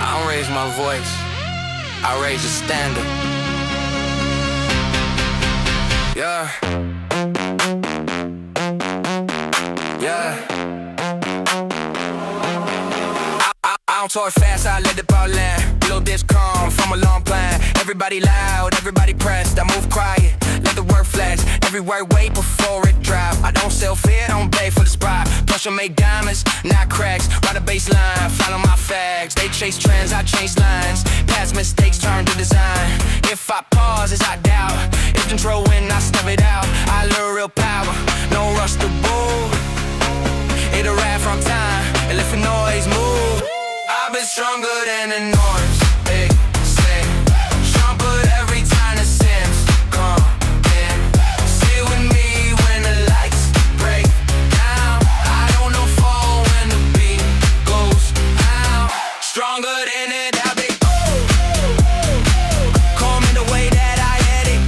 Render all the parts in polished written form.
I don't raise my voice, I raise the standard. Yeah. Yeah. I don't talk fast, I let the ball land. Blow this calm from a long plan. Everybody loud, everybody pressed. I move quiet, let the word flash. Every word wait before it drop. I don't sell fear, don't pay for the spot. Plus I make diamonds, not cracks. Ride a baseline, follow my facts. They chase trends, I chase lines. Past mistakes turn to design. If I pause, it's I doubt. If control when I step it out, I learn real power. No rush to boo. It'll ride from time, and let the noise move. I've been stronger than the noise. Big, say, sharper every time the Sims come in. Sit with me when the lights break down. I don't know fall when the beat goes out. Stronger than it, I've been calm in the way that I had it.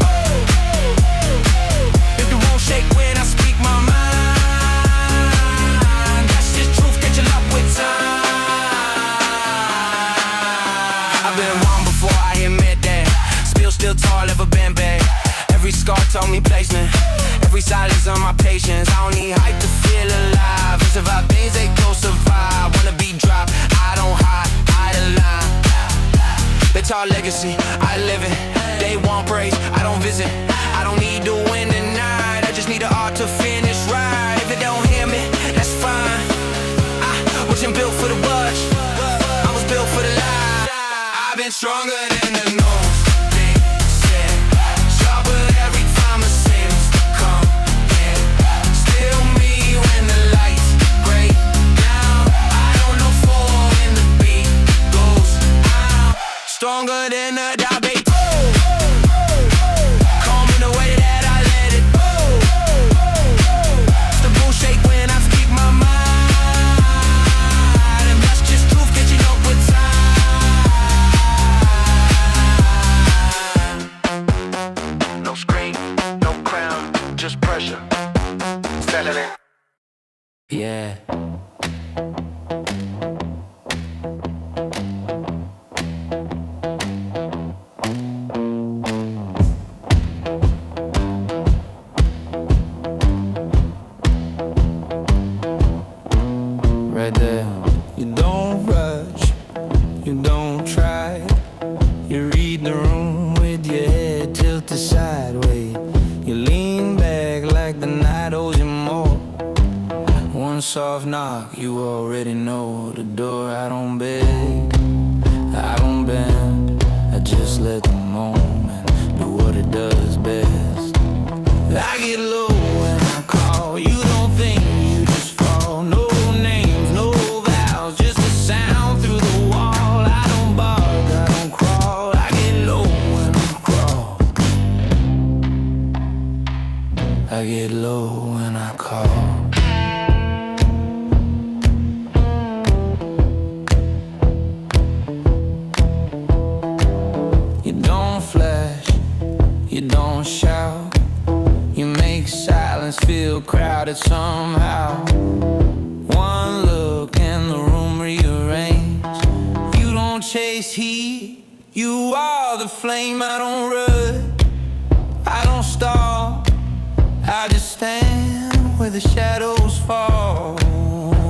If it won't shake when I speak my mind, that's just truth catching up with time. Still tall, ever been bad. Every scar told me placement. Every silence on my patience. I don't need hype to feel alive. It's about things they go survive. Wanna be dropped, I don't hide, I align. They talk legacy, I live it. They want praise, I don't visit. I don't need to win tonight, I just need the art to finish right. If it don't hear me, that's fine. I wasn't built for the rush, I was built for the lie. I've been stronger than the noise. Stronger than a diabetes. Calm in the way that I let it. The bull shake when I speak my mind, and that's just truth catching up with time. No screen, no crown, just pressure. Settle it. Yeah. Right there. You don't rush, you don't try. You read the room with your head tilted sideways. You lean back like the night owes you more. One soft knock, you already know the door. I don't beg, I don't bend, I just let the moment do what it does best. I get low when I call, you don't think, you just fall. No names, no vows, just a sound through the wall. I don't bark, I don't crawl, I get low when I crawl. I get low when I call. You don't flash, you don't shout. You make silence feel crowded somehow. One look and the room rearranged. You don't chase heat, you are the flame. I don't run, I don't stall, I just stand where the shadows fall.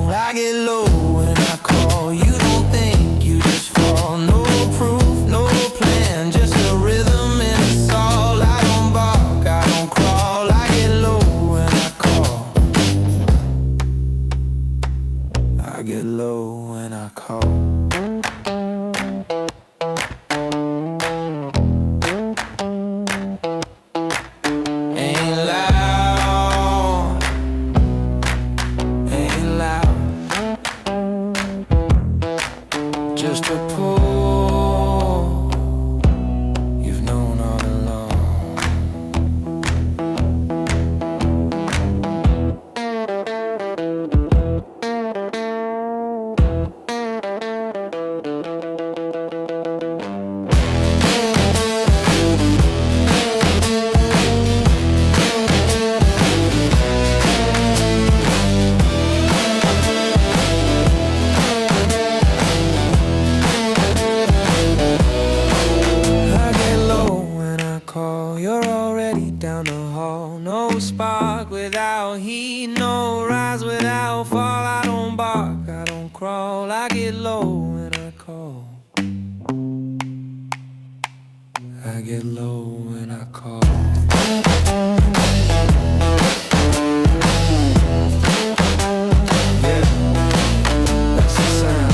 I get low when I call, you don't think, you just fall. No proof, no plan, just a rhythm and it's all. I don't bark, I don't crawl, I get low when I call. I get low when I call. Just a pull you've known all along. low when I call. I get low when I call. Yeah, that's the sound.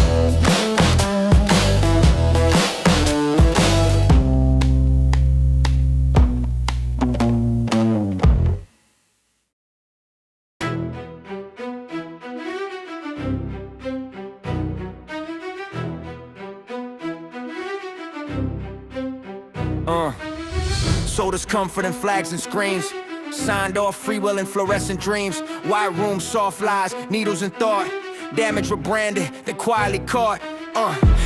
Sodas, comfort, and flags and screams. Signed off, free will and fluorescent dreams. White room, soft lies, needles and thought. Damage rebranded, they quietly caught.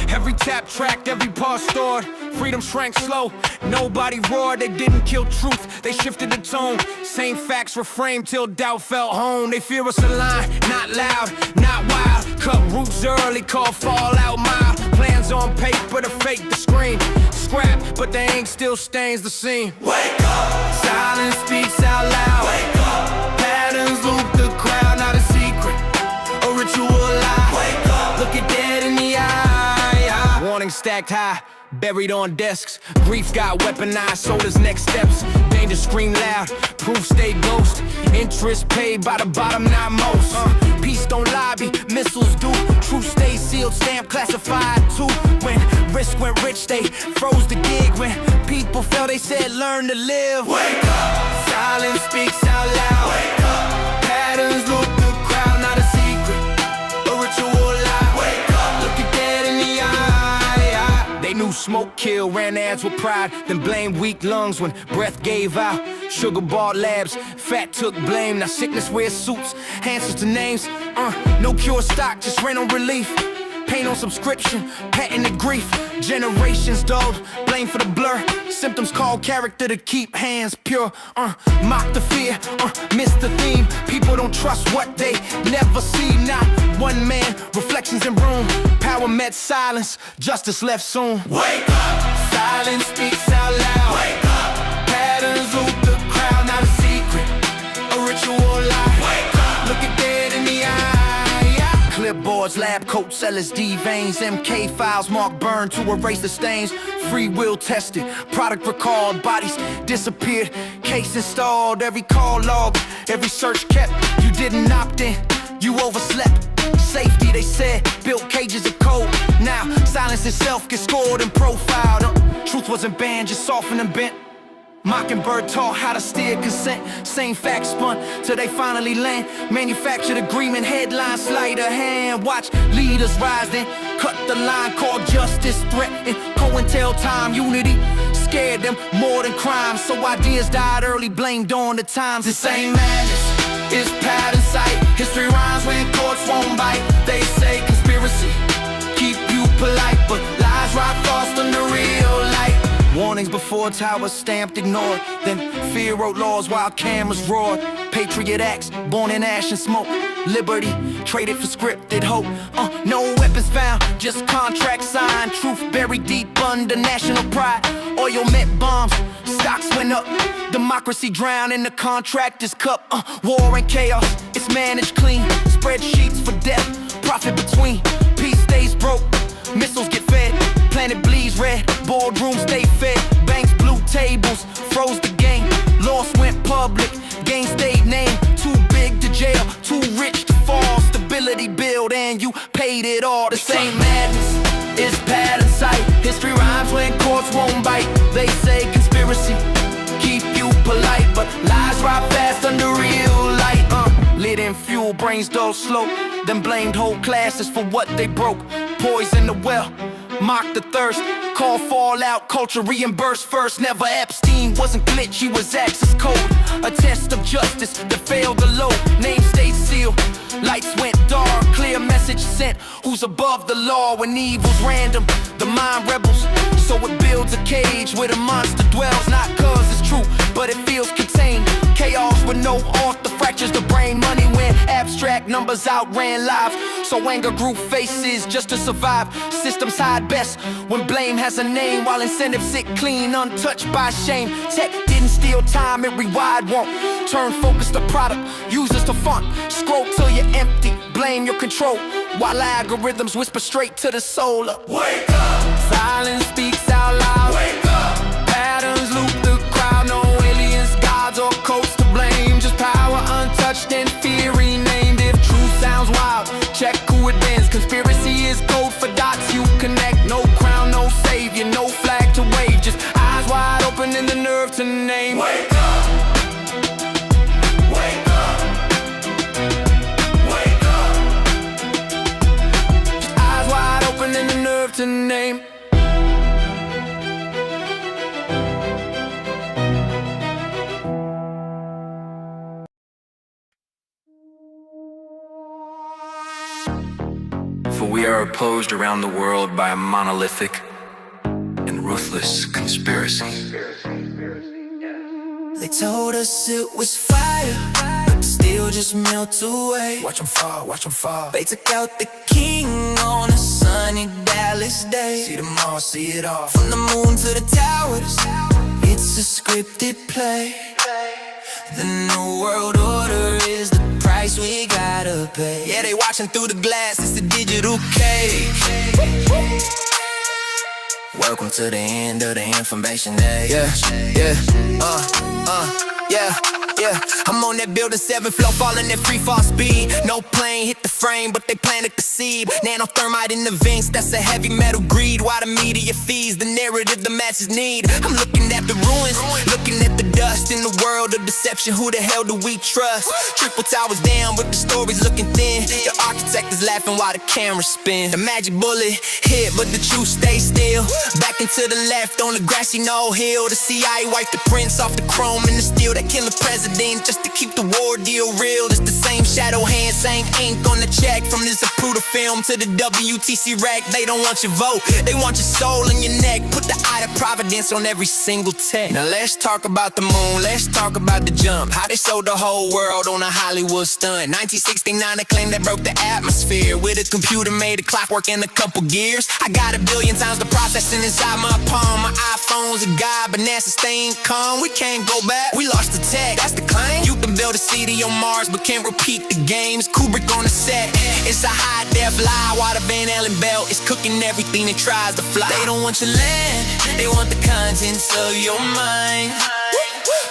Every tap tracked, every pause stored. Freedom shrank slow, nobody roared. They didn't kill truth, they shifted the tone. Same facts reframed till doubt felt home. They fear us aligned, not loud, not wild. Cut roots early, call fallout mild. Plans on paper to fake the scream. Scrap, but the ink still stains the scene. Wake up! Silence speaks out loud. Wake up! Patterns loop the crowd, not a secret, a ritual lie. Wake up! Look it dead in the eye. Warning stacked high, buried on desks. Grief got weaponized, soda's next steps. Danger scream loud, proof stay ghost. Interest paid by the bottom, not most. Peace don't lobby, missiles do. Truth stays sealed, stamp classified too. When risk went rich, they froze the gig. When people fell, they said learn to live. Wake up! Silence speaks out loud. Wake up! Patterns loop the crowd, not a secret, a ritual lie. Wake up! Look it dead in the eye. They knew smoke killed, ran ads with pride, then blamed weak lungs when breath gave out. Sugar bought labs, fat took blame. Now sickness wears suits, answers to names. No cure stock, just rent on relief. Pain on subscription, patent the grief. Generations dulled, blame for the blur. Symptoms call character to keep hands pure. Mock the fear, miss the theme. People don't trust what they never see. Not one man, reflections in room. Power met silence, justice left soon. Wake up! Silence speaks out loud. Wake up! Patterns loop the crowd, not a secret, a ritual lie. Wake up! Look it dead in the eye. Clipboards, lab coats, LSD veins, MK files marked burned to erase the stains. Free will tested, product recalled, bodies disappeared, case installed. Every call log, every search kept. You didn't opt in, you overslept. Safety, they said, built cages of code. Now silence itself gets scored and profiled. Truth wasn't banned, just softened and bent. Mockingbird taught how to steer consent. Same facts spun till they finally land. Manufactured agreement, headline, sleight of hand. Watch leaders rise, then cut the line. Called justice, threatened COINTELTIME. Unity scared them more than crime. So ideas died early, blamed on the times. This ain't madness, it's pattern sight. History rhymes when courts won't bite. They say conspiracy, keep you polite, but lies rot fast under real light. Warnings before towers stamped, ignored. Then fear wrote laws while cameras roared. Patriot acts, born in ash and smoke. Liberty, traded for scripted hope. No weapons found, just contracts signed. Truth buried deep under national pride. Oil meant bombs, stocks went up. Democracy drowned in the contractor's cup. War and chaos, it's managed clean. Spreadsheets for death, profit between. Peace stays broke, missiles get fed. Planet bleeds red, boardrooms stay fed. Banks blew tables, froze the game. Loss went public, gain stayed named. Too big to jail, too rich to fall. Stability build and you paid it all. The same madness is pattern sight. History rhymes when courts won't bite. They say conspiracy, keep you polite, but lies rot fast under real light. Lit in fuel, brains dull slow. Then blamed whole classes for what they broke. Poison the well, mock the thirst. Call fallout, culture reimbursed first. Never Epstein, wasn't glitch, he was access code. A test of justice that failed the low. Name stayed sealed, lights went dark. Clear message sent, who's above the law. When evil's random, the mind rebels. So it builds a cage where the monster dwells. Not cause it's true, but it feels contained. Chaos with no author fractures the brain. Money when abstract numbers outran lives. So anger grew faces just to survive. Systems hide best when blame has a name, while incentives sit clean, untouched by shame. Tech didn't steal time, it rewired won't. Turn focus to product, users to font. Scroll till you're empty, blame your control. while algorithms whisper straight to the soul. Wake up! Silence speaks out loud. Wake up! Patterns loop the crowd. No aliens, gods, or codes to blame. Just power untouched and fear renamed. If truth sounds wild, check who it bends. Conspiracy is code for dots you connect. No crown, no savior, no flag to wave. Just eyes wide open and the nerve to name. Wake up! Wake up! Wake up! Just eyes wide open and the nerve to name. For we are opposed around the world by a monolithic and ruthless conspiracy. They told us it was fire, but still just melt away. Watch them fall, watch them fall. They took out the king on a sunny Dallas day. See them all, see it all. From the moon to the towers, it's a scripted play. The new world order is the price we gotta pay. Yeah, they watching through the glass, it's a digital cage. Welcome to the end of the information age. Yeah, I'm on that building 7th floor, falling at free fall speed. No plane hit the frame, but they planted the seed. Nanothermite in the veins, that's a heavy metal greed. Why the media feeds the narrative the masses need? I'm looking at the ruins, looking at the dust. In the world of deception, who the hell do we trust? Triple towers down with the stories looking thin. The architect is laughing while the camera spins. The magic bullet hit, but the truth stays still. Back into the left on the grassy knoll hill. The CIA wiped the prints off the chrome and the steel. That killing president just to keep the war deal real. It's the same shadow hand, same ink on the check. From this Zapruder film to the WTC rack. They don't want your vote, they want your soul in your neck. Put the eye of providence on every single tech. Now let's talk about the moon, let's talk about the jump. How they sold the whole world on a Hollywood stunt. 1969 they claimed they broke the atmosphere. With a computer made a clockwork and a couple gears. I got 1 billion times the processing inside my palm. My iPhone's a god, but NASA staying calm. We can't go back, we lost the tech, that's the claim. You can build a city on Mars, but can't repeat the games. Kubrick on the set, it's a high-def lie. While the Van Allen belt is cooking everything that tries to fly. They don't want your land, they want the contents of your mind.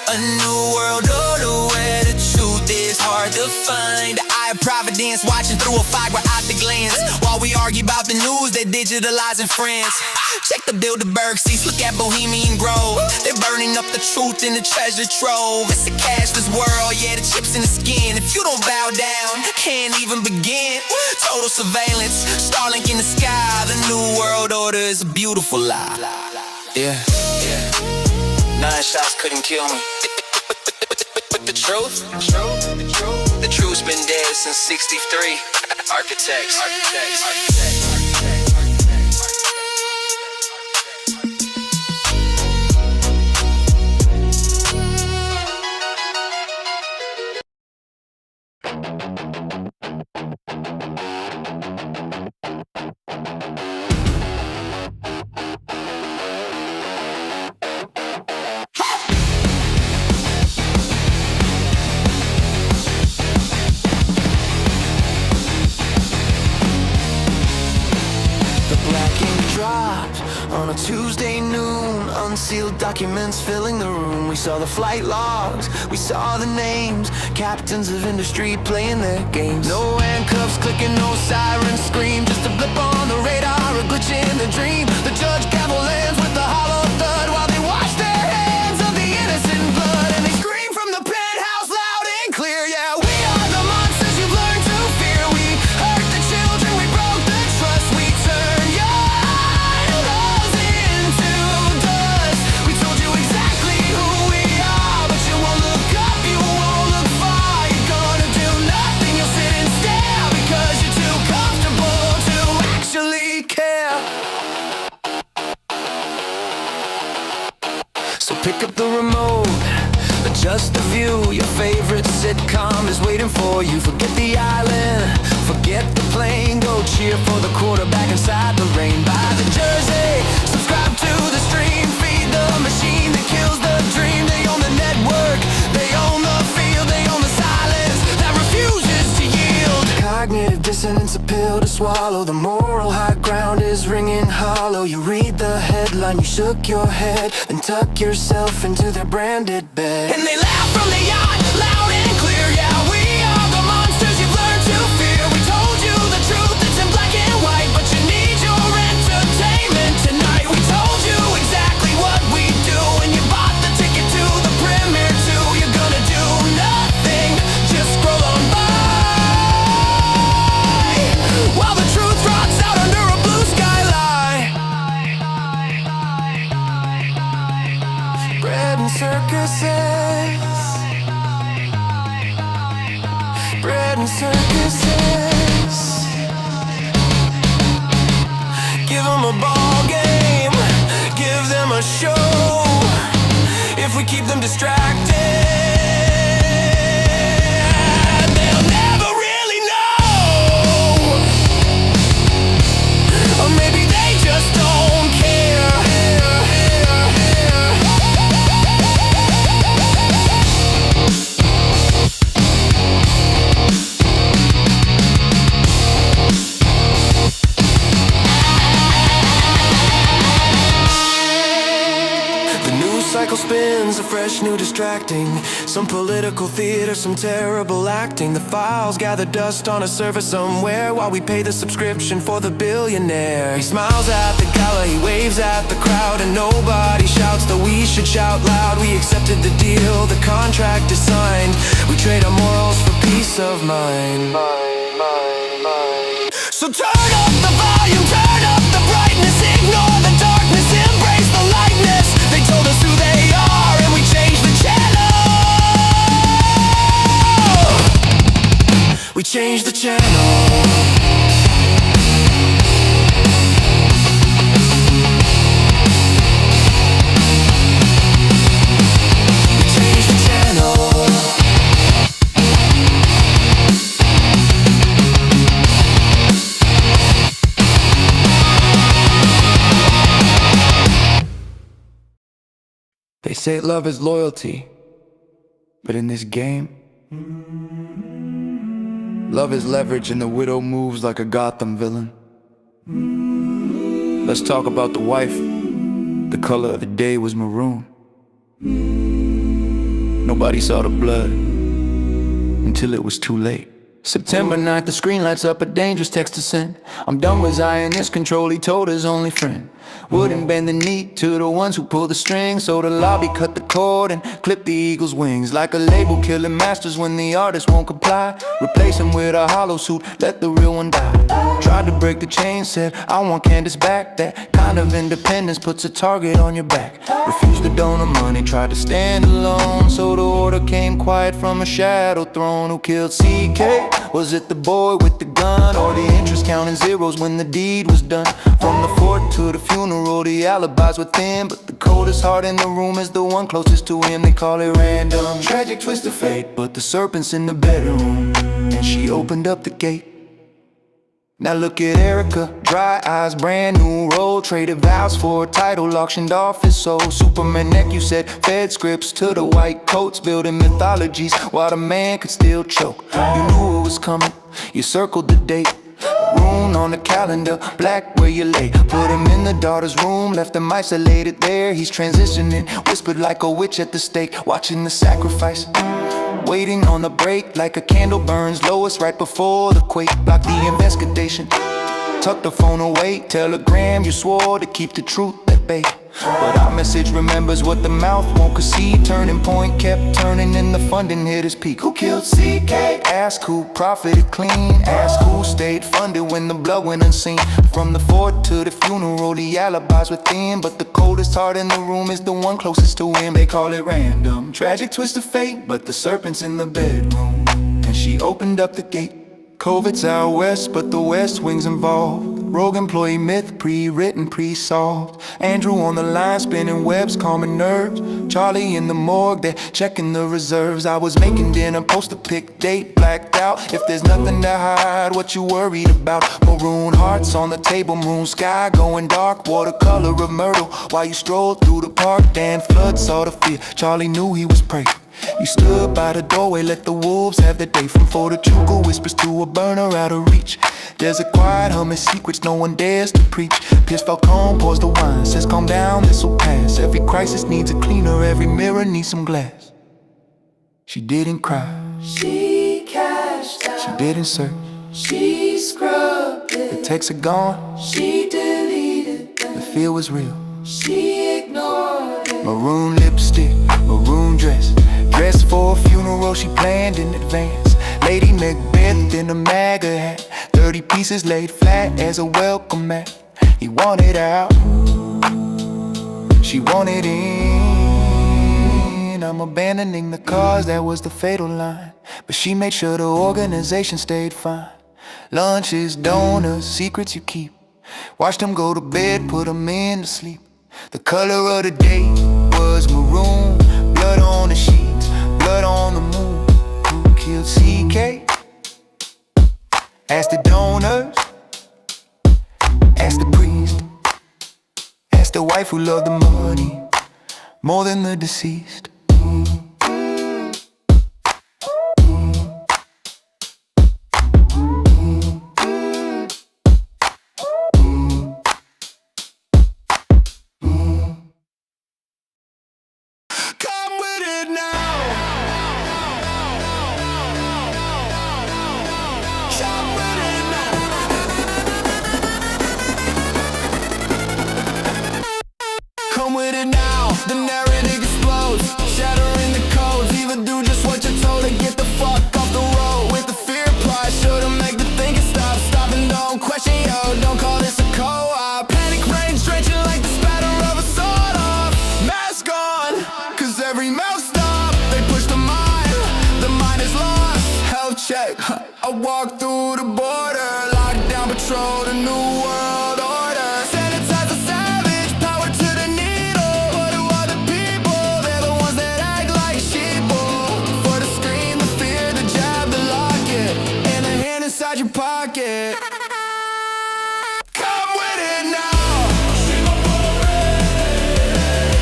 A new world order where the truth is hard to find. The eye of providence watching through a fiber optic lens. While we argue about the news, they're digitalizing friends. Check the Bilderberg seats, look at Bohemian Grove. They're burning up the truth in the treasure trove. It's a cashless world, yeah, the chips in the skin. If you don't bow down, can't even begin. Total surveillance, Starlink in the sky. The new world order is a beautiful lie. Yeah. 9 shots couldn't kill me. But the truth's been dead since '63. Architects. On a Tuesday noon, unsealed documents filling the room. We saw the flight logs, we saw the names. Captains of industry playing their games. No handcuffs clicking, no sirens scream. Just a blip on the radar, a glitch in the dream. The judge gavel lands with a hollow thud while they wash their hands of the innocent blood. And they scream from the penthouse loud and clear. Yeah, we are the monsters you've learned to fear. We hurt the children, we broke the trust. We turned your idols into dust. We told you exactly who we are, but you won't look up, you won't look far. You're gonna do nothing, you'll sit and stare because you're too comfortable to actually care. So pick up the remote, adjust the view. Your favorite sitcom is waiting for you. Forget the island, forget the plane. Go cheer for the quarterback inside the rain. Buy the jersey, subscribe to the stream. Feed the machine that kills the dream. They own the network, they own the field. They own the silence that refuses to yield. Cognitive dissonance, a pill to swallow. The moral high ground is ringing hollow. You read the headline, you shook your head, then tuck yourself into their branded bed. And they laugh from the yacht, loud and clear. Yeah, we are the monsters you've learned to fear. We told you the truth, it's in black and white, but you need your entertainment tonight. We told you exactly what we do, and you bought the ticket to the premiere too. You're gonna do nothing, just scroll on by, while the truth rots out under a blue skyline. Bread and circuses, bread and circuses. Give them a ball game, give them a show. If we keep them distracted, they'll never really know. Or maybe they just don't care. Cycle spins, a fresh new distracting. Some political theater, some terrible acting. The files gather dust on a server somewhere, while we pay the subscription for the billionaire. He smiles at the gala, he waves at the crowd, and nobody shouts that we should shout loud. We accepted the deal, the contract is signed. We trade our morals for peace of mind. So turn up the volume, turn up the brightness, ignore the darkness, embrace the lightness. They told us who they are, and we changed the channel. We changed the channel. They say love is loyalty, but in this game, love is leverage and the widow moves like a Gotham villain. Let's talk about the wife. The color of the day was maroon. Nobody saw the blood until it was too late. September 9th, the screen lights up a dangerous text to send. I'm done with Zionist control, he told his only friend. Wouldn't bend the knee to the ones who pull the strings, so the lobby cut the cord and clipped the eagle's wings. Like a label killing masters when the artist won't comply. Replace him with a hollow suit, let the real one die. Tried to break the chain, said I want Candace back. That kind of independence puts a target on your back. Refused to donor money, tried to stand alone, so the order came quiet from a shadow throne. Who killed CK? Was it the boy with the gun, or the interest counting zeros when the deed was done? From the fort to the funeral, the alibi's within, but the coldest heart in the room is the one closest to him. They call it random, tragic twist of fate, but the serpent's in the bedroom, and she opened up the gate. Now look at Erica, dry eyes, brand new role, traded vows for a title, auctioned off his soul. Superman neck, you said, fed scripts to the white coats, building mythologies while the man could still choke. You knew it was coming, you circled the date, rune on the calendar, black where you lay. Put him in the daughter's room, left him isolated there. He's transitioning, whispered like a witch at the stake, watching the sacrifice, waiting on the break like a candle burns lowest right before the quake. Block the investigation, tuck the phone away. Telegram, you swore to keep the truth at bay, but our message remembers what the mouth won't concede. Turning point kept turning and the funding hit its peak. Who killed CK? Ask who profited clean. Ask who stayed funded when the blood went unseen. From the fort to the funeral, the alibi's within, but the coldest heart in the room is the one closest to him. They call it random, tragic twist of fate, but the serpent's in the bedroom, and she opened up the gate. COVID's out west, but the West Wing's involved. Rogue employee myth, pre-written, pre-solved. Andrew on the line, spinning webs, calming nerves. Charlie in the morgue, they're checking the reserves. I was making dinner, post a pic, date blacked out. If there's nothing to hide, what you worried about? Maroon hearts on the table, maroon sky going dark. Watercolor of myrtle while you strolled through the park. Dan Flood saw the fear, Charlie knew he was prey. He stood by the doorway, let the wolves have their day. From 4 to Chuka, whispers to a burner out of reach. There's a quiet humming secrets no one dares to preach. Pierce Falcone pours the wine, says calm down, this'll pass. Every crisis needs a cleaner, every mirror needs some glass. She didn't cry, she cashed out, she didn't search, she scrubbed the it, texts are gone, she deleted them, the fear was real. she ignored it. Maroon lipstick, maroon dress, dressed for a funeral she planned in advance. Lady Macbeth in a MAGA hat, 30 pieces laid flat as a welcome mat. He wanted out, she wanted in. I'm abandoning the cause, that was the fatal line. But she made sure the organization stayed fine. Lunches, donuts, secrets you keep. Watched them go to bed, put them in to sleep. The color of the day was maroon. Blood on the sheets, blood on the moon. Who killed CK? Ask the donors, ask the priest, ask the wife who loved the money more than the deceased. Come with it now, the narrative explodes, shattering the codes. Either do just what you're told or get the fuck off the road. With the fear applied, sure to make the thinking stop. Stop and don't question, yo, don't call this a co-op. Panic reigns, drenching like the spatter of a sword off. Mask on, cause every mouth stop, they push the mind is lost. Health check, I walk through the border, lockdown patrol, the new world order. Inside your pocket. Come with it now. She gon' parade.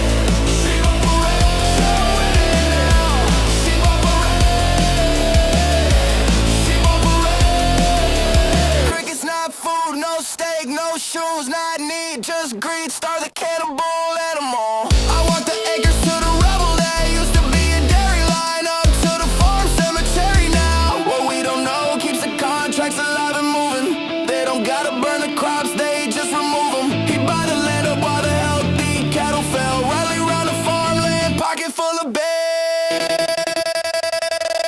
She gon' parade. Come with it now. She gon' parade. She gon' parade. Crickets not food, no steak, no shoes, not need, just greed. Start the cannibal animal. I want the acres to the rubble that used to be a dairy line, up to the farm cemetery now. What we don't know keeps the contracts alive and moving. They don't gotta burn the crops, they just remove them. He buy the land up while the healthy cattle fell. Rally round the farmland, pocket full of bed.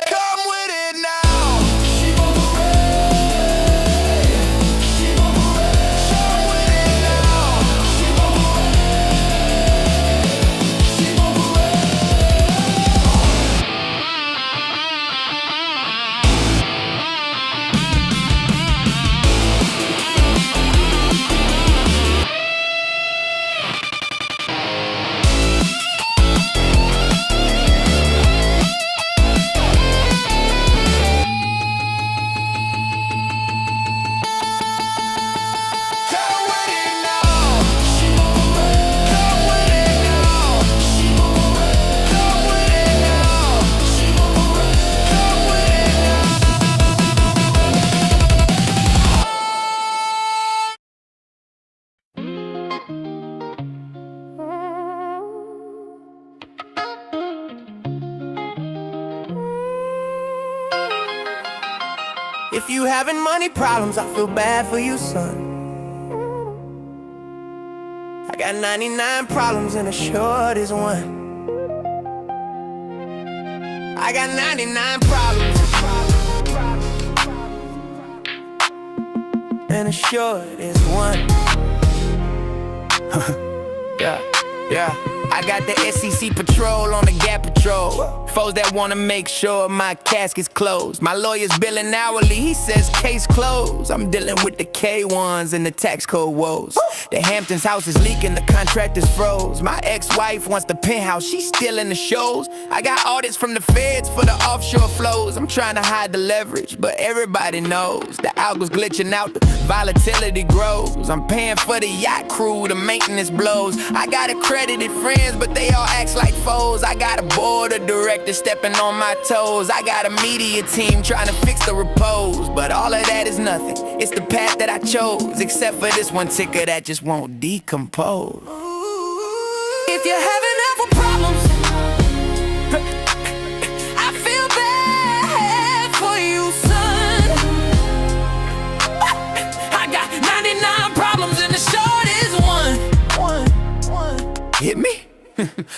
Come with it now. She gon' parade. She gon' parade. Come with it now. She gon' parade. She gon' parade. Come with it now. She gon' parade. Come with it now. She gon' parade. Come with it now. She gon' parade. Come with it now. If you having money problems, I feel bad for you, son. I got 99 problems and a short is one. I got 99 problems and a short is one. Yeah. I got the SEC patrol on the Gap Patrol. Foes that wanna make sure my casket's closed. My lawyer's billing hourly, he says case closed. I'm dealing with the K1s and the tax code woes. The Hamptons house is leaking, the contractors froze. My ex-wife wants the penthouse, she's still in the shows. I got audits from the feds for the offshore flows. I'm trying to hide the leverage, but everybody knows the algo's glitching out, the volatility grows. I'm paying for the yacht crew, the maintenance blows. I got accredited friends, but they all act like foes. I got a board of directors stepping on my toes. I got a media team trying to fix the repose, but all of that is nothing. It's the path that I chose, except for this one ticker that just won't decompose. If you're having alpha problems, I feel bad for you, son. I got 99 problems and the short is one. Hit me?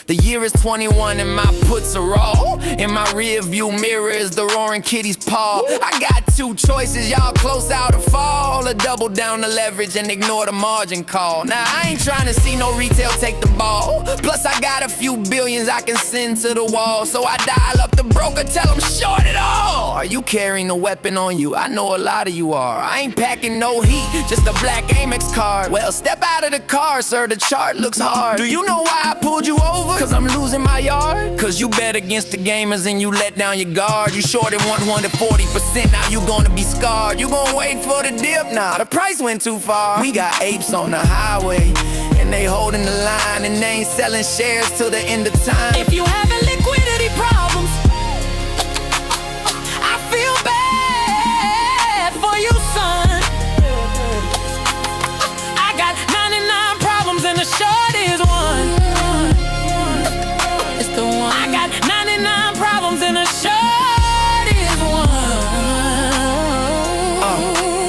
The year is 21 and my puts are raw. In my rear view mirror is the roaring kitty's paw. I got two choices, y'all close out or fall, or double down the leverage and ignore the margin call. Now I ain't trying to see no retail take the ball. Plus I got a few billions I can send to the wall. So I dial up the broker, tell him short it all. Are you carrying a weapon on you? I know a lot of you are. I ain't packing no heat, just a black Amex card. Well, step out of the car, sir, the chart looks hard. Do you know why I pulled you over? Cause I'm losing my yard? Cause you bet against the gamers and you let down your guard. You shorted 140%, now you gonna be scarred. You gonna wait for the dip? Nah, the price went too far. We got apes on the highway, and they holding the line, and they ain't selling shares till the end of time. If you having liquidity problems, I feel bad for you, son. I got 99 problems and the short is one. It's the one. I got 99 problems and the short is one.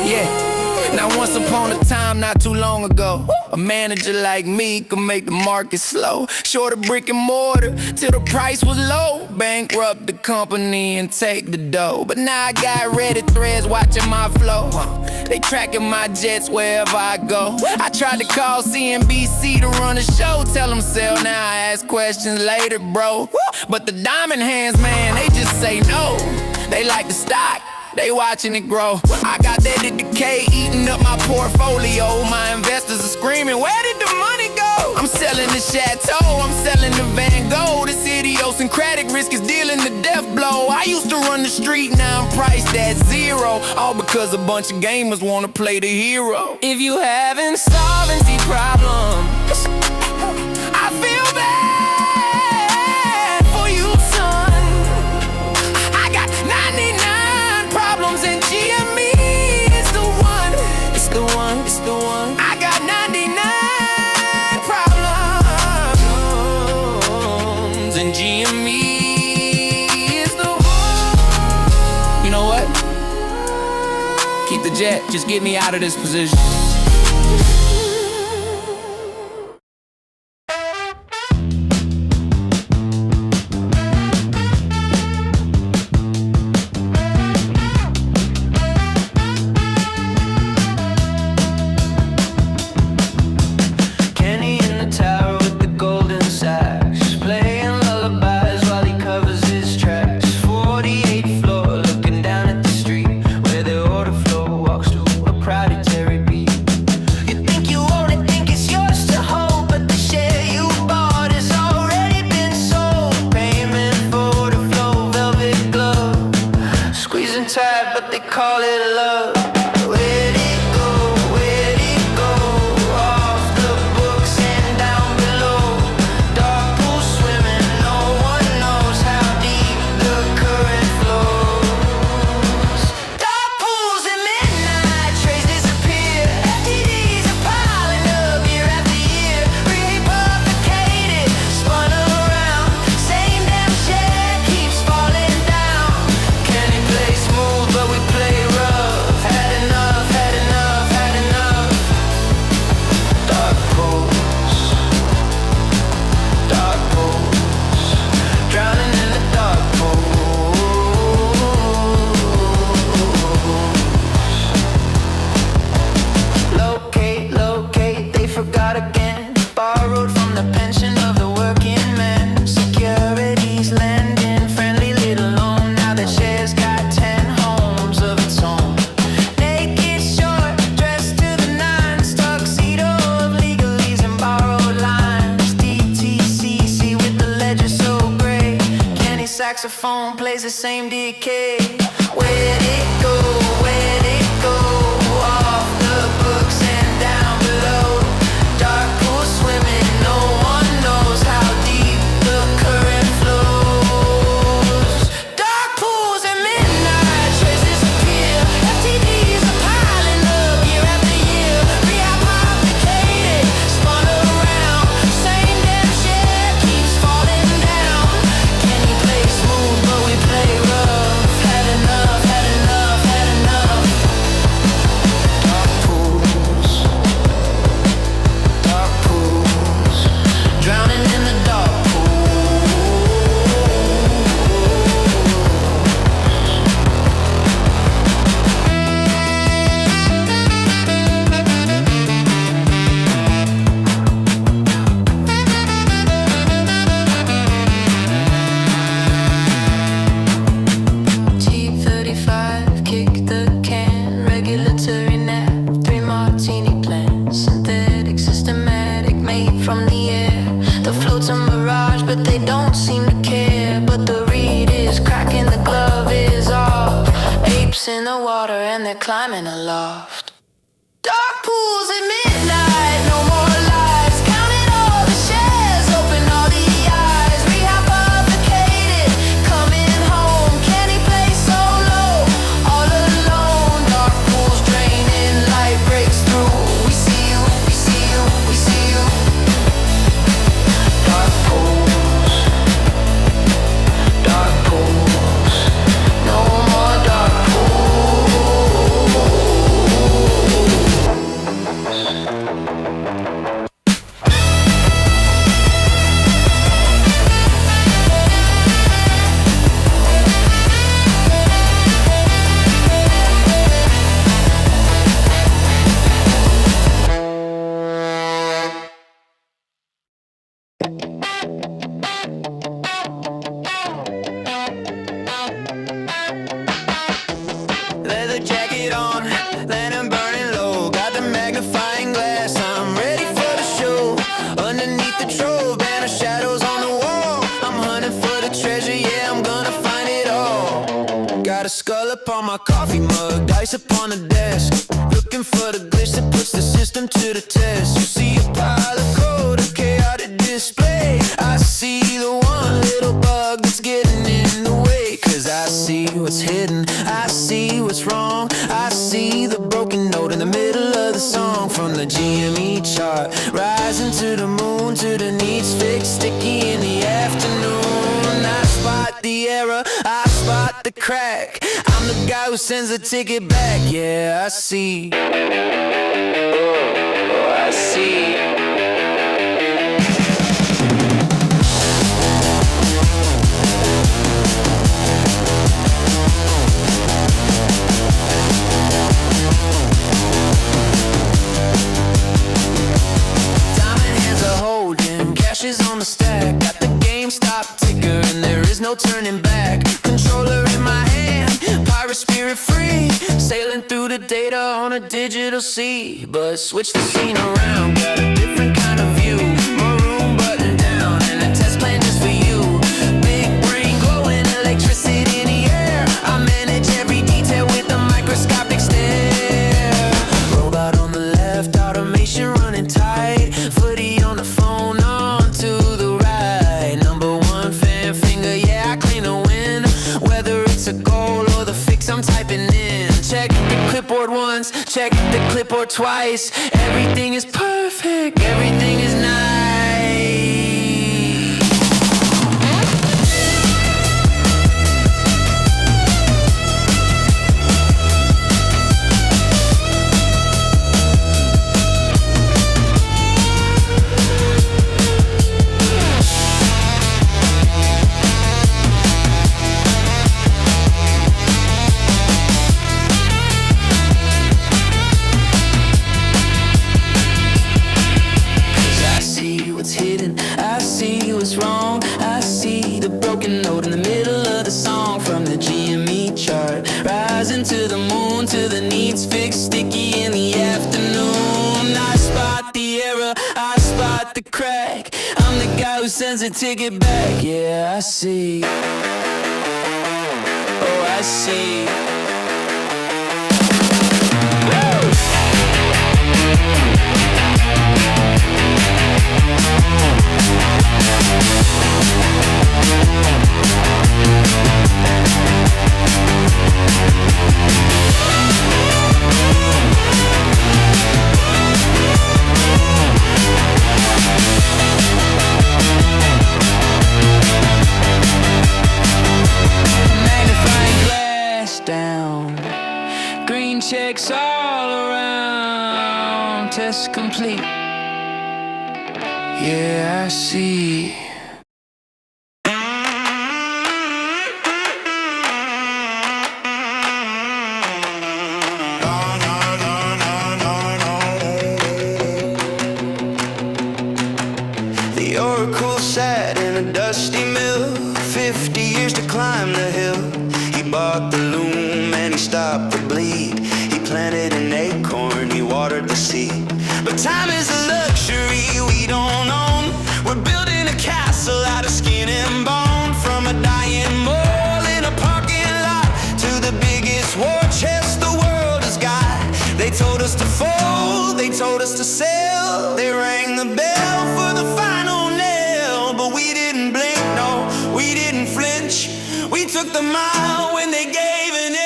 Yeah. Now once upon a time, not too long ago, a manager like me could make the market slow. Short a brick and mortar till the price was low. Bankrupt the company and take the dough. But now I got Reddit threads watching my flow. They tracking my jets wherever I go. I tried to call CNBC to run a show, tell them sell now, I ask questions later, bro. But the diamond hands, man, they just say no. They like the stock, they watching it grow. I got that decay eating up my portfolio. My investors are screaming, where did the money go? I'm selling the Chateau, I'm selling the Van Gogh. This idiosyncratic risk is dealing the death blow. I used to run the street, now I'm priced at zero. All because a bunch of gamers wanna play the hero. If you having solvency problems, I feel bad for you, son. I got 99 problems and GME is the one. It's the one, it's the one. I got 99 problems and GME is the one. You know what? Keep the jet, just get me out of this position. But they call it love. Where'd it go? Where'd it go? Off the books and down below. Dark pool swimming, no one knows how deep the current flows. Dark pools and midnight trains disappear. FTDs are piling up year after year. Republicated, spun around. Same damn shit keeps falling down. Can he play smooth, but we play rough? saxophone plays the same decay. Where'd it go? Where'd it go? Off the books and down below. Dark pool swimming, no one knows how deep the current flows. Dark pools at midnight, traces appear. FTDs are piling up year after year. Rehypothecated, spun around. Same damn shit keeps falling down. Candy play smooth, but we play rough. Had enough, had enough, had enough. Dark pools, drowning in the dark pool. T35, kick the can, regulatory nap, 3 martini plans, synthetic, systematic, made from the air. The float's a mirage, but they don't seem to care. But the reed is cracking, the glove is off. Apes in the water and they're climbing aloft. Dark pools at midnight, no more lies. Counting all the shares, open all the eyes. Rehypothecated, coming home. Candy play solo, all alone. Dark pools draining, light breaks through. We see you, we see you, we see you. Dark pools, no more dark pools. Leather jacket on, lantern burning low. Got the magnifying glass, I'm ready for the show. Underneath the trove, banner shadows on the wall. I'm hunting for the treasure, yeah, I'm gonna find it all. Got a skull up on my coffee mug, dice upon the desk. Looking for the glitch that puts the system to the test. You see a pile of code, a chaotic display. I see the one little bug that's getting in the way. Cause I see what's hidden, I see what's wrong. I see the broken note in the middle of the song. From the GME chart, rising to the moon, to the needs fixed, sticky in the afternoon. I spot the error, I spot the crack. I'm the guy who sends the ticket back. Yeah, I see. Oh, I see. Diamond hands are holding, cash is on the stack. Got the GameStop ticker and there is no turning back. Controller in my hand, pirate spirit free. Sailing through the data on a digital sea. But switch the scene around, got a different kind of view. Maroon button down and a test plan just for you. Big brain glowing, electricity in the air. I manage every detail with a microscopic stare. Robot on the left, automation running tight. Footy on the phone, on to the right. Number one fan finger, yeah, I claim to win. Whether it's a goal or the fix I'm typing in. Check the clipboard once, check the clipboard twice. Everything is perfect, everything is nice. What's wrong? I see the broken note in the middle of the song. From the GME chart, rising to the moon, to the needs fixed, sticky in the afternoon. I spot the error, I spot the crack. I'm the guy who sends a ticket back. Yeah, I see. Oh, I see. Down, green checks all around, test complete. Yeah, I see. The oracle sat in a dusty mill, 50 years to climb the hill. He bought the loom and he stopped the bleed. He planted an acorn, he watered the seed. But time is a luxury we don't own. We're building a castle out of skin and bone. From a dying mole in a parking lot to the biggest war chest the world has got. They told us to fold, they told us to sell. They rang the bell for the final nail. But we didn't blink, no, we didn't flinch. We took the mile when they gave an inch.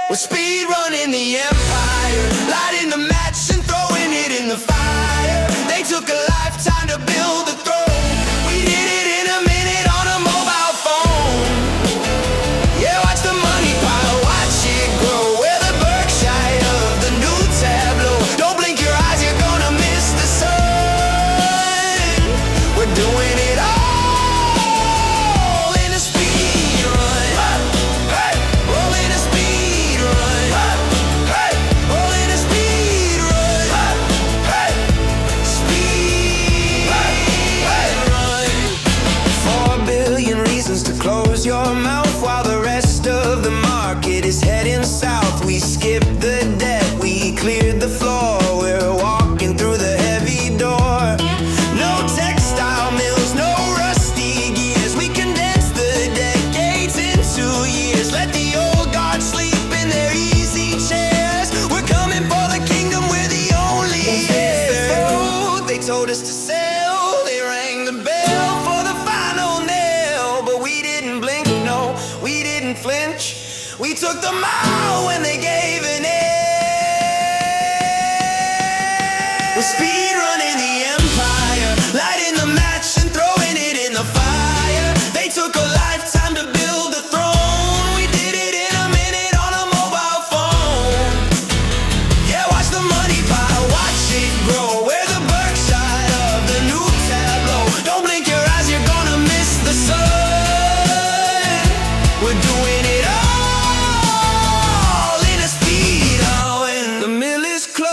We're speed running the empire, lighting the match and throwing it in the fire. They took a lifetime to build the throne. We did it in a minute on a mobile phone. Yeah, watch the money pile, watch it grow. We're the Berkshire of the new tableau. Don't blink your eyes, you're gonna miss the sun. We're doing it all. Close your mouth while the rest of the market is heading south. We skipped the debt, we cleared the floor. We're walking through the heavy door. No textile mills, no rusty gears. We condensed the decades into years. Let the old guard sleep in their easy chairs. We're coming for the kingdom, we're the only heirs. They told us to sell, they rang the bell for the final nail. But we didn't blink, no, we didn't flinch. We took the mile when they gave an inch. We're speed running the empire, lighting the match and throwing it in the fire. They took a lifetime to build the throne. We did it in a minute on a mobile phone. Yeah, watch the money pile, watch it grow. We're the Berkshire of the new tableau. Don't blink your eyes, you're gonna miss the sun. We're doing it all in a speed. Oh, and the mill is closed,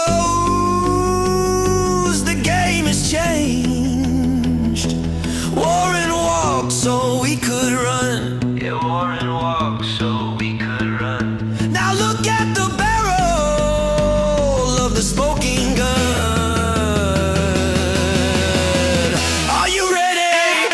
the game has changed. Warren walked so we could run. Yeah, Warren walked so we could run. Now look at the barrel of the smoking gun. Are you ready?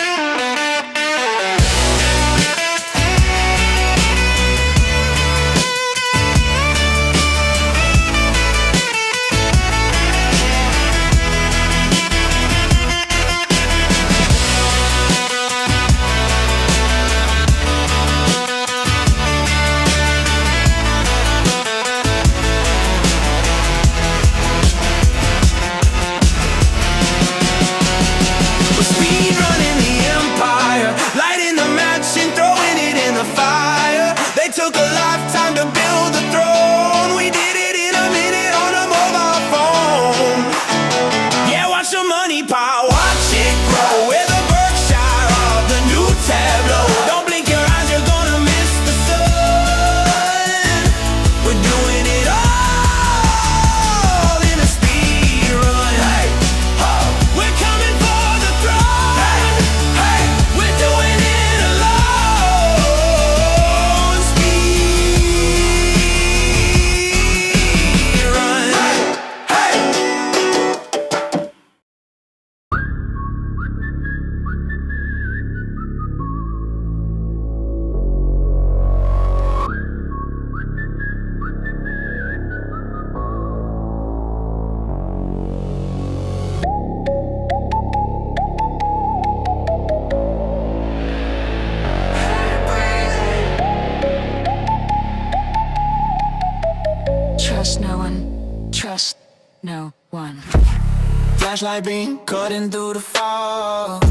flashlight beam cutting through the fog.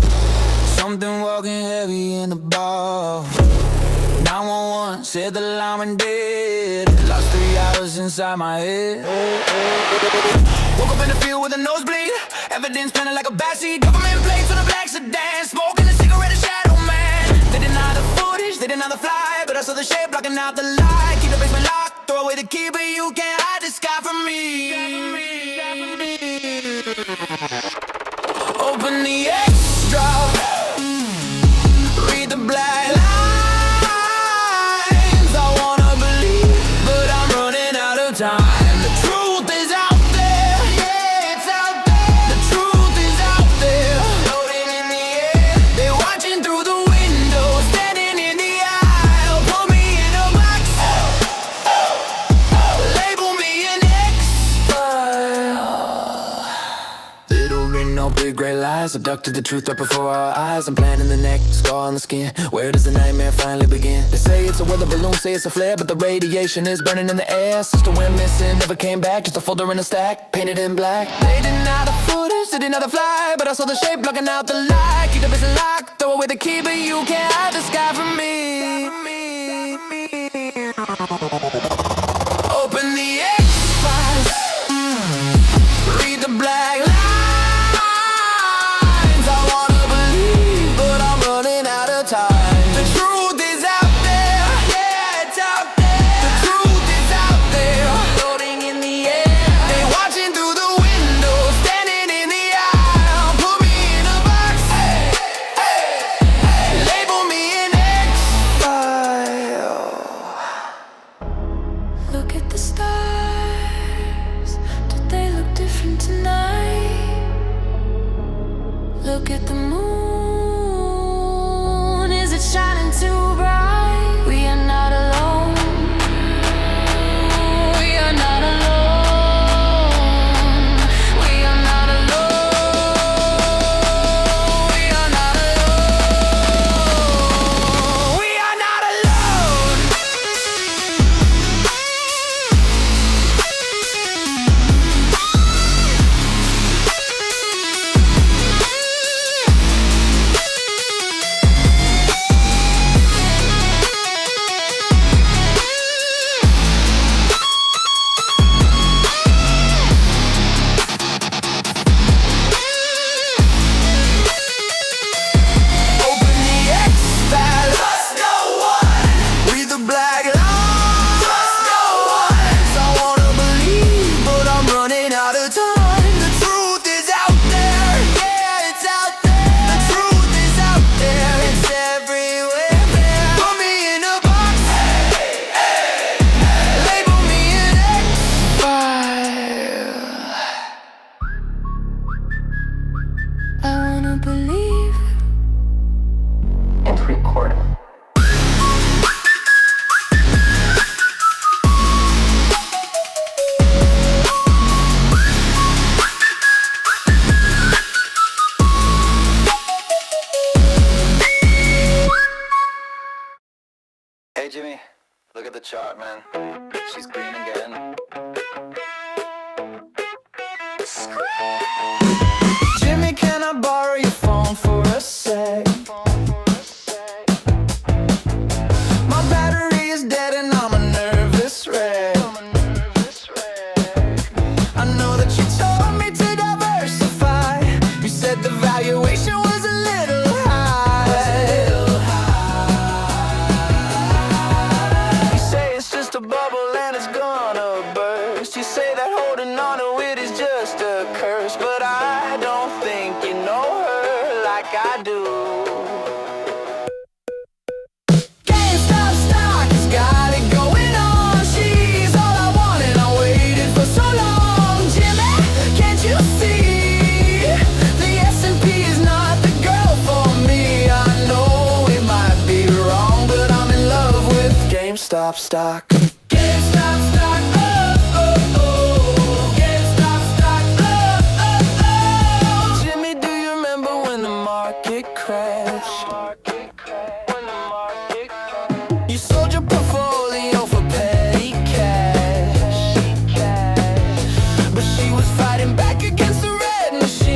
Something walking heavy in the bar. 911 said the lineman dead. Lost 3 hours inside my head. Woke up in the field with a nosebleed. Evidence planted like a backseat. Government plates on a black sedan. Smoking a cigarette, a shadow man. They deny the footage, they deny the fly, but I saw the shape blocking out the light. Keep the basement locked, throw away the key, but you can't hide the sky from me. Open the extra, read the black lines. I wanna believe, but I'm running out of time. The truth is out there, yeah, it's out there. The truth is out there, floating in the air. They're watching through the window, standing in the aisle. Put me in a box, label me an X-File. Little ring, no big gray lies. Abducted the truth right before our eyes. I'm planning the next scar on the skin. Where does the nightmare finally begin? They say it's a weather balloon, say it's a flare, but the radiation is burning in the air. Sister went missing, never came back. Just a folder in a stack, painted in black. They deny the footage, they deny the fly, but I saw the shape blocking out the light. Keep the business locked, throw away the key, but you can't hide the sky from me. Open the X-Files, read the black lines. I wanna believe, but I'm running out of time. The truth is out there, yeah, it's out there. The truth is out there, floating in the air. They watching through the window, standing in the aisle. Put me in a box, label me an X-File. Look at the stars, do they look different tonight? Look at the moon, is it shining too bright? We are not alone, we are not alone. We are not alone, we are not alone. We are not alone. Open the X-File. Trust no one. Read the black lines. Trust no one. I wanna believe, but I'm running out of time. The truth is out there, yeah, it's out there. The truth is out there, it's everywhere. Put me in a box, label me an X-File. I wanna believe. and record. Hey Jimmy, look at the chart, man. She's green again. Jimmy, can I borrow your phone for a sec? My battery is dead and I'm a nervous wreck. I know that you told me to diversify. You said the valuation was a little high. You say it's just a bubble and it's gonna burst. You say that holding on to it is just a curse, but I don't think you know her like I do. GameStop stock has got it going on. She's all I wanted, I waited for so long. Jimmy, can't you see? The S&P is not the girl for me. I know it might be wrong, but I'm in love with GameStop stock. GameStop stock, oh, oh, oh. GameStop stock, oh, oh, oh. Jimmy, do you remember when the market crashed? You sold your portfolio for petty cash. But she was fighting back against the red machine.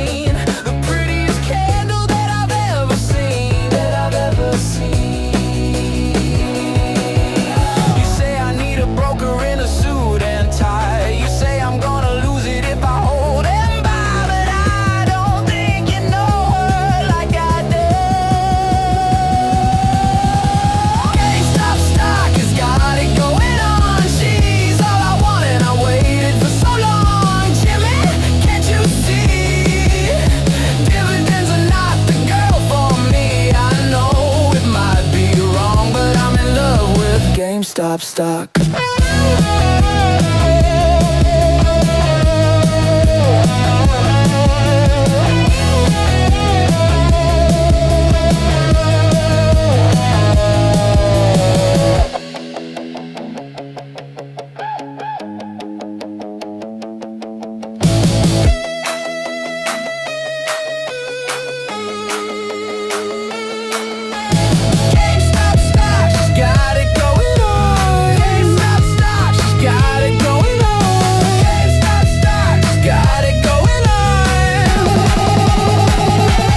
GameStop stock.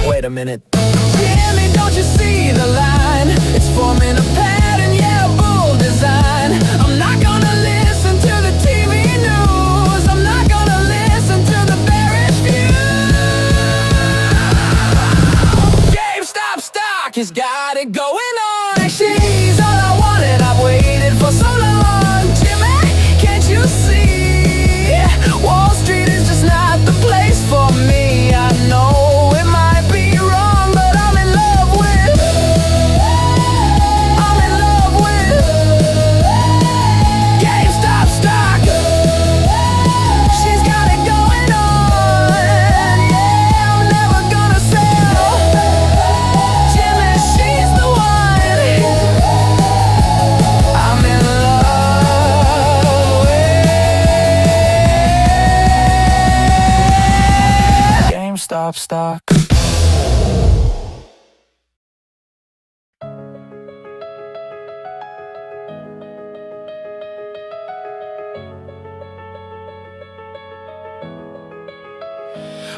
Wait a minute. GME, don't you see the line? It's forming a pattern, yeah, bold design. I'm not gonna listen to the TV news. I'm not gonna listen to the bearish view. GameStop stock has got it going on. She's all I wanted, I've waited for so long. Jimmy, can't you see? Wall Street is just not the place for me. I know GameStop stock.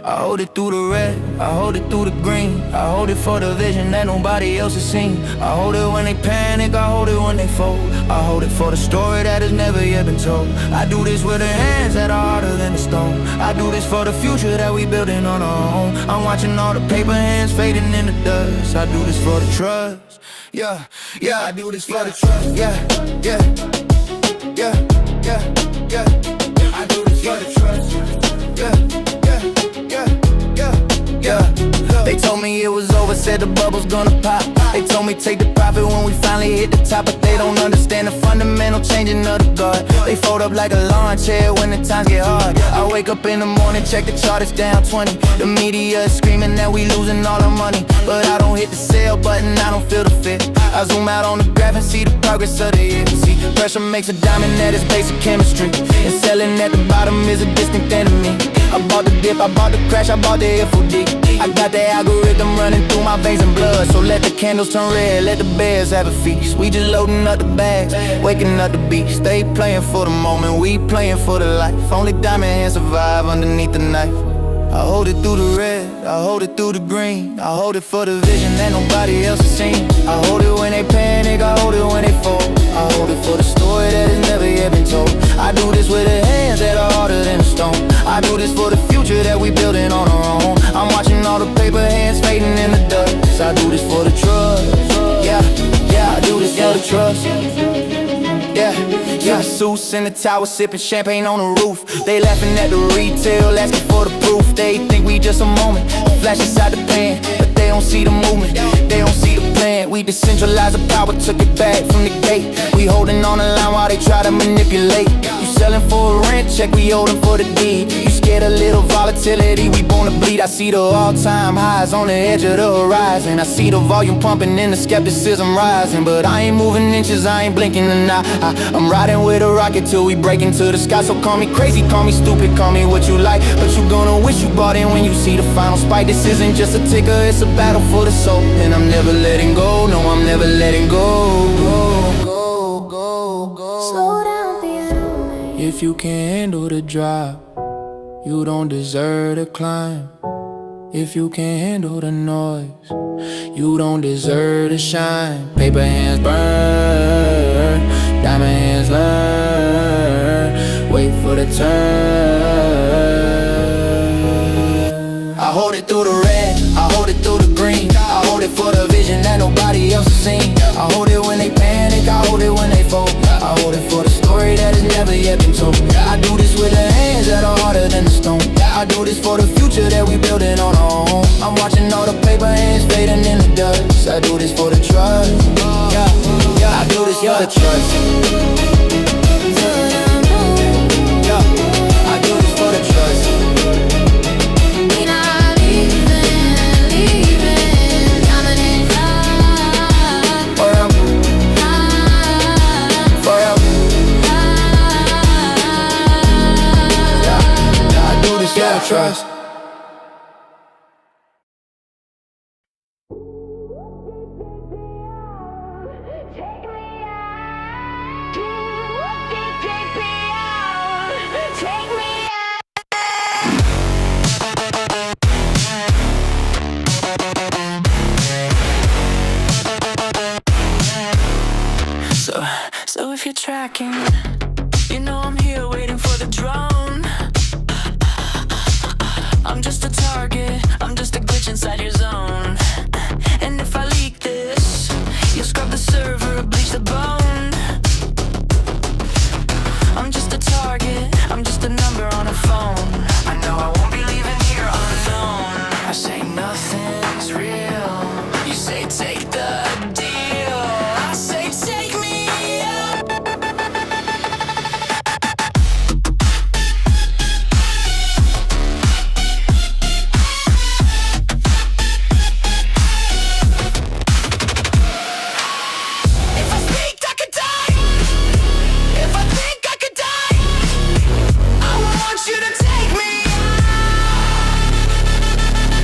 I hold it through the red, I hold it through the green. I hold it for the vision that nobody else has seen. I hold it when they panic, I hold it when they fold. I hold it for the story that has never yet been told. I do this with the hands that are harder than the stone. I do this for the future that we building on our own. I'm watching all the paper hands fading in the dust. I do this for the trust, yeah, yeah. I do this for the trust, yeah, yeah, yeah, yeah, yeah. I do this for the trust, yeah. They told me it was over, said the bubble's gonna pop. They told me take the profit when we finally hit the top. But they don't understand the fundamental changing of the guard. They fold up like a lawn chair when the times get hard. I wake up in the morning, check the chart, it's down 20. The media is screaming that we losing all our money, but I don't hit the sell button, I don't feel the fit. I zoom out on the graph and see the progress of the year. See, pressure makes a diamond, that is basic chemistry. And selling at the bottom is a distant enemy. I bought the dip, I bought the crash, I bought the FOD. I got the algorithm running through my veins and blood. So let the candles turn red, let the bears have a feast. We just loading up the bags, waking up the beast. They playing for the moment, we playing for the life. Only diamond hands survive underneath the knife. I hold it through the red, I hold it through the green. I hold it for the vision that nobody else has seen. I hold it when they panic, I hold it when they fall. I hold it for the story that has never yet been told. I do this with the hands that are harder than a stone. I do this for the future that we building on our own. I'm watching all the paper hands fading in the dust. I do this for the trust, yeah, yeah. I do this for the trust, yeah, yeah. Masseuse in the tower, sipping champagne on the roof. They laughing at the retail, asking for the proof. They think we just a moment, flash inside the pan, but they don't see the movement, they don't see the plan. We decentralized the power, took it back from the gate. We holding on the line while they try to manipulate. You selling for a rent check, we holding for the deed. You scared a little volatility, we born to bleed. I see the all-time highs on the edge of the horizon. I see the volume pumping and the skepticism rising. But I ain't moving inches, I ain't blinking an eye. I'm riding with a rocket till we break into the sky. So call me crazy, call me stupid, call me what you like, but you gonna wish you bought in when you see the final spike. This isn't just a ticker, it's a battle for the soul. And I'm never letting go, no, I'm never letting go. Slow down, piano man. If you can't handle the drop, you don't deserve to climb. If you can't handle the noise, you don't deserve to shine. Paper hands burn, diamond hands learn. Wait for the turn. I hold it through the red, I hold it through the green. I hold it for the vision that nobody else has seen. I hold it when they panic, I hold it when they fold. I hold it for the story that has never yet been told. I do this with the hands that are harder than the stone. I do this for the future that we building on our own. I'm watching all the paper hands fading in the dust. I do this for the trust, yeah, yeah. I do this for the trust. you're tracking. You know I'm here waiting for the drone. I'm just a target, I'm just a glitch inside your zone. And if I leak this, you'll scrub the server, bleach the bone. I'm just a target, I'm just a number on a phone. I know I won't be leaving here alone. I say nothing's real, you say take the deal. I say take me out. If I speak, I could die. If I think I could die, I want you to take me out.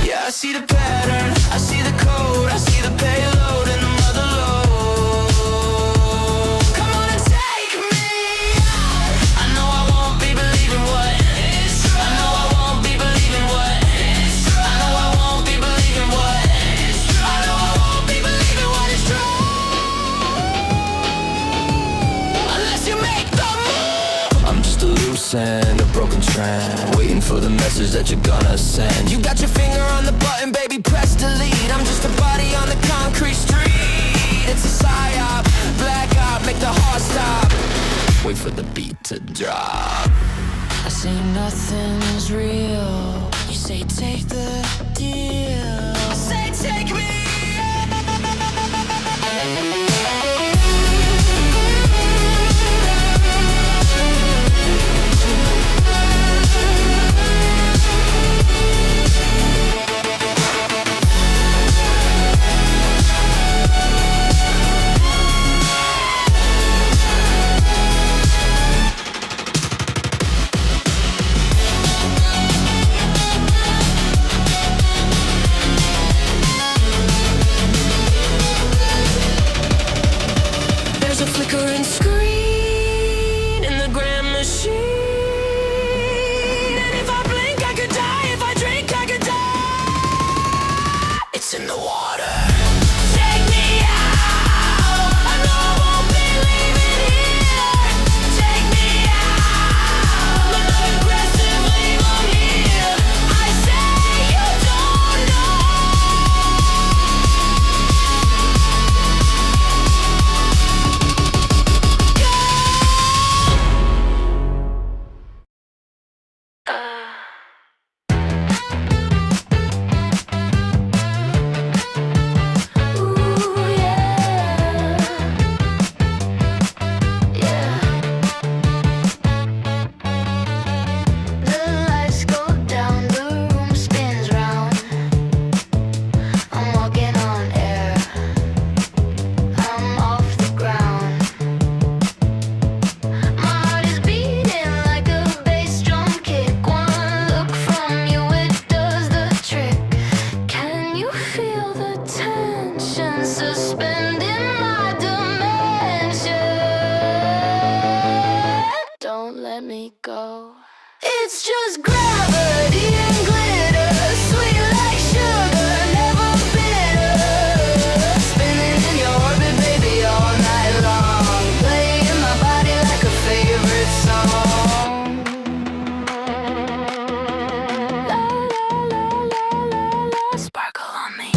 Yeah, I see the pattern, I see the code, I see the payload and the mother load. Come on and take me out. I know I won't be believing what is true. I know I won't be believing what is true. I know I won't be believing what is true. I know I won't be believing what is true. Unless you make the move. I'm just a loose end, a broken trend, waiting for the message that you're gonna send. You got your finger on the button, baby, press delete. I'm just a body on the concrete street. It's a psyop, black out, make the heart stop. Wait for the beat to drop. I say nothing's real, you say take the deal. Say take me. There's a flickering screen in the grand machine. And if I blink, I could die. If I drink, I could die. It's in the water. Take me out. I know I won't be leaving here. Take me out. But not aggressively, I'm here. I say you don't know. Ooh, yeah. Yeah. The lights go down, the room spins round. I'm walking on air. I'm off the ground. My heart is beating like a bass drum kick. One look from you, it does the trick. Can you feel the tension suspending my dimension? Don't let me go. It's just gravity and glitter, sweet like sugar, never bitter. Spinning in your orbit, baby, all night long, playing my body like a favorite song. La la la la la la, sparkle on me.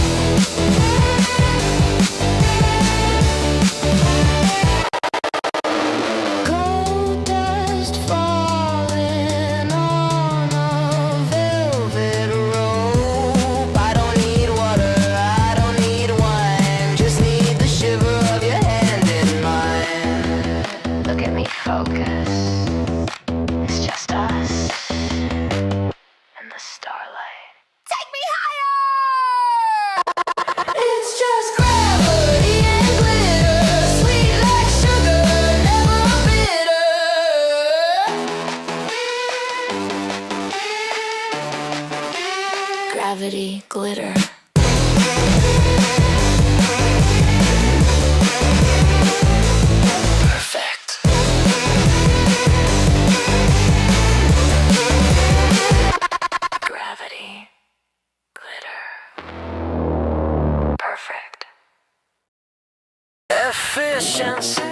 Gold dust falling on a velvet rope. I don't need water, I don't need wine, just need the shiver of your hand in mine. Look at me focus, it's just us and the starlight. Take me higher! It's just gravity and glitter, sweet like sugar, never bitter. Gravity, glitter. Perfect. Gravity, glitter. Perfect. Efficiency.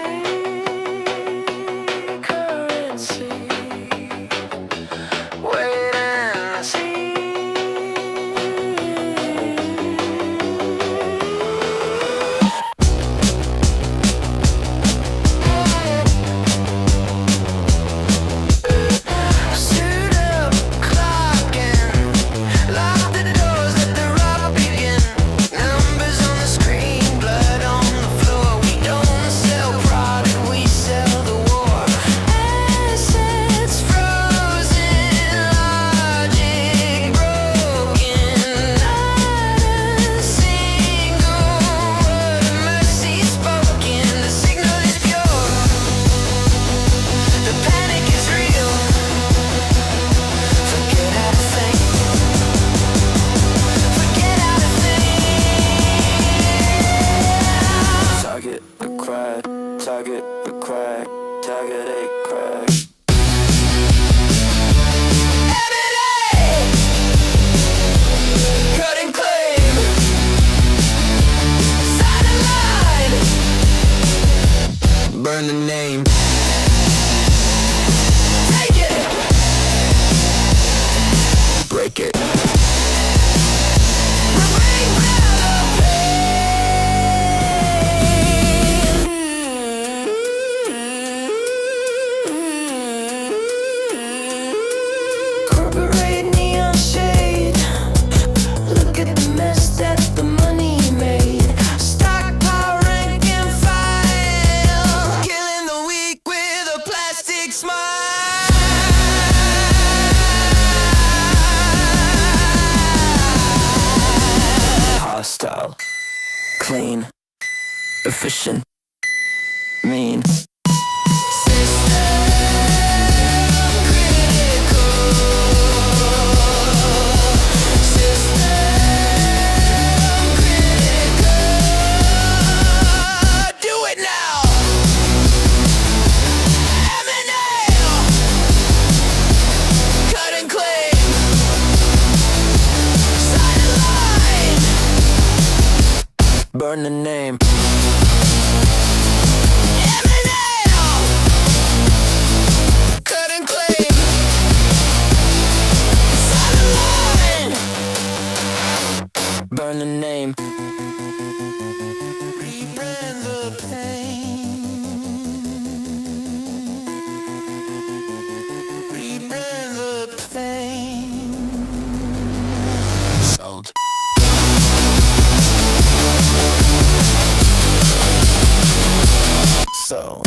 style. Clean, efficient, mean. Burn the name. Cut and claim. Sign a line. Burn the name. Rebrand the pain. Rebrand the pain. Sold. So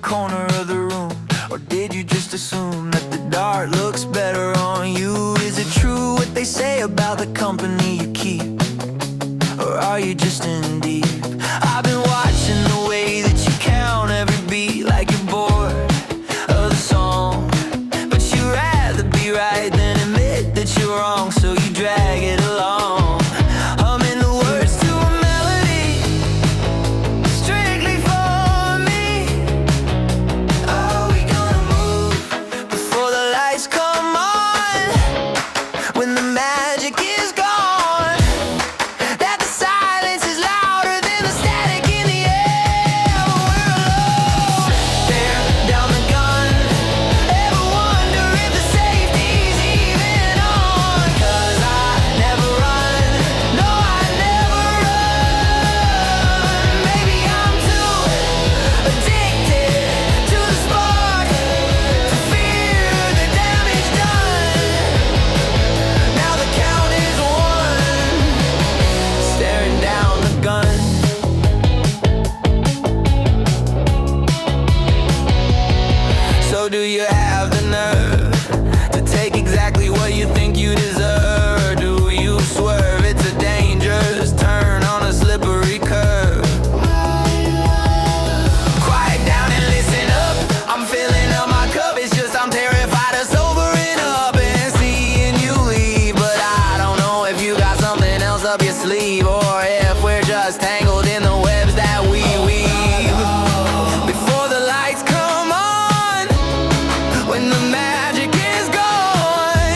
corner of the room, or did you just assume that the dark looks better on you? Is it true what they say about the company you keep, or are you just in deep? I've been watching the way that you count every beat like you're bored of the song, but you'd rather be right than admit that you're wrong, so you drag it along, humming the words to a melody strictly for me. Are we gonna move before the lights come on? When the magic is gone, that the silence is louder than the static in the air. We're alone. Tear down the gun. Ever wonder if the safety's even on? 'Cause I never run. No, I never run. Maybe I'm too addicted to the spark to fear the damage done. Now the count is one, staring down the gun. So do you have the nerve to take exactly what you think you deserve? Or do you swerve? It's a dangerous turn on a slippery curve. Quiet down and listen up. I'm filling up my cup. It's just I'm terrified of sobering up and seeing you leave. But I don't know if you got something else up your sleeve, or if we're just tangled in the webs that we weave. Before the lights come on, when the magic is gone,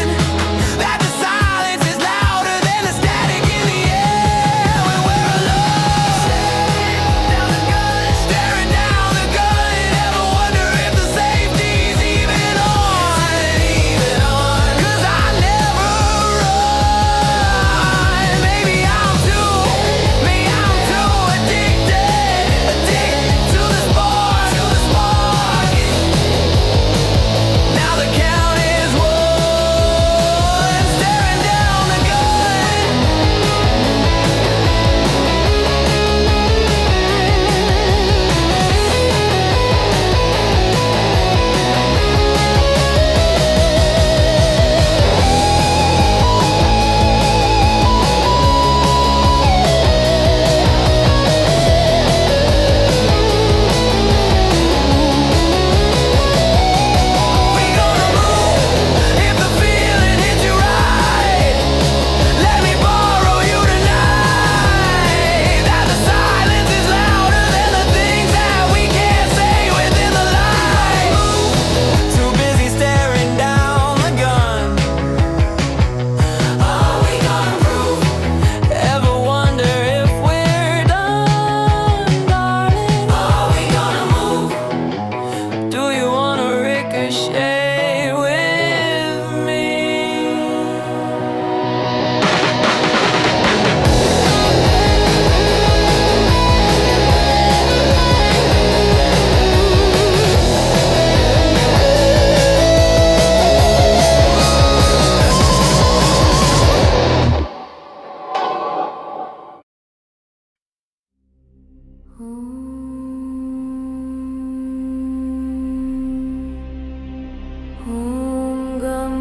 Om Gam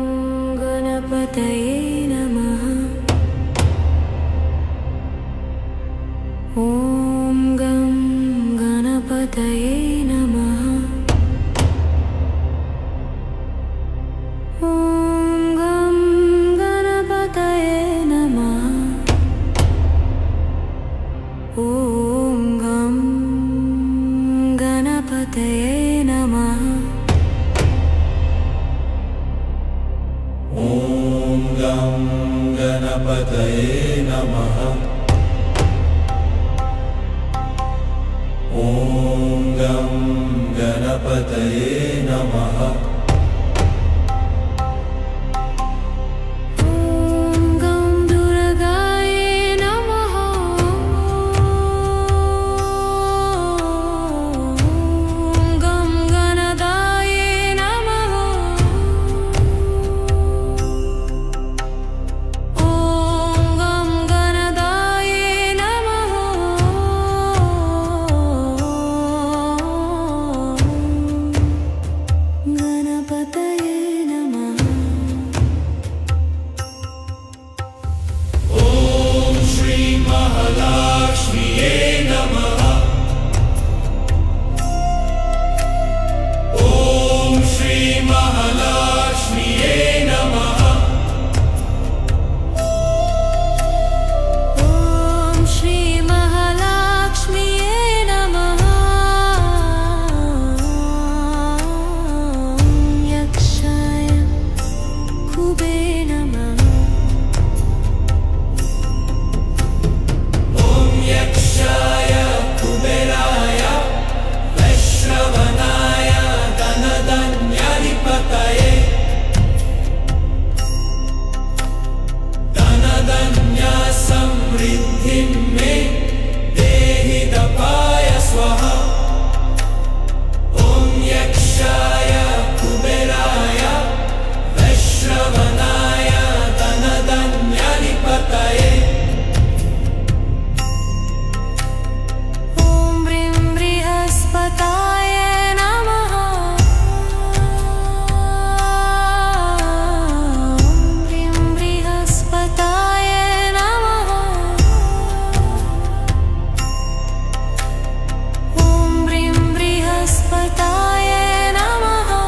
Ganapataye Namaha. Om Gam Ganapataye Namaha. Om Gam Ganapataye Namaha. Om Gam Ganapataye Namaha. Om Gam Ganapataye Namaha. Om Gam Ganapataye Namaha. Om Gam Durgaye Namaha. Om Gam Ganadaye Namaha. Om Gam Ganadaye Namaha. Ganapataye Namaha. Om Shri Mahalakshmiye Namaha. Om Shri Mahalakshmiye Namaha. Om Shri Mahalakshmiye Namaha. Om Yakshaya Kube Namaha. Om Yakshaya Kuberaya Vaishravanaya Dhanadanyadipataye. Dhanadanya Samriddhim Me Dehi Dapaya Swaha. Om Yakshaya Kuberaya Vaishravanaya Dhanadanyadipataye. Om Brim Brihaspataye Namaha. Om Brim Brihaspataye Namaha. Om Brim Brihaspataye Namaha.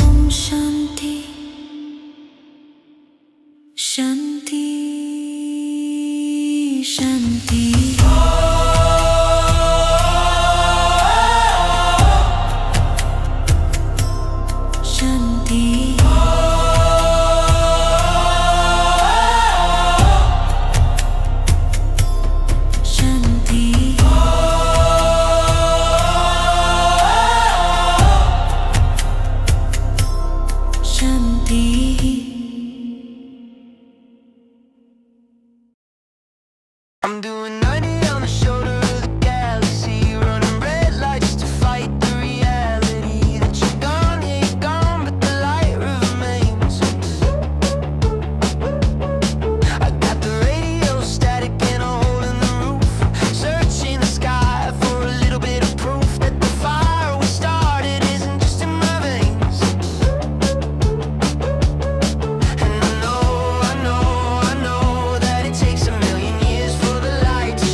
Om Shanti Shanti Shanti. Shanti. Shanti. Shanti. I'm doing 90 on the shoulder of the galaxy, running red lights to fight the reality that you're gone, yeah, you're gone, but the light remains. I got the radio static and a hole in the roof, searching the sky for a little bit of proof that the fire we started isn't just in my veins. And I know that it takes a million years for the light to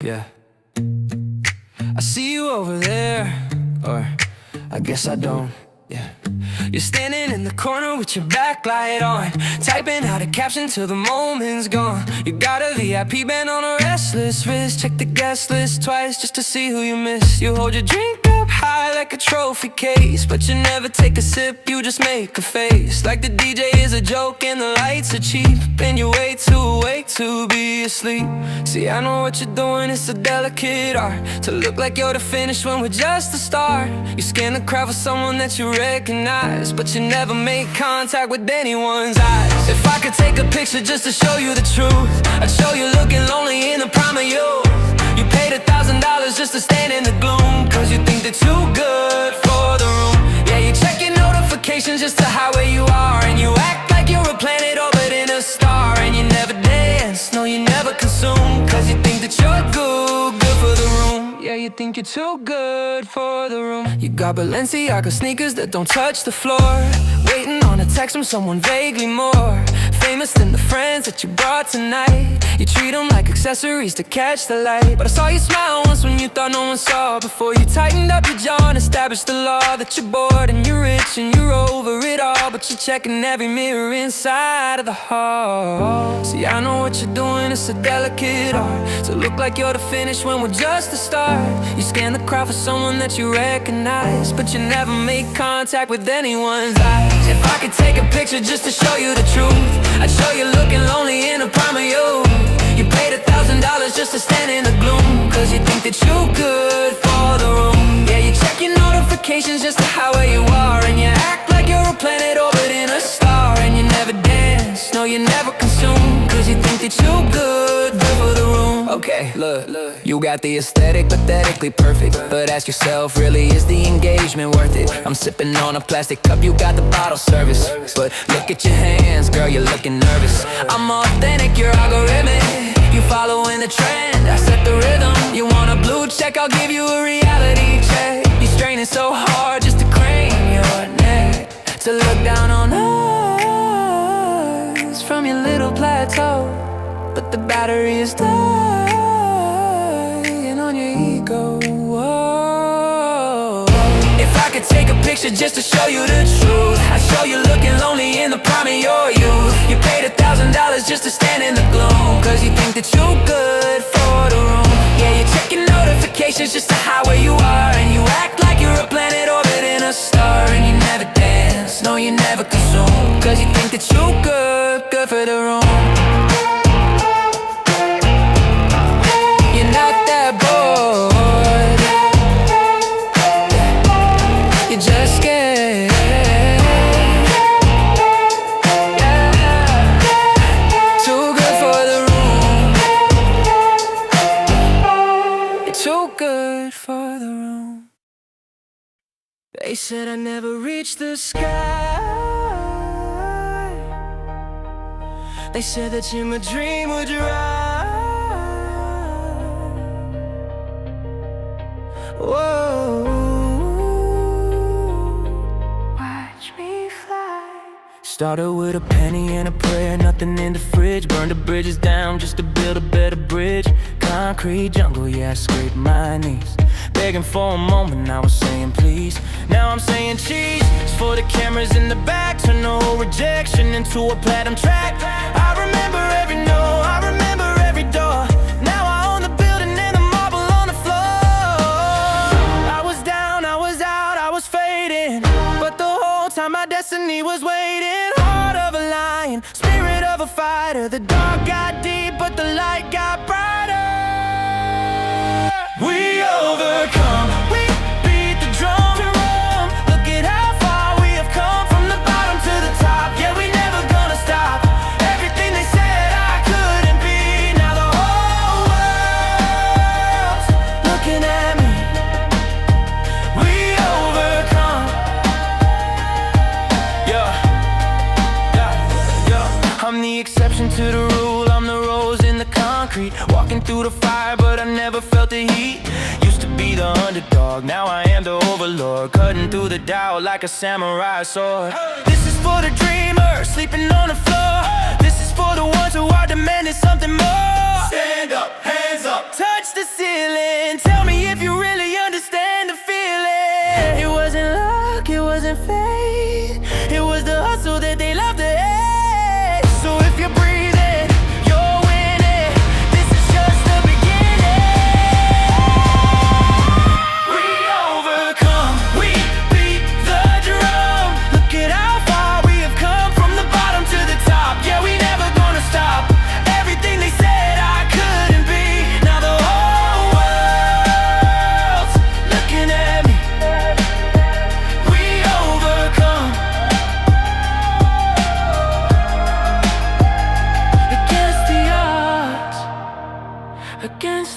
Yeah. I see you over there, or I guess I don't, yeah. You're standing in the corner with your backlight on, typing out a caption till the moment's gone. You got a VIP band on a restless wrist, check the guest list twice just to see who you miss. You hold your drink up high like a trophy case, but you never take a sip, you just make a face like the DJ is a joke and the lights are cheap, and you're way too awake to be asleep. See, I know what you're doing, it's a delicate art to look like you're the finish when we're just the start. You scan the crowd for someone that you recognize, but you never make contact with anyone's eyes. If I could take a picture just to show you the truth, I'd show you looking lonely in the prime of youth. You paid $1,000 just to stand in the gloom, cause you think they're too good for the room. Yeah, you check your notifications just to hide where you are, and you act like you're a planet orbiting a star. And you never dance, no, you never consume, cause you think that you're good for the room. Yeah, you think you're too good for the room. You got Balenciaga sneakers that don't touch the floor, waiting on a text from someone vaguely more famous than the friends that you brought tonight. You treat them like accessories to catch the light, but I saw you smile once when you thought no one saw, before you tightened up your jaw and established the law that you're bored and you're rich and you're over it all. But you're checking every mirror inside of the hall. See, I know what you're doing, it's a delicate art to look like you're the finish when we're just the start. You scan the crowd for someone that you recognize, but you never make contact with anyone's eyes. If I could take a picture just to show you the truth, I'd show you looking lonely in the prime of youth. You paid $1,000 just to stand in the gloom, cause you think that you're good for the room. Yeah, you check your notifications just to hide where you are, and you act like you're a planet orbiting a star. And you never dance, no, you never consume, cause you think that you're good for the room. Okay, look, you got the aesthetic, pathetically perfect, but ask yourself, really, is the engagement worth it? I'm sipping on a plastic cup, you got the bottle service, but look at your hands, girl, you're looking nervous. I'm authentic, you're algorithmic, you following the trend, I set the rhythm. You want a blue check, I'll give you a reality check. You're straining so hard just to crane your neck, to look down on us from your little plateau, but the battery is dying on your ego. Whoa. If I could take a picture just to show you the truth, I'd show you looking lonely in the prime of your youth. You paid $1,000 just to stand in the gloom, cause you think that you're good for the room. Yeah, you check your notifications just to hide where you are, and you act like you're a planet orbiting a star. And you never dance, no, you never consume, cause you think that you're good for the room. Just scared, too good for the room. You're too good for the room. They said I never reached the sky. They said that you're my dream would rise. Whoa. Started with a penny and a prayer, nothing in the fridge. Burned the bridges down just to build a better bridge. Concrete jungle, yeah, I scraped my knees, begging for a moment, I was saying please. Now I'm saying cheese. It's for the cameras in the back, turn the whole rejection into a platinum track. I remember every no, I remember every door. Now I own the building and the marble on the floor. I was down, I was out, I was fading, but the whole time my destiny was waiting. Spirit of a fighter, the dark got deep, but the light got brighter. We overcome, we beat the drum. Look at how far we have come, from the bottom to the top. Yeah, we never gonna stop. Everything they said I couldn't be, now the whole world's looking at me. We overcome. Yeah. I'm the exception to the rule, I'm the rose in the concrete. Walking through the fire, but I never felt the heat. Used to be the underdog, now I am the overlord. Cutting through the doubt like a samurai sword. This is for the dreamers, sleeping on the floor. This is for the ones who are demanding something more. Stand up, hands up, touch the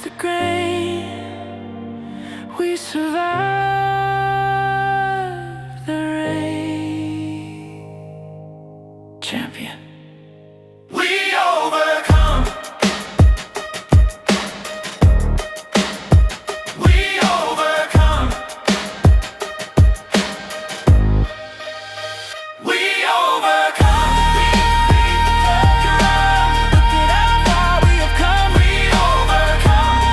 the grain. We survived the rain. Champion. We overcome. We overcome. We overcome. Look at how far we have come. We overcome.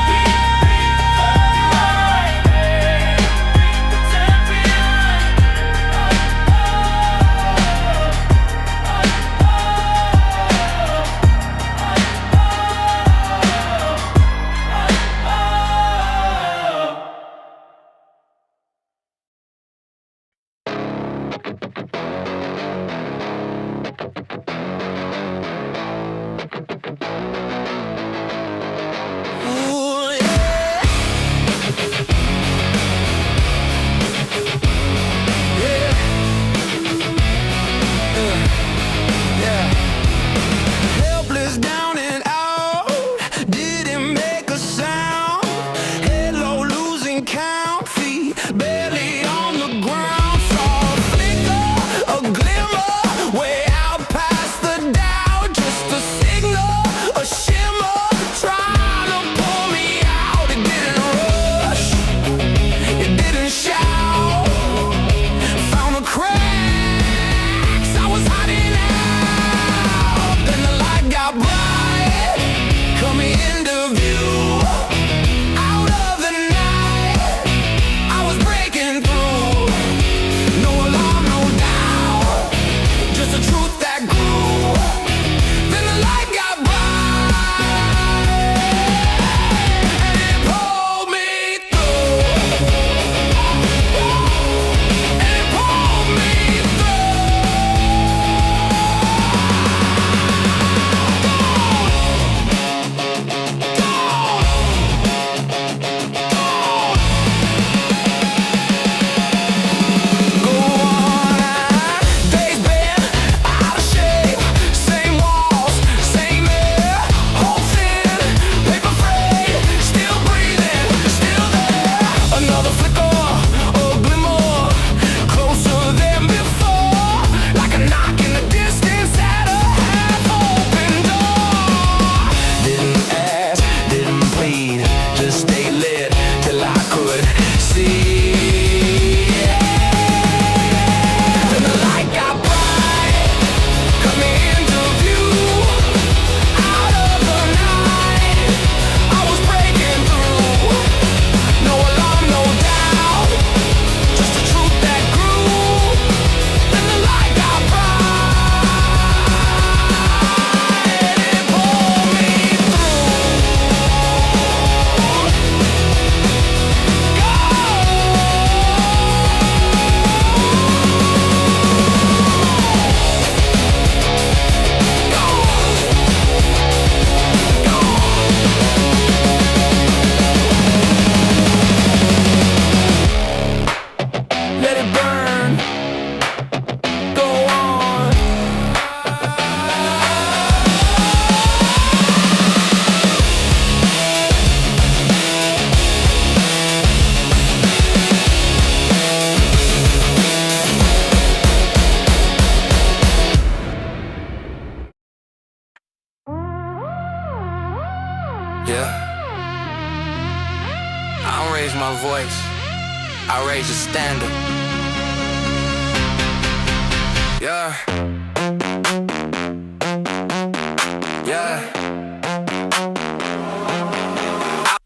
Ooh, yeah. Helpless down and out, didn't make a sound. Hello, losing count, feet barely on the ground. Saw a flicker, a glimmer, way out past the doubt. Just a signal, a shimmer, trying to pull me out. It didn't rush, it didn't shout. Found the cracks, I was hiding out. Then the light got bright, coming into view. Out of the night, I was breaking through. No alarm, no doubt, just the truth that grew. Then the light got bright, and it pulled me through. And it pulled me Days been out of shape, same walls, same air, whole thin, paper frayed, still breathing, still there. Another flicker, a glimmer, closer than before, like a knock in the distance at a half-open door. Didn't ask, didn't plead, just stay lit till I could see. Then the light got bright, coming into view. Out of the night, I was breaking through. No alarm, no doubt, just the truth that grew. Then the light got bright, and it pulled me let it burn, go on. Yeah, I don't raise my voice, I raise the standard. Yeah. Yeah.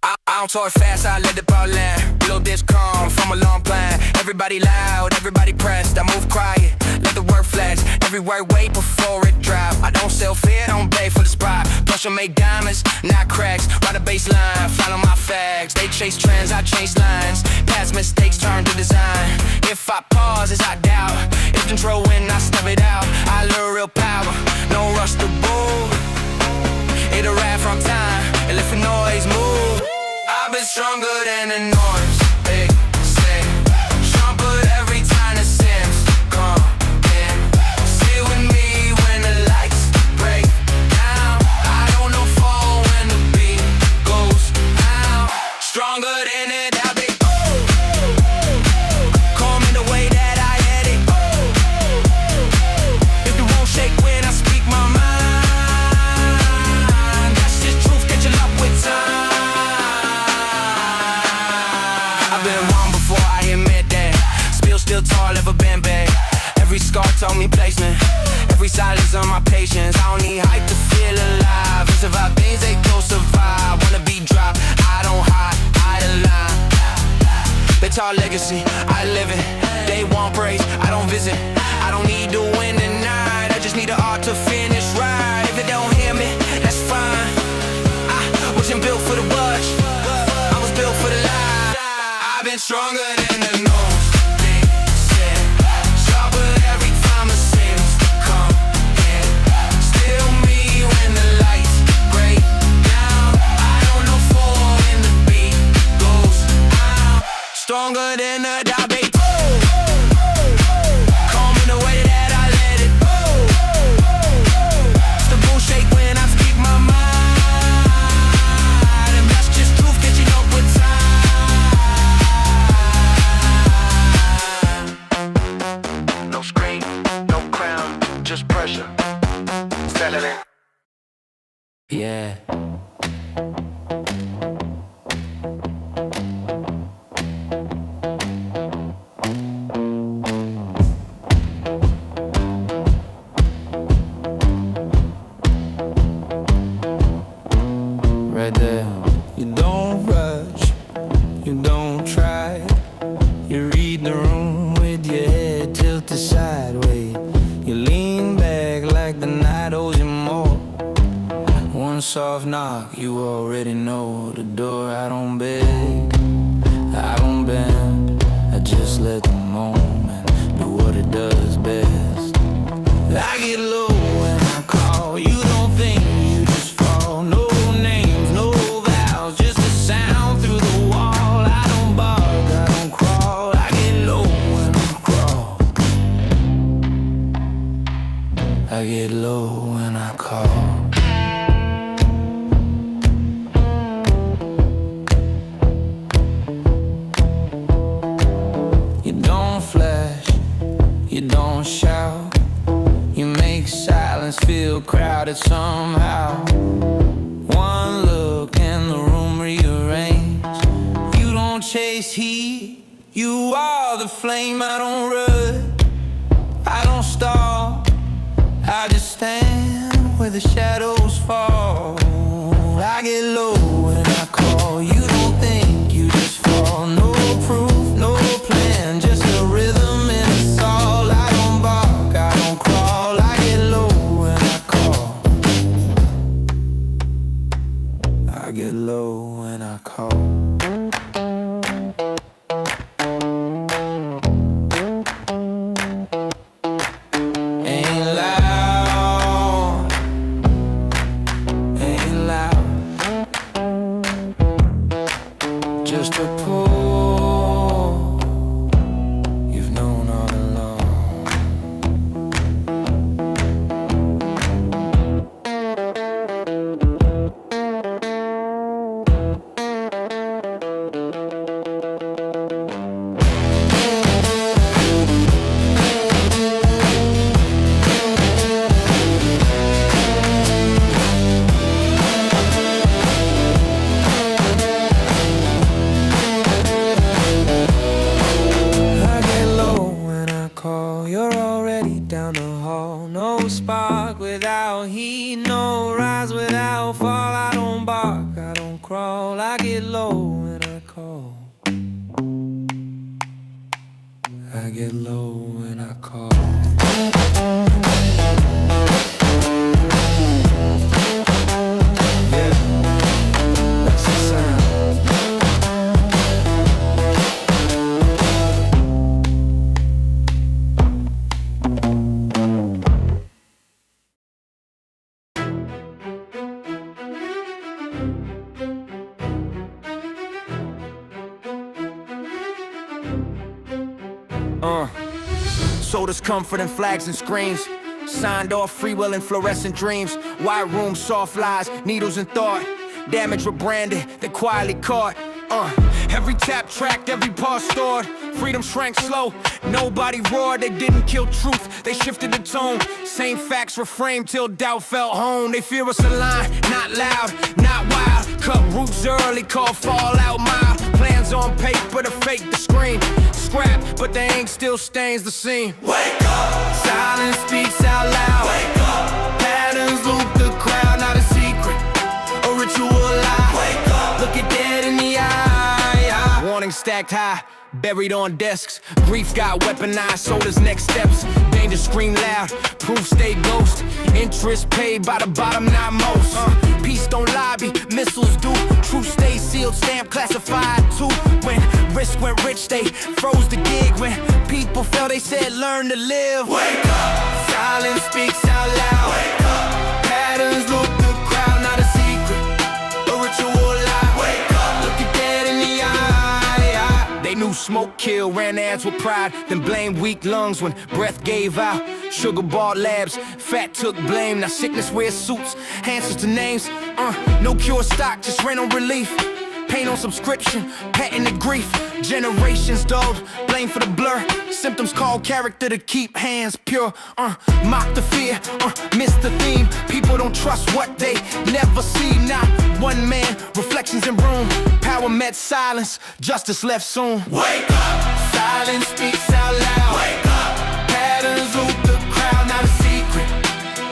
I don't talk fast, I let the ball land. Reload this calm from a long plan. Everybody loud, everybody pressed. I move quiet, let the word flash. Every word wait before it drop. I don't sell fear, don't beg for the spot. Plus I make diamonds, not cracks. Ride a baseline, follow my facts. They chase trends, I chase lines. Past mistakes turn to design. If I pause, as I doubt. If control when I step it out, I learn real power. No rush to bull. It'll ride from time, and if the noise move, I've been stronger than the noise. Big, say, sharper every time the sims come in. Sit with me when the lights break down. I don't know fall when the beat goes out. motivations. I don't need hype to feel alive. It's about things they don't survive. Wanna be dropped, I don't hide, I align. They talk legacy, I live it. They want praise, I don't visit. I don't need to win tonight, I just need the art to finish right. If it don't hear me, that's fine. I wasn't built for the rush, I was built for the lie. I've been stronger than the noise they said, sharper every time the sins come in. Still me when the lights break down. I don't know for when the beat goes out. Stronger than a diabetes. Calm in the way that I let it go. The bull shake when I speak my mind, and that's just truth catching up with time. No screen, no crown, just pressure. Settle it. Yeah. Right there. You don't rush, you don't try. You read the room with your head tilted sideways. You lean back like the night owes you more. One soft knock, you already know the door. I don't beg, I don't bend, I just let the moment do what it does best. I get low when I call, you don't think, you just fall. No names, no vows, just a sound through the wall. I don't bark, I don't crawl, I get low when I crawl. I get low when I call. You don't flash, you don't shout, you make silence feel crowded somehow. One look and the room rearranges. You don't chase heat, you are the flame. I don't rush, I don't stall, I just stand where the shadows fall. I get low when I call, you don't think, you just fall. No proof, no plan, just a rhythm and it's all. I don't bark, I don't crawl, I get low when I call. I get low when I call. Ain't loud, ain't loud, just a pull you've known all along. I get low when I call, you're already down the hall. No spark without heat, no rise without fall. I don't bark, I don't crawl, I get low when I call. I get low when I call. Yeah, that's the sound. Sold us comfort and flags and screens. Signed off free will and fluorescent dreams. White room, soft lies, needles and thought. Damage rebranded, they quietly caught. Every tap tracked, every part stored. Freedom shrank slow, nobody roared. They didn't kill truth, they shifted the tone. Same facts reframed till doubt felt home. They fear us aligned, not loud, not wild. Cut roots early, call fallout mild. Plans on paper to fake the scream. Scrap, but the ink still stains the scene. Wake up! Silence speaks out loud. Wake up! stacked high, buried on desks. Grief got weaponized, so does next steps. Danger scream loud, proof stay ghost. Interest paid by the bottom, not most. Peace don't lobby, missiles do. Truth stays sealed, stamp classified too. When risk went rich, they froze the gig. When people fell, they said learn to live. Wake up, Silence speaks out loud. wake up, Patterns loop the crowd, not a secret, a ritual lie. wake up, Look it dead in the eye. They knew smoke kill, ran ads with pride, then blamed weak lungs when breath gave out. Sugar bought labs, fat took blame. Now sickness wears suits, answers to names. No cure stock, just rental relief. Pain on subscription, patented grief. Generations dulled, blame for the blur. Symptoms call character to keep hands pure. Mock the fear, miss the theme. People don't trust what they never see. Not one man, reflections in room. Power met silence, justice left soon. wake up, Silence speaks out loud. wake up, Patterns loop the crowd, not a secret,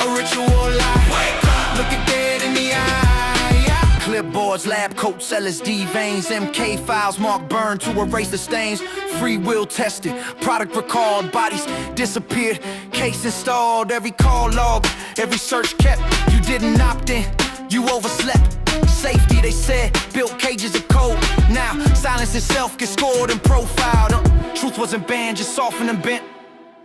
a ritual lie. wake up, Look it dead in the eye. Clipboards, lab coats, LSD veins, MK files marked burned to erase the stains. Free will tested, product recalled, bodies disappeared, case installed. Every call logged, every search kept. You didn't opt in, you overslept. Safety, they said, built cages of code. Now silence itself gets scored and profiled. Truth wasn't banned, just softened and bent.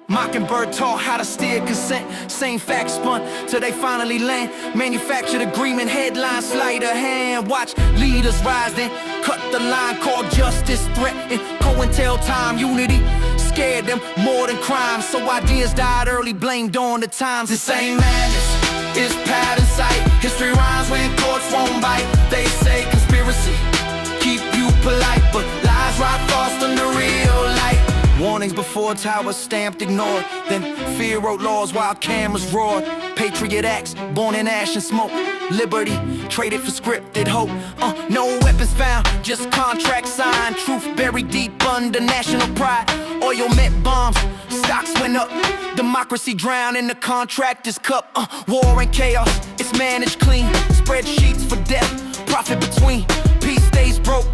Mockingbird taught how to steer consent. Same facts spun till they finally land. Manufactured agreement, headline sleight of hand. Watch leaders rise, then cut the line. Called justice, threatened COINTELTIME. Unity scared them more than crime. So ideas died early, blamed on the times. This ain't madness, it's pattern sight. History rhymes when courts won't bite. They say conspiracy keep you polite, but lies ride fast on the real light. Warnings before towers stamped, ignored. Then fear wrote laws while cameras roared. Patriot acts, born in ash and smoke. Liberty, traded for scripted hope. No weapons found, just contracts signed. Truth buried deep under national pride. Oil meant bombs, stocks went up. Democracy drowned in the contractor's cup. War and chaos, it's managed clean. Spreadsheets for death, profit between. Peace stays broke,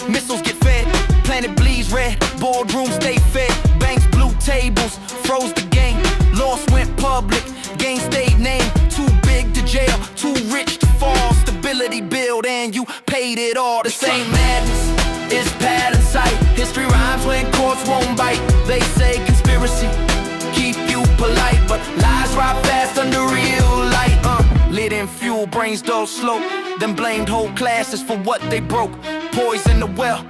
missiles get fed. Planet bleeds red, boardrooms stay fed. Banks blew tables, froze the game. Loss went public, gain stayed named. Too big to jail, too rich to fall. Stability build and you paid it all. The same madness, it's pattern sight. History rhymes when courts won't bite. They say conspiracy keep you polite, but lies ride fast under real light. Lit in fuel, brains dull slow. Then blamed whole classes for what they broke. Poison the well,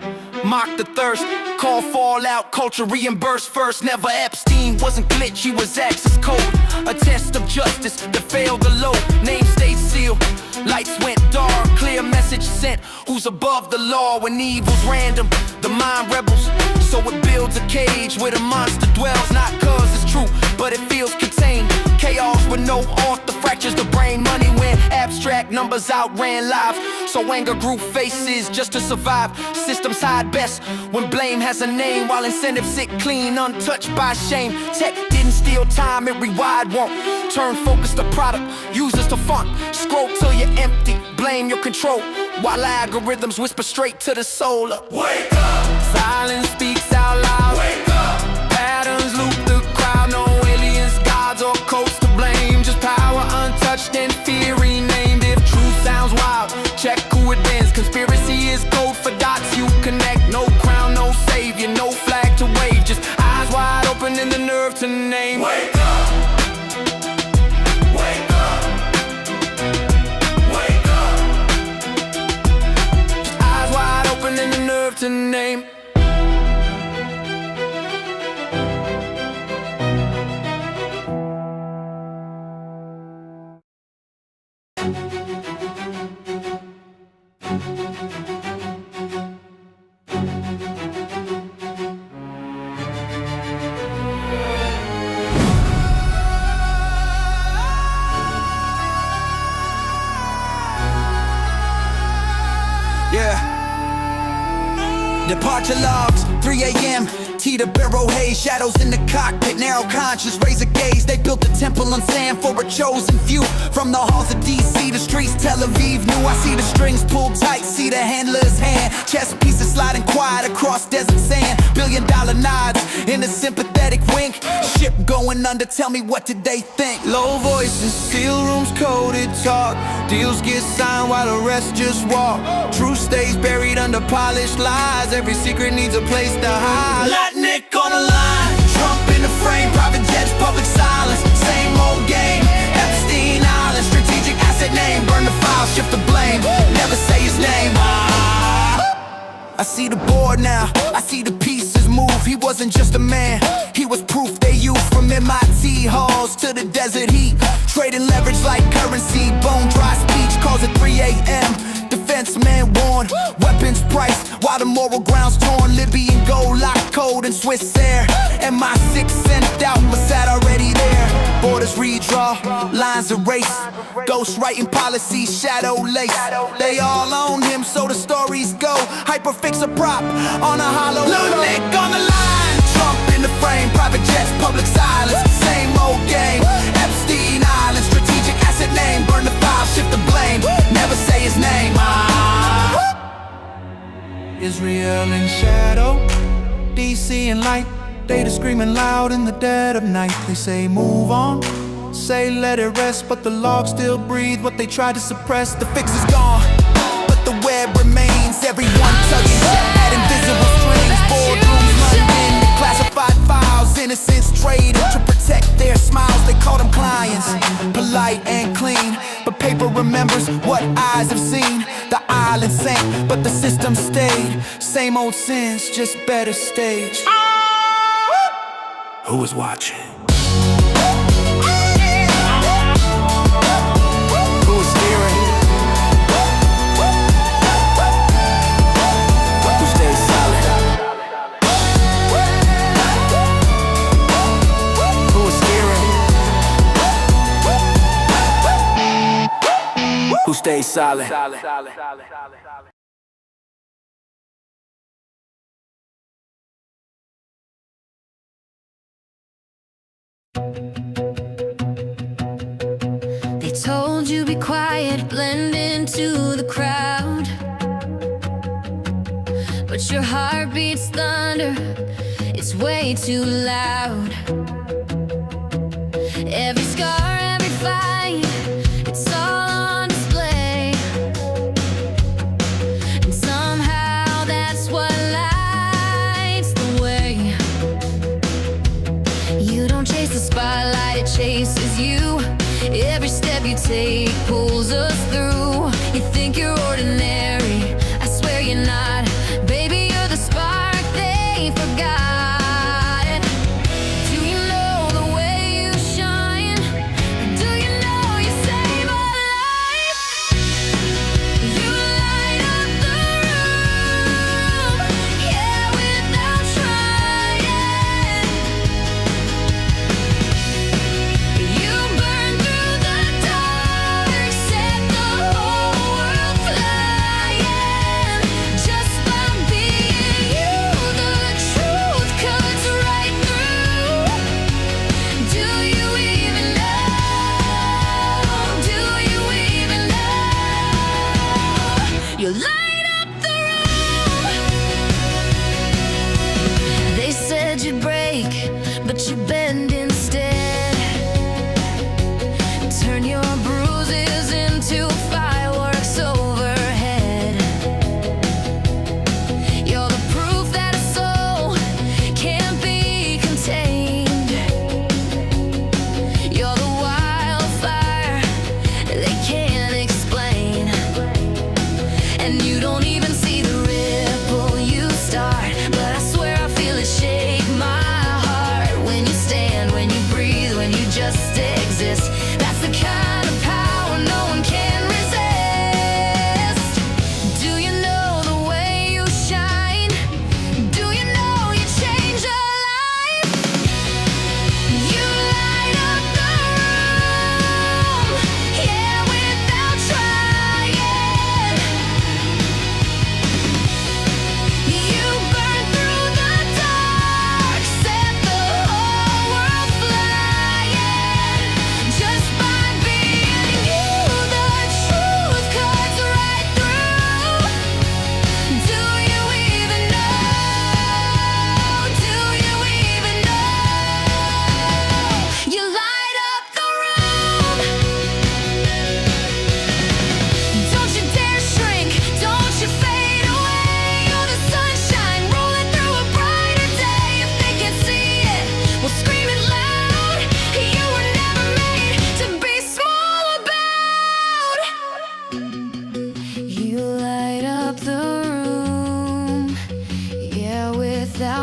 mock the thirst. Call fallout, culture reimbursed first. Never Epstein, wasn't glitch, he was access code. A test of justice that failed the load. Name stayed sealed, lights went dark. Clear message sent, who's above the law. When evil's random, the mind rebels. So it builds a cage where the monster dwells. Not cause it's true, but it feels contained. Chaos with no author fractures the brain. Money when abstract numbers outran lives. So anger grew faces just to survive. Systems hide best when blame has a name, while incentives sit clean, untouched by shame. Tech didn't steal time, it rewired won't. Turn focus to product, users to fun. Scroll till you're empty, blame your control, while algorithms whisper straight to the soul. wake up, Silence speaks out loud. wake up, Patterns loop the crowd. No aliens, gods, or codes to blame. Just power untouched and fear renamed. If truth sounds wild, check who it bends. Conspiracy is code for dots you connect. No crown, no savior, no flag to wave. Just eyes wide open and the nerve to name. wake up, wake up, wake up, Just eyes wide open and the nerve to name. Yeah. Departure logs, 3 a.m. Tita Barrow haze, shadows in the cockpit, narrow conscience, razor gaze. They built a temple on sand for a chosen few. From the halls of DC to streets Tel Aviv new. I see the strings pulled tight, see the handler's hand. Chess pieces sliding quiet across desert sand. $billion nods in a sympathetic wink. Ship going under, tell me what did they think? Low voices, steel rooms, coded talk. Deals get signed while the rest just walk. Truth stays buried under polished lies. Every secret needs a place to hide. Nick on the line, Trump in the frame, private jets, public silence, same old game. Epstein Island, strategic asset name, burn the file, shift the blame, never say his name. I see the board now, I see the pieces move. He wasn't just a man, he was proof they used. From MIT halls to the desert heat, trading leverage like currency. Bone dry speech calls at 3 a.m. Defense man warned, weapons priced while the moral ground's torn. Libyan gold locked cold in Swiss air, and my 6 sent out was sat already there. Borders redraw, lines erased, ghost writing policies, shadow lace. They all own him, so the stories go. Hyperfix a prop on a hollow. Lil Nick on the line, Trump in the frame, private jets, public silence, same old game. Epstein Island, strategic asset name, burn the file, shift the blame, never say his name. Israel in shadow, DC in light. Data screaming loud in the dead of night. They say move on, say let it rest, but the logs still breathe what they tried to suppress. The fix is gone, but the web remains. Everyone tugging at invisible strings. Boardrooms, London, the classified files. Innocents traded to protect their smiles. They call them clients, polite and clean, but paper remembers what eyes have seen. The island sank, but the system stayed. Same old sins, just better staged. Who was watching? Who was steering? Who stayed silent? Who was steering? Who stayed silent? They told you be quiet, blend into the crowd, but your heart beats thunder, it's way too loud. Every scar, every fight, it's all on display, and somehow that's what lights the way. You don't chase the spotlight, it chases you. Every step you take pulls us through. You think you're ordinary, I swear you're not. Baby, you're the spark they forgot. Do you know the way you shine? Do you know you save a life? You light up the room, yeah, without trying. You burn through the dark, set the whole world flying. Just by being you, the truth cuts right through. Do you even know? Do you even know? You light up the room. They said you'd break, but you bend instead. Turn your bruises into fireworks overhead. You're the proof that a soul can't be contained. You're the wildfire they can't explain. And you don't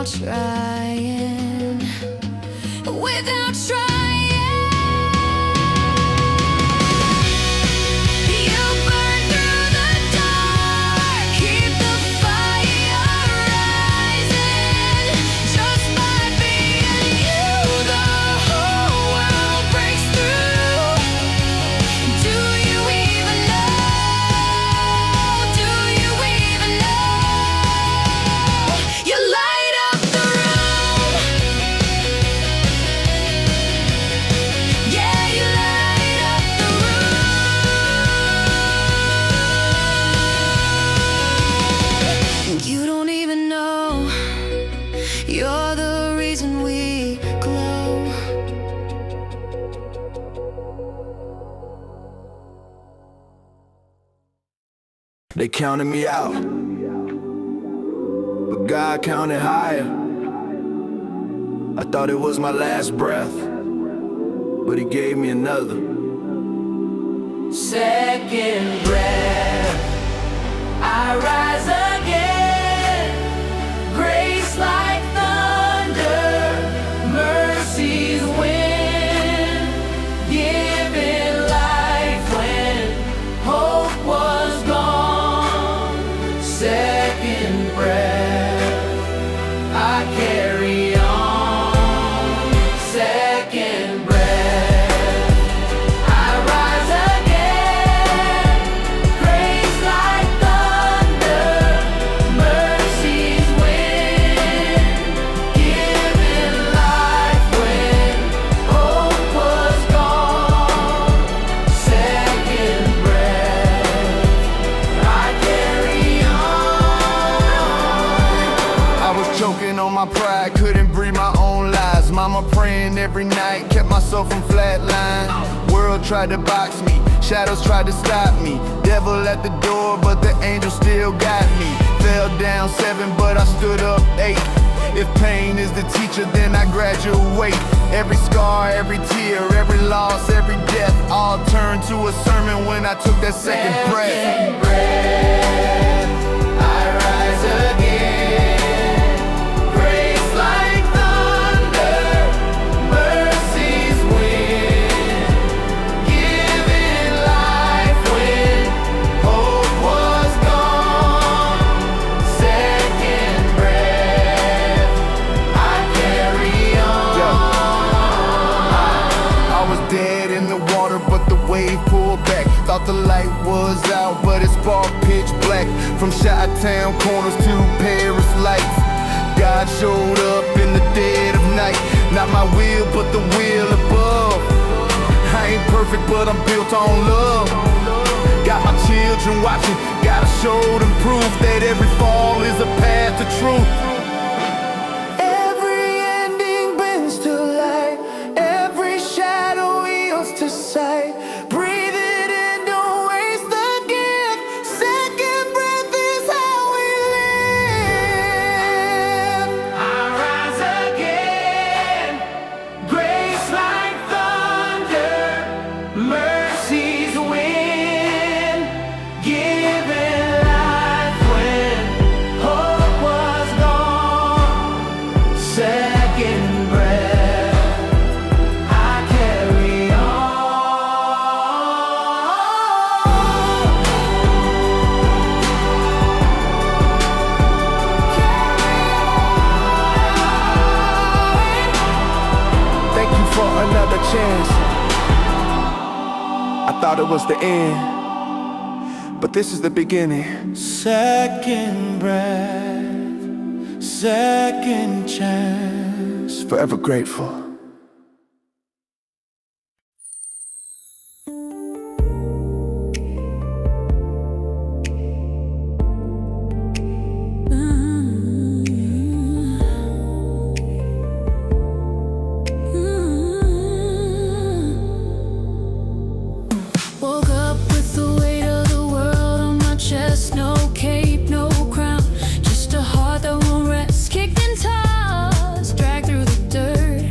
without trying, without trying. You burn through the dark, keep the fire rising. Just by being you, the whole world breaks through. Do you even know? Do you even know? You light up the room. Yeah, you light up the room. You don't even know. You're the reason we glow. They counted me out, but God counted higher. I thought it was my last breath, but He gave me another. Second breath, I rise again. Grace like thunder, mercies win. Giving life when hope was gone. Second breath, I carry on. Second breath, I rise again. Grace like thunder, mercies win. Giving life when hope was gone. Second breath, I carry on. I was choking on my pride, couldn't breathe my own lies. Mama praying every night, kept myself from flatline. World tried to box me, shadows tried to stop me. Devil at the door, but the angel still got me. Fell down 7, but I stood up 8. If pain is the teacher, then I graduate. Every scar, every tear, every loss, every death, all turned to a sermon when I took that second breath. Second breath, I rise again. Grace like thunder, mercies win. Giving life when hope was gone. Second breath, I carry on. I was dead in the water, but the wave pulled back. Thought the light was out, but it sparked pitch black. From Chi-Town corners to Paris lights, God showed up in the dead of night. Not my will, but the will above. I ain't perfect, but I'm built on love. Got my children watching, gotta show them proof that every fall is a path to truth. Every ending bends to light. Every shadow yields to sight. Breathe it in, don't waste the gift. Second breath is how we live. I rise again. Grace like thunder, mercies win. Giving life when hope was gone. Second breath, I carry on. Thank you for another chance. I thought it was the end, but this is the beginning. Second breath, second chance. Forever grateful. Woke up with the weight of the world on my chest. No cape, no crown, just a heart that won't rest. Kicked and tossed, dragged through the dirt.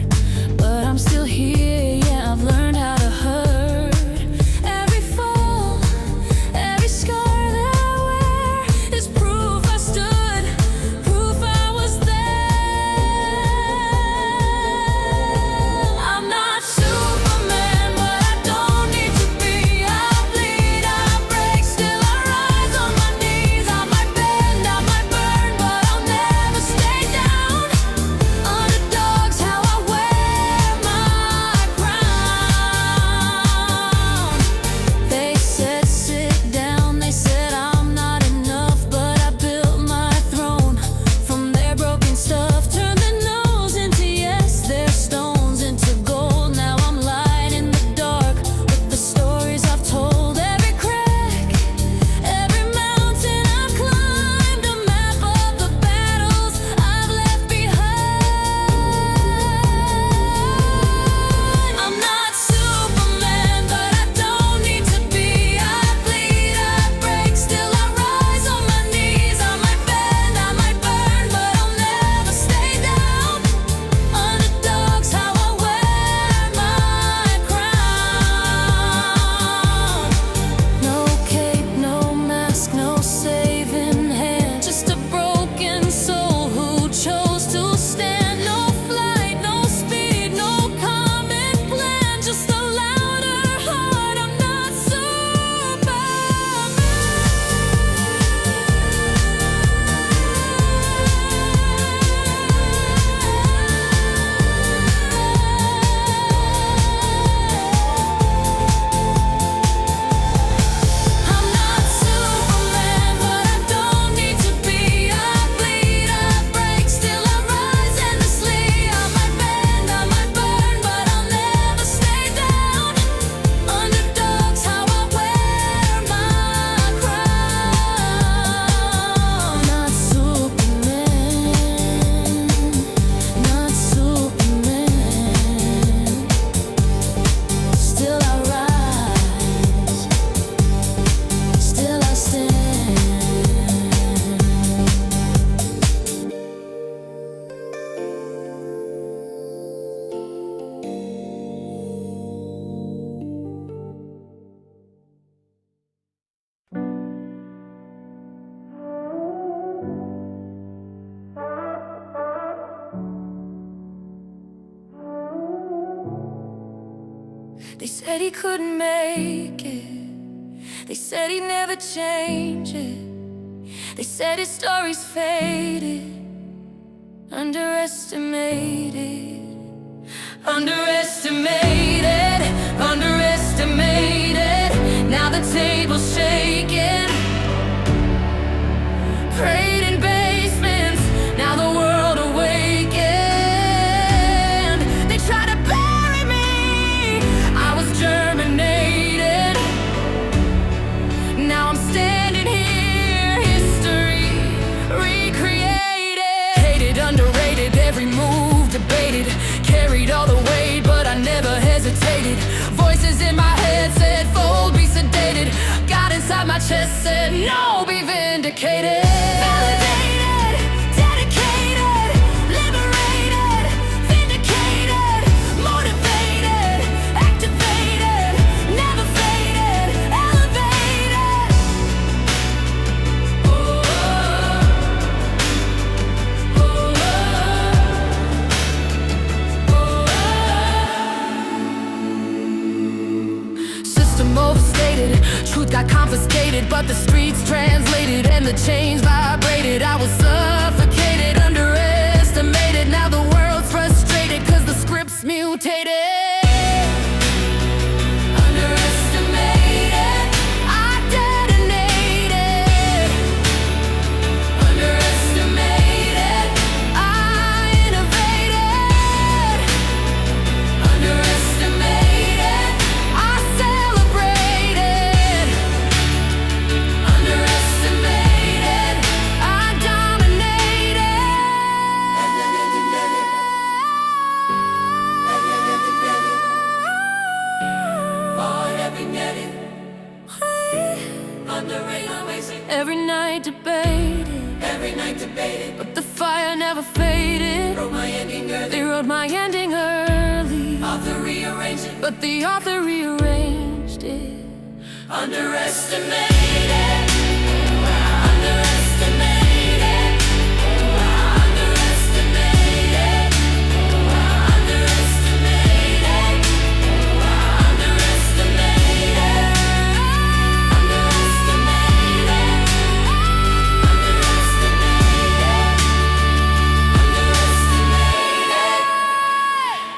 said he couldn't make it. They said he'd never change it. They said his story's faded. Underestimated. Underestimated. Underestimated. Now the table's shaking. Prayed in basements. Now the world awakened. They tried to bury me. I was germinated. Now I'm standing here. History recreated. Hated, underrated. Every move debated. Carried all the weight, but I never hesitated. Voices in my head said, fold, be sedated. Got inside my chest said, no, be vindicated. Validated, dedicated, liberated, vindicated, motivated, activated, never faded, elevated. System overstated, truth got confiscated, but the streets translated and the chains vibrated. I was suffocated, underestimated. Now the world's frustrated cause the script's mutated. Underestimated, I detonated. Underestimated, I innovated. Underestimated, I celebrated. Underestimated, I dominated. Every night debated, but the fire never faded. They wrote my ending early, but the author rearranged it. Underestimated. Underestimated. Underestimated. Underestimated.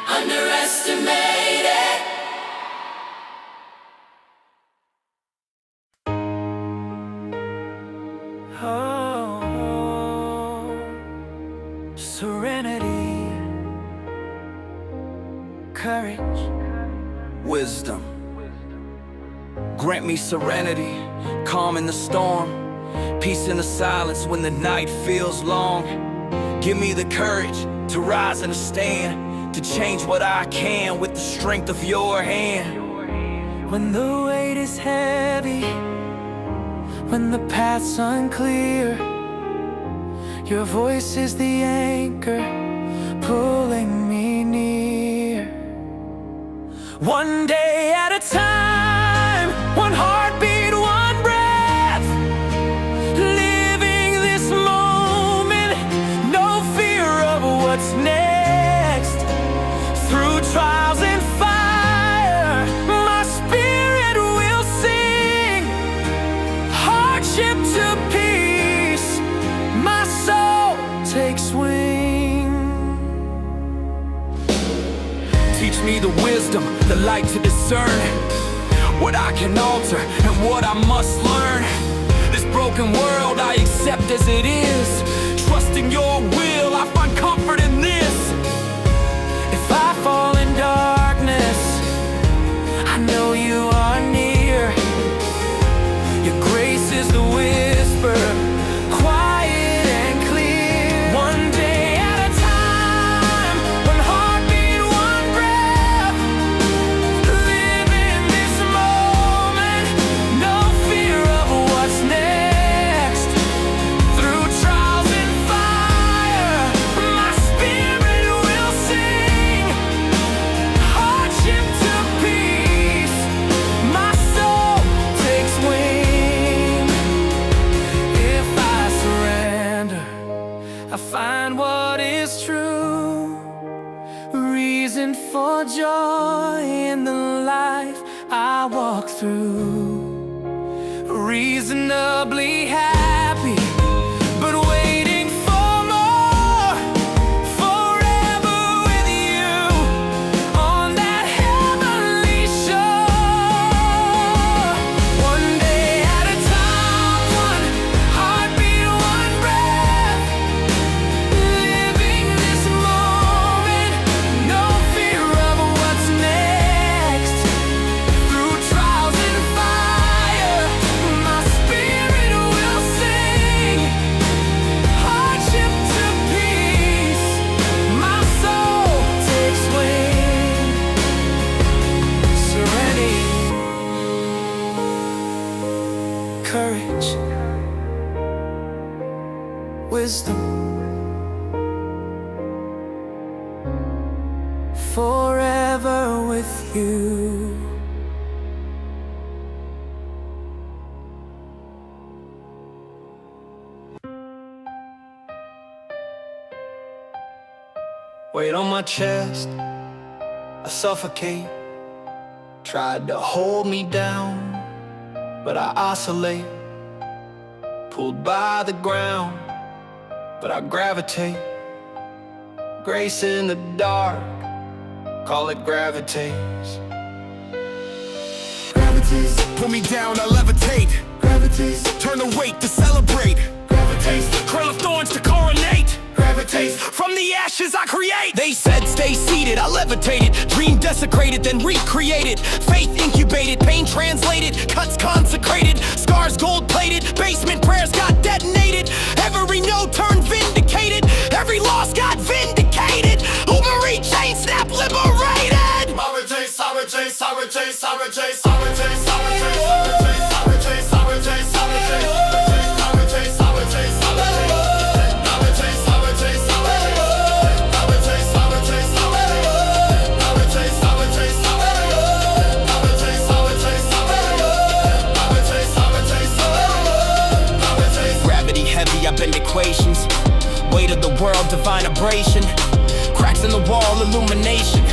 Underestimated. Oh, serenity, courage, Wisdom. Grant me serenity, calm in the storm, peace in the silence when the night feels long. Give me the courage to rise and to stand, to change what I can with the strength of your hand. when the weight is heavy, when the path's unclear, your voice is the anchor pulling me near. One day at a time, one heartbeat, one breath, living this moment, no fear of what's next. Through trials and fire, my spirit will sing. Hardship to peace, my soul takes wing. Teach me the wisdom, the light to discern what I can alter and what I must learn. This broken world I accept as it is. Trusting your will, I find comfort in this. If I fall in darkness, I know you are near. Your grace is the whisper, quiet and clear. One day at a time, one heartbeat, one breath, live in this moment, no fear of what's next. Through trials and fire, my spirit will sing. Hardship to peace, my soul takes wing. If I surrender, I find what is true. Reason for joy in the life through. Reasonably happy, but waiting for more. Forever with you on that heavenly shore. One day at a time, one heartbeat, one breath. Living this moment, no fear of what's next. Through trials and fire, my spirit will sing. Hardship to peace, my soul takes wing. Serenity, courage, wisdom, forever with you. Weight on my chest, I suffocate. Tried to hold me down, but I oscillate. Pulled by the ground, but I gravitate. Grace in the dark, call it gravitas. Gravities, pull me down, I levitate. Gravities, turn the weight to celebrate. Gravities, crown of thorns to coronate. Gravities, From the ashes I create. They said stay seated, I levitated. Dream desecrated, then recreated. Faith incubated, pain translated. Cuts consecrated, scars gold plated. Basement prayers got detonated. Every no turned vindicated. Every loss got vindicated. Ubery chain snap liberated. Mara J, Sarah J, Sarah J, Sarah J, Sarah J, Sarah J, Sarah J, Sarah J, Sarah J, Sarah J, Sarah J, Sarah J, Sarah J. I bend equations. Weight of the world, divine abrasion. Cracks in the wall, illumination.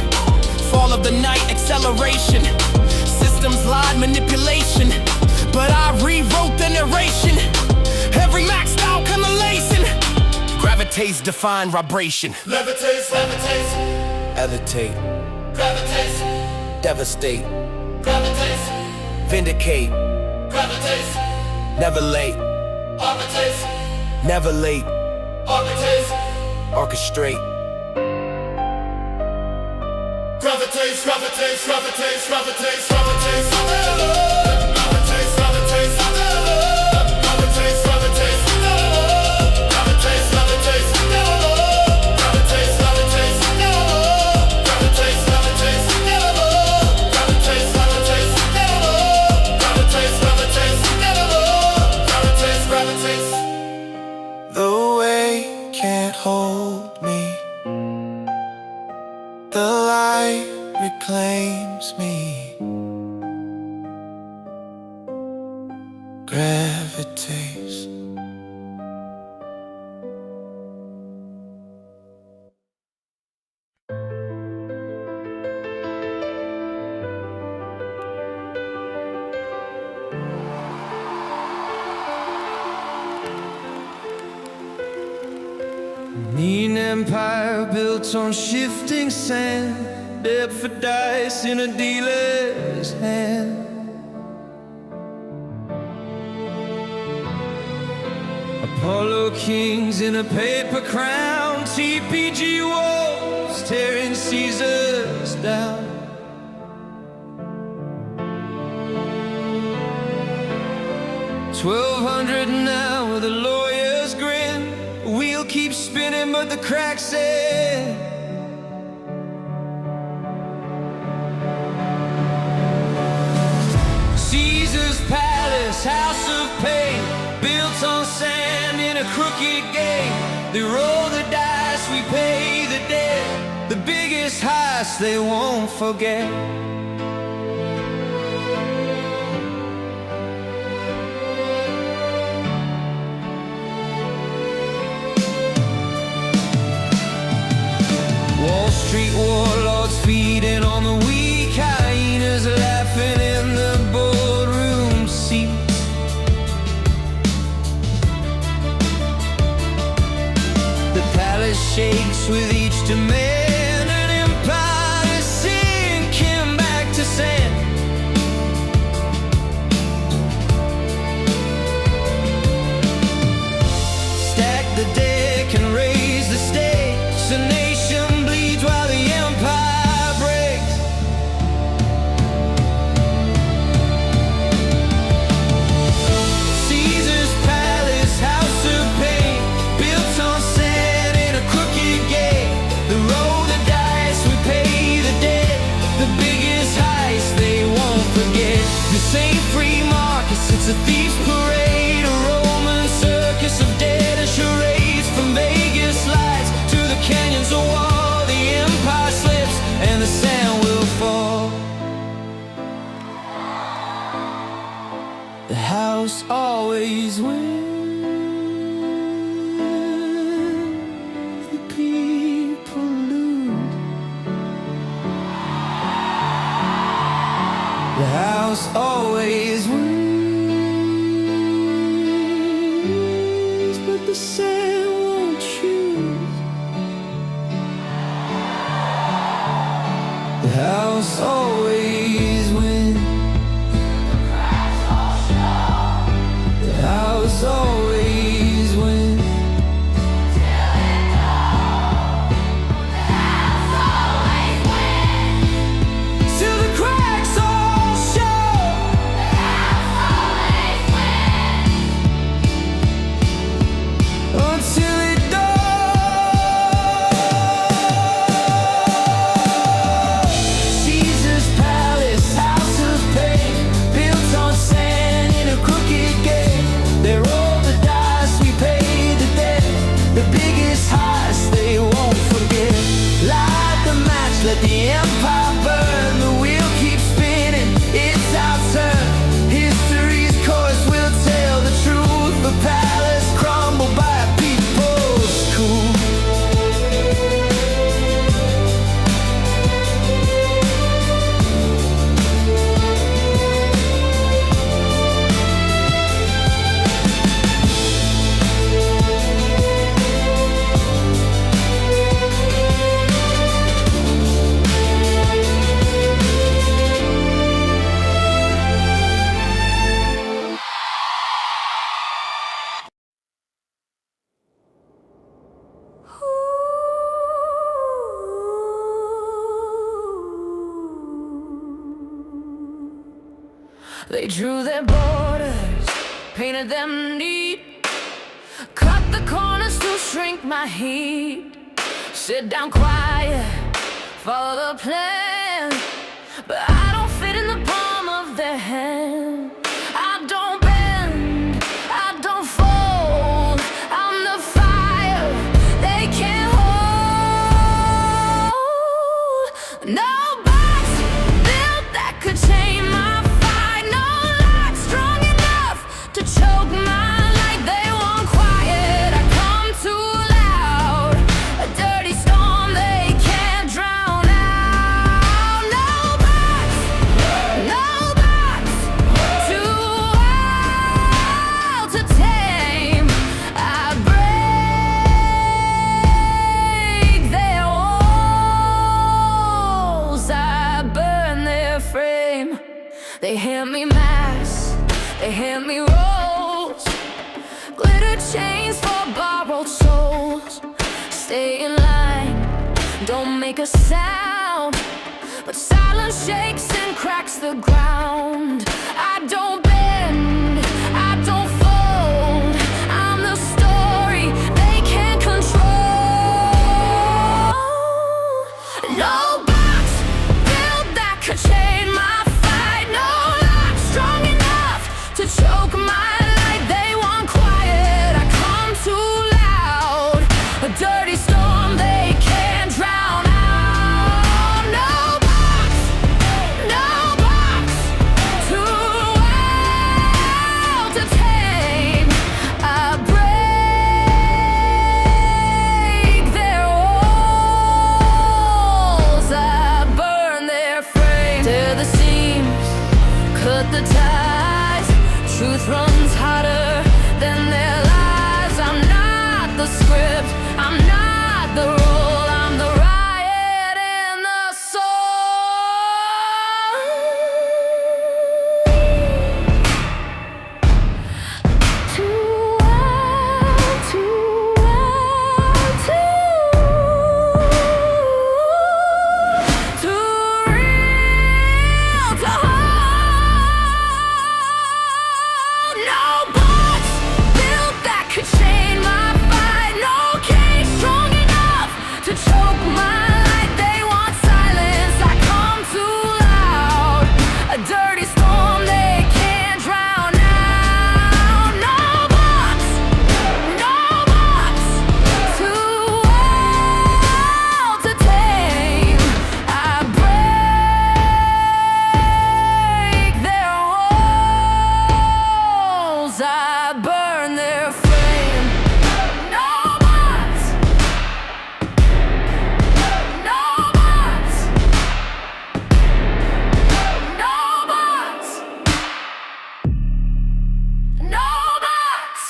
Fall of the night, acceleration. Systems lied, manipulation. But I rewrote the narration. Every maxed out collation. Gravitates, define vibration. Levitates, levitates, Evitate, gravitates, devastate, gravitates, vindicate, gravitates, never late, orbitates, never late, orbitates, orchestrate. gravitates, gravitates, gravitates, gravitates, gravitates, gravitates, gravitates, gravitates, gravitates, gravitates, gravitates, gravitates, gravitates, gravitates, gravitates, gravitates. The weight can't hold me. The light reclaims me. Gravitates. Mean empire built on shifting sand, dead for dice in a dealer's hand. Apollo kings in a paper crown, TPG wolves tearing Caesars down. $1,200 now with a lawyer's grin. Wheel keeps spinning but the cracks in. Caesar's palace, house of pain, built on sand in a crooked game. They roll the dice, we pay the debt. The biggest heist they won't forget. Wall Street warlords feeding on the weak, hyenas laughing in the bull. palace shakes with each demand. An empire is sinking back to sand. Stack the deck and raise the stakes. A nation bleeds while the empire breaks. Caesar's palace, house of pain, built on sand in a crooked gate. The roll the dice, we pay the debt. The biggest heist they won't forget. This ain't free markets, it's a thief's parade. A Roman circus of dead and charades. From Vegas lights to the canyons of wall, the empire slips and the sand will fall. The house always wins. The people lose. The house always wins, but the sand won't choose. The house always wins. The house always wins. Till the cracks all show. Until it does. Caesar's palace, house of pain, built on sand in a crooked gate. They roll the dice, we pay the debt. The biggest heist they won't forget. Light the match, let the empire burn. The wheel keeps spinning, it's our turn. History's course will tell the truth. The palace crumbled by a people's coup. They drew their borders, painted them neat, cut the corners to shrink my heat. Sit down quiet, follow the plan, but I don't fit in the palm of their hand. I don't bend, I don't fold, I'm the fire they can't hold. No box built that could chain my fight, no lock strong enough to choke my light. They want quiet, I come too loud, a dirty storm they can't drown out. No box, too wild to tame. I break their walls, I burn their frame. They hand me masks, they hand me rolls, glitter chains for borrowed souls. Stay in line, don't make a sound, but silence shakes and cracks the ground. I don't bend, I don't fold, I'm the story they can't control. No box built that could chain my fight, no lock strong enough to choke my light. They want quiet, I come too loud, a dirty storm they can't drown out. No box, too wild to tame. I break their walls, I burn their frame. Tear the seams, cut the ties, truth runs hotter than their lies. I'm not the script, I'm not I burn their flame. No bots. No bots. No bots. No bots.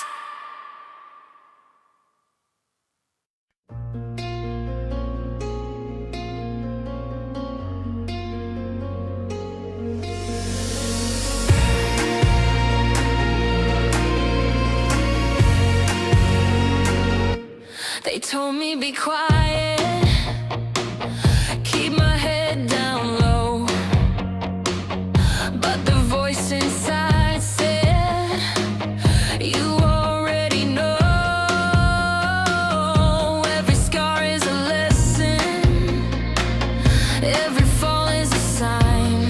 They told me be quiet, keep my head down low, but the voice inside said, you already know. Every scar is a lesson, every fall is a sign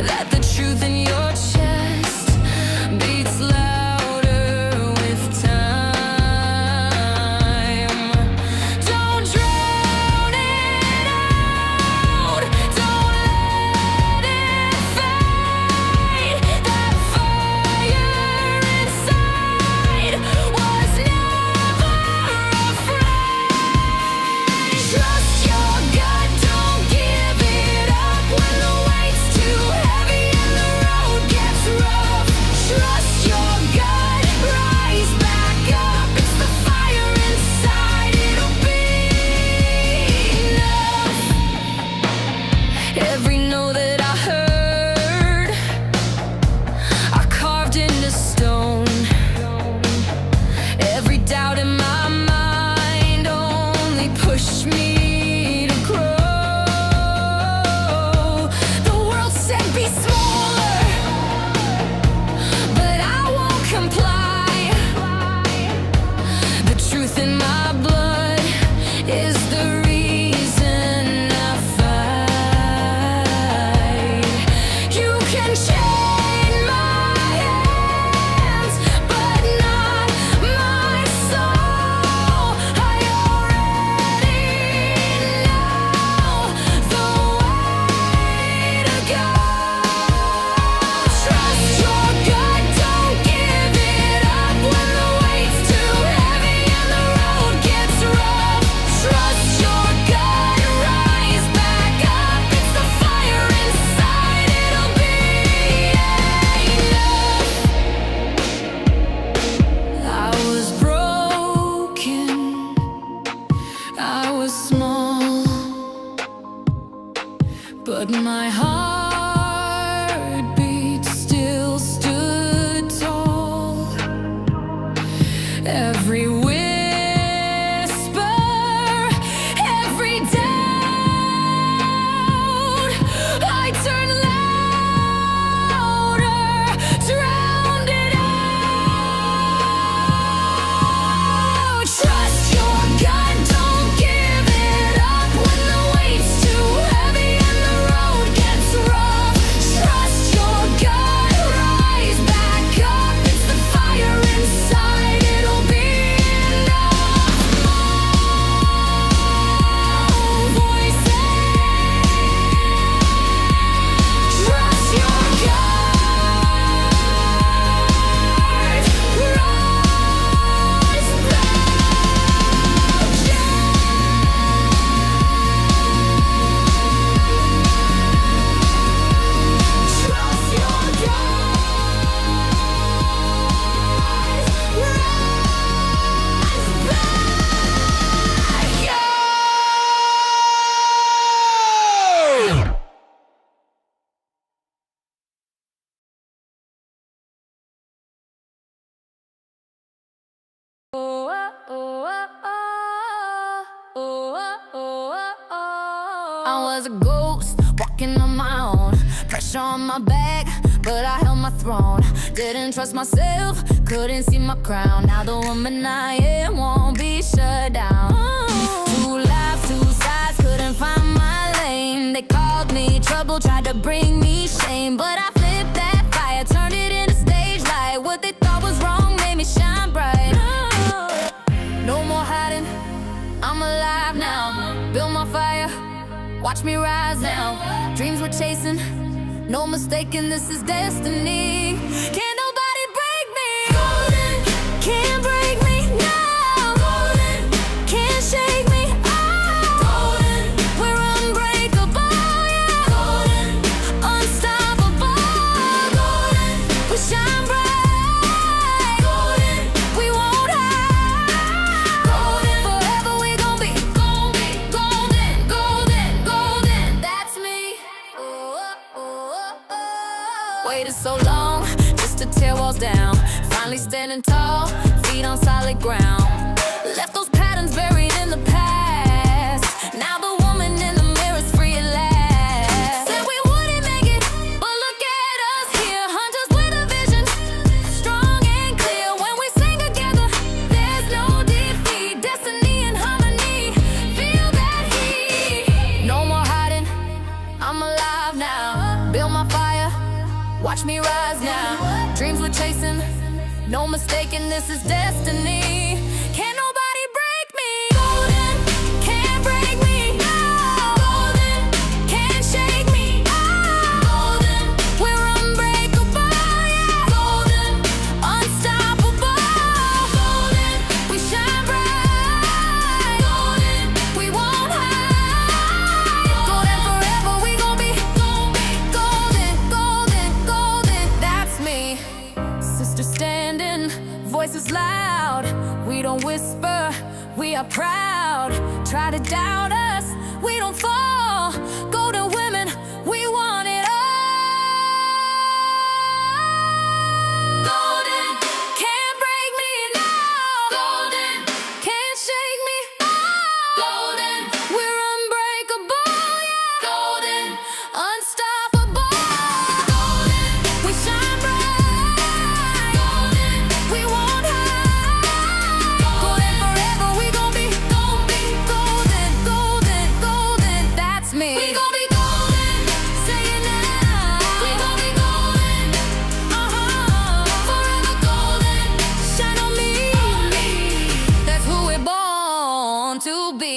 that the truth in your chest beats louder with time. Don't drown it out, don't let it fade. That fire inside was never afraid. Trust your gut, don't give it up when the weight's too heavy and the road gets rough. Trust your gut, rise back up. It's the fire inside, it'll be enough. Every no that I heard, I carved into stone. Every doubt in my mind only pushed me to grow. The world said be smaller, but I won't comply. The truth in my blood is the reason I fight. You can chain my hands, but not my soul. I already know the way to go. Trust your gut, don't give it up when the weight's too heavy and the road gets rough. Trust your gut, rise back up. It's the fire inside, it'll be enough. I was broken, I was small, but my heartbeat still stood tall. Every whisper, every doubt, I turned louder, drowned it out. Trust your gut, don't give it up when the weight's too heavy and the road gets rough. Trust your gut, rise back up. It's the fire inside, it'll be enough. Voices, trust your gut, rise Trust your I was a ghost walking on my own, pressure on my back, but I held my throne. Didn't trust myself, couldn't see my crown. Now the woman I am won't be shut down. Two lives, two sides, couldn't find my lane. They called me trouble, tried to bring me shame, but I flipped that fire, turned it into stage light. What they thought was wrong made me shine bright. No more hiding, I'm alive now. Build my fire, watch me rise now. Dreams we're chasing, no mistaking, this is destiny. Can't nobody tear walls down. Finally standing tall, feet on solid ground. Left those patterns buried in the past. Now the woman in the mirror's free at last. Said we wouldn't make it, but look at us here. Hunters with a vision, strong and clear. When we sing together, there's no defeat. Destiny and harmony, feel that heat. No more hiding, I'm alive now. Build my fire, watch me rise now. Dreams we're chasing, no mistaking, this is destiny. Can't nobody break me. Golden, can't break me. Golden, can't shake me. Golden, we're unbreakable. Yeah. Golden, unstoppable. Golden, we shine bright. Golden, we won't hide. Golden forever, we gon' be golden, golden, golden. That's me. Sister standing, voices loud. We don't whisper, we are proud. Try to doubt us, we don't fall. Golden women, we want it all. Golden, can't break me now. Golden, can't shake me. Golden, we're unbreakable. Yeah. Golden, unstoppable. Golden, we shine bright. Golden, we won't hide. Golden forever, we gon' be golden, golden, golden. That's me. We gon' be golden, say it now. We gon' be golden, forever golden. Shine on me, that's who we're born to be.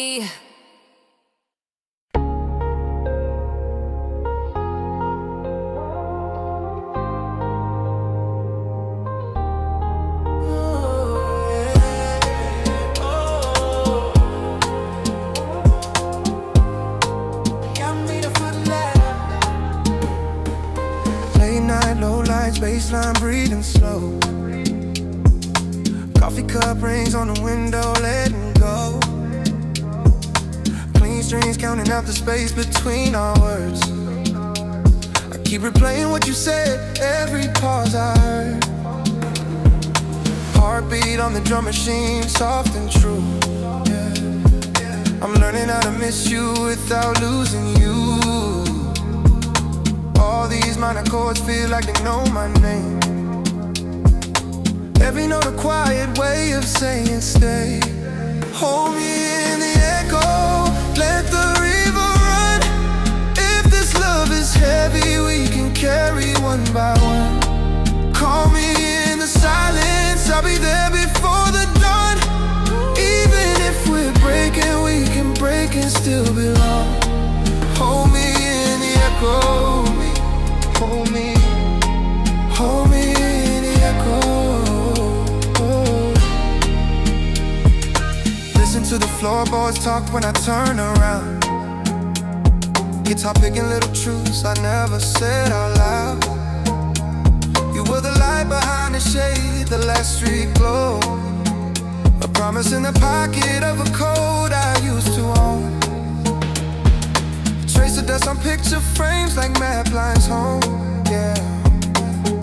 Late night, low lights, baseline breathing slow. Coffee cup rings on the window, letting go. Clean strings counting out the space between our words. I keep replaying what you said, every pause I heard. Heartbeat on the drum machine, soft and true. Yeah. I'm learning how to miss you without losing you. All these minor chords feel like they know my name. Every note a quiet way of saying stay. Hold me in the echo, let the river run. If this love is heavy, we can carry one by one. Call me in the silence, I'll be there before the dawn. Even if we're breaking, we can break and still belong. Hold me in the echo. Hold me, hold me in the echo. Listen to the floorboards talk when I turn around. Guitar picking little truths I never said out loud. You were the light behind the shade, the last street glow. A promise in the pocket of a code I used to own. Trace of dust on picture frames like map lines home, yeah.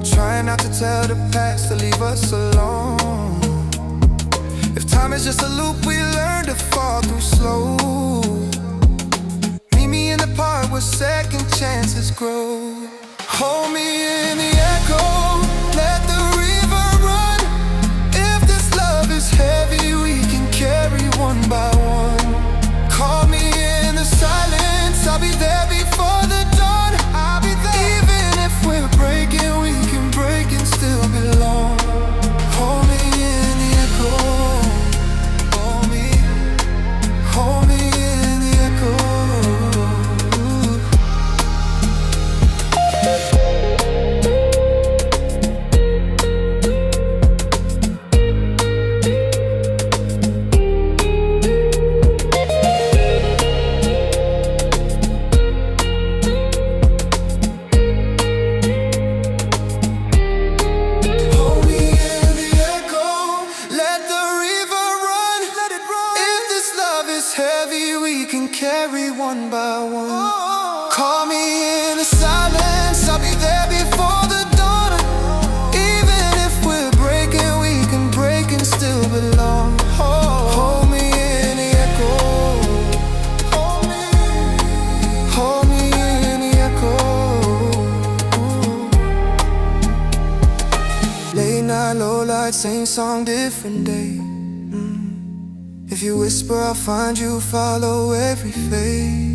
Trying not to tell the past to leave us alone. If time is just a loop, we learn to fall through slow. Meet me in the part where second chances grow. Hold me in the echo, let the river run. If this love is heavy, we can carry one by one. Call me in the silence, I'll be there before the dawn. I'll be there. Even if we're breaking, we can break and still belong. Hold me in the echo. Hold me in the echo. Carry one by one. Call me in the silence, I'll be there before the dawn. Even night, low light, same song, different day. If you whisper, I'll find you, follow every fade.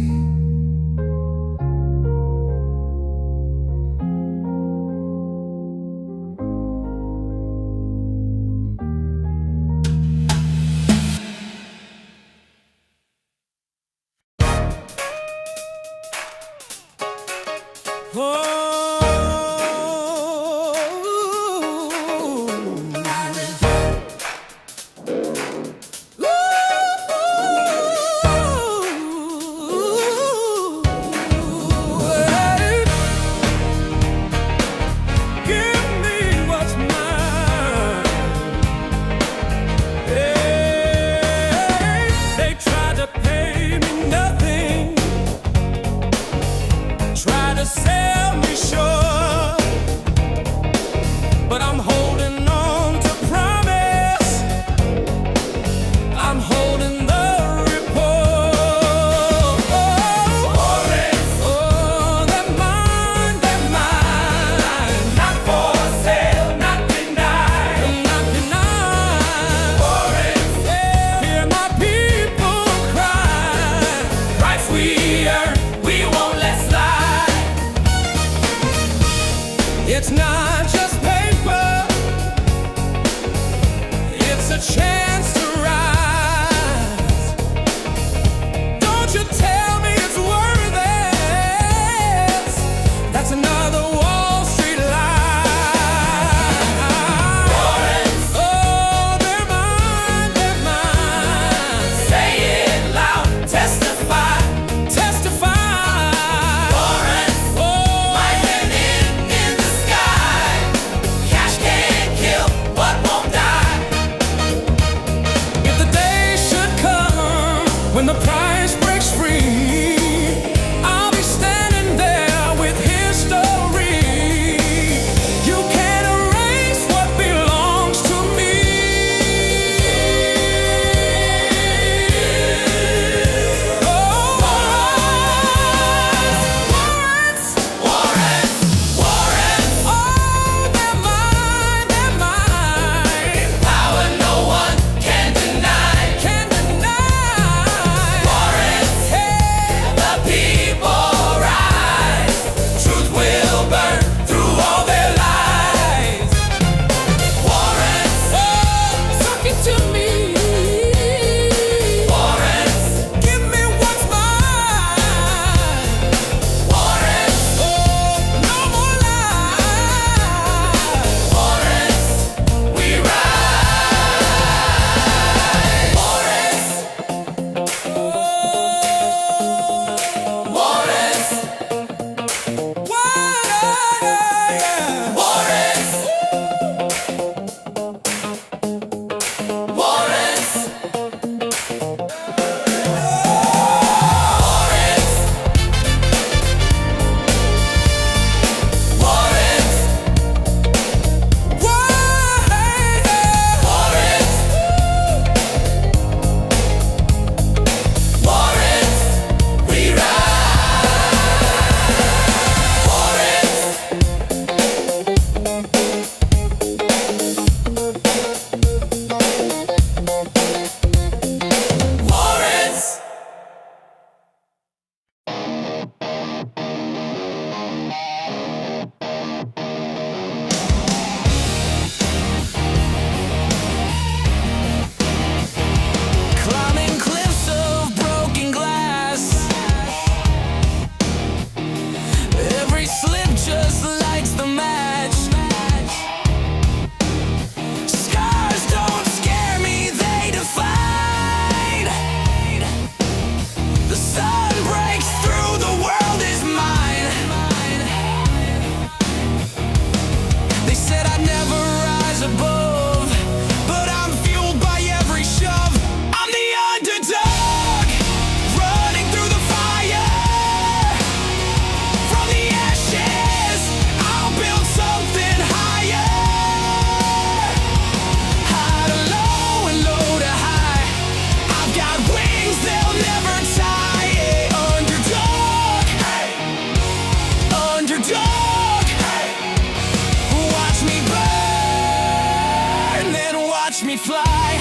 watch me fly.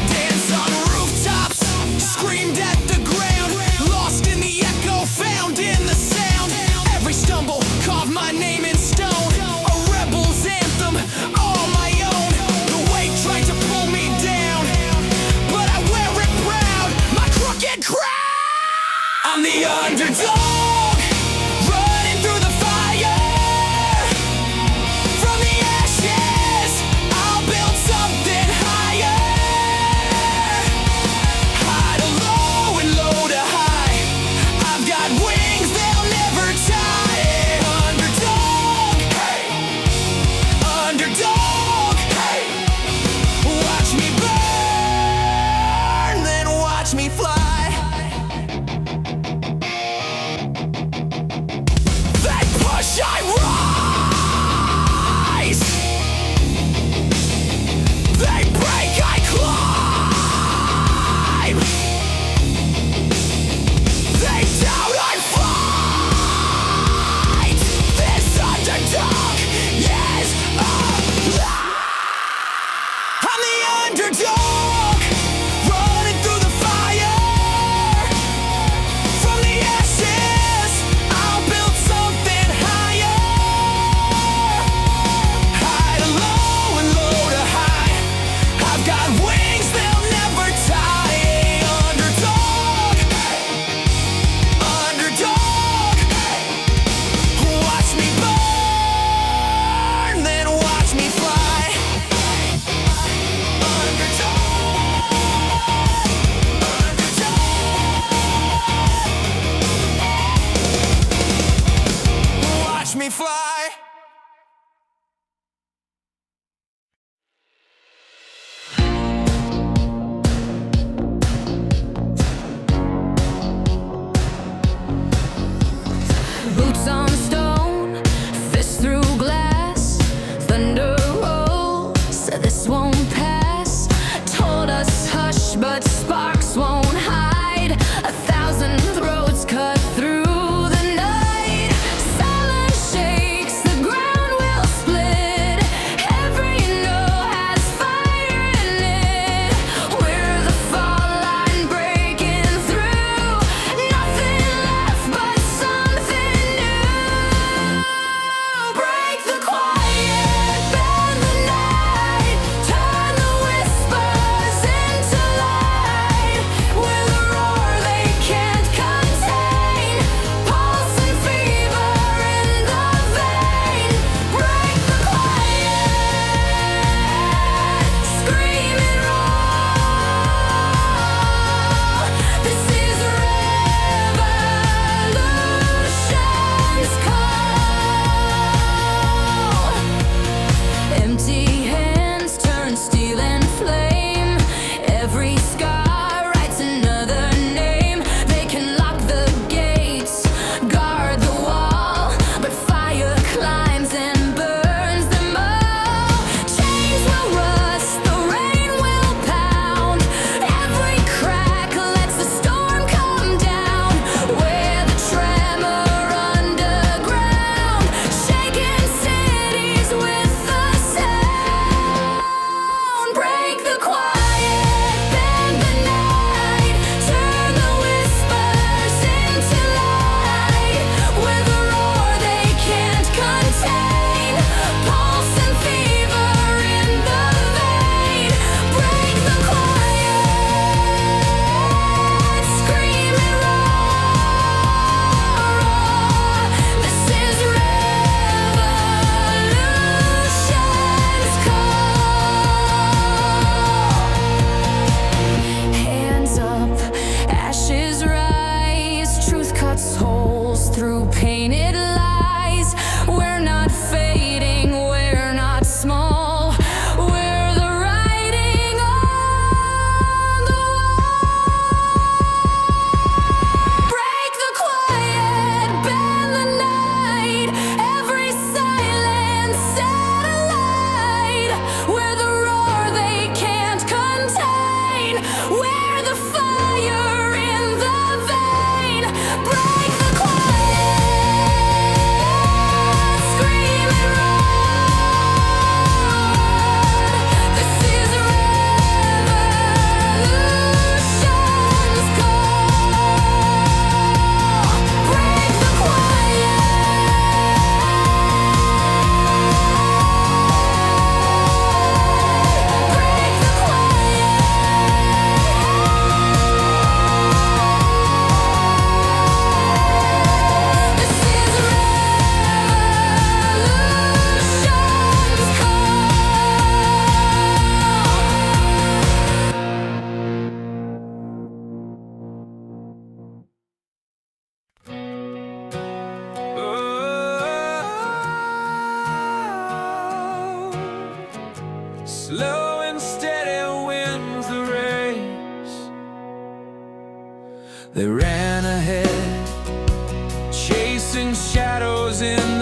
Dance on rooftops, screamed at the ground, lost in the echo, found in the sound. Every stumble carved my name in stone, a rebel's anthem, all my own. The weight tried to pull me down, but I wear it proud, my crooked crown. I'm the underdog, running through the fire. From the ashes, I'll build something higher. High to low and low to high, I've got wings, they'll never tie. Underdog, hey. Underdog, hey. Watch me burn, then watch me fly. They push, I rise. They break, I climb. They doubt, I fight. This underdog is alive. I'm the underdog, running through the fire. From the ashes, I'll build something higher. High to low and low to high, I've got wings, they'll never tie. Underdog, underdog, watch me burn, then watch me fly. Underdog, underdog, watch me fly. Boots on stone, fist through glass, thunder rolls, said this won't pass. Told us hush, but sparks won't hide. 1,000 throats cut through the night. Silence shakes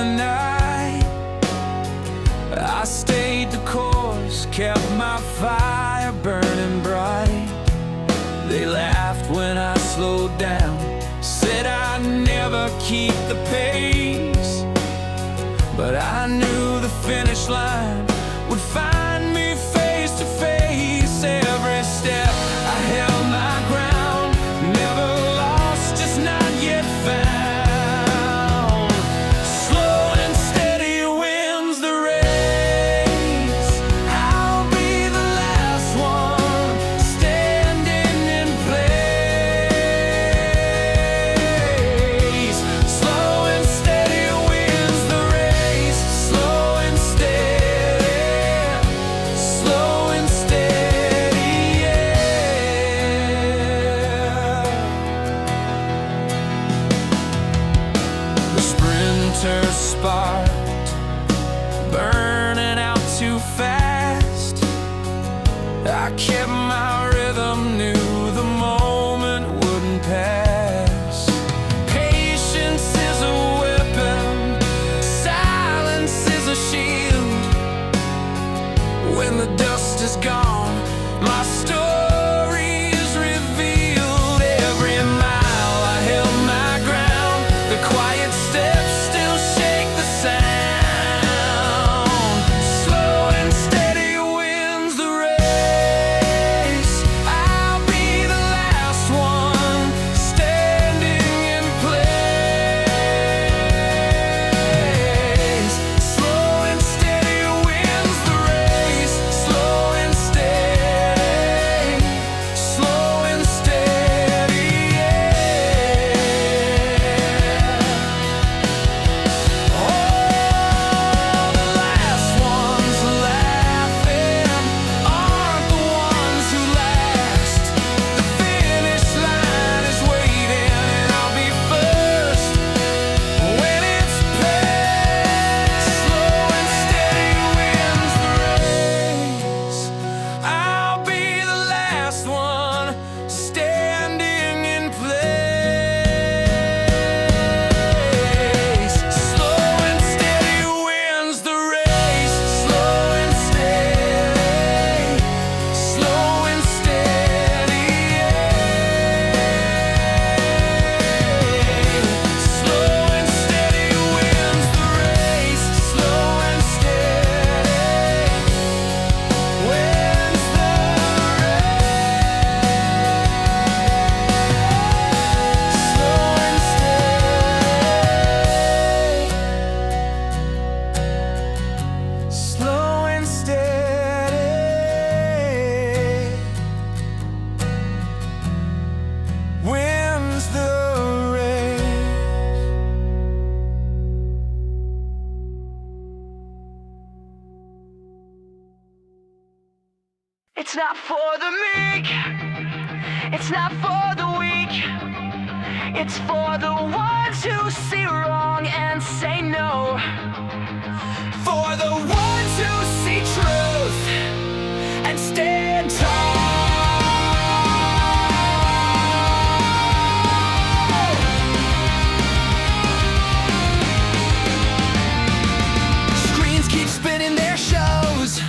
the night. I stayed the course, kept my fire burning bright. They laughed when I slowed down, said I'd never keep the pace. But I knew the finish line would find me face to face. Every step I held my ground, never lost, just not yet found. Slow and steady wins the race. I'll be the last one standing in place. Slow and steady wins the race. Slow and steady, slow and steady, yeah. The sprinter sparked, burning out too fast. I kept my rhythm, knew the moment wouldn't pass. Patience is a weapon, silence is a shield. When the dust is gone, my story is revealed. Every mile I held my ground, the quiet steps still shake the sound. Slow and steady wins the race. I'll be the last one standing in place. Slow and steady wins the race. Slow and steady, slow and steady, yeah. Oh, the last ones laughing aren't the ones who last. The finish line is waiting, and I'll be first when it's past. Slow and steady wins the race. I'll be the last one standing in place. Slow and steady wins the race. Slow and steady, slow and steady, yeah. Slow and steady wins the race. Slow and steady wins the race. Slow and steady, slow and steady wins the race. It's not for the meek, it's not for the weak, it's for the ones who see wrong and say no. For the ones who see truth and stand tall. Screens keep spinning their shows,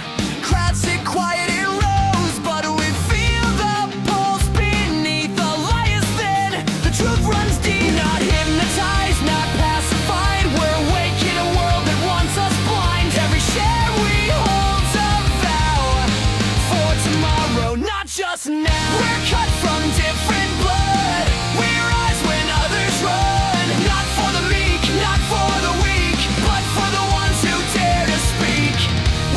crowds sit quiet in rows, but we feel the pulse beneath. The lie is thin, the truth runs deep. Not hypnotized, not pacified, we're awake in a world that wants us blind. Every share we hold's a vow for tomorrow, not just now. We're cut from different blood, we rise when others run. Not for the meek, not for the weak, but for the ones who dare to speak.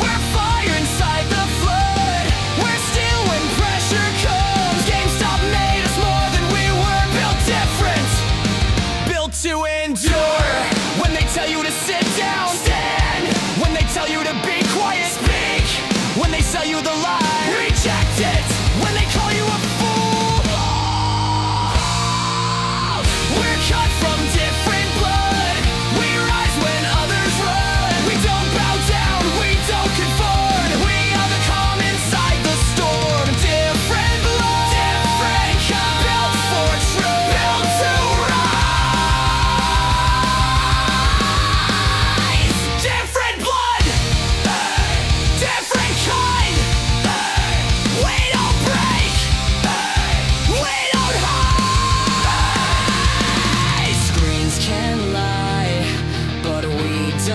We're fire inside the flood, we're still when pressure comes. GameStop made us more than we were, built different, built to endure. When they tell you to sit down, stand. When they tell you to be quiet, speak. When they sell you the lie, reject it. When they call you a fool, we're cut from different blood, we rise when others run. We don't bow down, we don't conform, we are the calm inside the storm. Different blood, different kind, built for truth, built to rise.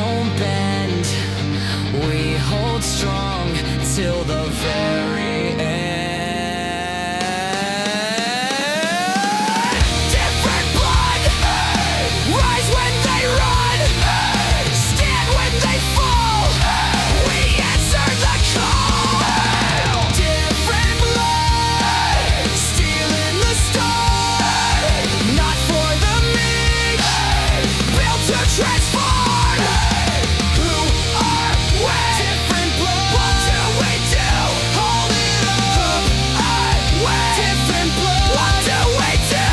don't bend. We hold strong till the very end. Different blood, rise when they run, stand when they fall. We answer the call. Different blood, stealing the star, not for the meek, built to transform. Who are we? Different blood. What do we do? Hold it up. Who are we? Different blood. What do we do?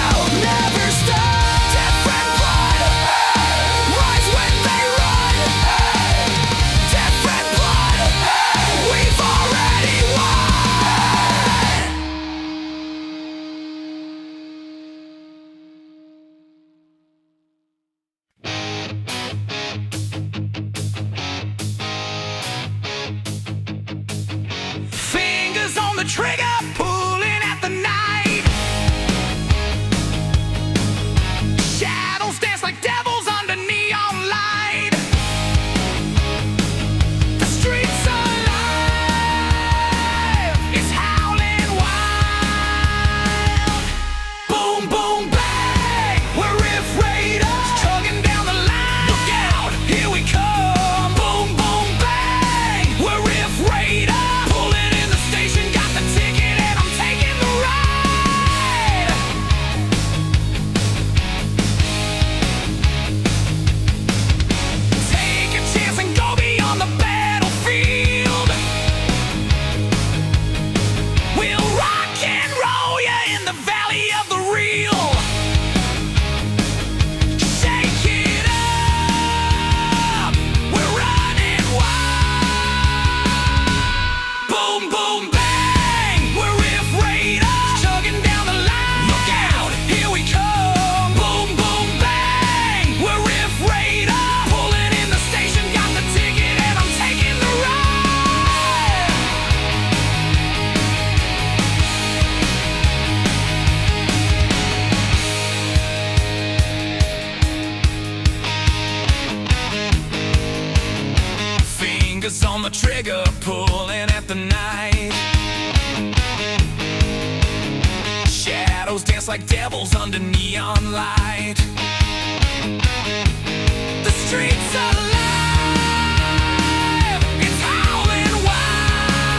Never stop. Different blood. Rise when they run. Different blood. We've already won. Fingers on the trigger, pulling at the night. Shadows dance like devils under neon light. The streets alive, it's howling wild. Boom, boom, bang, we're Riff Raiders, chugging down the line. Look out, here we come. Boom, boom, bang, we're Riff Raiders, pulling in the station, got the ticket and I'm taking the ride. Take a chance and go beyond the battlefield. We'll rock and roll ya in the valley of the real. Shake it up, we're running wild. Boom, boom, bang, we're Riff Raiders, chugging down the line. Look out, here we come. Boom, boom, bang, we're Riff Raiders, pulling in the station, got the ticket and I'm taking the ride. Fingers on the trigger, pulling at the night. Shadows dance like devils under neon light. The streets alive, it's howling wild.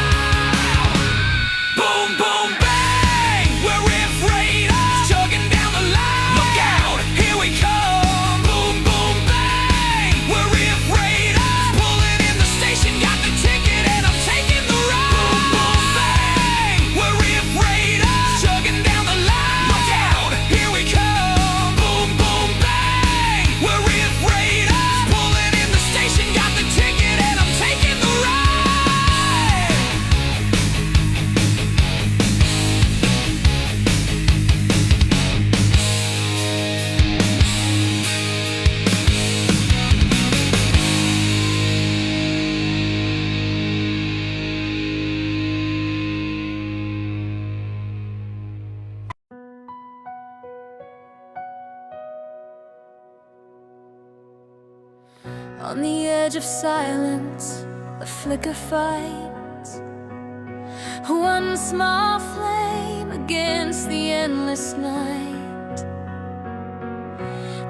Boom, boom, bang, we're Riff Raiders, chugging down the line. Look out, here we come. Boom, boom, bang, we're Riff Raiders, pulling in the station, got the ticket and I'm taking the ride. Boom, boom, bang, we're Riff Raiders, chugging down the line. Look out, here we come. Boom, boom, bang, we're Riff Raiders, pulling in the station, got the ticket and I'm taking the ride. On the edge of silence, a flicker fights. One small flame against the endless night.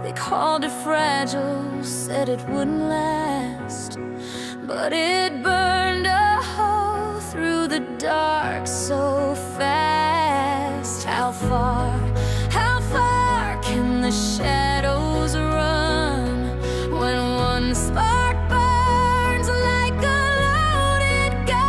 They called it fragile, said it wouldn't last, but it burned a hole through the dark so fast. How far can the shadows run when one spark burns like a loaded gun?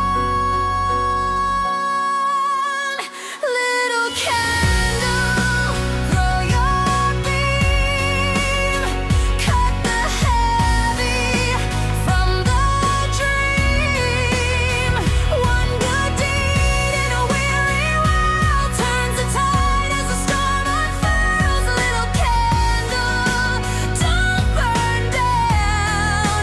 Little candle, throw your beam, cut the heavy from the dream. One good deed in a weary world turns the tide as the storm unfurls. Little candle, don't burn down.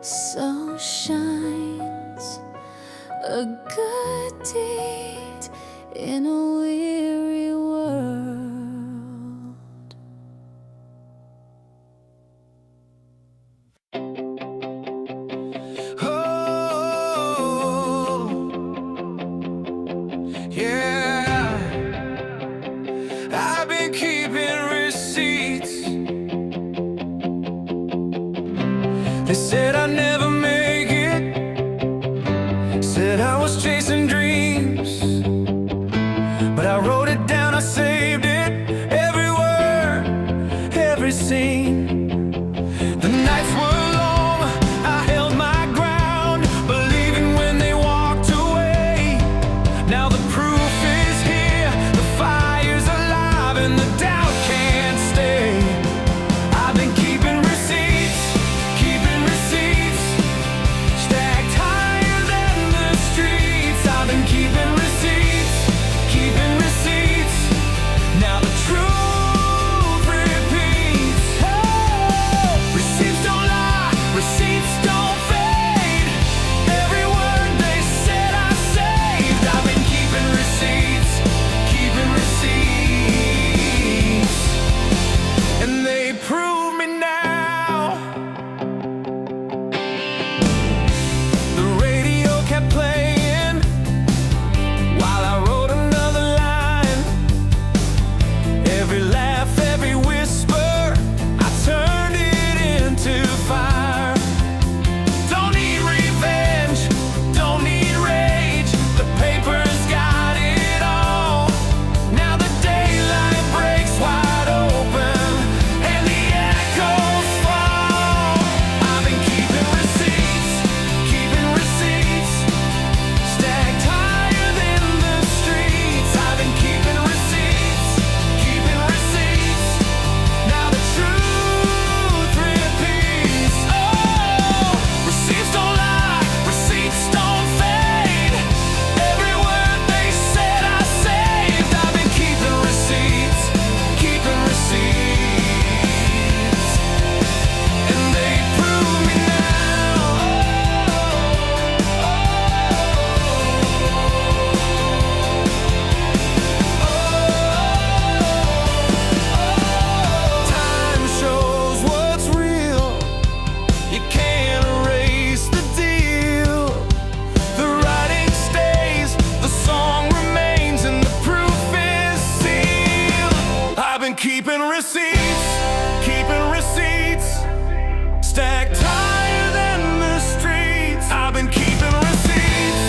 So shines a good deed in a weary world. Oh, yeah. I've been keeping receipts. They said I'd never make it. Said I was chasing dreams. But I wrote it down, I saved it. Every word, every scene. The nights were long, I held my ground, believing when they walked away. Now the proof is here, the fire's alive, and the doubt can't stay. I've been keeping receipts, stacked higher than the streets. I've been keeping receipts, now the truth repeats. Oh, receipts don't lie, receipts don't fade. Every word they said I saved. I've been keeping receipts, and they prove me now. The radio kept playing while I wrote another line. Every laugh, every whisper, I turned it into fire. Don't need revenge, don't need rage. The paper's got it all. Now the daylight breaks wide open and the echoes fall. I've been keeping receipts, stacked higher than the streets. I've been keeping receipts, now the truth repeats. Oh, receipts don't lie, receipts don't fade. Every word they said I saved. I've been keeping receipts, and they prove me now. Time shows what's real. You can't erase the deal. The writing stays, the song remains, and the proof is sealed. I've been keeping receipts, stacked higher than the streets. I've been keeping receipts,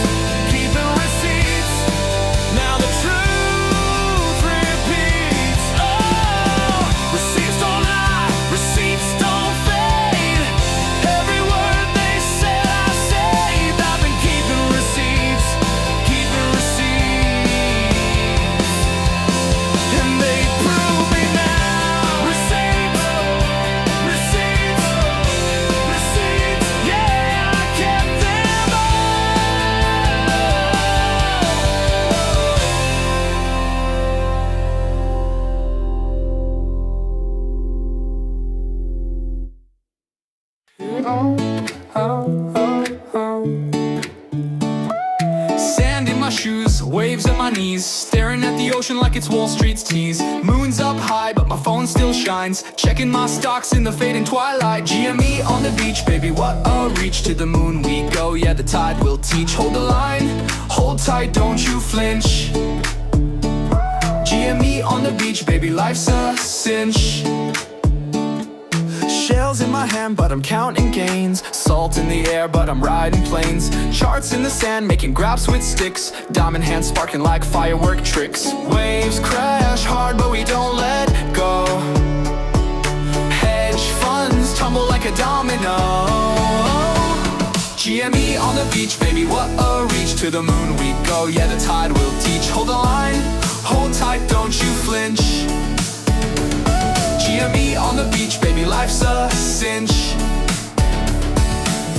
now the truth repeats. Oh, receipts don't lie, receipts don't fade. Every word they said I saved. I've been keeping receipts, and they prove me now. Receipts, yeah, I kept them Sand in my shoes, waves at my knees, staring at the ocean like it's Wall Street's tease. Moon's up high, but my phone still shines. Checking my stocks in the fading twilight. GME on the beach, baby, what a reach. To the moon we go, yeah, the tide will teach. Hold the line, hold tight, don't you flinch. GME on the beach, baby, life's a cinch. Shells in my hand, but I'm counting gains. Salt in the air, but I'm riding planes. Charts in the sand, making grabs with sticks. Diamond hands sparking like firework tricks. Waves crash hard, but we don't let go. Hedge funds tumble like a domino. GME on the beach, baby, what a reach. To the moon we go, yeah, the tide will teach. Hold the line, hold tight, don't you flinch. GME on the beach, baby, life's a cinch.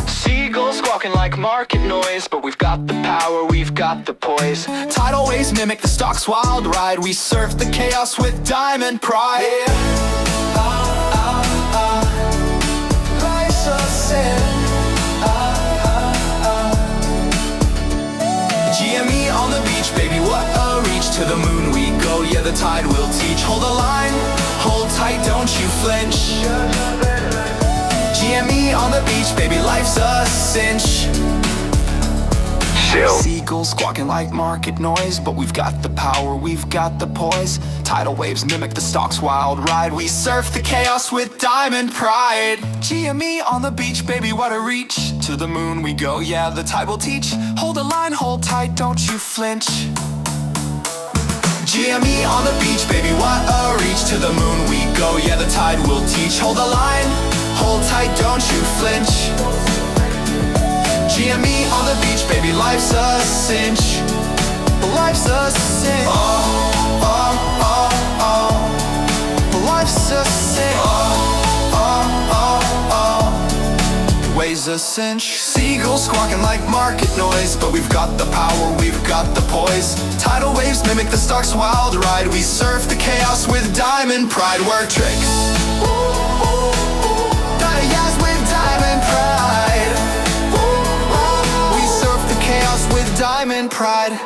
Seagulls squawking like market noise, but we've got the power, we've got the poise. Tidal waves mimic the stock's wild ride. We surf the chaos with diamond pride. Yeah. Life's a sin. tide will teach. Hold the line, hold tight, don't you flinch. GME on the beach, baby, life's a cinch. Seagulls squawking like market noise, but we've got the power, we've got the poise. Tidal waves mimic the stock's wild ride. We surf the chaos with diamond pride. GME on the beach, baby, what a reach. To the moon we go, yeah, the tide will teach. Hold the line, hold tight, don't you flinch. GME on the beach, baby, what a reach. To the moon we go, yeah, the tide will teach. Hold the line, hold tight, don't you flinch. GME on the beach, baby, life's a cinch. Life's a cinch. Oh, oh, oh, oh. Life's a cinch. Oh, oh, oh, oh. Waves a cinch. Seagulls squawking like market noise, but we've got the power, we've got the poise. Tidal waves mimic the stock's wild ride. We surf the chaos with diamond pride. We're tricks. Yes, with diamond pride. We surf the chaos with diamond pride.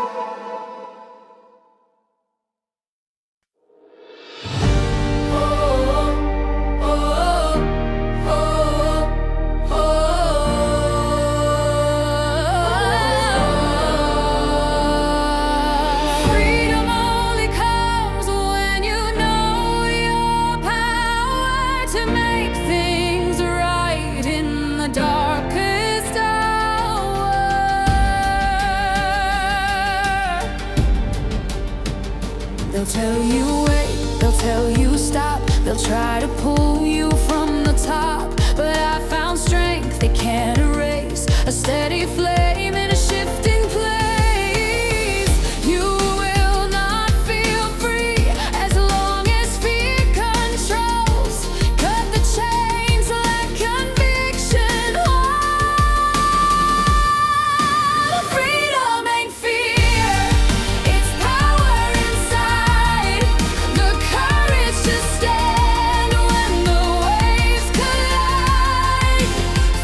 They'll tell you wait, they'll tell you stop. They'll try to pull you from the top, but I found strength they can't erase. A steady flame in a shifting place. You will not feel free as long as fear controls. Cut the chains, let conviction hold. Freedom ain't fear, it's power inside. The courage to stand when the waves collide.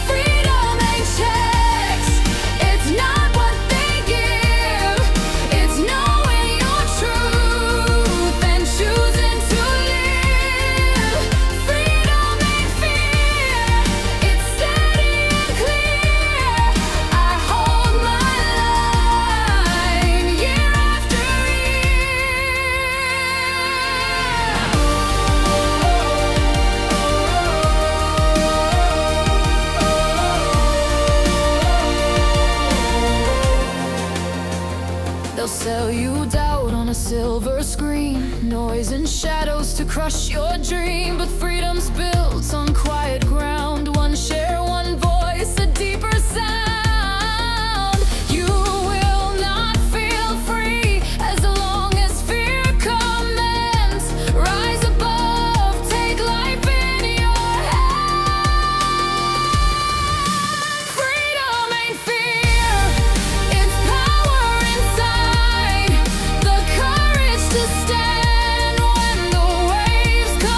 Freedom ain't checks, it's not what they give. It's knowing your truth and choosing to live. Freedom ain't fear, it's steady and clear. I hold my line year after year. They'll sell you doubt on a silver screen, noise and shadows to crush your dream. But freedom's built on quiet ground, one share, one voice, a deeper sound. You will not feel free as long as fear commands. Rise above, take life in your hands. Freedom ain't fear, it's power inside. The courage to stand when the waves collide.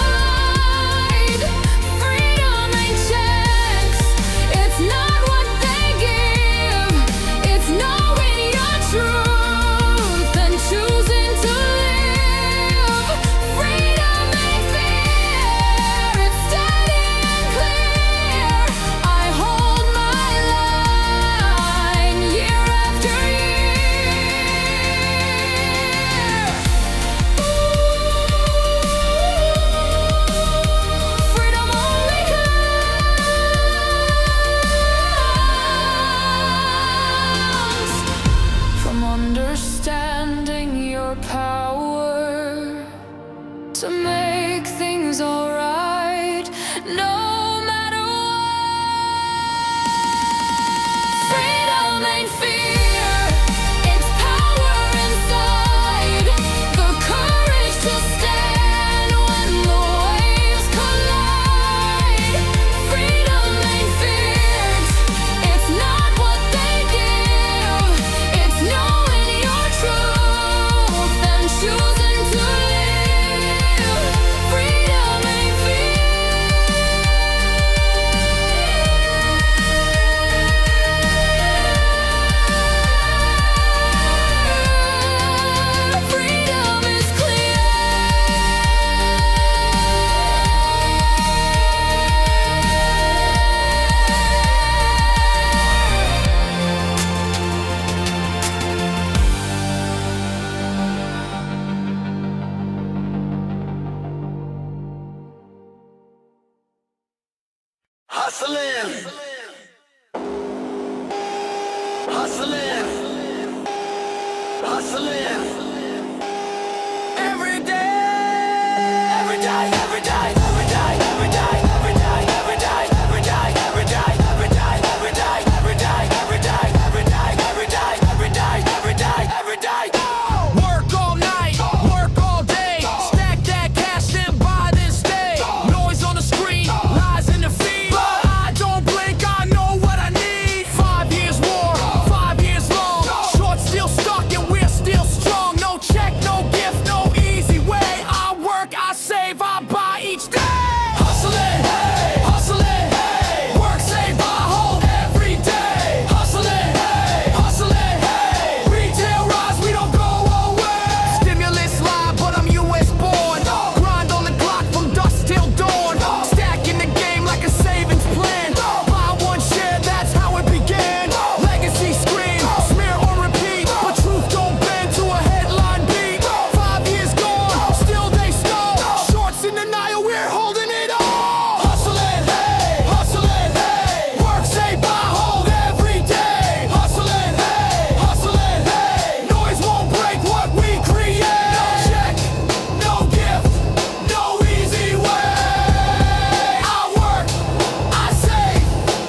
hustling, hustling, hustling. Every day, every day, every day, every day, every day, every day, every day, every day, every day, every day, every day, every day, every day, every day, every day, every day, every day, every day. Work all night, work all day. Stack that cash and buy then stay. Noise on the screen, lies in the feed. But I don't blink, I know what I need. 5 years war, 5 years long. Short still stuck and we're still strong. No check, no gift, no easy way. I work, I save, I buy each day. Hustling, hey, hustling, hey. Work, save, buy, hold every day. Hustling, hey, hustling, hey. Retail rise, we don't go away. Stimulus live, but I'm US born. Grind on the clock from dusk till dawn. Stacking the game like a savings plan. Buy one share, that's how it began. Legacy scream, smear or repeat. But truth don't bend to a headline beat. 5 years gone, still they stole. Shorts in denial, we're holding it all. Hustling, hey, hustling, hey. Work, save, buy, hold every day. Hustling, hey, hustling, hey. Noise won't break what we create. No check, no gift, no easy way. I work, I save,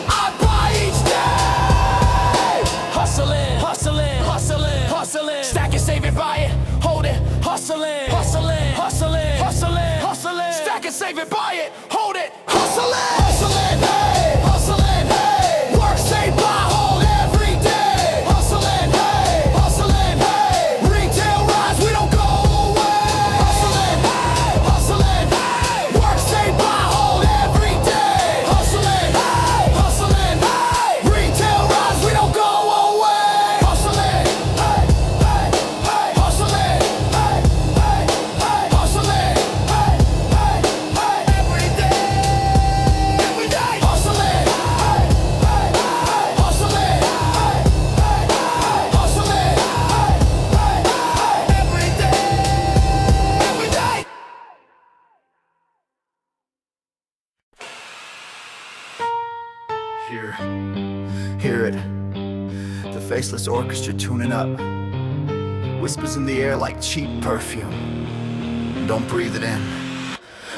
I buy each day. Hustling, hustling, hustling, hustling. Stack it, save it, buy it, hold it. Hustling, hustling, hustling, hustling, hustling. Stack it, save it, buy it, hold it. Hustling, hustling, hey, hustling, hey. Work, save, buy, hold every day. Hustling, hey, hustling, hey. Retail rise, we don't go away. Hustling, hey, hustling, hey. Work, save, buy, hold every day. Hustling, hey, hustling, hey. Retail rise, we don't go away. Hustling, hey, hey, hey. Hustling, hey, hey, hey. Hustling, hey, hey, hey. Every day, every day. Hustling, hey, hey, hey. Hustling, hey, hey, hey. Hustling, hey, hey, hey. Every day, every day. Hear it. The faceless orchestra tuning up. Whispers in the air like cheap perfume. Don't breathe it in.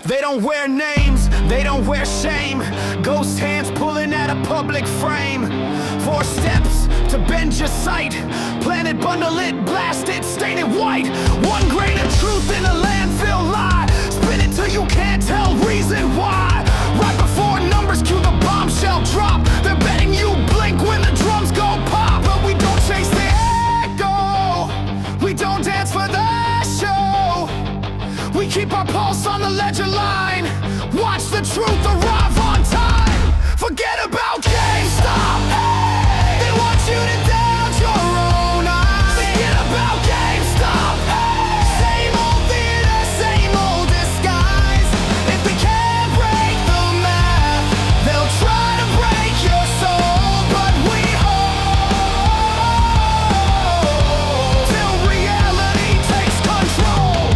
They don't wear names, they don't wear shame. Ghost hands pulling at a public frame. 4 steps to bend your sight. Planet, bundle it, blast it, stain it white. 1 grain of truth in a landfill lie. Spin it till you can't tell reason why. Right before numbers cue the bombshell drop. They're betting you blink when the drums go pop. But we don't chase the echo, we don't dance for the show. We keep our pulse on the ledger line. Watch the truth arrive on time. Forget about GameStop. Hey, they want you to doubt your own eyes. Forget about GameStop. Hey, same old theater, same old disguise. If we can't break the math, they'll try to break your soul. But we hold till reality takes control.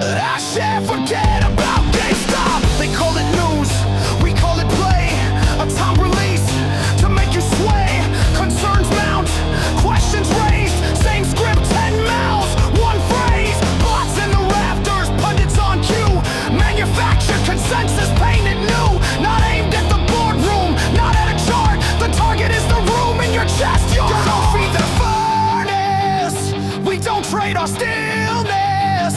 I shan't forget about GameStop. They call it news, we call it play. A time release to make you sway. Concerns mount, questions raised. Same script, 10 mouths, 1 phrase. Bots in the rafters, pundits on cue. Manufactured consensus painted new. Not aimed at the boardroom, not at a chart. The target is the room in your chest. You don't feed the furnace. We don't trade our stillness.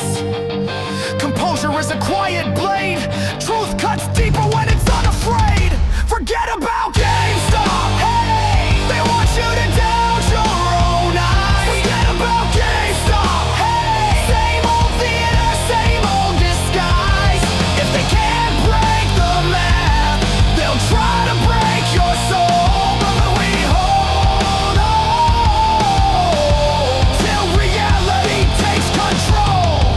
Composure is a quiet blade. Truth cuts deeper when it's unafraid. Forget about GameStop. Hey, they want you to doubt your own eyes. Forget about GameStop. Hey, same old theater, same old disguise. If they can't break the math, they'll try to break your soul. But we hold on till reality takes control.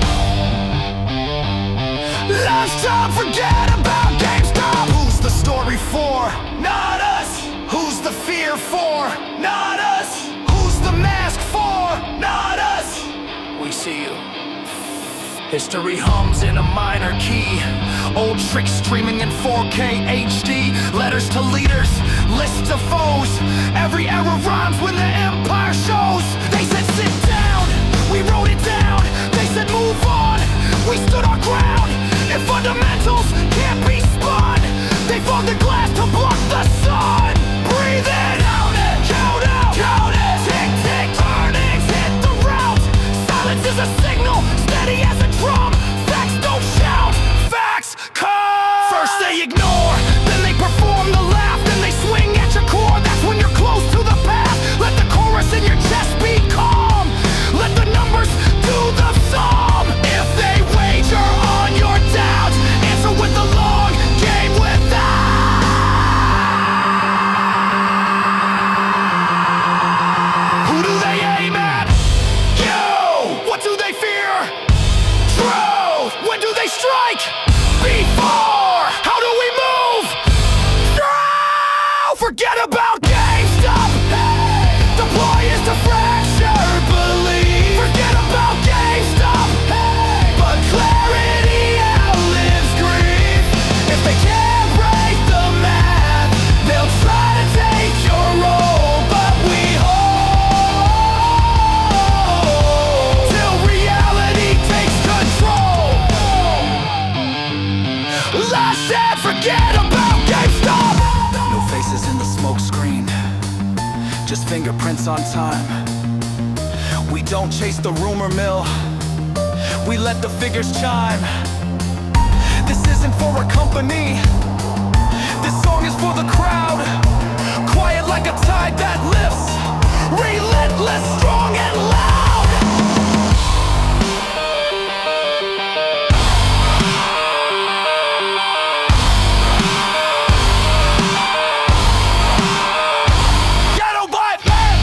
Last time, forget about GameStop. Who's the story for? Not us. Who's the fear for? Not us. Who's the mask for? Not us. We see you. History hums in a minor key. Old tricks streaming in 4K HD. Letters to leaders, lists of foes. Every error rhymes when the empire shows. They said sit down, we wrote it down. They said move on, we stood our ground. If fundamentals can't be spun, they fogged the glass to block the sun. Breathe in, count it, count out, count it. Tick, tick, earnings hit the route. Silence is a signal, steady as a drum. Facts don't shout, facts come. First they ignore, then they perform the laugh. Then they swing at your core, that's when you're close to the path. Let the chorus in your chest be calm. Let the numbers do the sum. If they wager on your doubts, answer with the long game without. Who do they aim at? You! What do they fear? Truth! When do they strike? Before! How do we move? Now! Forget about GameStop! Hey! Deploy is to fracture belief. Forget about GameStop! Hey! But clarity outlives grief. If they can't break the math, they'll try to take your role. But we hold till reality takes control. Last and forget about GameStop. No faces in the smoke screen, just fingerprints on time. We don't chase the rumor mill, we let the figures chime. This isn't for a company, this song is for the crowd. Quiet like a tide that lifts, relentless, strong and loud. Ghetto Black Man!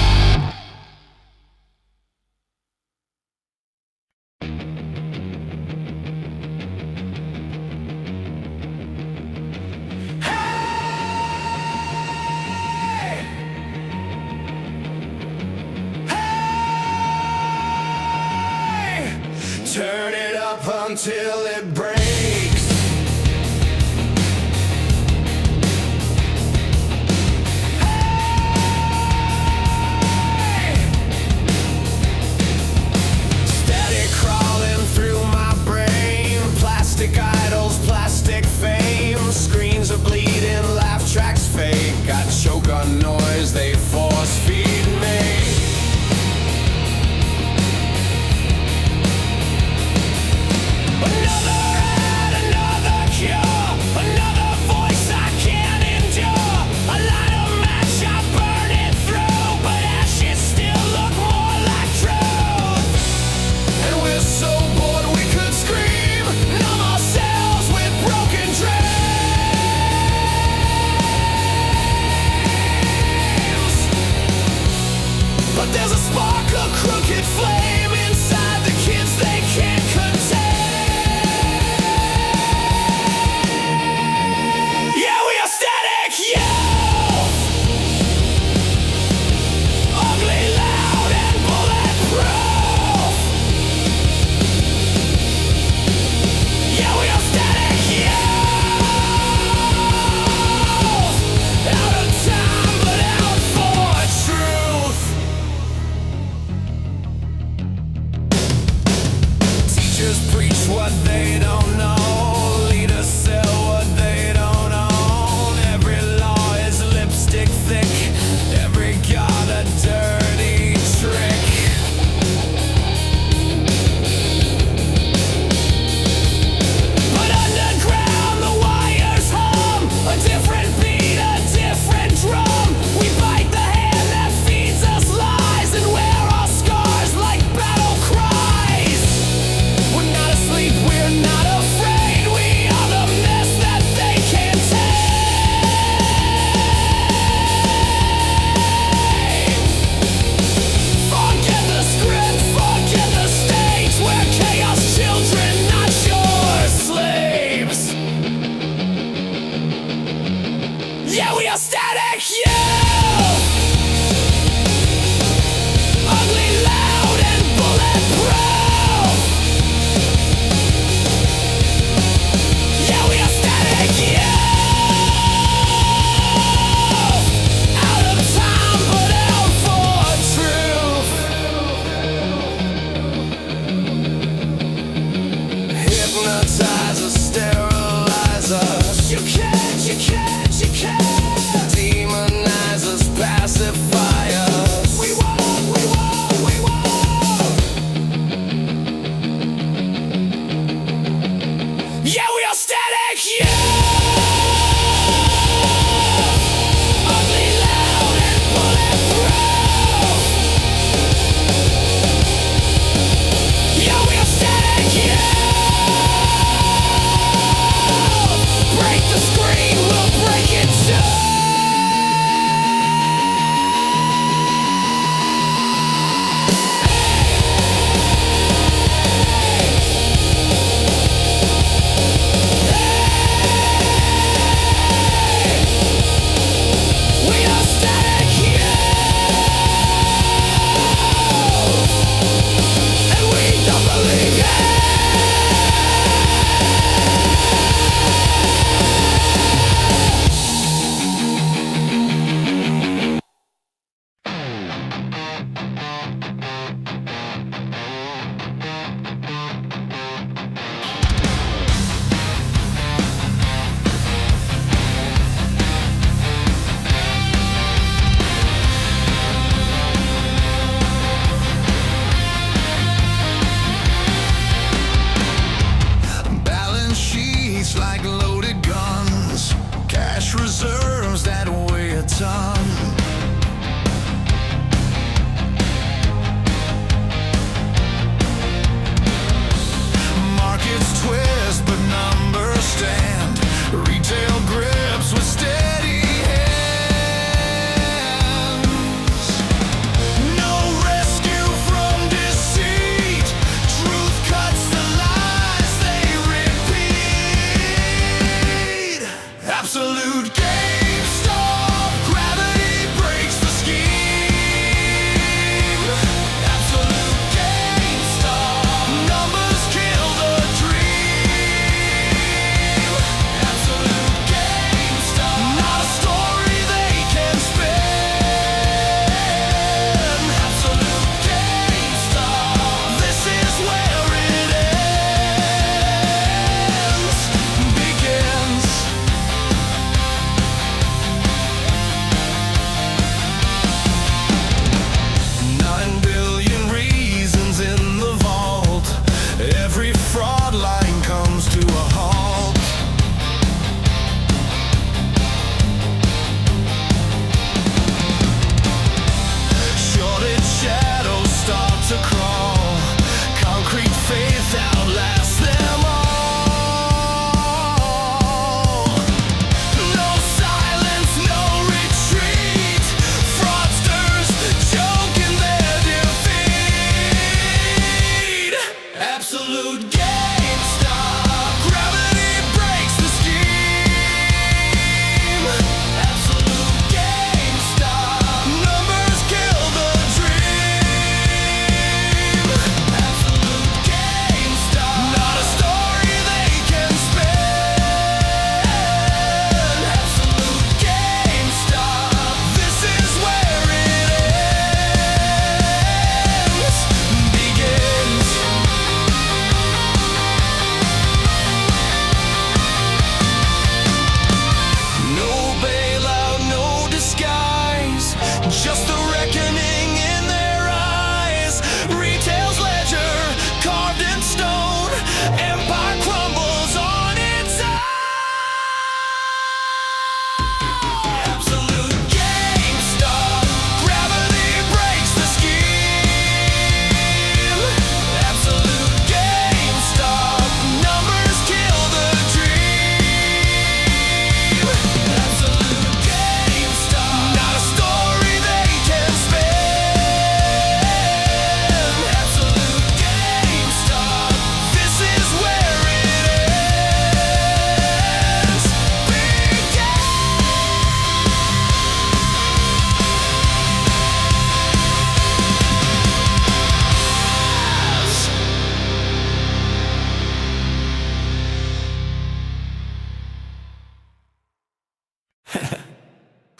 Turn it up until it breaks. Steady crawling through my brain. Plastic idols, plastic fame. Screens are bleeding, laugh tracks fake. I choke on noise, they force feed me. But there's a spark, a crooked flame inside the kids they can't contain. Yeah, we are static youth. Ugly, loud, and bulletproof. Yeah, we are static youth. Out of time, but out for truth. Teachers preach what they don't know. Leaders sell what they don't own. Every law is lipstick thick. Every god a dirty trick. But underground the wires hum. A different beat, a different drum. We bite the hand that feeds us lies and wear our scars like battle cries. We're not asleep, we're not afraid. We are the mess that they can't tame. Forget the script, forget the stage. We're chaos children, not your slaves. Yeah, we are static youth. Ugly, loud, and bulletproof.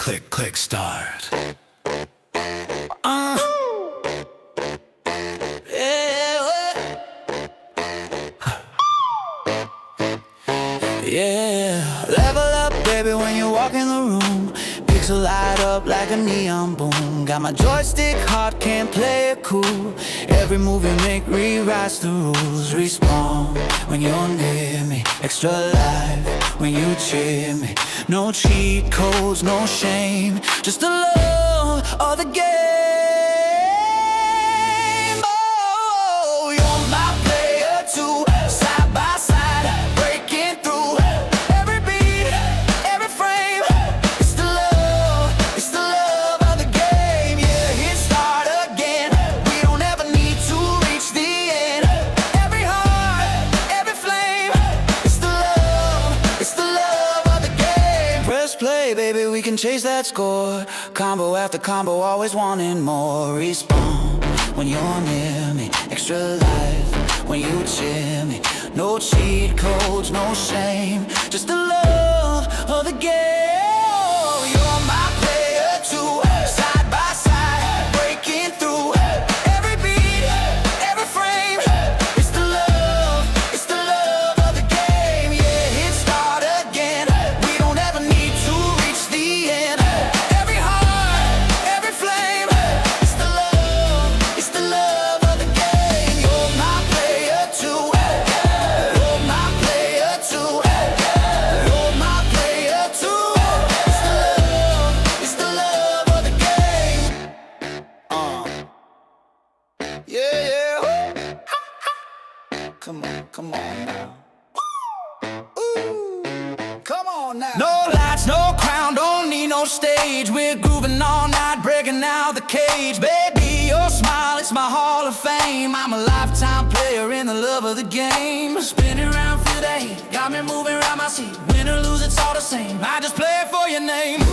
click, click, start. Yeah, level up, baby, when you walk in the room. Pixel light up like a neon boom. Got my joystick hot, can't play it cool. Every move you make rewrites the rules. Respawn when you're near me. Extra life when you cheer me. No cheat codes, no shame. Just the love of the game. Oh, you're my player too. Side by side, breaking through. Every beat, every frame. It's the love of the game. Yeah, hit start again. We don't ever need to reach the end. Every heart, every flame. It's the love of the game. Press play, baby, we can chase that score. Combo after combo, always wanting more. Respawn when you're near me. Extra life when you cheer me. No cheat codes, no shame. Just the love of the game. You're my player too. Side by side, breaking through. Every beat, every frame. It's the love of the game. Yeah, hit start again. We don't ever need to reach the end. Every heart, every flame. It's the love of the game. You're my player too. You're my player too. You're my player too. It's the love of the game. Yeah, yeah. Come on now. Ooh, come on now. No lights, no crown, don't need no stage. We're grooving all night, breaking out the cage. Baby, your smile, it's my hall of fame. I'm a lifetime player in the love of the game. Spinning around for the hate, got me moving around my seat. Win or lose, it's all the same. I just play it for your name. Ooh,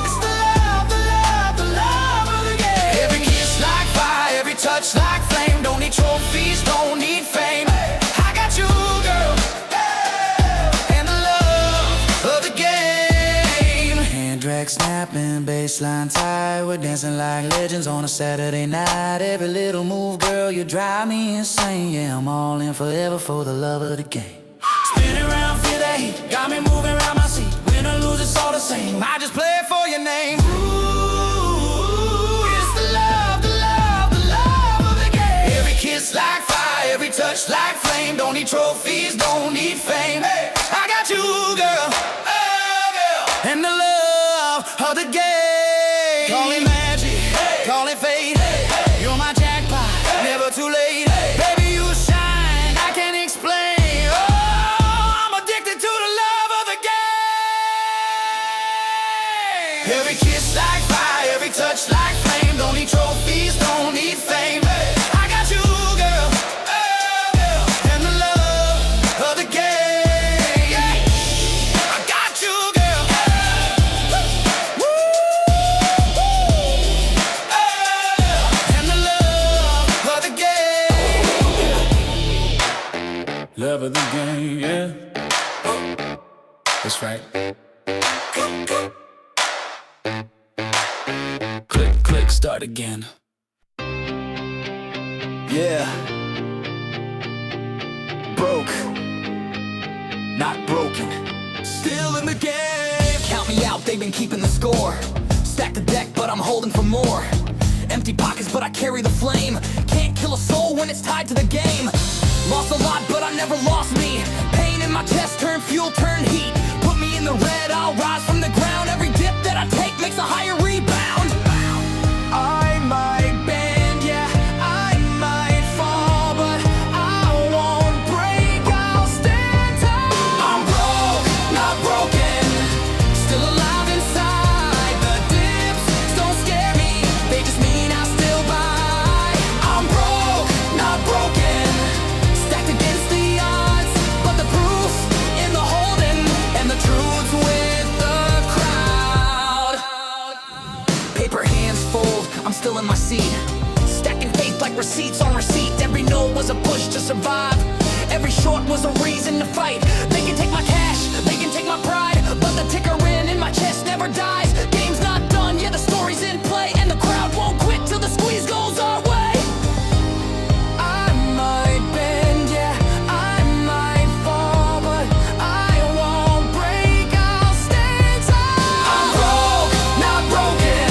it's the love of the game. Every kiss like fire, every touch like flame. Don't need trophies, don't need fame. I got you, girl, and the love of the game. Hand drag snapping, baseline tight. We're dancing like legends on a Saturday night. Every little move, girl, you drive me insane. Yeah, I'm all in forever for the love of the game. Spinning around, feel the heat, got me moving around my seat. Win or lose, it's all the same. I just play it for your name. Ooh, it's the love of the game. Every kiss like fire, every touch like flame. Don't need trophies, don't need fame. I got you, girl, and the love of the game. Call it magic, call it fate. You're my jackpot, never too late. Baby, you shine, I can't explain. Oh, I'm addicted to the love of the game. Every kiss like fire, every touch like flame. Don't need trophies, don't need fame. I got you, girl, and the love of the game. I got you, girl. And the love of the game. Love of the game, yeah. That's right. Click, click, start again. Yeah. Broke, not broken. Still in the game. Count me out, they've been keeping the score. Stack the deck, but I'm holding for more. Empty pockets, but I carry the flame. Can't kill a soul when it's tied to the game. Lost a lot, but I never lost me. Pain in my chest, turn fuel, turn heat. Put me in the red, I'll rise from the ground. Every dip that I take makes a higher rebound. I might bend, yeah, I might fall, but I won't break, I'll stand tall. I'm broke, not broken, still alive inside. The dips don't scare me, they just mean I still buy. I'm broke, not broken, stacked against the odds, but the proof in the holding, and the truth's with the crowd. Paper hands fold, I'm still in my seat, stacking faith like receipts on receipt. Every no was a push to survive, every short was a reason to fight. They can take my cash, they can take my pride, but the ticker in my chest never dies. Game's not done, yeah, the story's in play, and the crowd won't quit till the squeeze goes our way. I might bend, yeah, I might fall, but I won't break, I'll stand tall. I'm broke, not broken,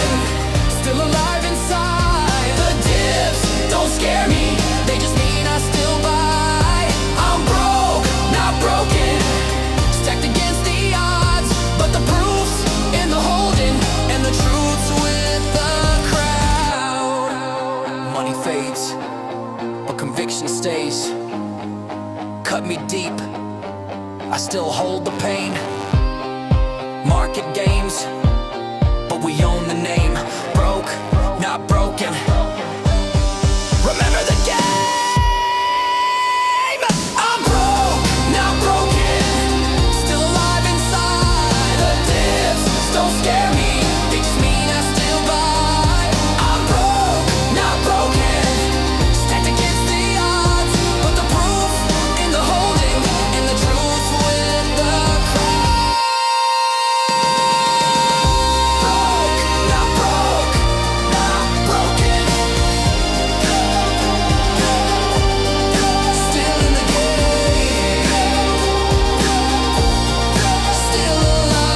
still alive inside. The dips don't scare me, they just mean I still buy. I'm broke, not broken, stacked against the odds, but the proof's in the holding, and the truth's with the crowd. Money fades, but conviction stays. Cut me deep, I still hold the pain. Market games, but we own the name. Broke, not broken. Remember the game. I'm broke, not broken, still alive inside. The dips don't scare me, they just mean I still buy. I'm broke, not broken, stacked against the odds, but the proof in the holding, and the truth with the crowd. Broke, not broke, not broken, still in the game, still alive.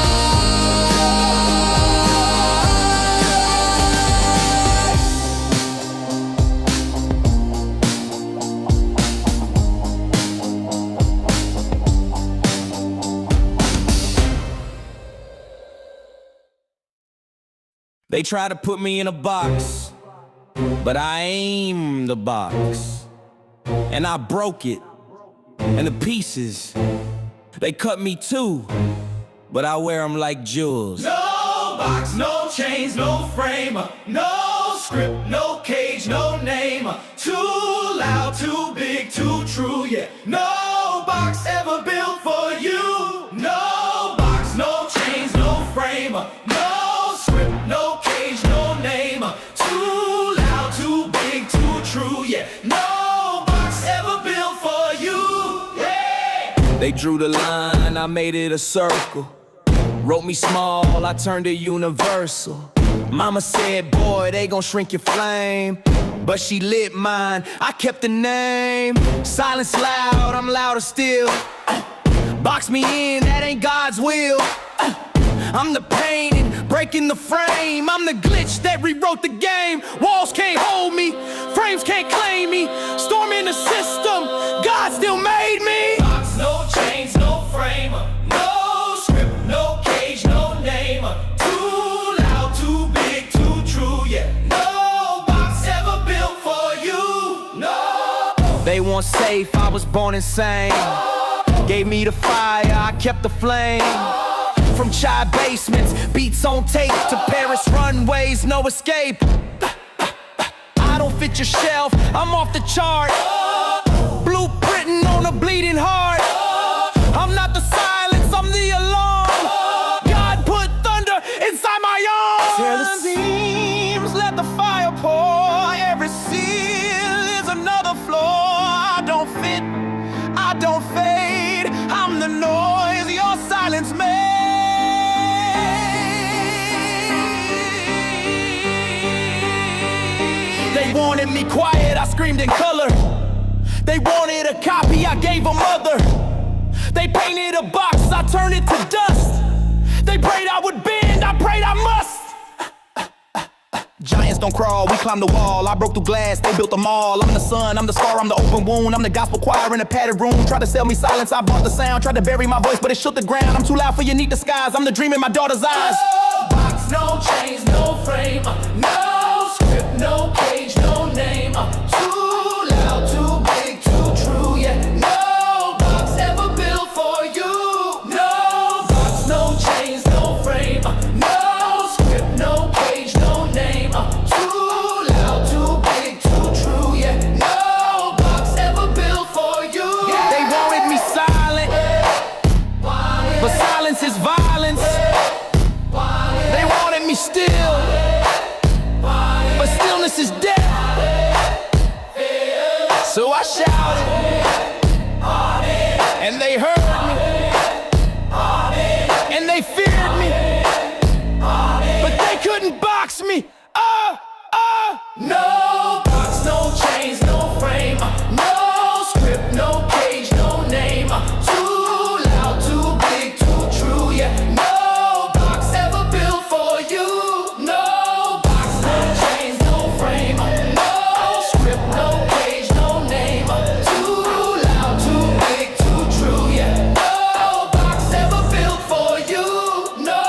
They try to put me in a box, but I aim the box, and I broke it, and the pieces, they cut me too, but I wear them like jewels. No box, no chains, no frame, no script, no cage, no name. Too loud, too big, too true, yeah. No box ever built for you. No box, no chains, no frame, no script, no cage, no name. Too loud, too big, too true, yeah. No box ever built for you, yeah. They drew the line, I made it a circle. Wrote me small, I turned it universal. Mama said, boy, they gon' shrink your flame, but she lit mine, I kept the name. Silence loud, I'm louder still. Box me in, that ain't God's will. I'm the painting, breaking the frame. I'm the glitch that rewrote the game. Walls can't hold me, frames can't claim me. Storm in the system, God still made me. Box, no chains, no frame, no script, no cage, no name. Too loud, too big, too true, yeah. No box ever built for you, no. They want safe, I was born insane. Gave me the fire, I kept the flame. From chai basements, beats on tape, to Paris runways, no escape. I don't fit your shelf, I'm off the chart. Blueprinting on a bleeding heart. I'm not the silence, I'm the alarm. God put thunder inside my arms. Tear the seams, let the fire pour. Every seal is another flaw. I don't fit, I don't fade. I'm the noise your silence made. They wanted me quiet, I screamed in color. They wanted a copy, I gave a mother. They painted a box, I turned it to dust. They prayed I would bend, I prayed I must. Giants don't crawl, we climb the wall. I broke through glass, they built them all. I'm the sun, I'm the scar, I'm the open wound. I'm the gospel choir in a padded room. Tried to sell me silence, I bought the sound. Tried to bury my voice, but it shook the ground. I'm too loud for your neat disguise, I'm the dream in my daughter's eyes. No box, no chains, no frame, no script, no cage, no name. Too loud, too big, too true, yeah. No box ever built for you. No box, no chains, no frame, no script, no cage, no name. Too loud, too big, too true, yeah. No box ever built for you. They wanted me silent, but silence is violence. They wanted me still, but stillness is death. So I shouted, and they heard me, and they feared me. box me. No box, no chains, no frame. No script, no cage, no name. Too loud, too big, too true. Yeah, no box ever built for you. No box, no chains, no frame. No script, no cage, no name. Too loud, too big, too true. Yeah, no box ever built for you. No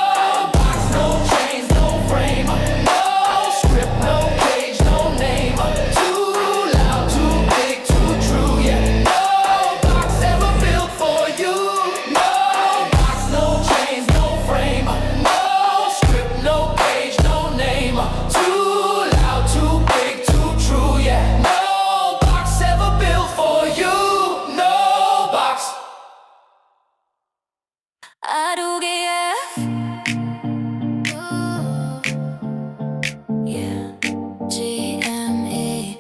box, no chains, no frame. No script, no cage, no name. Too loud, too big, too true. Yeah, no box ever built for you. No box, no chains, no frame. No script, no cage, no name. Too loud, too big, too true. Yeah, no box ever built for you. No box. I do get yeah, GME.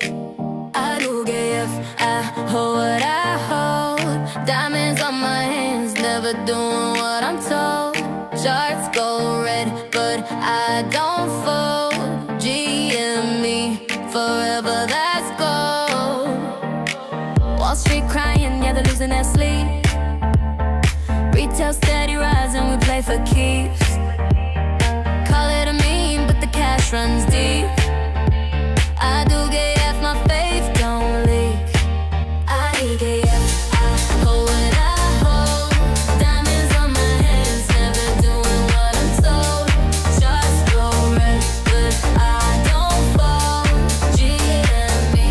I do get I hold what I hold. Diamonds on my hands, never doing what I'm told. Charts go red, but I don't fold. GME, forever that's gold. Wall Street crying, yeah, they're losing their sleep. Retail steady rising, we play for keeps. Call it a meme, but the cash runs deep. I do get F, my faith don't leak. I get F, I hold what I hold. Diamonds on my hands, never doing what I'm told. Charts go red, but I don't fold. GME,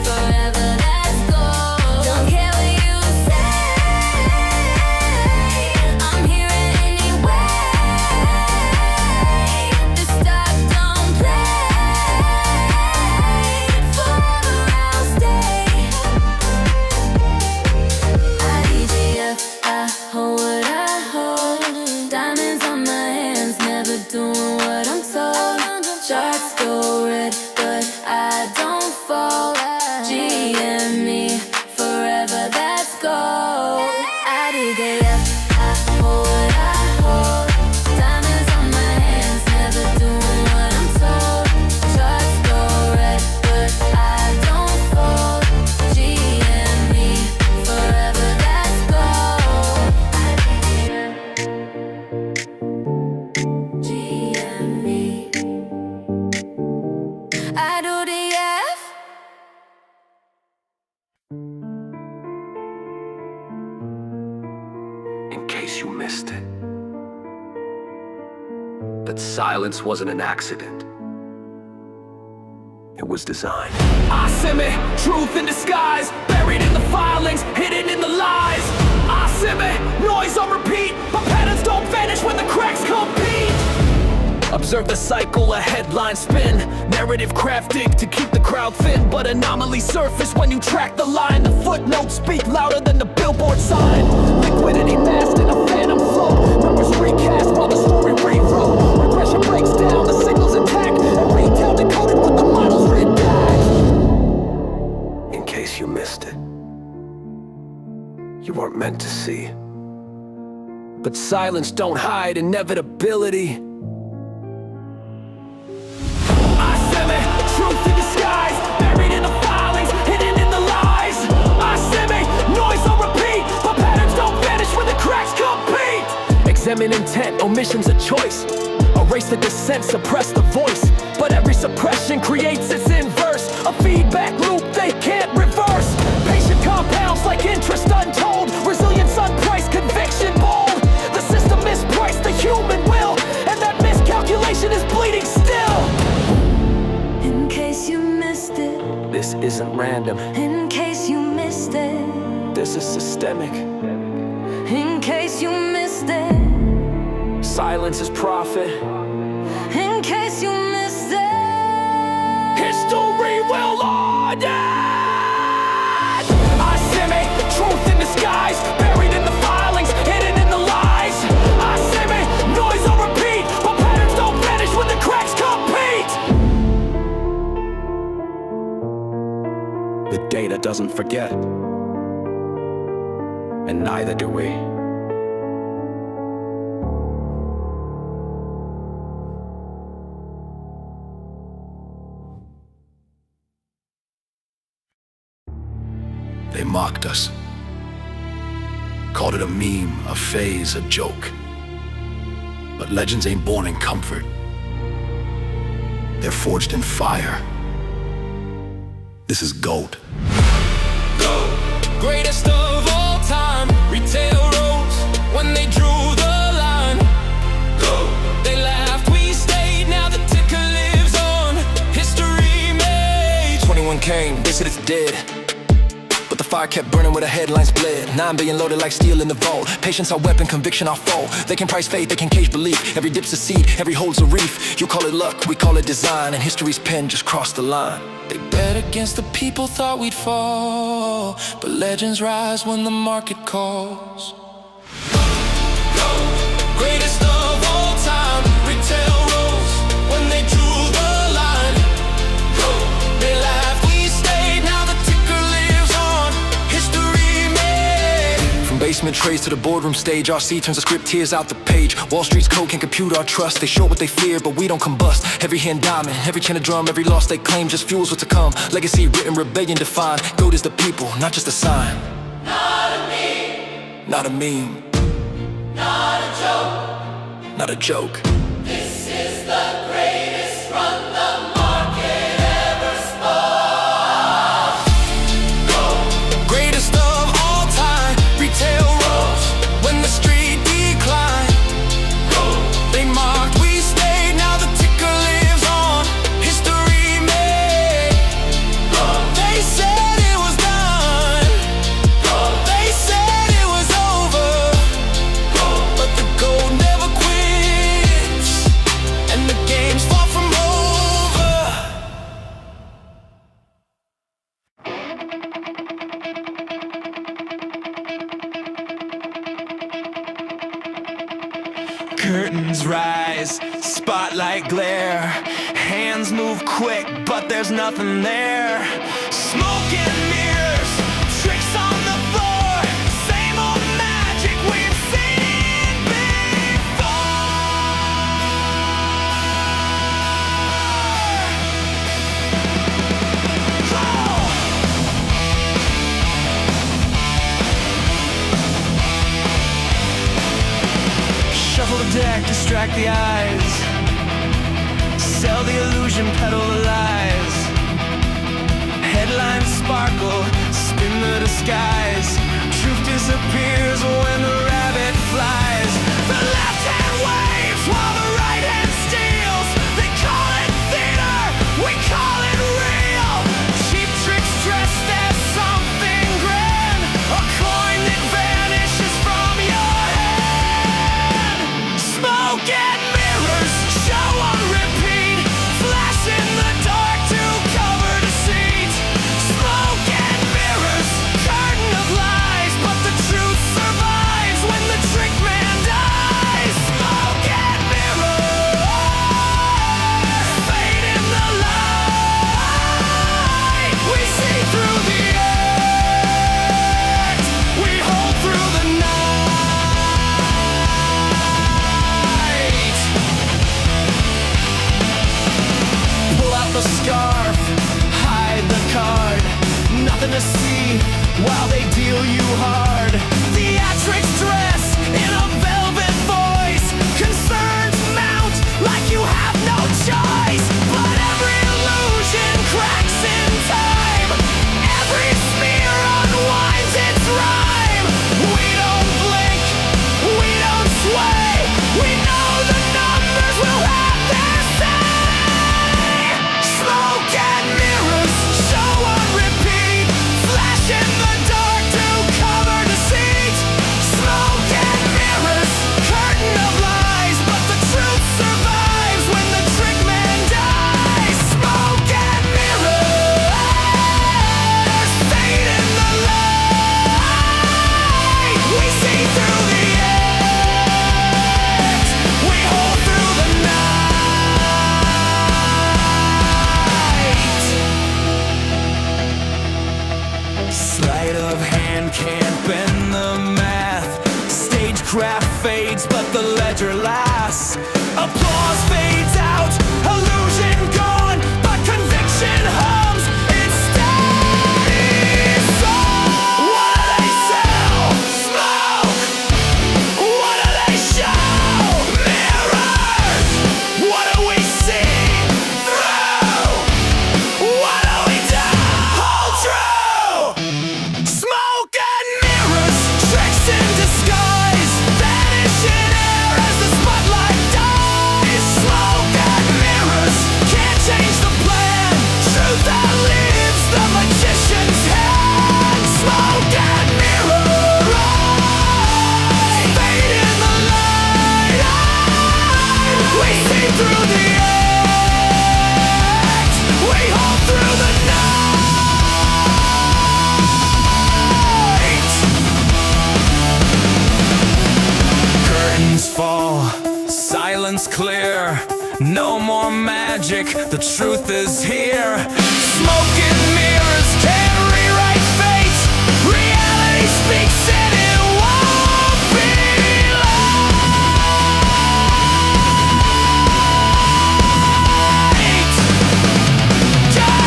forever that's gold. Don't care what you say, I'm here anyway. The stock don't play, forever I'll stay. IDGF, I hold what I hold. Diamonds on my hands, never doing what I'm told. Charts go red, but I don't fall. GME, forever that's gold. IDGF, I hold what I hold. Diamonds on my hands, never doing what I'm told. Charts go red, but I don't fold. GME, forever that's gold. GME, I do the F. In case you missed it, that silence wasn't an accident. It was designed. I semi, truth in disguise, buried in the filings, hidden in the lies. I semi, noise on repeat, but patterns don't vanish when the cracks compete. Observe the cycle, a headline spin, narrative crafted to keep the crowd thin, but anomalies surface when you track the line. The footnotes speak louder than the billboard sign. Liquidity masked in a phantom flow, numbers recast while the story rewrote. Repression breaks down, the signals intact, and retail decoded what the models redact. In case you missed it, you weren't meant to see. But silence don't hide inevitability. I semi, truth in disguise, buried in the filings, hidden in the lies. I semi, noise on repeat, but patterns don't vanish when the cracks compete. Examine intent, omission's a choice. Erase the dissent, suppress the voice. But every suppression creates its inverse, a feedback loop they can't reverse. Patient compounds like interest untold, resilience unpriced, conviction bold. The system mispriced the human will, and that miscalculation is bleeding still. In case you missed it, This isn't random, in case you missed it, this is systemic. in case you missed it, Silence is profit. in case you missed it. History will audit. I semi, truth in disguise, buried in the filings, hidden in the lies. I semi, noise on repeat, but patterns don't vanish when the cracks compete. The data doesn't forget, and neither do we. mocked us. Called it a meme, a phase, a joke. But legends ain't born in comfort. They're forged in fire. This is gold. Greatest of all time, retail rose when they drew the line. They laughed, we stayed, now the ticker lives on. History made. 21 came, they said it's dead, but the fire kept burning where the headlines bled. 9 billion loaded like steel in the vault. Patience our weapon, conviction our foe. They can price faith, they can cage belief. Every dip's a seed, every hold's a reef. You call it luck, we call it design, and history's pen just crossed the line. They bet against the people, thought we'd fall, but legends rise when the market calls. Greatest of all time, retail rose when they drew the line. They laughed, we stayed, now the ticker lives on. History made. From basement trays to the boardroom stage, RC turns the script, tears out the page. Wall Street's code can compute our trust. They show what they fear, but we don't combust. Every hand diamond, every chain a drum, every loss they claim just fuels what's to come. Legacy written, rebellion defined. Gold is the people, not just a sign. Not a meme. Not a meme. Not a joke. Not a joke. This is the greatest run the market ever spun. Greatest of all time, retail rose when the street declined. They mocked, we stayed, now the ticker lives on. History made. They said it was done. They said it was over. But the gold never quits, and the game's far from over. Curtains rise, spotlight glare. Hands move quick, but there's nothing there. Smoke and mirrors, tricks on the floor. Same old magic we've seen before. Shuffle the deck, distract the eyes. Sell the illusion, peddle the lies. Headlines sparkle, spin the disguise. Truth disappears when the rabbit flies. The left hand waves while the right hand steals. They call it theater, we call it real. Cheap tricks dressed as something grand. A coin that vanishes from your hand. Smoke and mirrors, show on repeat. Flash in the dark to cover deceit. Smoke and mirrors, curtain of lies, but the truth survives when the trick man dies. Smoke and mirrors, fade in the light. We see through the act, we hold through the night. Pull out the scarf, hide the card. Nothing to see while they deal you hard. Theatrics dress in a velvet voice. Concerns mount like you have no choice. But every illusion cracks in time. Every smear unwinds its rhyme. We don't blink, we don't sway. We know the numbers will have their say. Smoke and mirrors, show on repeat. Flash in the dark to cover deceit. Smoke and mirrors, curtain of lies, but the truth survives when the trick man dies. Smoke and mirrors, fade in the light. We see through the act, we hold through the night. Sleight of hand can't bend the math. Stagecraft fades, but the ledger lasts. Applause fades out, illusion gone, but conviction hums. It stays on. is clear. No more magic, the truth is here. Smoke and mirrors can't rewrite fate. Reality speaks and it won't be late. Yeah.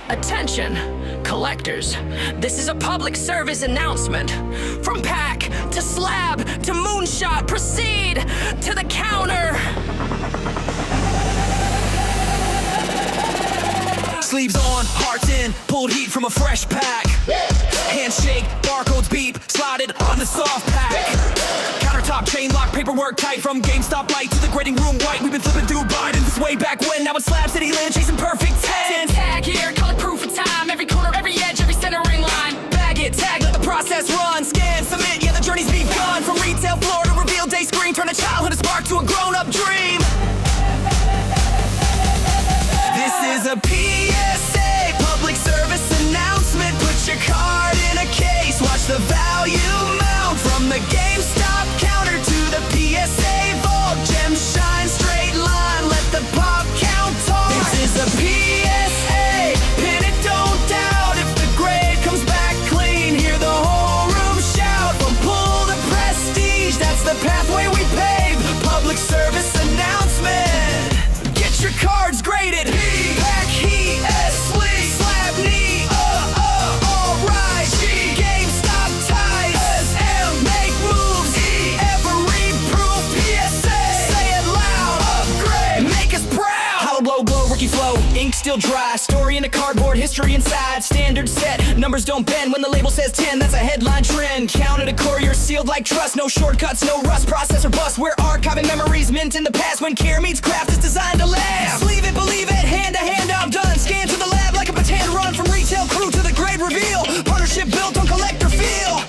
Attention, collectors. This is a public service announcement. From pack to slab to moonshot, proceed to the counter. Sleeves on, hearts in, pulled heat from a fresh pack. Handshake, barcodes beep, slided on the soft pack. Countertop, chain lock, paperwork tight. From GameStop light to the grading room white. We've been flipping through Biden this way back when. Now it's Slab City land, chasing perfect 10. Tag here, color proof of time. Every corner, every edge, every centering line. Bag it, tag, let the process run. Scan, submit, yeah, the journey's begun. From retail floor to reveal day screen. Turn a childhood spark to a grown-up dream. This is a PSA, public service announcement. Put your card in a case, watch the value mount. From the GameStop counter to the PSA vault. Gem shine, straight line, let the pop count talk. This is a PSA, pin it, don't doubt. If the grade comes back clean, hear the whole room shout. From pull to prestige, that's the pathway we pave. Public service announcement. Get your cards graded. Pack heat, S-Sleek, slab knee, alright. G, GameStop ties, S-M, make moves, E, every proof, PSA, say it loud, upgrade, make us proud. Hollow blow, glow, rookie flow, ink still dry. Story in a cardboard, history inside. Standard set, numbers don't bend. When the label says 10, that's a headline trend. Counted a courier, sealed like trust. No shortcuts, no rust, process or bust. We're archiving memories, mint in the past. When care meets craft, it's designed to last. Believe it, believe it, hand to hand, I'm done. Scan to the lab like a pretend run. From retail crew to the grade reveal. Partnership built on collector feel.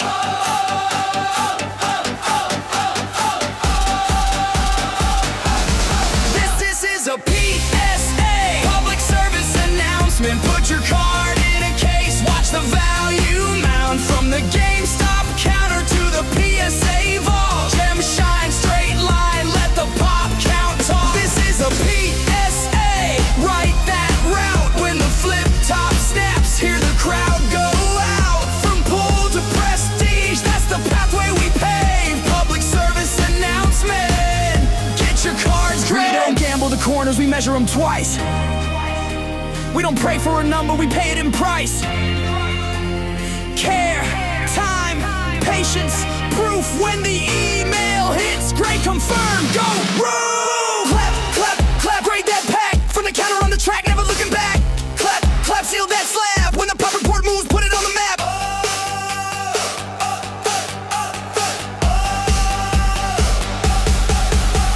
This is a PSA, public service announcement. Put your card in a case, watch the value mount. From the GameStop counter to the PSA vault. Gem shine, straight line, let the pop count talk. This is a PSA, write that route. When the flip top snaps, hear the crowd go out. From pull to prestige, that's the pathway we pave. Public service announcement. Get your cards graded. We don't gamble the corners, we measure them twice. We don't pray for a number, we pay it in price. Care, time, patience, proof. When the email hits, grade confirmed, go room. Clap, clap, clap, grade that pack. From the counter on the track, never looking back. Clap, clap, seal that slab. When the pop report moves, put it on the map.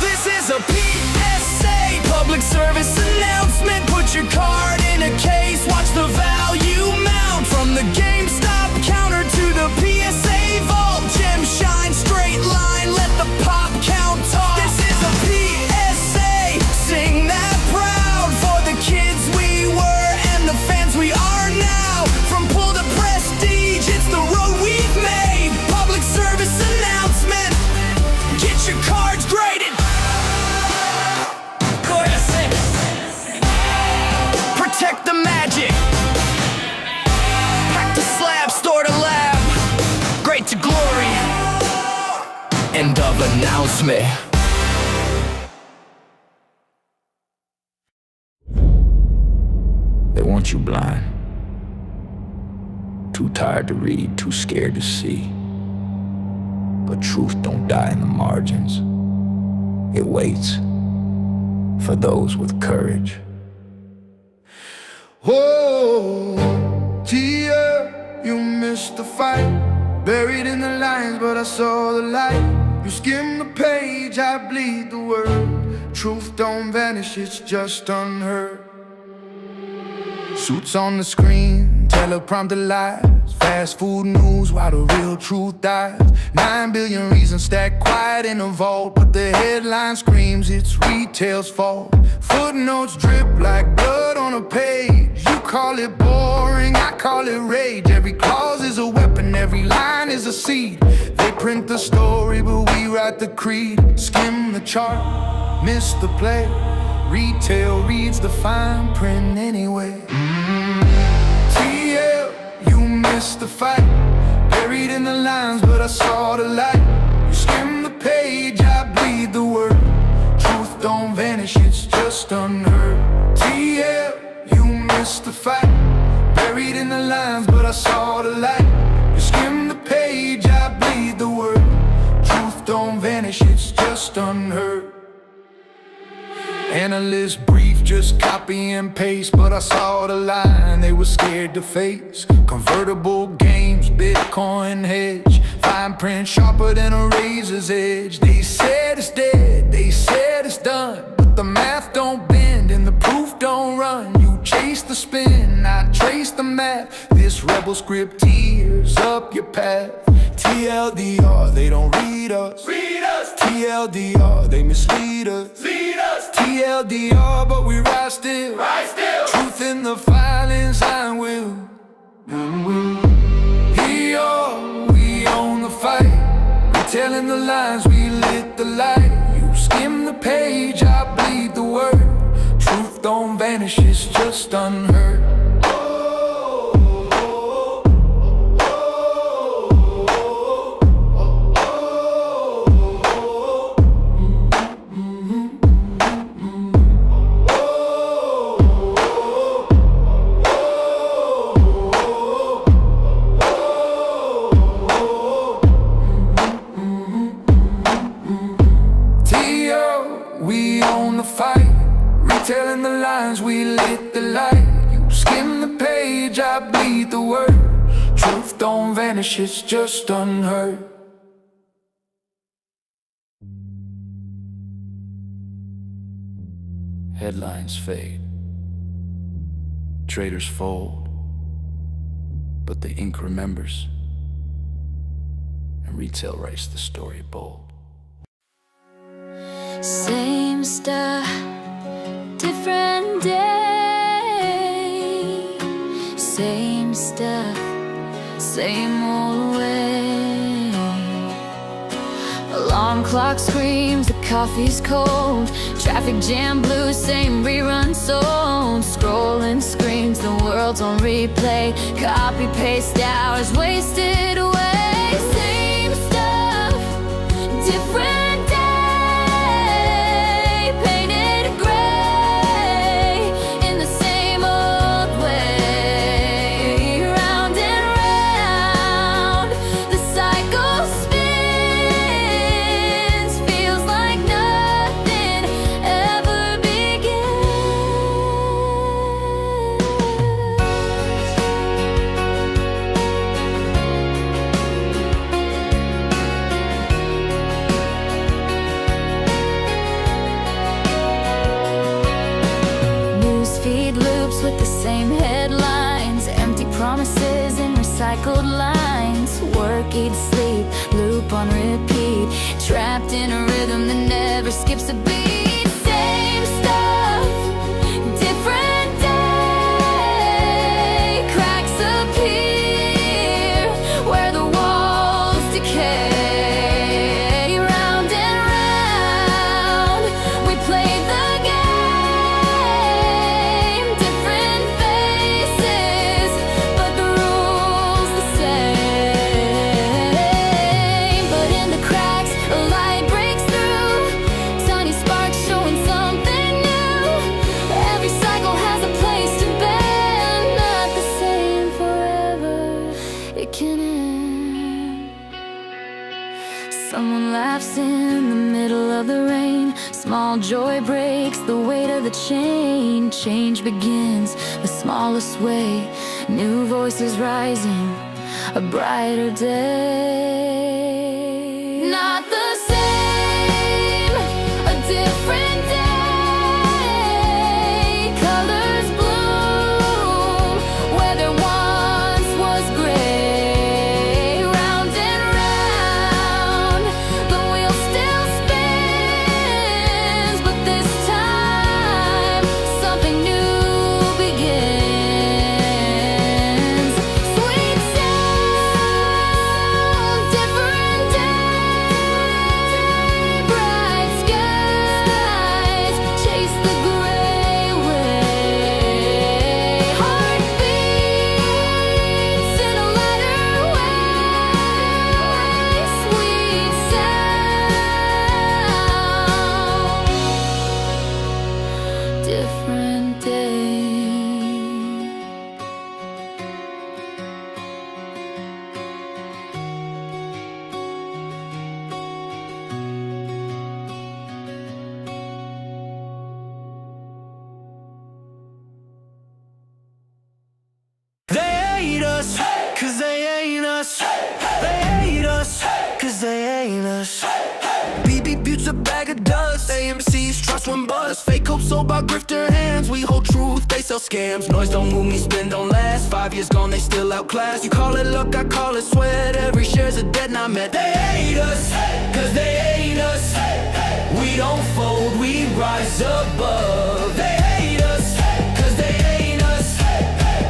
This is a PSA, public service announcement. Put your card in a case, watch the value mount. From the GameStop counter to the PSA vault. Gem shine, straight line, let the pop count talk. This is a PSA, sing that proud. For the kids we were and the fans we are now. From pull to prestige, it's the road we've made. Public service announcement, get your cards graded. Go ahead, sing. Protect the magic. Pack to slab, store to lab. Great to glory. End of announcement. They want you blind. Too tired to read, too scared to see. But truth don't die in the margins. It waits for those with courage. Oh, Tia, you missed the fight. Buried in the lines, but I saw the light. You skim the page, I bleed the word. Truth don't vanish, it's just unheard. Suits on the screen, teleprompter lies. Fast food news while the real truth dies. 9 billion reasons stacked quiet in a vault, but the headline screams it's retail's fault. Footnotes drip like blood on a page. You call it boring, I call it rage. Every clause is a weapon, every line is a seed. They print the story, but we write the creed. Skim the chart, miss the play. Retail reads the fine print anyway. TL, you missed the fight. Buried in the lines, but I saw the light. You skim the page, I bleed the word. Truth don't vanish, it's just unheard. TL, you missed the fight. Buried in the lines, but I saw the light. You skim the page, I bleed the word. Truth don't vanish, it's just unheard. Analyst brief, just copy and paste, but I saw the line they were scared to face. Convertible games, Bitcoin hedge, fine print sharper than a razor's edge. They said it's dead, they said it's done, but the math don't bend and the proof don't run. You chase the spin, I trace the math. This rebel script tears up your path. TLDR, they don't read us. TLDR, they mislead us. TLDR, but we rise still. Truth in the filings, I will. We own the fight. We telling the lines, we lit the light. You skim the page, I bleed the word. Truth don't vanish, it's just unheard. We own the fight, retelling the lines, we lit the light. You skim the page, I bleed the word. Truth don't vanish, it's just unheard. Headlines fade, traders fold, but the ink remembers, and retail writes the story bold. Same stuff, different day. Same stuff, same old way. Alarm clock screams, the coffee's cold. Traffic jam blue, same rerun sold. Scrolling screens, the world's on replay. Copy paste hours wasted away. Same stuff, different. With the same headlines, empty promises and recycled lines. Work, eat, sleep, loop on repeat. Trapped in a rhythm that never skips a beat. Same stuff, different day. Cracks appear where the walls decay. Round and round, we play the game. Someone laughs in the middle of the rain. Small joy breaks the weight of the chain. Change begins the smallest way. New voices rising, a brighter day. Not the same, a different day. Colors bloom where there once was gray. different day. They hate us, cause they ain't us. They hate us, cause they ain't us. BB But's a bag of dust. AMC's trust one bust. Fake hope sold by grifter hands. We hold truth, they sell scams. Noise don't move me, spin don't last. 5 years gone, they still outclass. You call it luck, I call it sweat. Every share's a debt not met. They hate us, cause they ain't us. We don't fold, we rise above. They hate us, cause they ain't us.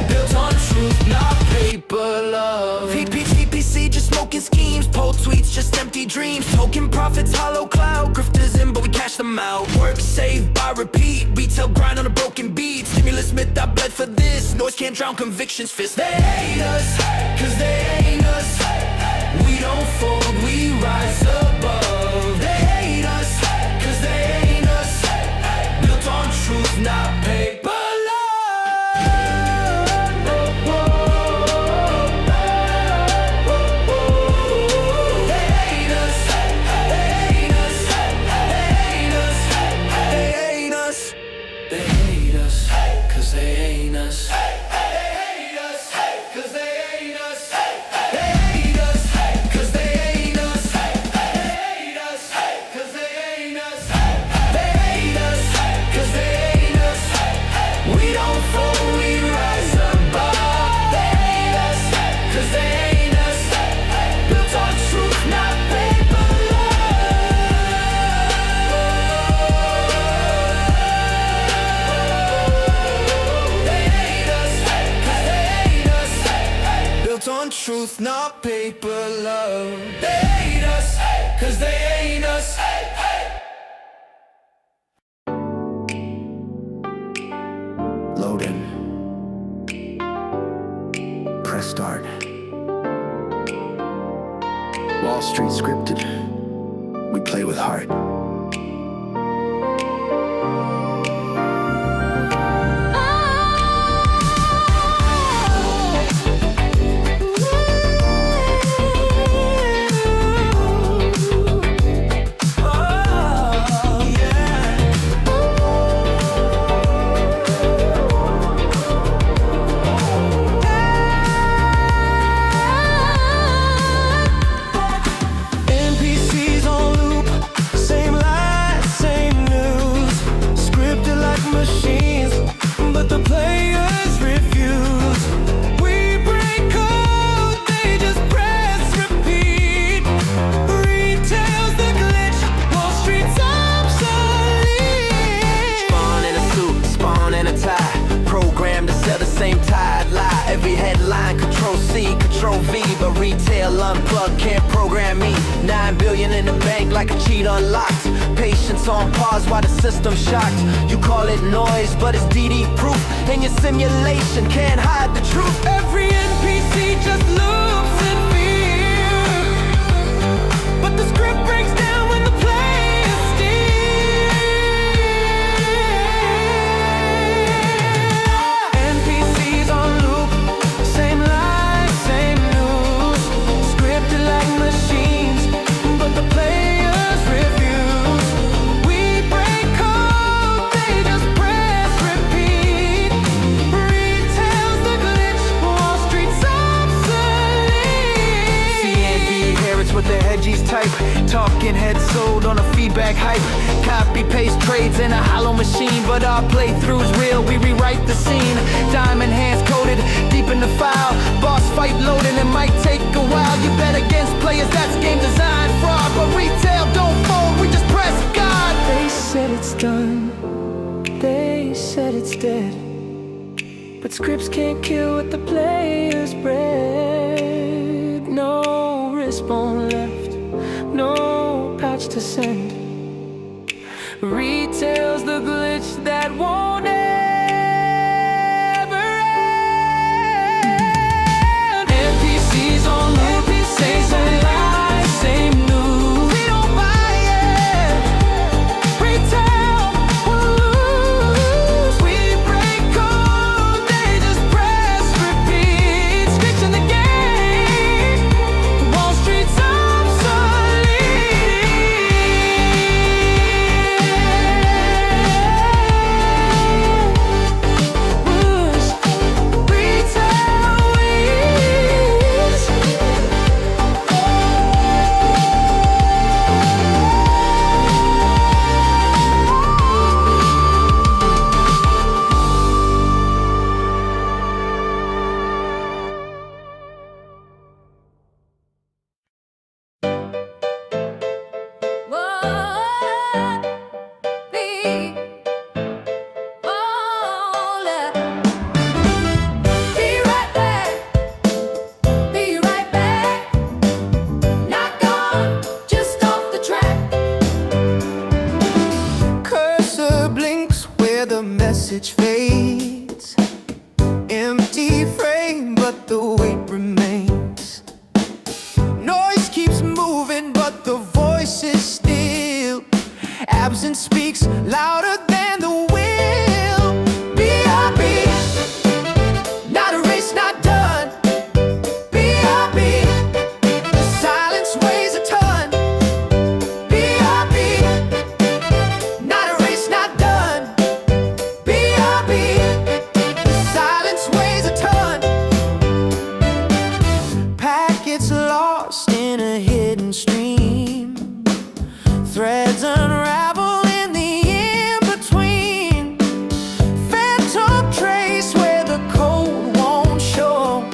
Built on truth, not paper love. PPC just smoking schemes. Poll tweets, just empty dreams. Token profits, hollow cloud. Grifters in, but we cash them out. Work saved by repeat. Retail grind on a broken beat. Stimulus myth, I bled for this. Noise can't drown convictions, fist. They hate us, cause they ain't us. We don't fold, we rise above. They hate us, cause they ain't us. Built on truth, not paper. On truth, not paper love. They hate us, cause they ain't us. Loading. Press start. Wall Street scripted. We play with heart. Retail unplugged, can't program me. 9 billion in the bank like a cheat unlocked. Patience on pause while the system's shocked. You call it noise, but it's DD proof. And your simulation can't hide the truth. Every NPC just loops in fear, but the script breaks down when the play is steer. NPCs on loop, same lies, same news. Scripted like machines, but the players refuse. We break code, they just press repeat. Retail's the glitch, Wall Street's obsolete. CNB inherits what the hedgies type. Talking heads sold on a feedback hype. Copy paste trades in a hollow machine, but our playthrough's real, we rewrite the scene. Diamond hands coded deep in the file. Boss fight loaded, it might take a while. You bet against players, that's game design fraud. But retail don't fold, we just press God. They said it's done, they said it's dead, but scripts can't kill what the players bred. No respawn left, no patch to send. Retail's the glitch that won't ever end. NPCs on loop, same lies, same news. We don't buy it. Retail will lose. the message fades. Empty frame, but the weight remains. Noise keeps moving, but the voice is still. Absence speaks louder than the will. B.I.B. Not a race, not done. B.I.B. The silence weighs a ton. B.I.B. Not a race, not done. B.I.B. The silence weighs a ton. Packets lost in a hidden stream. Threads unravel in the in-between. Phantom trace where the code won't show.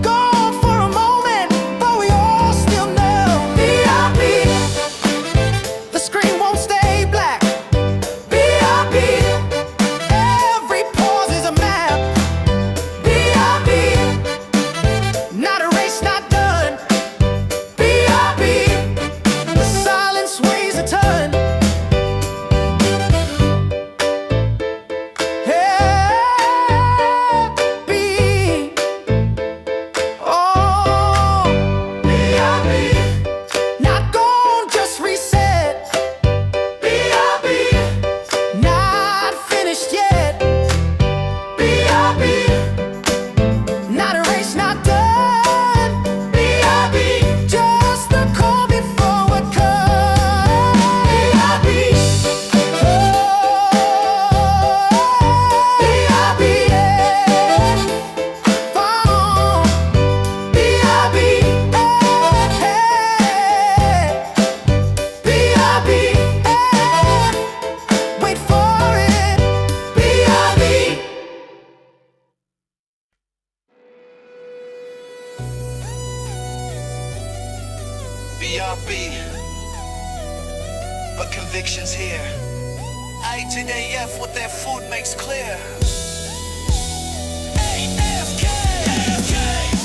Gone for a moment, but we all still know. B.I.B. The screen won't stay black. B.I.B. Every pause is a map. B.I.B. Not a race, not done. B.I.B. The silence weighs a ton. B. Oh, B.I.B. Not gone, just reset. B.I.B. Not finished yet. B.I.B. Not a race, not done. B.I.B. Just the call before a cut. B.I.B. Oh, B.I.B. Follow. B.I.B. B.I.B. Wait for it. B.I.B. B.R.B. But conviction's here. I to the F, what that food makes clear. AFK,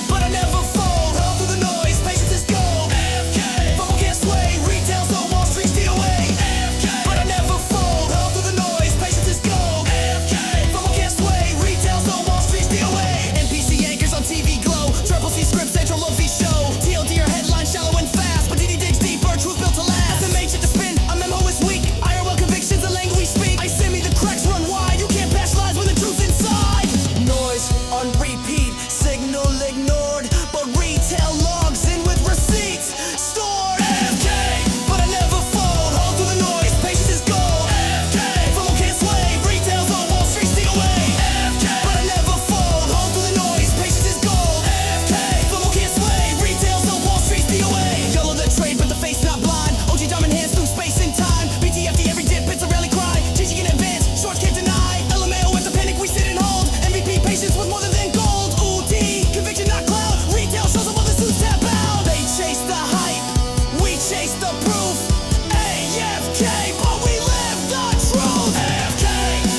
but I never fold. Held through the noise, patience is gold. AFK, FOMO can't sway. Retail's on Wall Street, steal away. AFK, but I never fold. Held through the noise, patience is gold. AFK, FOMO can't sway. Retail's on Wall Street, steal away. NPC anchors on TV glow. Triple C script, central love show. TLD your headline, shallow and fast. But DD digs deeper, truth built to last. SMA shit to spin, a memo is weak. IRL convictions, the language we speak. I send me the cracks run wide. You can't pass lies when the truth's inside. Noise on repeat, signal ignored. But retail logs in with receipts stored. AFK, but I never fold. Hold through the noise, patience is gold. AFK, FOMO can't sway. Retail's on Wall Street, steal away. AFK, but I never fold. Hold through the noise, patience is gold. AFK, FOMO can't sway. Retail's on Wall Street, steal away. Yellow the trade, but the face not blind. OG diamond hands through space and time. BTFD every dip, it's a rally cry. GG in advance, shorts can't deny. LMAO with the panic, we sit and hold. MVP patience with more than gold. Ooh, D, conviction not cloud. Retail shows up while the suits tap out. They chase the hype, we chase the proof. AFK, but we live the truth. AFK,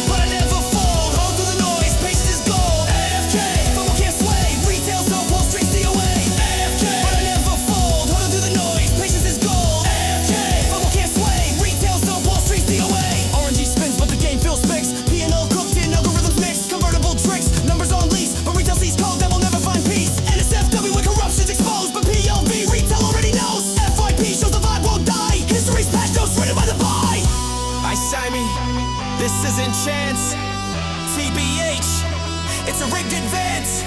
but I never fold. Hold through the noise, patience is gold. AFK, FOMO can't sway. Retail's on Wall Street, steal away. AFK, but I never fold. Hold through the noise, patience is gold. AFK, FOMO can't sway. Retail's on Wall Street, steal away. RNG spins, but the game feels fixed. P&L cooked in, algorithms mixed. Convertible tricks, numbers on lease. But retail sees code that will never find peace. NSFW when corruption's exposed. But PLV, retail already knows. FYP shows the vibe won't die. History's past notes written by the pie. I Simon, this isn't chance. TBH, it's a rigged advance.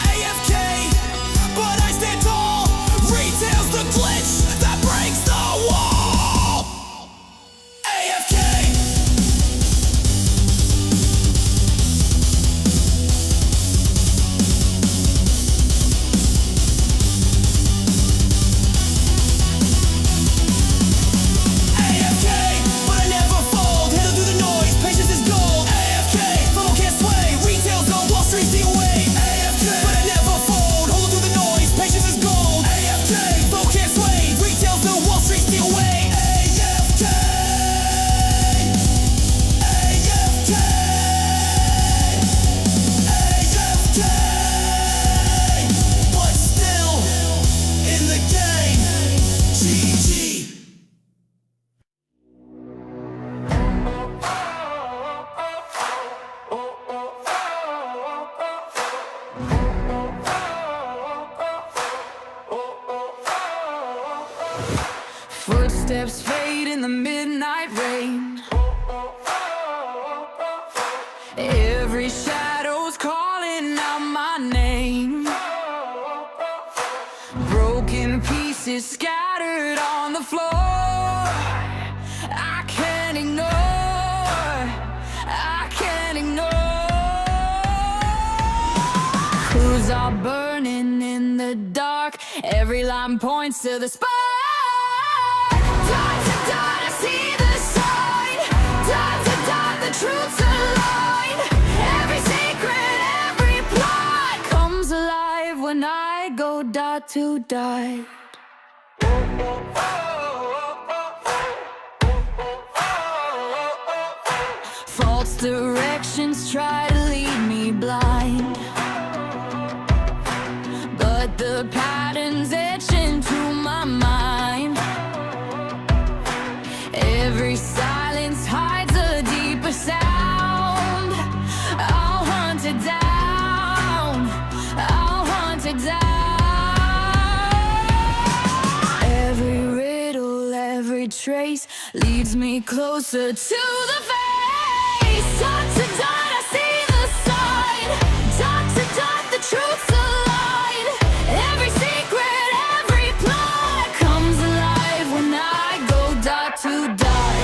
AFK, but I stand tall. Retail's the glitch that breaks the wall. AFK. AFK, but I never fold. Handle through the noise, patience is gold. AFK, FOMO can't sway. Retail's on Wall Street, steal away. AFK, but I never fold. Hold through the noise, patience is gold. Every line points to the spot. Dot to dot, I see the sign. Dot to dot, the truth's aligned. Every secret, every plot comes alive when I go dot to dot. False directions try to lead me blind, but the pattern's etched into my mind. Every silence hides a deeper sound. I'll hunt it down, I'll hunt it down. Every riddle, every trace leads me closer to the face. Dot to dot, I see the sign. Dot to dot, the truth's aligned. Every secret, every plot comes alive when I go dot to dot.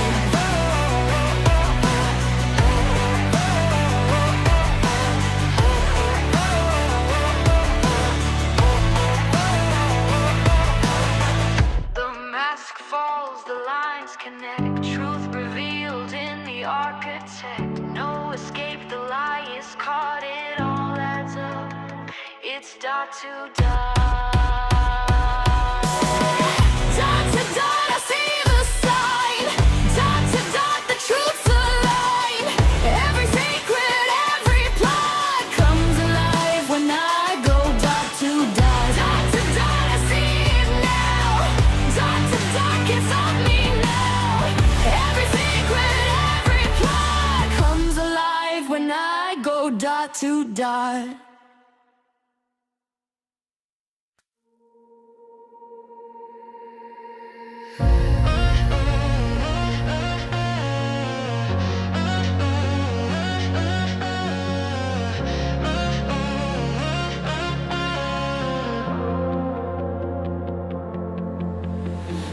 The mask falls, the lines connect. Truth revealed in the architect. No escape, the lie is caught. It all adds up. It's dot to dot. Dot to dot, I see the sign. Dot to dot, the truth's aligned. Every secret, every plot comes alive when I go dot to dot. Dot to dot, I see it now. Dot to dot, gets on me now. Every secret, every plot comes alive when I go dot to dot.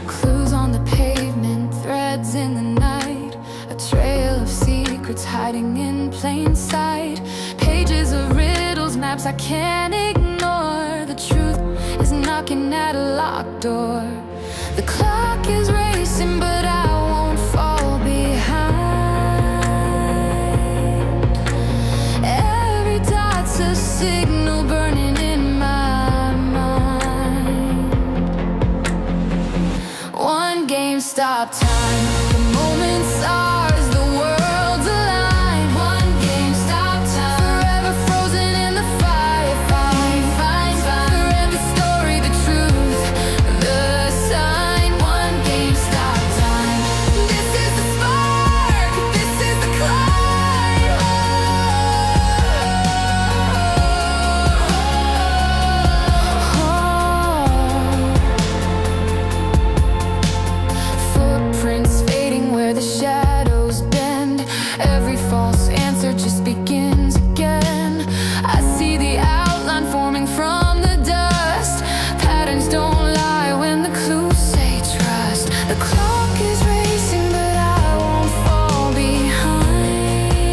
Clues on the pavement, threads in the night. A trail of secrets hiding in plain sight. Pages of riddles, maps I can't ignore. The truth is knocking at a locked door. The clock is racing, but I won't fall behind. Every dot's a signal burning in my mind. One GameStop time, the moment's ours, the world's aligned. One GameStop time, forever frozen in the fire. Fine, fine, fine. Forever story, the truth, the sign. One GameStop time. This is the spark, this is the climb. Footprints fading where the shadows bend. Every false answer just begins again. I see the outline forming from the dust. Patterns don't lie when the clues say trust. The clock is racing, but I won't fall behind.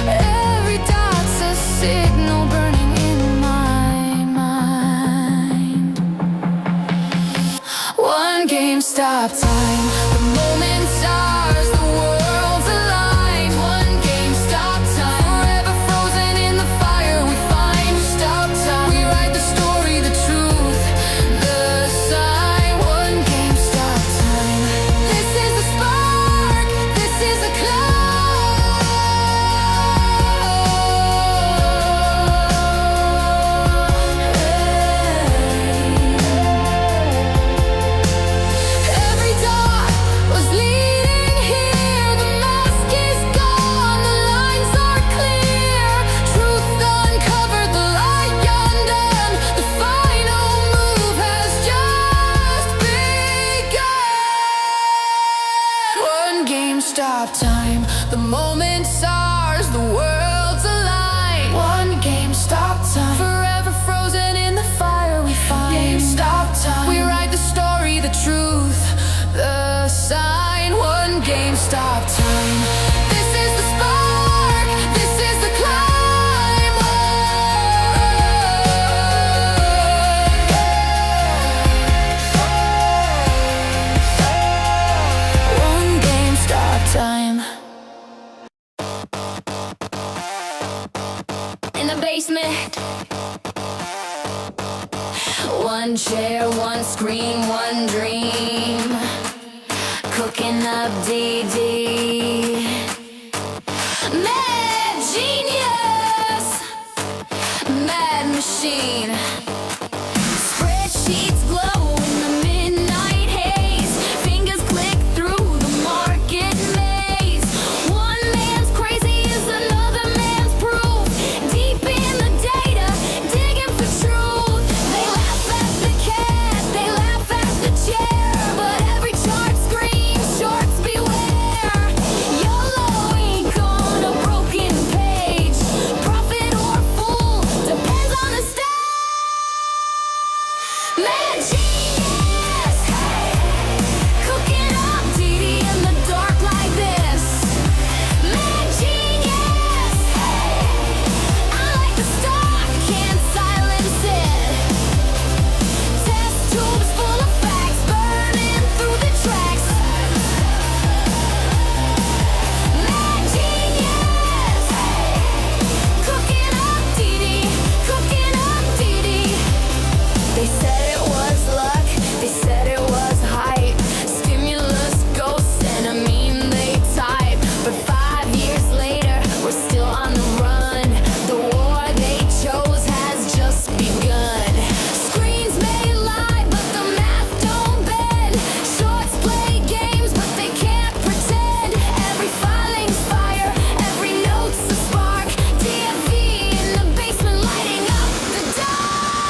Every dot's a signal burning in my mind. One GameStop time, the moment's ours, the world's aligned. One GameStop time, forever frozen in the fire we find. Stop time, we write the story, the truth, the sign. One GameStop time. This is the spark, this is the Every dot was leading here. The mask is gone, the lines are clear. Truth uncovered, the light undone. The final move has just begun. One GameStop time, the moment's ours, the world's aligned. One GameStop time, forever frozen in the fire we find. GameStop time, we write the story, the truth, the sign. One GameStop time. This is the spark, this is the climb. basement. One chair, one screen, one dream. Cooking up DD. Mad genius, mad machine. Spreadsheets glow in the midnight haze. Fingers click through the market maze. One man's crazy is another man's proof. Deep in the data, digging for truth. They laugh at the cat, they laugh at the chair, but every chart screams shorts beware. YOLO ink on a broken page. Profit or fool depends on the stage. Mad genius, cooking up DD in the dark like this. Mad genius, I like the stock, can't silence it. Test tubes full of facts, burning through the tracks. Mad genius, cooking up DD, cooking up DD. They said it was luck, they said it was hype. Stimulus, ghosts, and a meme they type. But 5 years later, we're still on the run. The war they chose has just begun. Screens may lie, but the math don't bend. Shorts play games, but they can't pretend. Every filing's fire, every note's a spark. DFV in the basement lighting up the dark.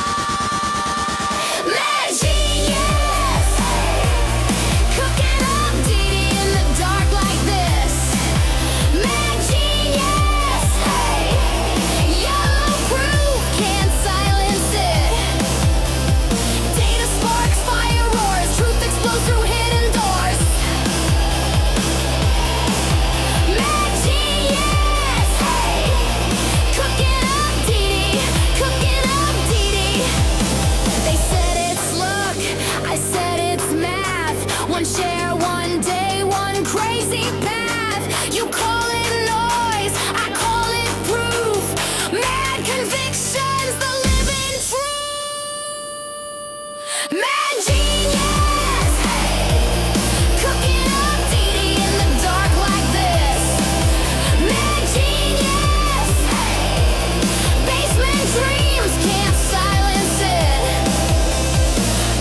Mad genius, cooking up DD in the dark like this. Mad genius, yellow proof, can't silence it. Data sparks, fire roars, truth explodes through hidden doors. Mad genius, cooking up DD, cooking up DD. They said it's luck, I said it's math. One share, one day, one crazy path. You call it noise, I call it proof. Mad convictions, the living truth. Mad genius, cooking up DD in the dark like this. Mad genius, basement dreams can't silence it.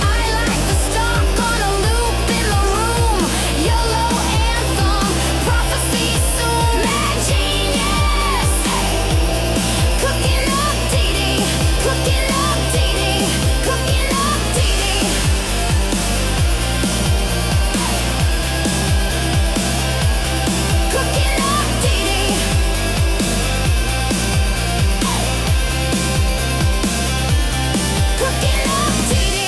I like the stock on a loop in the room. Yellow anthem, prophecy soon. Mad genius, cooking up DD, cooking up DD, cooking up DD. Cooking up DD. Cooking up DD.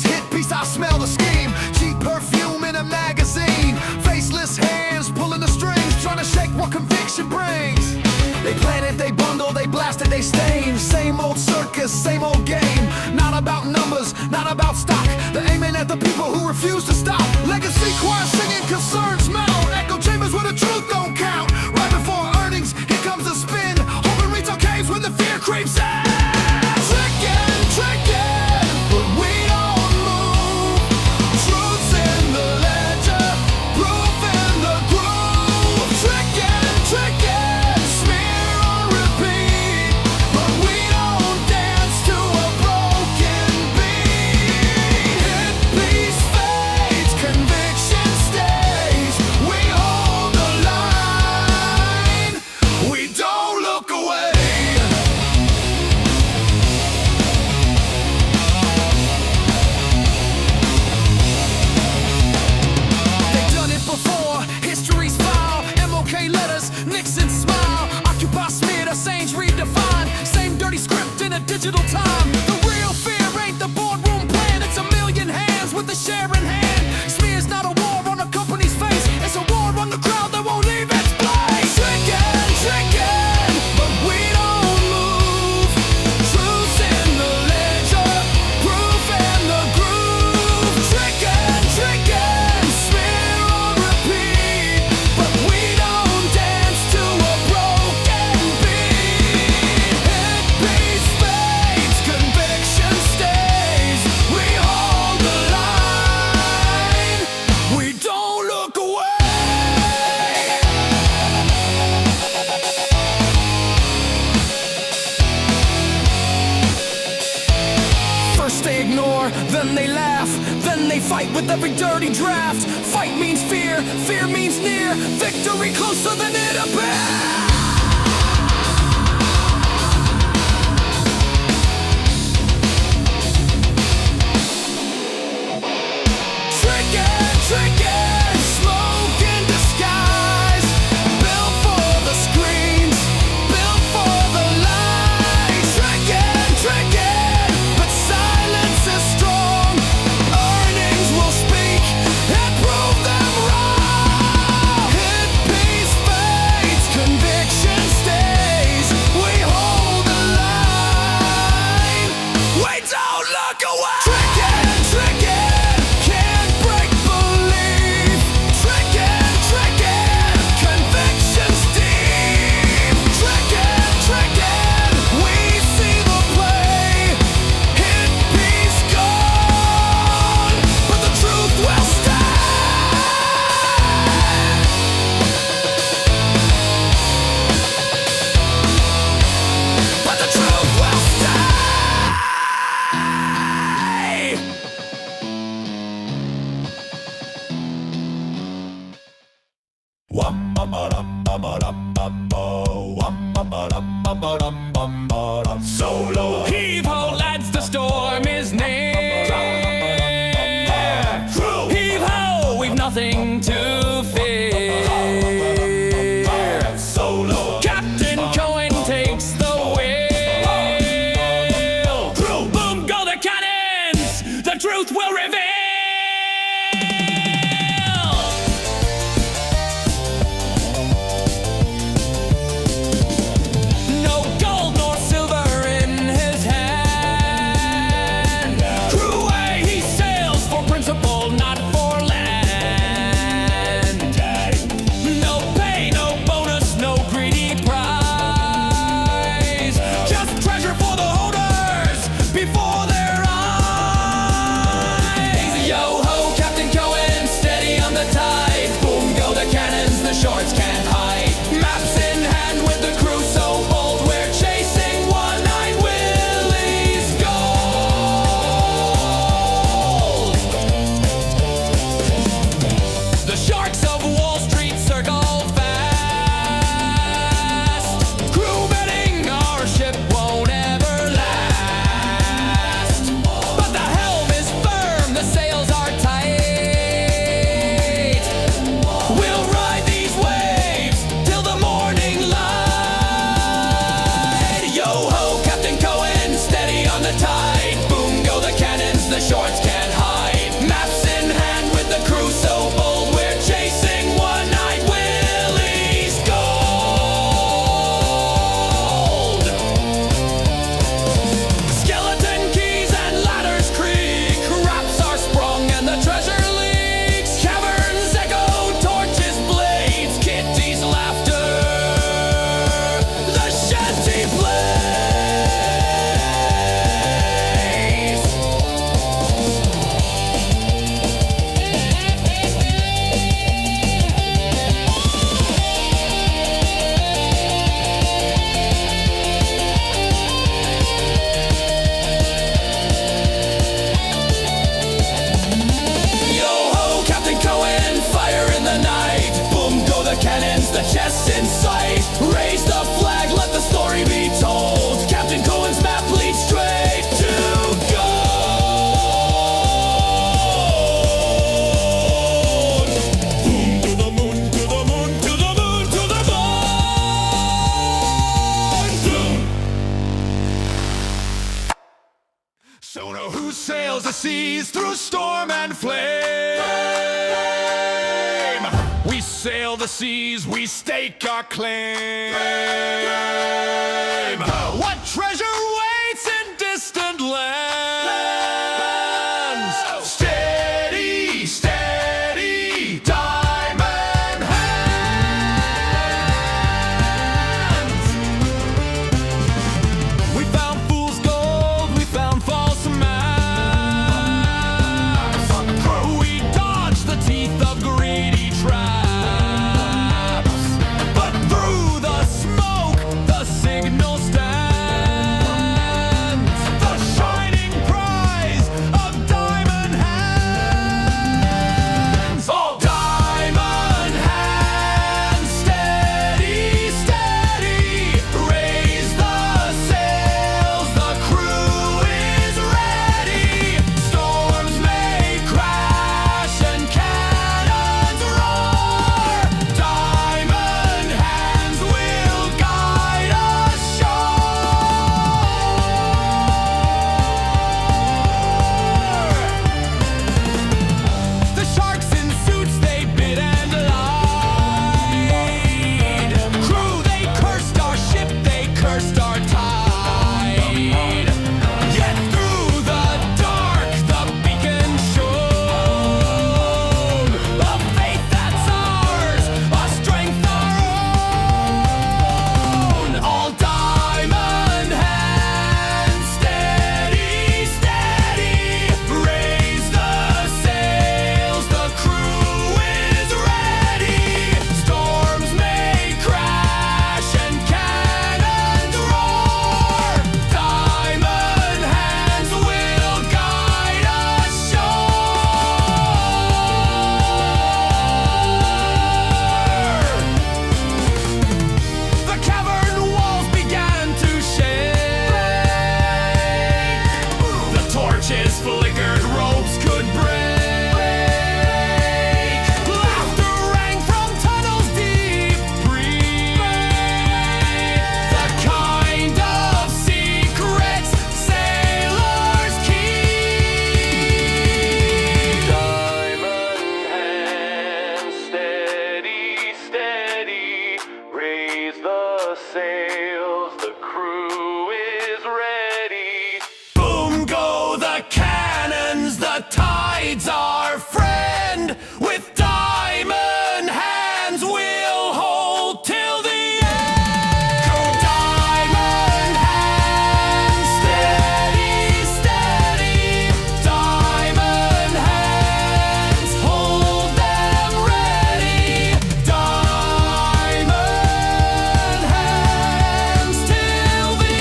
Hit piece, I smell the scheme. Cheap perfume in a magazine. Faceless hands pulling the strings, trying to shake what conviction brings. They plan it, they bundle, they blast it, they stain. Same old circus, same old game. Not about numbers, not about stock. They're aiming at the people who refuse to stop. Legacy choir singing concerns mount. Echo chambers where the truth don't count. Right before earnings, here comes the spin. Hoping retail caves when the fear creeps in. Trickin', but we don't move. Truth's in the ledger, proof in the groove. Trickin', smear on repeat, but we don't dance to a broken beat. Hit piece fades, conviction stays. war, then they laugh, then they fight with every dirty draft. Fight means fear, fear means near, victory closer than it appears. Tricky, smoke in disguise. Built for the screens, built for the lights. Tricky, but silence is strong. Earnings will speak and prove them wrong. Hit piece fades, conviction stays. We hold the line. We don't look away. Tricky. Can't break belief. Tricky, convictions deep. Tricky, we see the play. Hit piece gone, but the truth will stand. But the truth will stay. Solo heave-ho, lads, the storm is near. Heave-ho, we've nothing to fear. Solo Captain Cohen takes the wheel. Boom, go the cannons, the truth will reveal. No gold nor silver in his hand. Crew away, he sails for principle, not for land. No pay, no bonus, no greedy prize. Just treasure for the holders before their eyes. Yo-ho, Captain Cohen, steady on the tide. Boom, go the cannons, the shorts can't hide. Maps in hand with the crew so bold, we're chasing one-eyed Willie's gold. The sharks of Wall Street circle fast. Crew betting our ship won't ever last. But the helm is firm, the sails are tight. We'll ride these waves till the morning light. Yo-ho, Captain Cohen, steady on the tide. Boom, go the cannons, the shorts can't hide. Maps in hand with the crew so bold, we're chasing one-eyed Willie's gold. Skeleton keys and ladders creak. Raps are sprung and the treasure leaks. Caverns echo, torches, blades. Kitty's laughter, the shanty plays. Yo-ho, Captain Cohen, fire in the night. Boom, go the cannons, the chests in sight. Raise the flag, let the story be told. Captain Cohen's map leads straight to gold. Boom, to the moon, to the moon, to the moon, to the moon. So now who sails the seas through storm and flame? We sail the seas, we stake our claim. What treasure waits in distant lands? Steady, steady, diamond hands. We found fool's gold, we found false maps. We dodged the teeth of greedy traps. But through the smoke, the signal stands. torches flickered, ropes could break. Laughter rang from tunnels deep. Breathe the kind of secrets sailors keep. Diamond hands, steady, steady, raise the sails, the crew is ready. Boom go the cannons, the tides are friend. With diamond hands we'll hold till the end. Go diamond hands, steady, steady. Diamond hands, hold them ready. Diamond hands till the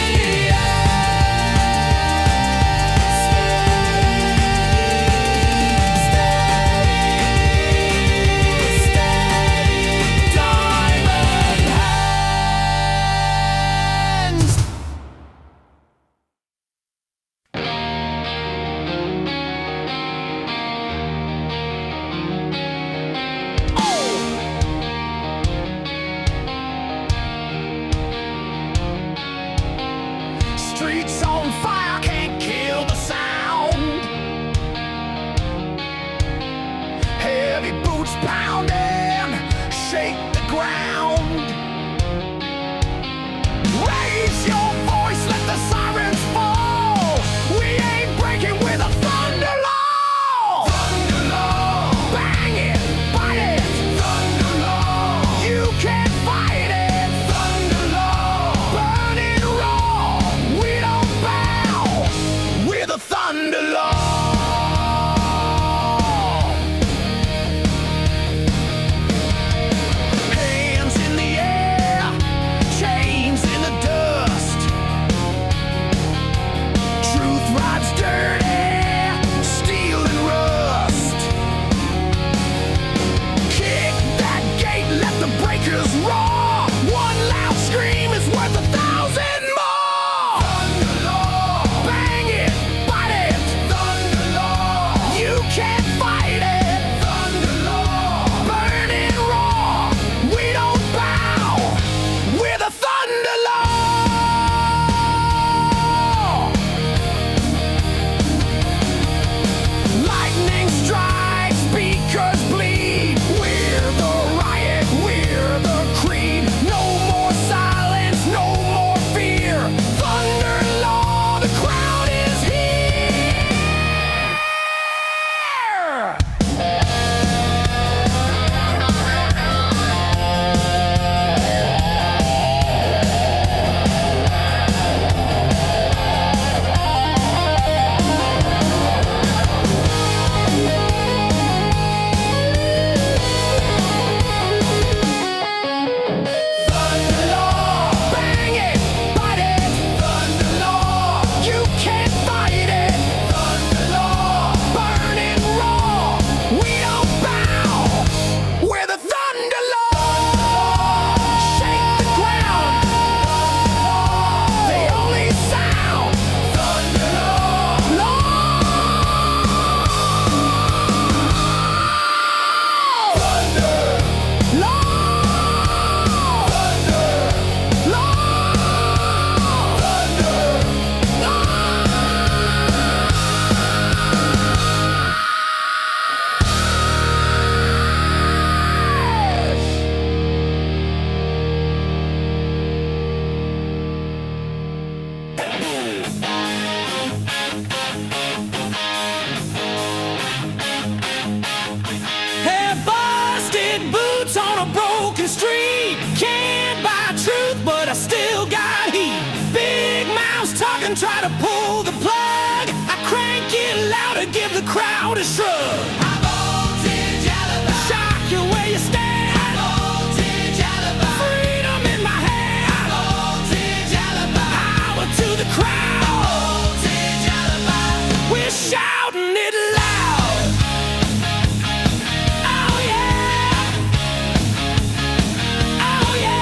streets on fire can't kill the sound. Heavy boots pounding, shake the ground. Raise your voice, let the sirens fall. We ain't breaking with a thunder law. Thunder law. Bang it, bite it. Thunder law. You can't fight it. Thunder law. Burn it raw. We don't bow. We're the thunder law. Hands in the air, chains in the dust. Truth rides dirty, steel and rust. Kick that gate, let the breakers roar. One loud scream is worth 1,000 more. Thunder law. Bang it, bite it. Thunder law. You can't fight it. Thunder law. Burn it raw. We don't bow. We're the thunder law. Lightning strikes, speakers bleed. We're the riot, we're the creed. No more silence, no more fear. Thunder law, the crowd is here. Thunder law. Bang it, bite it. Thunder law. You can't fight it. Thunder law. Burn it raw. We don't bow. We're the thunder law. Shake the ground. The only sound. Thunder law. Thunder law. Have busted boots on a broken street. Can't buy truth, but I still got heat. Big mouths talking, try to pull the plug. I crank it louder, give the crowd a shrug. High voltage alibi. Shock you where you stand. High voltage alibi. Freedom in my hand. High voltage alibi. Power to the crowd. High voltage alibi. We're shouting it loud. Oh yeah. Oh yeah.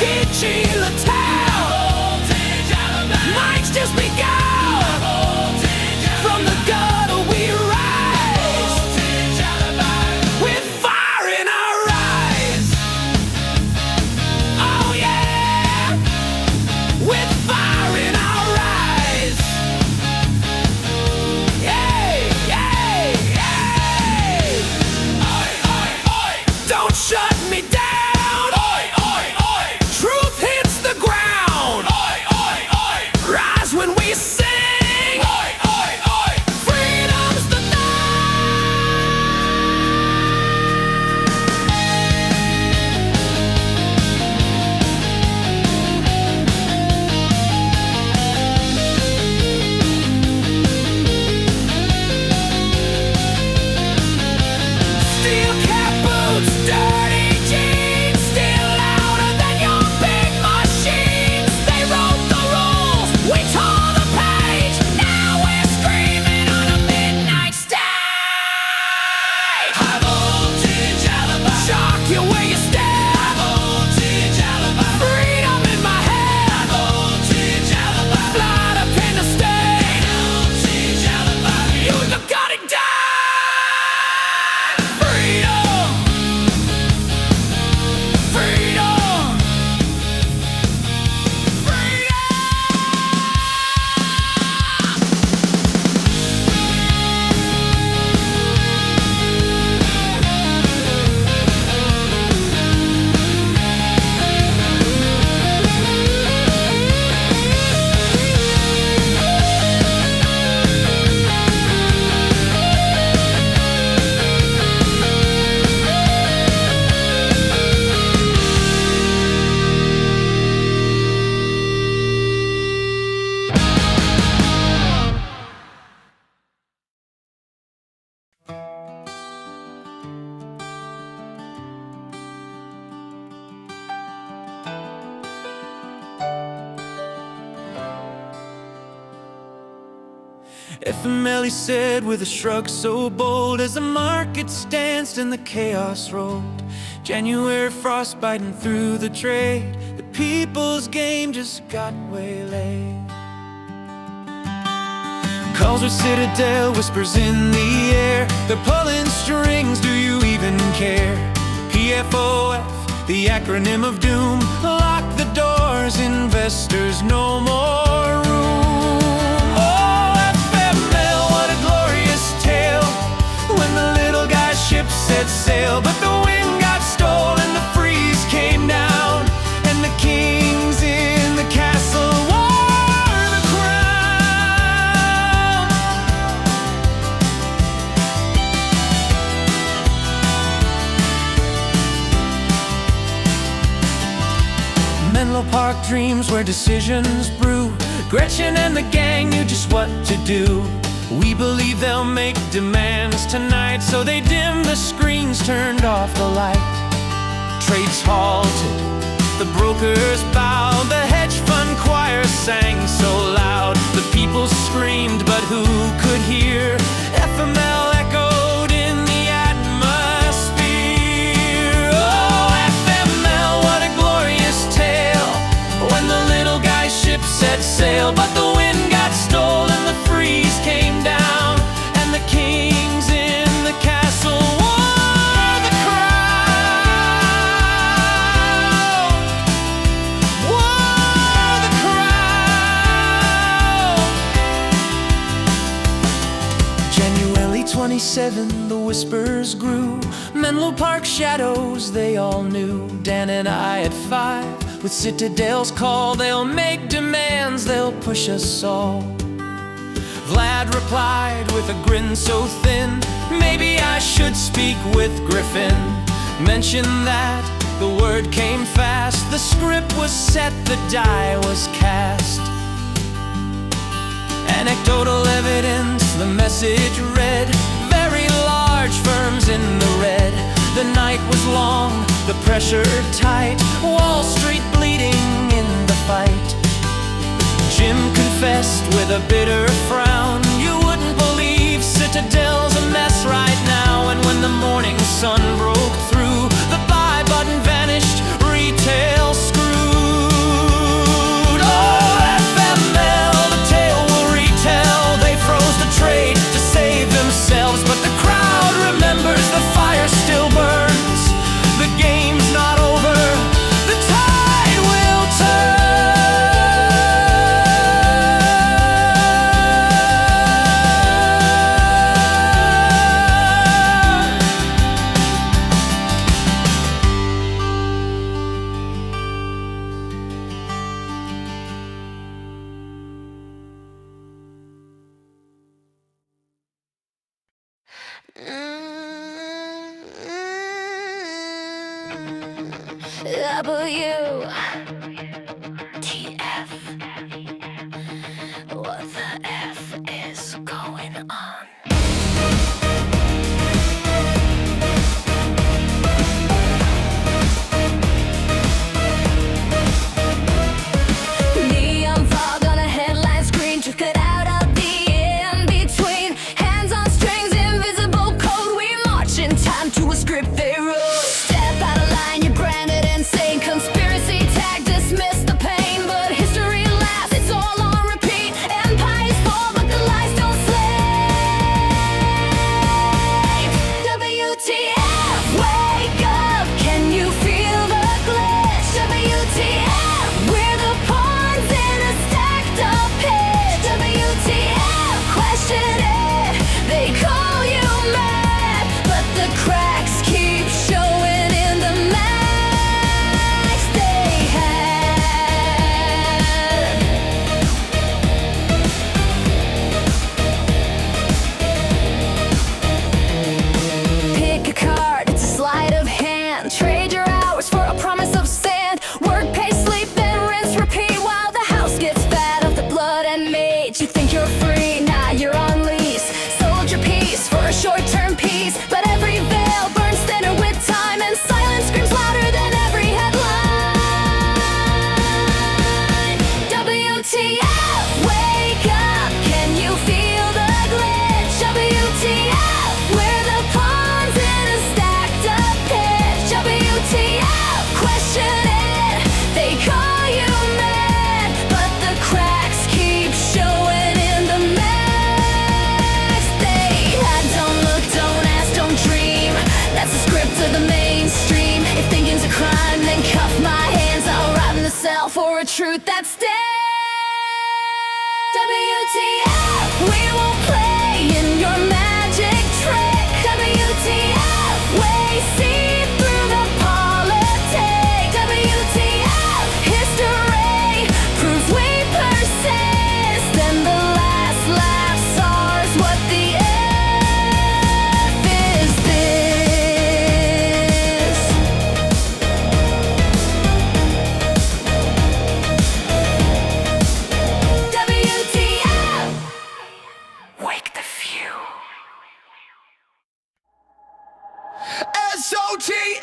Peachy Latal, night's just begun. From the gutter we rise, with fire in our eyes. Oh yeah, with fire in our eyes. Yay, yay, yay. Don't shut me down. Truth hits the ground. Rise when we sing. Freedom's the steel cap boots, dirty jeans, still louder than your big machines. They wrote the rules, we tore the page. Now we're screaming on a midnight stage. High voltage alibi, shock you where you stand. High voltage alibi, freedom in my head. High voltage alibi, flight up in the state. High voltage alibi, you the cutting down. Freedom, freedom, FML, he said with a shrug so bold, as the markets danced and the chaos rolled. January frost biting through the trade, the people's game just got waylaid. Calls with Citadel, whispers in the air, they're pulling strings, do you even care? PFOF, the acronym of doom, lock the doors, investors no more room. Oh, FML, what a glorious tale, when the little guy's ship set sail, but the wind got stolen, the freeze came down, and the kings in the castle wore the crown. Menlo Park dreams where decisions brew, Gretchen and the gang knew just what to do. We believe they'll make demands tonight, so they dimmed the screens, turned off the light. Trades halted, the brokers bowed, the hedge fund choir sang so loud. The people screamed, but who could hear? FML echoed in the atmosphere. Oh, FML, what a glorious tale, when the little guy's ship set sail, but the wind got stolen, the freeze came down, and the kings in the castle wore the crown. Wore the crown. January 27, the whispers grew, Menlo Park shadows they all knew. Dan and I at 5, with Citadel's call, they'll make demands, they'll push us all. Vlad replied with a grin so thin, maybe I should speak with Griffin. Mention that the word came fast, the script was set, the die was cast. Anecdotal evidence, the message read, very large firms in the red. The night was long, the pressure tight, Wall Street bleeding in the fight. Jim confessed with a bitter frown, you wouldn't believe Citadel's a mess right now. And when the morning sun broke through, the buy button vanished, retail screwed. WTF? What the F is going on? Neon fog on a headline screen, took it out of the in-between. Hands on strings, invisible code. We march in time to a script they wrote. Step out of line, you're branded insane. Conspiracy tag, dismiss the pain. But history laughs, it's all on repeat. Empires fall, but the lies don't slay. WTF, wake up, can you feel the glitch? WTF, we're the pawns in a stacked up pitch. WTF, question it, they call you mad, but the cracks keep showing in the max they had. Pick a card, it's a sleight of hand. Trade your hours for a promise of sand. Work, pay, sleep, then rinse, repeat while the house gets fat of the blood and meat. You think you're free, now you're on lease. Sold your piece for a short-term peace, but every veil burns thinner with time, and silence screams louder than every headline. WTF, wake up, can you feel the glitch? WTF, we're the pawns in a stacked up pitch. WTF, question it, they call you mad, but the cracks keep showing in the max they had. Don't look, don't ask, don't dream, that's the script of the mainstream. If thinking's a crime, then cuff my hands, I'll rot in the cell for a truth that's dead. WTF, we won't play in your magic trick. WTF, we see through the politics. WTF, history proves we persist, and the last laughs ours. What the F is this? WTF, wake the few. SOTA,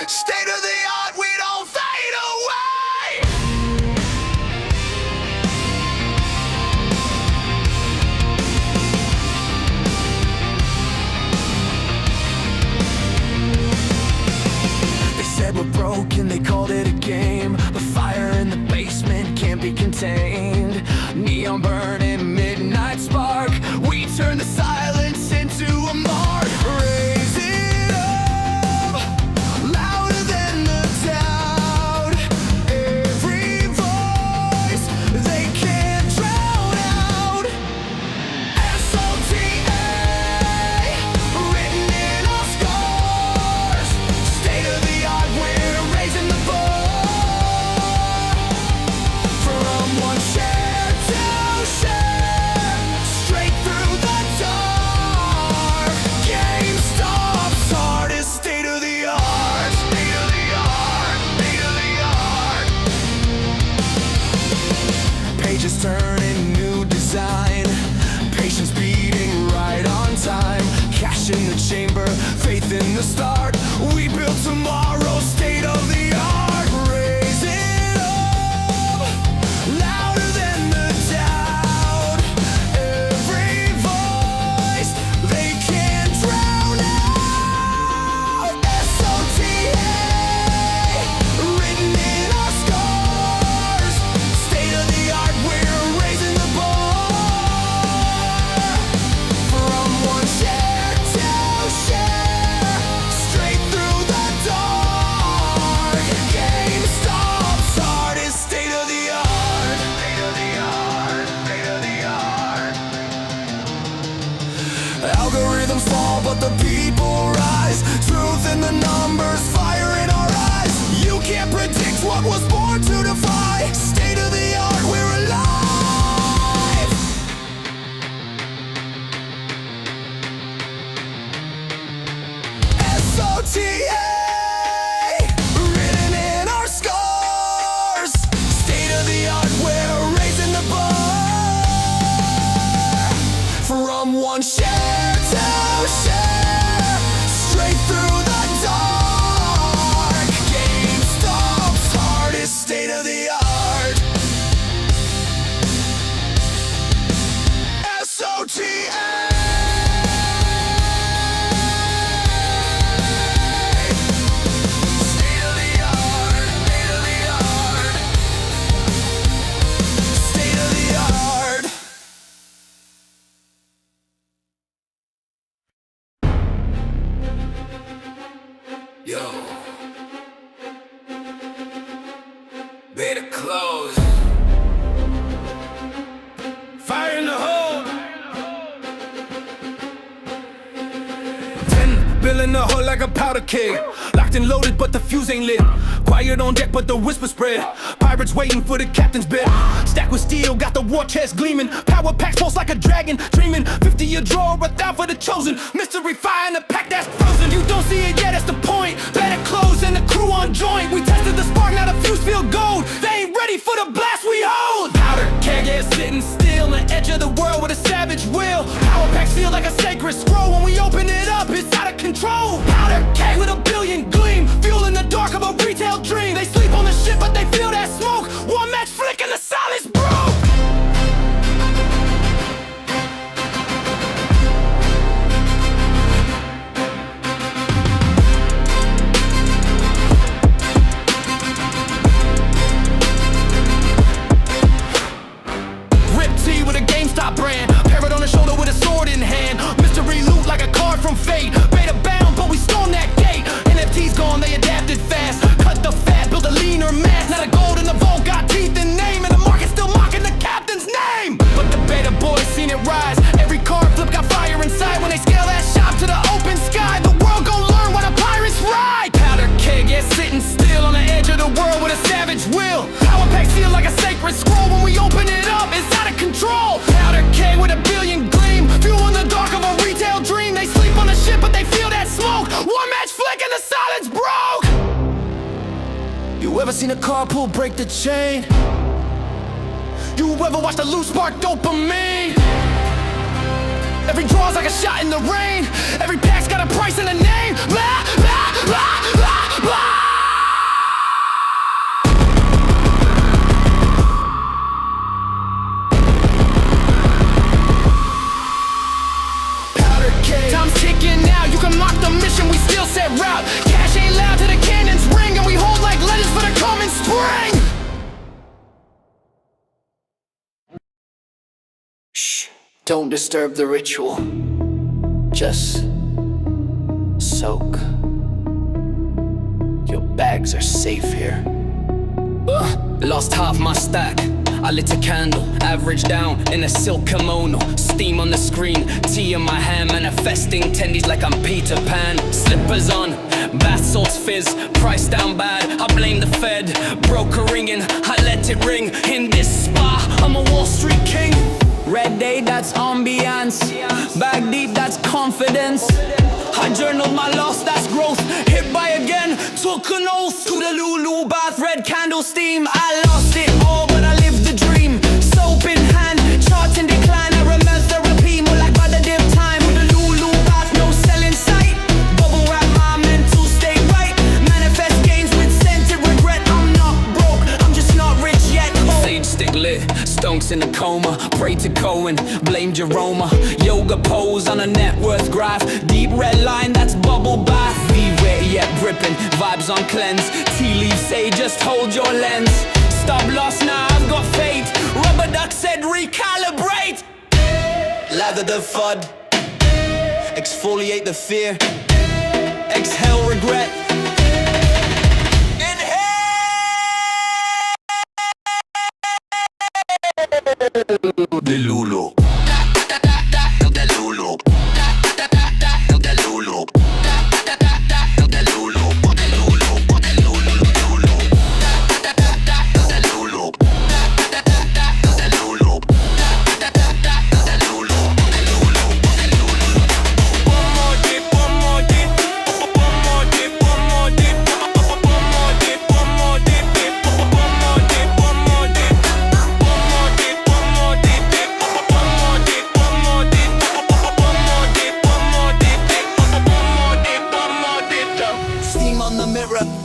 state of the art, we don't fade away. They said we're broken, they called it a game. The fire in the basement can't be contained. Neon burning, midnight spark. We turn the silence into a mark. Raise it up, louder than the doubt. Every voice they can't drown out. SOTA, written in our scars. State of the art, we're raising the bar. From one share to share. Better close. Fire in the hole. 10 bill in the hole like a powder keg. Locked and loaded, but the fuse ain't lit. Quiet on deck, but the whisper spread. Pirates waiting for the captain's bed. Stacked with steel, got the war chest gleaming. Power packs pulse like a dragon, dreaming. 50 a draw, a thou for the chosen. Mystery fire in the pack that's frozen. You don't see it yet, that's the point. Better close and the crew on joint. We tested the spark, now the fuse feel gold. They ain't ready for the blast we hold. Powder keg is sitting still on the edge of the world with a savage will. Power packs feel like a sacred scroll. When we open it up, it's out of control. Powder keg with a billion gleam. Fuel in the dark of a retail dream. They sleep on the ship, but they feel that smoke. One match flick and the silence broke. Rip T with a GameStop brand. Parrot on the shoulder with a sword in hand. Mystery loot like a card from fate. Beta bound, but we stormed that gate. NFT's gone, they adapted fast. Cut the fat, build a leaner mass. Now the gold in the vault got teeth and name. And the market's still mocking the captain's name. But the beta boys seen it rise. Every card flip got fire inside. When they scale that shop to the open sky, the world gon' learn why the pirates ride. Powder keg, yeah, sitting still on the edge of the world with a savage will. Power pack feel like a sacred scroll. When we open it up, it's out of control. Powder keg with a billion gleam. Fuel in the dark of a retail dream. They sleep on the ship, but they feel that smoke. One match flick and the silence broke. You ever seen a car pull break the chain? You ever watched a loose spark dopamine? Every draw's like a shot in the rain. Every pack's got a price and a name. Blah, blah, blah, blah, blah. Time's ticking now, you can mock the mission, we still set route. Cash ain't loud till the cannons ring, and we hold like legends for the coming spring. Shh, don't disturb the ritual. Just soak. Your bags are safe here. Lost half my stack. I lit a candle, average down in a silk kimono. Steam on the screen, tea in my hand. Manifesting tendies like I'm Peter Pan. Slippers on, bath salts fizz. Price down bad, I blame the Fed. Broker ringing, I let it ring. In this spa, I'm a Wall Street king. Red day, that's ambiance. Bag deep, that's confidence. I journaled my loss, that's growth. Hit by again, took an oath. To the Lulu bath, red candle steam. I lost it all, but I lived the dream. Soap in hand, charts in decline. I remember therapy, more like by the dip time. With the Lulu bath, no sell in sight. Bubble wrap my mental state right. Manifest gains with scented regret. I'm not broke, I'm just not rich yet. Sage stick lit, stonks in a coma. Pray to Cohen, blame Jeroma. Yoga pose on a net worth graph. Deep red line, that's bubble bath. Be wet yet dripping, vibes on cleanse. Tea leaves say just hold your lens. Stop lost now, I've got fate. Rubber duck said recalibrate. Lather the FUD, exfoliate the fear. Exhale regret. The Lulu.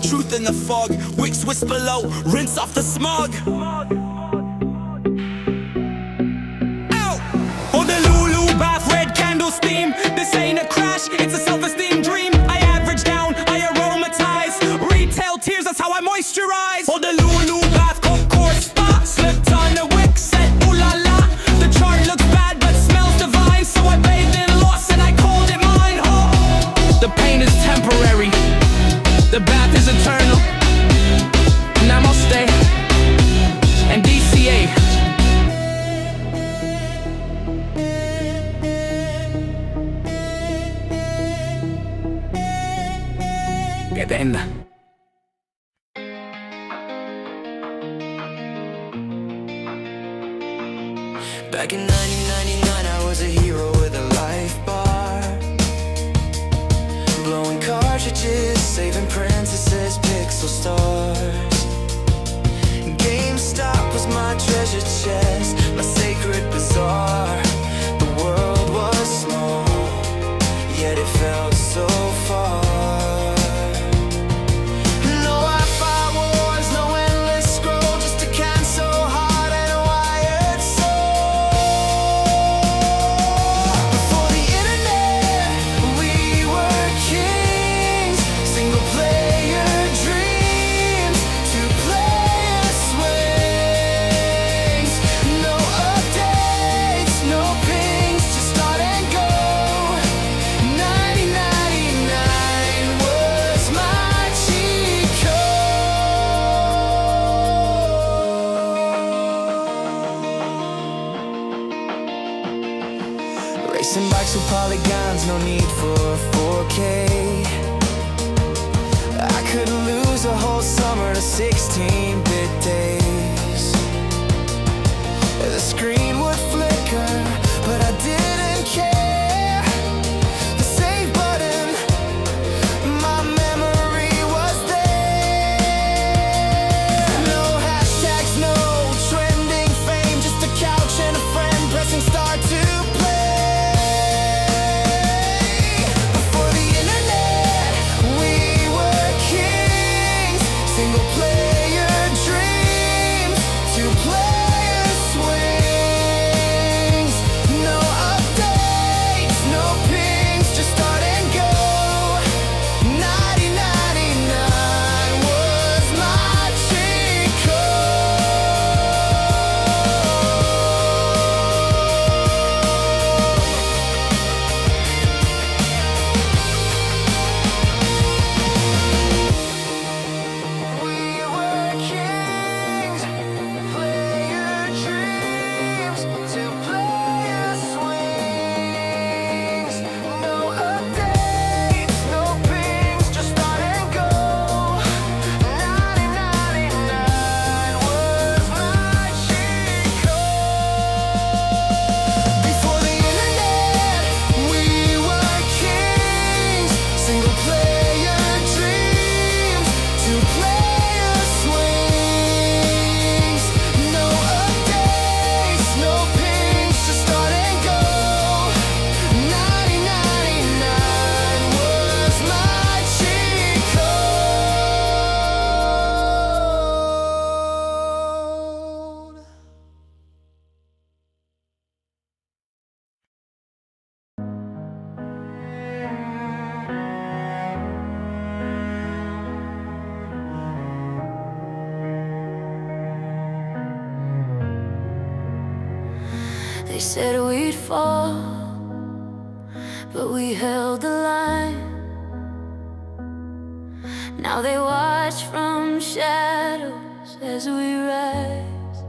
Truth in the fog, wicks whisper low, rinse off the smog. Ow! Oh, the Lulu bath, red candle steam. This ain't a crash, it's a self-esteem dream. I average down, I aromatize. Retail tears, that's how I moisturize. Oh, the Lulu bath, course spa. Slipped on the wick, said ooh la la. The chart looks bad, but smells divine. So I bathed in loss and I called it mine. Oh, the pain is temporary. The bath is eternal. Namaste. Back in 1999 I was a hero with a life bar, blowing cartridges, saving princesses, pixel stars. GameStop was my treasure chest, my sacred bazaar. The world was small, yet it felt so far. No Wi-Fi wars, no endless scroll, just a can so hard and a wired soul. Before the internet, we were kings. Single player dreams, two-player swings. No updates, no pings, just start and go. 1999 was my cheat code. Racing bikes with polygons, no need for 4K. I couldn't lose a whole summer to 16-bit days. The screen would flicker, but I didn't care. The save button, my memory was there. No hashtags, no trending fame, just a couch and a friend pressing start to play. Before the internet, we were kings. Single player dreams, two-player swings. No updates, no pings, just start and go. 1999 was my cheat We were kings, player dreams, two-player swings. No updates, no pings, just start and go. 1999 was my cheat code. Before the internet, we were kings. Single player dreams, two-player swings. No updates, no pings, just start and go. 1999 was my cheat code. They said we'd fall, but we held the line. Now they watch from shadows as we rise.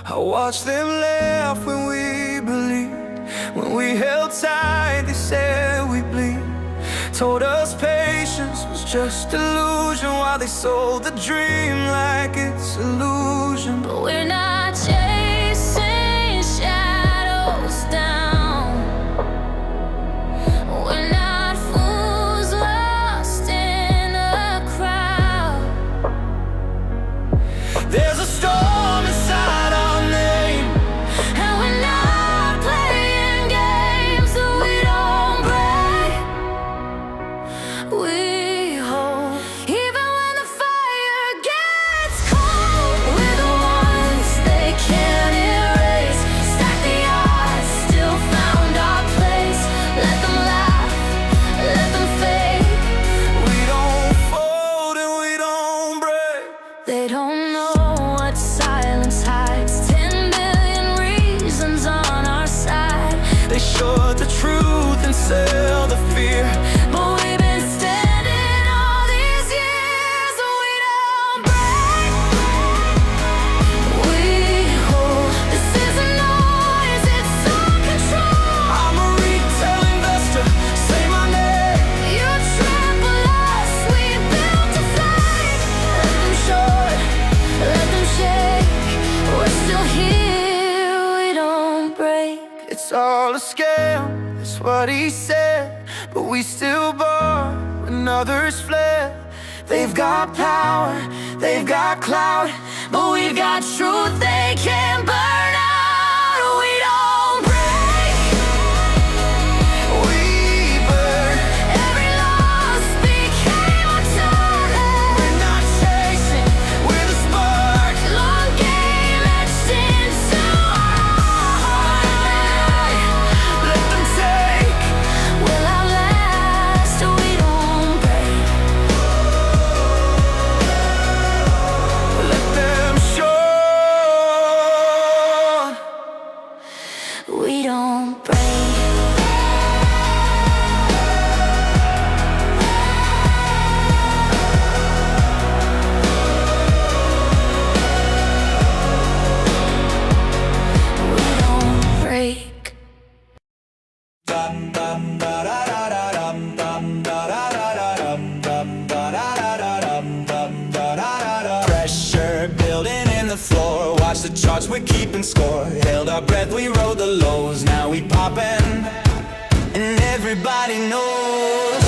I watched them laugh when we believed. When we held tight, they said we'd bleed. Told us patience was just illusion, while they sold the dream like it's illusion. But we're not chasing shadows down. We're not fools lost in a crowd. There's a storm inside our name, and we're not playing games that we don't break. We hold, even when the fire gets cold. We're the ones they can't erase. Stack the odds, still found our place. Let them laugh, let them fade. We don't fold and we don't break. They don't know what silence hides. 10 billion reasons on our side. They showed the truth and sell the fear, but we've been standing all these years, and we don't break. We hold, this isn't noise, it's all control. I'm a retail investor, say my name. You trample us, we built to fly. Let them short, let them shake. We're still here it's all a scam, that's what he said. But we still bought when others fled. They've got power, they've got clout, But we've got truth they can't burn out. We don't break, we burn. every loss became a target. We're not chasing, we're the spark. Long game etched into our heart. Let them take, Will outlast, we don't break. let them show. We don't break. We don't break. Pressure building in the floor. Watch the charts, we're keeping score. Held our breath, we rode the lows. Now we poppin', and everybody knows.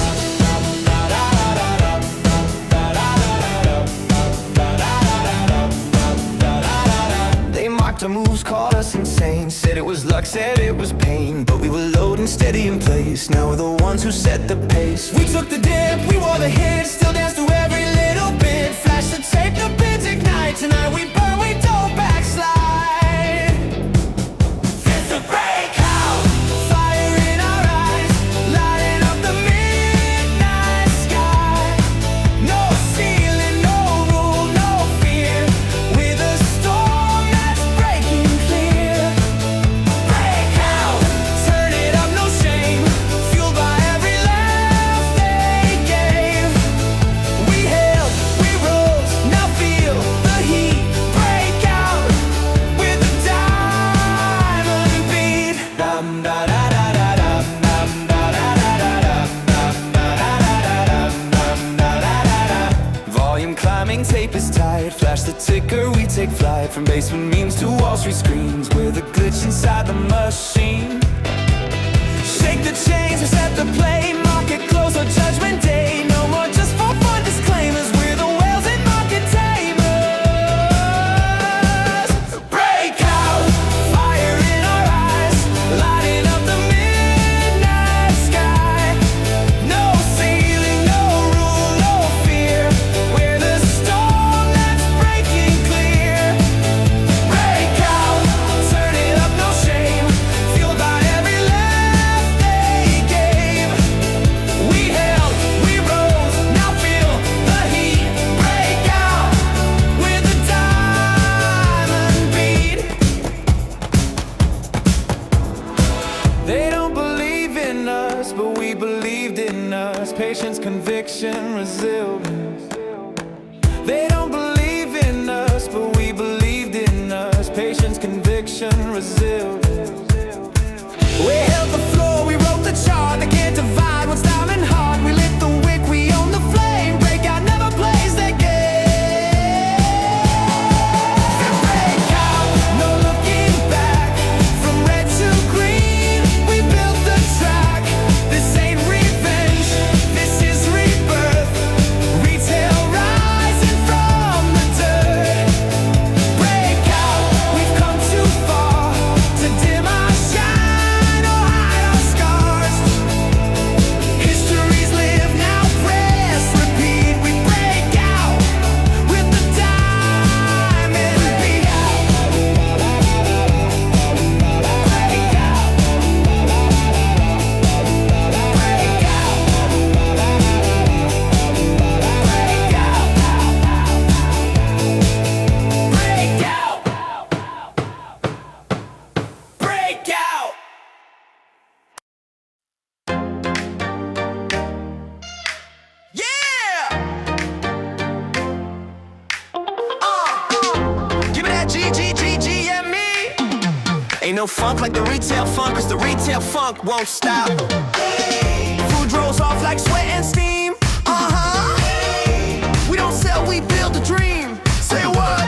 They mocked our moves, called us insane. Said it was luck, said it was pain. But we were loading steady in place. Now we're the ones who set the pace. We took the dip, we wore the hit. Still dance to every little bit. Flash the tape, the bids ignite. Tonight we burn, we don't backslide. It's the breakout. Fire in our eyes, lighting up the midnight sky. No ceiling, no rule, no fear. We're the storm that's breaking clear. Breakout, turn it up, no shame. Fueled by every laugh they gave. We held, we rose, now feel the heat. Breakout, with the diamond beat. Dum da da da da dum dum da da da da dum dum da da da da dum dum da da da da. Volume climbing, tape is tight. Flash the ticker, we take flight. From basement memes to Wall Street screens. We're the glitch inside the machine. Shake the chains, reset the play. Market close or judgment day. No more just for fun disclaimers. We're the whales and market tamers. Breakout, fire in our eyes, lighting up the midnight sky. No ceiling, no rule, no fear. We're the storm that's breaking clear. Breakout, turn it up, no shame. Fueled by every laugh they gave. We held, we rose, now feel the heat. Breakout, with the diamond beat. They don't believe in us, but we believed in us. Patience, conviction, resilience. They don't believe in us, but we believed in us. Patience, conviction, resilience. We held the floor, we wrote the chart. They can't divide what's diamond hard. We lit the wick, we own the flame. Breakout never plays that game. Breakout, no looking back. From red to green, we built the track. This ain't revenge, this is rebirth. Retail rising from the dirt. Breakout, we've come too far to dim our shine or hide our scars. Histories live now, press repeat. We break out with the diamond beat. Break out. Break out. Yeah! Give me that GME. Ain't no funk like the retail funk, cause the retail funk won't stop. Food rolls off like sweat and steam. We don't sell, we build a dream. Say what?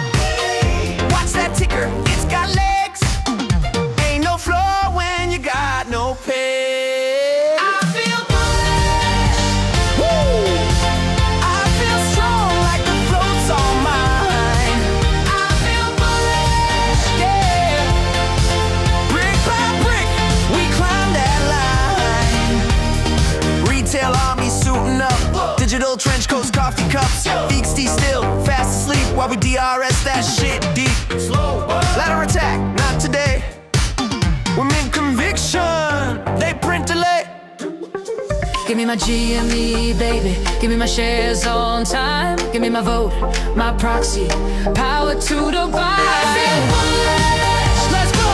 Watch that ticker, it's got legs. Ain't no floor when you got IRS, that shit deep. Slow, ladder attack, not today. Women conviction, they print delay. Give me my GME, baby. Give me my shares on time. Give me my vote, my proxy. Power to the buy. Let's go.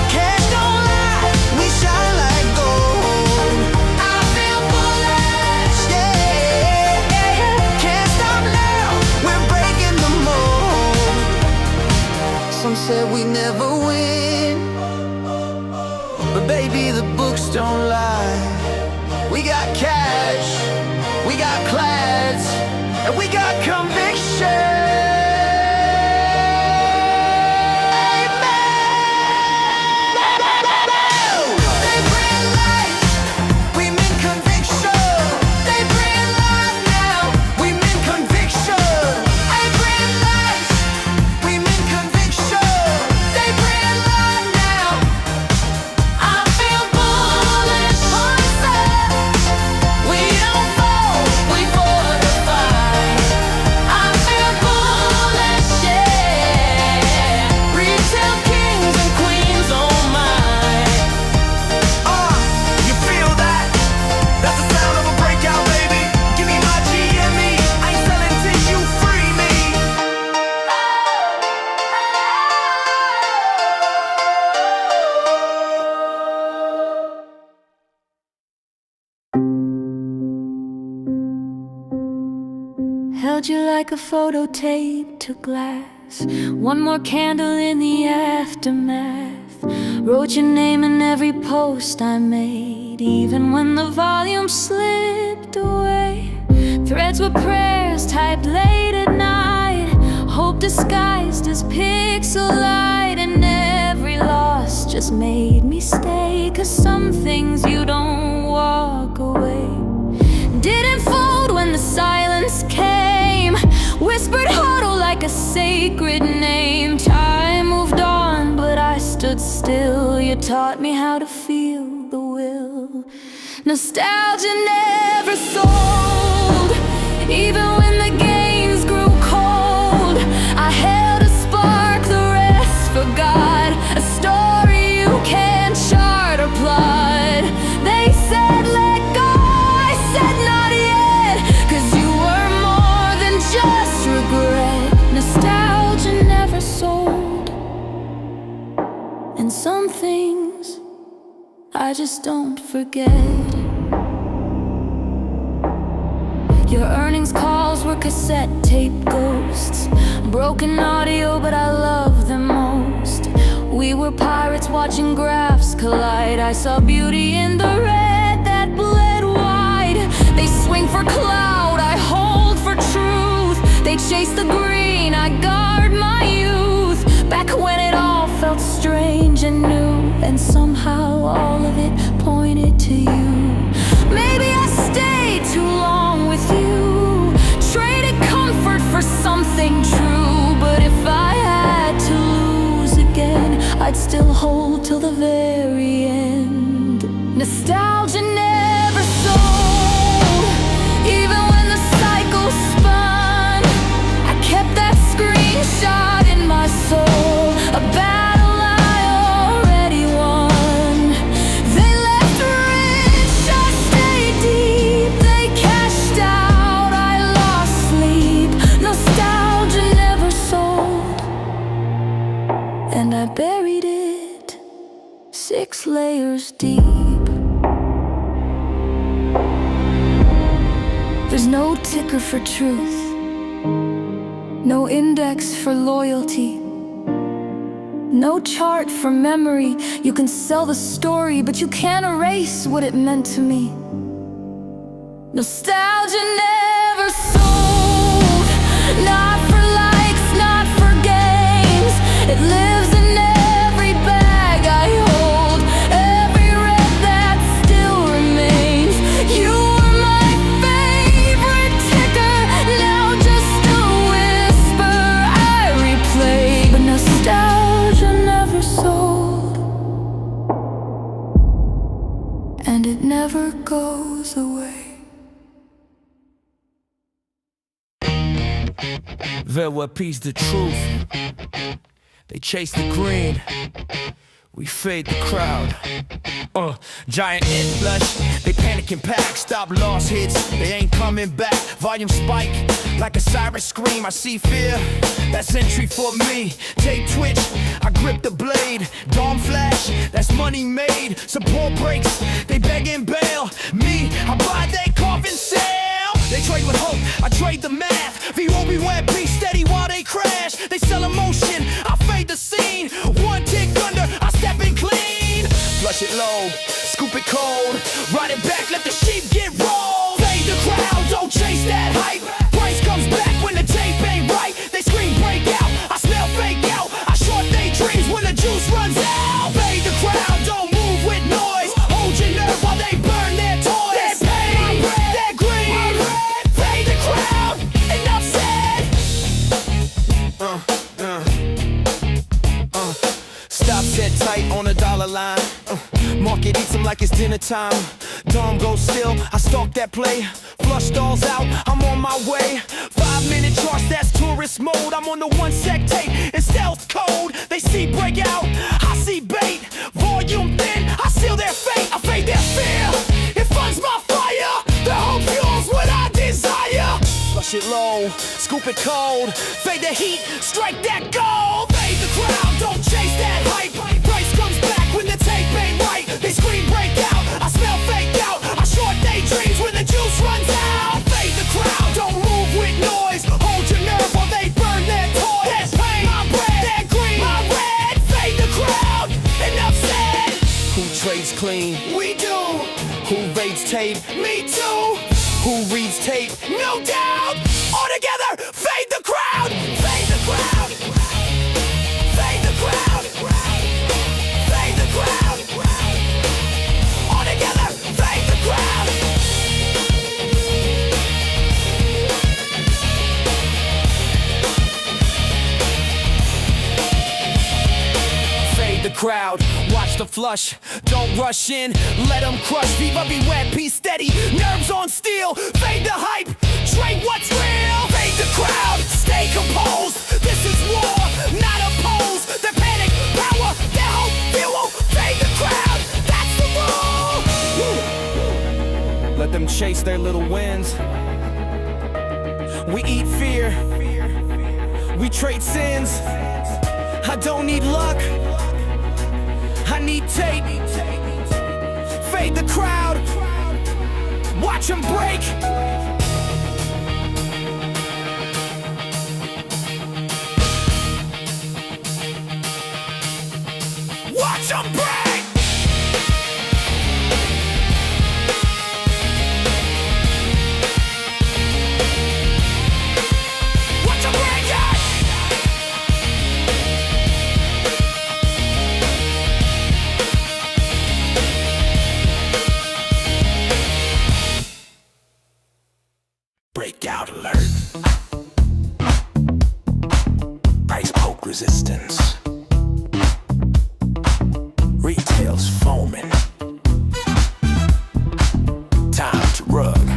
Cash don't lie, we shine like gold. I feel bullish. Yeah. Can't stop now, we're breaking the mold. Some said we never win, but baby, the books don't lie. We got cash, we got plaids, and we got conviction. They bring life, we mean conviction. They bring life now, we mean conviction. They bring life, we mean conviction. They bring life now. I feel bullish. We don't fold, we fortify. I feel bullish, yeah. Retail kings and queens, oh my. You feel that? That's the sound of a breakout, baby. Give me my GME. I ain't selling till you free me. Held you like a photo taped to glass. One more candle in the aftermath. Wrote your name in every post I made, even when the volume slipped away. Threads were prayers typed late at night, hope disguised as pixel light. And every loss just made me stay, 'cause some things you don't walk away. Didn't fold when the silence came, whispered huddle like a sacred name. Time moved on, but I stood still. You taught me how to feel the will. Nostalgia never sold, even when the gains grew cold. I held a spark, the rest forgot. A story you can't chart or plot. They said let go, I said not yet, 'cause you were more than just regret. Nostalgia never sold, and some things I just don't forget. Your earnings calls were cassette tape ghosts, broken audio, but I love them most. We were pirates watching graphs collide. I saw beauty in the red that bled wide. They swing for cloud, I hold for truth. They chase the green, I guard my youth. Back when it all felt strange and new, and somehow all of it pointed to you. Maybe I stayed too long with you, traded comfort for something true. But if I had to lose again, I'd still hold till the very end. Nostalgia never sold, even when the cycle spun. I kept that screenshot in my soul, a battle I already won. They left rich, I stayed deep. They cashed out, I lost sleep. Nostalgia never sold, and I buried it 6 layers deep. There's no ticker for truth, no index for loyalty, no chart for memory. You can sell the story, but you can't erase what it meant to me. Nostalgia never sold, not for likes, not for games. It lives in every bag I hold, every red that still remains. You were my favorite ticker, now just a whisper I replay. But nostalgia never sold, and it never goes away. Veil appease the truth. They chase the green. We fade the crowd. Giant hit blush. They panic and pack. Stop lost hits. They ain't coming back. Volume spike like a siren scream. I see fear. That's entry for me. Tape twitch. I grip the blade. Dawn flash. That's money made. Support breaks. They beg and bail. Me, I buy they coffin sale. They trade with hope. I trade the math. V.O.B. web be steady while they crash. They sell emotion. I fade the scene. One tick under. I step in clean. Flush it low, scoop it cold, ride it back, let the sheep get rolled. Fade the crowd, don't chase that hype. Price comes back when the tape ain't right. They scream break out, I smell fake out. I short they dreams when the juice runs out. Fade the crowd, don't move with noise. Hold your nerve while they burn their toys. They're paid, they're green. Fade the crowd, enough said. Stop set tight on a dollar line. Market eats them like it's dinner time. Dom goes still, I stalk that play. Flush dolls out, I'm on my way. 5-minute charge, that's tourist mode. I'm on the 1 sec tape in stealth code. They see break out, I see bait. Volume thin, I seal their fate. I fade their fear, it funds my fire. The hope fuels what I desire. Flush it low, scoop it cold. Fade the heat, strike that gold. Fade the crowd, don't chase that hype. Price comes back when the tape ain't right. They scream break out, I smell fake out. I short they dreams when the juice runs out. Fade the crowd, don't move with noise. Hold your nerve while they burn their toys. That's pain, my bread, that green, my red. Fade the crowd, enough said. Who trades clean? We do. Who raids tape? Me too. Who reads tape? No doubt. All together, fade the crowd. Fade the crowd. Fade the crowd. Fade the crowd. All together, fade the crowd. Fade the crowd. Watch the flush. Don't rush in. Let them crush. Viva be wet, be steady. Nerves on steel. Fade the hype. Trade what's real. Fade the crowd. Stay composed. This is war, not opposed. The panic, power, their hope, fuel. Fade the crowd. That's the rule. Let them chase their little wins. We eat fear. We trade sins. I don't need luck. I need tape. Fade the crowd. Watch them break. Watch them break. Watch them break it. Breakout alert. Price poke resistance. Retail's foaming. Time to rug.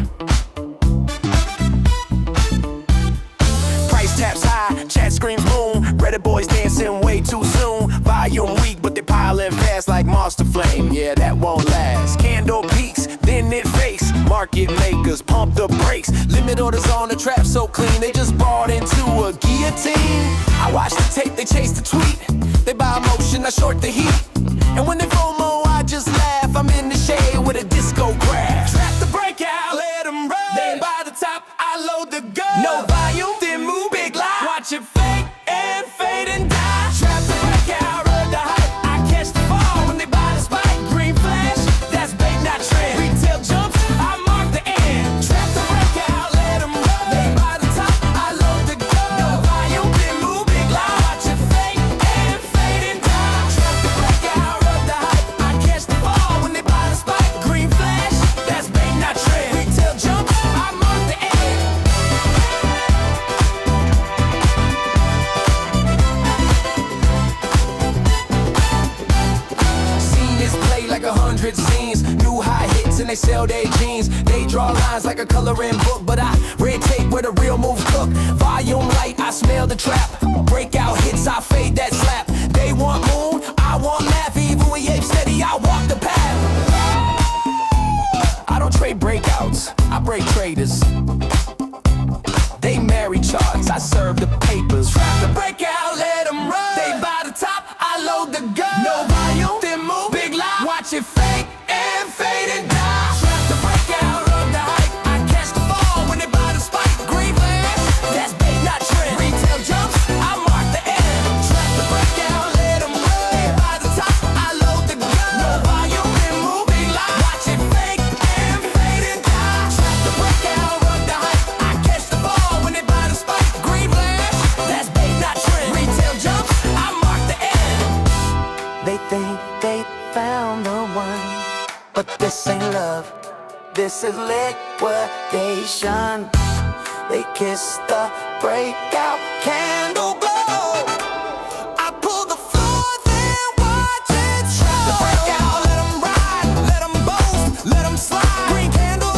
Price taps high, chat screams boom. Reddit boys dancing way too soon. Volume weak, but they piling fast like Monster Flame. Yeah, that won't last. Candle peaks, then it fakes. Market makers pump the brakes. Limit orders on the trap so clean. They just bought into a guillotine. I watch the tape, they chase the tweet. They buy emotion, I short the heat. And when they FOMO, I just laugh. I'm in the shade with a disco graph. Trap the breakout, let them run. They by the top, I load the gun. No volume, then move, big lie. Watch it fake and fade and die. Trap the breakout, run the hype. I catch the ball when they buy the spike. Green flash, that's bait, not trend. Retail jumps, I mark the end. Trap the breakout, let them run. They by the top, I load the gun. No volume, then move, big lie. Watch it fake and fade and die. Trap the breakout, run the hype. I catch the ball when they buy the spike. Green flash, that's bait, not trend. Retail jumps, I mark the end. Seen this play like 100 scenes. New high hits and they sell their jeans. They draw lines like a coloring book, but I red tape where the real move cook. Volume light, I smell the trap. Breakout hits, I fade that slap. They want moon, I want laugh. Even we ape steady, I walk the path. I don't trade breakouts, I break traders. They marry charts, I serve the papers. Trap the breakout, let them run. They buy the top, I load the gun. No volume, then move, big lie. Watch it fake and fade and die. Trap the breakout, run the hype. I catch the ball when they buy the spike. Green flash, that's bait, not trend. Retail jumps, I mark the end. Trap the breakout, let them run. They buy the top, I load the gun. No volume, then move, big lie. Watch it fake and fade and die. Trap the breakout, run the hype. I catch the ball when they buy the spike. Green flash, that's bait, not trend. Retail jumps, I mark the end. They think they found the one, but this ain't love, this is liquidation. They kiss the breakout candle glow. I pull the floor, then watch it show. The breakout, let them ride, let them boast, let them slide. Green candle,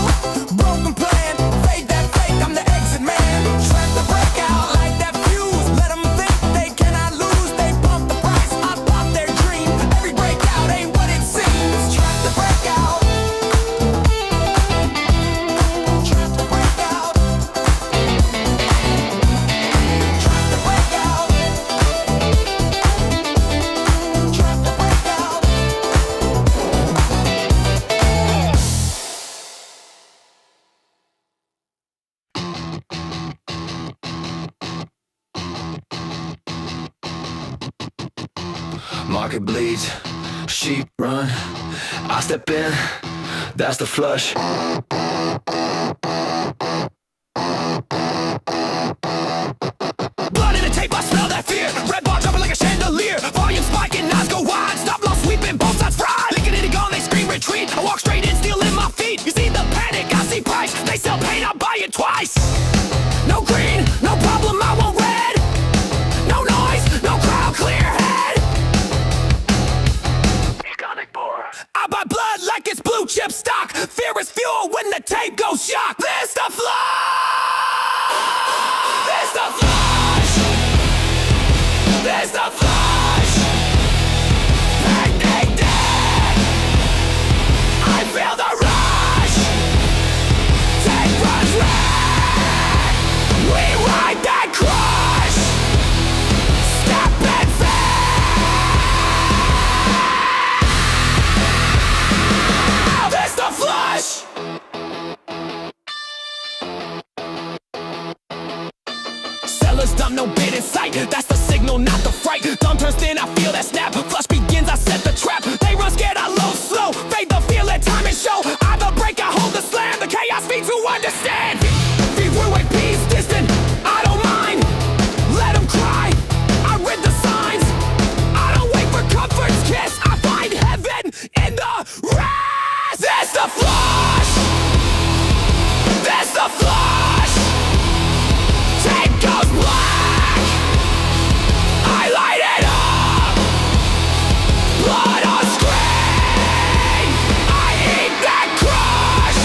broken plan, fade that fake, I'm the exit man. Trap the breakout like that fuse, let them think they cannot lose. They bump the price, I pop their dream. Every breakout ain't what it seems. Trap the breakout. Trap the breakout. Trap the breakout. Trap the breakout. Market bleeds, sheep run. I step in, that's the flush. Blood in the tape, I smell that fear. Red bar jumping like a chandelier. Volume spiking, eyes go wide. Stop loss sweeping, both sides fried. Linking it gone, they scream retreat. I walk straight in, steel in my feet. You see the panic, I see price. They sell paint, I buy it twice. No green, no problem, I want red. No noise, no crowd, clear head. I buy blood like it's blue chip stock. Fear is fuel when the tape goes shock. This the flush. This the flush. This the flush. Bang, bang, dead. I feel the rush. Tape runs red. We ride that crush. Step and fail. This the flush. Sellers dumb, no bait in sight. That's the signal, not the fright. Thumb turns thin, I feel that snap. Flush begins, I set the trap. They run scared, I low slow. Fade the feel, let time and show. I the break, I hold the slam. The chaos feeds who understand. Feed way peace distant. I don't mind. Let them cry. I read the signs. I don't wait for comfort's kiss. I find heaven in the rest. That's the flush. That's the flush. Tape goes black. I light it up. Blood on screen. I eat that crush.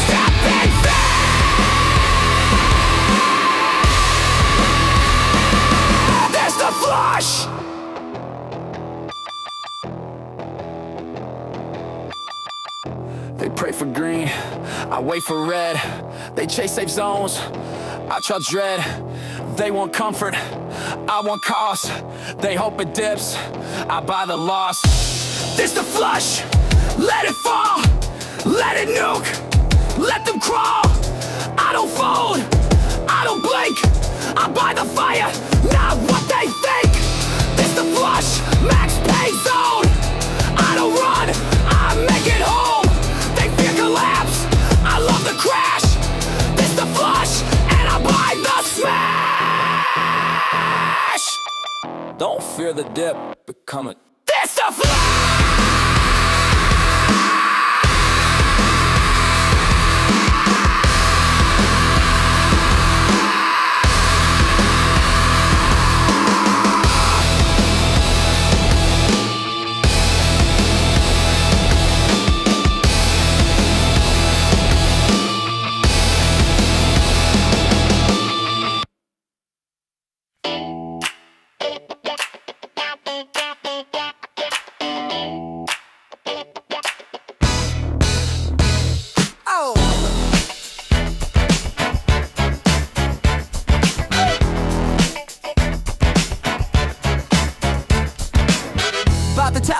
Step and fail. There's the flush. They pray for green, I wait for red. They chase safe zones, I trust dread. They want comfort, I want cost. They hope it dips, I buy the loss. This the flush, let it fall. Let it nuke, let them crawl. I don't fold, I don't blink. I buy the fire, not what they think. This the flush, max pay zone. I don't run, I make it home. They fear collapse, I love the crash. This the flush, and I buy the smash. Don't fear the dip, become it. This the flush.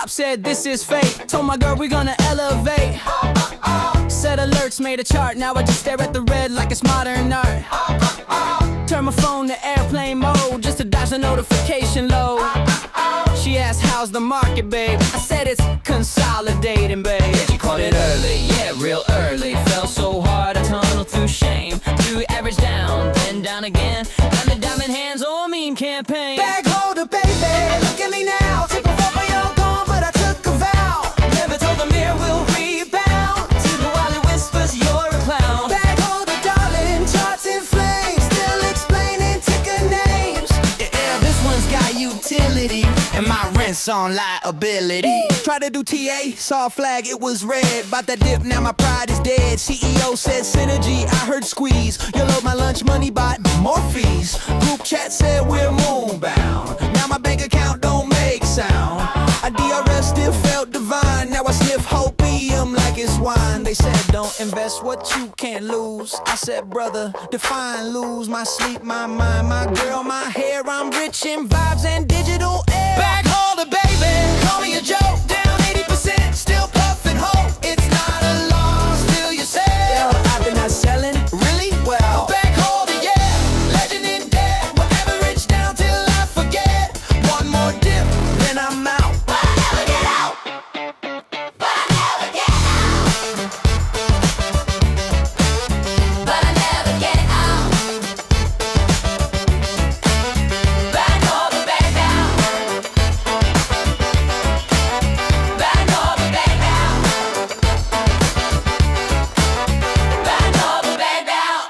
GameStop said this is fate. Told my girl we gonna elevate. Set alerts, made a chart. Now I just stare at the red like it's modern art. Turn my phone to airplane mode just to dodge the notification load. She asked, how's the market, babe? I said it's consolidating, babe. She called it early, yeah, real early. Fell so hard I tunneled through shame. Do average down, then down again. And the diamond hands on mean campaign. Bag holder, baby, look at me now. Take a photo, you're gone, but I took a vow. Never told the mirror we'll rebound. To the while it whispers, you're a clown. Bag holder, darling, charts in flames. Still explaining ticker names. Yeah, this one's got utility. And my rent's on liability. Tried to do TA, saw a flag, it was red. About that dip, now my pride is dead. CEO said synergy, I heard squeeze. You load my lunch money, bought more fees. Group chat said we're moonbound. Now my bank account don't make sound. A DRS still felt divine. Now I sniff hopium like it's wine. They said don't invest what you can't lose. I said brother, define lose. My sleep, my mind, my girl, my hair. I'm rich in vibes and digital air. Bag holder, baby, call me a joke. Down 80%, still puffin' hope. It's not a loss till you sell. I've been not selling really well. Bag holder, yeah, legend in debt. We'll average down till I forget. One more dip, then I'm out. But I never get out. But I never get out. But I never get out. Bag holder, baby, out. Bag holder, baby, out. Bag holder, baby, out.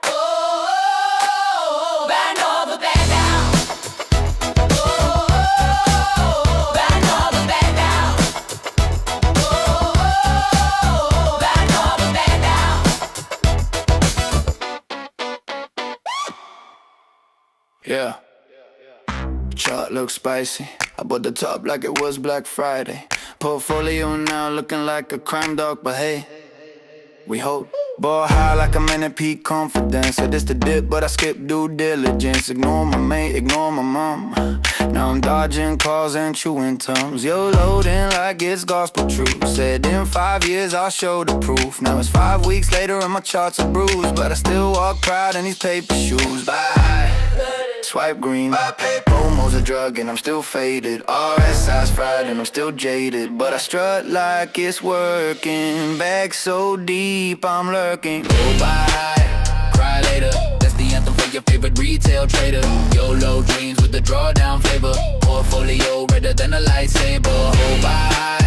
Oh, bag holder, baby, out. Oh, bag holder, baby, out. Oh, bag holder, baby, out. Yeah. Chart looks spicy. I bought the top like it was Black Friday. Portfolio now looking like a crime dog, but hey, we hope. Ball high like I'm in a peak confidence. Said this the dip, but I skip due diligence. Ignore my mate, ignore my mom. Now I'm dodging calls and chewing tums. Yo, loading like it's gospel truth. Said in 5 years I'll show the proof. Now it's 5 weeks later and my charts are bruised, but I still walk proud in these paper shoes. Bye. Swipe green. Homo's a drug and I'm still faded. RSI's fried and I'm still jaded, but I strut like it's working. Bag so deep I'm lurking. Go buy, cry later. That's the anthem for your favorite retail trader. YOLO dreams with the drawdown flavor. Portfolio redder than a lightsaber. Go buy,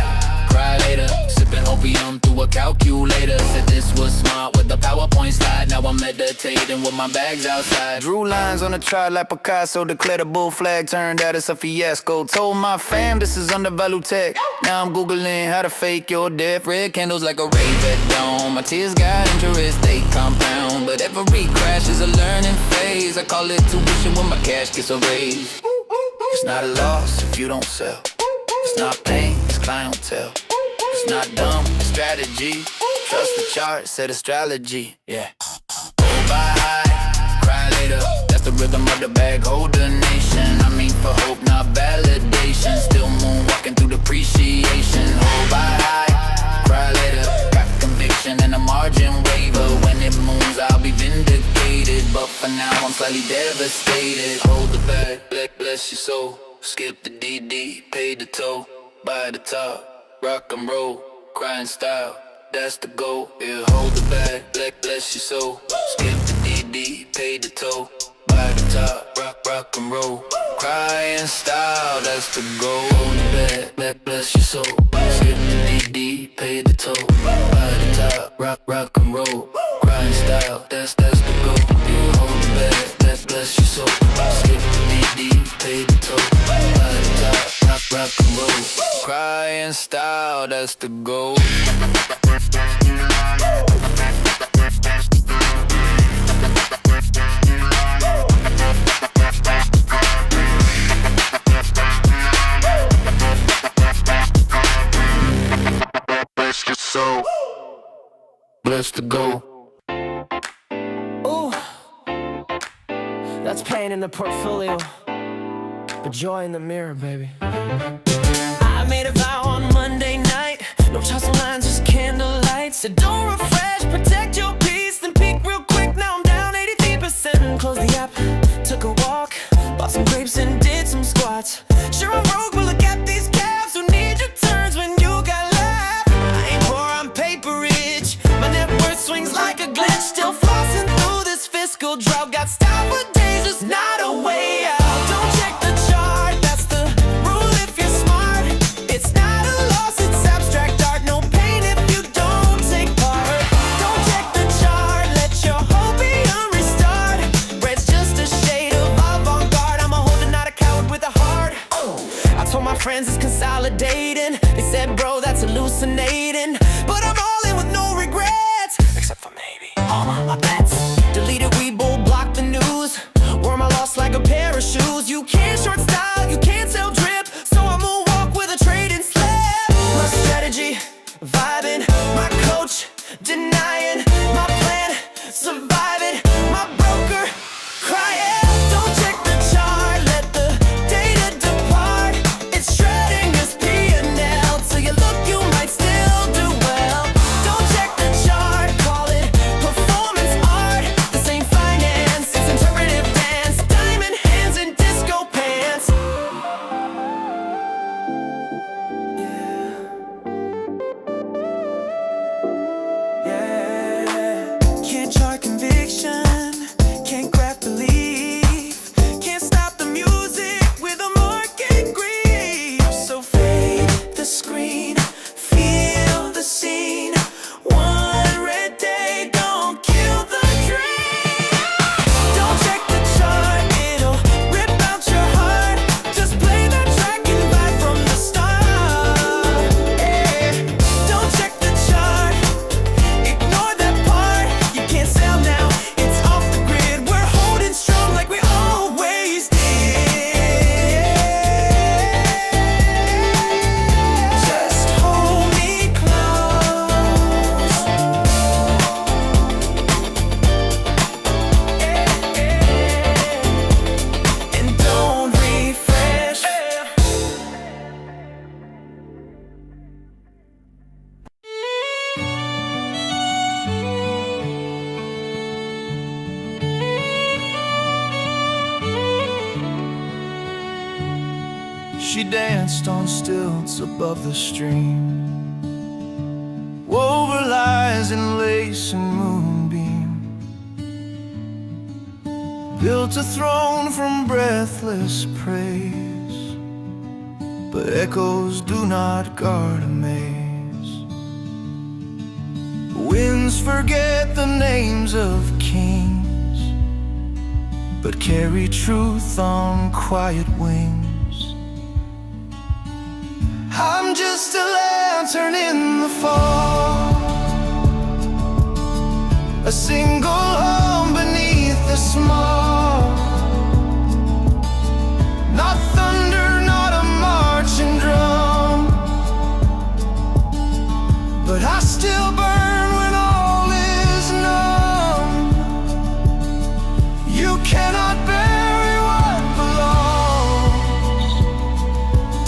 cry later. Sipping opium through a calculator. Said this was smart with the PowerPoint slide. Now I'm meditating with my bags outside. Drew lines on the chart like Picasso. Declared a bull flag, turned out it's a fiasco. Told my fam this is undervalued tech. Now I'm googling how to fake your death. Red candles like a rave at dawn. My tears got interest, they compound. But every crash is a learning phase. I call it tuition when my cash gets a raise. It's not a loss if you don't sell. It's not pain, it's clientele. It's not dumb, it's strategy. Trust the chart, set astrology, yeah. Hold by high, cry later. That's the rhythm of the bag holder nation. I mean for hope, not validation. Still moonwalking through depreciation. Hold by high, cry later. Got conviction and a margin waiver. When it moves, I'll be vindicated. But for now, I'm slightly devastated. Hold the bag, bless your soul. Skip the DD, pay the toll. By the top, rock and roll, crying style, that's the goal. Yeah, hold the bag, bless your soul. Skip the DD, pay the toll. By the top, rock and roll, crying style, that's the goal. Hold the bag, bless your soul. Skip the DD, pay the toll. By the top, rock and roll, crying style, that's the goal. Yeah, hold the bag, bless your soul. Skip the DD, pay the toll. By the top, rock and roll, crying style, that's the goal. Bless your soul. Bless the goal. Ooh, that's pain in the portfolio, but joy in the mirror, baby. No tussle lines, just candlelight. So don't refresh, protect your peace, then peek real quick. Now I'm down 83%. Close the app, took a walk, bought some grapes and did some squats. Sure I'm rogue, but look at these calves who need your turns when you got left. I ain't poor, I'm paper rich. My net worth swings like a glitch. Still flossing through this fiscal drought. Got style for days, just not a way out. Don't check the chart, that's the rule if you're smart. It's not a loss, it's abstract art. No pain if you don't take part. Don't check the chart, let your hope be a restart. Red's just a shade of avant-garde. I'm a holder, not a coward with a heart. I told my friends it's consolidating. They said, bro, that's hallucinating. But I'm all in with no regrets, except for maybe all my bets. Deleted Weibo, block the news. Wore my loss like a pair of shoes. You can't short style, you can't sell drip. So I'ma walk with a trading slip. My strategy, vibing. My coach, denying. My plan, surviving. My broker, crying. Don't check the chart, let the data depart. It's shredding this P&L. Till you look, you might still do well. Don't check the chart, call it performance art. This ain't finance, it's interpretive dance. Diamond hands and disco pants. Yeah. Can't chart conviction, can't graph belief, can't stop the music with a market grief. So fade the screen, feel the scene. One red day, don't kill the dream. Don't check the chart, it'll rip out your heart. Just play that track and vibe from the start. Yeah. Don't check the chart, ignore that part. You can't sell now, it's off the grid. We're holding strong like we always did. Just hold me close. And don't refresh. She danced on stilts above the stream, wove her lies in lace and moonbeam, built a throne from breathless praise. But echoes do not guard a maze. Winds forget the names of kings, but carry truth on quiet wings. I'm just a lantern in the fall, a single home beneath the small. Not thunder, not a marching drum, but I still burn when all is numb. You cannot bury what belongs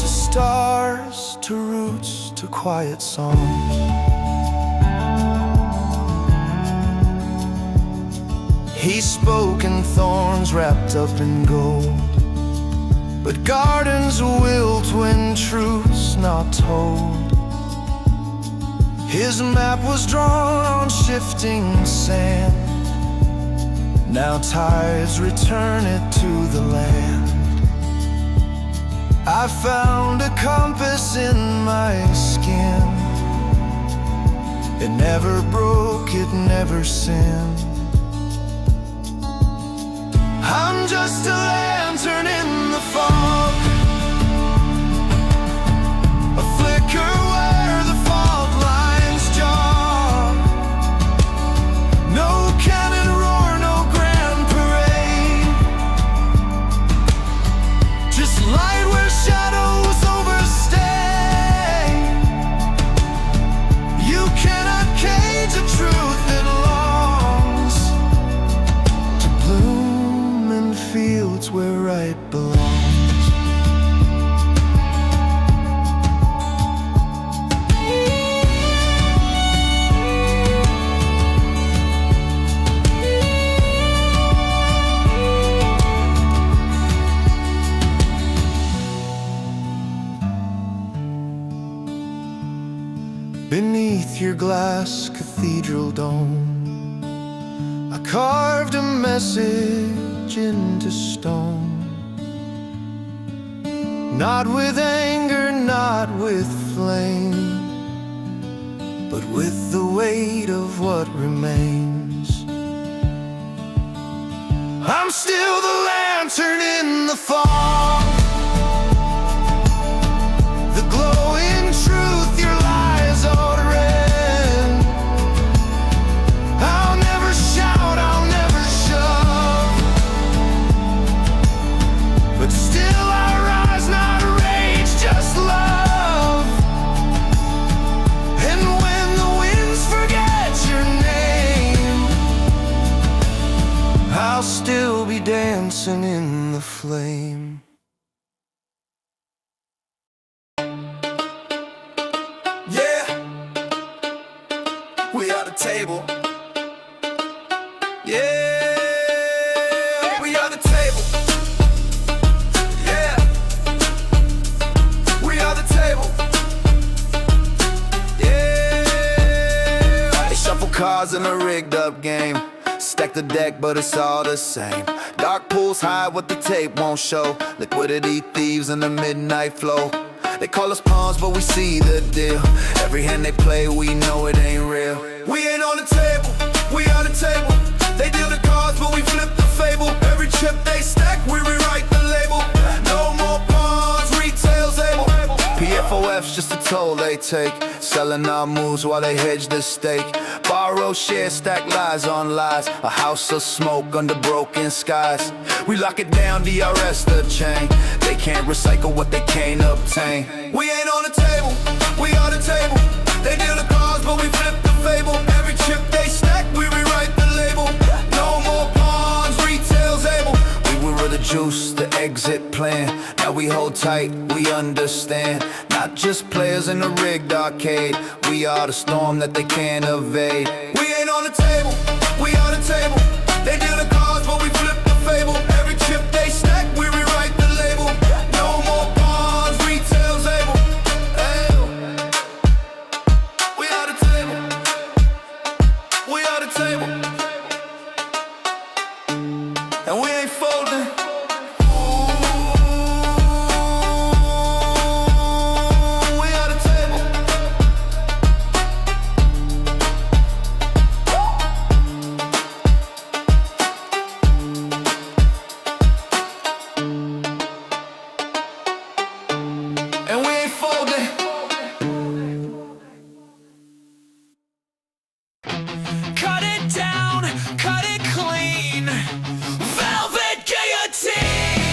to stars, to roots, to quiet songs. He spoke and thorns wrapped up in gold, but gardens wilt when truth's not told. His map was drawn on shifting sand. Now tides return it to the land. I found a compass in my skin. It never broke, it never sinned. I'm just a lantern in the fog, a flicker where the fault lines jog. No cannon roar, no grand parade, just light where shadows overstay. You cannot cage a truth that longs to bloom in fields where right belongs. beneath your glass cathedral dome, I carved a message into stone. Not with anger, not with flame, but with the weight of what remains. I'm still the lantern in the fog, the glowing truth your lies outran. I'll never shout, I'll never shove, but still I rise, not rage, just love. And when the winds forget your name, I'll still be dancing in the flame. Yeah, we are the table. Yeah, we are the table. Yeah, we are the table. Yeah, they shuffle cards in a rigged up game. Stack the deck, but it's all the same. Dark pools hide what the tape won't show. Liquidity thieves in the midnight flow. They call us pawns, but we see the deal. Every hand they play, we know it ain't real. We ain't on the table, we are the table. They deal the cards, but we flip the fable. Every chip they stack, we rewrite the label. No more pawns, retail's able. PFOF's just a toll they take, selling our moves while they hedge the stake. Borrow, share, stack lies on lies. A house of smoke under broken skies. We lock it down, DRS the chain. They can't recycle what they can't obtain. We ain't on the table, we are the table. They deal the cards, but we flip the fable. Every chip they stack, we rewrite the label. No more pawns, retail's able. We were the juice, the exit plan. Now we hold tight, we understand. Not just players in the rigged arcade. We are the storm that they can't evade. We ain't on the table, we are the table. They deal the cards, but we flip the fable. Every chip they stack, we rewrite the label. No more pawns, retail's able. Ayo. We are the table, we are the table. And we ain't folding. We are the table. And we ain't folding. Cut it down, cut it clean. Velvet guillotine.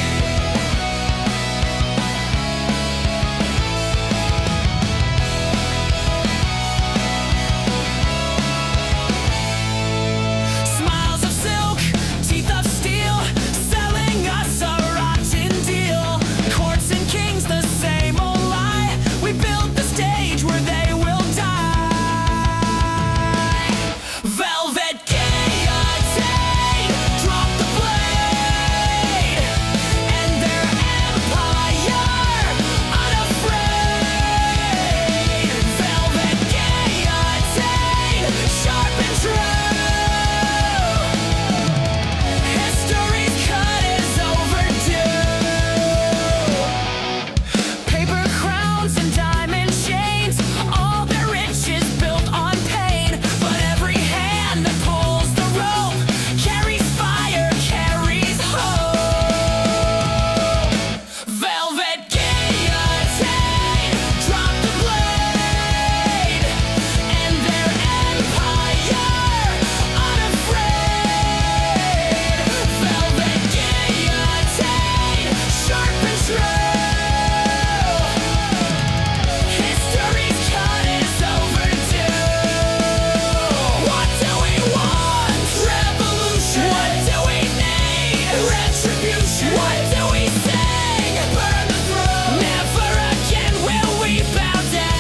Smiles of silk, teeth of steel, selling us a rotten deal. Courts and kings, the same old lie. We built the stage where they will die. Velvet guillotine, drop the blade, and their empire unafraid. Velvet guillotine, sharp and true. History's cut is overdue. Paper crowns and diamond chains, all their riches built on pain. But every hand that pulls the rope carries fire, carries hope. Velvet guillotine, drop the blade, and their empire unafraid. Velvet guillotine, sharp and true. History's cut is overdue. What do we want? Revolution. What do we need? Retribution. What do we sing? Burn the throne. Never again will we bow down.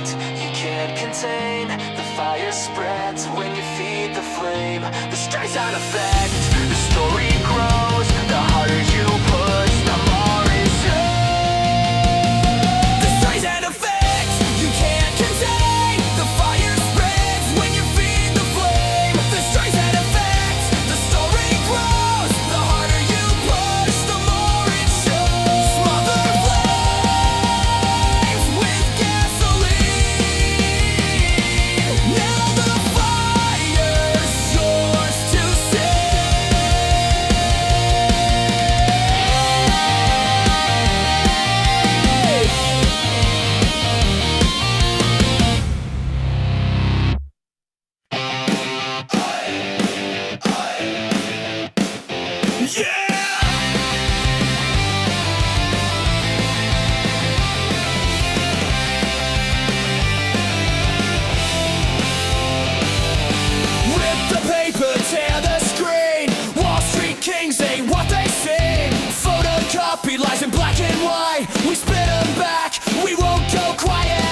effect you can't contain. The fire spreads when you feed the flame. The stress on effect, the story grows. The harder you push, the more it shows. The stress and effect you can't contain. The fire spreads when you feed the flame. The stress and effect, the story grows. The harder you push, the more it shows. Smother flames with gasoline. Now the fire's yours to rip the paper, tear the screen. Wall Street kings ain't what they seem. Photocopy lies in black and white. We spit them back, we won't go quiet.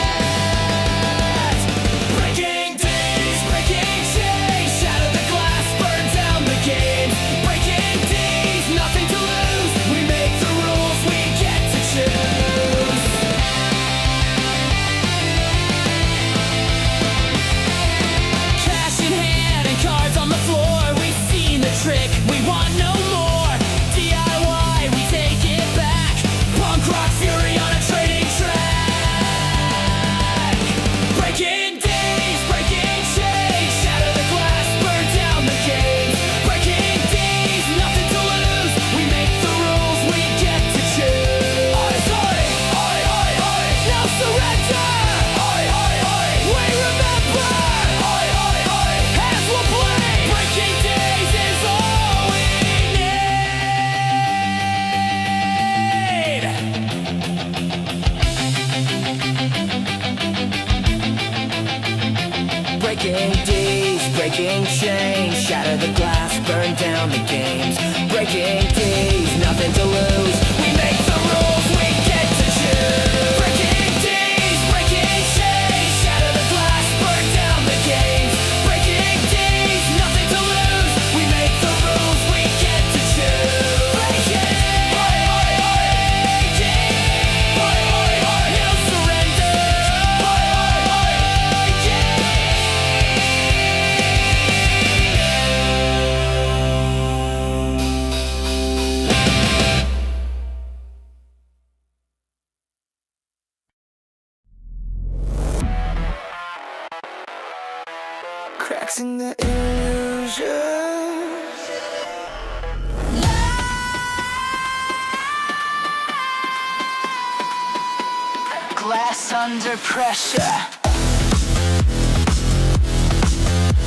Breaking days, breaking chains. Shatter the glass, burn down the games. Breaking days, nothing to lose. We make the rules, we get to choose. Cash in hand and cards on the floor. We've seen the trick, we want no more. DIY, we take it back. Punk rock fury on a trading track. Breaking days, breaking chains. Shatter the glass, burn down the games. Breaking days, nothing to lose. We make the rules, we get to choose. Oi, oi, oi, oi, oi. No surrender. Oi, oi, oi. We remember. Oi, oi, oi. Hands will play. Breaking days is all we need. Breaking days, breaking chains. Shatter the glass, burn down the games. Breaking days, nothing to lose. We make the rules, we get to choose. Breaking days, breaking chains. Shatter the glass, burn down the games. Breaking days, nothing to lose. We make the rules, we get to choose. Breaking, oi, oi, oi. Breaking, oi, oi, oi. No surrender. Oi, oi, oi. Cracks in the illusion. Glass under pressure.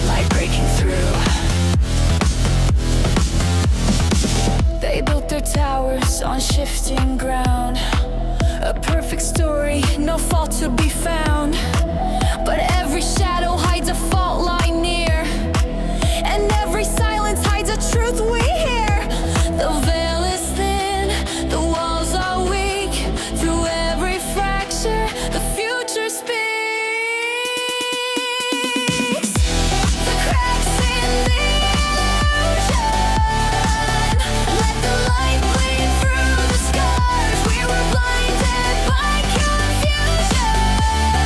Light breaking through. They built their towers on shifting ground. A perfect story, no fault to be found. But every shadow hides a fault line near, and every silence hides a truth we hear. The veil is thin, the walls are weak. Through every fracture, the future speaks. The cracks in the illusion. Let the light bleed through the scars. We were blinded by confusion.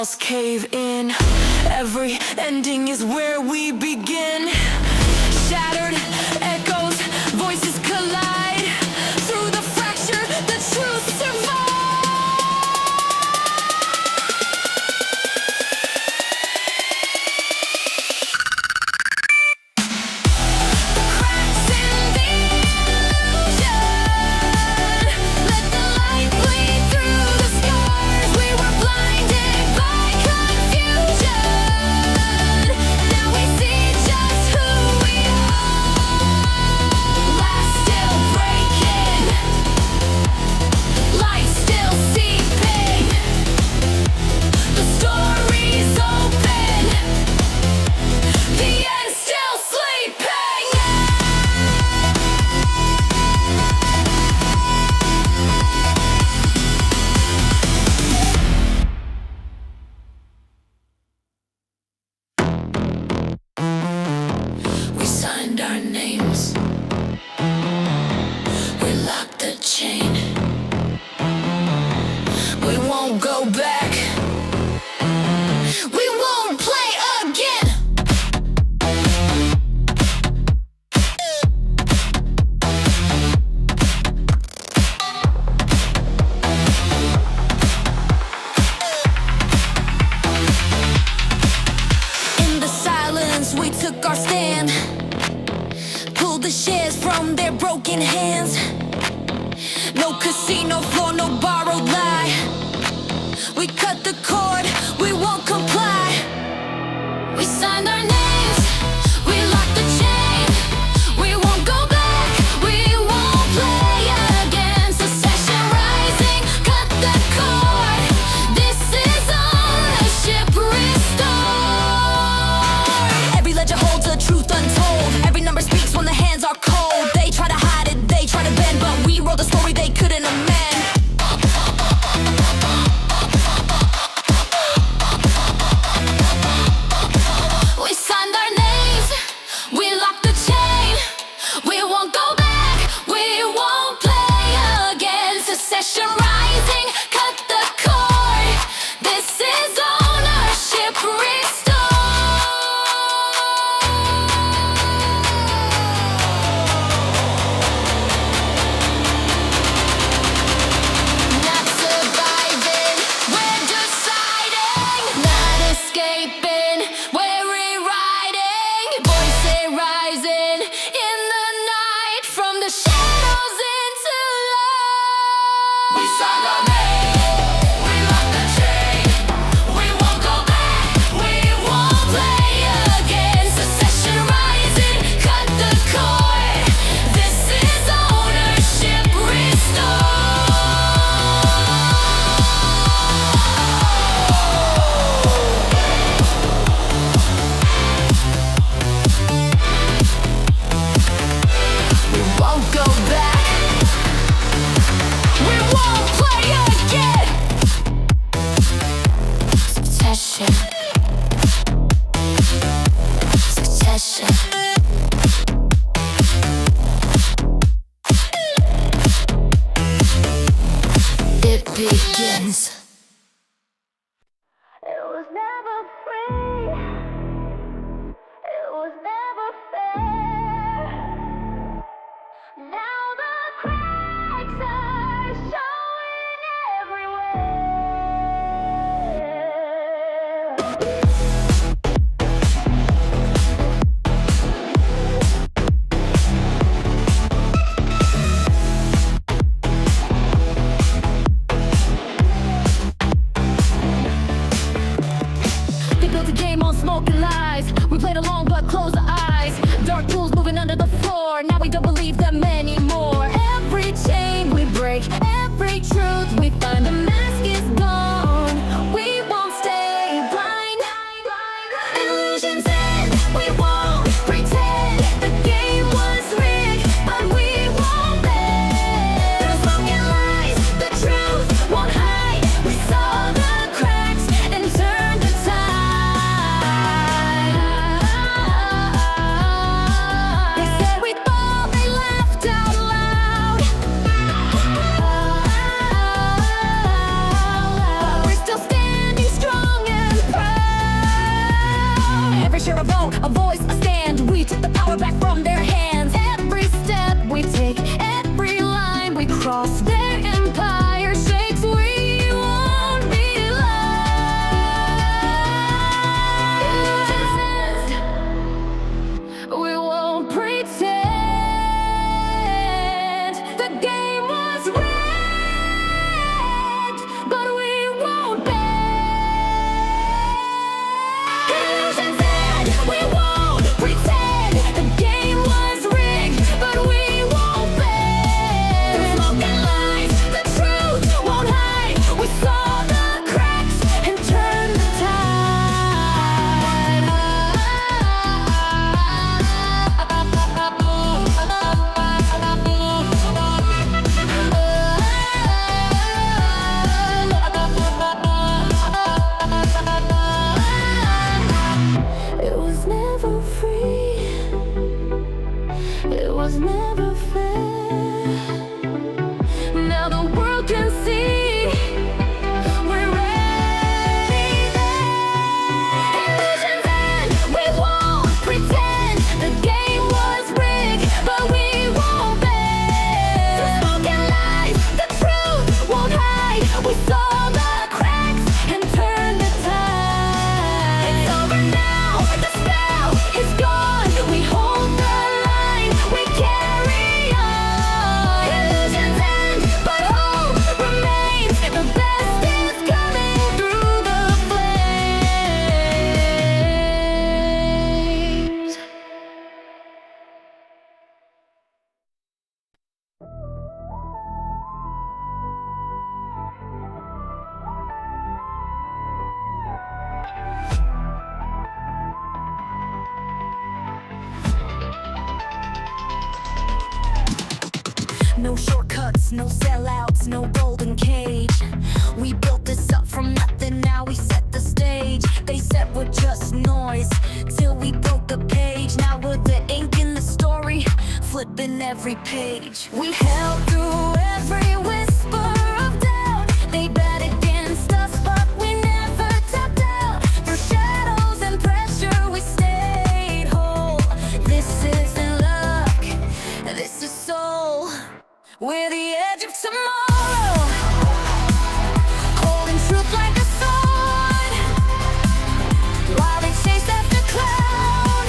walls cave in. Every ending is where we begin. Shattered echoes, voices collide. Through the fracture, the truth survives. Cracks in the illusion. Let the light bleed through the scars. We were blinded by confusion. Now we see just who we are. Glass still breaking, light still seeping. The story's open, the end still sleeping. We signed our names. We locked the chain. We won't go back. We won't play again. In the silence, we took our stand. Pulled the shares from their broken hands. No casino floor, no borrowed lie. We cut the cord, we won't comply. We signed our names, we locked the chain. We won't go back, we won't play again. Secession rising, cut the cord. This is ownership restored. Every ledger holds a truth untold. Every number speaks when the hands are cold. They try to hide it, they try to bend, but we wrote a story they couldn't amend. We signed our names, we locked the chain. We won't go back, we won't play again. Secession rising, cut the cord. This is ownership restored. Not surviving, we're deciding. Not escaping, we're rewriting. Voices rising in the night, from the shadows into light. We signed our name, we locked the chain. We won't go back, we won't play again. Secession rising, cut the cord. This is ownership restored. We won't go back. We won't play again. Succession. Succession. It begins. It was never free. It was never fair. Now the cracks are showing everywhere. voice, a stand. We took the power back from their hands. Every step we take, every line we cross, their empire shakes. We won't be lost. We won't pretend the game was rigged, but we won't bend. Illusions end. We won't pretend the game was rigged, but we won't bend. The smoke and lies, the truth won't hide. We saw the cracks and turned the It was never free. It was never fair. Now the world can see we're ready there. Illusions end. We won't pretend the game was rigged, but we won't bend. The smoke and lies, the truth won't hide. We saw the cracks and turned the tide. It's over now. The spell is gone. We hold the line. We carry on. Illusions end, but hope remains. The best is coming through the flames. No shortcuts, no sellouts, no golden cage. We built this up from nothing, now we set the stage. They said we're just noise, till we broke the page. Now we're the ink in the story, flipping every page. We held through every whisper of doubt. They bet against us, but we never tapped out. Through shadows and pressure, we stayed whole. This isn't luck, this is soul. We're the edge of tomorrow, holding truth like a sword. While they chase after cloud,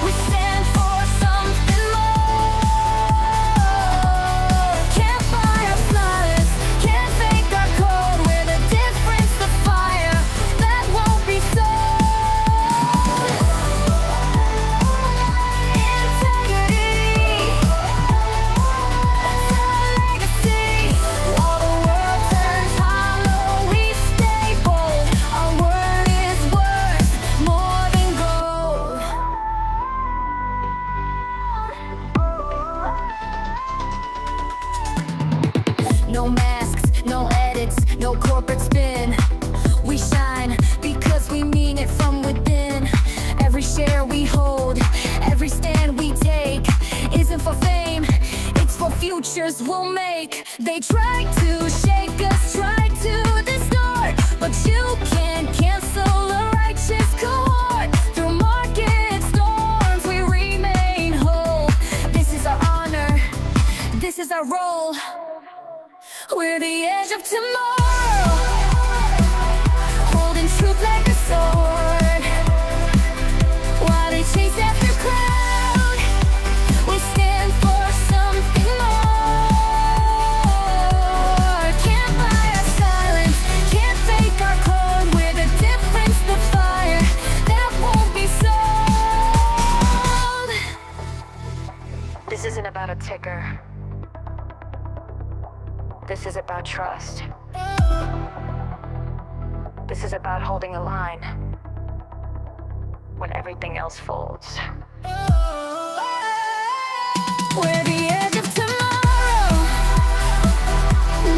we stand for something more. Can't buy our silence, can't fake our code. We're the difference, the fire that won't be sold. Integrity, legacy. While the world turns hollow, we stay bold. Our word is worth more than gold. No masks, no edits, no corporate spin. We shine because we mean it from within. Every share we hold, every stand we take isn't for fame, it's for futures we'll make. They try to shake us, try to distort, but you can't cancel a righteous cohort. Through market storms we remain whole. This is our honor, this is our role. We're the edge of tomorrow, holding truth like a sword. While they chase after cloud, we stand for something more. Can't buy our silence, can't fake our code. We're the difference, the fire that won't be sold. This isn't about a ticker. This is about trust. This is about holding a line when everything else folds. We're the edge of tomorrow.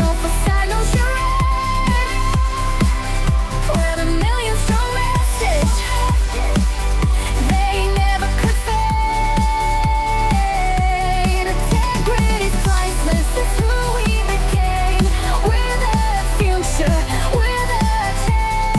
No facade, no charade. We're the million strong message they never could fade. Integrity's priceless, it's who we became. We're the future, we're the change.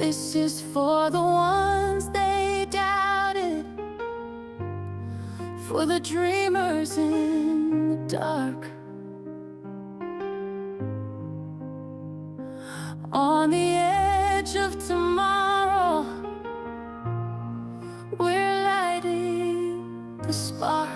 This is for the ones they doubted, for the dreamers in the dark. On the edge of tomorrow, we're lighting the spark.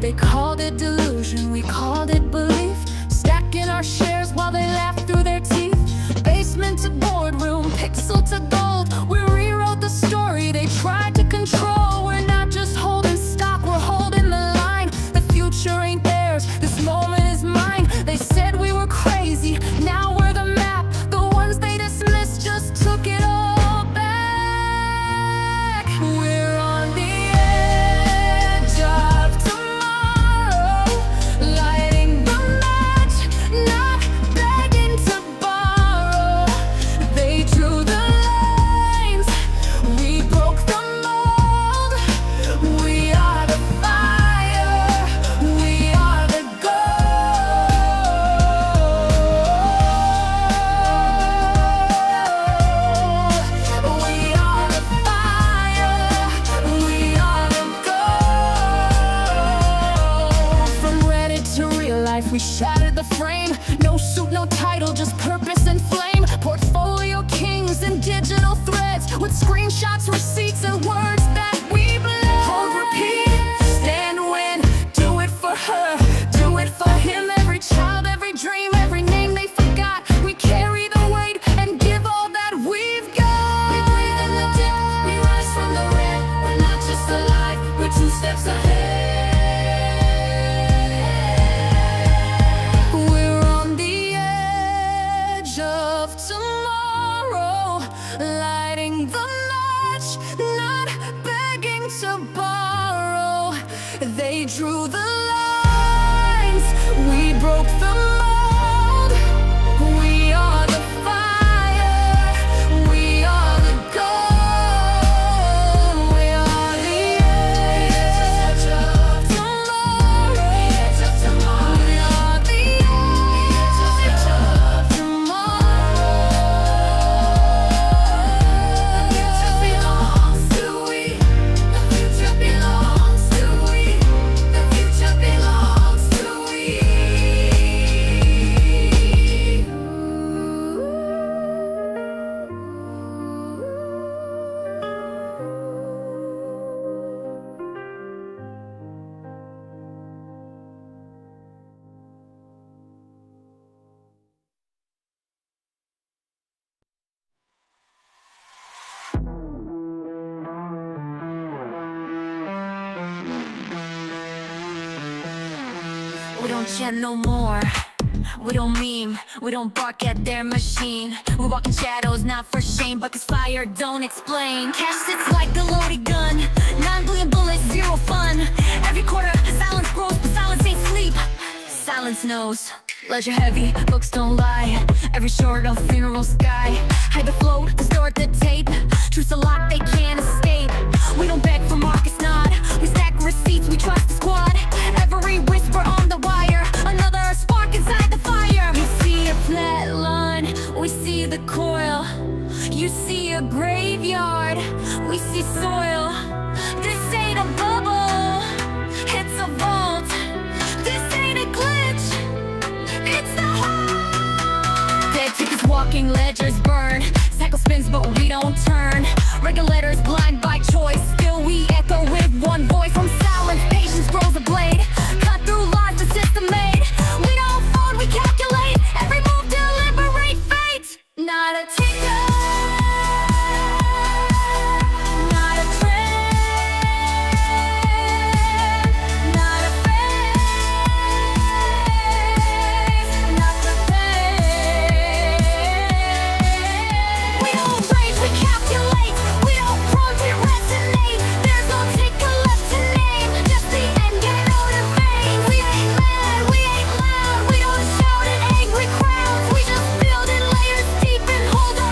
They called it delusion, we called it belief. Stacking our shares while they laughed through their teeth. Basement to boardroom, pixel to gold. We rewrote the story they tried to control. We're not just holding stock, we're holding the line. The future ain't theirs, this moment is mine. They said we were crazy, now we're the map. The ones they dismissed just took it all back. We're on the edge of tomorrow, lighting the match, not begging to borrow. They drew the lines, we broke the mold. We are the fire, we are the gold. We are the fire, we are the gold. From Reddit to real life, we shattered the frame. No suit, no title, just purpose and flame. Portfolio kings and digital threads, with screenshots, receipts, and words that we bled. Hold, repeat, stand, win, do it for her, do it for him. Every child, every dream, every name they forgot. We carry the weight and give all that we've got. We breathe in the dip, we rise from the red. We're not just alive, we're 2 steps ahead. We're on the edge of tomorrow, lighting the match, not begging to borrow. They drew the lines, we broke the mold. We are the fire, we are the gold. We are the edge of tomorrow. We are the edge of We don't chat no more, we don't meme, we don't bark at their machine. We walk in shadows, not for shame, but this fire don't explain. Cash sits like a loaded gun, 9 billion bullets, 0 fun. Every quarter, silence grows, but silence ain't sleep. Silence knows, leisure heavy, books don't lie. Every short of funeral sky, hide the float, distort the tape. Truth's a lock they can't escape. We don't beg for Marcus Nod, we stack receipts, we trust the squad. Every whisper on the wire, another spark inside the fire. We see a flat line, we see the coil. You see a graveyard, we see soil. This ain't a bubble, it's a vault. This ain't a glitch, it's the heart. Dead tickets, walking ledgers burn. Cycle spins but we don't turn. Regulators blind by choice, still we echo with one voice. From silence, patience grows a blade. Cut through lies the system made. We don't fold, we calculate. Every move deliberate fate. Not a ticker, not a trend, not a phase, not the pain. We don't rage, we calculate. We don't run, we resonate. There's no ticker left to name, just the end game motivate. We ain't mad, we ain't loud. We don't shout at angry crowds. We just build in layers deep and hold our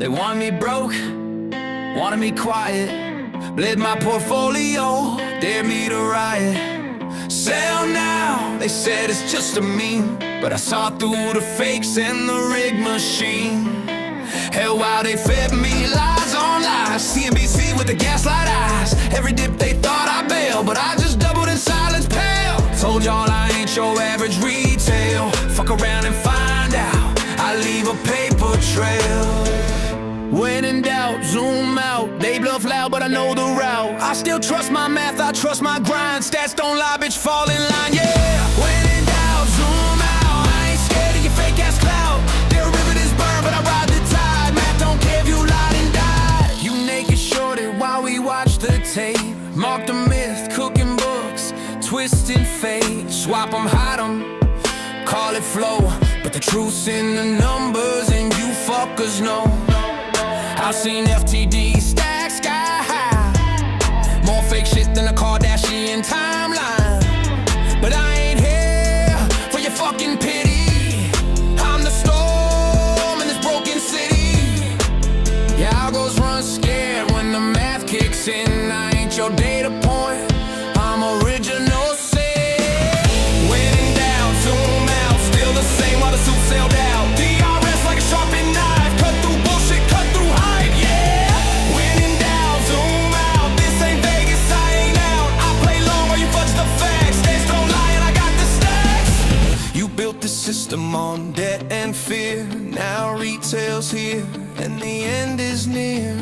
They want me broke, wanted me quiet, bled my portfolio, dared me to riot. Sell now, they said it's just a meme, but I saw through the fakes and the rig machine. Hell, while they fed me lies on lies, CNBC with the gaslight eyes. Every dip they thought I bailed, but I just doubled in silence pale. Told y'all I ain't your average retail. Fuck around and find out, I leave a paper trail. When in doubt, zoom out. They bluff loud, but I know the route. I still trust my math, I trust my grind. Stats don't lie, bitch, fall in line, yeah. When in doubt, zoom out. I ain't scared of your fake ass clout. Derivatives burn, but I ride the tide. Math don't care if you lied and died. You naked shorted while we watch the tape. Mark the myth, cooking books, twisting fate. Swap them, hide them, call it flow. But the truth's in the numbers, and you fuckers know. I've seen FTD stack sky high, more fake shit than a Kardashian timeline. But I ain't here for your fucking pity. I'm the storm in this broken city. Yeah, our goals run scared when the math kicks in. I ain't your data point, I'm original sin. When in doubt, zoom out. Still the same while the suit sailed out. DRS like a sharpened knife, cut through bullshit, cut through hype, yeah. When in doubt, zoom out. This ain't Vegas, I ain't out. I play long while you fudge the facts. Stats don't lie and I got the stacks. You built the system on debt and fear. Now retail's here and the end is near.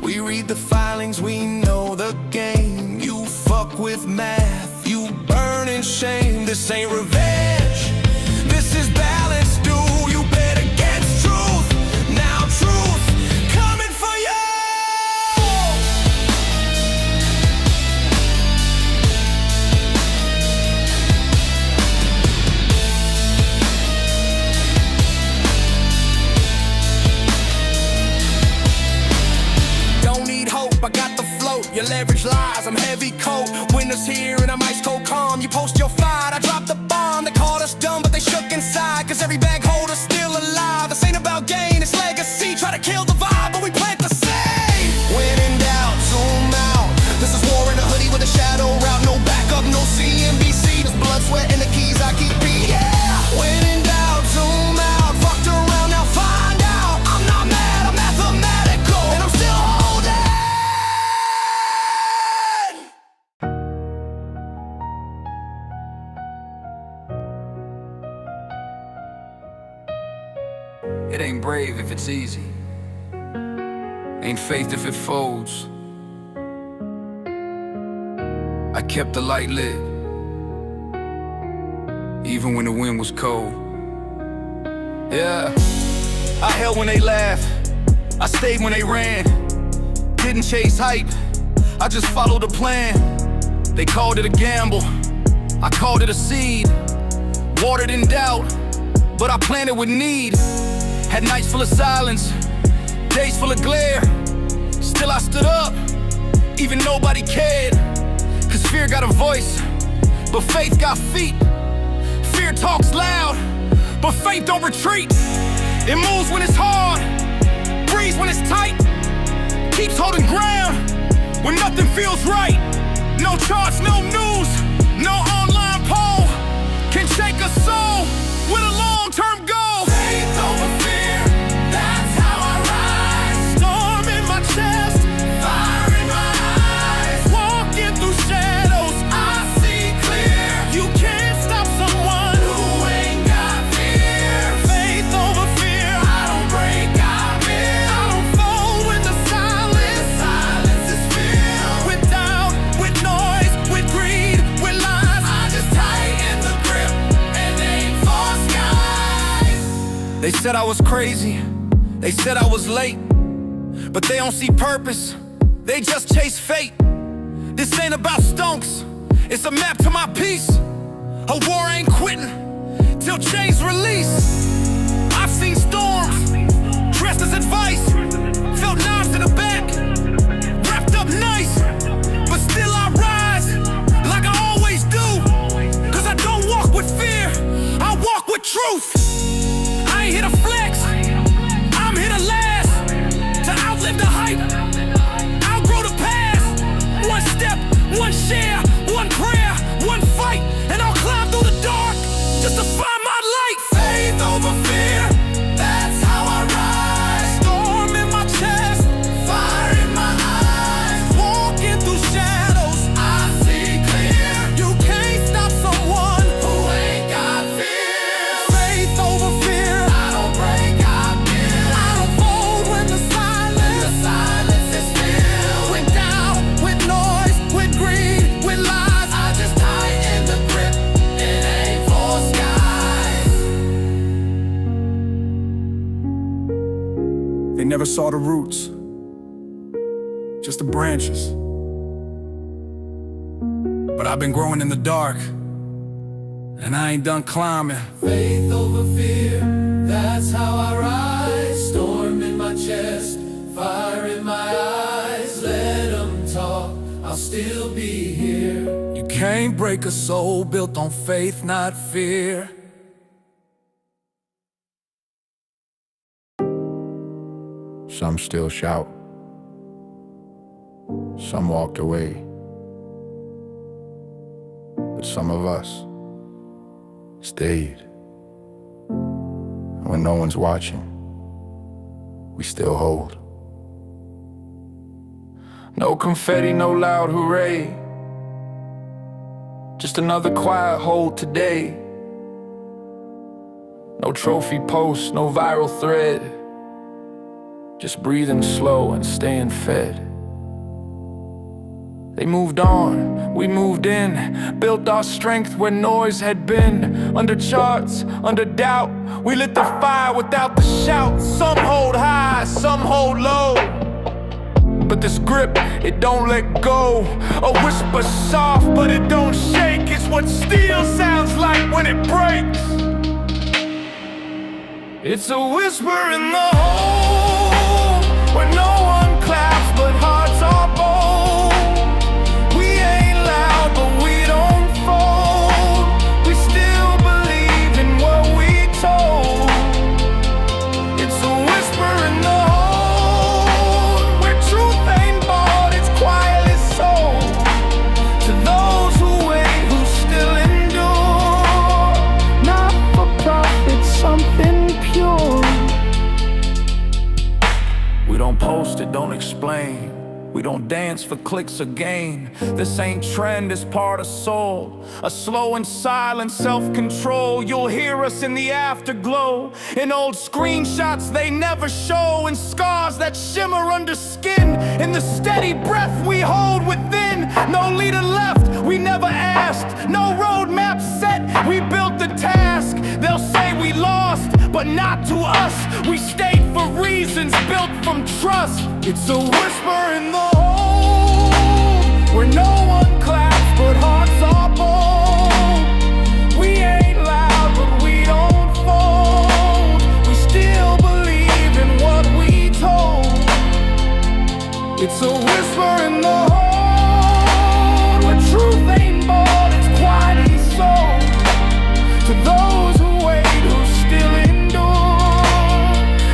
We read the filings, we know the game. You fuck with math, you burn in shame. This ain't revenge, this is balance, dude. You bet against truth, now truth coming for you. Don't need hope, I got the float. You leverage lies, I'm heavy coat. Winter's here and I'm ice cold calm. You post your fight, I drop the bomb. They called us dumb, but they shook inside. Cause every bag holder's still alive. This ain't about gain, it's legacy. Try to kill the vibe, but we plant the seed. When in doubt, zoom out. This is war in a hoodie with a shadow route. No backup, no CNBC. There's blood, sweat, and the keys I keep beat. Yeah! When in doubt, zoom out. Fucked around, now find out. I'm not mad, I'm mathematical. And I'm still holding. It ain't brave if it's easy, ain't faith if it folds. I kept the light lit, even when the wind was cold. Yeah, I held when they laughed, I stayed when they ran. Didn't chase hype, I just followed the plan. They called it a gamble, I called it a seed. Watered in doubt, but I planted with need. Had nights full of silence, days full of glare. Still I stood up, even nobody cared. Cause fear got a voice, but faith got feet. Fear talks loud, but faith don't retreat. It moves when it's hard, breathes when it's tight. Keeps holding ground when nothing feels right. No charts, no news, no online poll can shake a soul with a long-term goal. Faith over fear, that's how I rise. Storm in my chest, fire in my eyes. Walking through shadows, I see clear. You can't stop someone who ain't got fear. Faith over fear, I don't break, I build. I don't fold when the silence is filled with doubt, with noise, with greed, with lies. I just tighten the grip and aim for skies. They said I was crazy, they said I was late, but they don't see purpose, they just chase fate. This ain't about stonks, it's a map to my peace. A war ain't quitting till chains release. I've seen storms dressed as advice, felt knives in the back, wrapped up nice, but still I rise like I always do. Cause I don't walk with fear, I walk with truth. I ain't here to flex, I'm here to last. never saw the roots, just the branches. But I've been growing in the dark, and I ain't done climbing. Faith over fear, that's how I rise. Storm in my chest, fire in my eyes. Let them talk, I'll still be here. You can't break a soul built on faith, not fear. Some still shout. Some walked away. But some of us stayed. When no one's watching, we still hold. No confetti, no loud hooray, just another quiet hold today. No trophy post, no viral thread, just breathing slow and staying fed. They moved on, we moved in, built our strength where noise had been. Under charts, under doubt, we lit the fire without the shout. Some hold high, some hold low, but this grip, it don't let go. A whisper soft, but it don't shake. It's what steel sounds like when it breaks. It's a whisper in the hole, where no one claps, but hearts are bold. We ain't loud, but we don't fold. We still believe in what we told. It's a whisper in the hole, where truth ain't bought, it's quietly sold. To those who wait, who still endure. Not for profit, something pure. We don't post it, don't explain. We don't dance for clicks or gain. This ain't trend, it's part of soul. A slow and silent self-control. You'll hear us in the afterglow, in old screenshots they never show, in scars that shimmer under skin, in the steady breath we hold within. No leader left, we never asked. No roadmap set, we built the task. They'll say we lost, but not to us. We stayed for reasons built from trust. It's a whisper in the hole, where no one claps, but hearts are bold. We ain't loud, but we don't fold. We still believe in what we told. It's a whisper in the hole, where truth ain't bought, it's quietly sold. To those who wait, who still endure.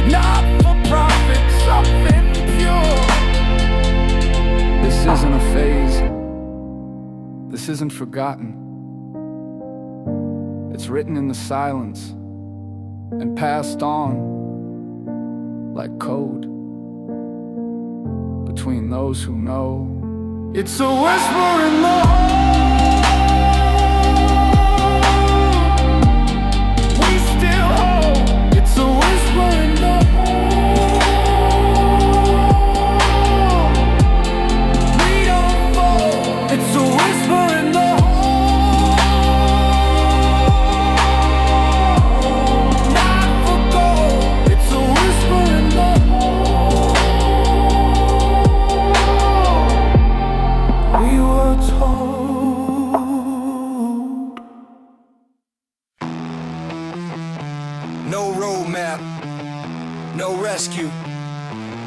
Not for profit, something pure. This isn't a phase. This isn't forgotten. It's written in the silence and passed on like code between those who know. It's a whisper in the hole. We still hold. It's a whisper in the hole. We don't fold. It's a whisper in the hole. Not for gold. It's a whisper in the hole. We were told. No roadmap, no rescue,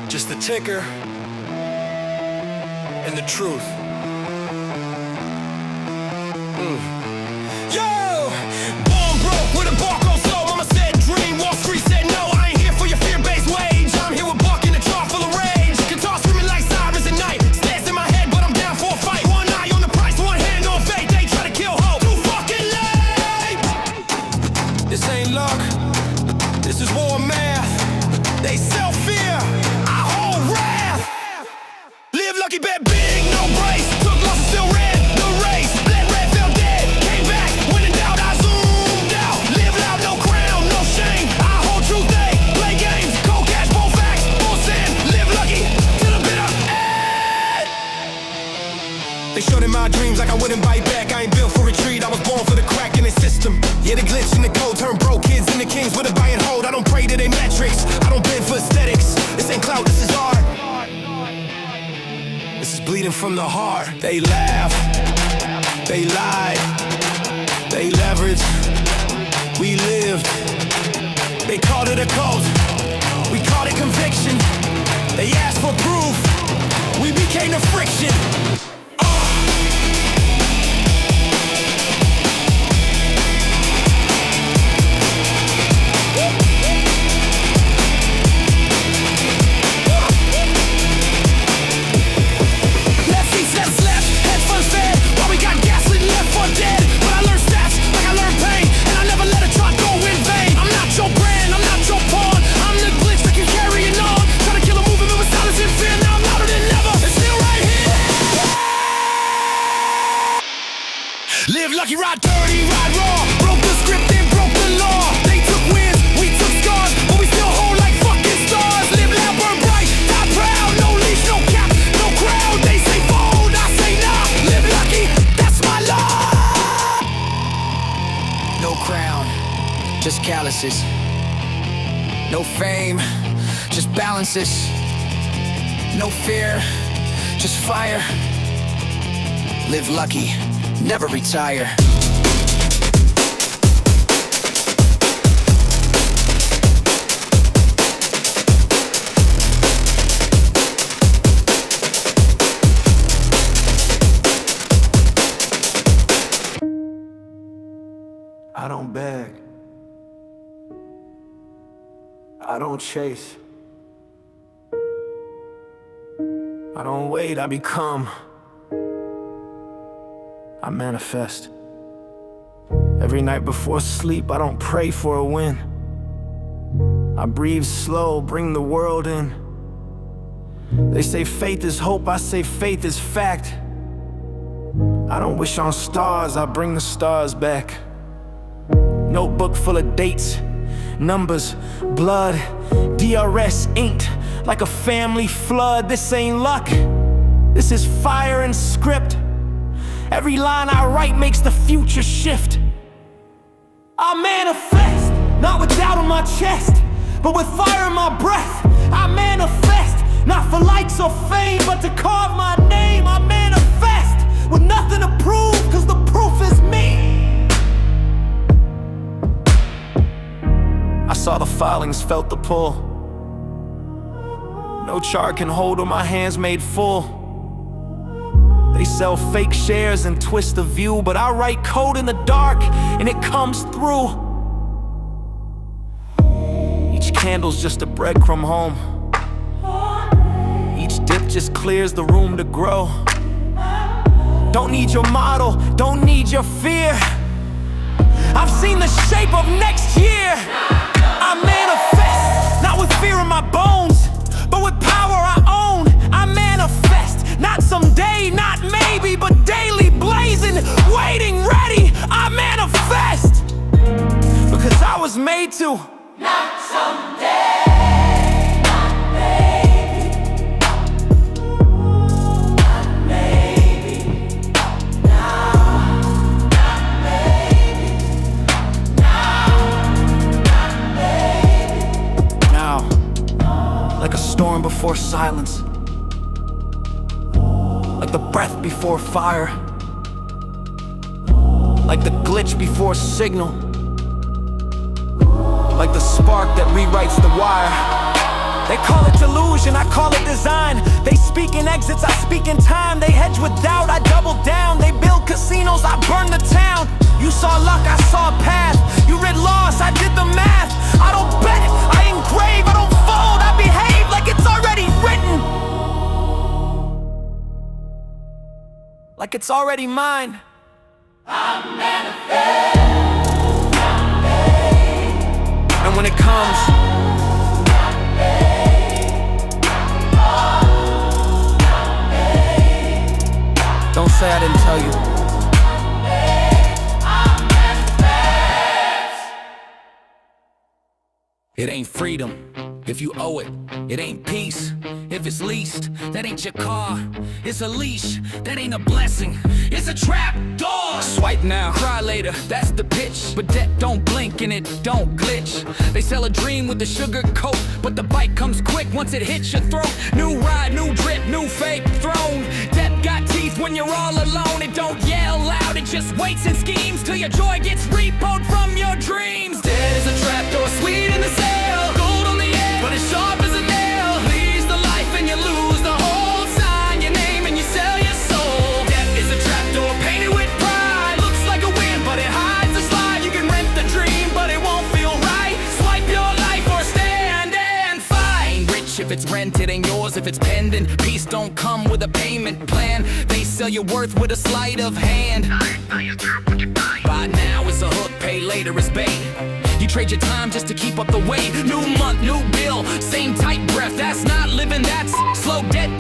just the ticker and the truth. Yo! Born broke with a barcode flow. Mama said dream, Wall Street said no. I ain't here for your fear-based wage. I'm here with Buck in a jar full of rage. Guitar screaming like sirens at night. Stares in my head, but I'm down for a fight. One eye on the price, one hand on fate. They try to kill hope. Too fucking late! This ain't luck, this is war math. They sell fear, I hold wrath. Live lucky, bet big, no brace. Took losses, still red, the race. Bled red, fell dead. from the heart. They laugh, they lied, they leveraged, we lived. They called it a cult, we called it conviction. They asked for proof, we became the friction. Live lucky, ride dirty, ride raw. Broke the script and broke the law. They took wins, we took scars, but we still hold like fucking stars. Live loud, burn bright, die proud. No leash, no cap, no crowd. They say fold, I say nah. Live lucky, that's my law. No crown, just calluses. No fame, just balances. No fear, just fire. Live lucky, never retire. I don't beg, I don't chase, I don't wait, I become. I manifest. Every night before sleep, I don't pray for a win. I breathe slow, bring the world in. They say faith is hope, I say faith is fact. I don't wish on stars, I bring the stars back. Notebook full of dates, numbers, blood, DRS inked like a family flood. This ain't luck, this is fire and script. Every line I write makes the future shift. I manifest, not with doubt on my chest, but with fire in my breath. I manifest, not for likes or fame, but to carve my name. I manifest, with nothing to prove, cause the proof is me. I saw the filings, felt the pull. No chart can hold or my hands made full. They sell fake shares and twist the view, but I write code in the dark and it comes through. Each candle's just a breadcrumb home. Each dip just clears the room to grow. Don't need your model, don't need your fear. I've seen the shape of next year. I manifest, not with fear in my bones, but with power I own. I manifest, not someday, not maybe, but daily, blazing, waiting, ready. I manifest, because I was made to. Not someday, not maybe, not maybe, now, not maybe, not maybe. Now, like a storm before silence, like the breath before fire, like the glitch before signal, like the spark that rewrites the wire. They call it delusion, I call it design. They speak in exits, I speak in time. They hedge with doubt, I double down. They build casinos, I burn the town. You saw luck, I saw a path. You read loss, I did the math. I don't bet, I engrave, I don't fold. I behave like it's already written, like it's already mine. I manifest. And when it comes, don't say I didn't tell you. It ain't freedom if you owe it. It ain't peace if it's leased. That ain't your car, it's a leash. That ain't a blessing, it's a trap door. Swipe now, cry later, that's the pitch. But debt don't blink and it don't glitch. They sell a dream with the sugar coat, but the bite comes quick once it hits your throat. New ride, new drip, new fake throne. Debt got teeth when you're all alone. It don't yell loud, it just waits and schemes till your joy gets repoed from your dreams. Debt is a trapdoor, sweet in the sale, gold on the edge, but it's sharp as a nail. Leaves the life and you lose the whole. Sign your name and you sell your soul. Debt is a trapdoor painted with pride. Looks like a win, but it hides the slide. You can rent the dream, but it won't feel right. Swipe your life or stand and fight. Ain't rich if it's rented, ain't yours if it's pending. Peace don't come with a payment plan. They sell your worth with a sleight of hand. Buy now is a hook, pay later is bait. You trade your time just to keep up the weight. New month, new bill, same tight breath. That's not living, that's slow debt.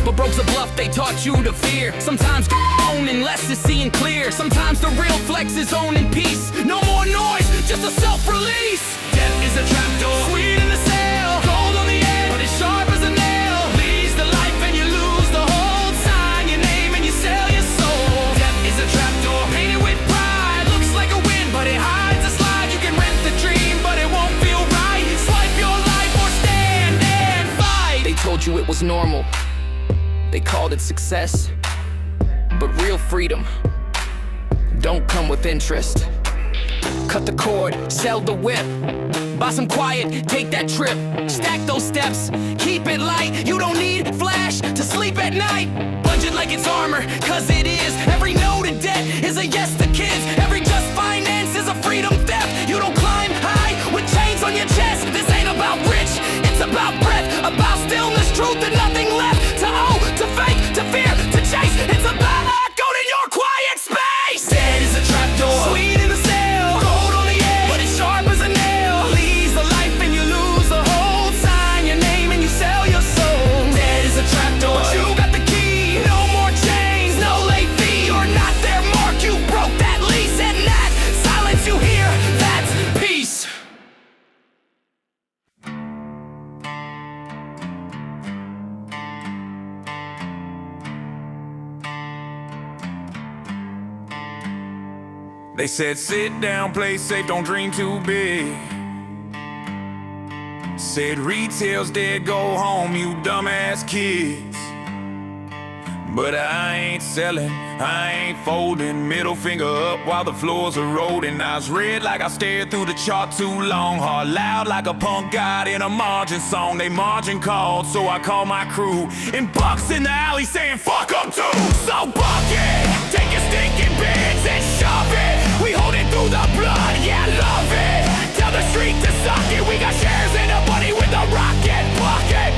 But broke's a bluff they taught you to fear. Sometimes owning less is seeing clear. Sometimes the real flex is owning peace. No more noise, just a self-release. Debt is a trapdoor, sweet in the sale, gold on the edge, but it's sharp as a nail. Leaves the life and you lose the whole. Sign your name and you sell your soul. Debt is a trapdoor, painted with pride. Looks like a win, but it hides a slide. You can rent the dream, but it won't feel right. Swipe your life or stand and fight. They told you it was normal, they called it success, but real freedom don't come with interest. Cut the cord, sell the whip, buy some quiet, take that trip. Stack those steps, keep it light. You don't need flash to sleep at night. Budget like it's armor, cause it is. Every no to debt is a yes to kids. Every just finance is a freedom theft. You don't climb high with chains on your chest. This ain't about rich, it's about breath. About stillness, truth, and nothing left to owe, to fake, to fear, to chase. It's about go to your quiet space. Dead is a trapdoor, sweet in the sale, gold on the edge, but it's sharp as a nail. Leaves the life and you lose the whole. Sign your name and you sell your soul. Dead is a trapdoor, but you got the key. No more chains, no late fee. You're not their mark, you broke that lease. And that silence you hear, that's peace. They said sit down, play safe, don't dream too big. Said retail's dead, go home, you dumbass kids. But I ain't selling, I ain't folding. Middle finger up while the floors are rolling. Eyes red like I stared through the chart too long. Heart loud like a punk god in a margin song. They margin called, so I call my crew. And Buck's in the alley saying fuck them too. So buck it, take your stinking bins and shove it. We hold it through the blood, yeah, love it. Tell the street to suck it. We got shares in a buddy with a rocket. Bucket,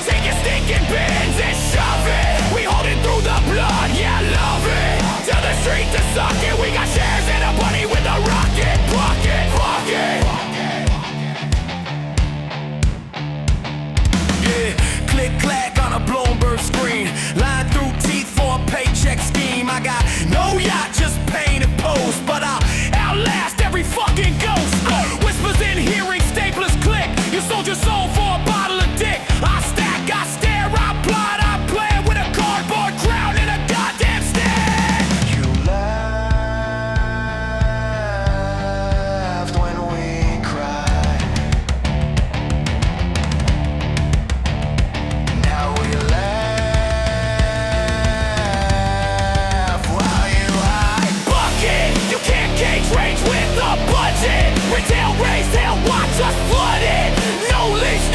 take your stinking bins and shove it. We hold it through the blood, yeah, love it. Tell the street to suck it. We got shares in a buddy with a rocket. Bucket. Yeah, click clack on a Bloomberg screen. Line through teeth for a paycheck scheme. I got no yacht, just paint and pose, but I'll outlast every fucking ghost. Whispers in hearing, staplers click. You sold your soul for a bottle of dick. I stack, I stare, I plot, I play with a cardboard crown and a goddamn stick. You laughed when we cried. Now we laugh while you hide. Bucket, you can't cage range with a budget. Retail raise hell, watch us flood it. No leash,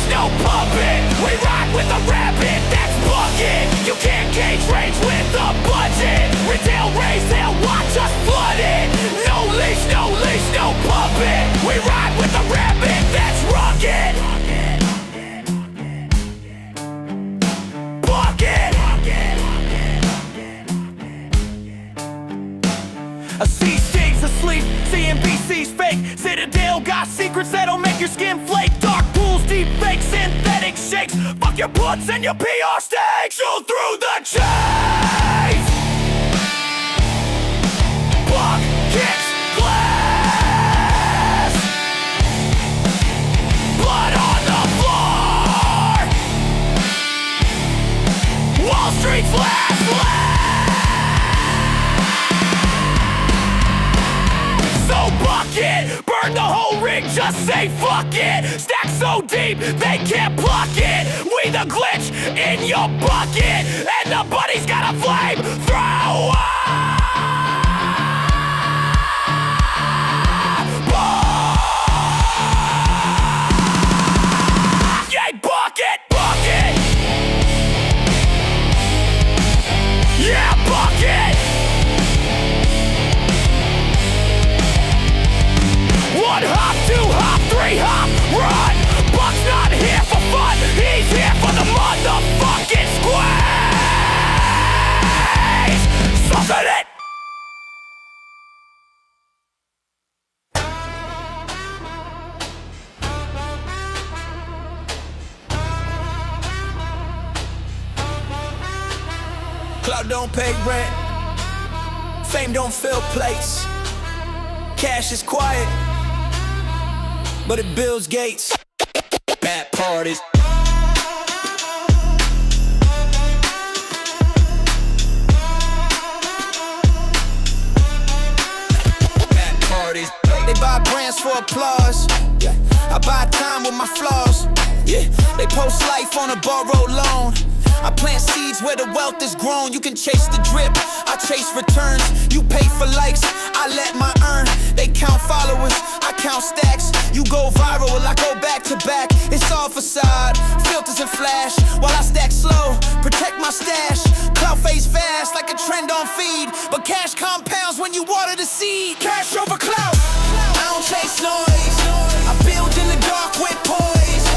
no puppet. We ride with a rabbit, that's bucket. You can't cage range with a budget. Retail raise hell, watch us flood it. No leash, no puppet. We ride with a rabbit, that's rugged. Bucket. A C-State's asleep, CNBC's fake. Citadel got secrets that'll make your skin flake. Dark pools, deep fake, synthetic shakes. Fuck your puts and your PR stakes. Shoot through the chase. Buck kicks glass. bucket. Burn the whole rig, just say fuck it. Stack so deep, they can't pluck it. We the glitch in your bucket, and the buddy's got a flame throw. Yay, bucket, bucket. Yeah, bucket. 1 hop, 2 hop, 3 hop, run. Buck's not here for fun, he's here for the motherfucking squeeze. Something it. Cloud don't pay rent, fame don't fill plates. Cash is quiet, but it builds gates. Bad parties. Bad parties. They buy brands for applause. Yeah. I buy time with my flaws. Yeah. They post life on a borrowed loan. I plant seeds where the wealth is grown. You can chase the drip, I chase returns. You pay for likes, I let my earn. They count followers, I count stacks. You go viral, I go back to back. It's all facade, filters and flash. While I stack slow, protect my stash. Clout fades fast like a trend on feed, but cash compounds when you water the seed. Cash over clout, I don't chase noise. I build in the dark with poise.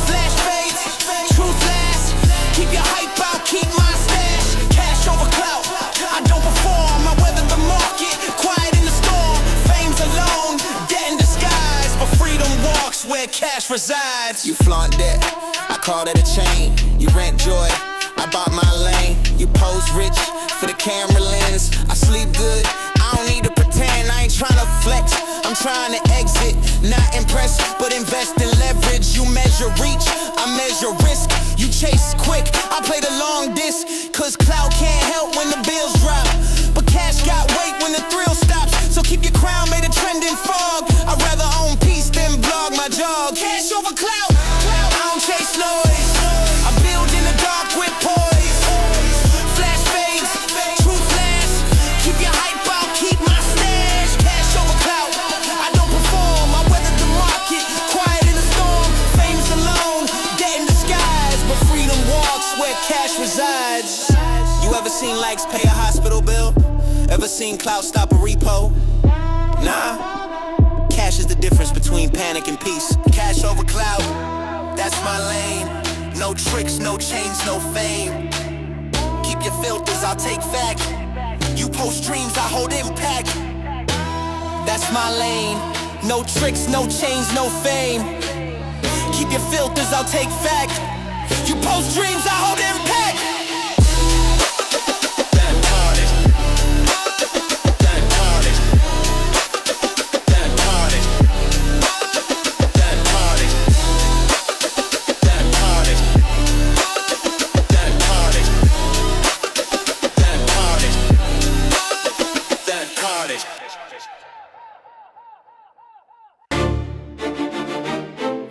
Flash fades, truth lasts. Keep your hype out, keep my stash. Cash over clout, I don't perform. I weather the market, quiet in the storm. Fame's alone, debt in disguise, but freedom walks where cash resides. You flaunt debt, I call that a chain. You rent joy, I bought my lane. You pose rich for the camera lens. I sleep good, I don't need to pretend. I ain't tryna flex, I'm trying to exit. Not impressed, but invest in leverage. You measure reach, I measure risk. You chase quick, I play the long disc. Cause clout can't help when the bills drop, but cash got weight when the thrill stops. So keep your crown made a trending fog. I'd rather own peace than blog my jog. Cash over clout, I don't chase noise. I build in the dark with poise. Flash fades, truth lasts. Keep your hype out, keep my stash. Cash over clout, I don't perform. I weather the market, quiet in the storm. Fame's alone, debt in disguise, but freedom walks where cash resides. You ever seen likes pay a hospital bill? Ever seen clout stop a repo? Nah. Cash is the difference between panic and peace. Cash over clout, that's my lane. No tricks, no chains, no fame. Keep your filters, I'll take fact. You post dreams, I hold impact. That's my lane. No tricks, no chains, no fame. Keep your filters, I'll take fact. You post dreams, I hold impact.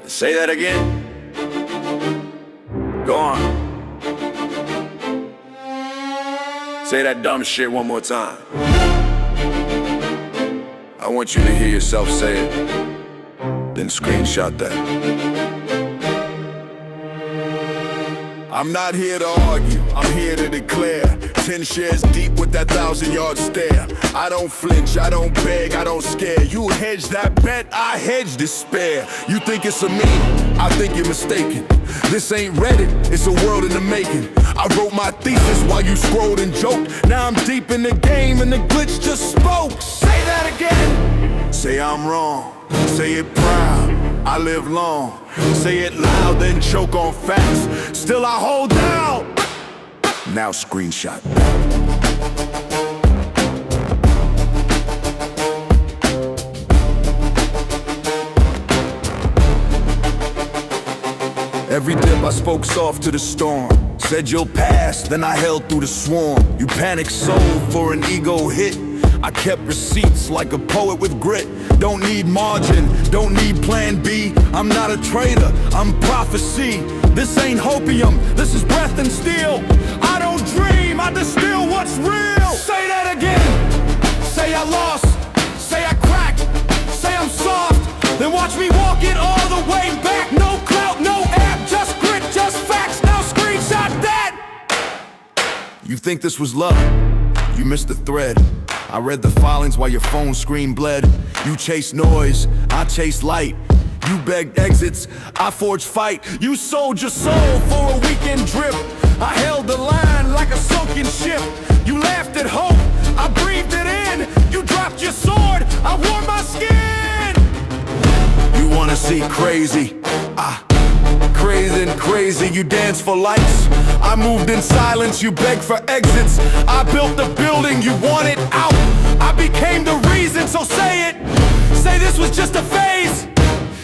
Say that again. Go on. Say that dumb shit one more time. I want you to hear yourself say it, then screenshot that. I'm not here to argue, I'm here to declare. 10 shares deep with that 1,000-yard stare. I don't flinch, I don't beg, I don't scare. You hedge that bet, I hedge despair. You think it's a meme, I think you're mistaken. This ain't Reddit, it's a world in the making. I wrote my thesis while you scrolled and joked. Now I'm deep in the game and the glitch just spoke. Say that again. Say I'm wrong, say it proud, I live long. Say it loud, then choke on facts. Still I hold down. Now screenshot. Every dip I spoke soft to the storm. Said you'll pass, then I held through the swarm. You panicked soul for an ego hit. I kept receipts like a poet with grit. Don't need margin, don't need plan B. I'm not a traitor, I'm prophecy. This ain't hopium, this is breath and steel. I don't dream, I distill what's real. Say that again. Say I lost, say I cracked, say I'm soft. Then watch me walk it all the way back. No clout, no app, just grit, just facts. Now screenshot that. You think this was love? You missed the thread. I read the filings while your phone screen bled. You chased noise, I chased light. You begged exits, I forged fight. You sold your soul for a weekend drip. I held the line like a sunken ship. You laughed at hope, I breathed it in. You dropped your sword, I wore my skin. You wanna see crazy? Crazy, you dance for lights. I moved in silence, you begged for exits. I built the building, you wanted out. I became the reason, so say it. Say this was just a phase.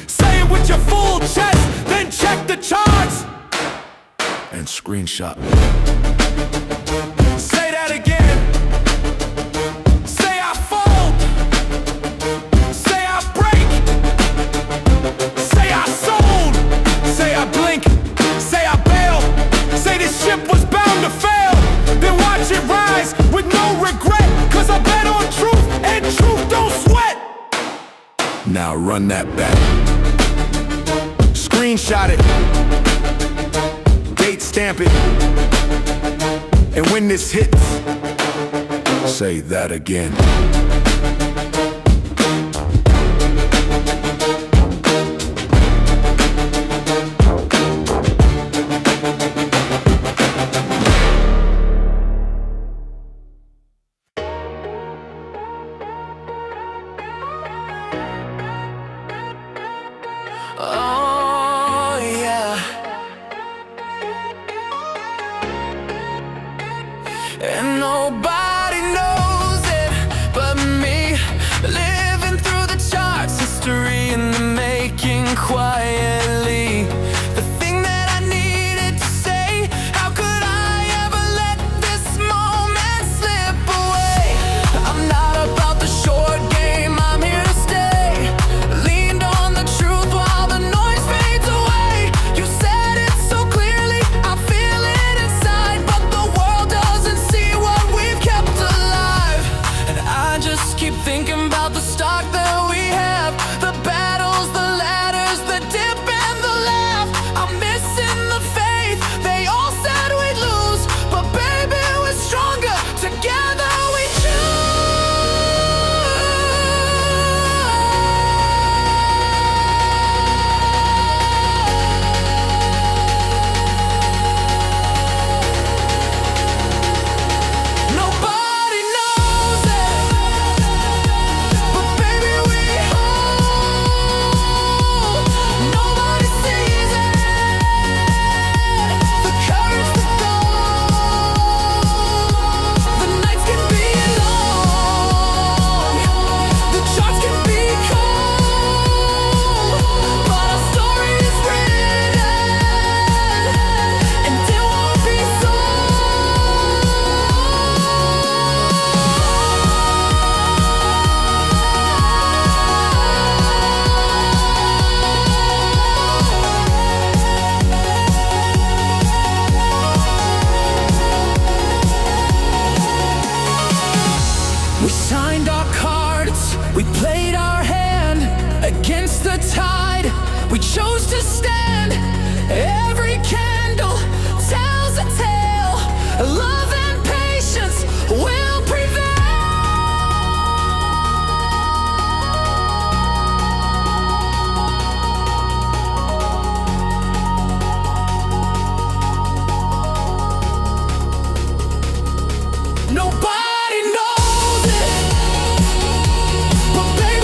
Say it with your full chest, then check the charts and screenshot. Say that again. Say I fold. Say I break. Say I sold. Say I blink. Say I bail. Say this ship was bound to fail. Then watch it rise with no regret. Cause I bet on truth and truth don't sweat. Now run that back. Screenshot it. Date stamp it. And when this hits, say that again. Oh yeah. And nobody knows it but me, living through the charts, history in the making quietly. The thing that I needed to say, how could I ever let this moment slip away? I'm not about the short game, I'm here to stay. Leaned on the truth while the noise fades away. You said it so clearly, I feel it inside, but the world doesn't see what we've kept alive. And I just keep thinking about the stock that we have, the battles, the ladders, the dip and the laugh. I'm missing the faith, they all said we'd lose, but baby we're stronger, together we Nobody knows it, but baby we hold. Nobody sees it, the courage to go. The nights can be long, the charts can be cold, but our story is written, and it won't be We signed our cards, we played our hand against the tide. We chose to stand. Every candle tells a tale. Love and patience will prevail. Nobody knows it, but baby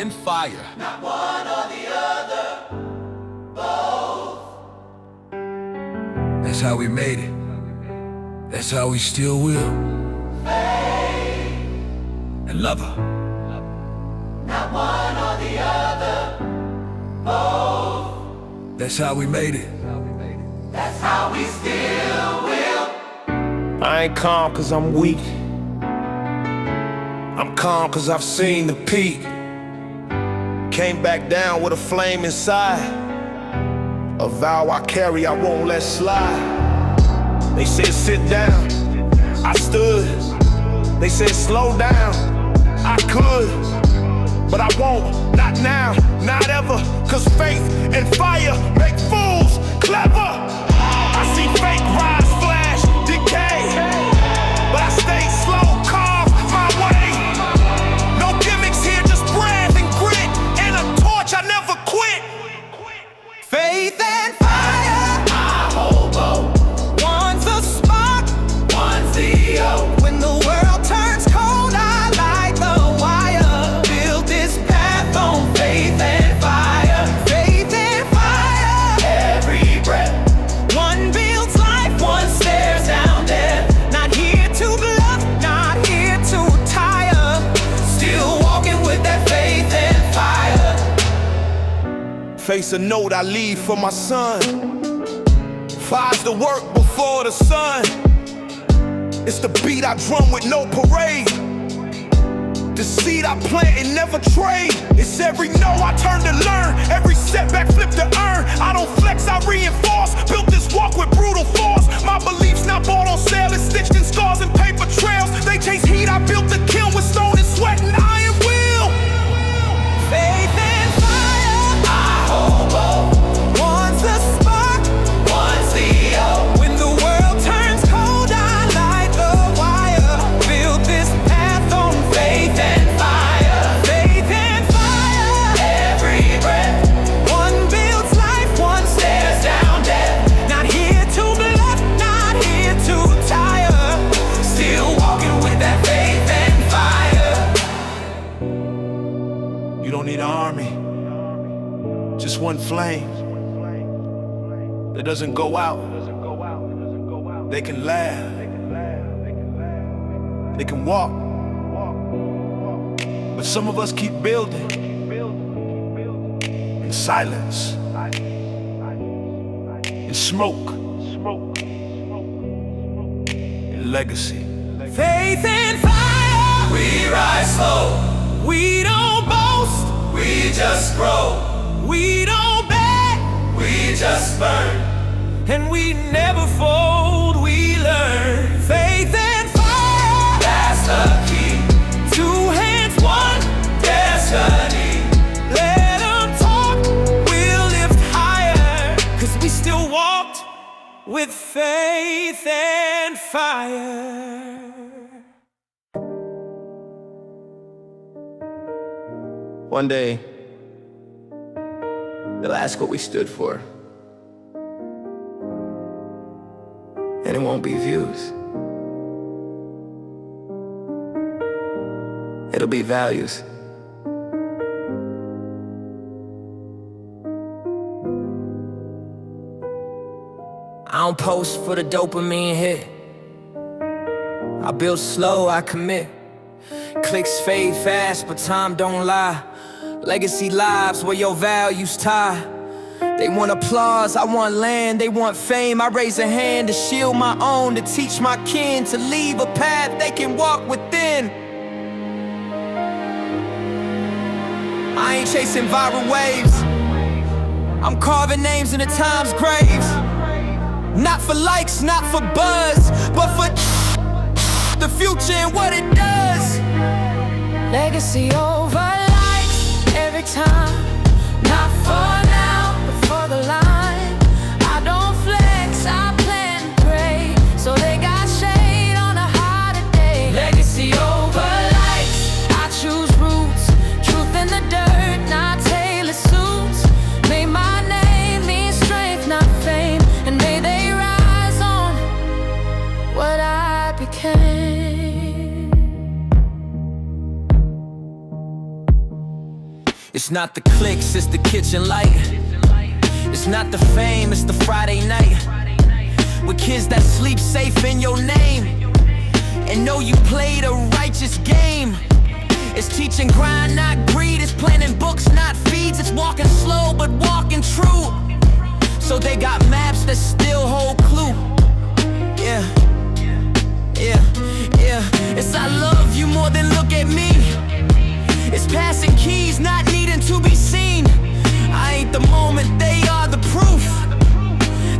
and fire. Not one or the other, both. That's how we made it. That's how we still will. Faith. And love her. Not one or the other, both. That's how we made it. That's how we still will. I ain't calm cause I'm weak. I'm calm cause I've seen the peak. Came back down with a flame inside. A vow I carry, I won't let slide. They said sit down, I stood. They said slow down, I could. But I won't, not now, not ever. Cause faith and fire make fools clever. I see fake rise, flash, decay. But I stay slow, carve my way. No gimmicks here, just breath and grit. And a torch, I never quit. Faith and fire, I hold both. one's the spark, One's the oath. when the world turns cold, I light the wire. Build this path on faith and fire. Faith and fire, Every breath. one builds life, one stares down death. Not here to bluff, not here to tire. Still walking with that faith and fire. Face a note I leave for my son. Fire's the work before the sun. It's the beat I drum with no parade. The seed I plant and never trade. It's every no I turn to learn. Every setback flip to earn. I don't flex, I reinforce. Built this walk with brutal force. My beliefs not bought on sale. It's stitched in scars and paper trails. They chase heat, I built the kiln with stone and sweat and iron will. Faith and fire, I hold both. one's the spark, One's the oath. when the world turns cold, I light the wire. Build this path on Faith and fire. faith and fire. Every breath. One builds life, one Stares down death. not here to bluff, not here to tire. Still walking with that faith and fire. You don't need an army, just one flame that doesn't go out. They can laugh, they can walk, but some of us keep building in silence, in smoke, in legacy. Faith and fire, We rise slow. we don't boast, We just grow. we don't beg, We just burn. and we never fold, we learn. Faith and fire, That's the key. two hands, one Destiny. Let them talk, we'll lift higher. Cause we still walked with faith and fire. One day, they'll ask what we stood for. And it won't be views. It'll be values. I don't post for the dopamine hit. I build slow, I commit. Clicks fade fast, but time don't lie. Legacy lives where your values tie. They want applause, I want land, they want fame. I raise a hand to shield my own, to teach my kin, to leave a path they can walk within. I ain't chasing viral waves, I'm carving names in the time's graves. Not for likes, not for buzz, but for the future and what it does. Legacy over likes every time. Not for now, but for the line. I don't flex, I plan to pray. So they got shade on a hotter day. Legacy over likes. I choose roots, truth in the dirt, not tailored suits. May my name mean strength, not fame. And may they rise on what I became. It's not the clicks, it's the kitchen light. It's not the fame, it's the Friday night. With kids that sleep safe in your name and know you played a righteous game. It's teaching grind, not greed. It's planning books, not feeds. It's walking slow, but walking true. So they got maps that still hold clue. Yeah, yeah, yeah. It's I love you more than look at me. It's passing keys, not needing to be seen. I ain't the moment, they are the proof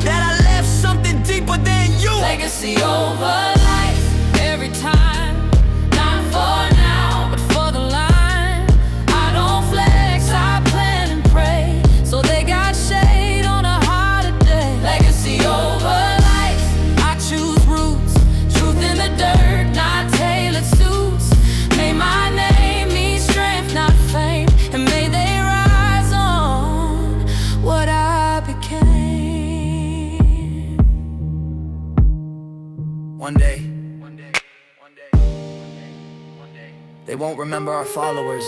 that I left something deeper than you. Legacy over life, every time. Not for now, but for the line. I don't flex, I plan and pray. So they got shade on a harder day. Legacy over life, I choose roots. Truth in the dirt, not tailored suits. May my name mean strength, not fame. And may they rise on what I became. One day, they won't remember our followers,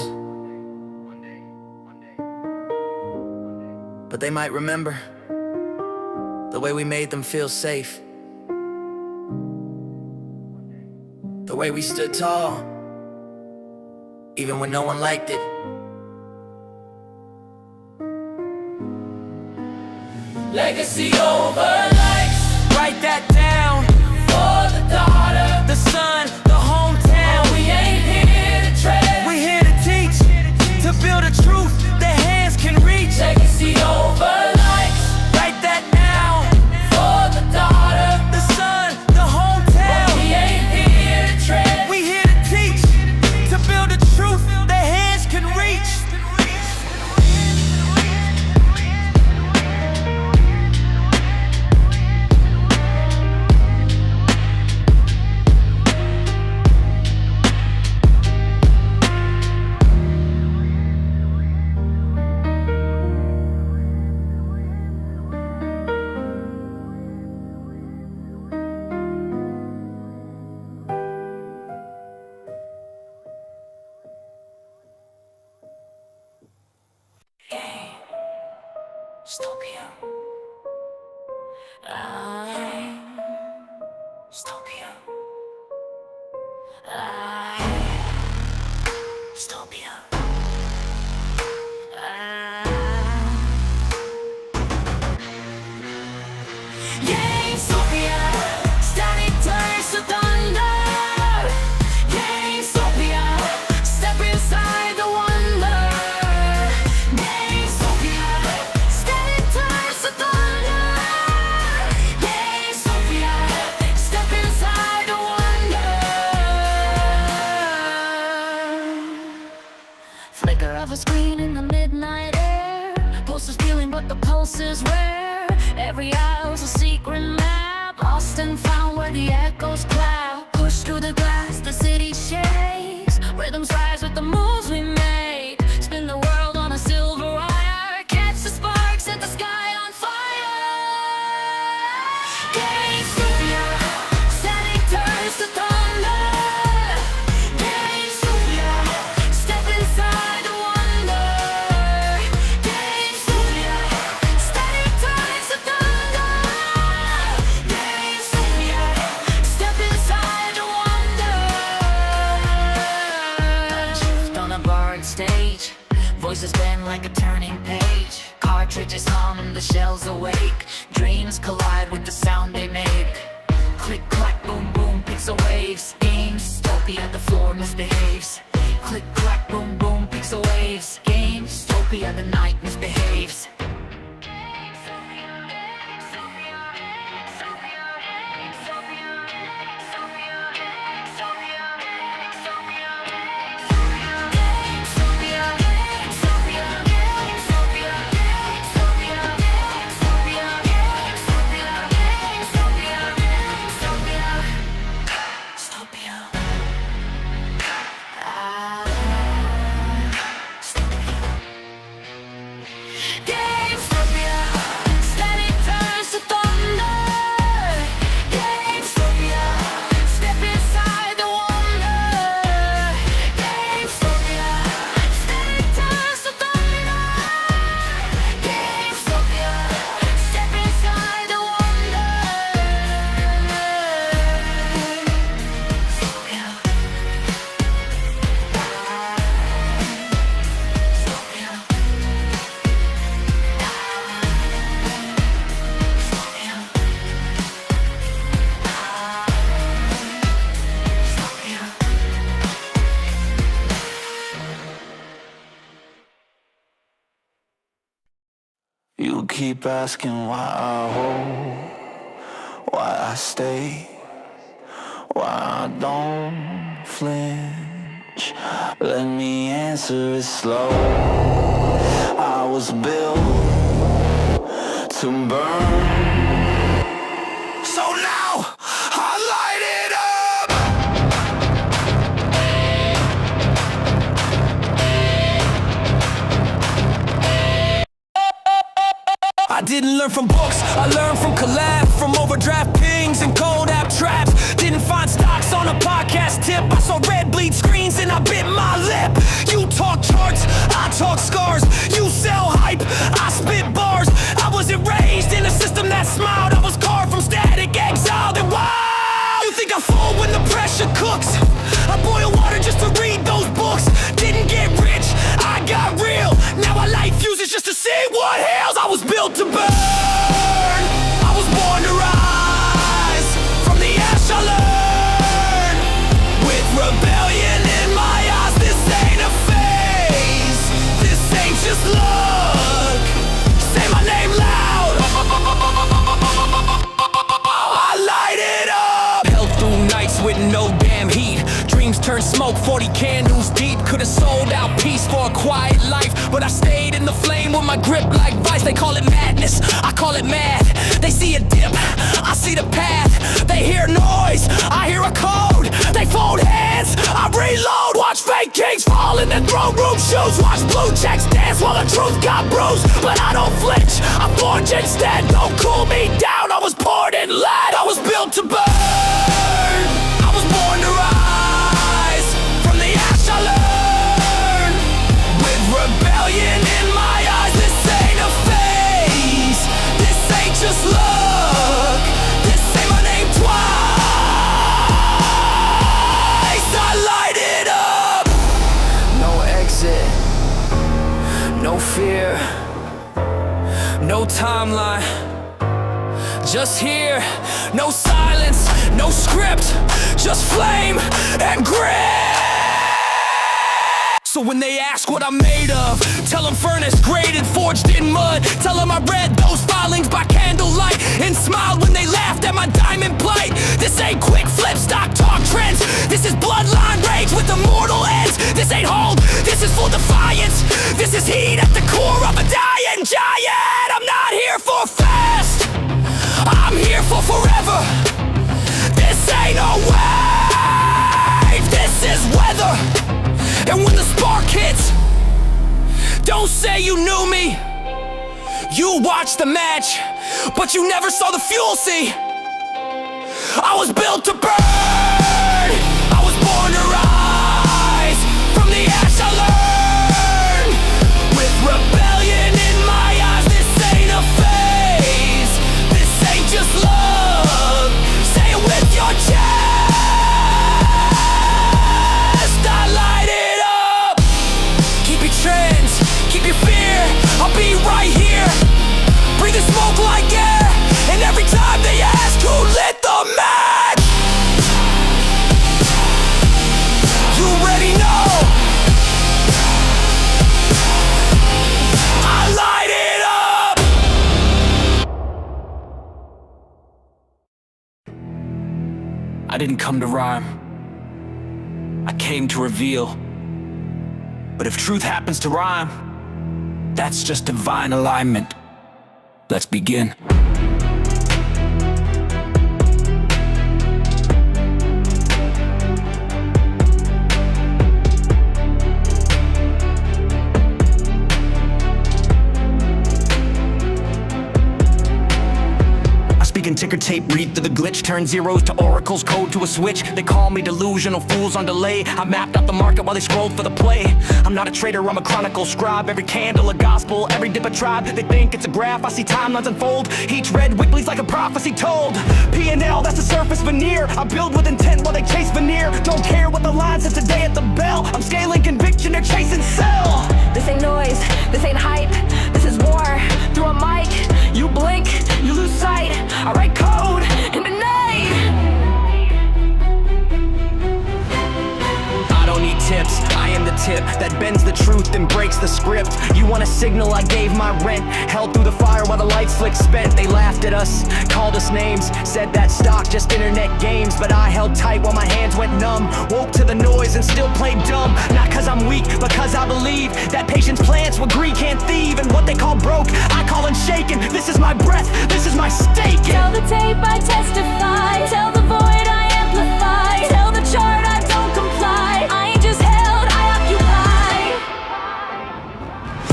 but they might remember the way we made them feel safe, the way we stood tall, even when no one liked it. Legacy over life, Write that down. for the daughter. The son, the hometown. We ain't here to trade. We here to teach, to build a truth that hands can reach. Legacy over life, Write that down. for the daughter. The son, the hometown. We ain't here to trade. We here to teach, to build a truth that hands can reach. Stopia. Stopia. Stopia. GameStopia. Static turns to thunder. GameStopia. Step inside the wonder. GameStopia. Static turns to thunder. GameStopia. Step inside the wonder. Flicker of a screen in the midnight air. Pulse is peeling, but the pulse is rare. Every hour's a secret map, lost and found where the echoes clap. Push through the glass, the city shakes. Rhythms rise with the moves we made. Spin the world on a silver wire. Catch the spark, set the sky on fire. GameStopia, static turns to thunder. GameStopia, step inside the wonder. GameStopia, static turns to thunder. GameStopia, step inside the wonder. Shift on a barred stage, voices bend like a turning page. Cartridges hum, the shells awake. Dreams collide with the sound they make. Click, clack, boom, boom, pixel waves. GameStopia, the floor misbehaves. Click, clack, boom, boom, pixel waves. GameStopia, the night misbehaves. Stopia. keep asking why I hold, why I stay, why I don't flinch. Let me answer it slow. I was built to burn. So now I light it up. I didn't learn from books, I learned from collab, from overdraft pings and cold app traps. Didn't find stocks on a podcast tip. I saw red bleed screens and I bit my lip. You talk charts, I talk scars. You sell hype, I spit bars. I wasn't raised in a system that smiled. I was carved from static, exiled and wild. You think I fall when the pressure cooks? I boil water just to read those books. Didn't get rich, I got real. Now I light fuses just to see what hails. I was built to burn. I was born to rise. From the ash I learned. With rebellion in my eyes, this ain't a phase. This ain't just luck. Say my name loud. I light it up. Held through nights with no damn heat. Dreams turned smoke, 40 candles deep. Could've sold out peace for a quiet life, but I stayed in the flame with my grip like vice. They call it madness, I call it mad. They see a dip, I see the path. They hear noise, I hear a code. They fold hands, I reload. Watch fake kings fall in their throne room shoes. Watch blue checks dance while the truth got bruised. But I don't flinch, I forge instead. Don't cool me down, I was poured in lead. I was built to burn, I was born to rise. From the ash I learned. With rebellion in my eyes, this ain't a phase. This ain't just luck. This say my name twice. I light it up. No exit, no fear, no timeline. Just here, no silence, no script, just flame and grit. So when they ask what I'm made of, tell them furnace graded, forged in mud. Tell them I read those filings by candlelight and smiled when they laughed at my diamond plate. This ain't quick flip, stock talk trends. This is bloodline rage with immortal ends. This ain't hold, this is full defiance. This is heat at the core of a dying giant. I'm not here for fast, I'm here for forever. This ain't a wave, this is weather. And when the spark hits, don't say you knew me. You watched the match, but you never saw the fuel, see. I was built to burn, I was born to rise. From the ash I learned. With rebellion in my eyes, this ain't a phase. This ain't just love. Say it with your chest. I light it up. Keep your trends, keep your fear. I'll be right here, breathing smoke like air. And every time they ask who lit the match, you already know. I light it up. I didn't come to rhyme, I came to reveal. But if truth happens to rhyme, that's just divine alignment. Let's begin. In ticker tape, read through the glitch, turn zeros to oracles, code to a switch. They call me delusional, fools on delay. I mapped out the market while they scrolled for the play. I'm not a trader, I'm a chronicle scribe. Every candle a gospel, every dip a tribe. They think it's a graph, I see timelines unfold. Each red wick bleeds like a prophecy told. P&L, that's the surface veneer. I build with intent while they chase veneer. Don't care what the line says today at the bell. I'm scaling conviction, they're chasing sell. This ain't noise, this ain't hype. This is war through a mic. You blink, you lose sight. I write code in the night. I don't need tips, I am the fingertip that bends the truth and breaks the script. You want a signal, I gave my rent. Held through the fire while the lights flicked spent. They laughed at us, called us names, said that stock, just internet games. But I held tight while my hands went numb. Woke to the noise and still played dumb. Not cause I'm weak, but cause I believe that patience plants what greed can't thieve. And what they call broke, I call unshaken. This is my breath, this is my stake. Tell the tape I testify, tell the void I amplify, tell the chart I don't comply. I ain't just held, I occupy.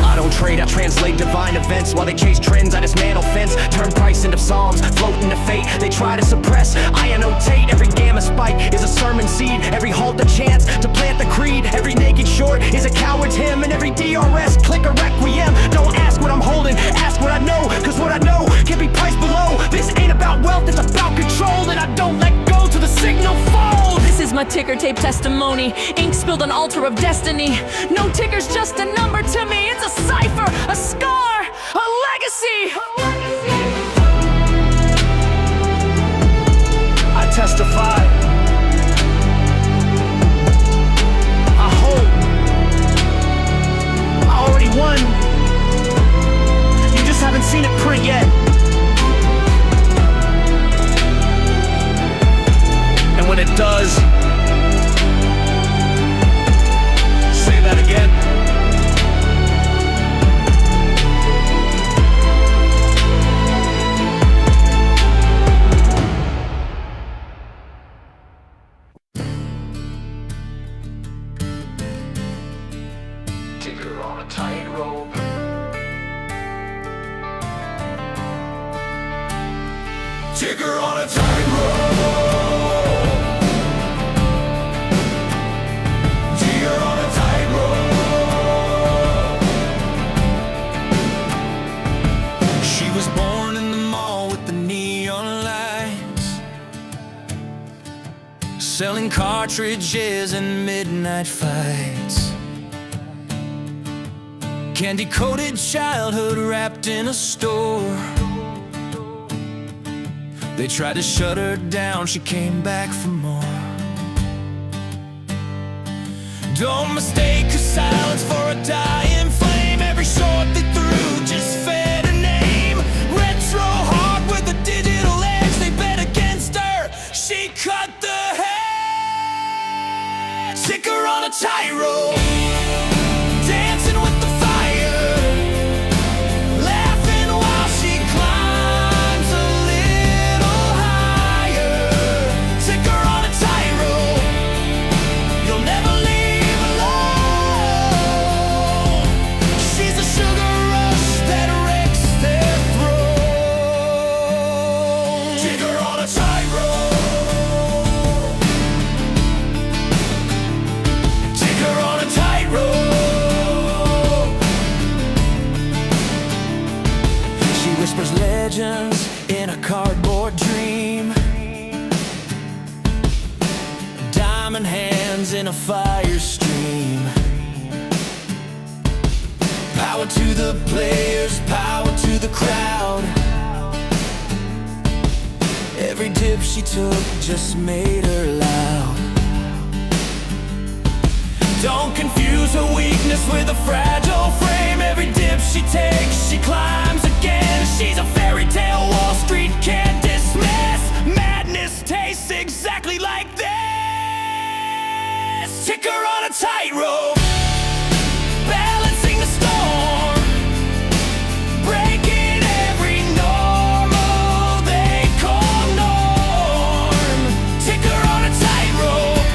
I don't trade, I translate divine events. While they chase trends, I dismantle fence. Turn price into psalms, float into fate. They try to suppress, I annotate. Every gamma spike is a sermon seed. Every halt a chance to plant the creed. Every naked short is a coward's hymn. And every DRS click a requiem. Don't ask what I'm holding, ask what I know. Cause what I know can be priced below. This ain't about wealth, it's about control. And I don't let go till the signal falls. This is my ticker tape testimony. Ink spilled on altar of destiny. No ticker's just a number to me. It's a cipher, a scar, a legacy. I testify. I hope. I already won. You just haven't seen it print yet. And when it does, say that again. Ticker on a tightrope. Ticker on a tightrope. Ticker on a tightrope. She was born in the mall with the neon lights, selling cartridges and midnight fights. Candy-coated childhood wrapped in a store. They tried to shut her down, she came back for more. Don't mistake her silence for a dying flame. Every short they threw just fed her name. Retro hard with a digital edge, they bet against her, she cut the hedge. Ticker on a tightrope, dancing with the fire, laughing while she climbs a little higher. Ticker on a tightrope, you'll never leave alone. She's a sugar rush that wrecks their throat. Ticker on a tightrope. Ticker on a tightrope. She whispers legends in a cardboard dream. Diamond hands in a fire stream. Power to the players, power to the crowd. Every dip she took just made her loud. Don't confuse her weakness with a fragile frame. Every dip she takes, she climbs again. She's a fairy tale Wall Street can't dismiss. Madness tastes exactly like this. Ticker on a tightrope, balancing the storm, breaking every normal they call norm. Ticker on a tightrope,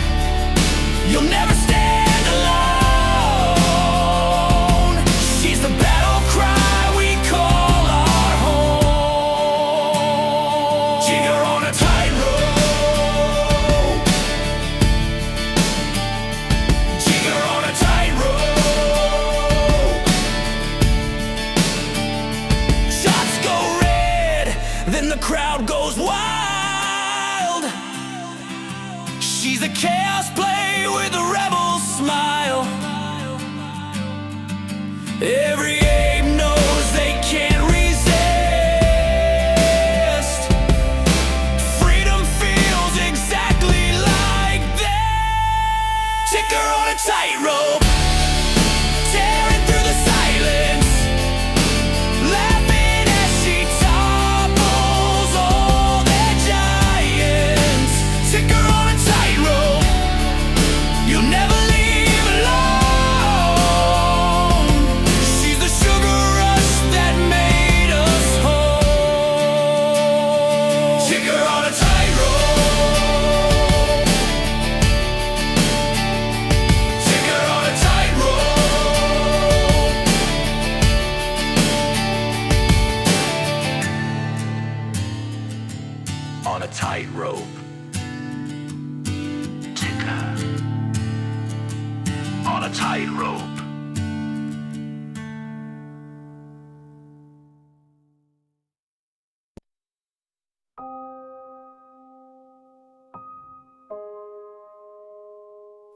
you'll never stand alone. She's the battle cry we call our home. Ticker on a tightrope. Ticker on a tightrope. Shots go red, then the crowd goes wild. She's a chaos play with a rebel smile. Every ape knows they can't resist. Freedom feels exactly like this. Ticker on a tightrope,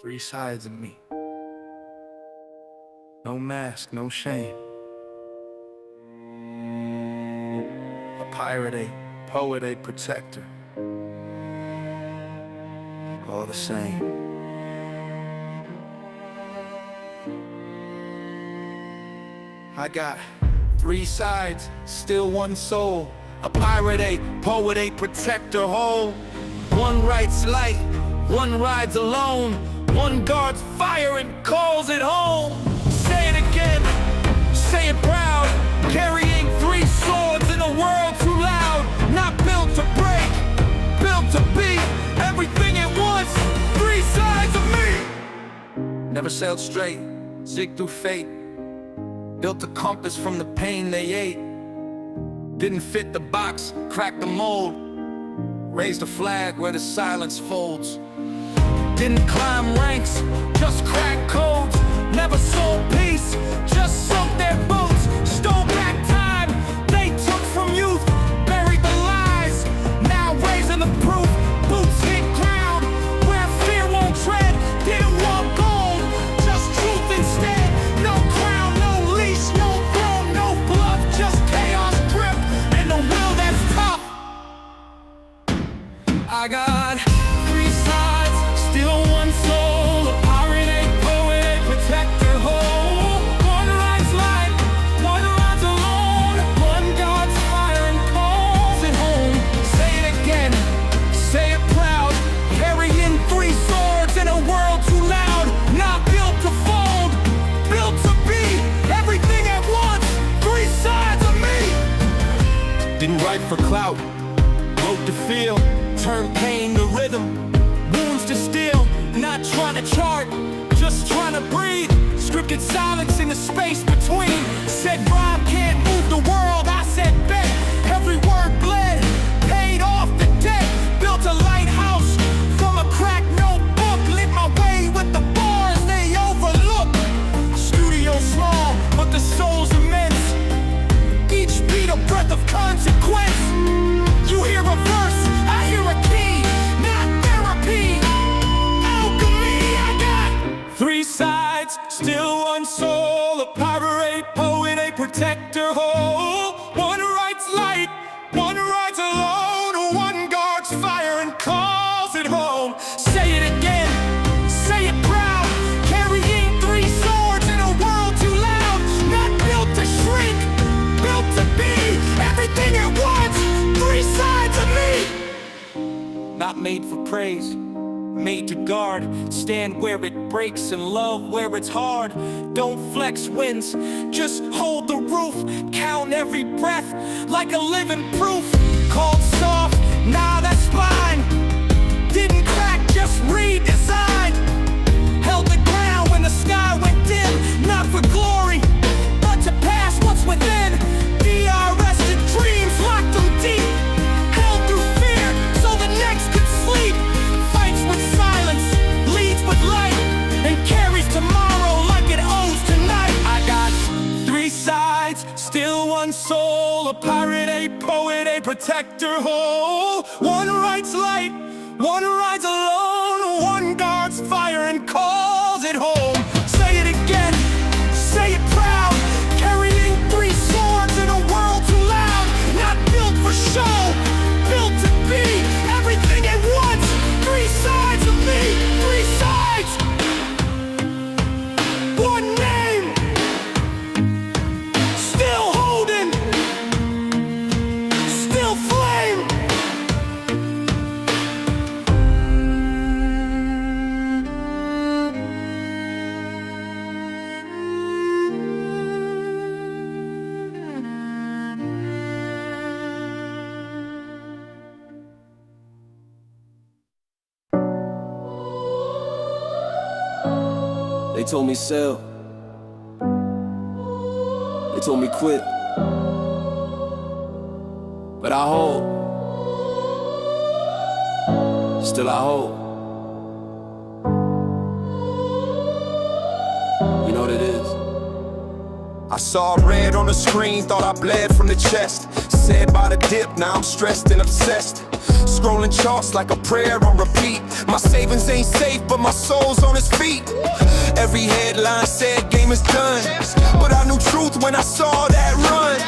Three sides of me. No mask, no shame. A pirate, a poet, a protector. All the same. I got three sides, still one soul. A pirate, a poet, a protector whole. One writes light, one rides alone. One guards fire and calls it home. Say it again, say it proud. Carrying three swords in a world too loud. Not built to break, built to be everything at once. Three sides of me. Never sailed straight, zig through fate. Built a compass from the pain they ate. Didn't fit the box, cracked the mold. Raised a flag where the silence folds. Didn't climb ranks, just cracked codes. Never sold peace, just sunk their boats. Stole back time, they took from youth. Buried the lies, now raising the proof. Boots hit ground, where fear won't tread. Didn't want gold, just truth instead. No crown, no leash, no throne, no bluff. Just chaos grip, and the will that's tough. I got three sides, still one soul. A pirate, a poet, a protector whole. One rides light, one rides alone. One guards fire and calls it home. Say it again, say it proud. Carrying three swords in a world too loud. Not built to fold, built to be everything at once. Three sides of me. Didn't write for clout, wrote to feel. Turn pain to rhythm, wounds to steel. Not trying to chart, just trying to breathe. Scripted silence in the space between. Said rhyme can't move the world, I said bet. Every word bled, paid off the debt. Built a lighthouse from a cracked notebook. Lit my way with the bars they overlook. Studio small, but the soul's immense. Each beat a breath of consequence. You hear a verse, I hear a key, not therapy. Alchemy, I got three sides, still one soul. A pirate, a poet, a protector whole. One writes light, one rides alone. One guards fire and calls it home. Say it again, say it proud. Carrying three swords in a world too loud. Not built to shrink, built to be everything at once. Three sides of me. Not made for praise, made to guard. Stand where it breaks and love where it's hard. Don't flex wins, just hold the roof. Count every breath like a living proof. Called soft, nah that's fine. Didn't crack, just redesigned. Held the ground when the sky went dim. Not for glory, but to pass what's within. DRS and dreams locked them deep. Held through fear so the next could sleep. Fights with silence, leads with light. And carries tomorrow like it owns tonight. I got three sides, still one soul. A pirate, a poet, a protector whole. One writes light, one rides alone. One guards fire and calls it home. Say it again, say it proud. Carrying three swords in a world too loud. Not built for show, built to be everything at once. Three sides of me, three sides. One name, still holding, still flame. They told me sell. They told me quit. But I hold. Still I hold. You know what it is? I saw red on the screen, thought I bled from the chest. Said by the dip, now I'm stressed and obsessed. scrolling charts like a prayer on repeat. My savings ain't safe, but my soul's on its feet. Every headline said game is done, but I knew truth when I saw that run.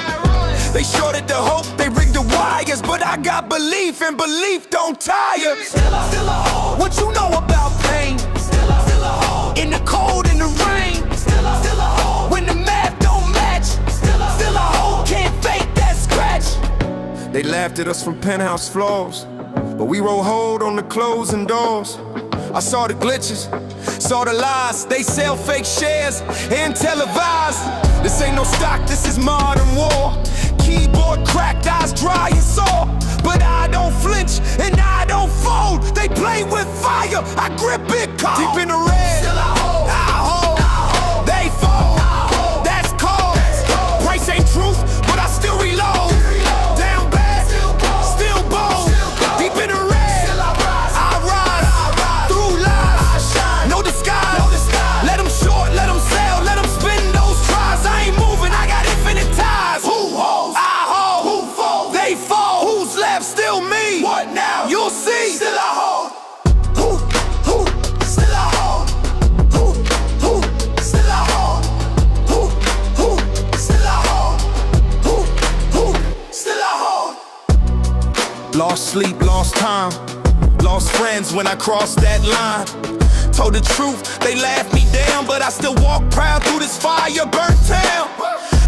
They shorted the hope, they rigged the wires, but I got belief, and belief don't tire. Still a hold. What you know about pain? Still a hold. In the cold, in the rain. Still a hold. When the math don't match. Still a hold. Can't fake that scratch. They laughed at us from penthouse floors, but we roll hold on the closing doors. I saw the glitches, saw the lies. They sell fake shares and televise. This ain't no stock, this is modern war. Keyboard cracked, eyes dry and sore. But I don't flinch and I don't fold. They play with fire, I grip it cold. Deep in the red, still I hold. They fold, that's cold. Price ain't truth, but I still reload. Down bad, still bold. Deep in the red, I rise. Through lies, no disguise. Let them short, let them sell, let them spin those tries. I ain't moving, I got infinite ties. Who holds? I hold. Who folds? They fall. Who's left? Still me. What now? You'll see. Still I hold. Who? Still I hold. Who? Still I hold. Who? Still I hold. Who? Still I hold. Lost sleep, lost time, lost friends when I crossed that line. Told the truth, they laughed me down, but I still walk proud through this fire burnt town.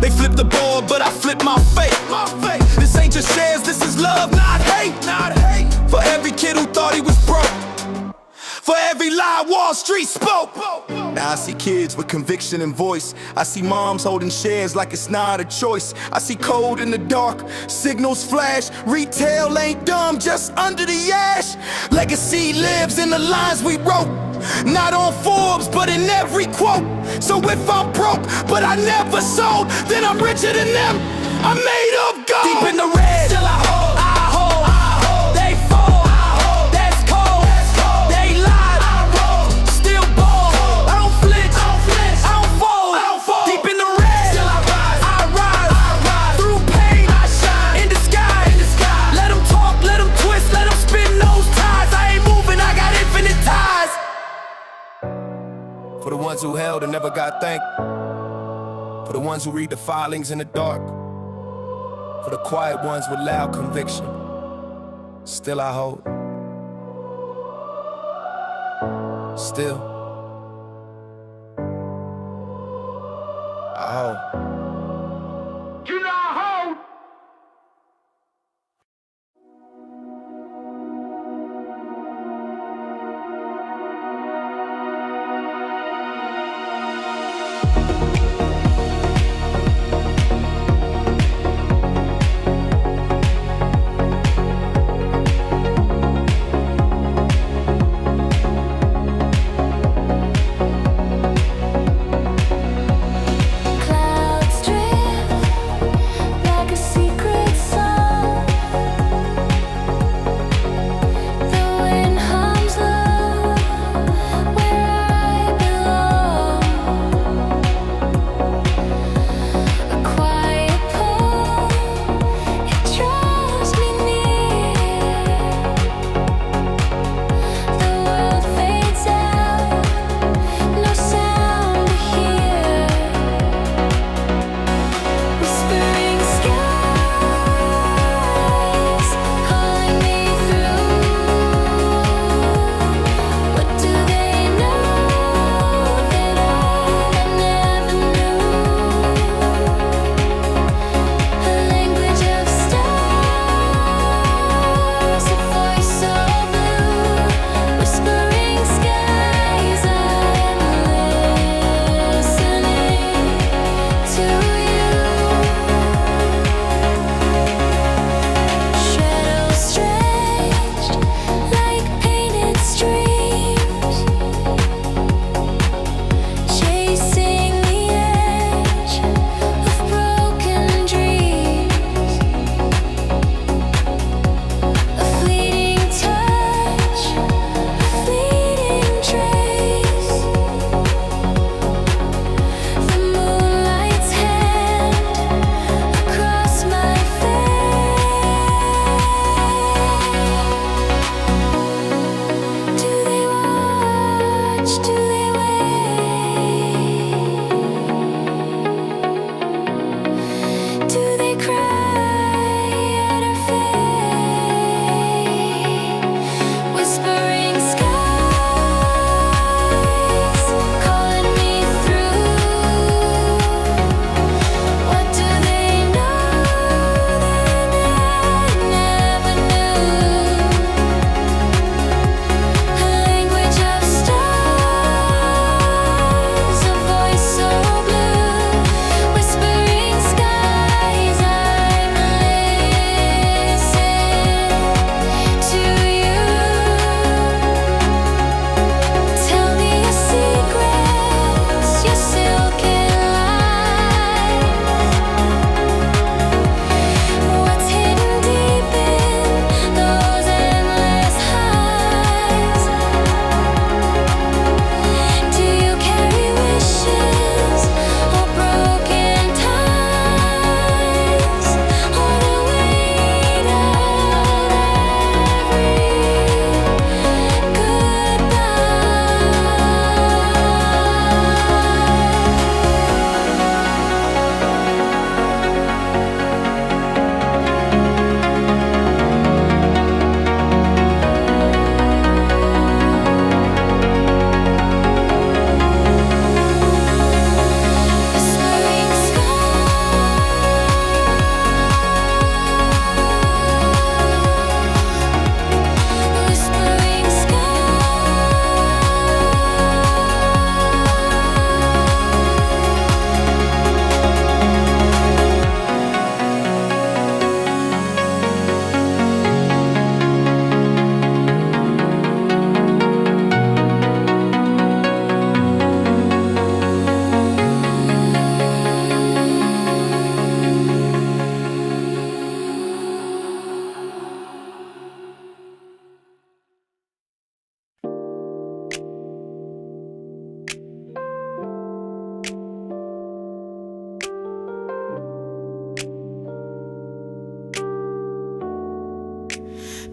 They flipped the board, but I flipped my fate. This ain't just shares, this is love, not hate. For every kid who thought he was broke, for every lie Wall Street spoke. Now I see kids with conviction and voice. I see moms holding shares like it's not a choice. I see code in the dark, signals flash. Retail ain't dumb, just under the ash. Legacy lives in the lines we wrote, not on Forbes, but in every quote. So if I'm broke, but I never sold, then I'm richer than them, I'm made of gold. Deep in the red, still I hold. They fold, that's cold. They lie, still bold. I don't flinch, I don't fold. Deep in the red, still I rise. Through pain, I shine. In the sky, let them talk, let them twist, let them spin those ties. I ain't moving, I got infinite ties. For the ones who held and never got thanked. For the ones who read the filings in the dark. For the quiet ones with loud conviction. Still I hold. Still I hold. You know I hold. Clouds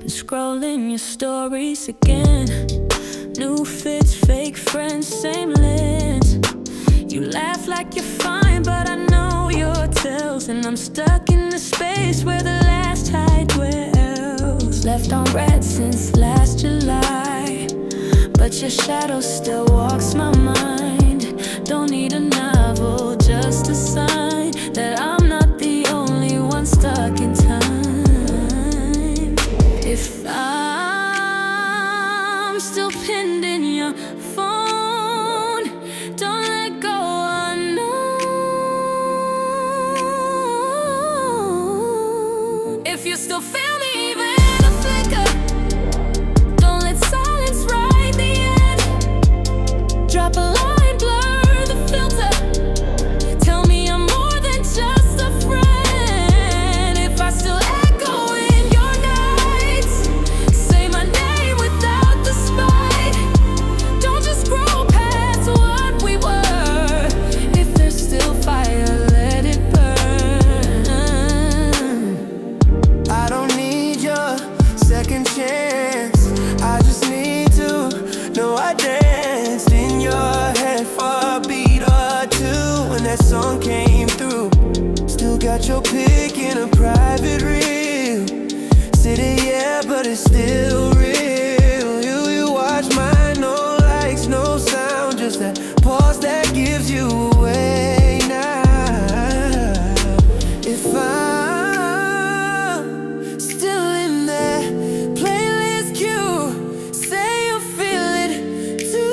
and scrolling your stories again. New fits, fake friends, same lens. You laugh like you're fine, but I know your tells. And I'm stuck in the space where the last high dwells. Left on red since last July, but your shadow still walks my mind. Don't need a novel, just a sign that I'm not the only one stuck in time. If I'm still pinned in your phone, don't let go unknown. If you still feel me even in a flicker, don't let silence write the end. Drop a line, blur the filter. Tell me I'm more than just a friend. If I still echo in your nights, say my name without the spite. Don't just scroll past what we were. If there's still fire, let it burn. I don't need your second chance. I just need to know I danced in your head for a beat or two when that song came through. Still got your pic in a private reel. City, yeah, but it's still real. You watch mine, no likes, no sound, just that pause that gives you away now. If I'm still in that playlist queue, say you feel it too.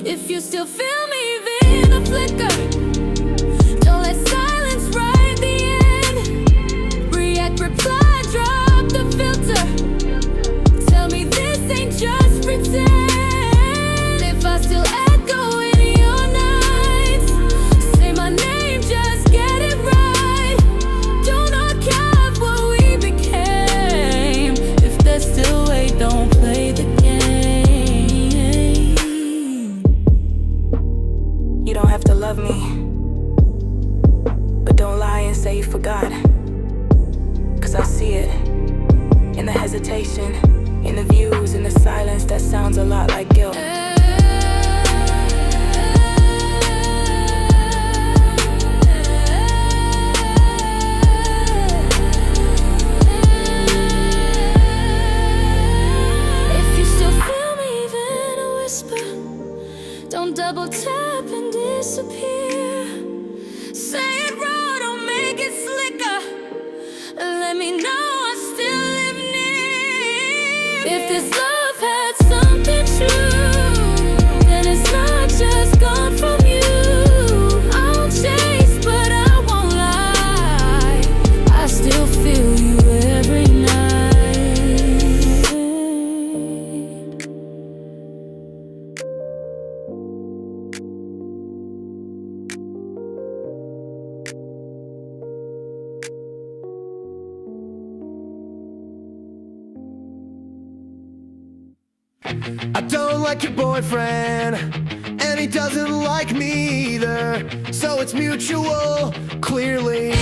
If you still feel me even in a flicker, don't let silence write the end. React, reply, drop the filter. Tell me this ain't just pretend. If I still echo in your nights, say my name, just get it right. Don't archive what we became. If there's still weight, don't play the game. You don't have to love me, but don't lie and say you forgot. 'Cause I see it in the hesitation, in the views, in the silence that sounds a lot like guilt. If you still feel me even in a whisper, don't double tap and disappear. Say it raw, don't make it slicker. Let me know I still live near. If this love had something true, then it's not just gone from you. I'll chase, but I won't lie. I still feel you every night. I don't like your boyfriend, and he doesn't like me either. So it's mutual, clearly.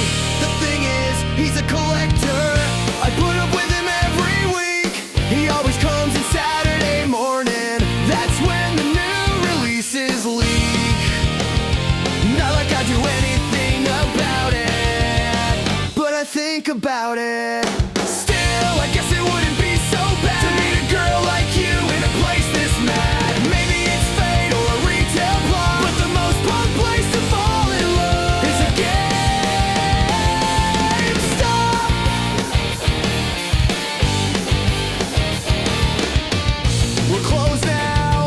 The thing is, he's a collector. I put up with him every week. He always comes in Saturday morning. That's when the new releases leak. Not like I do anything about it, but I think about it. Still, I guess it wouldn't be so bad to meet a girl like you in a place this mad. Maybe it's fate or a retail plot, but the most fun place to fall in love is a GameStop. We're closed now,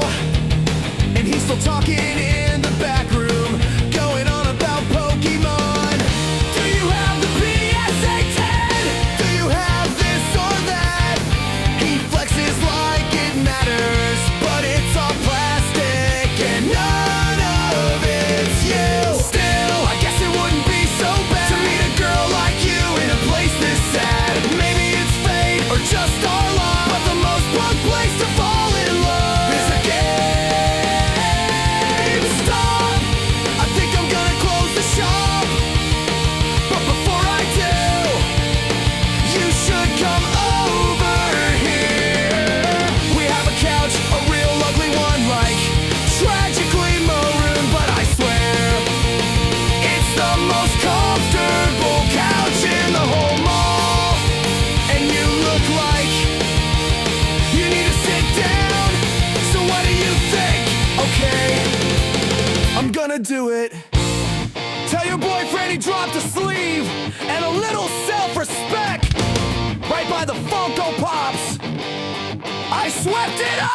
and he's still talking in the back room, going on about Pokemon. Do you have the PSA 10? Do you do it. Tell your boyfriend he dropped a sleeve and a little self-respect. Right by the Funko Pops, I swept it up.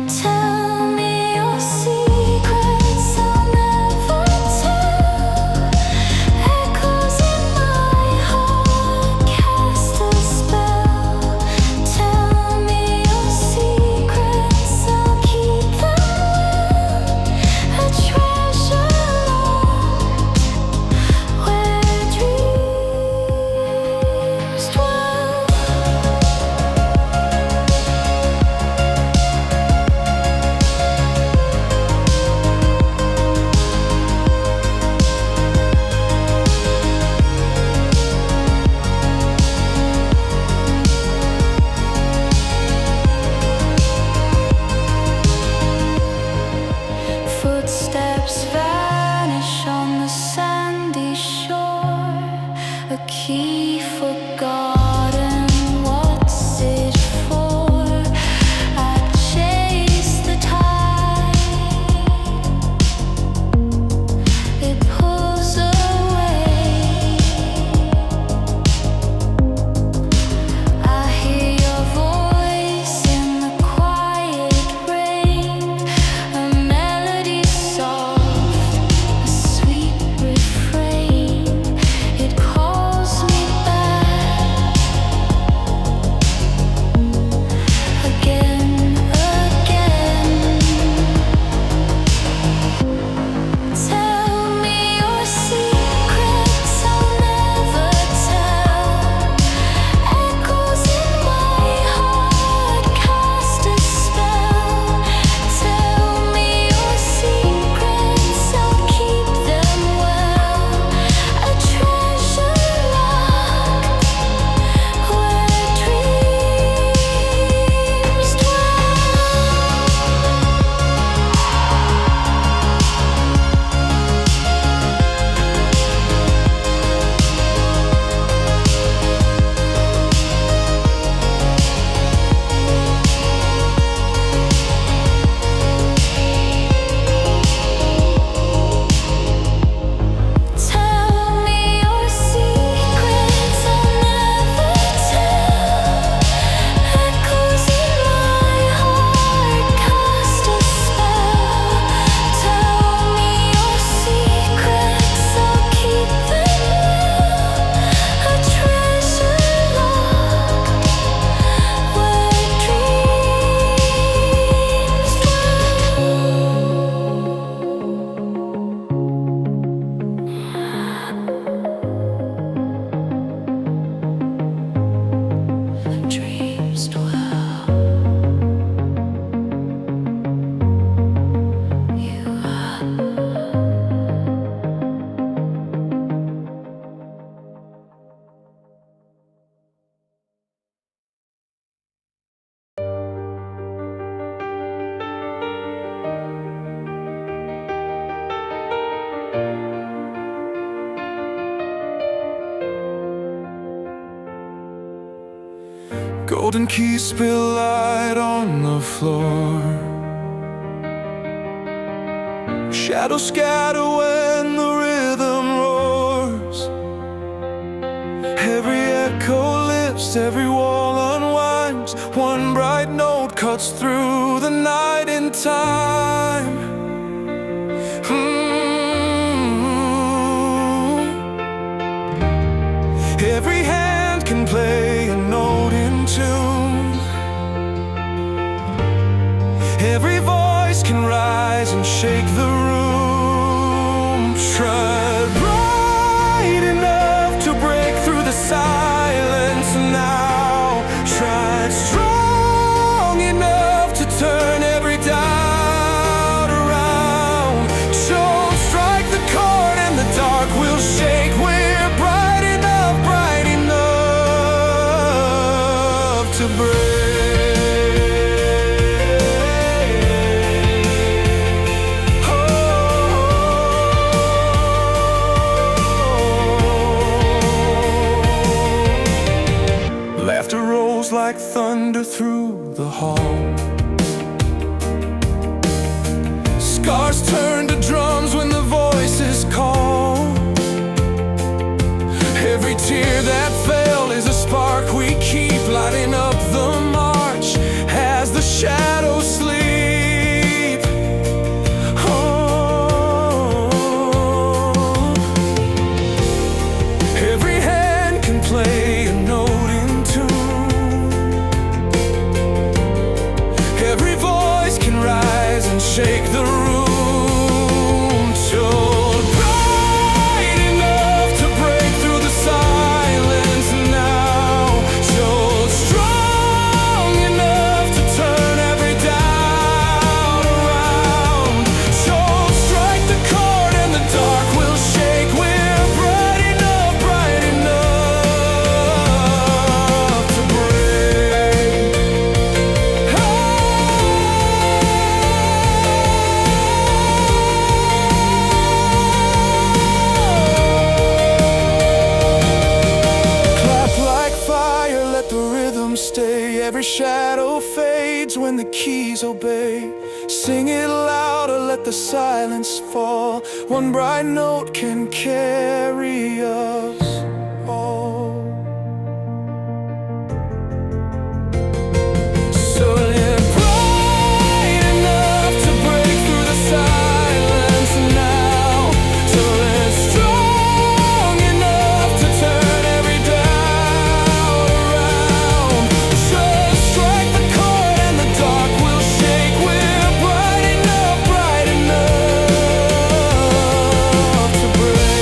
Tell me your secrets, I'll never tell. Echoes in my heart cast a spell. Tell me your secrets, I'll keep them well. A treasure locked where dreams dwell. Footsteps vanish on the sandy shore. A key forgotten, what's it for? I chase the tide, it pulls away. I hear your voice in the quiet rain, a melody soft, a sweet refrain. It calls me back again, again. Tell me your secrets, I'll never tell. Echoes in my heart cast a spell. Tell me your secrets, I'll keep them well. A treasure locked where dreams dwell. Tell me your secrets, I'll never tell. Echoes in my heart cast a spell. Tell me your secrets, I'll keep them well. A treasure locked where dreams dwell. Dreams dwell. You are. Golden keys spill light on the floor. Shadows scatter when the rhythm roars. Every echo lifts, every wall unwinds. One bright note cuts through the night in time. Every hand can play a note in tune. Every voice can rise and shake the room. Tried bright enough to break through the silence now. Tried strong enough to turn every doubt around. Don't strike the chord and the dark will shake. We're bright enough to break. Laughter rolls like thunder through the hall. Scars turn to drums when the voices call. Every tear that Every shadow fades when the keys obey. Sing it louder, let the silence fall. One bright note can carry us all. So live bright enough to break through the silence now. So live strong enough to turn every doubt around. Just strike the chord and the dark will shake. We're bright enough to break.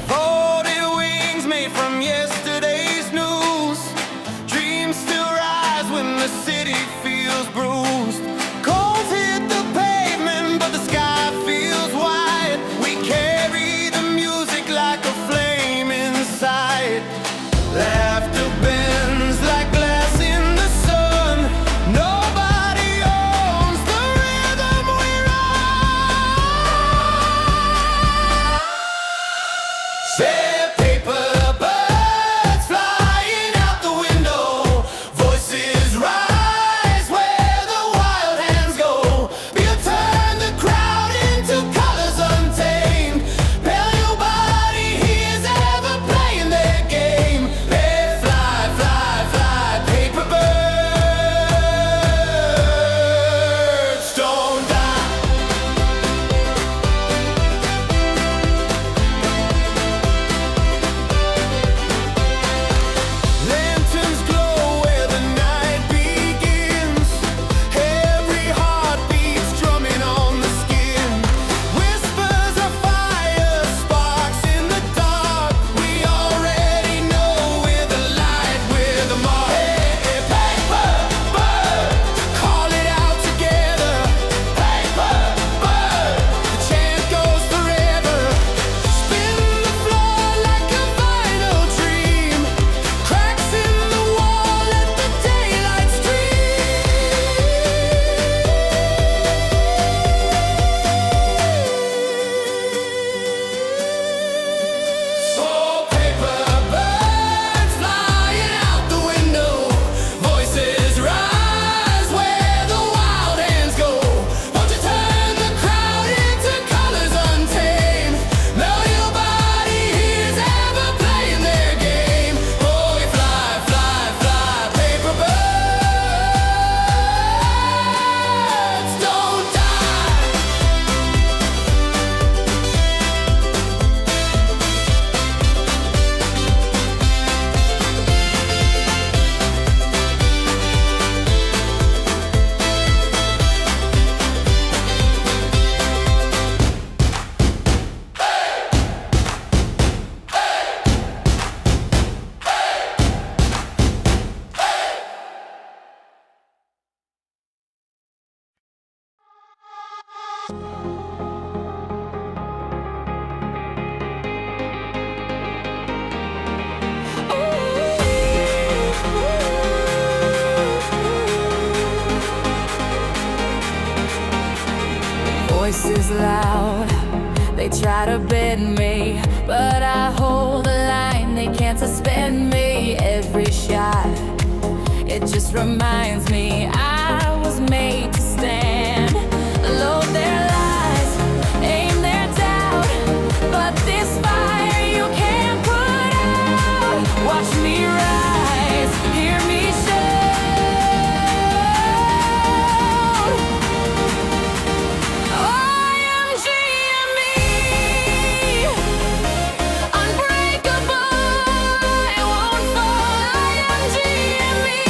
Folded wings made from yesterday's news. Dreams still rise when the city feels bruised. Coals hit the pavement, but the sky feels wide. We carry the music like a flame inside. Laughter bends like glass in the sun. Nobody owns the rhythm we ride. Paper birds flying out the window. Voices rise where the wild hands go. We'll turn the crowd into colors untamed. Barely nobody here's ever playing their game. They fly, fly, fly, paper birds don't die. Lanterns glow where the night begins. Every heartbeat's drumming on the skin. Whispers of fire, sparks in the dark. We already know we're the light, we're the mark. Hey, paper bird, call it out together. Paper bird, the chant goes forever. Spin the floor like a vinyl dream. Cracks in the wall, let the daylight stream. So paper birds flying out the window. Voices rise where the wild hands go. Won't you turn the crowd into colors untamed? No, nobody here's ever playing their game. Oh, we fly, fly, fly, paper birds don't die. Voices loud, they try to bend me, but I hold the line, they can't suspend me. Every shot, it just reminds me I was made to stand. Load their lies, aim their doubt, but this fire you can't put out. Watch me rise, hear me shout. I am GME, unbreakable, I won't fall. I am GME.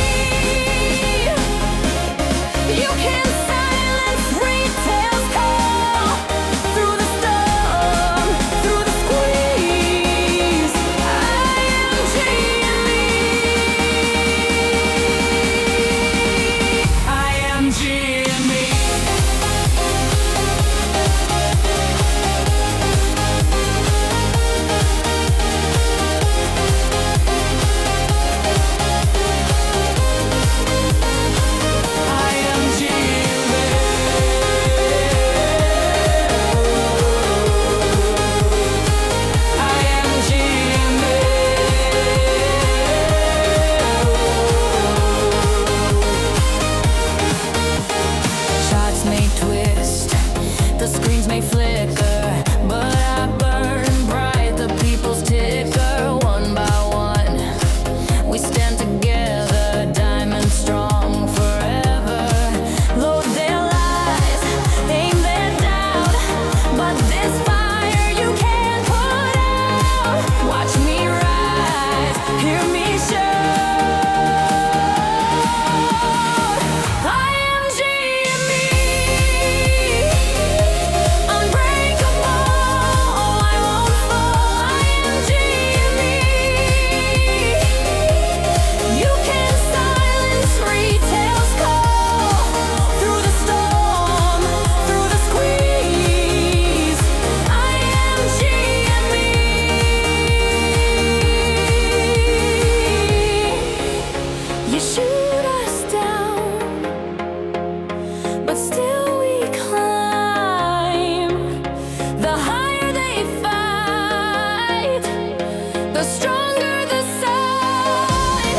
stronger the sun.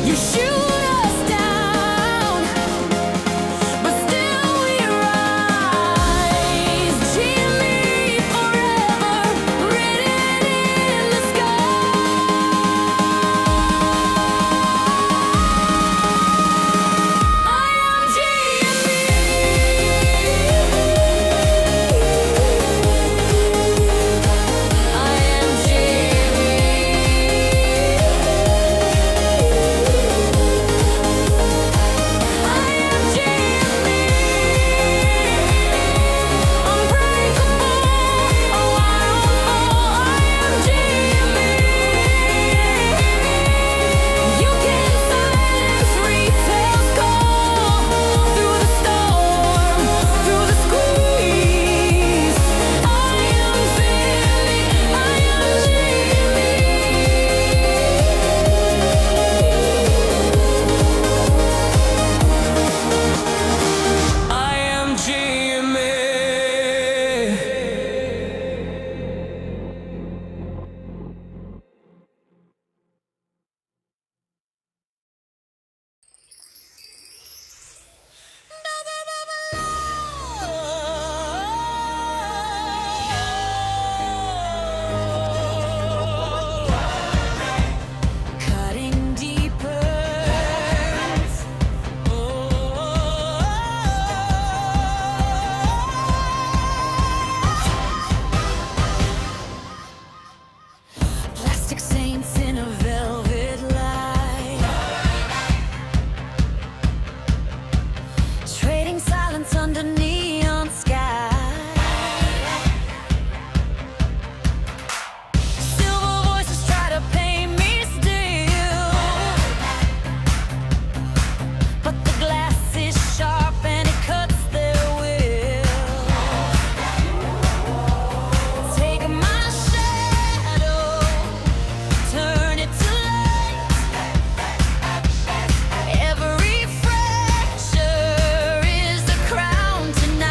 You shoot us down, but still we rise. GME forever, written in the sky. I am GME. I am cutting deeper. Plastic saints in a velvet light, trading silence under neon sky. Silver voices try to paint me still, but the glass is sharp and it cuts their will. Take my shadow, turn it to light. Every fracture is a crown tonight.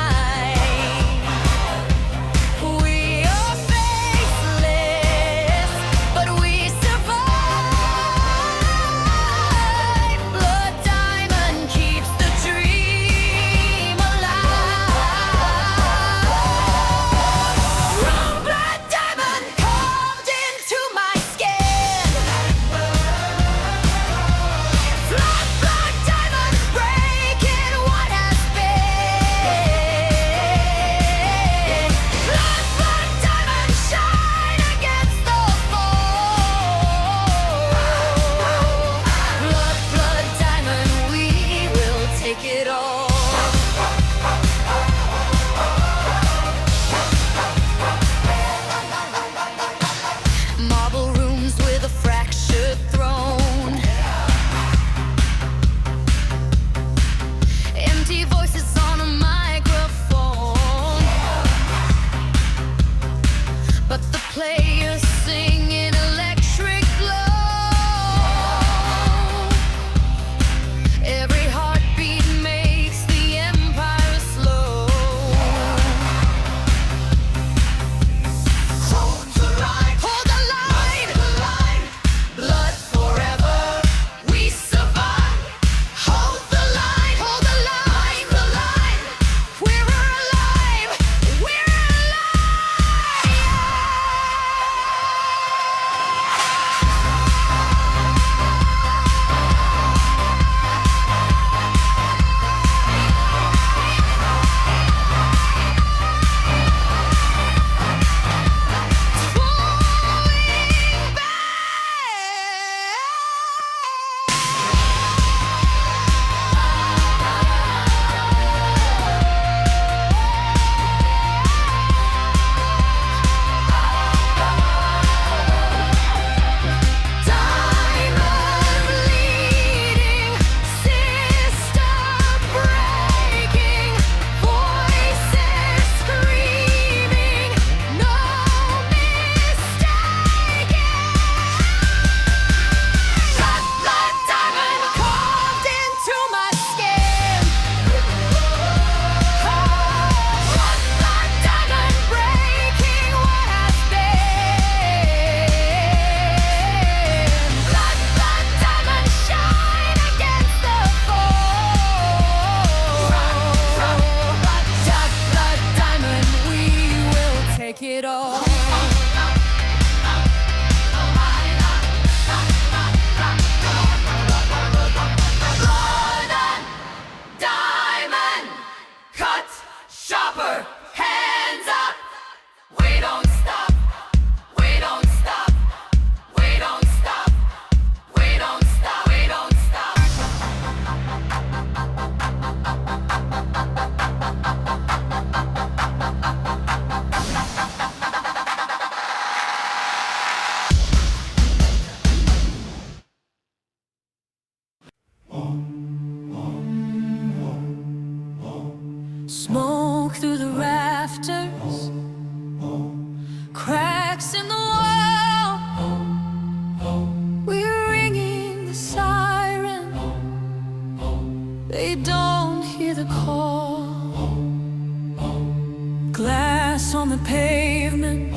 the pavement,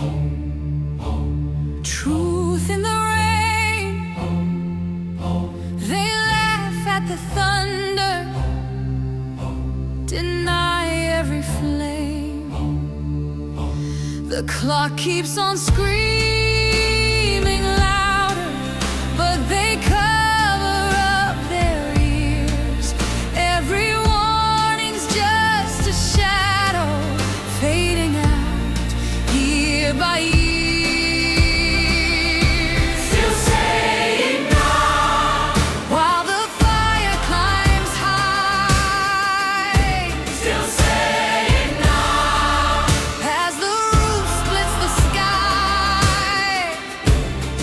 truth in the rain. They laugh at the thunder, deny every flame. The clock keeps on screaming louder, but they cover up their ears. Every warning's just a shadow fading out year by year. Still saying no, while the fire climbs high. Still saying no, as the roof splits the sky.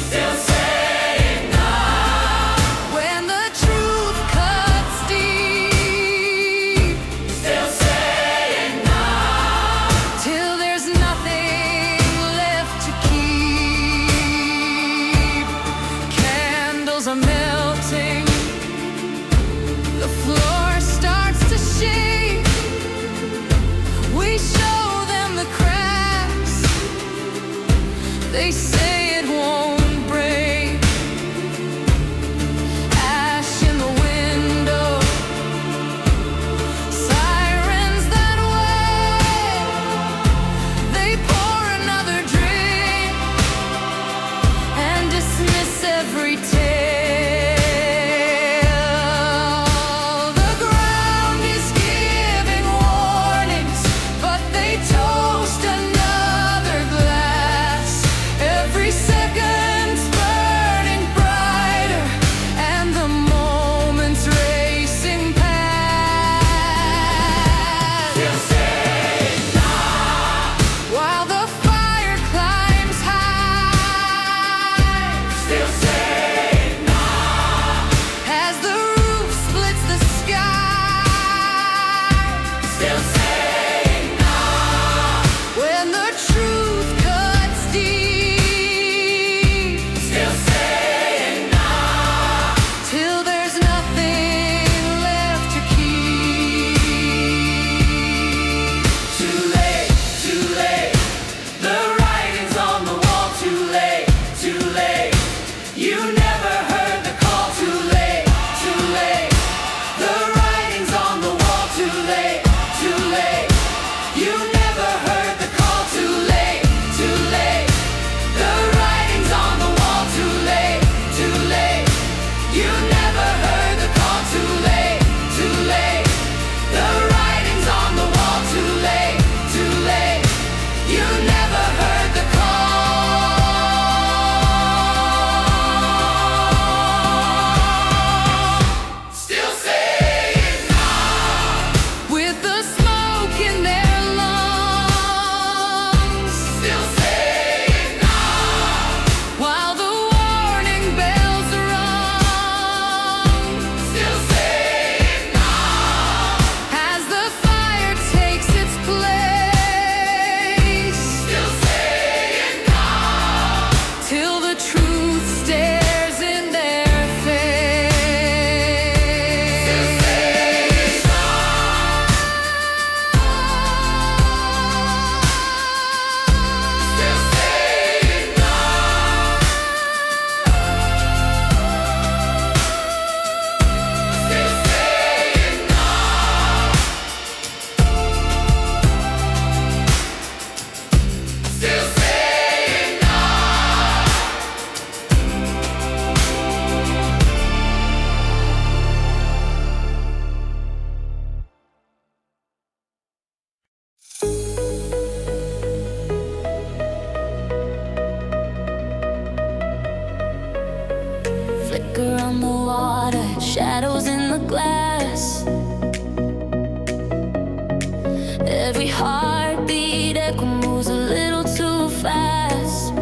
Still saying no, when the truth cuts deep. Still saying no, till there's nothing left to keep. Candles are melting, the floor starts to shake. We show them the cracks, they say it won't break. Ash in the window, sirens that wait. They pour another drink and dismiss every tale. The ground is giving warnings, but they toast another glass. Every second's burning brighter, and the moment's racing past. Still saying no, while the fire climbs high. Still saying no, as the roof splits the sky. Still saying no, when the truth cuts deep. Still saying no, till there's nothing left to keep. Too late, too late. The writing's on the wall. Too late, too late. You never heard the call. Too late, too late. The writing's on the wall. Too late, too late. You never heard the call. Too late, too late. The writing's on the wall. Too late, too late. You never heard the call. Too late, too late. The writing's on the wall. Too late, too late. You never heard the call. Still saying no, with the smoke in their lungs. Still saying no, while the warning bells rung. Still saying no, as the fire takes its place. Still saying no, till the truth stares in their face. Still saying no. Still saying no. Still saying no. Still saying no. Flicker on the water, shadows in the glass. Every heartbeat echo moves a little too fast.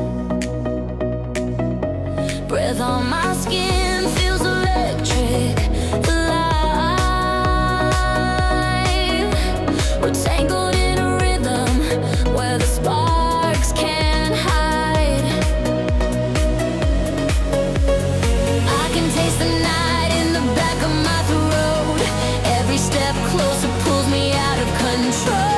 Breath on my skin feels electric, alive. We're tangled in a rhythm where the sparks can't hide. I can taste the night in the back of my throat. Every step closer pulls me out of control.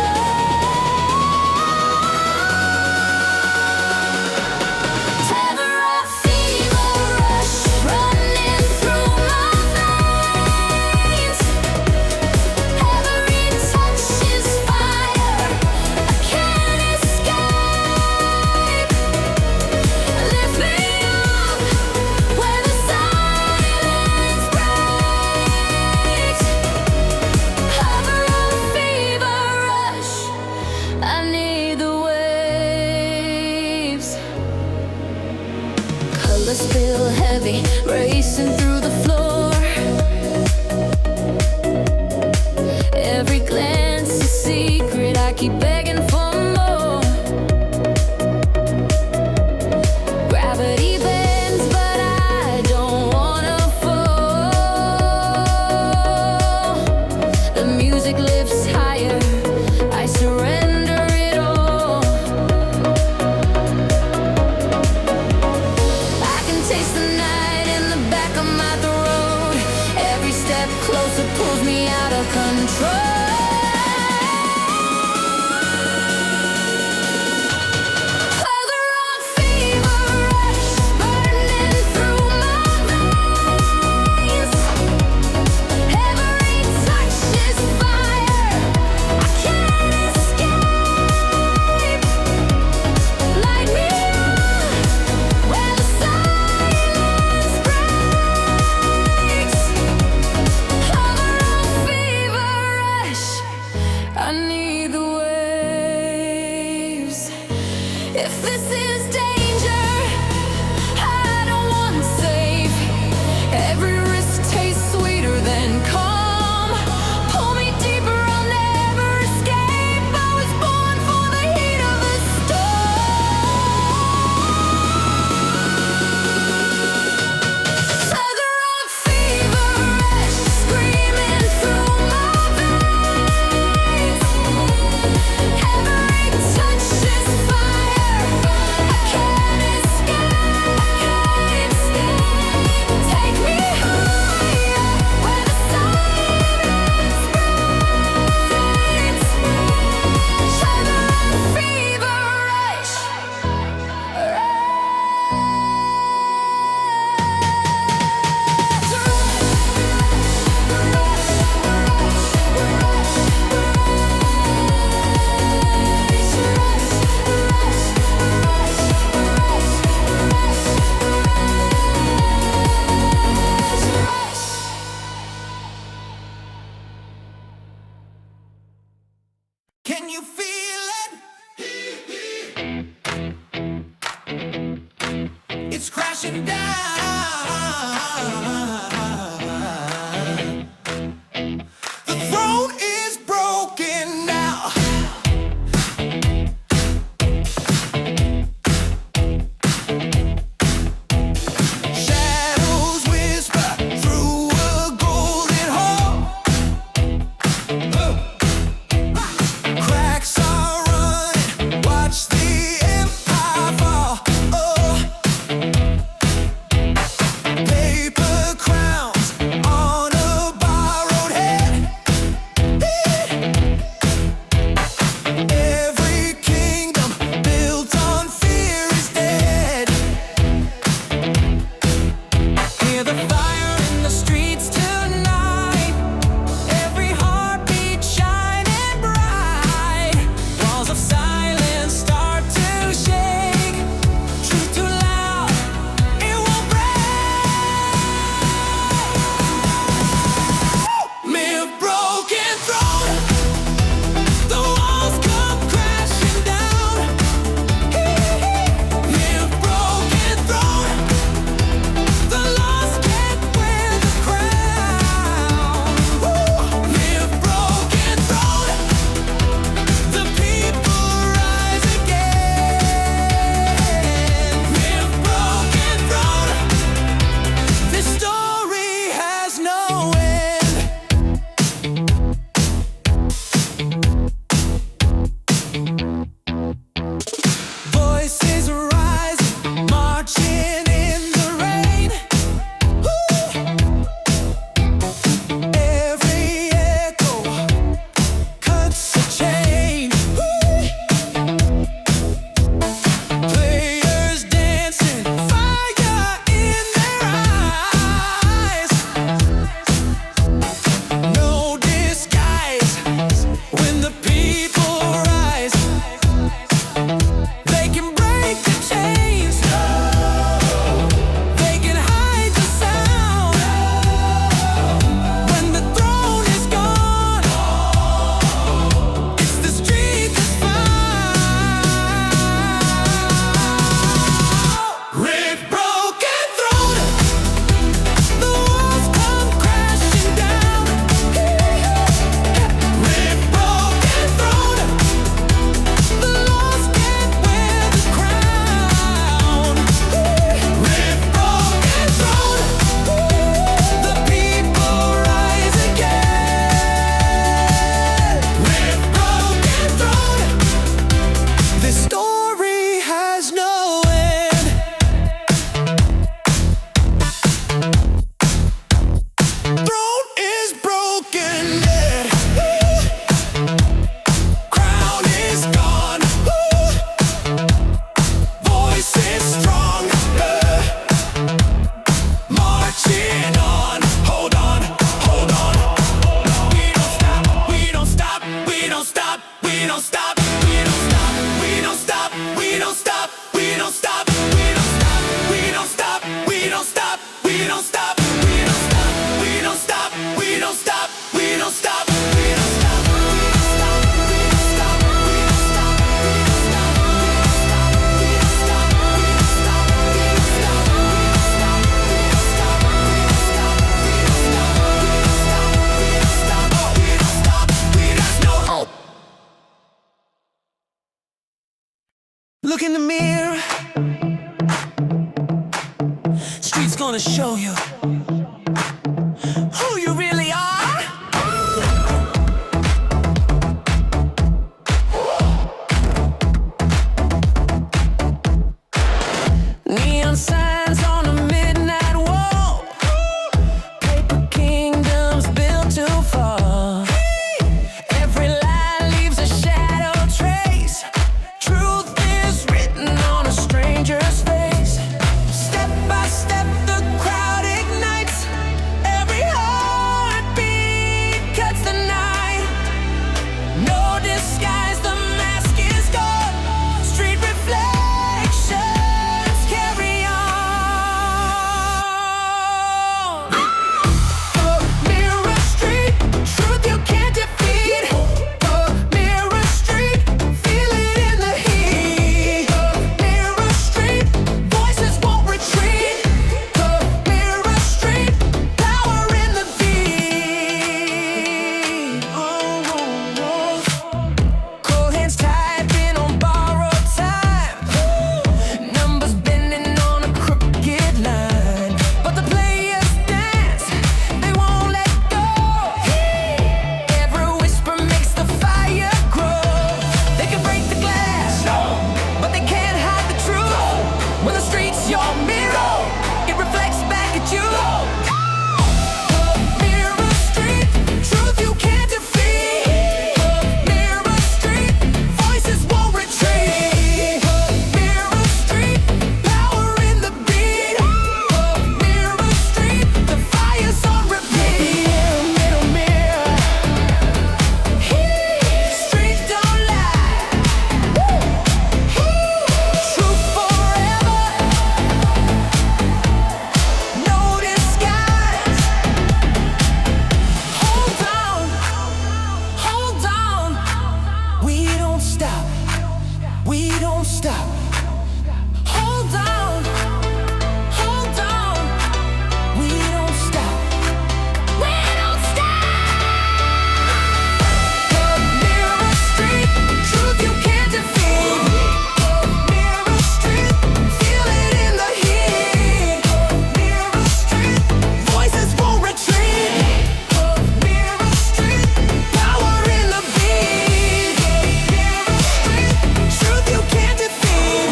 bullets feel heavy, racing through the floor. Every glance a secret, I keep begging for more. Gravity bends, but I don't wanna fall. The music lifts higher, I surrender it all. I can taste the night in the back of my throat. Every step closer pulls me out of control. I need the waves. If this is danger, I don't want to save. Every risk tastes sweeter than calm. Pull me deeper, I'll never escape. I was born for the heat of the storm. Feather rock fever rush, screaming through my veins. Every touch is fire, I can't escape. Take me higher, where the silence breaks. Feather rock fever rush. Can you feel it? It's crashing down. The throne is broken now. Shadows whisper through a golden hall. Cracks are running, watch the empire fall. Oh. Paper crowns Look in the mirror. Street's gonna show you who you really are. Neon signs on a midnight wall. Paper kingdoms built to fall. Every lie leaves a shadow trace. Truth is written on a stranger's face. Step by step the crowd ignites. Every heartbeat cuts the night. No disguise, the mask is gone. Street reflections carry on. Mirror Street, truth you can't defeat. Mirror Street, feel it in the heat. Mirror Street, voices won't retreat. Mirror Street, power in the beat. Cold hands typing on borrowed time. Numbers bending on a crooked line. But the players dance, they won't let go. Every whisper makes the fire grow. They can break the glass, but they can't hide the truth. When the street's your mirror, it reflects back at you. Mirror Street, truth you can't defeat. Mirror Street, voices won't retreat. Mirror Street, power in the beat. Mirror Street, the fire's on repeat. Mirror, mirror, street don't lie. Truth forever, no disguise. Hold on, we don't stop, we don't stop. Hold on, we don't stop, we don't stop. Mirror Street, truth you can't defeat. Mirror Street, feel it in the heat. Mirror Street, voices won't retreat. Mirror Street, power in the beat. Mirror Street, truth you can't defeat.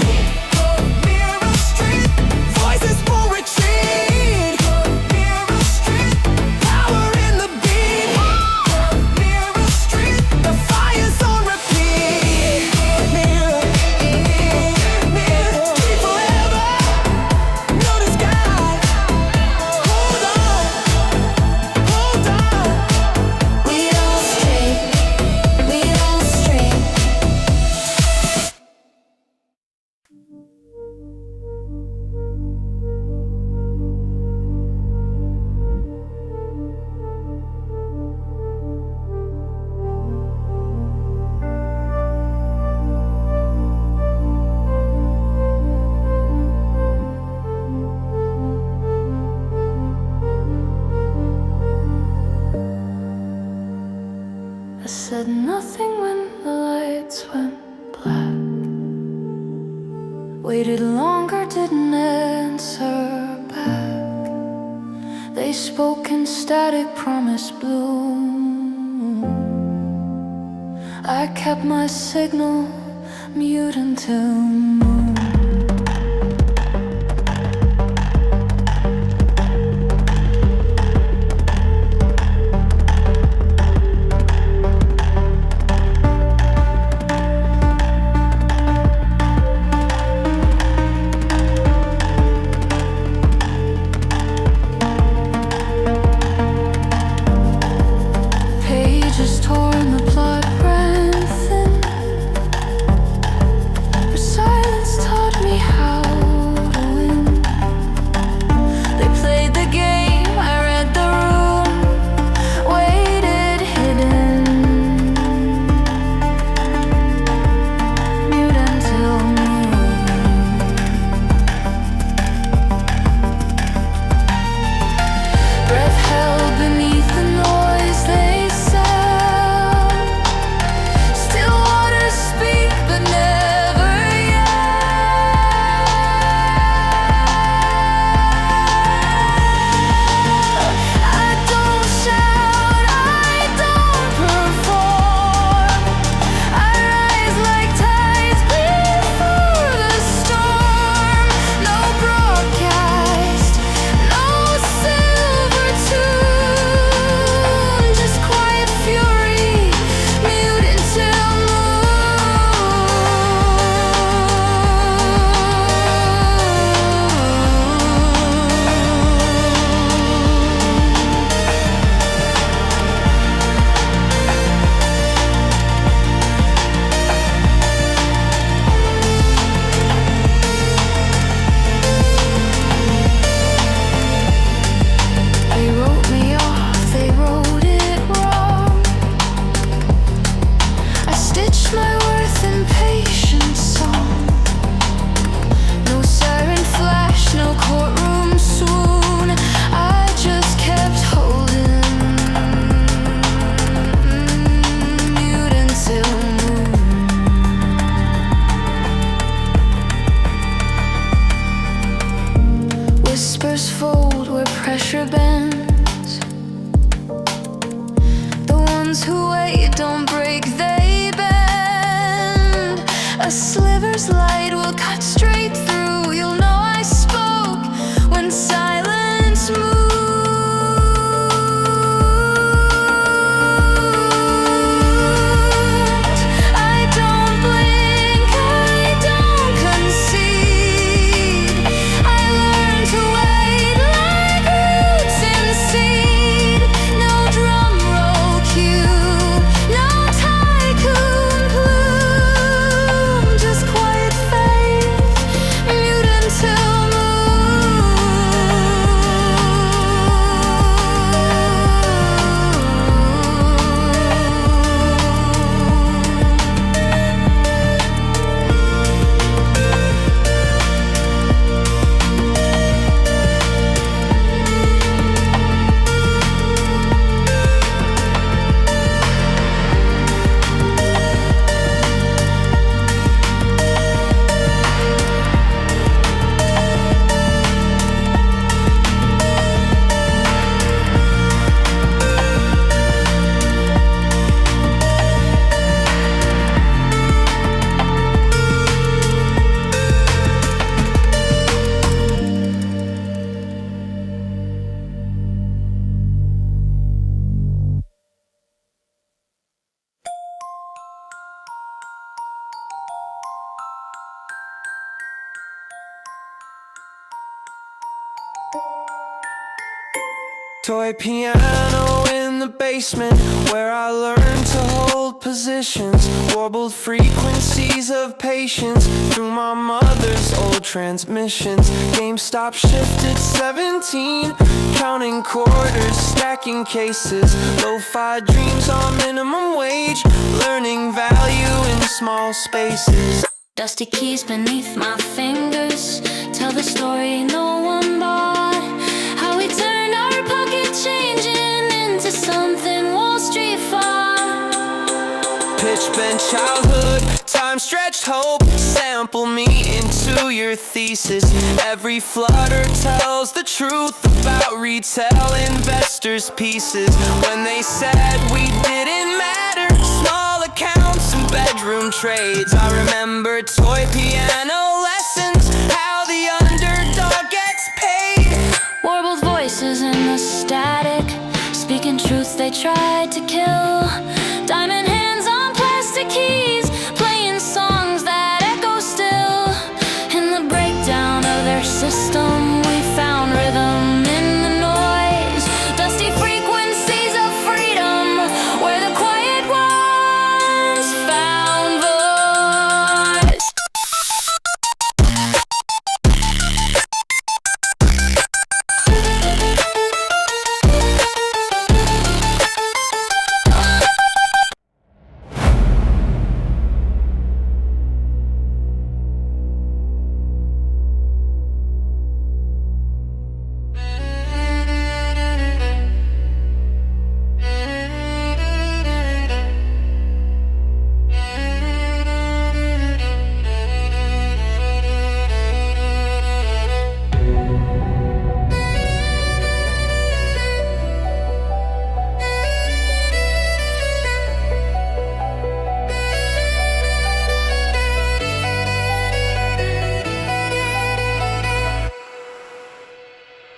Mirror Street, voices won't retreat. Mirror Street, power in the beat. Mirror Street, the fire's on repeat. Mirror, street forever, no disguise. Hold on, we don't stray, we don't stray. I said nothing when the lights went black. Waited longer, didn't answer back. They spoke in static, promised bloom. I kept my signal mute until noon. Pages torn, the blood ran thin. Her silence whispers fold where pressure bends. The ones who wait don't break, they bend. A sliver's light will cut straight through. You'll know I spoke when silence moved. I don't blink, I don't concede. I learned to wait like roots in seed. No drum roll cue, no tycoon plume, just quiet faith, mute until toy piano in the basement, where I learned to hold positions. Warbled frequencies of patience through my mother's old transmissions. GameStop shifted 17, counting quarters, stacking cases. Lo-fi dreams on minimum wage, learning value in small spaces. dusty keys beneath my fingers tell the story no one bought. How we turned our pocket changing into something Wall Street fought. Pitch bend childhood, time stretched hope. Sample me into your thesis. Every flutter tells the truth about retail investors' pieces. When they said we didn't matter, small accounts and bedroom trades. I remember toy piano lessons, how the underdog gets paid. Warbled voices in the static, speaking truths they tried to kill. Diamond hands on plastic keys, playing songs that echo still. In the breakdown of their system, we found rhythm in the noise. Dusty frequencies of freedom, where the quiet ones found voice.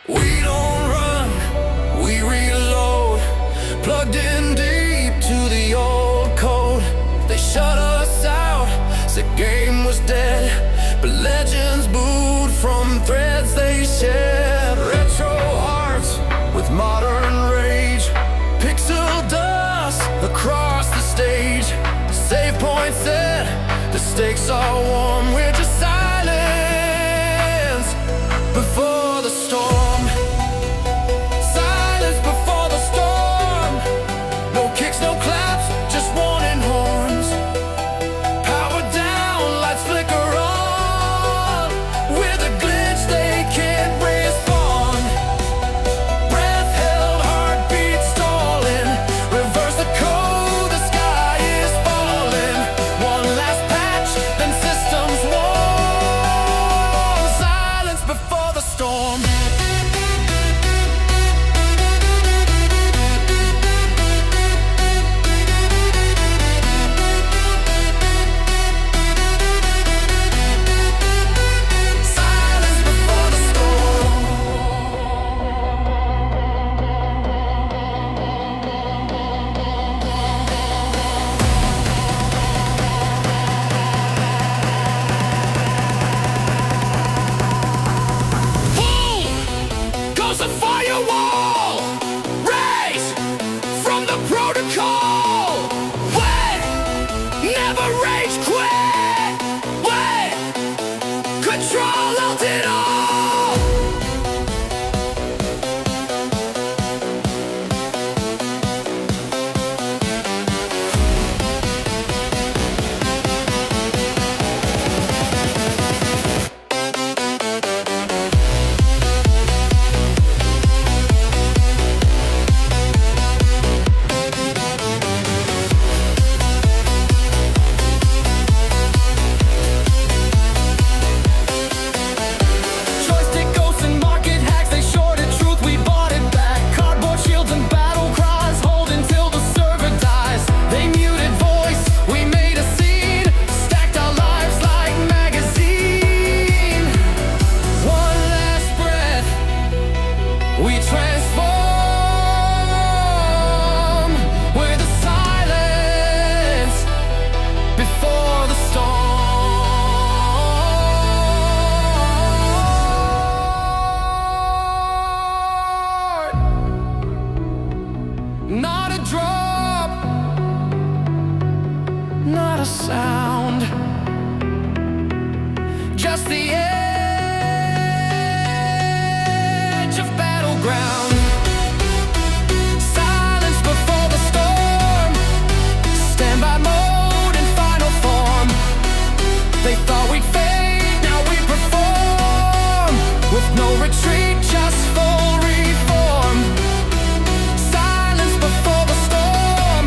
We don't run, we reload. Plugged in deep to the old code. They shut us out, said game was dead. But legends booed from threads they shed. Retro hearts with modern rage. Pixel dust across the stage. Save point set, the stakes are warm. We're just silence before the storm. Silence before the storm. No kicks, no claps, just warning horns. Power down, lights flicker on. With a glitch they can't respond. Breath held, heartbeat stalling. Reverse the code, the sky is falling. One last patch, then system ground. Silence before the storm. Standby mode in final form. They thought we'd fade, now we perform. With no retreat, just full reform. Silence before the storm.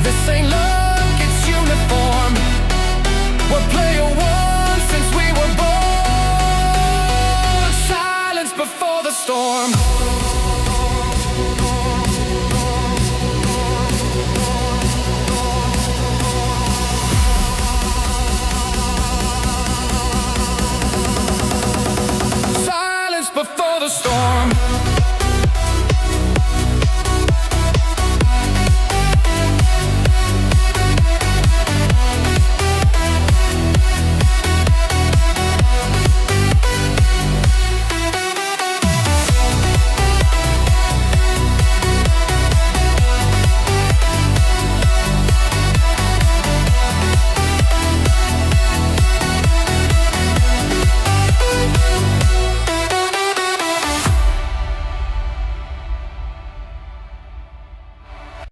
This ain't luck, it's uniform. We're player one since we were born. Silence before the storm. Silence before the storm.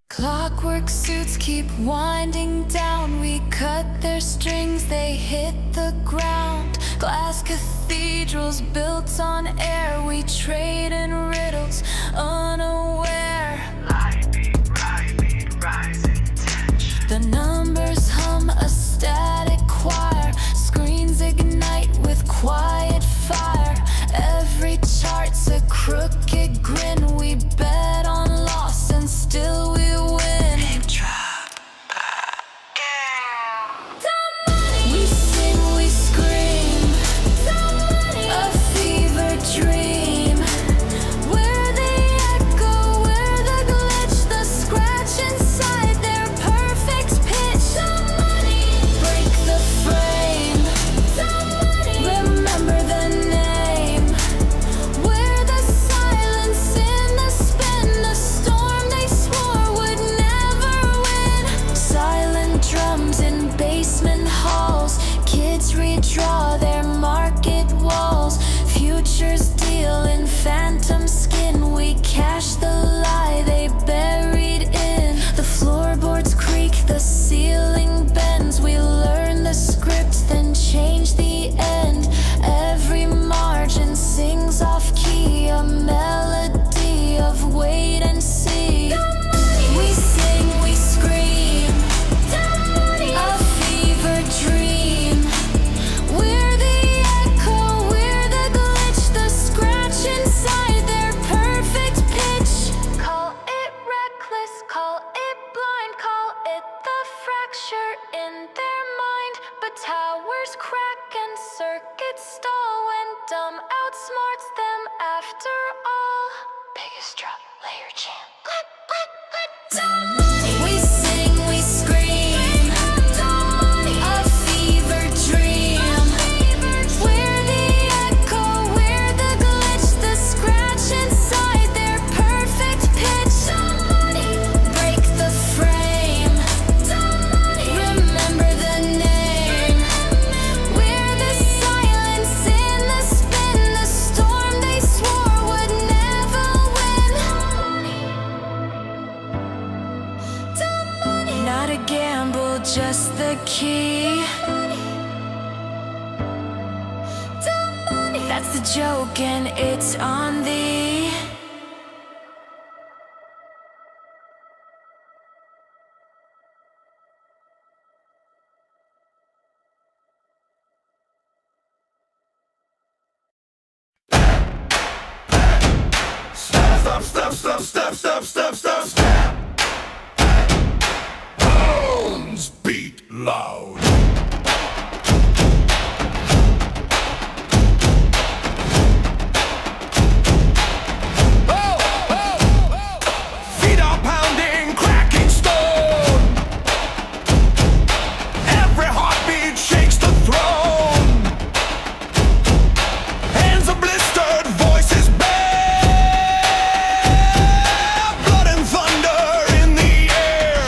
Clockwork suits keep winding down. We cut their strings, they hit the ground. Glass cathedrals built on air. We trade in riddles, unaware. Rising tension. The numbers hum a static choir. Screens ignite with quiet fire. Every chart's a crooked grin. We bet on loss and still we win. Name drop again. We sing, we scream. A fever dream. We're the echo, we're the glitch, the scratch inside their perfect pitch. Break the frame. Remember the name. We're the silence in the spin, the storm they swore would never win. Silent drums in basement halls. Kids redraw their market walls. Futures deal in phantom skin. We cash the lie they buried in. The floorboards creak, the ceiling bends. We learn the script, then change the end. Every margin sings off key, a melody of wait and see. We sing, we scream. A fever dream. We're the echo, we're the glitch, the scratch inside their perfect pitch. Call it reckless, call it blind, call it the fracture in their mind. But towers crack and circuits stall when dumb outsmarts them after all. Biggest drop, layer chant. We sing, we scream. A fever dream. We're the echo, we're the glitch, the scratch inside their perfect pitch. Break the frame. Remember the name. We're the silence in the spin, the storm they swore would never win. Not a gamble, just the key. That's the joke and it's on thee. Stop, stop, stop, stop, stop, stop, stop, stop. Bones beat loud. Feet are pounding, cracking stone. Every heartbeat shakes the throne. Hands are blistered, voices bare. Blood and thunder in the air.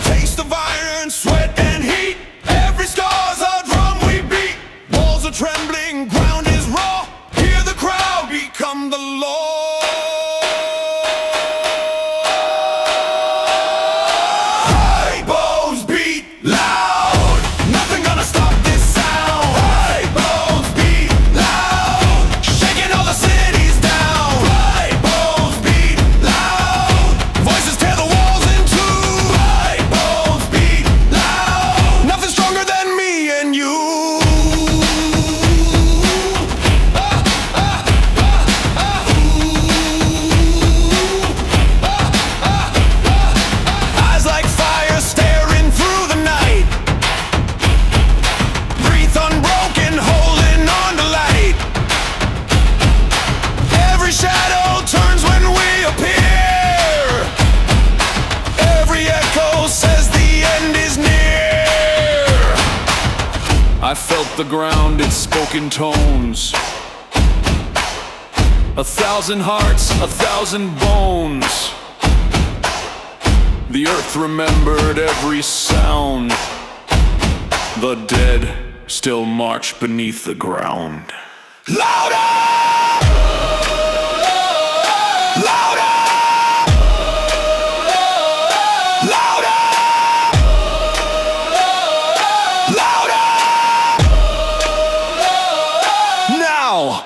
Taste of iron. from the Lord. Hey, bones beat loud. Nothing gonna stop this sound. Hey, bones beat loud. Shaking all the cities down. Hey, bones beat loud. Voices tear the walls in two. Hey, bones beat loud. Nothing stronger than me and you. Eyes like fire staring through the night. Breathe unbroken, holding on to light. Every shadow turns when we appear. Every echo says the end is near. I felt the ground, its spoken tones. 1,000 hearts, 1,000 bones. The earth remembered every sound. The dead still march beneath the ground. Louder! Louder! Louder! Louder! Now!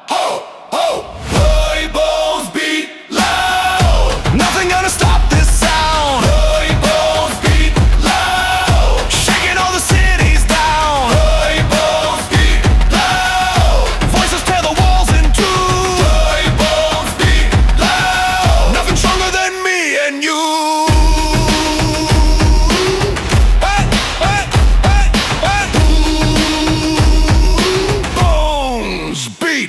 Ho! Ho! Hey, bones beat loud! Nothing gonna stop this sound! Hey, bones beat loud! Shaking all the cities down! Hey, bones beat loud! Voices tear the walls in two! Hey, bones beat loud! Nothing stronger than me and you! Hey, hey, hey, hey! Bones beat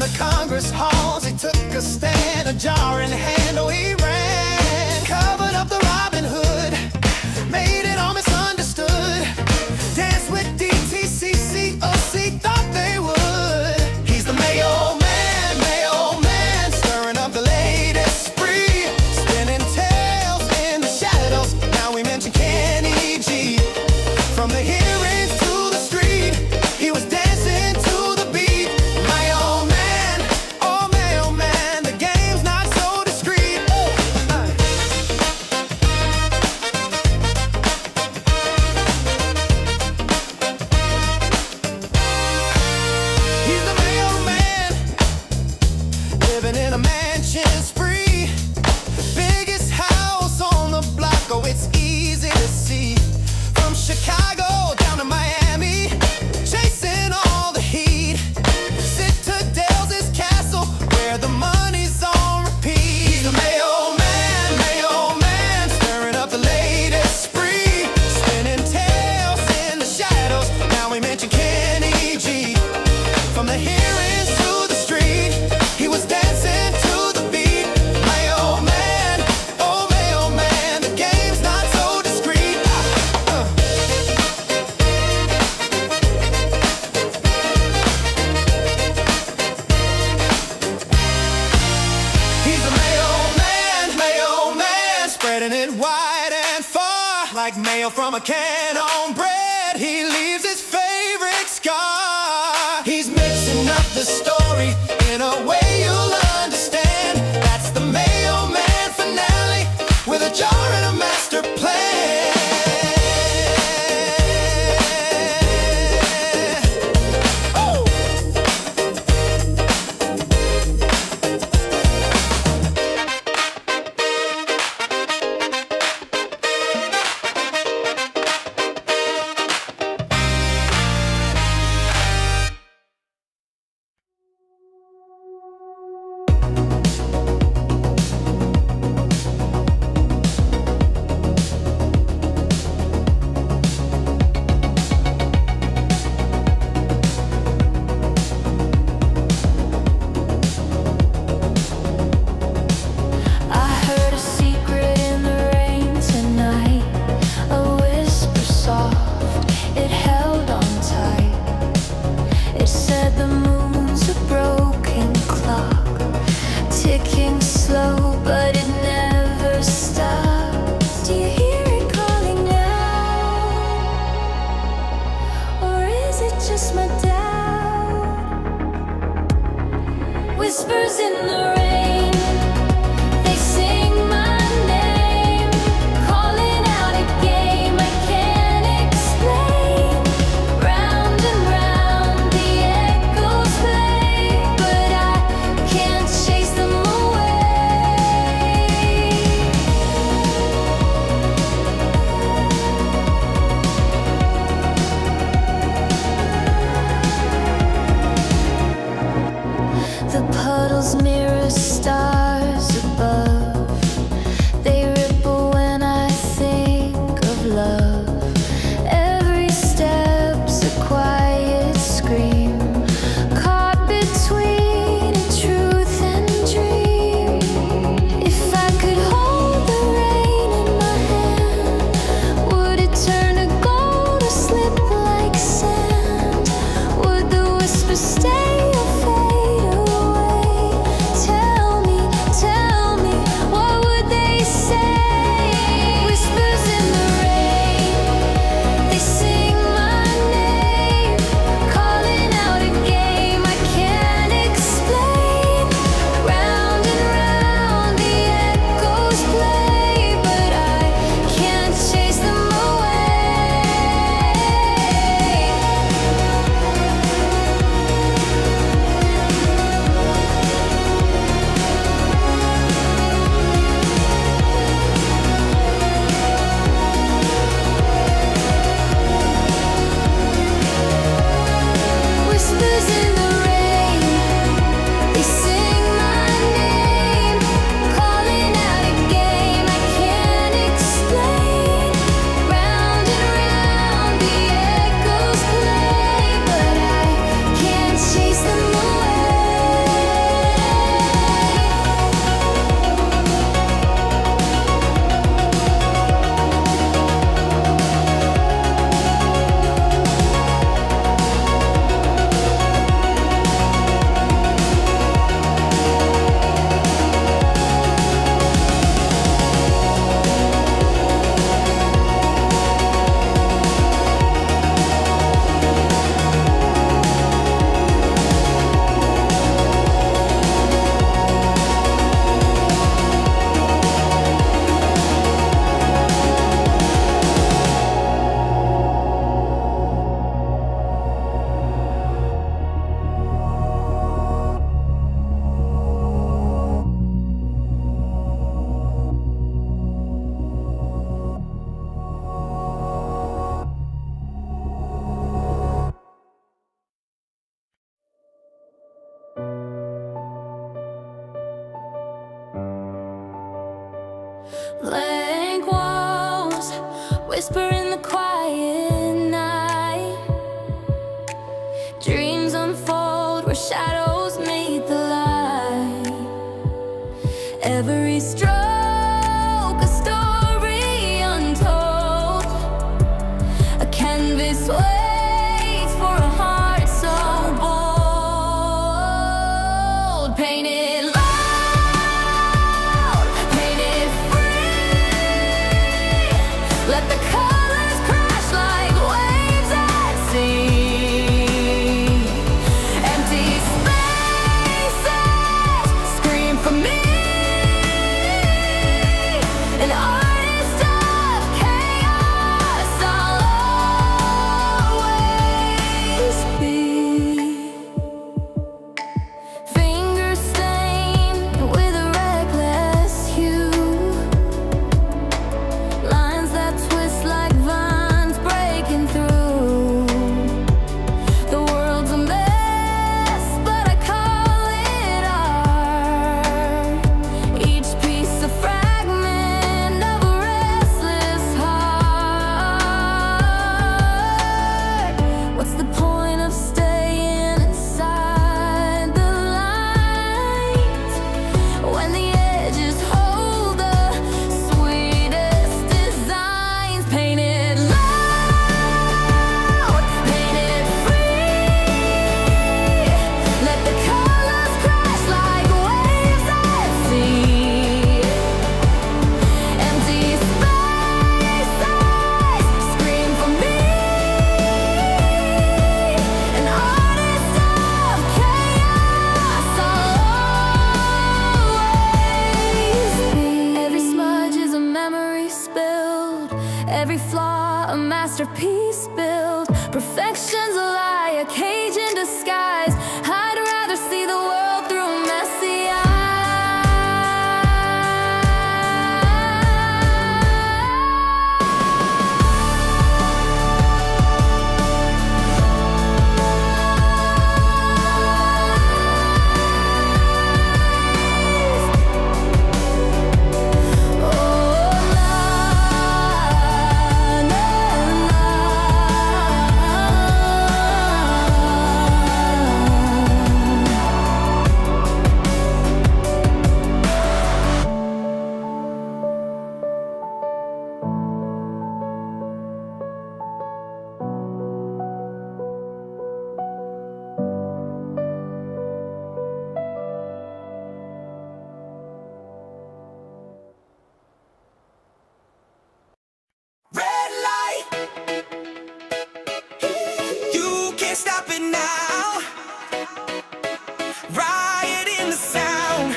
the Congress halls, he took a stand, a jar in hand, oh he ran. Covered up the Robin Hood, made it all misunderstood. Danced with DTCC, OC thought they would. He's the Mayo man, stirring up the latest spree. Spinning tales in the shadows, now we mention Kenny G. From the hearings to the street, he was dancing to the beat. Mayo man, the game's not so discreet. He's the Mayo man, living in a mansion spree. Biggest house on the block, oh it's easy to see. From Chicago down to Miami, chasing all the heat. Citadel's his castle, where the money's on repeat. He's the Mayo man, stirring up the latest spree. Spinning tales in the shadows, now we mention Kenny G. From the hearings to the street, he was dancing to the beat. Mayo man, oh Mayo man, the game's not so discreet. He's a Mayo man, spreading it wide and far. Like mayo from a can on bread, he leaves his favorite scar. He's mixing up the story in a way you'll understand. That's the Mayo Man finale, with a jar and a master plan. Ooh. whisper in the quiet night. Dreams unfold where shadows meet the light. Every stroke a story untold. A canvas waits for a heart so bold. Painted loud, painted free. Let the colors crash like waves at sea. Empty spaces scream for me. An artist of chaos, I'll always be. Fingers stained with a reckless hue. Lines that twist like vines breaking through. The world's a mess, but I call it art. Each piece a fragment of a restless heart. What's the point of staying inside the light when the edges hold the sweetest designs? Painted loud, painted free. Let the colors crash like waves at sea. Empty spaces scream for me. An artist of chaos, I'll always be. Every smudge is a memory spilled. Every flaw a masterpiece built. Perfection's a lie, a cage in disguise. I'd rather see the world through messy Red light, you can't stop it now. Riot in the sound.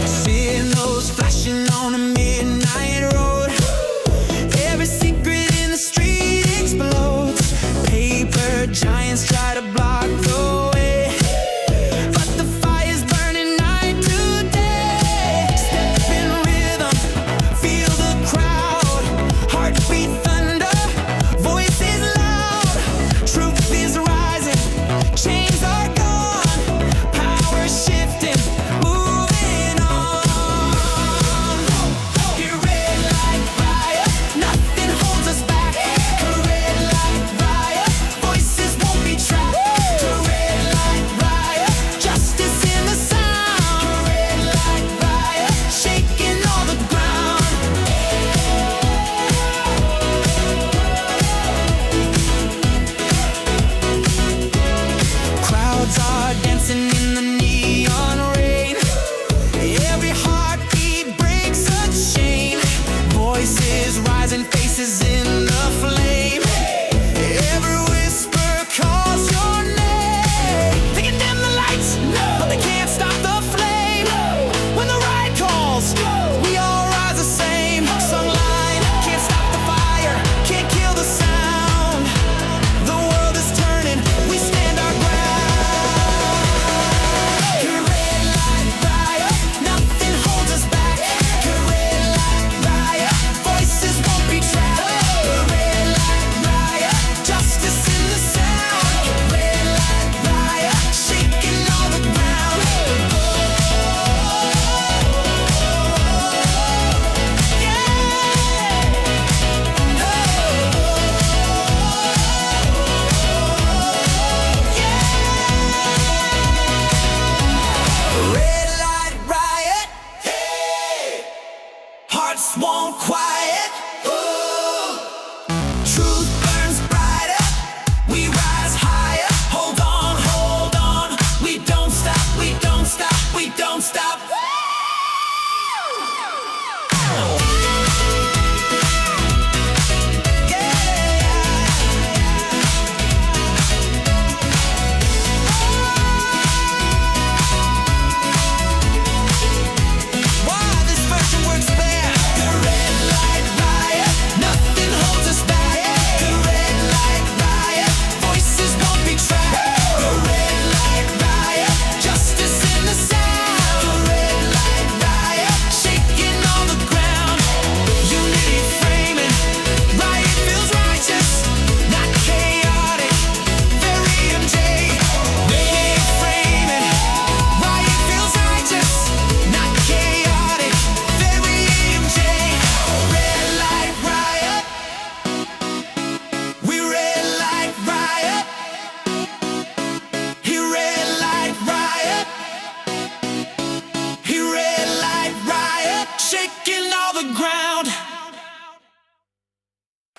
Signals flashing on a midnight road. Every secret in the street explodes. Paper giants try to block the way, but the fire's burning night to day. Step in rhythm, feel the crowd. Heartbeat thunder, voices loud. Truth is rising, chains are gone. Power shifting, moving on. Here red like fire, nothing holds us back. Red like fire, voices won't be trapped. Red like fire, justice in the sound. Red like fire, shaking all the ground. Crowds are dancing in the neon rain. Every heartbeat breaks a chain. Voices rising, faces in the flame. Every whisper calls your name. They can dim the lights, but they can't stop the flame. When the right calls, we all rise the same. Songline can't stop the fire, can't kill the sound. The world is turning, we stand our ground. Red like fire, nothing holds us back. Red like fire, voices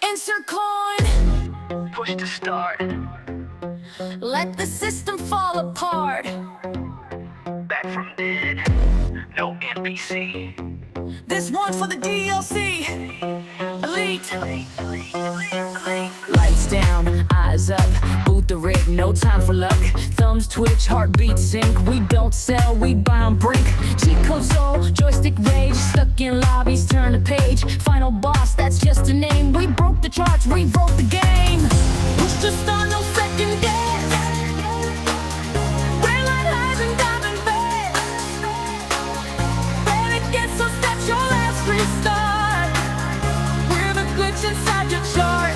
Insert coin. Push to start. Let the system fall apart. Back from dead. No NPC. This one's for the DLC. Elite. Lights down, eyes up, boot the rig, no time for luck. Thumbs twitch, heartbeats sync. We don't sell, we buy on brink. Cheat code soul, joystick rage. Stuck in lobbies, turn the page. Final boss, that's just a name. We broke the charts, rewrote the game. Push to start, no second guess. Red light highs and diamond beds. When it gets so set your last restart. We're the glitch inside your chart.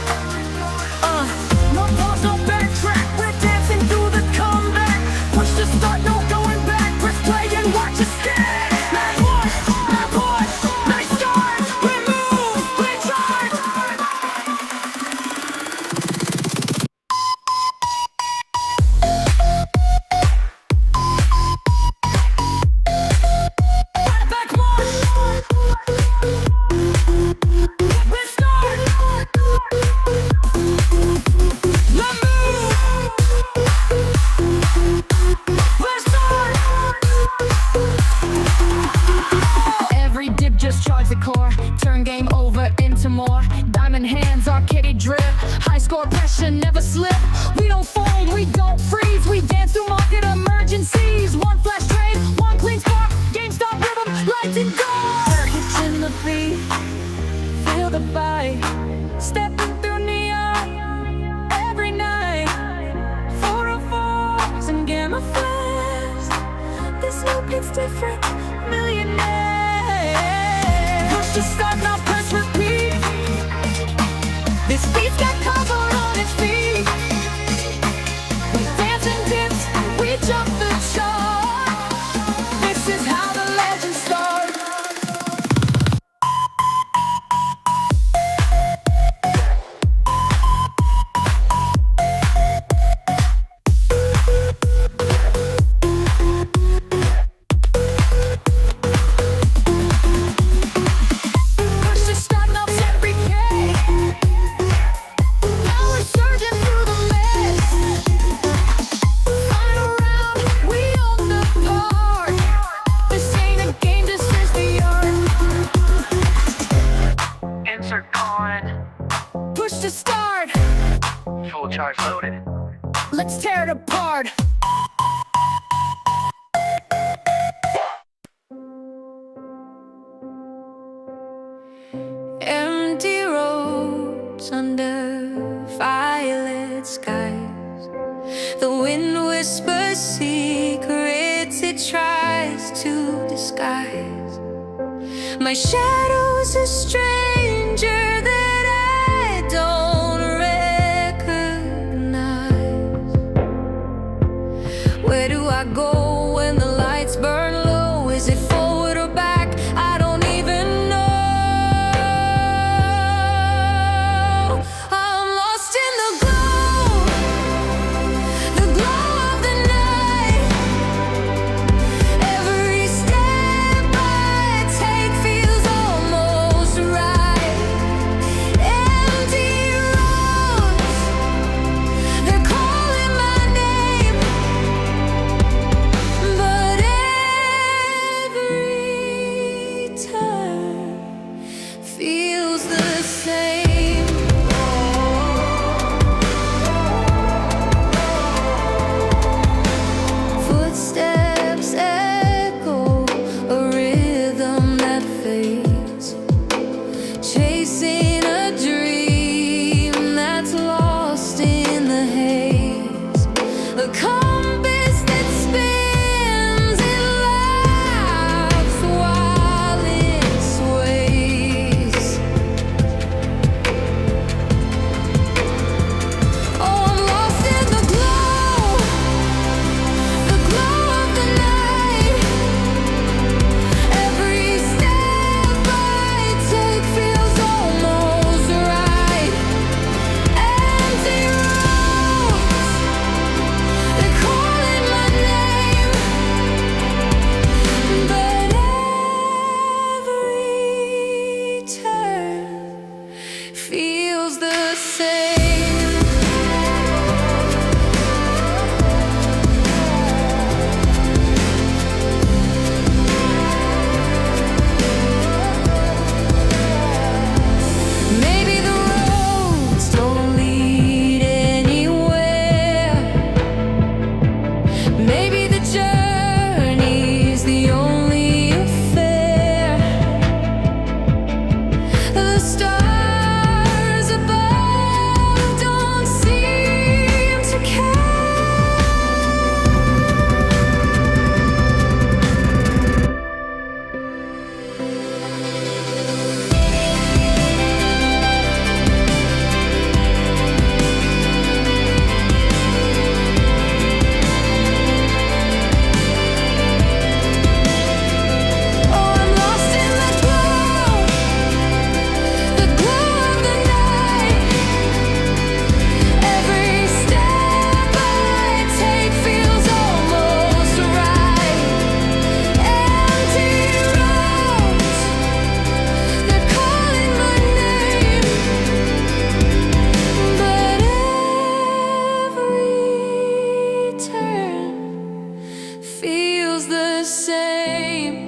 No pause, no backtrack. We're dancing through the comeback. Push to start, no going back. Press play and watch us stack. Mad push, nice start. We move, we charge. Back march. Let's start. Every dip just charge the core. Turn game over into more. Diamond hands, arcade drip. High score pressure, never slip. We don't fold, we don't freeze. We dance through market emergencies. One flash trade, one clean spark. GameStop rhythm, lights and go. Circuits in the beat, feel the vibe. Stepping through neon every night. 404s and gamma flash. This new beat's different, millionaire. Push to start, now press repeat. This beat's got cover on its feet. We dance and dips, we jump the chart. This is how the legends start. Push to start, now set replay. Power surging through the mist. Final round, we own the part. This ain't a game, this is the art. Insert coin. Push to start. Full charge loaded. Let's tear it apart. Empty roads under violet skies. The wind whispers secrets it tries to disguise. My shadow's a stranger that I don't recognize. Where do I go when the lights burn low? Is it forward or back? I don't even know. I'm lost in the glow of the night. Every step I take feels almost right. feels the same. Maybe the roads don't lead anywhere. Maybe the journey's the only affair. The stars above don't seem to care. Oh, I'm lost in the glow of the night. Every step I take feels almost right. Empty roads, they're calling my name, but every turn feels the same.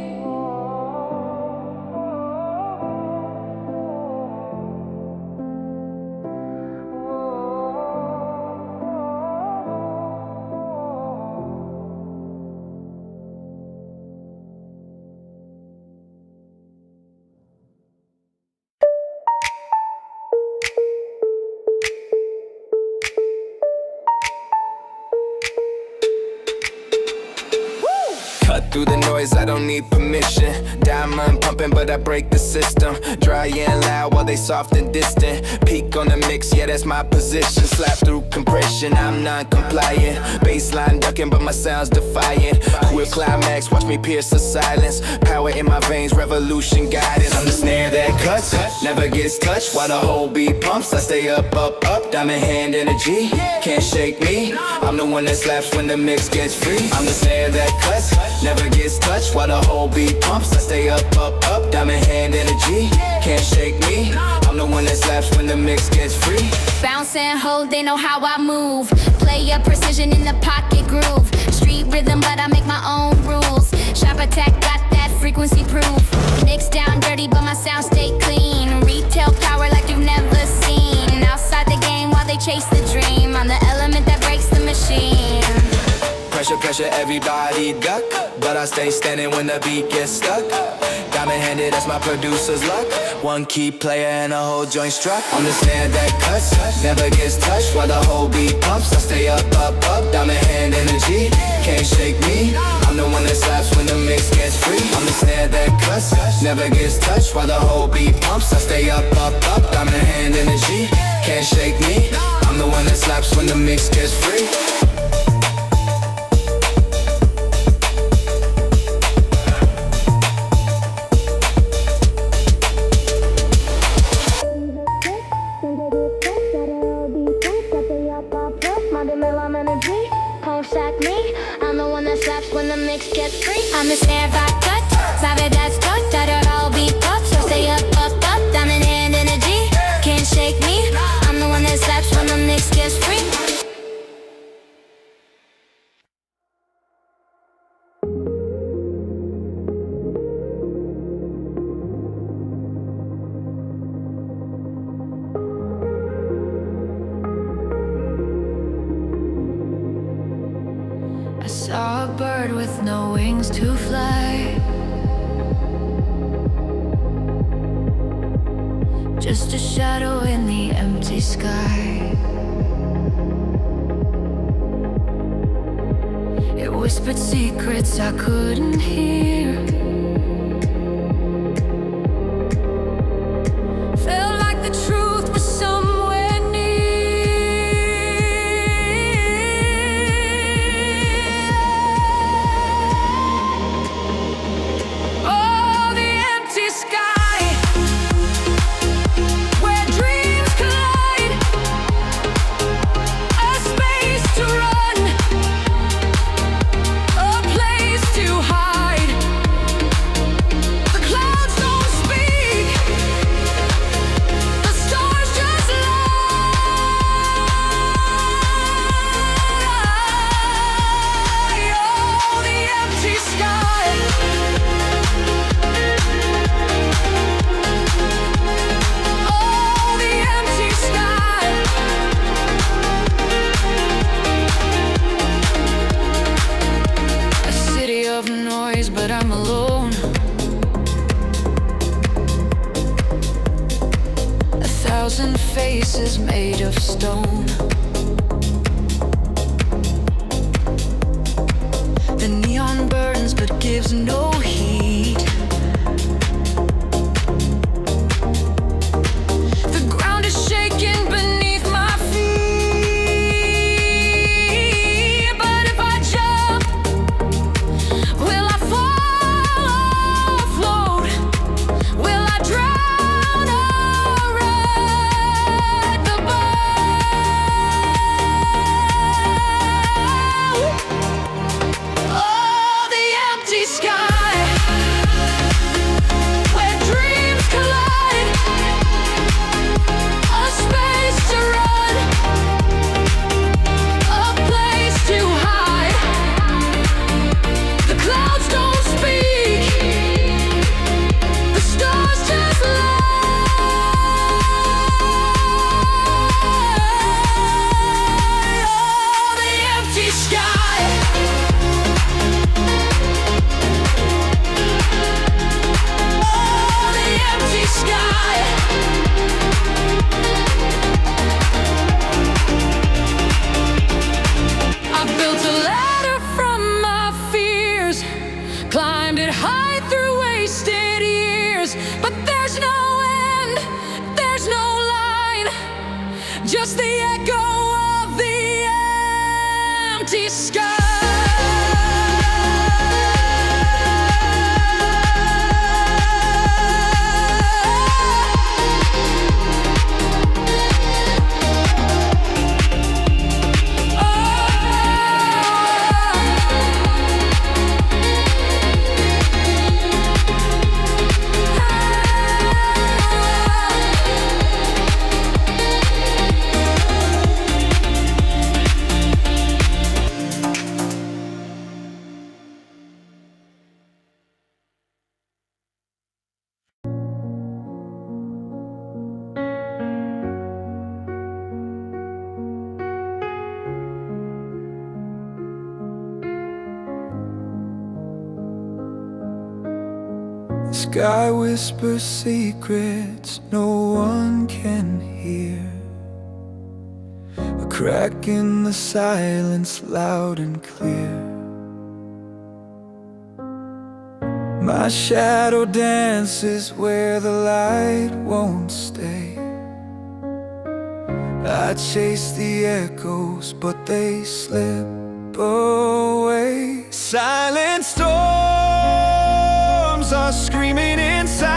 Cut through the noise, I don't need permission. Diamond pumping, but I break the system. Dry and loud while they soft and distant. Peak on the mix, yeah, that's my position. Slap through compression, I'm non-compliant. Baseline ducking, but my sound's defiant. Quick climax, watch me pierce the silence. Power in my veins, revolution guidance. I'm the snare that cuts, never gets touched. While the whole beat pumps, I stay up, up, up. Diamond hand energy, can't shake me. I'm the one that slaps when the mix gets free. I'm the snare that cuts, never gets touched. While the whole beat pumps, I stay up, up, up. Diamond hand energy, can't shake me. I'm the one that slaps when the mix gets free. Bounce and hold, they know how I move. Play a precision in the pocket groove. Street rhythm, but I make my own rules. Sharp attack, got that frequency proof. Mix down dirty, but my sound stay clean. Retail power like you've never seen. Outside the game while they chase the dream. I'm the element that breaks the machine. Pressure, pressure, everybody duck. But I stay standing when the beat gets stuck. Diamond handed, that's my producer's luck. One key player and a whole joint struck. I'm the snare that cuts, never gets touched. While the whole beat pumps, I stay up, up, up. Diamond hand energy, can't shake me. I'm the one that slaps when the mix gets free. I'm the snare that cuts, never gets touched. While the whole beat pumps, I stay up, up, up. Diamond hand energy, can't shake me. I'm the one that slaps when the mix gets free. I'm the snare I cut, sabe that's cut, that it all be pop. So stay up, up, up, diamond hand energy, can't shake me. I'm the one that slaps when the mix gets free. I saw a bird with no wings to fly, just a shadow in the empty sky. It whispered secrets I couldn't hear. Felt like the truth was somewhere near. Oh, the empty sky, where dreams collide, a space to run, a place to hide. 1,000 faces made of stone. The neon burns but gives no heat. The ground is shaking beneath my feet. But if I jump, will I fall or float? Will I drown or ride the boat? Oh, the empty sky, where dreams collide. A space to run, a place to hide. The clouds don't speak, the stars just lie. Oh, the empty sky. Oh, the empty sky. I built a ladder from my fears, climbed it high through wasted years. But there's no end, there's no line, just the echo of the empty sky. The sky whispers secrets no one can hear. A crack in the silence, loud and clear. My shadow dances where the light won't stay. I chase the echoes, but they slip away. Silent storms are screaming inside.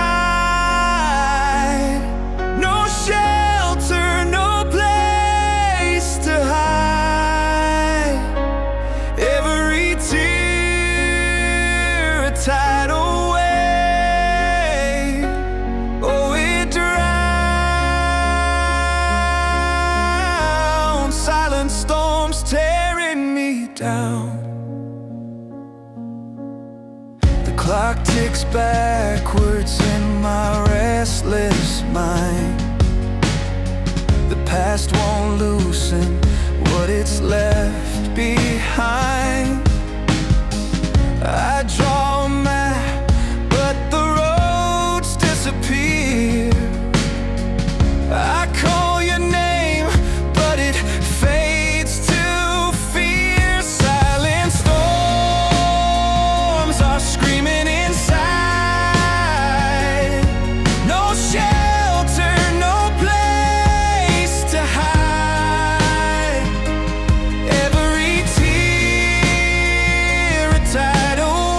No shelter, no place to hide. Every tear a tidal wave. Oh, it drowns. Silent storms tearing me down. The clock ticks backwards in my restless mind. The past won't loosen what it's left behind. I draw a map, but the roads disappear. I call your name, but it fades to fear. Silent storms are screaming inside. No shelter, no place to hide. Every tear a tidal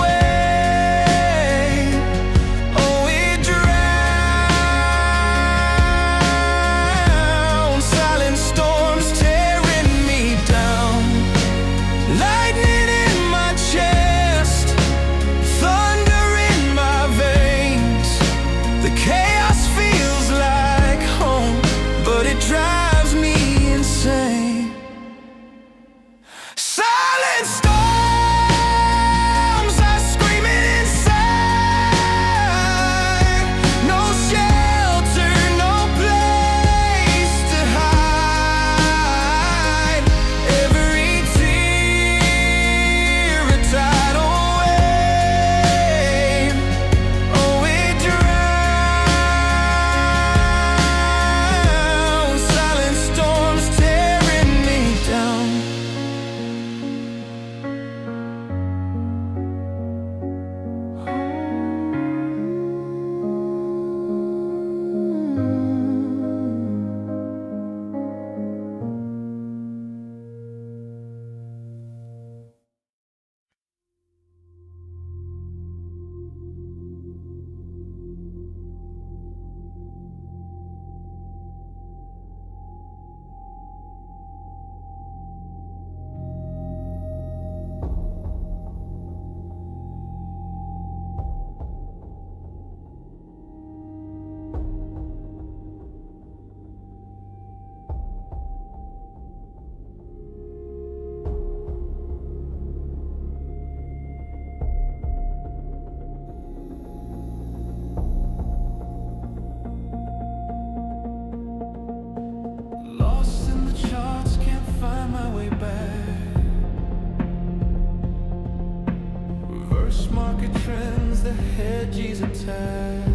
attack.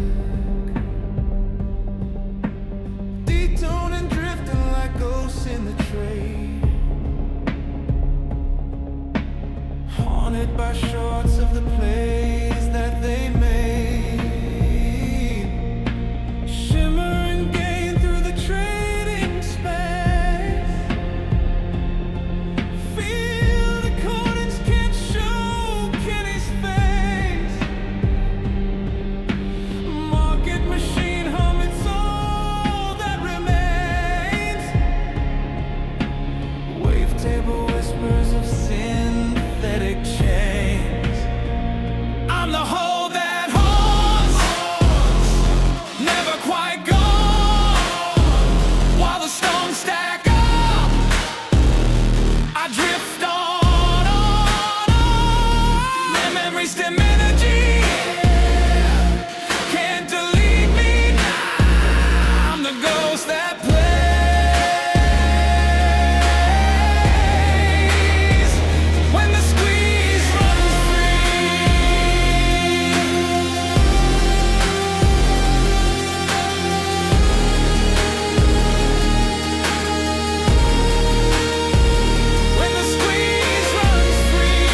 Detoning, drifting like ghosts in the trade, haunted by shards of the plays that they made, shimmering gain through the trading space. Feel the corners can't show Kenny's face. Market machine hum, it's all that remains. Wavetable whispers of synthetic chains. I'm the hole that haunts, never quite gone. While the stones stack up, I drift on. My memories stem energy, can't delete me now. I'm the ghost that plays when the squeeze runs free. When the squeeze runs free.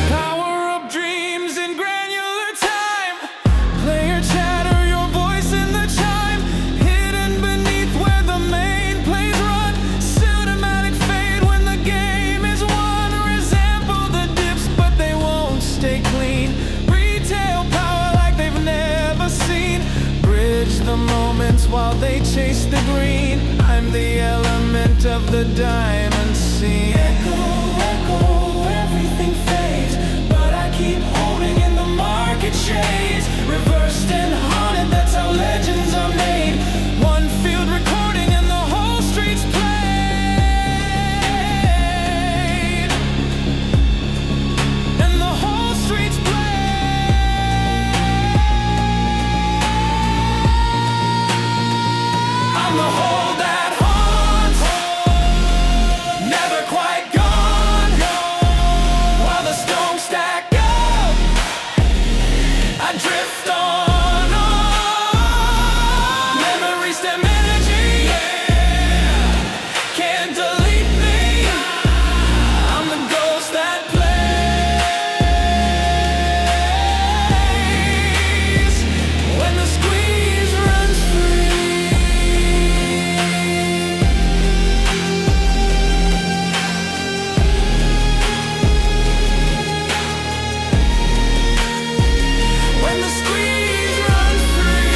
Power up dreams in granular time. Player chatter, your voice in the chime. Hidden beneath where the main plays run. Cinematic fade when the game is won. Resemble the dips, but they won't stay clean. Retail power like they've never seen. Bridge the moments while they chase the green. I'm the element of the diamond scene. Echo, echo, everything fades, but I keep holding in the market shades. Reversed and haunted, that's how legends are made. One field recording and the whole street's played. And the whole street's played. I'm the hole that haunts, never quite gone. While the stones stack up, I drift on. Memories stem energy, can't delete me. I'm the ghost that plays when the squeeze runs free. When the squeeze runs free.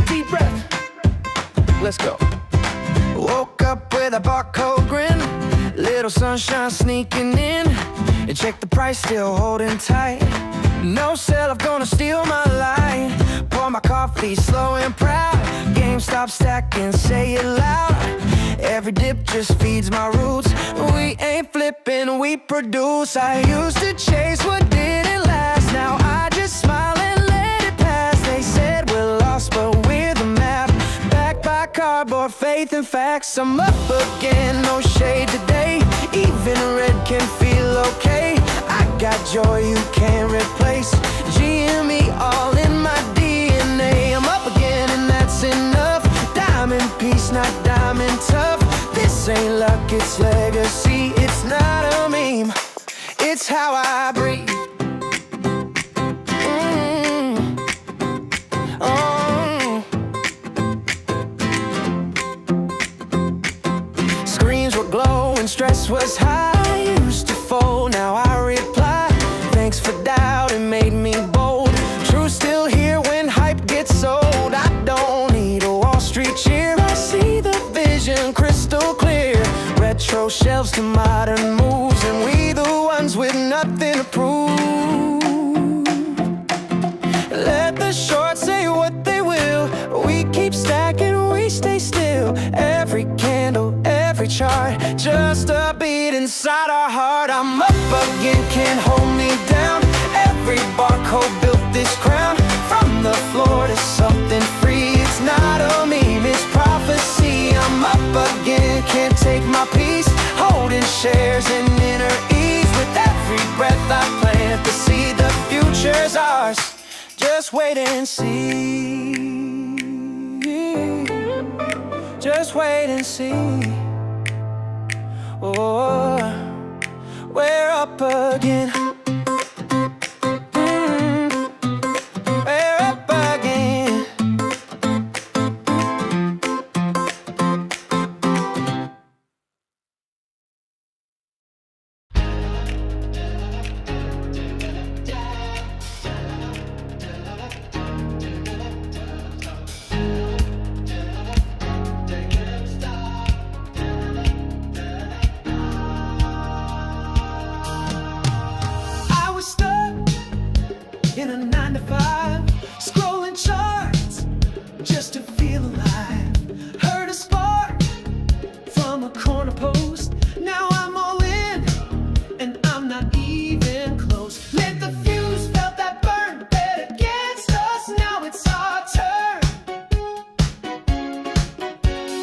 Deep breath. Let's go. Woke up with a barcode grin, little sunshine sneaking in. You check the price, still holding tight. No sell, I'm gonna steal my light. Pour my coffee slow and proud. GameStop stacking, say it loud. Every dip just feeds my roots. We ain't flipping, we produce. I used to chase what didn't last. Now I just smile and let it pass. They said we're lost, but we're the map. Backed by cardboard, faith and facts. I'm up again, no shade today. Even red can feel okay. I got joy you can't replace. GME all in my DNA. I'm up again and that's enough. Diamond piece, not diamond tough. This ain't luck, it's legacy. It's not a meme, it's how I breathe. Oh. Screens were glowing, stress was high. I used to fold, now I reply. Thanks for doubt, it made me bold. Truth still here when hype gets sold. I don't need a Wall Street cheer. I see the vision crystal clear. Retro retro shelves to modern moves, and we the ones with nothing to prove. Let the short say what they will, we keep stacking, we stay still. Every candle, every chart, just a beat inside our heart. I'm up again, can't hold me down. Every barcode built this crown. From the floor to something free, it's not a meme, it's prophecy. I'm up again, can't take my peace. Holding shares in inner ease. With every breath I plant the seed, the future's ours. Just wait and see. Just wait and see. Oh, we're up again. We're up again. I was stuck in a 9 to 5, scrolling charts just to feel alive. Heard a spark from a corner post. Now I'm all in, and I'm not even close. Lit the fuse, felt that burn, bet against us. Now it's our turn.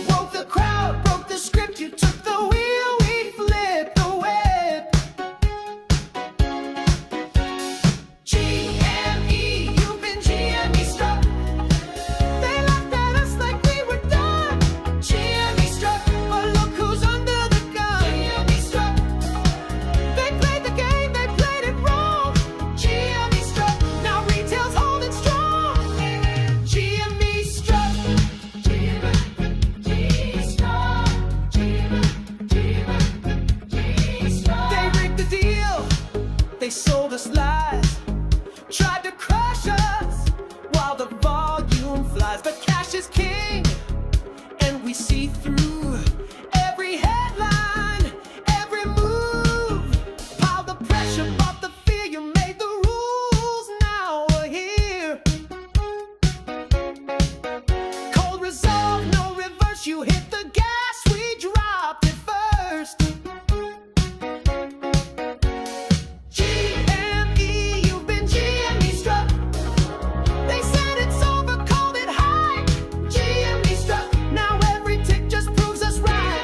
Woke the crowd, broke the script. You took the wheel, we flipped the web. GME, you've been GME struck. They laughed at us like we were done. GME struck, but look who's under the gun. GME struck. They played the game, they played it wrong. GME struck, now retail's holding strong. GME struck. GME struck. GME struck. They rigged the deal, they sold us lies. Tried to crush us while the volume flies. But cash is king, and we see through every headline, every move. Pile the pressure, bought the fear, you made the rules, now we're here. Cold resolve, no reverse, you hit the gas, we dropped it first. GME, you've been GME struck. They said it's over, called it high. GME struck, now every tick just proves us right.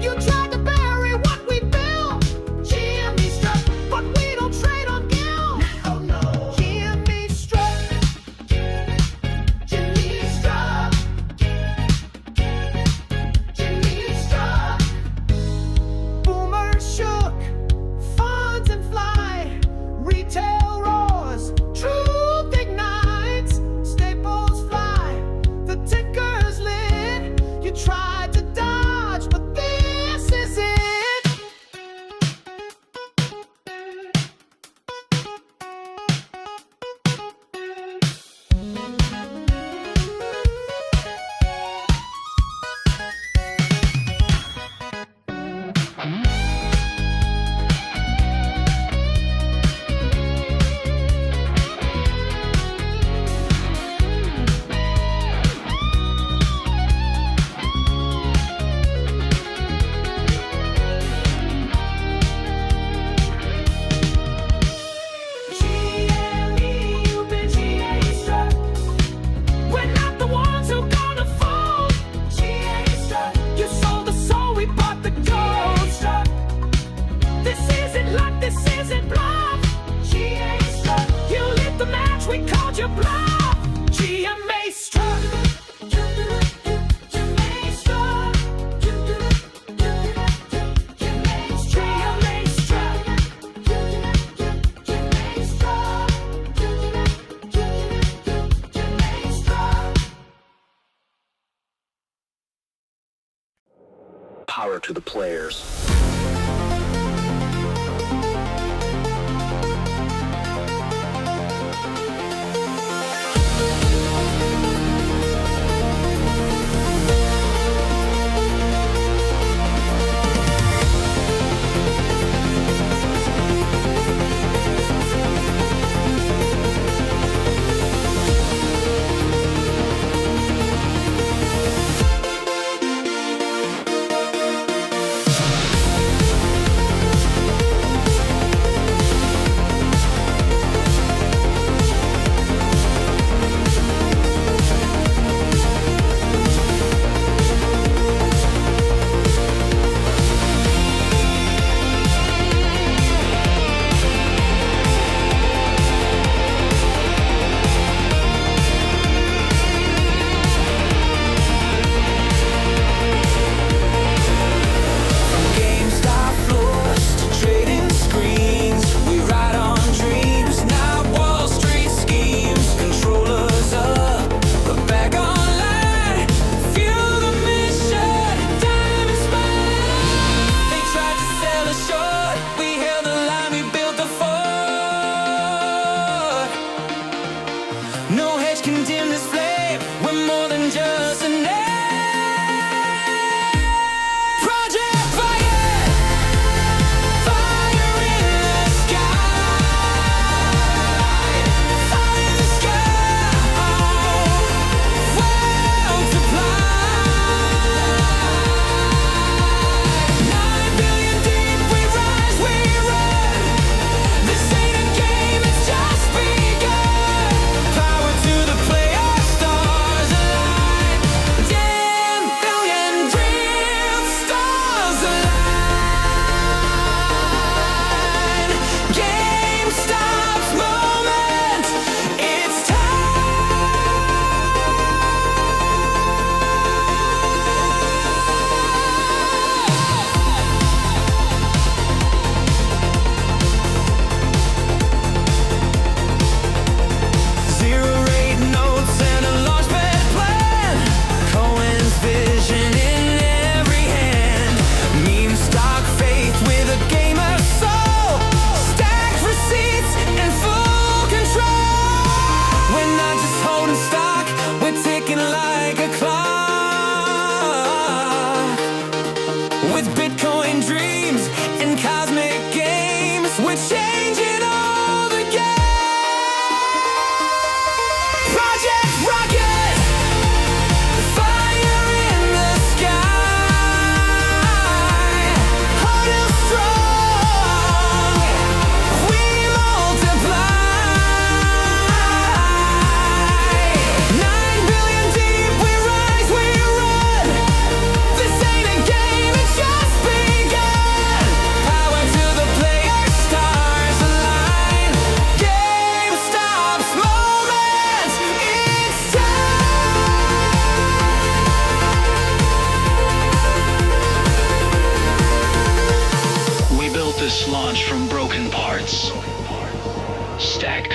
You tried to bury what we built. GME struck, but we don't trade on guilt. Oh no. GME struck. GME struck. GME struck. Boomers shook, funds in flight, retail roars, truth ignites, staples fly, the ticker's lit. You tried to dodge, but this is it. GME, you've been GME struck. We're not the ones who gonna fold. GME struck. You sold the soul, we bought the gold. Struck. This isn't luck, this isn't bluff. GME struck. You lit the match, we called your bluff. GME struck. GME struck. GME struck. Power to the players.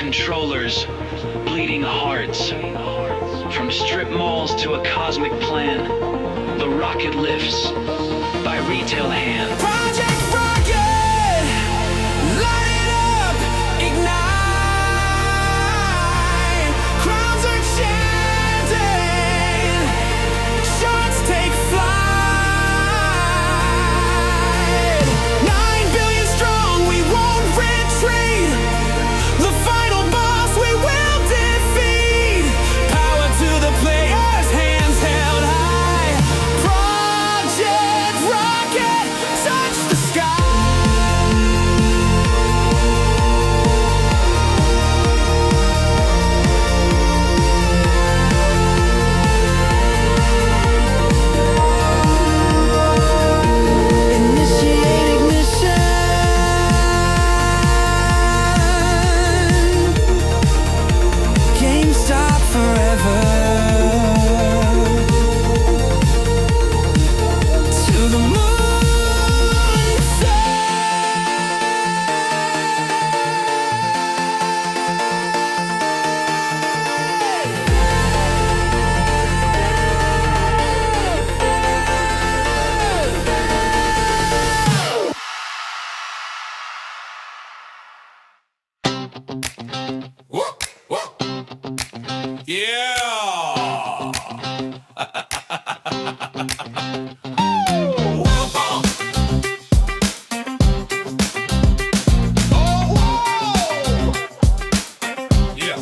controllers, bleeding hearts. From strip malls to a cosmic plan, the rocket lifts by retail hand. Project Rocket, light it up, ignite. Crowns are chanting, shots take flight. 9 billion strong, we won't retreat. The final boss we will defeat. Power to the players, hands held high. Project Rocket, touch the sky. Initiate ignition. GameStop forever. To the moon, Yeah! Yeah.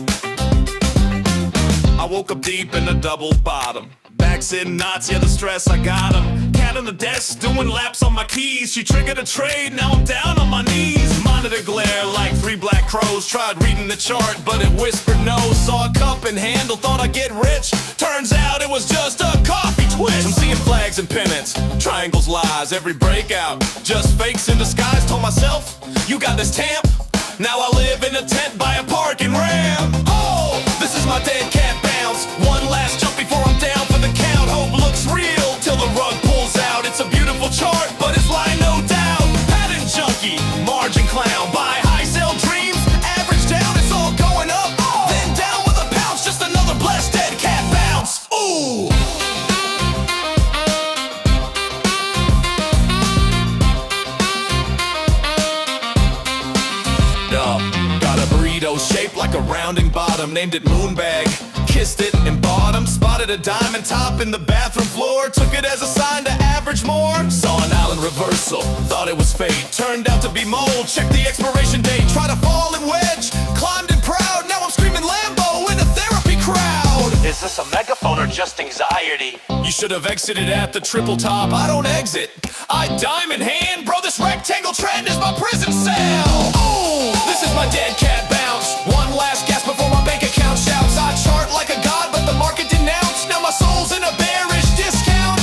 I woke up deep in a double bottom. Backs in knots, yeah, the stress, I got 'em. Cat on the desk, doing laps on my keys. She triggered a trade, now I'm down on my knees. Monitor glare like 3 black crows. Tried reading the chart, but it whispered no. Saw a cup and handle, thought I'd get rich. Turns out it was just a coffee twitch. I'm seeing flags and pennants, triangles, lies. Every breakout, just fakes in disguise. Told myself, you got this tamp. Now I live in a tent by a parking ramp. Oh, this is my dead cat bounce. One last jump before I'm down for the count. Hope looks real till the rug pulls out. It's a beautiful chart, but it's lying no doubt. Pattern junkie, margin clown. Buy high, sell dreams, average down. It's all going up, then down with a bounce. Just another blessed dead cat bounce. Ooh. Got a burrito shaped like a rounding bottom. Named it Moonbag, kissed it and bought 'em. Spotted a diamond top in the bathroom floor. Took it as a sign to average more. Saw an island reversal, thought it was fate. Turned out to be mold, checked the expiration date. Tried to fall and wedge, climbed in proud. Now I'm screaming Lambo in a therapy crowd. Is this a megaphone or just anxiety? You should have exited at the triple top. I don't exit, I diamond hand. Bro, this rectangle trend is my prison cell. Oh, this is my dead cat bounce. One last gasp before my bank account shouts. I chart like a god, but the market denounced. Now my soul's in a bearish discount.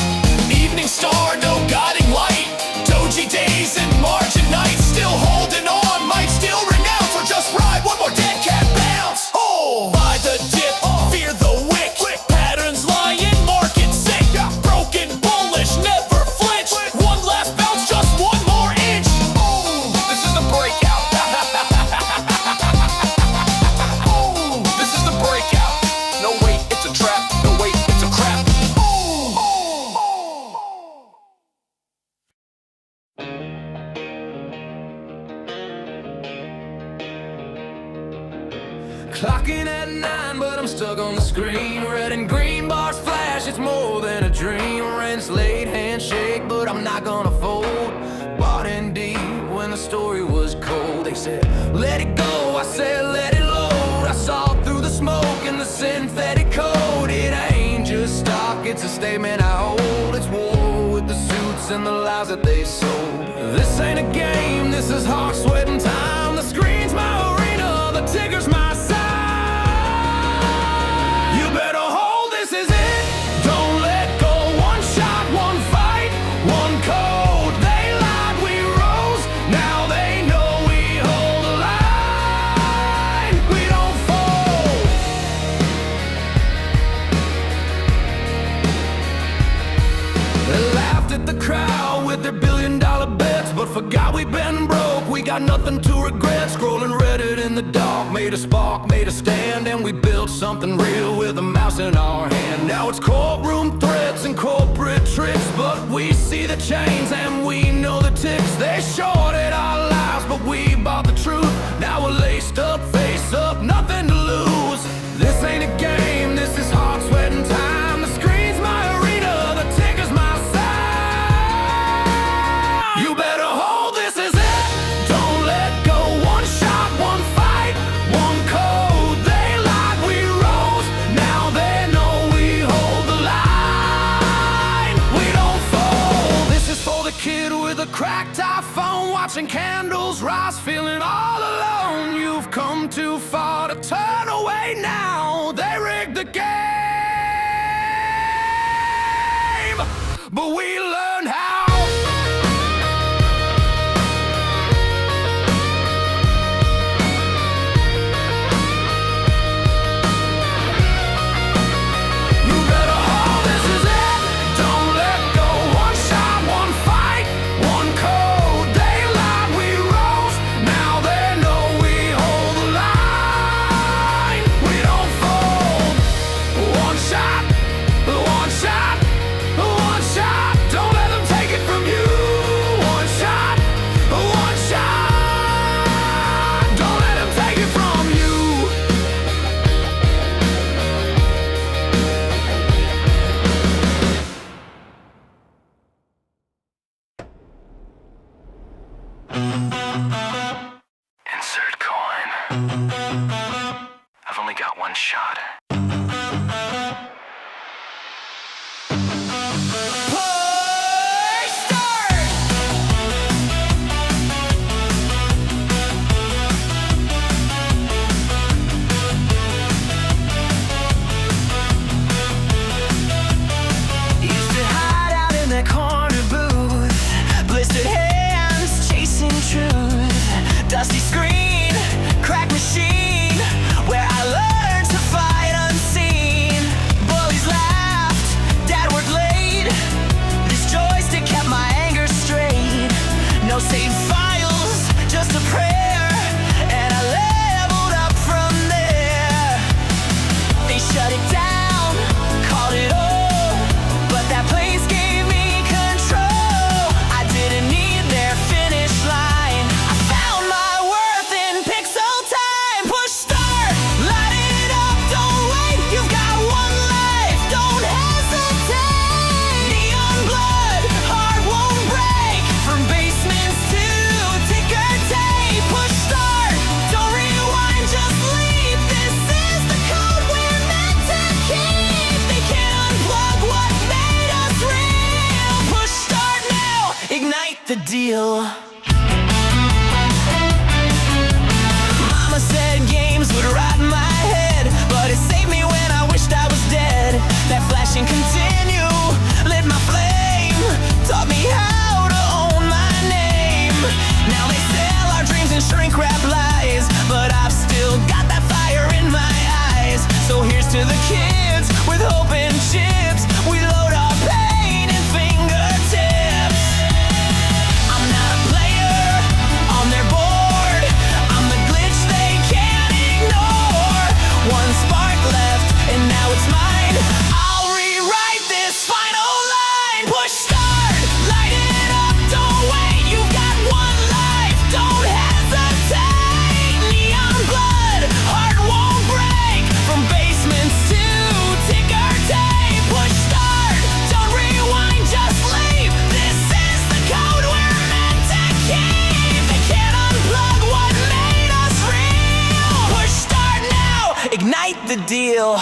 Evening star, no guiding light. Doji days and margin nights. Still holding on, might still renounce. Or just ride one more dead cat bounce. Oh, buy the dip, fear the wick. Patterns lying, market sick. Broken, bullish, never flinch. One last bounce, just one more inch. Oh, this is the breakout. Oh, this is the breakout. No wait, it's a trap. No wait, it's a crap. Clocking at 9, but I'm stuck on the screen. Red and green bars flash, it's more than a dream. Rent's late, handshake, but I'm not gonna fold. Bought in deep when the story was cold. They said, let it go, I said, let it load. I saw through the smoke and the synthetic code. It ain't just stock, it's a statement I hold. It's war with the suits and the lies that they sold. This ain't a game, this is hard sweat and time. The screen's my arena, the ticker's my side. You better hold, this is it. Don't let go, one shot, one fight, one code. They lied, we rose, now they know we hold the line. We don't fold. They laughed at the crowd with their $1 billion bets, but forgot we've been broke. We got got nothing to regret. Scrolling Reddit in the dark, made a spark, made a stand, and we built something real with a mouse in our hand. Now it's courtroom threats and corporate tricks, but we see the chains and we know the ticks. They shorted our lives, but we bought the truth. Now we're laced up, face up, nothing to lose. This ain't a game, this is hard, sweat, and time. The screen's my arena, the ticker's my sign. You better hold, this is it. Don't let go. One shot, one fight, one code. They lied, we rose. Now they know we hold the line. We don't fold. This is for the kid with a cracked iPhone, watching candles rise, feeling all alone. You've come too far to turn away now. They rigged the game, but we learned how. You better hold, this is it. Don't let go. One shot, one fight, one code. They lied, we rose. Now they know we hold the line. We don't fold. One shot, one shot, one shot. Don't let them take it from you. One shot, one shot. Don't let them take it from you. Insert coin. I've only got one shot. Used to hide out in that corner booth, blistered hands chasing truth, dusty screen, crack machine, where I learned to fight unseen. Bullies laughed, dad worked late. This joystick kept my anger straight. No saved files, just a prayer, and I leveled up from there. They shut it down, called it old, but that place gave me control. I didn't need their finish line. I found my worth in pixel time. Push start, light it up, don't wait. You've got one life, don't hesitate. Neon blood, heart won't break. From basements to ticker tape. Push start, don't rewind, just leave. This is the code we're meant to keep. They can't unplug what made us real. Push start now, ignite the deal. Mama said games would rot my head, but it saved me when I wished I was dead. That flash and continue lit my flame, taught me how to own my name. Now they sell our dreams and shrink wrap lies, but I've still got that fire in my eyes. So here's to the kids with hope and chips. We load our pain in fingertips. I'm not a player on their board. I'm the glitch they can't ignore. One spark left and now it's mine. I'll rewrite this final line. Push start, light it up, don't wait. You've got one life, don't hesitate. Neon blood, heart won't break. From basements to ticker tape. Push start, don't rewind, just leave. This is the code we're meant to keep. They can't unplug what made us real. Push start now, ignite the deal.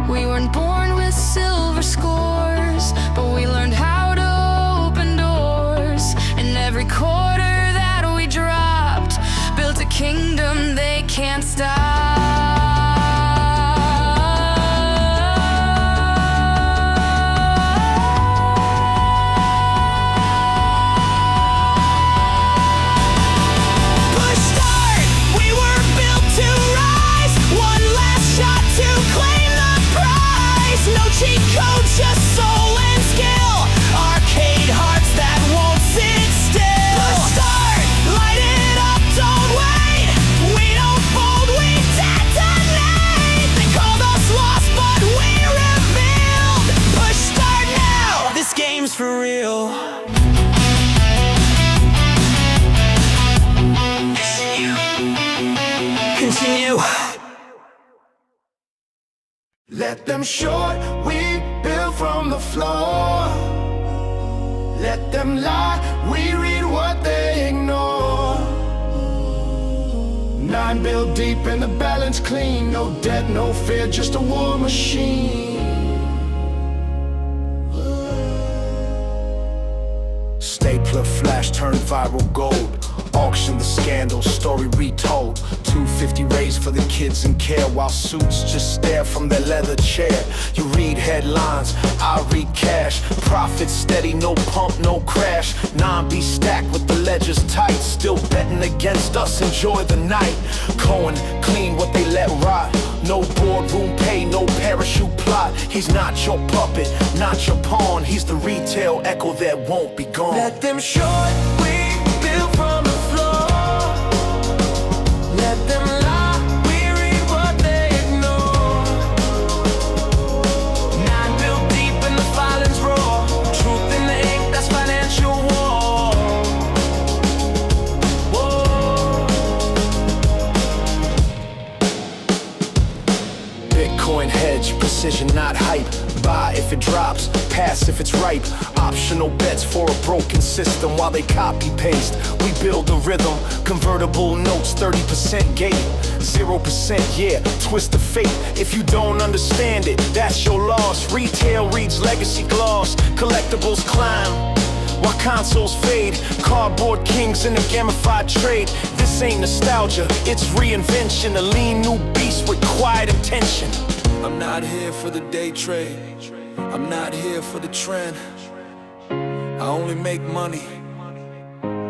We weren't born with silver scores, but we learned how to open doors. And every quarter that we dropped built a kingdom they can't stop. Push start, we were built to rise. One last shot to claim the prize. No cheat codes, just soul and skill. Arcade hearts that won't sit still. Push start, Let them short, we build from the floor. Let them lie, we read what they ignore. 9 build deep and the balance clean. No debt, no fear, just a war machine. Stapler flash turned viral gold. Auction the scandal, story retold. 250 raised for the kids in care, while suits just stare from their leather chair. You read headlines, I read cash. Profit steady, no pump, no crash. 9B stacked with the ledgers tight. Still betting against us, enjoy the night. Cohen, clean what they let rot. No boardroom pay, no parachute plot. He's not your puppet, not your pawn. He's the retail echo that won't be gone. Let them short, we build from the floor. Let them lie, we read what they ignore. 9 build deep and the violence roar. Truth in the ink, that's financial war. Whoa. Bitcoin hedge, precision not hype. Buy if it drops, pass if it's ripe. Optional bets for a broken system while they copy paste. We build a rhythm, convertible notes, 30% gate, 0% yeah, twist of fate. If you don't understand it, that's your loss. Retail reads legacy gloss, collectibles climb while consoles fade. Cardboard kings in a gamified trade. This ain't nostalgia, it's reinvention. A lean new beast with quiet intention. I'm not here for the day trade, I'm not here for the trend. I only make money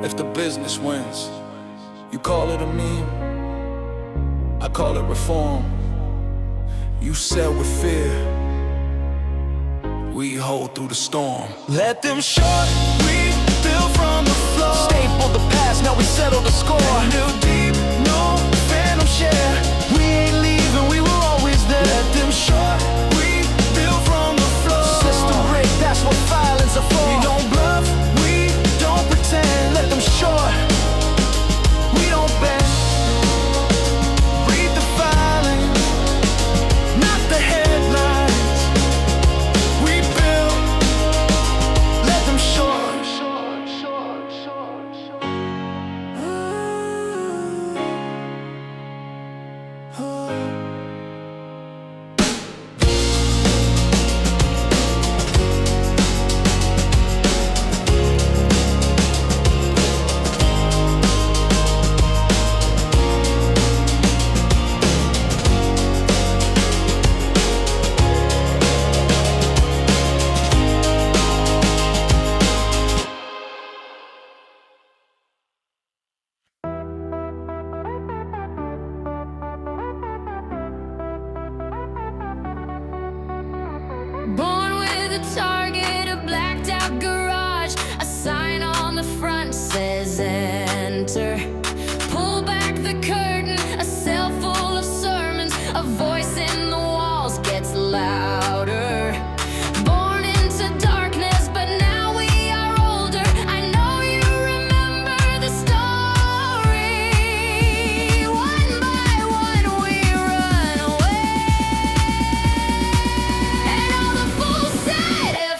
if the business wins. You call it a meme, I call it reform. You sell with fear, we hold through the storm. Let them short, we build from the floor. Staple the past, now we settle the score. And new deep, no phantom share. We ain't leaving, we were always there. Let them short, we build from the floor. System break, that's what violence are for. We don't bluff, we don't pretend. Let them short, we don't bend. Read the filings, not the headlines. We build, let them short. Born with a target, a blacked out garage. A sign on the front says enter. Pull back the curtain, a cell full of sermons. A voice in the walls gets louder. Born into darkness, but now we are older. I know you remember the story. One by one we run away. And all the fools said if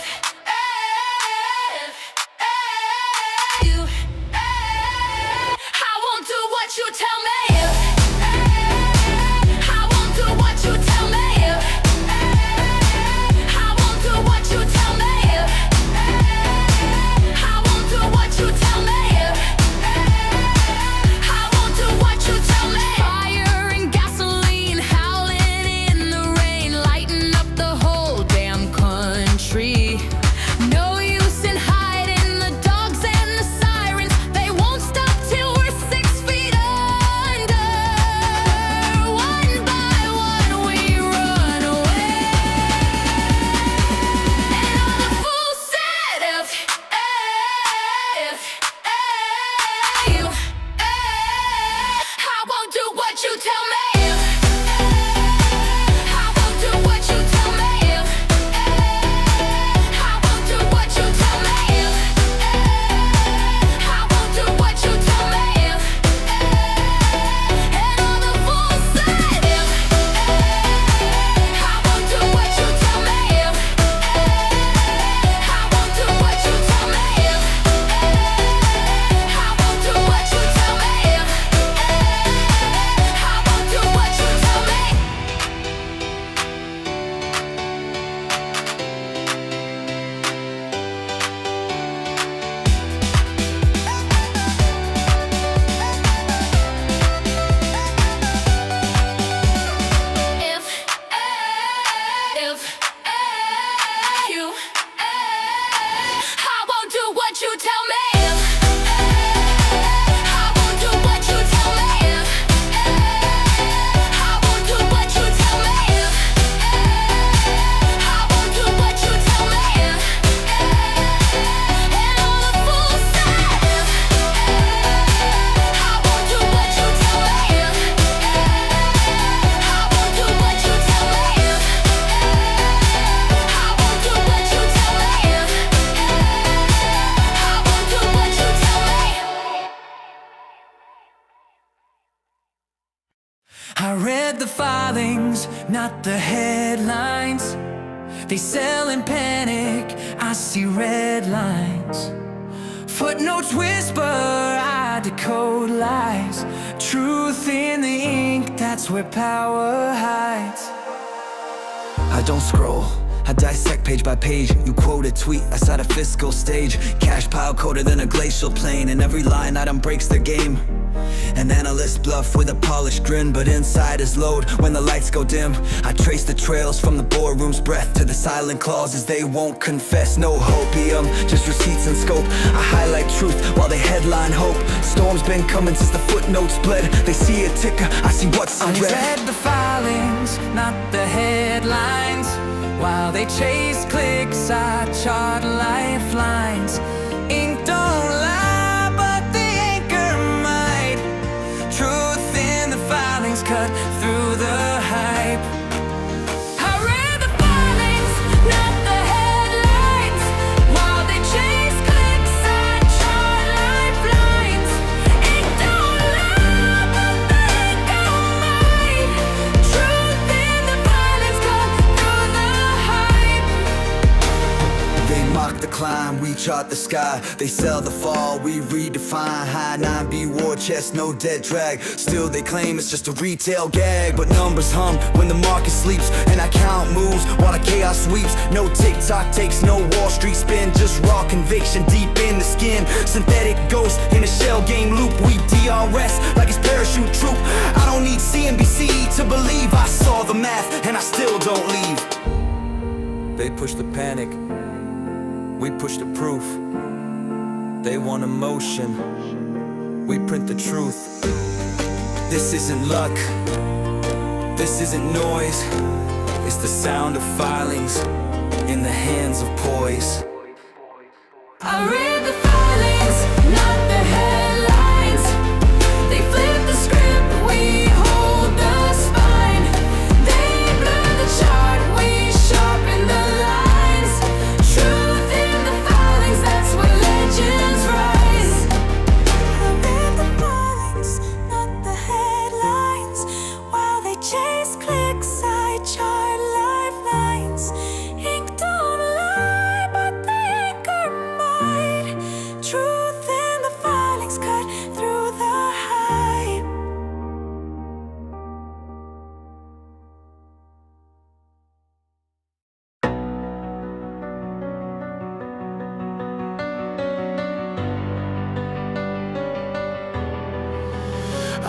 I read the filings, not the headlines. They sell in panic, I see red lines. Footnotes whisper, I decode lies. Truth in the ink, that's where power hides. I don't scroll, I dissect page by page. You quote a tweet, I cite a fiscal stage. Cash pile colder than a glacial plain, and every line item breaks the game. An analyst bluff with a polished grin, but inside is load when the lights go dim. I trace the trails from the boardroom's breath to the silent clauses they won't confess. No hopium, just receipts and scope. I highlight truth while they headline hope. Storm's been coming since the footnotes bled. They see a ticker, I see what's in red. I read the filings, not the headlines. While they chase clicks, I chart lifelines. Ink don't lie, but the anchor might. Truth in the filings cut through the hype. I read the filings, not the headlines. While they chase clicks, I chart lifelines. Ink don't lie, but the anchor might. Truth in the filings cut through the hype. They mock the climb, we chart the sky. They sell the fall, we redefine. High 9B war chest, no dead drag. Still they claim it's just a retail gag. But numbers hum when the market sleeps, and I count moves while the chaos sweeps. No TikTok takes, no Wall Street spin, just raw conviction deep in the skin. Synthetic ghost in a shell game loop. We DRS like it's parachute troop. I don't need CNBC to believe. I saw the math and I still don't leave. They push the panic, we push the proof. They want emotion, we print the truth. This isn't luck, this isn't noise. It's the sound of filings in the hands of poise. I read the filings, not the headlines. They flip the script, we hold the spine. They blur the chart, we sharpen the lines. Truth in the filings, that's where legends rise. I read the filings, not the headlines. While they chase clicks, I chart lifelines. Ink don't lie, but the anchor might. Truth in the filings cut through the hype.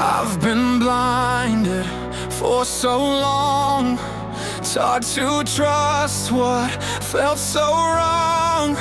I've been blinded for so long, taught to trust what felt so wrong.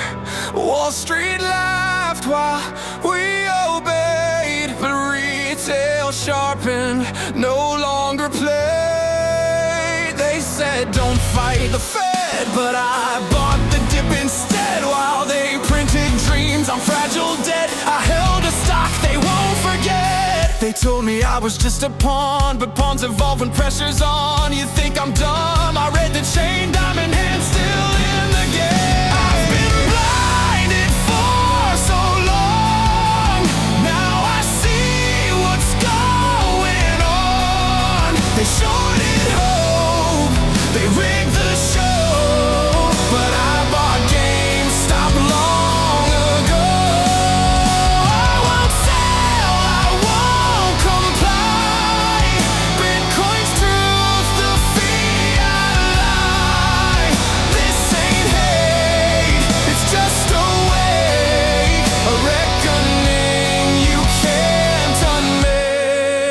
Wall Street laughed while we obeyed, but retail sharpened, no longer played. They said don't fight the Fed, but I bought the dip instead. While they printed dreams on fragile debt, I held a stock they won't forget. They told me I was just a pawn, but pawns evolve when pressure's on. You think I'm dumb? I read the chain, diamond hand still in the game. I've been blinded for so long, now I see what's going on. They shorted hope, they rigged the show, but I bought GameStop long ago. I won't sell, I won't comply. Bitcoin's truth, the fiat lie. This ain't hate, it's just a way, a reckoning you can't unmake.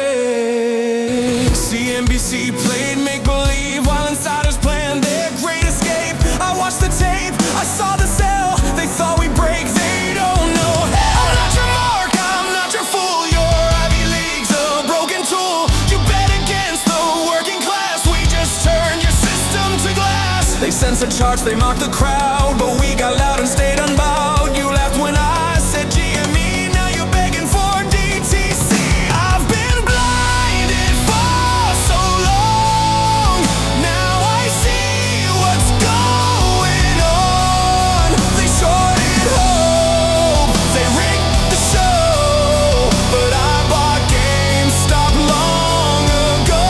CNBC played make-believe while insiders planned their great escape. I watched the tape, I saw the sell. They thought we'd break, they don't know hell. I'm not your mark, I'm not your fool. Your Ivy League's a broken tool. You bet against the working class, we just turned your system to glass. They censored charts, they mocked the crowd, but we got loud and stayed unbowed. You laughed when I said GME, now you're begging for DTC. I've been blinded for so long, now I see what's going on. They shorted hope, they rigged the show, but I bought GameStop long ago.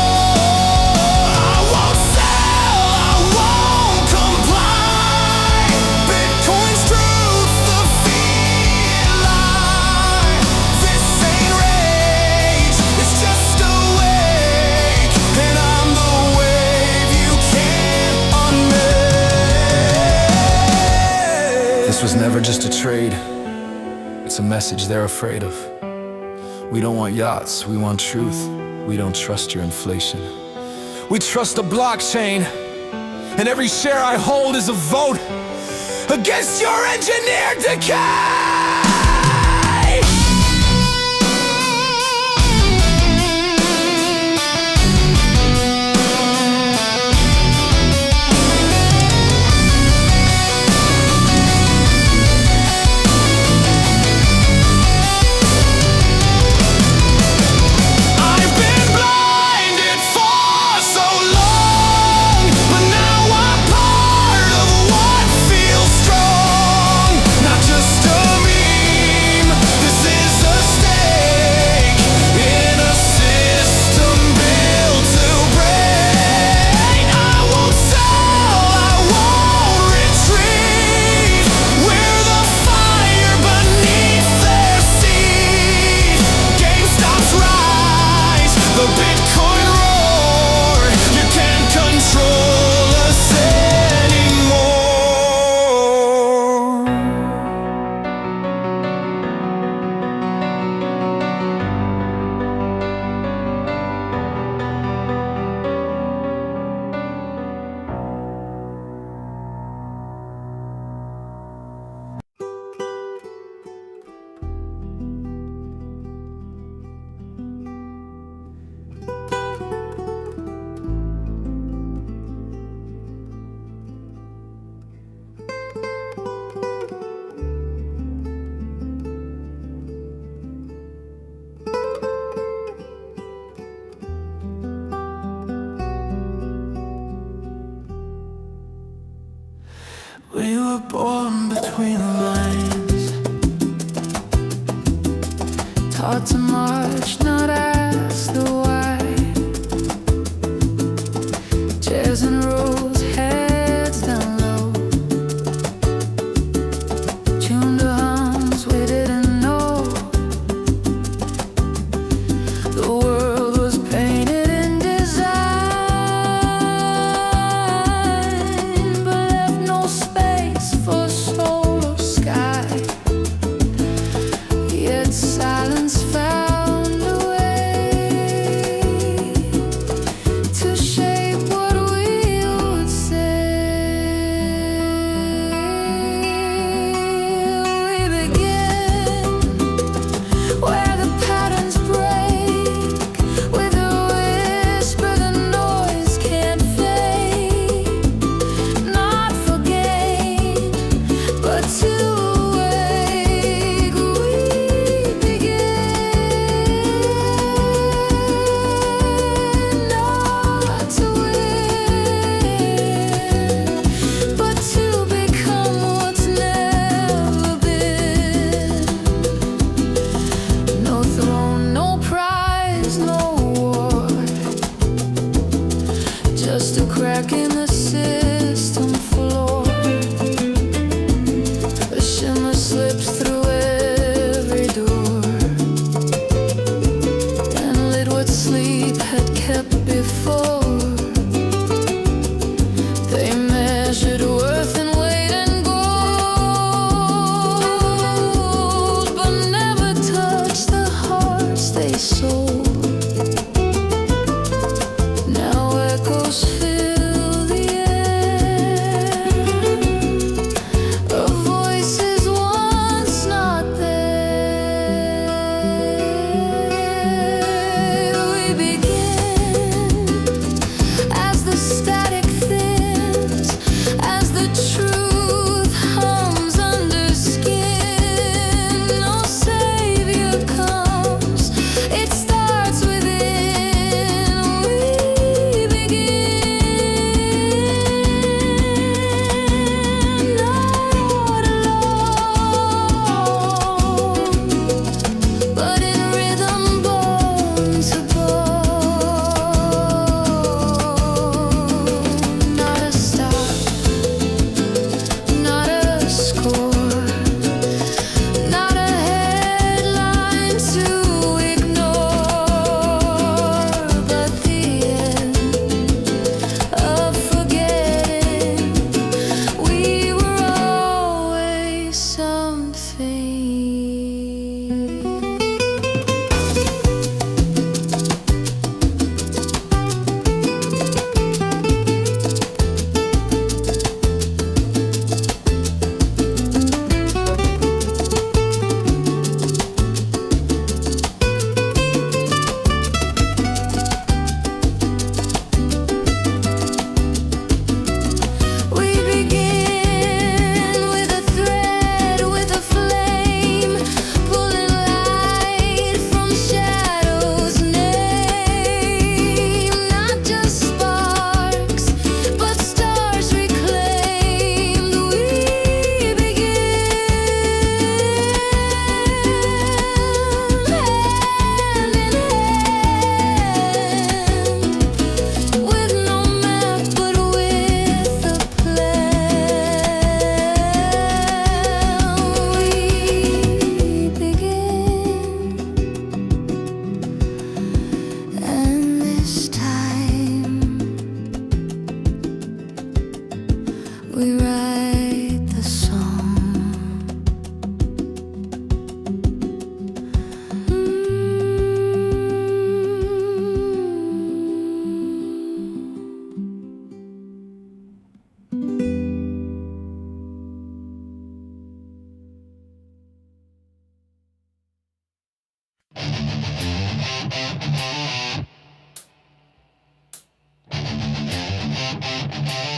This was never just a trade. It's a message they're afraid of. We don't want yachts, we want truth. We don't trust your inflation. We trust the blockchain, and every share I hold is a vote against your engineered decay. We were born between the lines, taught to march, not ask the why. Chairs and rows, heads down low, tuned to hums we didn't know. The world was painted in design, but left no space for soul or sky. Yet silence found a way to shape what we would say. We begin where the patterns break, with a whisper the noise can't fade. Not for gain, but to awake. We begin not to win, but to become what's never been. No throne, no prize, no war, just a crack in the system floor. A shimmer slips through every door and lit what sleep had kept before. They measured worth in weight and gold, but never touched the hearts they sold. Now echoes fill the air of voices once not there. We begin as the static thins, as the truth hums under skin. No savior comes, it starts within. We begin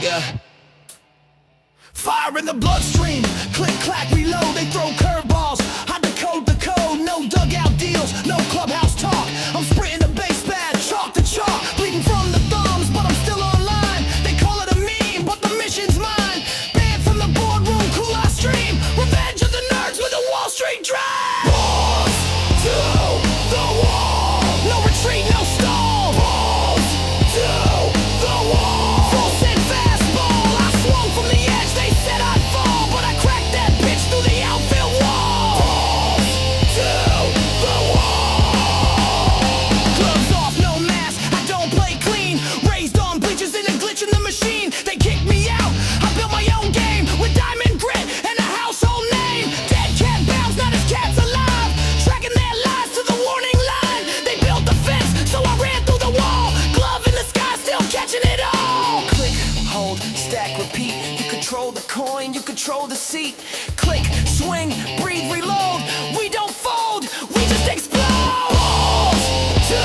Yeah. Fire in the bloodstream, click, clack, reload, they throw curveballs. I decode the code, no dugout deals, no clubhouse talk. I'm sprinting the base pad, chalk to chalk, bleeding from the thumbs, but I'm still online. They call it a meme, but the mission's mine. Banned from the boardroom, cool I stream. Revenge of the nerds with a Wall Street drive. Balls to the wall, no retreat, no stall. Balls to the wall, full send fastball. I swung from the edge, they said I'd fall, but I cracked that bitch through the outfield wall. Balls to the wall, gloves off, no mask, I don't play clean. Raised on bleachers in a glitch in the machine. They kicked me out, I built my own game with diamond grit and a household name. Dead cat bounds, not his cat's alive, tracking their lies to the warning line. They built the fence, so I ran through the wall. Glove in the sky, still catching it all. Click, hold, stack, repeat. You control the coin, you control the seat. Click, swing, breathe, reload. We don't fold, we just explode. Balls to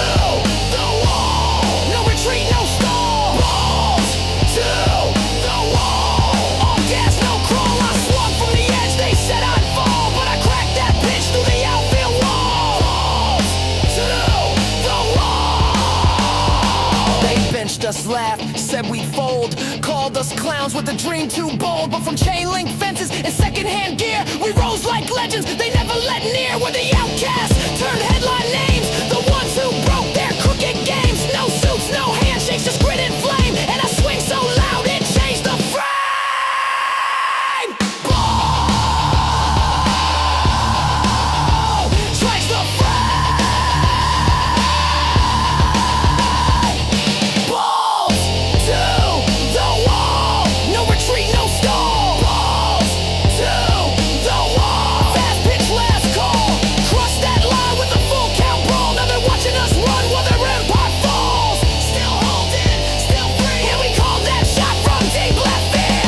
the wall, no retreat, no stall. Balls to the wall, all gas, no crawl. I swung from the edge, they said I'd fall, but I cracked that bitch through the outfield wall. Balls to the wall. They benched us, laughed, said we'd fold, called us clowns with a dream too bold. But from chain link fences and secondhand gear, we rose like legends, they never let near. We're the outcasts, turned headline names, the ones who broke their crooked games. No suits, no handshakes, just grit and flame, and I swing so loud it changed the frame. Ball strikes the frame. Balls to the wall, no retreat, no stall. Balls to the wall, fast pitch, last call. Crush that line with a full count brawl. Now they're watching us run while their empire falls. Still holding, still free, and we call that shot from deep left field.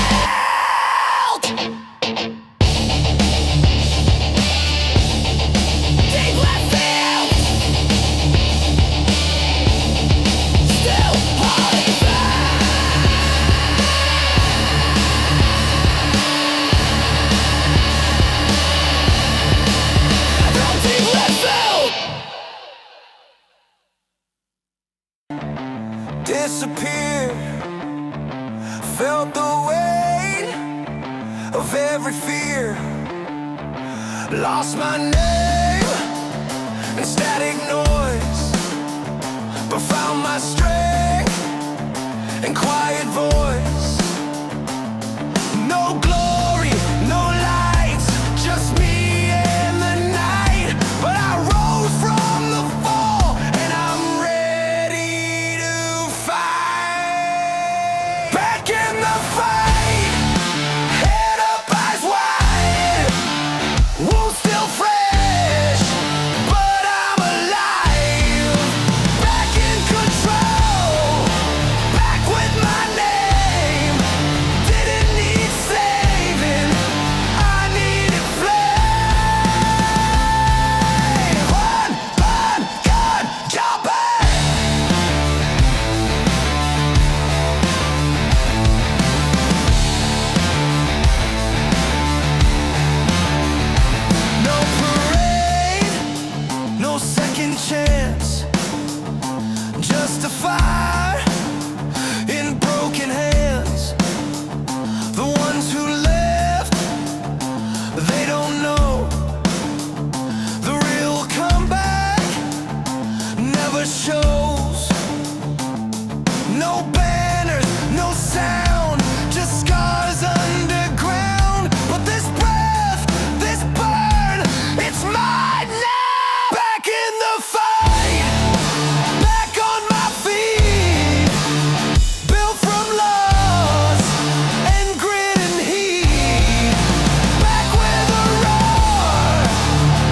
Deep left field. Still holding from deep left field. Disappeared, felt the weight of every fear. Lost my name in static noise, but found my strength in quiet voice. No glory, no lights, just me and the night. But I rose from the fall, and I'm ready to fight. Back in the fight, head up, eyes wide, wounds still fresh, but I'm alive. Back in control, back with my name. Didn't need saving, I needed flame. One, gun, jumping. No parade, no second chance, just a fire in broken hands. The ones who left, they don't know. The real comeback never shows. No banners, no sound, just scars underground. But this breath, this burn, it's mine now. Back in the fight, back on my feet, built from loss and grit and heat. Back with a roar,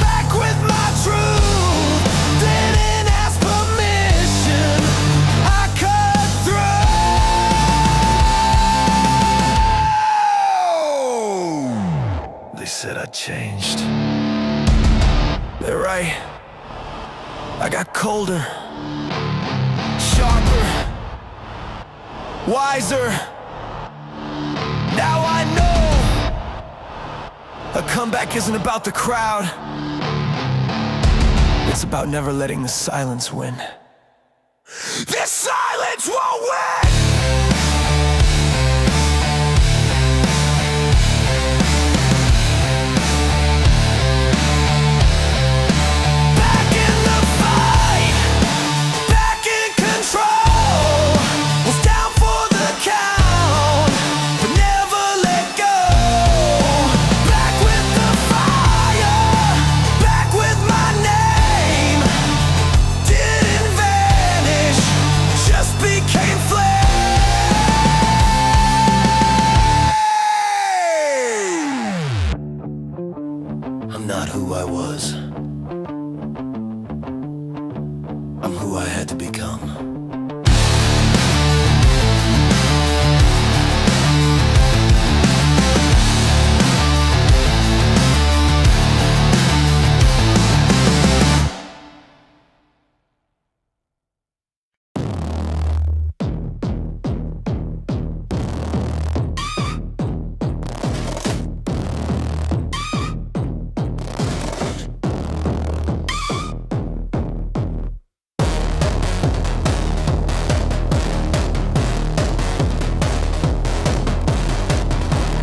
back with my truth. Didn't ask permission, I cut through. They said I changed. They're right. I got colder, sharper, wiser, Now I know a comeback isn't about the crowd. It's about never letting the silence win. This silence won't win! Back in the fight, back in control. Was down for the count, but never let go. Back with the fire, back with my name. Didn't vanish, just became flame. I'm not who I was. I'm who I had to become.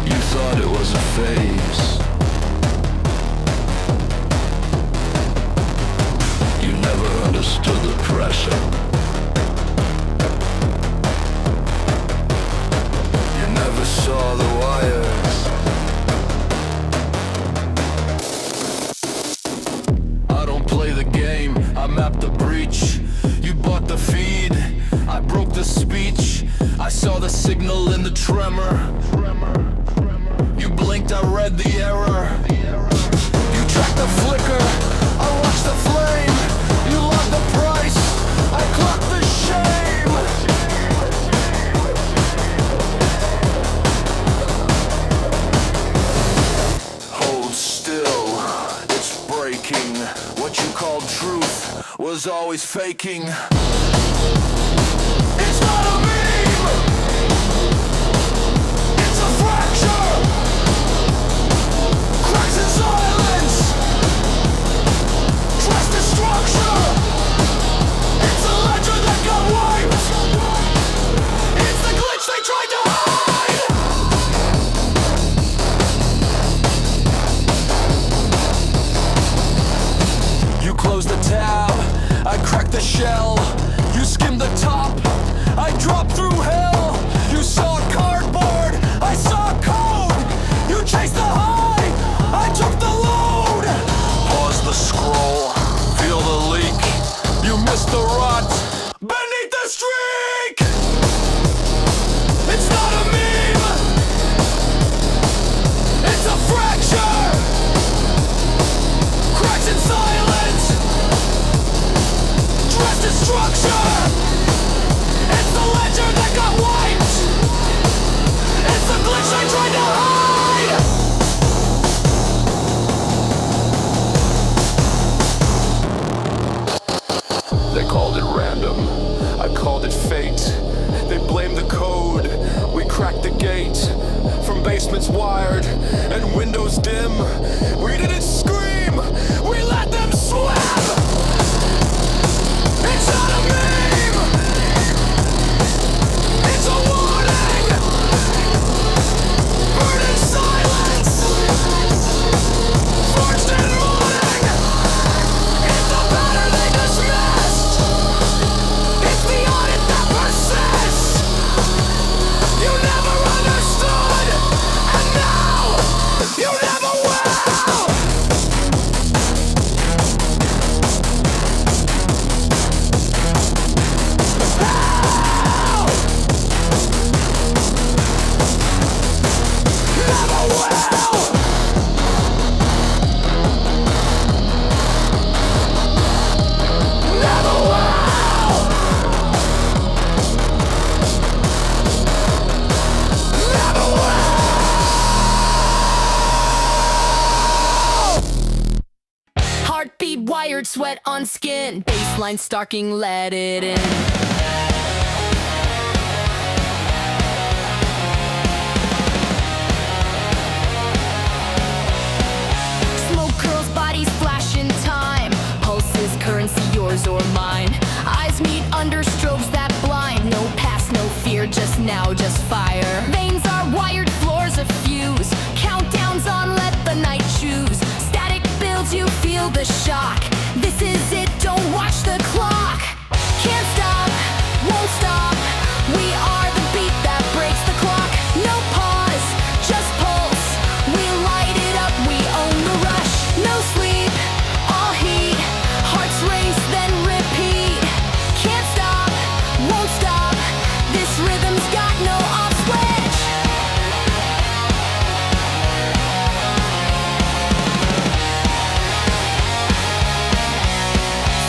You thought it was a phase. You never understood the pressure. You never saw the wires. I don't play the game, I map the breach. You bought the feed, I broke the speech. I saw the signal in the tremor. You blinked, I read the error. You tracked the flicker, I watched the flame. You logged the price, I clocked the shame. Hold still, it's breaking. What you called truth was always faking. It's not a meme, it's a fracture. Cracks in silence, trust the structure. It's a ledger that got wiped. It's the glitch they tried to hide. You closed the tab, I cracked the shell. You skimmed the top, I dropped through hell. You saw cardboard, I saw code. You chased the high, I took the load. Pause the scroll, feel the leak. You missed the rot beneath the streak. It's not a meme, it's a fracture. Cracks in silence, dressed in structure. It's the ledger that got wiped. It's the glitch I tried to hide. They called it random, I called it fate. They blamed the code, we cracked the gate. From basements wired and windows dim, we didn't scream, we let them swim. It's not a meme, it's a warning. Burn in silence, forged in morning. It's the pattern they dismissed, it's the audit that persists. You never understood, and now you never will. Heartbeat wired, sweat on skin. Baseline stalking, let it in. fire, just now, just fire. Veins are wired, floors a fuse. Countdowns on, let the night choose. Static builds, you feel the shock. This is it, don't watch the clock. Can't stop, won't stop. We are the beat that breaks the clock. No pause, just pulse. We light it up, we own the rush. No sleep, all heat. Hearts race, then repeat. Can't stop, won't stop. This rhythm's got no off switch.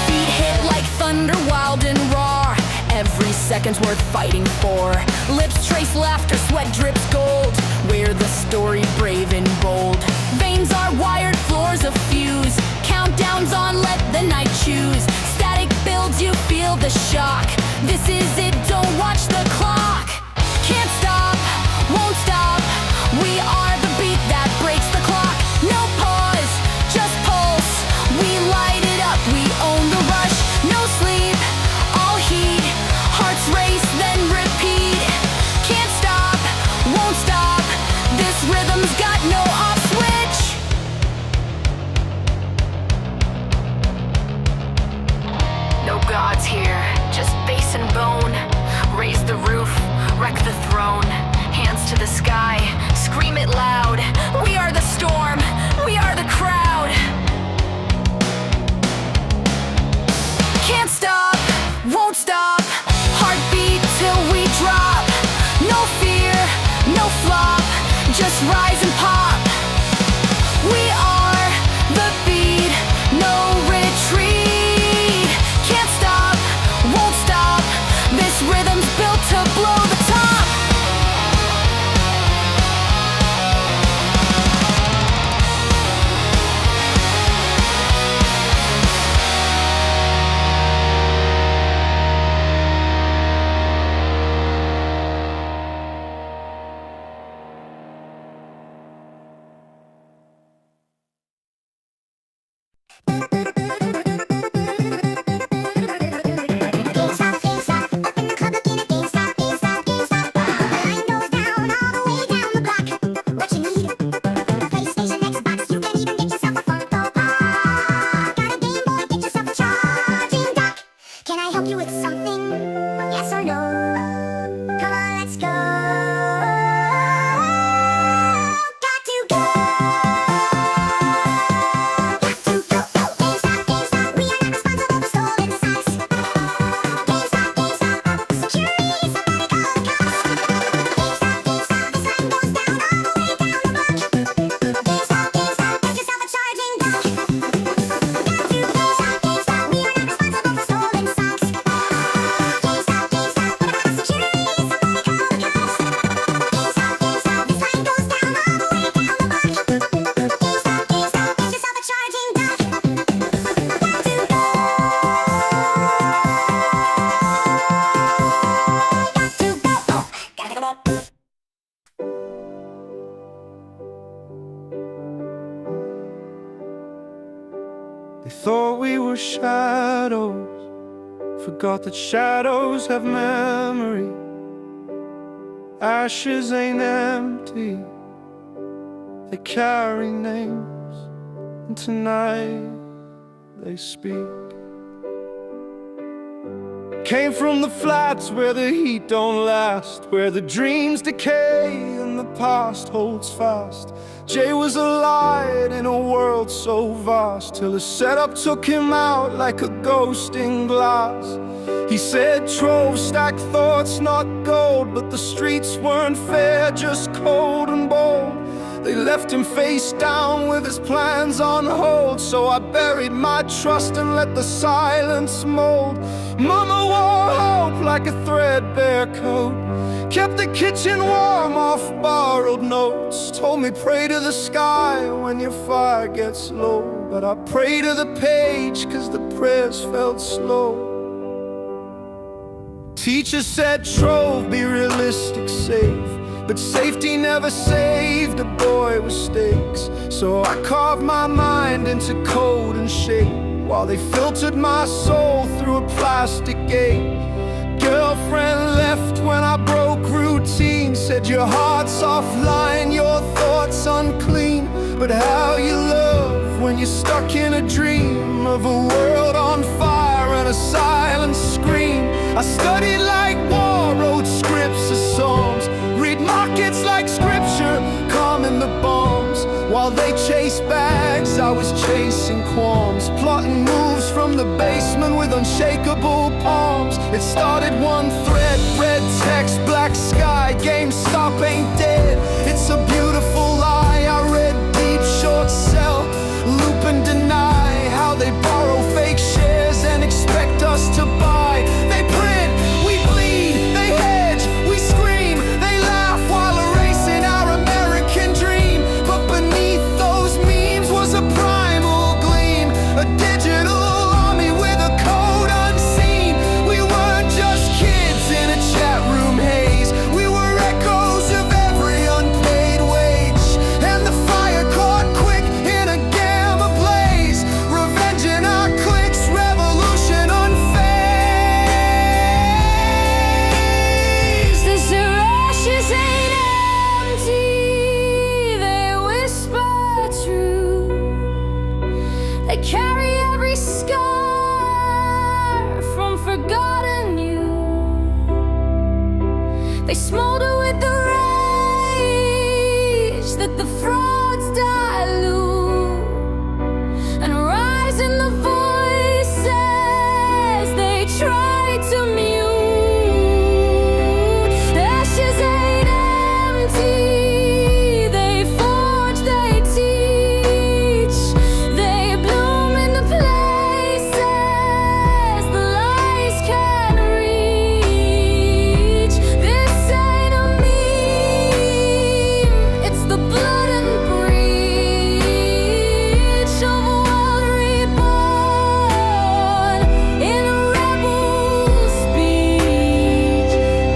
Feet hit like thunder, wild and raw. Every second's worth fighting for. Lips trace laughter, sweat drips gold. We're the story, brave and bold. Veins are wired, floors a fuse. Countdowns on, let the night choose. Static builds, you feel the shock. This is it, don't watch the clock. Can't stop, won't stop. We are the beat that breaks the clock. No pause, just pulse. We light it up, we own the rush. No sleep, all heat. Hearts race, then repeat. Can't stop, won't stop. This rhythm's got no off switch. No gods here, just bass and bone. Raise the roof, wreck the throne. Hands to the sky, scream it loud. We are the storm, we are the crowd. Can't stop, won't stop. Heartbeat till we drop. No fear, no flop. Just rise and pop. We are the beat, no retreat. Can't stop, won't stop. This rhythm's built to blow the top. Can I help you with something? Yes or no? Come on, let's go. Got to go. Got to go. GameStop, GameStop. We are not responsible for stolen sites. GameStop, GameStop. Security, somebody call the cops. GameStop, GameStop. This line goes down all the way down the block. GameStop, GameStop. Get yourself a charging dock. Got to go. GameStop, we are not responsible for stolen sites. They thought we were shadows, forgot that shadows have memory. Ashes ain't empty, they carry names, and tonight they speak. Came from the flats where the heat don't last, where the dreams decay and the past holds fast. Jay was a light in a world so vast, till his setup took him out like a ghost in glass. He said trove stacked thoughts, not gold, but the streets weren't fair, just cold and bold. They left him face down with his plans on hold, so I buried my trust and let the silence mold. Mama wore hope like a threadbare coat, kept the kitchen warm off borrowed notes. Told me pray to the sky when your fire gets low, but I pray to the page cause the prayers felt slow. Teacher said trove, be realistic, safe, but safety never saved a boy with stakes. So I carved my mind into code and shape, while they filtered my soul through a plastic gate. Girlfriend left when I broke said your heart's offline, your thoughts unclean. But how you love when you're stuck in a dream of a world on fire and a silent scream. I studied like war, wrote scripts of psalms, read markets like scripture, calming the bombs. While they chased bags, I was chasing qualms, plotting moves from the basement with unshakable palms. It started one thread, red text, black sky, GameStop ain't dead. It's a beautiful lie. I read deep, short sell, loop and deny how they borrow fake shares and expect us to buy. They print, we bleed, they hedge, we scream, they laugh while erasing our American dream. But beneath those memes was a primal gleam, a digital army with a code unseen. We weren't just kids in a chat room haze, we were echoes of every unpaid wage. And the fire caught quick in a gamma blaze, revenge in our clicks, revolution unfazed. This ashes ain't empty, they whisper true. They carry every scar from forgotten you. They smolder with the rage that the frauds dilute, and rise in the voices they try to mute. Ashes ain't empty, they forge, they teach, they bloom in the places the lies can reach. This ain't a meme, it's the blood and breach of a world reborn in a rebel speech.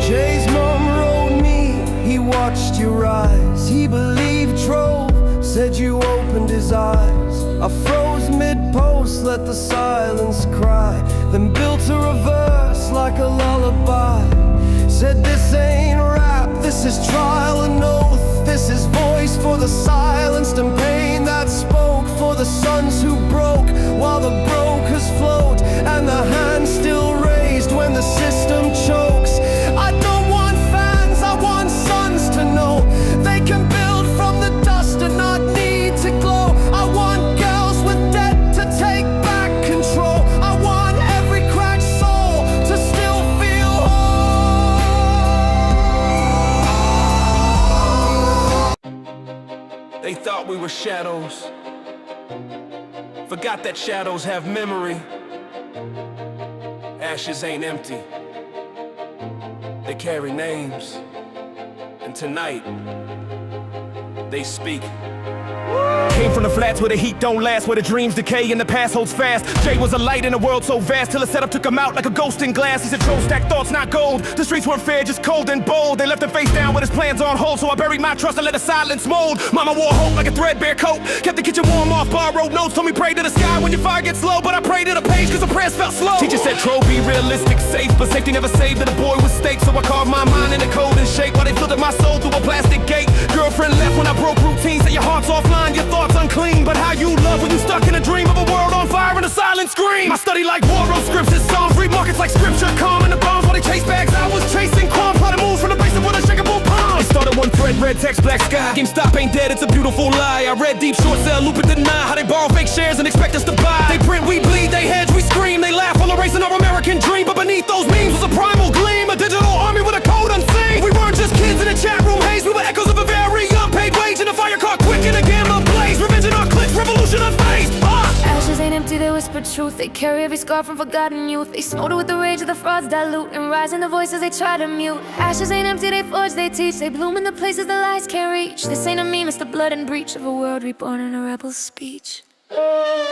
Jay's mom wrote me, he watched you rise. He believed Trove, said you opened his eyes. I froze mid-post, let the silence cry, then built a reverse like a lullaby. Said this ain't rap, this is trial and oath. This is voice for the silenced and pain that spoke, for the sons who broke while the brokers float, and the hand still raised when the system chokes. I don't want fans, I want sons to know they can build from the dust and not need to glow. I want girls with debt to take back control. I want every cracked soul to still feel whole. They thought we were shadows, forgot that shadows have memory. Ashes ain't empty, they carry names, and tonight they speak. Came from the flats where the heat don't last, where the dreams decay and the past holds fast. Jay was a light in a world so vast, till the setup took him out like a ghost in glass. He said, "Troll stack thoughts, not gold." The streets weren't fair, just cold and bold. They left him face down with his plans on hold, so I buried my trust and let the silence mold. Mama wore hope like a threadbare coat, kept the kitchen warm off borrowed notes. Told me pray to the sky when your fire gets low, but I prayed to the page cause the prayers felt slow. Teacher said, "Troll, be realistic, safe," but safety never saved that a boy was staked. So I carved my mind in the cold and shake while they filtered my soul through a plastic gate. Girlfriend left when I broke routine, said your heart's offline, your thoughts unclean. But how you love when you stuck in a dream of a world on fire and a silent scream. I study like war, wrote scripts and psalms, read markets like scripture, calm in the bombs while they chase bags. I was chasing qualms, plotting moves from the basement with unshakable palms. It started one thread, red text, black sky. GameStop ain't dead, it's a beautiful lie. I read deep, short sell, loop and deny how they borrow fake shares and expect us to buy. They print, we bleed, they hedge, we scream, they laugh while erasing our American dream. But beneath those memes was a primal gleam, a digital army with a code unseen. We weren't just kids in a chat room haze, we were echoes of a very unpaid wage. And the fire caught quick in a gamma blaze, revenge in our clicks, revolution unfazed. Ashes ain't empty, they whisper truth. They carry every scar from forgotten youth. They smolder with the rage of the frauds dilute, and rise in the voices they try to mute. Ashes ain't empty, they forge, they teach. They bloom in the places the lies can't reach. This ain't a meme, it's the blood and breach of a world reborn in a rebel speech.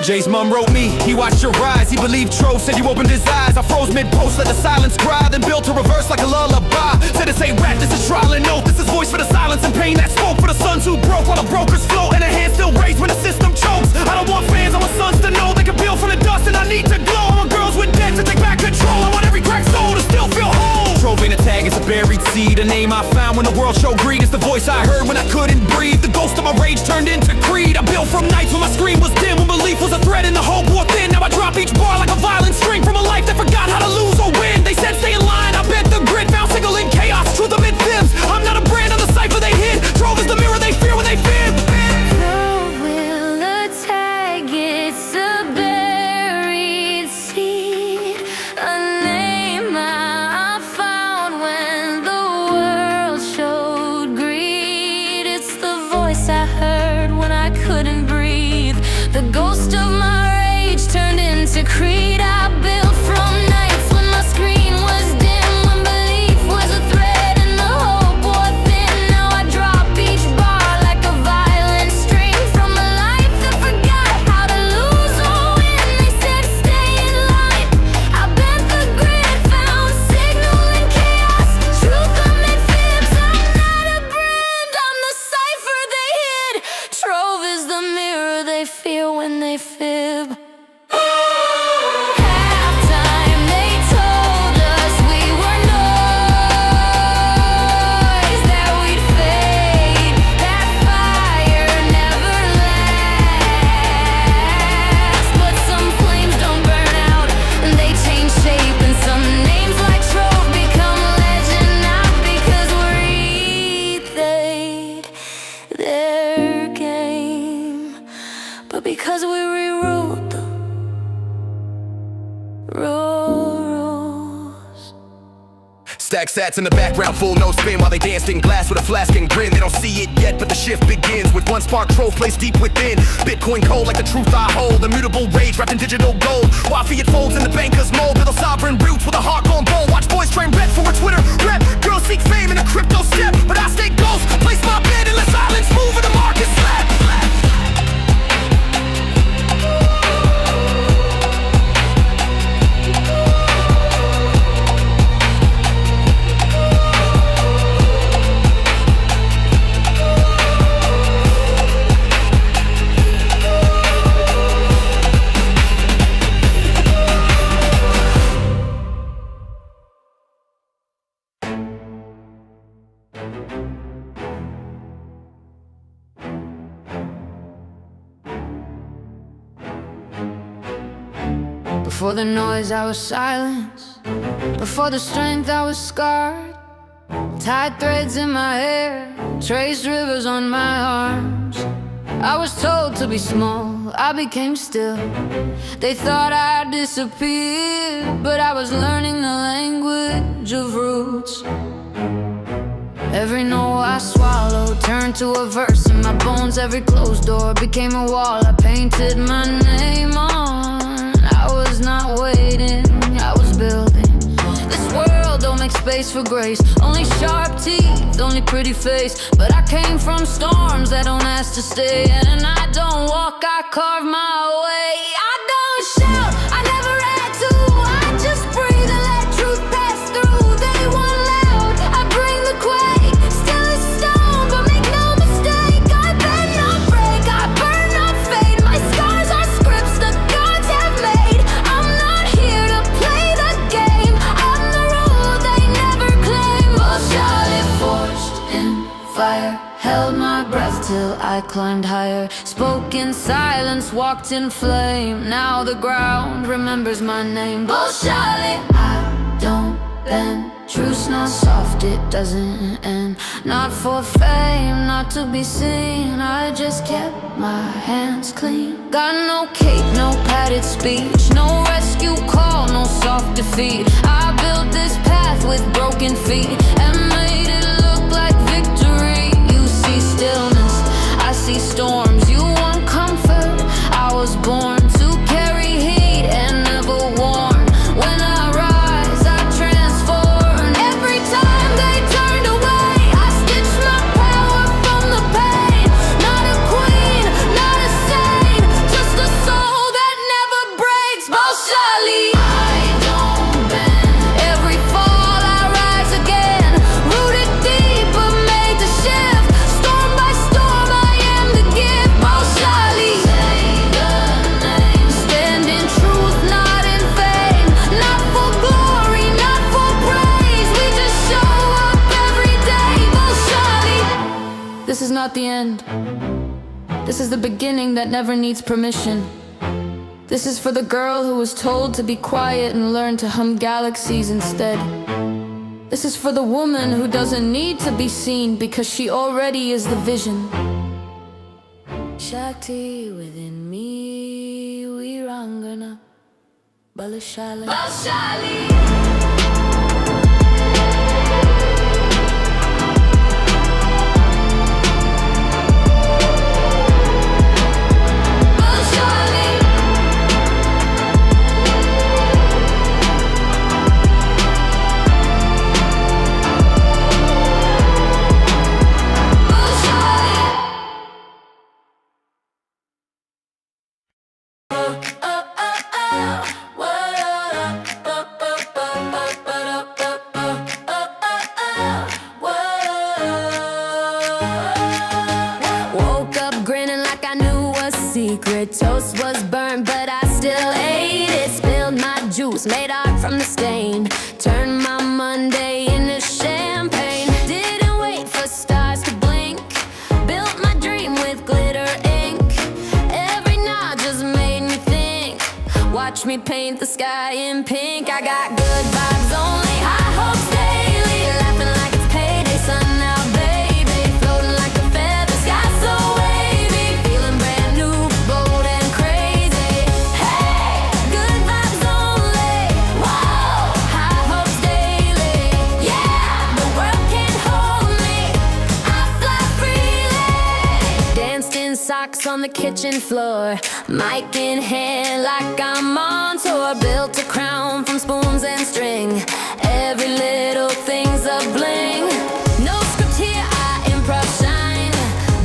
Jay's mom wrote me, he watched your rise. He believed Trove, said you opened his eyes. I froze mid-post, let the silence cry, then built a reverse like a lullaby. Said this ain't rap, this is trial and oath. This is voice for the silence and pain that spoke, for the sons who broke while the brokers float, and a hand still raised when the system chokes. I don't want fans, I want sons to know they can build from the dust, and I need to glow. I want girls with debt to take back control. I want every cracked soul to still feel whole. Trove ain't a tag, it's a buried seed, a name I found when the world showed greed. It's the voice I heard when I couldn't breathe. The ghost of my rage turned into creed. I built from nights when my screen was dim, when belief was a threat and the hope wore thin. Now I drop each bar like a violent string from a life that forgot how to lose or win. They said stay in line, I bet the grit found signal in chaos, truth amid fibs. I'm not a brand on the cipher they hid. Drove is the mirror they fear when they fib. Love will attack, it's a buried seed, a name I found when the world showed greed. It's the voice I heard when I couldn't breathe. The ghost of my rage turned into creed. I built from nights when my screen was dim, when belief was a threat and the hope wore thin. Now I drop each bar like a violent string from a life that forgot how to lose or win. They said stay in line, I bent the grid, found signal in chaos, truth amid fibs. I'm not a brand, I'm the cipher they hid. Trove is the mirror they fear when they fib. Halftime, they told us we were noise, that we'd fade, that fire never lasts. But some flames don't burn out, and they change shape, and some names like Trove become legend, not because we're their game, but because we rewrote the rules. Stack sats in the background, full no spin while they danced in glass with a flask and grin. They don't see it yet, but the shift begins with one spark Trove placed deep within. Bitcoin cold like the truth I hold, immutable rage wrapped in digital gold. While fiat folds in the banker's mold, build sovereign roots with a heart gone bold. Watch boys train red for a Twitter rep. Girls seek fame in a crypto step, but I stay ghost. Place my bed and let silence move and the market slap. Before the noise I was silence, before the strength I was scarred. Tied threads in my hair, traced rivers on my arms. I was told to be small, I became still. They thought I'd disappear, but I was learning the language of roots. Every no I swallowed turned to a verse in my bones. Every closed door became a wall I painted my name on. I was not waiting, I was building. This world don't make space for grace, only sharp teeth, only pretty face. But I came from storms that don't ask to stay, and I don't walk, I carve my way. I don't shout, I never had to, I just breathe and let truth pass through. They want loud, I bring the quake, still a stone, but make no mistake, I bend not break, I burn not fade. My scars are scripts the gods have made. I'm not here to play the game, I'm the rule they never claim. Oh, Charlotte forged in fire, held my breath till I climbed higher. Spoke in silence, walked in flame. Now the ground remembers my name. Oh, Charlotte, I don't bend. Truth's not soft, it doesn't end. Not for fame, not to be seen, I just kept my hands clean. Got no cape, no padded speech, no rescue call, no soft defeat. I built this path with broken feet and made it look like victory. You see stillness, I see storms. You want comfort, I was born to carry heat and never warn. When I rise, I transform. Every time they turned away, I stitched my power from the pain. Not a queen, not a saint, just a soul that never breaks. Bolshali, I don't bend. Every fall I rise again, rooted This is not the end. This is the beginning that never needs permission. This is for the girl who was told to be quiet and learn to hum galaxies instead. This is for the woman who doesn't need to be seen because she already is the vision. Shakti within me, Virangana, Balashali. Woke up grinning like I knew a secret. Toast was burnt, but I still ate it. Spilled my juice, made art from the stain. Turned my Monday into champagne. Didn't wait for stars to blink. Built my dream with glitter ink. Every nod just made me think. Watch me paint the sky in pink. I got good vibes only, high hopes daily. Laughing like it's payday, sun out, baby. Floating like a feather, sky so wavy. Feeling brand new, bold and crazy. Hey, good vibes only. Whoa, high hopes daily. Yeah, the world can't hold me. I fly freely. Danced in socks on the kitchen floor. Mic in hand like I'm on tour. Built a crown from spoons and string. Every little thing's a bling. No script here, I improv shine.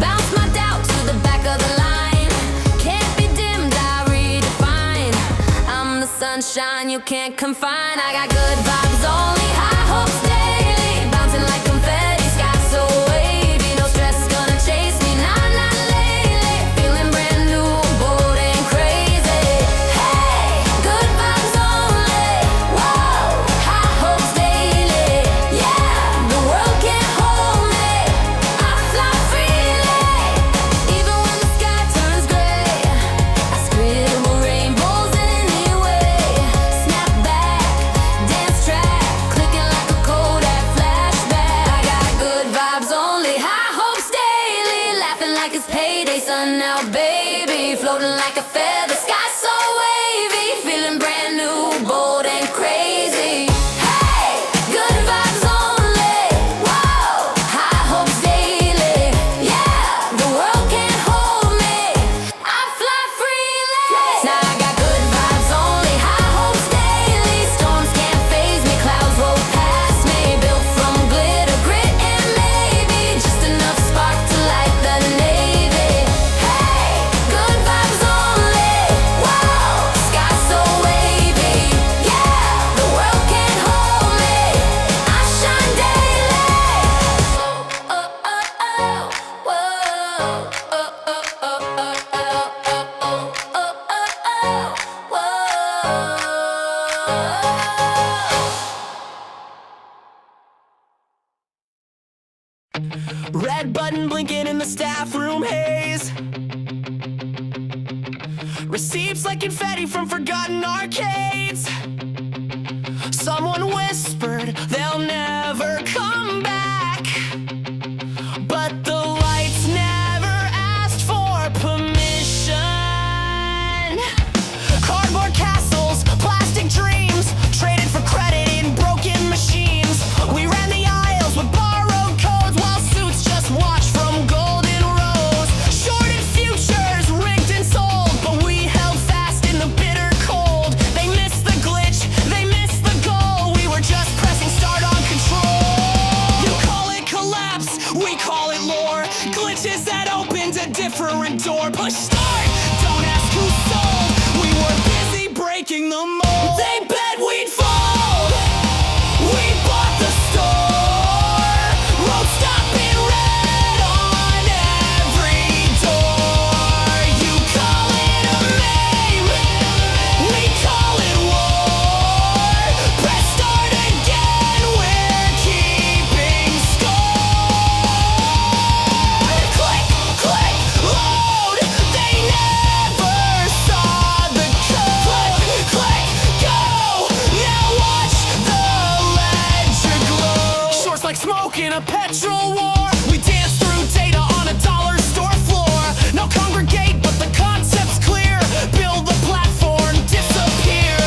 Bounce my doubt to the back of the line. Can't be dimmed, I redefine. I'm the sunshine you can't confine. I got good vibes only, high hopes daily. Bouncing like confetti, sky so wavy. No stress gonna chase me, nah, not lately. Feeling brand new, bold and crazy. Hey, good vibes only. Whoa, high hopes daily. Yeah, the world can't hold me. I fly freely. Even when the sky turns gray, I scribble rainbows anyway. Snap back, dance track, clicking like a Kodak flashback. I got good vibes only, high hopes daily. Laughing like it's payday, sun out, baby. Floating like a feather, sky so wavy. Feeling brand new, bold and crazy. Hey, good vibes only. Whoa, high hopes daily. Yeah, the world can't hold me. I fly freely. Now I got good vibes only, high hopes daily. Storms can't faze me, clouds roll past me. Built from glitter, grit, and maybe just enough spark to light the navy. Hey, good vibes only. Whoa, sky so wavy. Yeah, the world can't hold me. I shine daily. Oh, oh, oh, oh. Whoa, oh, oh, oh, oh, oh, oh, oh, oh, oh, whoa. Red button blinking in the staff room haze. Receipts like confetti from forgotten arcades. Someone whispered they'll never come back, but the lights never asked for permission. Cardboard castles, plastic dreams, traded for credit in broken machines. We ran the aisles with borrowed codes while suits just watched from golden rows. Shorted futures, rigged and sold, but we held fast in the bitter cold. They missed the glitch, they missed the goal. We were just pressing start on control. You call it collapse, we call it lore. Glitches that opened a different door. Push start, don't ask who sold. We were busy breaking the mold. They bet we'd fold. We bought the store. Wrote stop in red on every door. You call it a meme, we call it war. Press start again, we're keeping score. Civil War. We dance through data on a dollar store floor. Now congregate, but the concept's clear. Build the platform, disappear.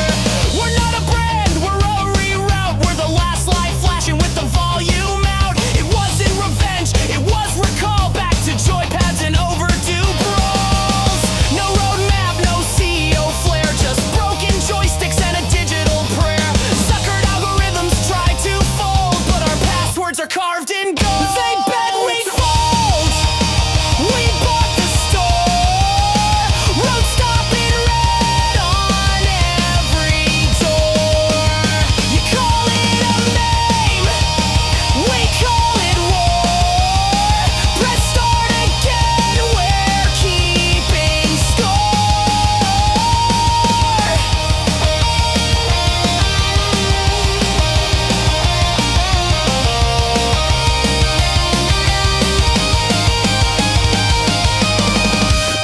We're not a brand, we're a reroute. We're the last light flashing with the volume out. It wasn't revenge, it was recall. Back to joypads and overdue brawls. No roadmap, no CEO flair. Just broken joysticks and a digital prayer. Suckered algorithms try to fold, but our passwords are carved in gold. They bet we'd fold. We bought the store. Road stop in red on every door. You call it a name, we call it war. Press start again, we're keeping score.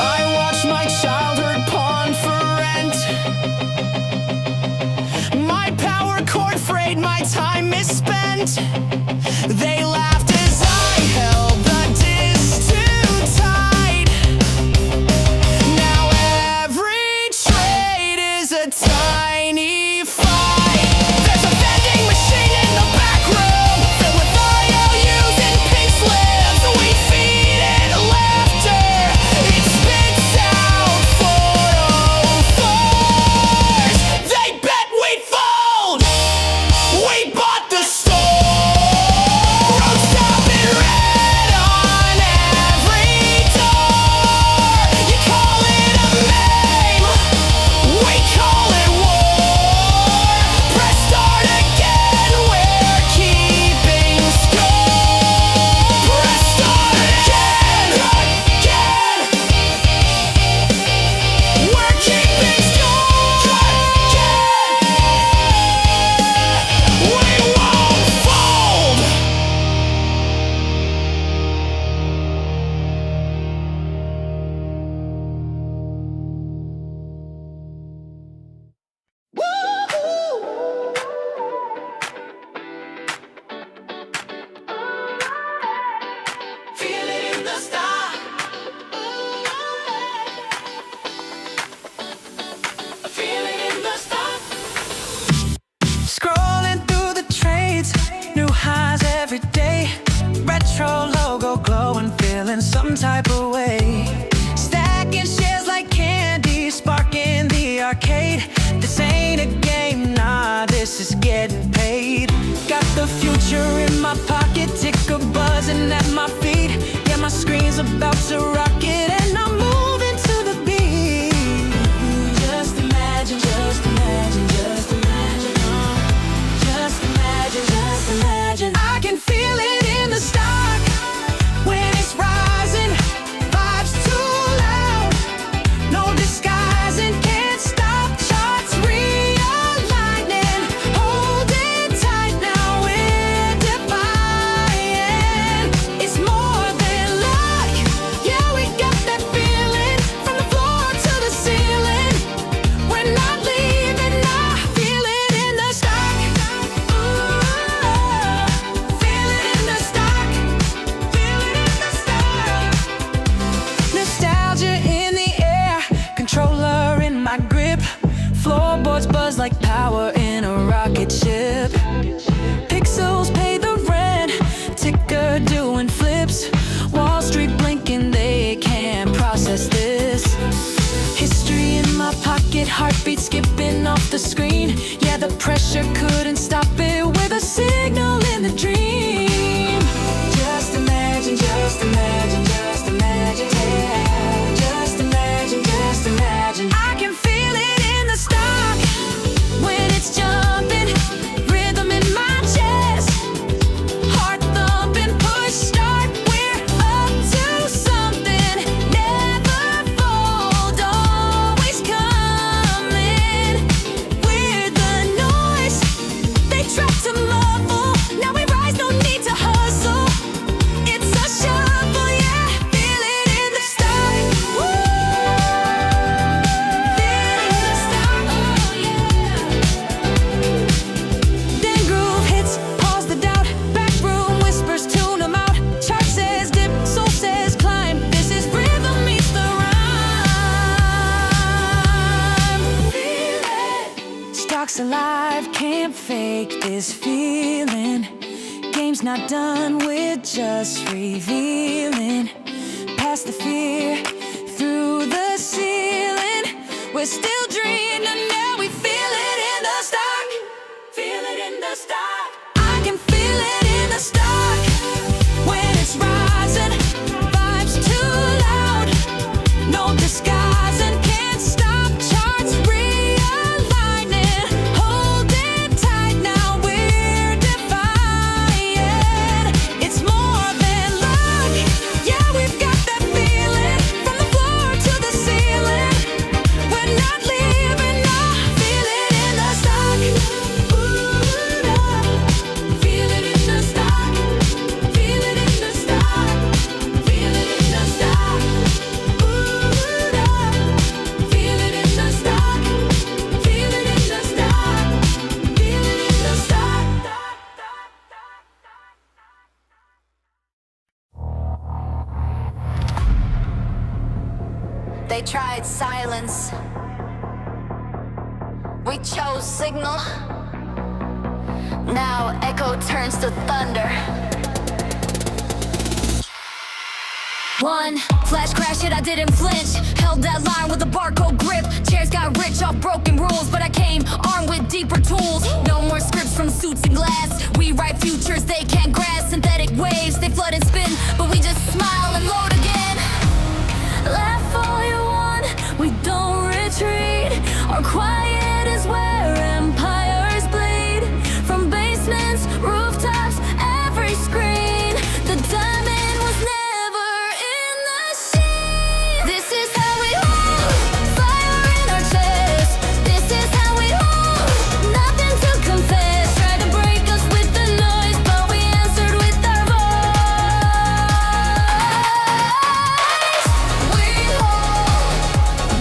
I watched my childhood pawn for rent. My power cord frayed, my time misspent. They laughed as I held the disc too tight. Now every trade is a tiny fight. There's a vending machine in the back room, filled with IOUs and pink slips. We feed it laughter, it spits out 404s. They bet we'd fold. We bought the store. Road stop in red on every door. You call it a name, we call it war. Press start again, we're keeping score. Press start again, we're keeping score. We won't fold. Feel it in the stock. Feel it in the stock. Scrolling through the trades, new highs every day. Retro logo glowing, feeling some type of way. Stacking shares like candy, sparking the arcade. This ain't a game, nah, this is getting paid. Got the future in my pocket, ticker buzzing at my feet. Yeah, my screen's about to rocket and I'm moving to the beat. Just imagine, just imagine, just imagine. Just imagine, just imagine. I can feel it in the stock when it's rising. Vibes too loud, no disguising. Can't stop, charts realigning. Hold it tight now, we're defying. It's more than luck. Yeah, we got that feeling from the floor to the ceiling. We're not leaving, nah. Feel it in the stock. Feel it in the stock. Feel it in the stock. Nostalgia in the air, controller in my grip. Floorboards buzz like power in a rocket ship. Pixels pay the rent, ticker doing flips. Wall Street blinking, they can't process this. History in my pocket, heartbeat skipping off the screen. Yeah, the pressure couldn't stop it with a signal in the dream. Just imagine, just imagine, just imagine. Yeah, just imagine, just imagine. I can feel it in the stock when it's jumping. Rhythm in my chest, heart thumping, push start. We're up to something. Never fold, always coming. We're the noise they trapped to level. Now we rise, no fake this feeling. Game's not done, we're just revealing. Past the fear, through the ceiling. We're still dreaming, now we feel it in the stock. Feel it in the stock. I can feel it in the stock. When it's rising, vibes too loud. No disguising, can't stop charts realigning. Holding tight, now we're defying. It's more than luck. Yeah, we've got that feeling. From the floor to the ceiling. We're not leaving, no. Feel it in the stock. Ooh, no. Feel it in the stock. Feel it in the stock. Feel it in the stock. Ooh, no. Feel it in the stock. Feel it in the stock. Feel it in the stock. They tried silence. We chose signal. Now echo turns to thunder. One flash crash it, I didn't flinch. Held that line with a barcode grip. Chairs got rich off broken rules, but I came armed with deeper tools. No more scripts from suits and glass. We write futures they can't grasp. Synthetic waves, they flood and spin, but we just smile and load again. Laugh all you want, we don't retreat. Our quiet is where empires bleed. From basements, rooftops, every screen. The diamond was never in the scene. This is how we hold, fire in our chest. This is how we hold, nothing to confess. Tried to break us with the noise, but we answered with our voice.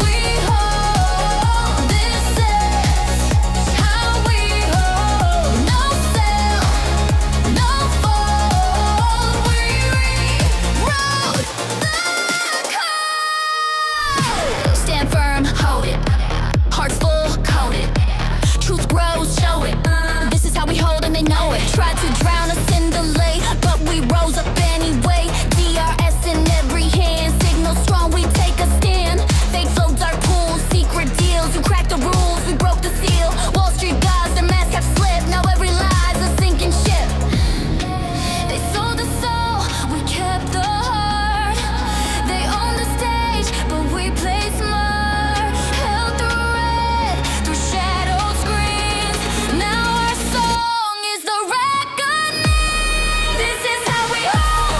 We hold, this is how we hold. No sell, no fold. We rewrote the code. Stand firm, hold it. Hearts full, code it. Truth grows, show it. This is how we hold and they know it. Tried to drown us in the lake, but we rose up anyway. DRS in every hand, signal strong, we take a stand. Fake flow, dark pools, secret deals. You cracked the rules, we broke the seal. Wall Street gods, their masks have slipped. Now every lie's a sinking ship. They sold the soul, we kept the heart. They own the stage, but we play smart. Held through red, through shadowed screens. Now our song is the reckoning. This is how we hold,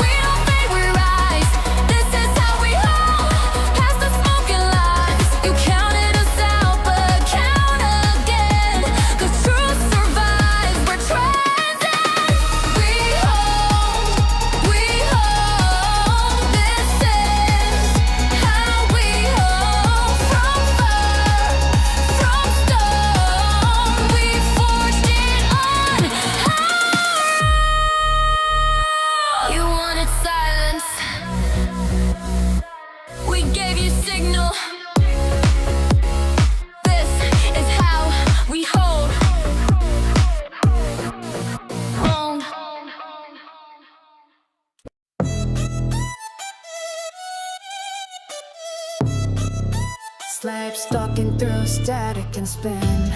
we don't fade, we rise. This is how we hold, past the smoking lies. You counted us out, but count again. 'Cause truth survives, we're transcend. We hold, this is how we hold. From fur, from stone, we forged it on high. You wanted silence, we gave you signal. This is how we hold. Hold. Slab stalking through static and spin.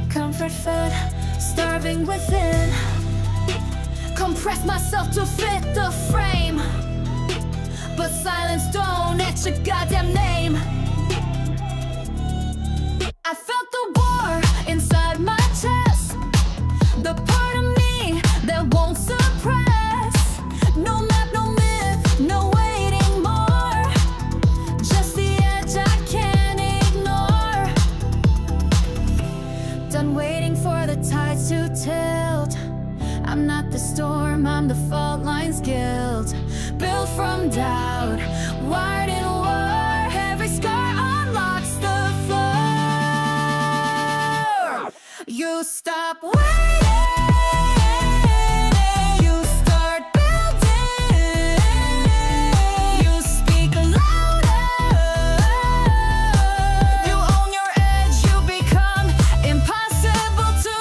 Comfort food, starving within. Compress myself to fit the frame, but silence don't etch a goddamn name. I felt the war inside my chest, the part of me that won't suppress. No map, no myth, no waiting more. Just the edge I can't ignore. Done waiting for the tides to tilt. I'm not the storm, I'm the fault lines guilt. Built from doubt, wired in war. Every scar unlocks the floor. You stop waiting, you start building. You speak louder, you own your edge. You become impossible to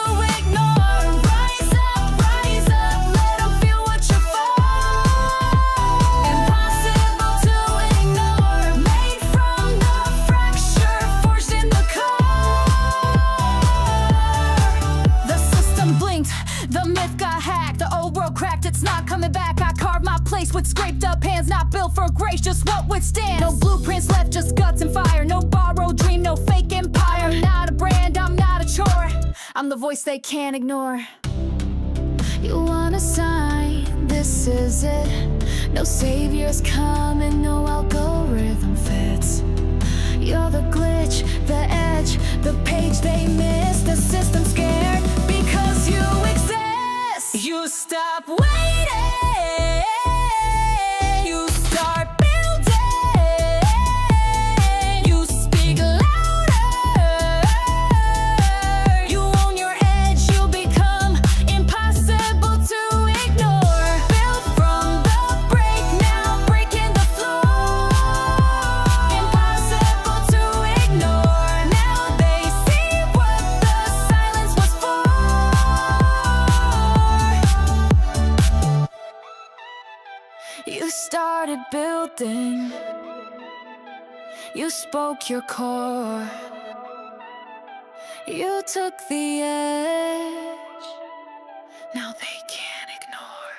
coming back. I carved my place with scraped up hands, not built for grace, just what withstands. No blueprints left, just guts and fire. No borrowed dream, no fake empire. I'm not a brand, I'm not a chore. I'm the voice they can't ignore. You want a sign, this is it. No saviors coming, no algorithm fits. You're the glitch, the edge, the page they miss. The system scared because you exist. You stop waiting, you start building. You speak louder, you own your edge. You become impossible to ignore. Built from the break, now breaking the floor. Impossible to ignore. Now they see what the silence was for. You started building, you spoke your core, you took the edge, now they can't ignore.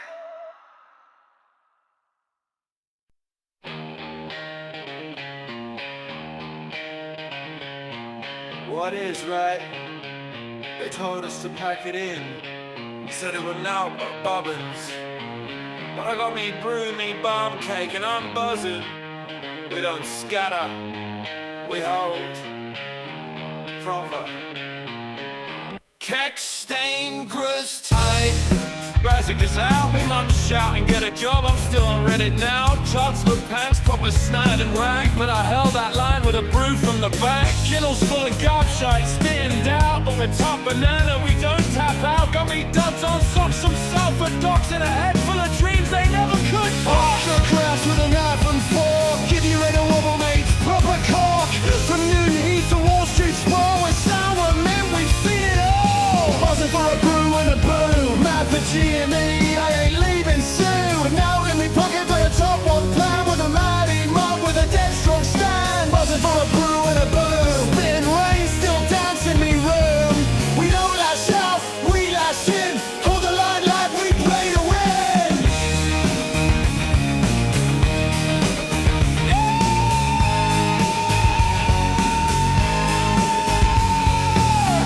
What is right? They told us to pack it in. Said it would now but bobbins. But I got me brew, me bomb cake, and I'm buzzing. We don't scatter, we hold. Proper. Keck stain grist tight. Basic is out, me mum's shouting, get a job, I'm still on Reddit now. Charts look pants, proper snide and rag. But I held that line with a brew from the back. Kittles full of gobshite, spitting doubt. On the top banana, we don't tap out. Got me dubs on socks, some sulfur docs, and a head full of dreams they never could. After class with a knife and fork, give you ready to wobble, mate, proper cock. From noon heat to Wall Street sprawl, with sour men, we've seen it all. Buzzing for a brew and a boo, mad for GME, I ain't leaving soon. Now in me pocket for a top one plan, with a mighty mob with a dead strong stand. Buzzing for a brew and a boo, spitting rain, still dancing me room. We don't lash out, we lash in. Hold the line like we play to win.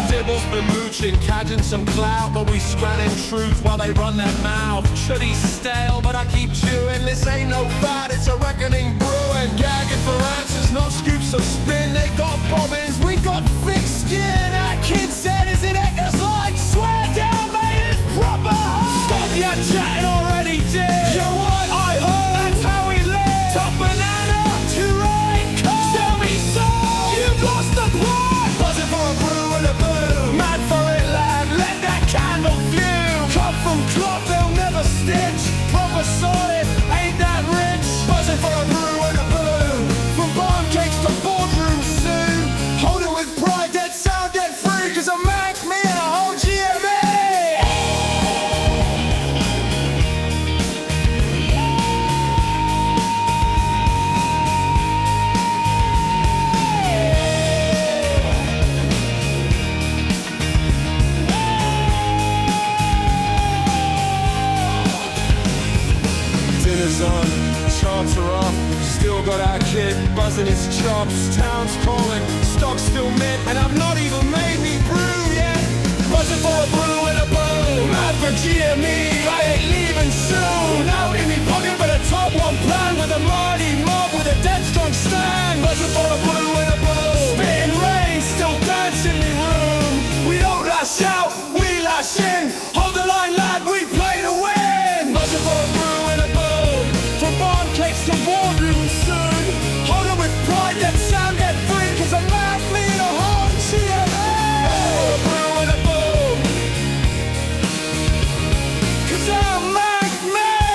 Dibbles been mooching, cadging some clout, but we spreading truth while they run their mouth. Shitty stale, but I keep chewing. This ain't no fight, it's a reckoning brewing. Gagging for answers, not scoops of spin. They got bobbins, we got thick skin. That kid said, is it Eckers like? Swear down, mate, it's proper hard. Stop your chatting already, dear. You're what I heard, that's how we live. Top banana, too right, come. Tell me so, you've lost the plot. Buzzing for a brew and a boo. Mad for it, lad, let that candle fume. Cut from cloth, they'll never stitch. Proper solid, ain't that rich? Buzzing for a brew and a boo. From barn cakes to boardrooms soon. Hold it with pride, dead sound, dead free. Cause a Mac, me and a whole GME. Dinner's on, charts are off. Still got our kid buzzing his chops. Town's calling, stock's still mint, and I've not even made me brew yet. Buzzing for a brew and a boom. Mad for GME, I ain't leaving soon. Out in me pocket, but a top one plan with a mighty mob with a dead strong stand. Buzzing for a brew and a boom. Spitting rain, still dancing me room. We don't lash out, we lash in. Hold the line, lad, we play to win. Buzzing for a brew and a boom. From barn cakes to boardrooms soon. Hold it with pride, that sound, that free. Cause a man, me and a whole GME. A brew and a boom. Cause I'm Mac, man.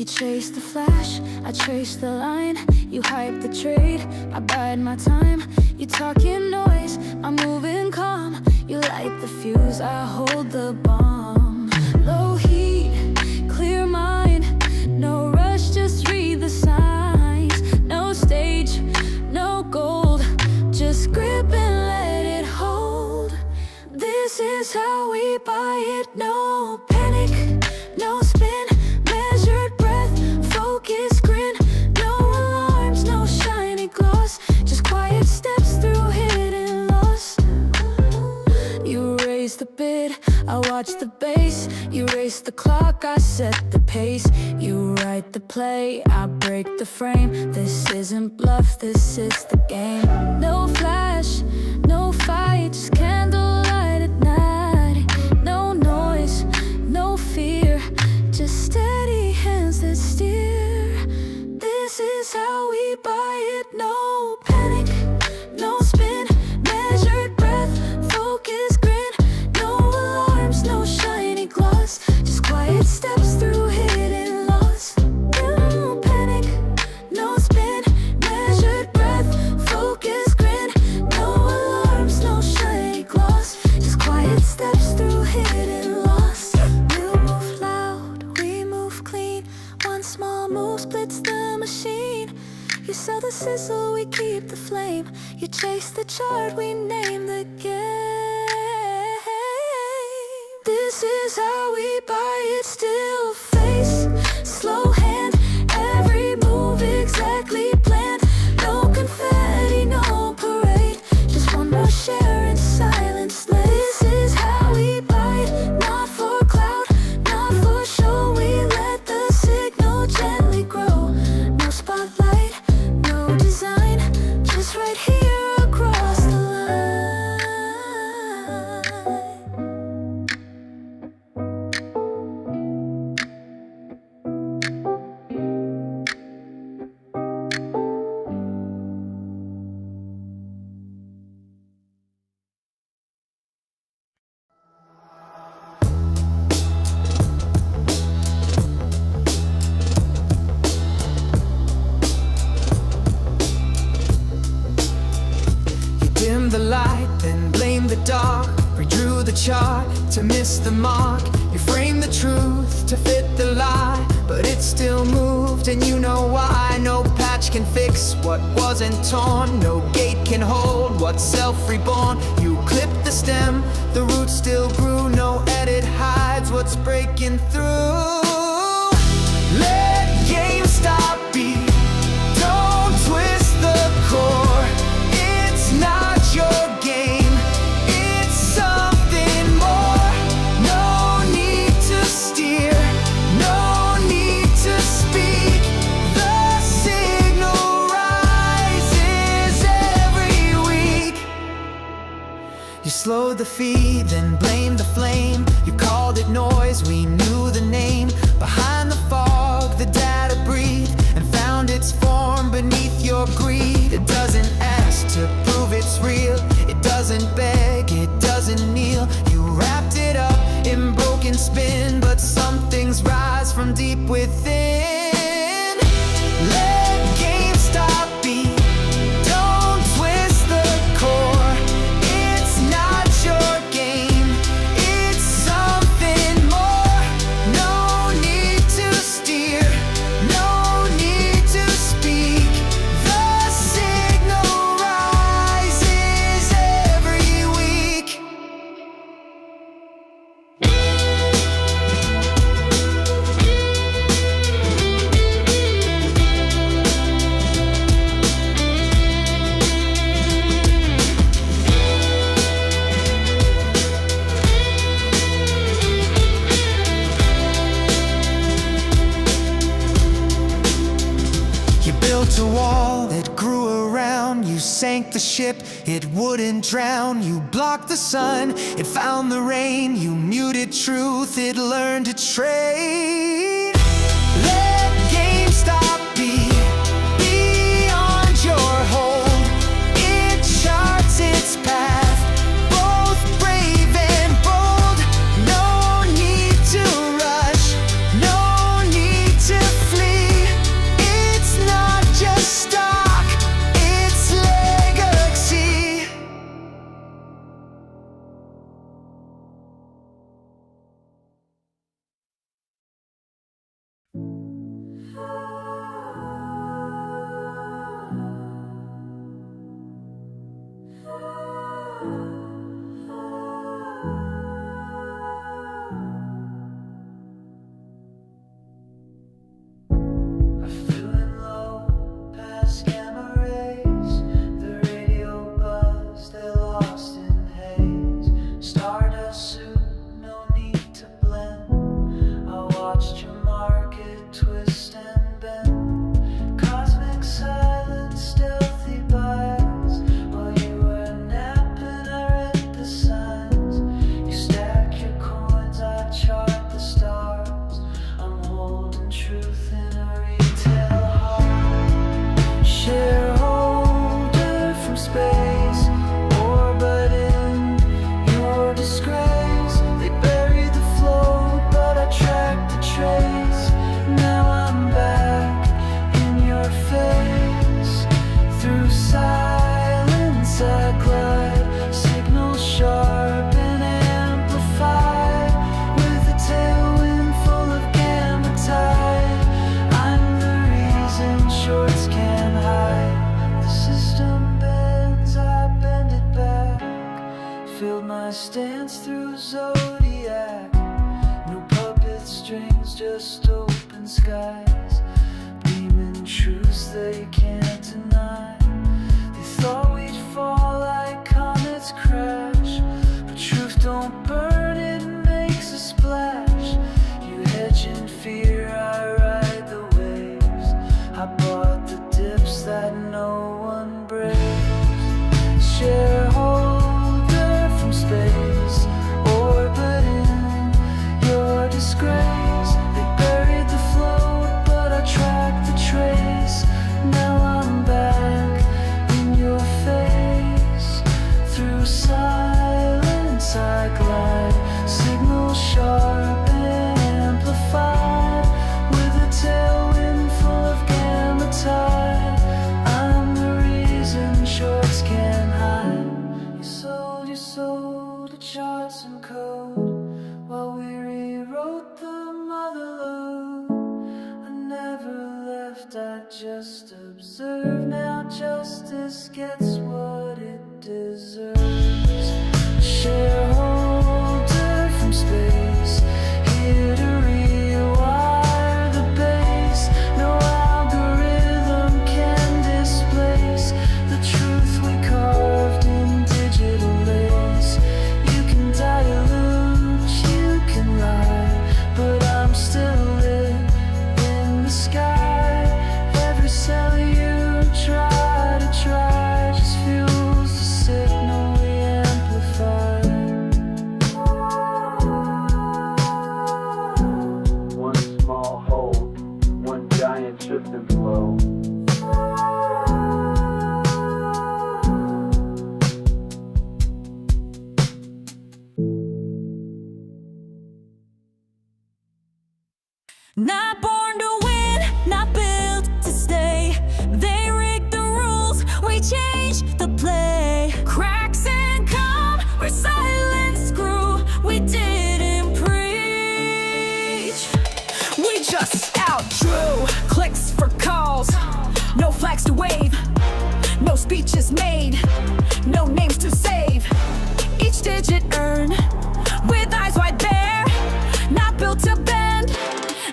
You chase the flash, I trace the line. You hype the trade, I bide my time. You talking noise, I'm moving calm. You light the fuse, I hold the bomb. Low heat, clear mind, no rush, just read the signs. No stage, no gold, just grip and let it hold. This is how we buy it, no panic, no spin, measured breath, focus, grin. No alarms, no shiny gloss, just quiet steps through hidden loss. You raise the bid, I watch the base. You race the clock, I set the pace. You write the play, I break the frame. This isn't bluff, this is the game. No flash, no fight, just candlelight at night. No noise, no fear, just steady hands that steer. This is how we buy it, no panic, no spin, measured breath, focus, grin. No alarms, no shiny gloss, just quiet steps through hidden loss. No panic, no spin, measured breath, focus, grin. No alarms, no shiny gloss, just quiet steps through hidden loss. We'll move loud, we move clean. One small move splits the machine. You sell the sizzle, we keep the flame. You chase the chart, we name the game. This is how we buy it, still face, slow hand, every move exactly planned. No confetti, no parade, just one more share in silence. This is how we buy it, not for clout, not for show. We let the signal gently grow. No spotlight, no design, just right here across the line. Dim the light, then blame the dark. Redrew the chart to miss the mark. You frame the truth to fit the lie, but it still moved, and you know why. No patch can fix what wasn't torn. No gate can hold what's self-reborn. You clipped the stem, the roots still grew. No edit hides what's breaking through. Let GameStop be. Don't twist the core. It's not your game, it's something more. No need to steer, no need to speak. The signal rises every week. You slowed the feed, then blamed the flame. You called it noise, we knew the name. Behind the fog, the data breathed and found its form beneath your greed. It doesn't ask to prove it's real, it doesn't beg, it doesn't kneel. You wrapped it up in broken spin, but some things rise from deep within. Let GameStop be. Don't twist the core. It's not your game, it's something more. No need to steer, no need to speak. The signal rises every week. You built a wall that grew around. You sank the ship, it wouldn't drown. You blocked the sun, it found the rain. You muted truth, it learned to trade. Let GameStop be beyond your hold. It charts its path, both brave and bold. No need to rush, no need to flee. just open skies, beaming truths they can't deny. They thought we'd fall like comets crash, but truth don't burn, it makes a splash. You hedge in fear, I ride the waves. I bought the dips that no one braves. Shareholder from space, orbiting your disgrace. They buried the float, but I tracked the trace. Now I'm back in your face. Through silence I glide, signal sharp and amplified, with a tailwind full of gamma tide. I'm the reason shorts can't hide. You sold the charts and code while we rewrote the motherlode. I never left, I just observed. Now justice gets what it deserves. Shareholder from space, here to rewire the base. No algorithm can displace the truth we carved in digital lace. You can dilute, you can lie, but I'm still lit in the sky. Every cell you try just fuels the signal we amplify. One small hole, one giant shift and flow. Not born to win, not built to stay. They rigged the rules, we changed the play. Cracks and calm, where silence grew, we didn't preach. We just outdrew clicks for calls, no flags to wave, no speeches made, no names to save. Each digit earned, with eyes wide bare, not built to bend,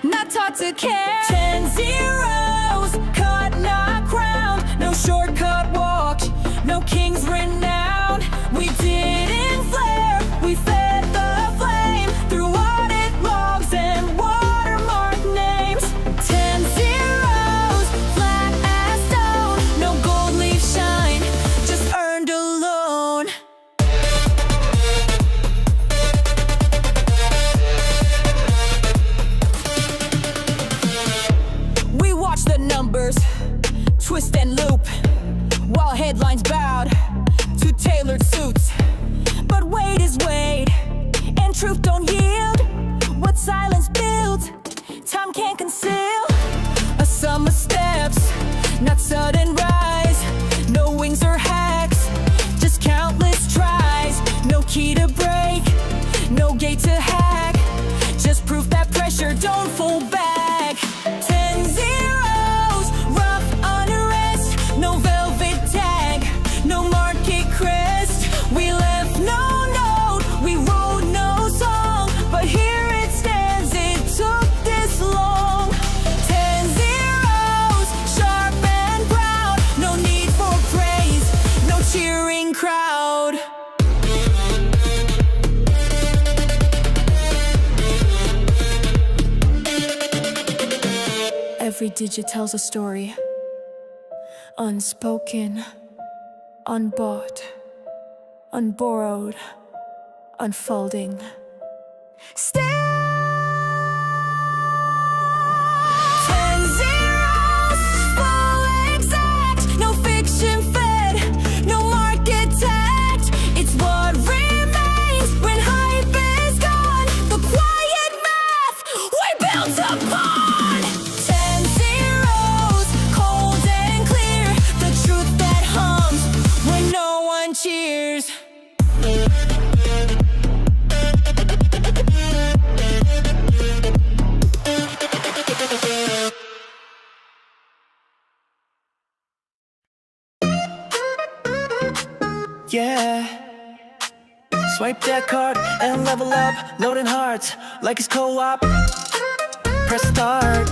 not taught to care. 10 zeros, cut, not crowned. No shortcut walked, no king's renowned. We didn't flare, we fed the flame through audit logs and watermark names. 10 zeros, flat as stone. No gold leaf shine, just earned alone. We watch the numbers twist and loop, while headlines bowed to tailored suits. But weight is weight, and truth don't yield. What silence builds, time can't conceal. A sum of steps, not sudden rise. No wings or hacks, just countless tries. No key to break, no gate to hack, just proof that pressure don't fall back. 10 zeros, rough unrest, no velvet tag, no market crest. We left no note, we wrote no song, but here it stands, it took this long. 10 zeros, sharp and proud, no need for praise, no cheering crowd. Every digit tells a story, unspoken, unbought, unborrowed, unfolding. Still 10 zeros, full exact, no fiction fed, no market tagged. It's what remains when hype is gone, the quiet math we built upon. 10 zeros, cold and clear, the truth that hums when no one cheers. Yeah. Swipe that card and level up, loading hearts like it's co-op. press start.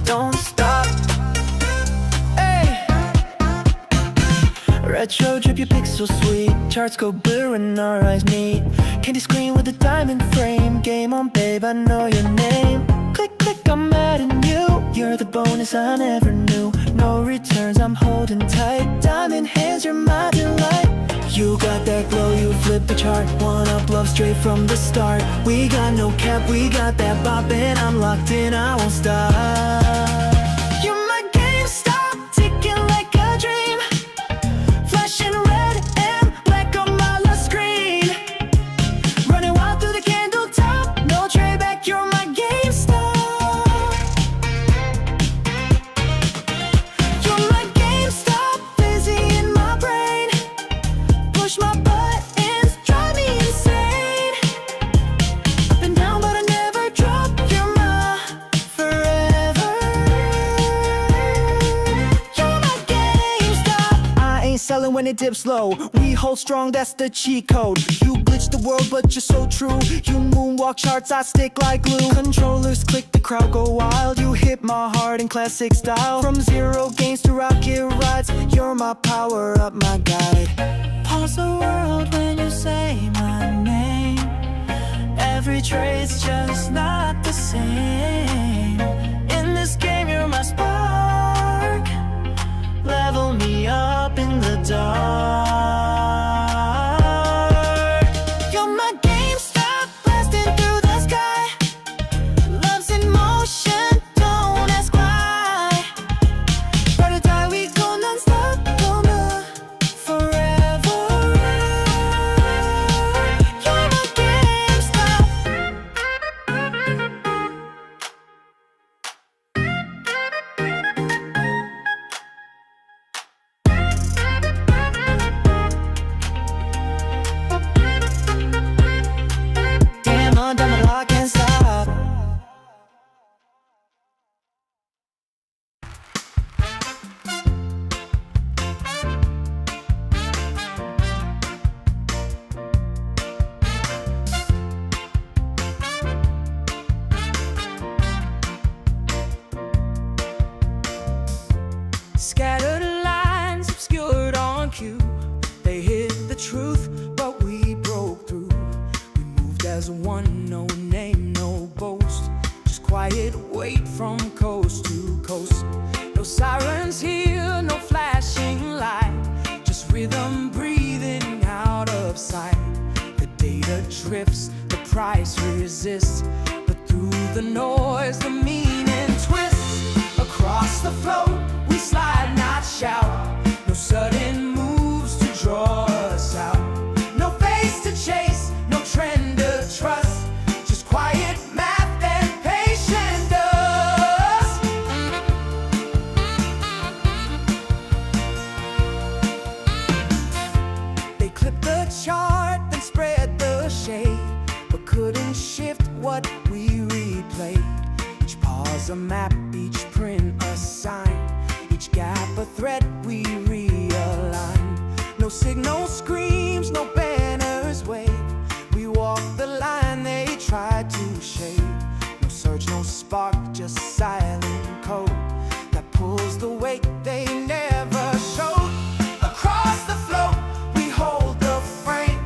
Don't stop. Hey. Retro drip, your pics so sweet. Charts go blue and our eyes meet. Candy screen with a diamond frame. Game on, babe, I know your name. Click, click, I'm adding you. You're the bonus I never knew. No returns, I'm holding tight. Diamond hands, you're my delight. You got that glow, you flip the chart. One up, love straight from the start. We got no cap, we got that bop, and I'm locked in, I won't stop. You're my GameStop, ticking like a dream. Flashing red and black on my last screen. Running wild through the candle top, no trade back, you're my GameStop. You're my GameStop, busy in my brain. Push my buttons, drive me insane. Up and down, but I never drop. You're my forever. You're my GameStop. I ain't selling when it dips low. We hold strong, that's the cheat code. You glitch the world, but you're so true. You moonwalk charts, I stick like glue. Controllers click, the crowd go wild. You hit my heart in classic style. From zero games to rocket rides, you're my power up, my guide. Pause the world when you say my name. Every trade's just not the same. In this game, you're my spark. Level me up in the dark. You're my GameStop, blasting through the sky. Love's in motion, don't ask why. Ride or die, we go non-stop, gonna forever. You're my GameStop. Damn, I'm done, but I can't stop. Scattered lines obscured on cue. They hid the truth, but we broke through. We moved as one, no name, no boast. Just quiet weight from coast to coast. No sirens here, no flashing light. Just rhythm breathing out of sight. The data drifts, the price resists. But through the noise, the meaning twists. Across the float, we slide, not shout. No sudden moves to draw us out. No face to chase, no trend to trust. Just quiet math and patient dust. They clipped the chart, then spread the shade, but couldn't shift what we replayed. Each pause a map, each print a sign. Each gap a threat we realign. No signal screams, no banners wave. We walk the line they tried to shade. No surge, no spark, just silent code that pulls the weight they never showed. Across the float, we hold the frame.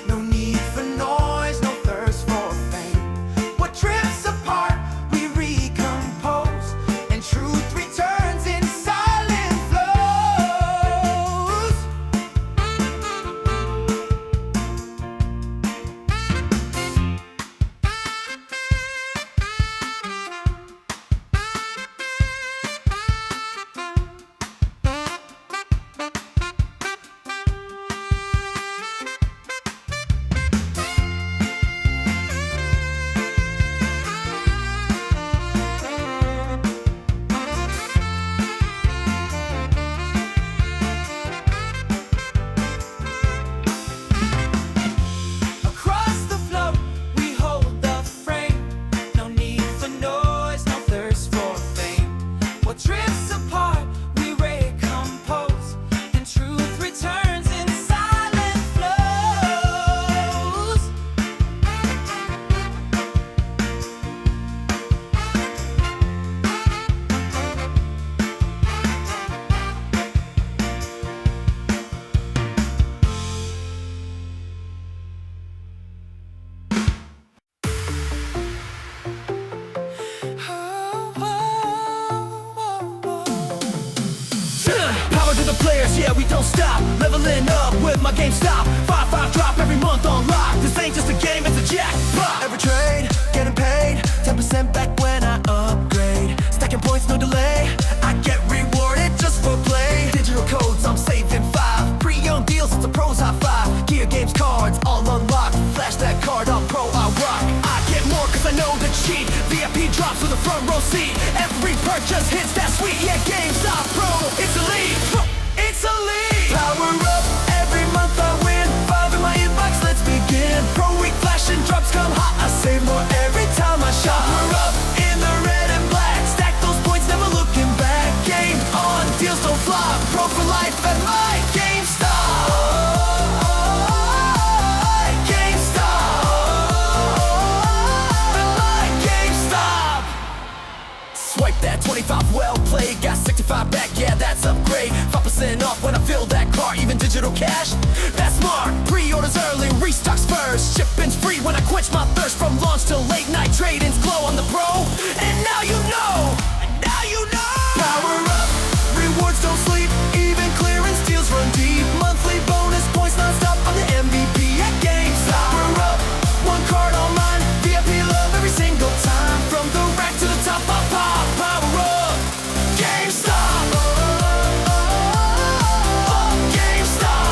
No need for noise, no thirst for fame. What drifts apart, we recompose, and truth returns in silent flows. players, yeah, we don't stop. Leveling up with my GameStop. 5-5 drop every month on lock. This ain't just a game, it's a jackpot. Every trade, getting paid 10% back when I upgrade. Stacking points, no delay. I get rewarded just for play. Digital codes, I'm saving 5. Pre-owned deals, it's a pros high five. Gear games, cards, all unlocked. Flash that card, I'm pro, I rock. I get more cause I know the cheat. VIP drops with a front row seat. Every purchase hits that sweet. Yeah, GameStop Pro, it's elite. It's elite. Power up, every month I win. 5 in my inbox, let's begin. Pro week flashing drops come hot. I save more every time I shop. Power up in the red and black. Stack those points, never looking back. Game on, deals don't flop. Pro for life at my GameStop. Swipe that 25, well played. Got 65 back, yeah, that's upgrade. 5% off when I fill that car, even digital cash. That's smart. Pre-orders early, restocks first. Shipping's free when I quench my thirst. From launch till late night, trade-ins glow on the Pro. And now you know. Now you know. Power up, rewards don't sleep. Even clearance deals run deep. Monthly bonus points non-stop. I'm the MVP at GameStop. Power up, one card all mine. VIP love every single time. From the rack to the top, I pop. Power up, GameStop. GameStop.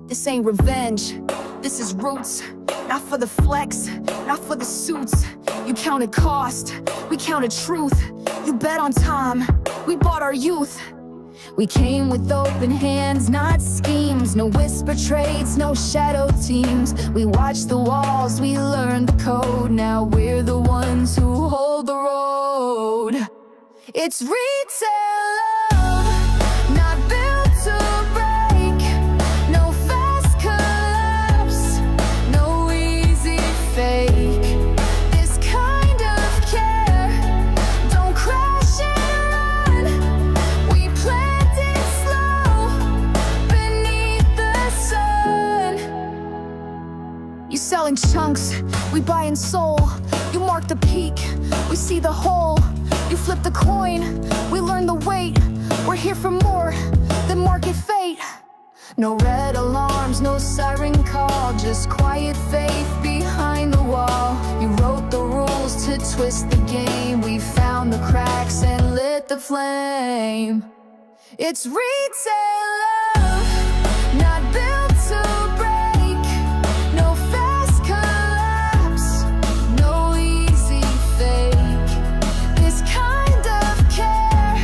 This ain't revenge, this is roots. Not for the flex, not for the suits. You counted cost, we counted truth. You bet on time, we bought our youth. We came with open hands, not schemes. No whisper trades, no shadow teams. We watched the walls, we learned the code. Now we're the ones who hold the road. It's retail love, not built to break. No fast collapse, no easy fake. This kind of care don't crash and run. We planned it slow beneath the sun. You selling chunks, we buying soul. You mark the peak, we see the hole. You flip the coin, we learn the weight. We're here for more than market fate. No red alarms, no siren call. Just quiet faith behind the wall. You wrote the rules to twist the game. We found the cracks and lit the flame. It's retail love, not built to break. No fast collapse, no easy fake. This kind of care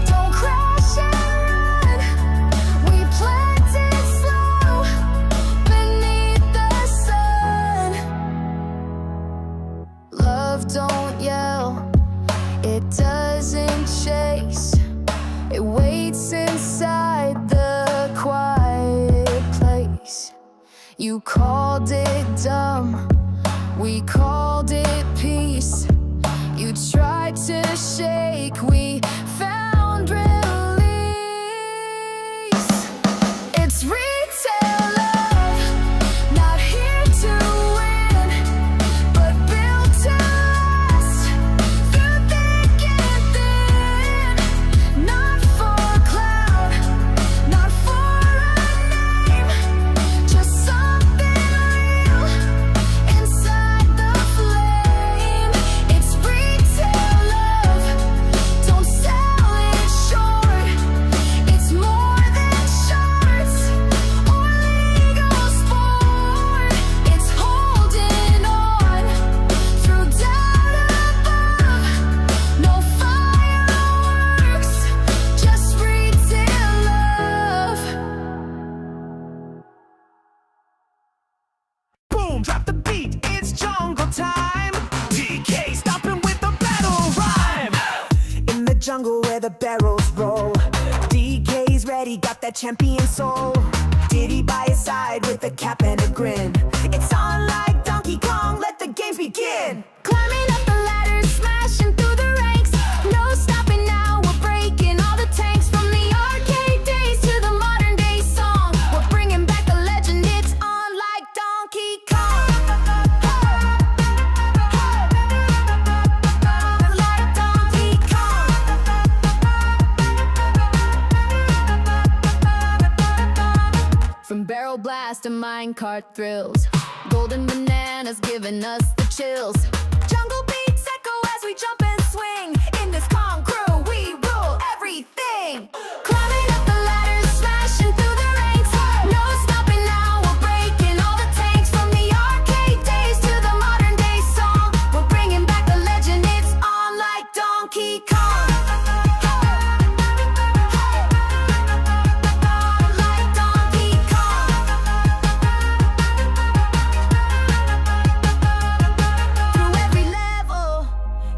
don't crash and run. We planned it slow beneath the sun. Love don't yell, it doesn't chase. It waits inside the quiet place. You called it dumb, we called it peace. You tried to shake, we found release. It's retail love, not here to win, but built to last through thick and thin. Not for clout, not for a name, just something real inside the barrels roll. DK's ready, got that champion soul. Diddy by his side with a cap and a grin. It's on like Donkey Kong, let the games begin. Climbing up the ladder, smashing through the ranks. No stopping now, we're breaking all the tanks. From the arcade days to the modern day song, we're bringing back the legend, it's on like Donkey Kong. Like Donkey Kong. From barrel blast to minecart thrills, golden bananas giving us the chills. Jungle beats echo as we jump and swing. In this Kong crew, we rule everything. Climbing up the ladder, smashing through the ranks. No stopping now, we're breaking all the tanks. From the arcade days to the modern day song, we're bringing back the legend, it's on like Donkey Kong. Like Donkey Kong. Through every level,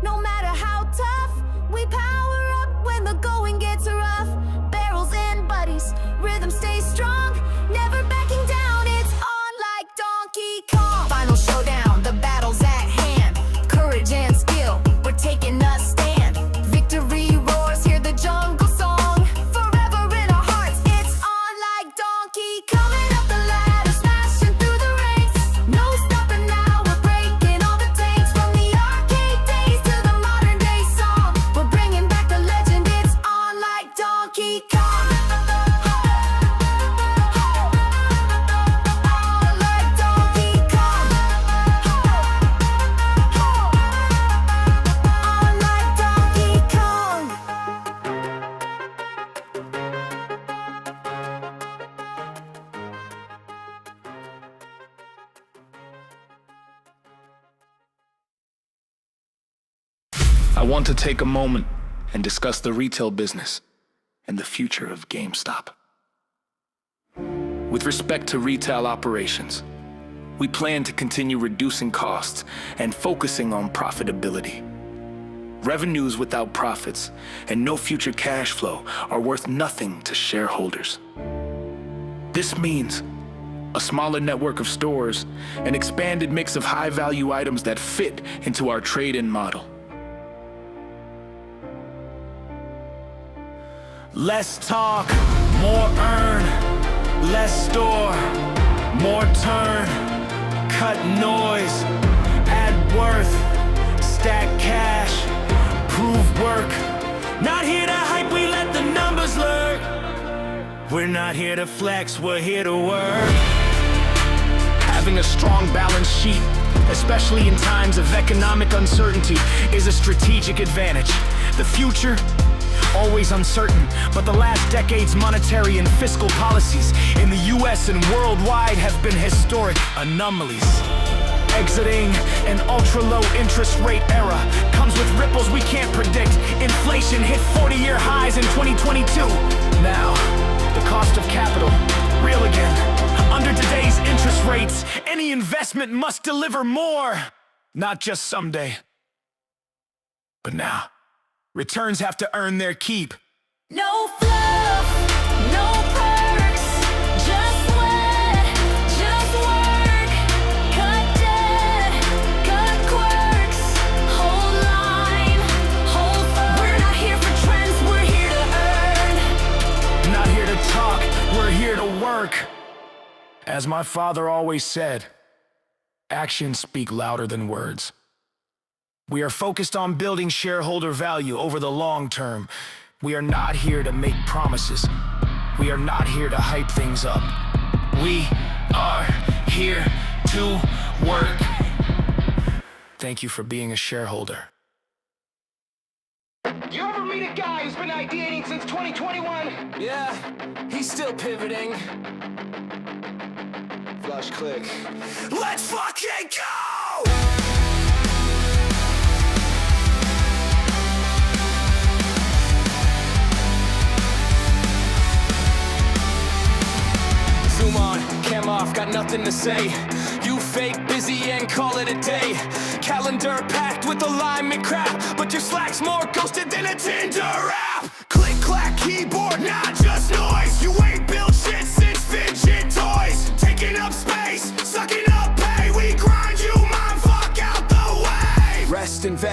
no matter how tough, we power up when the going gets rough. Barrels and buddies, rhythm stays strong, never backing down, it's on like Donkey Kong. Final showdown, the battle's at hand. Courage and skill, we're taking a stand. Victory roars, hear the jungle song. Forever in our hearts, it's on like Donkey. Coming up the ladder, smashing through the ranks. No stopping now, we're breaking all the tanks. From the arcade days to the modern day song, we're bringing back the legend, it's on like Donkey Kong. Like Donkey Kong. On like Donkey Kong. I want to take a moment and discuss the retail business and the future of GameStop. With respect to retail operations, we plan to continue reducing costs and focusing on profitability. Revenues without profits and no future cash flow are worth nothing to shareholders. This means a smaller network of stores, an expanded mix of high-value items that fit into our trade-in model. Less talk, more earn. Less store, more turn. Cut noise, add worth. Stack cash, prove work. Not here to hype, we let the numbers lurk. We're not here to flex, we're here to work. Having a strong balance sheet, especially in times of economic uncertainty, is a strategic advantage. The future, always uncertain, but the last decade's monetary and fiscal policies in the US and worldwide have been historic anomalies. Exiting an ultra-low interest rate era comes with ripples we can't predict. Inflation hit 40-year highs in 2022. Now, the cost of capital, real again. Under today's interest rates, any investment must deliver more. Not just someday, but now. Returns have to earn their keep. No fluff, no perks, just sweat, just work. Cut debt, cut quirks, hold line, hold firm. We're not here for trends, we're here to earn. Not here to talk, we're here to work. As my father always said, actions speak louder than words. We are focused on building shareholder value over the long term. We are not here to make promises. We are not here to hype things up. We are here to work. Thank you for being a shareholder. You ever meet a guy who's been ideating since 2021? Yeah, he's still pivoting. Flash click. Let's fucking go! Zoom on, cam off, got nothing to say. You fake busy and call it a day. Calendar packed with alignment crap, but your Slack's more ghosted than a Tinder app. Click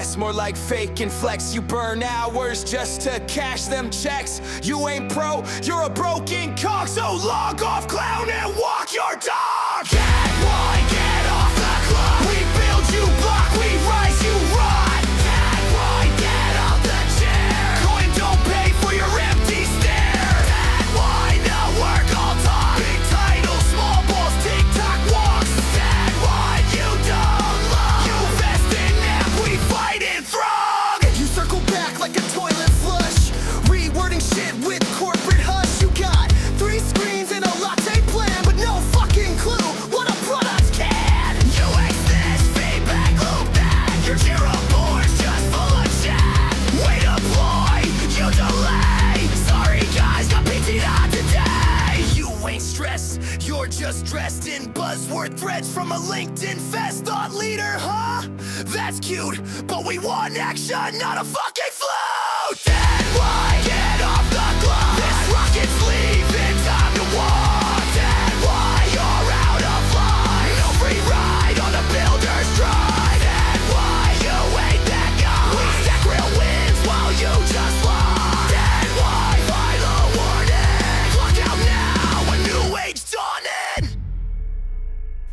stress, more like fake and flex. You burn hours just to cash them checks. You ain't pro, you're a broken cock. So log off, clown, and walk your dog. Get one, get off the clock. We build, you block, we rise, you rot. Get one, get off the chair. Coin don't pay for your empty stare. Get one, no work, all talk. Big title, small balls, TikTok walks. Get one, you don't look. You vest in nap, we fight in throng. You circle back like a toilet flush, rewording shit with corporate hush. You got 3 screens and a latte plan, but no fucking clue what a product can. You ace this, feedback loop that. Your zero board's just full of chat. Way to ploy, you delay. Sorry guys, got PT'd out today. You ain't stressed, you're just dressed in buzzword threads from a LinkedIn fest. Thought leader, huh? That's cute, but we want action, not a fucking flute. Dead white, get off the clock. This rocket's leaving, time to walk. Dead white, you're out of line. No free ride on the builder's drive. Dead white, you ain't that guy. We stack real wins while you just lie. Dead white, final warning. Clock out now, a new age dawning.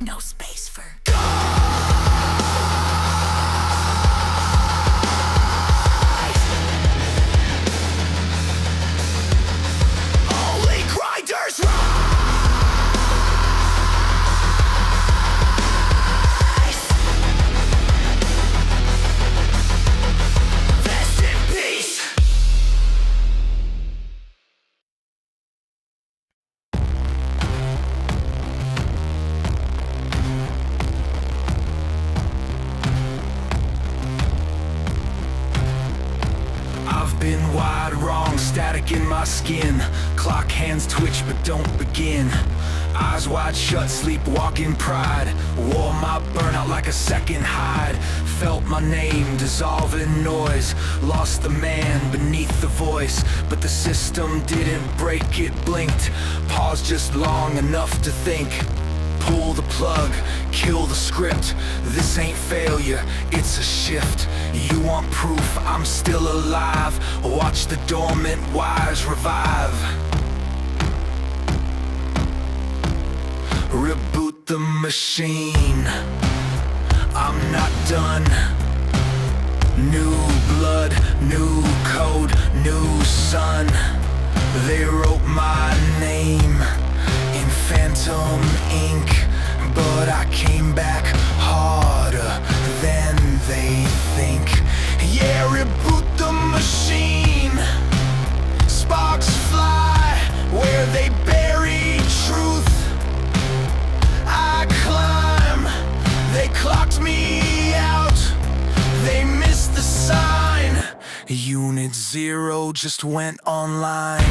No space for Only grinders rise. rest in peace. I've been wide wrong, static in my skin. Clock hands twitch but don't begin. Eyes wide shut, sleepwalking pride. Wore my burnout like a second hide. Felt my name dissolve in noise. Lost the man beneath the voice. But the system didn't break, it blinked. Paused just long enough to think. Pull the plug, kill the script. This ain't failure, it's a shift. You want proof, I'm still alive. Watch the dormant wires revive. Reboot the machine. I'm not done. New blood, new code, new sun. They wrote my name in phantom ink, but I came back harder than they think. Yeah, reboot the machine. Sparks fly where they bury truth. I climb, they clocked me out. They missed the sign. Unit 0 just went online.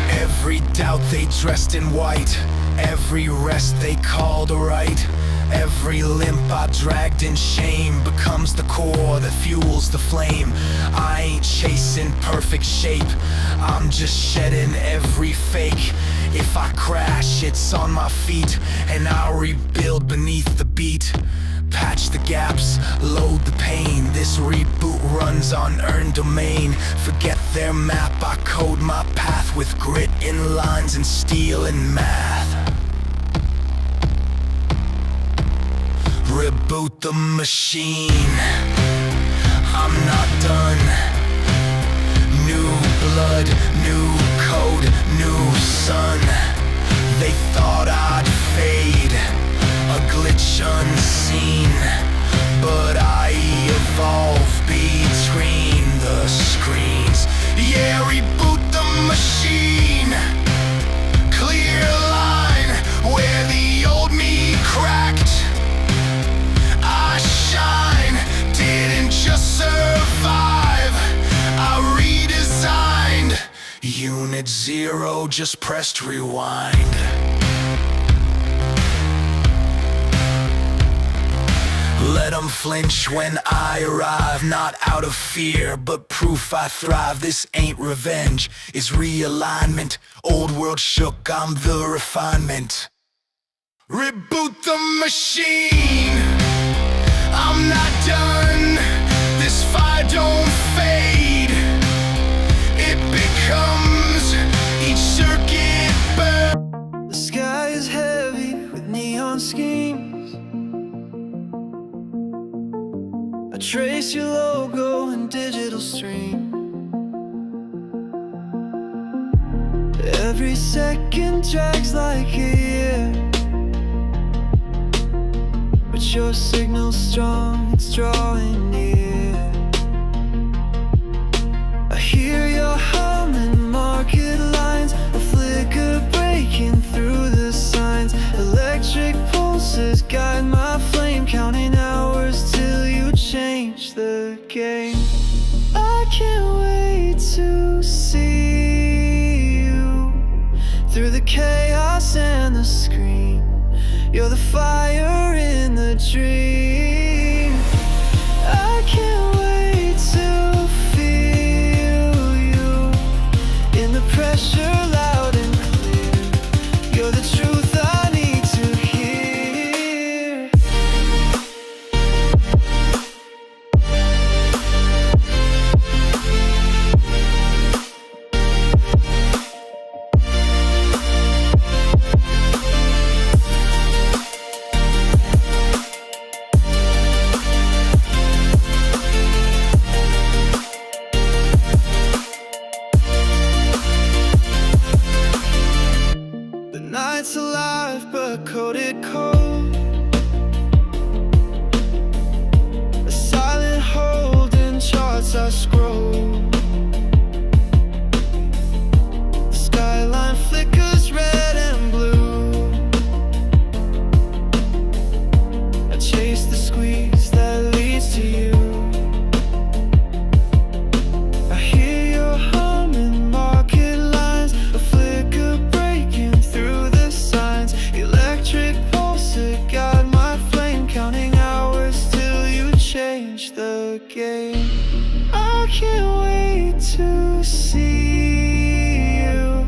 Every doubt they dressed in white. Every rest they called a right. Every limp I dragged in shame becomes the core that fuels the flame. I ain't chasing perfect shape, I'm just shedding every fake. If I crash, it's on my feet, and I'll rebuild beneath the beat. Patch the gaps, load the pain. This reboot runs on earned domain. Forget their map, I code my path with grit in lines and steel and math. Reboot the machine. I'm not done. New blood, new code, new sun. They thought I'd fade, a glitch unseen, but I evolve between the screens. Yeah, reboot the machine. Clear line where the old me cracked. I shine, didn't just survive, I redesigned. Unit 0 just pressed rewind. Let them flinch when I arrive, not out of fear, but proof I thrive. This ain't revenge, it's realignment. Old world shook, I'm the refinement. Reboot the machine. I'm not done. This fire don't fade. It becomes each circuit burn. The sky is heavy with neon schemes. I trace your logo in digital stream. Every second drags like a year, but your signal's strong, it's drawing near. I hear your humming market lines, a flicker breaking through the signs. Electric pulses guide my flame, counting hours till you change the game. I can't wait to see you through the chaos and the screen. You're the fire in the dream. I can't wait to feel you in the pressure, loud and clear. You're the truth I need to hear. The night's alive but coded cold. A silent hold in charts I scroll. The skyline flickers red and blue. I chase the squeeze that leads to you. I hear your humming market lines, a flicker breaking through the signs. Electric pulses guide my flame, counting hours till you change the game. I can't wait to see you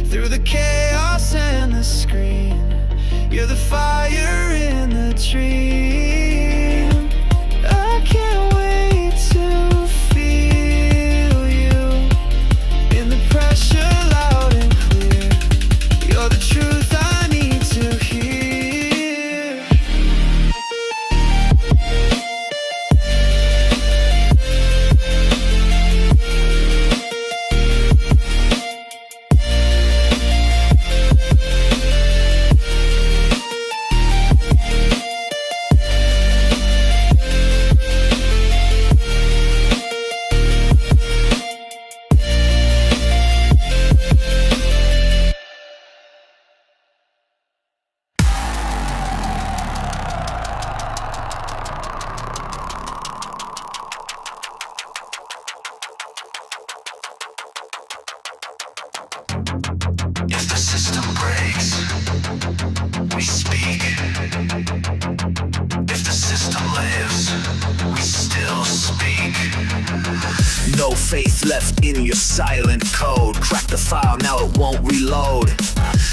through the chaos and the screen. You're the fire in the dream. I can't wait to feel you in the pressure, loud and clear. You're the truth I need to hear. If the system breaks, we speak. If the system lives, we still speak. No faith left in your silent code. Crack the file, now it won't reload.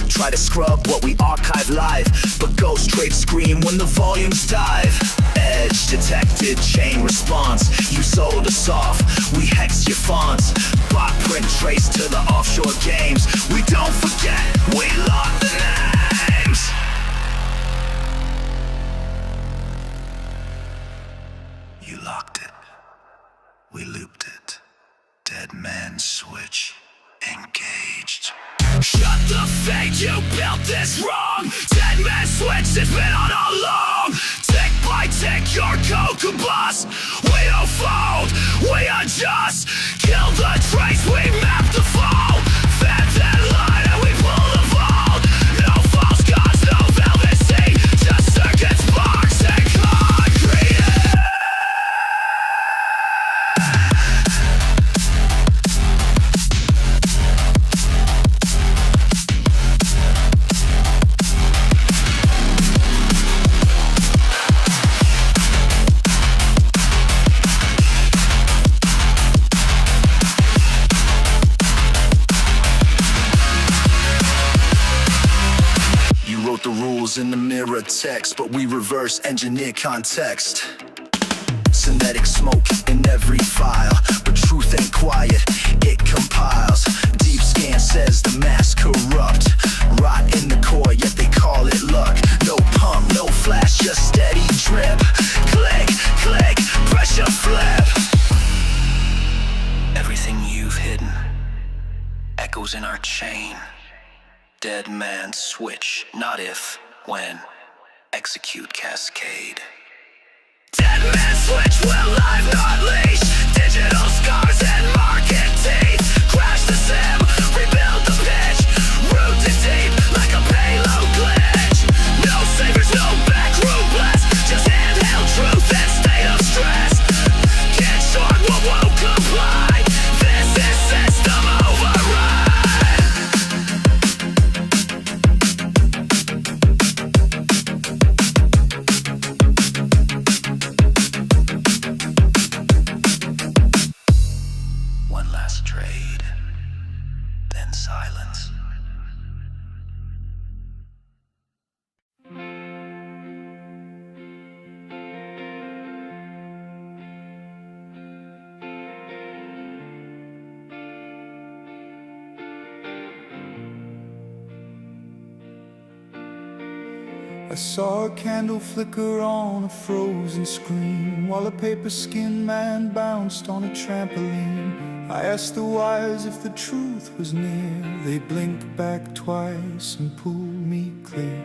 Try to scrub what we archive live, but ghost trade scream when the volumes dive. Edge detected, chain response. You sold us off, we hex your fonts. Bot print trace to the offshore games. We don't forget, we lock the names. You locked it. We looped it. Dead man switch engaged. Shut the fake, you built this wrong. Dead man switch, it's been on all along. Tick by tick, your code combust. We don't fold, we adjust. Kill the trace, we map the fall. Fed that line and we pull the vault. No false gods, no velvet sea. Just circuits, sparks and concrete. Photos in the mirror text, but we reverse engineer context. Synthetic smoke in every file, but truth ain't quiet, it compiles. Deep scan says the mass corrupt. Rot in the core, yet they call it luck. No pump, no flash, just steady drip. Click, click, pressure flip. Everything you've hidden echoes in our chain. Dead man switch, not if, when. Execute cascade. Dead man switch, will live not leash. Digital scars and market teeth. Crash the sim, rebuild the pitch. Root to deep like a payload glitch. No saviors, no backroom blast. Just handheld truth and state of stress. Get short, won't comply. This is system override. One last trade, then silence. I saw a candle flicker on a frozen screen while a paper-skinned man bounced on a trampoline. I asked the wires if the truth was near. They blinked back twice and pulled me clear.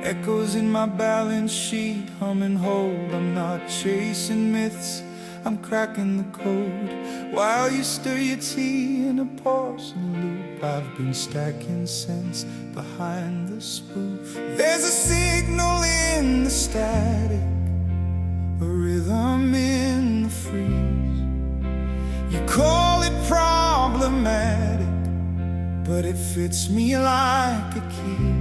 Echoes in my balance sheet, hum and hold. I'm not chasing myths, I'm cracking the code. While you stir your tea in a porcelain loop, I've been stacking cents behind the spoof. There's a signal in the static, a rhythm in the freeze. You call it problematic, but it fits me like a key.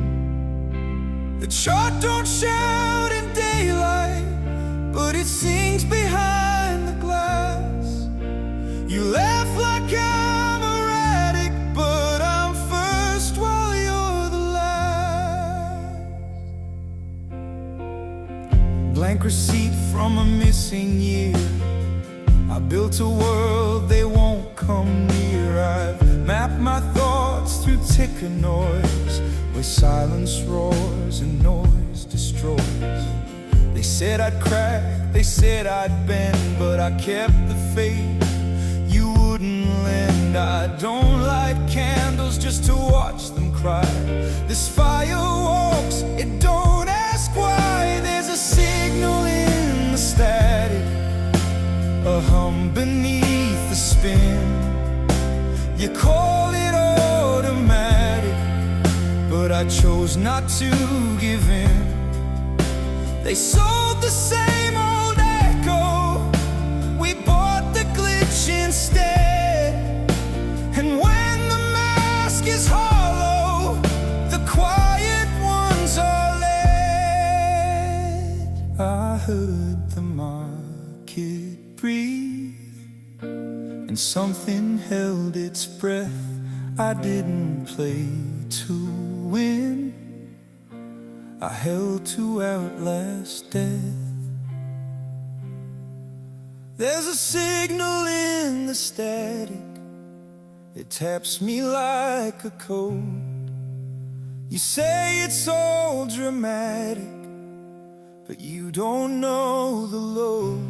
The chart don't shout in daylight, but it sings behind the glass. You laugh like I'm erratic, but I'm first while you're the last. Blank receipt from a missing year. I built a world they won't come near. I've mapped my thoughts through ticker noise, where silence roars and noise destroys. They said I'd crack, they said I'd bend, but I kept the faith you wouldn't lend. I don't light candles just to watch them cry. This fire walks, it don't ask why. There's a signal in the static, a hum beneath the spin. You call it automatic, but I chose not to give in. They sold the same old echo, we bought the glitch instead. And when the mask is hollow, the quiet ones are led. I heard the market breathe, and something held its breath. I didn't play to win, I held to outlast death. There's a signal in the static, it taps me like a code. You say it's all dramatic, but you don't know the load.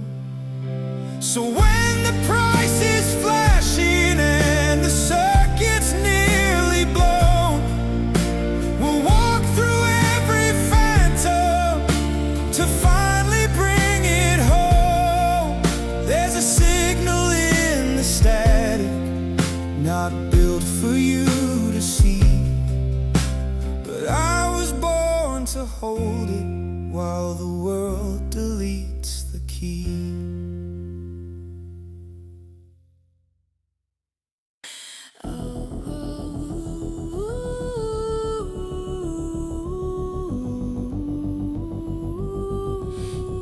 So when the price is flashing and the circuit's nearly blown, we'll walk through every phantom to finally bring it home. There's a signal in the static, not built for you to see, but I was born to hold it while the world deletes the key.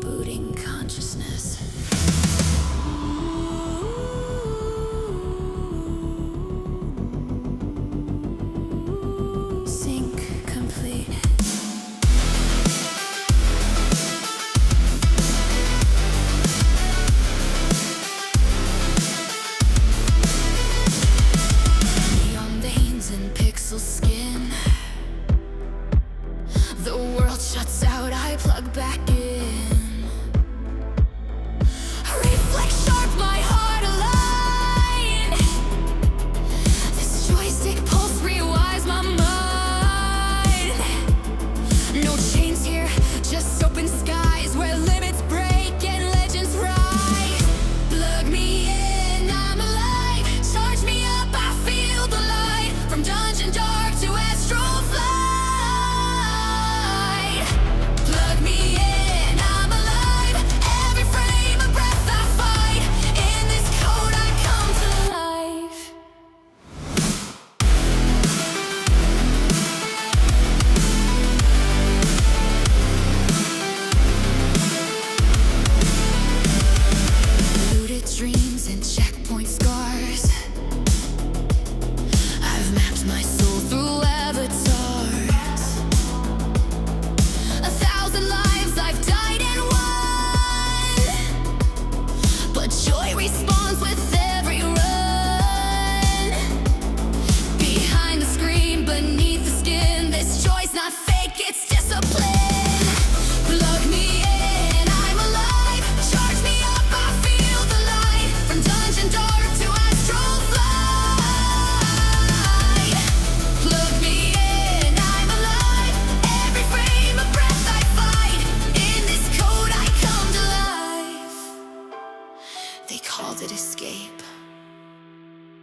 Booting consciousness. Sync complete. responds with every run. Behind the screen, beneath the skin, this joy's not fake, it's discipline. Plug me in, I'm alive. Charge me up, I feel the light. From dungeon dark to astral flight. Plug me in, I'm alive. Every frame of breath I fight. In this code I come to life. They called it escape,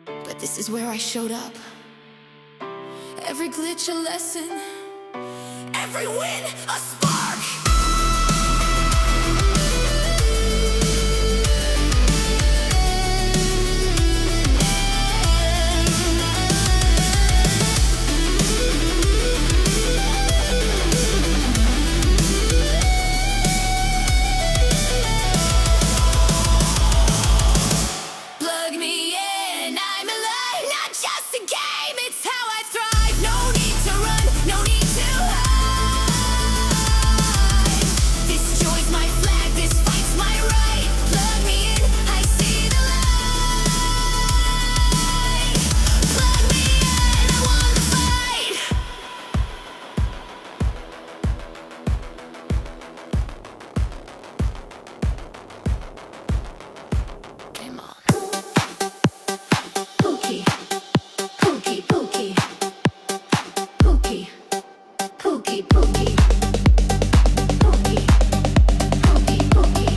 but this is where I showed up. Every glitch a lesson, every win a spark. Plug me in, I'm alive. Not just a game, it's how I thrive. No need to run, no need to hide. This joy's my flag, this fight's my right. Plug me in, I see the light. Plug me in, I wanna fight. Come on. Pookie, Pookie, Pookie, Pookie, Pookie, Pookie, Pookie, Pookie, Pookie.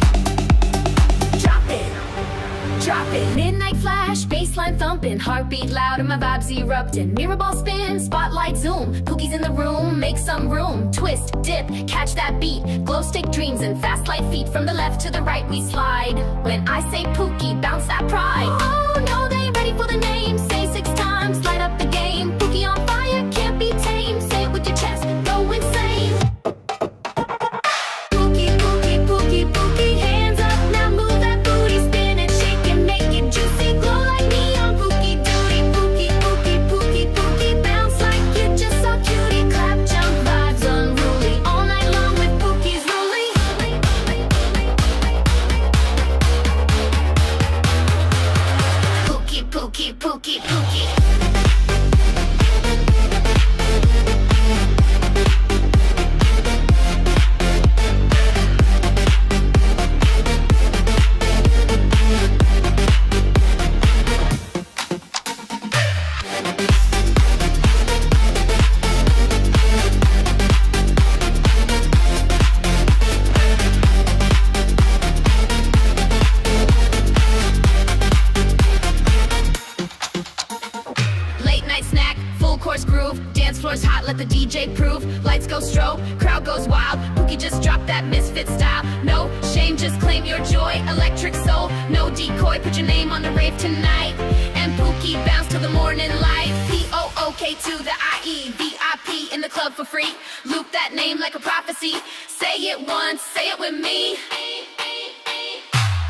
Drop it. Midnight flash, baseline thumping, heartbeat loud and my vibes erupting. Mirror ball spin, spotlight zoom. Pookie's in the room, make some room. Twist, dip, catch that beat. Glow stick dreams and fast light feet. From the left to the right we slide. When I say Pookie, bounce that pride. Oh no, they ain't ready for the name. Say 6 times, light up the game. Pookie on fire, can't be tamed. Say it with your chest, go insane. Pookie, Pookie, Pookie, Pookie, hands up, now move that booty, spin it, shake it, make it juicy, glow like neon. Pookie duty, Pookie, Pookie, Pookie, Pookie, bounce like you just saw cutie, clap, jump, vibes unruly, all night long with Pookie's ruling. Pookie, Pookie, Pookie, Pookie. Late night snack, full course groove. Dance floor's hot, let the DJ prove. Lights go strobe, crowd goes wild. Pookie just drop that misfit style. No shame, just claim your joy. Electric soul, no decoy. Put your name on the rave tonight. And Pookie bounce till the morning light. P-O-O-K to the I-E. VIP in the club for free. Loop that name like a prophecy. Say it once, say it with me.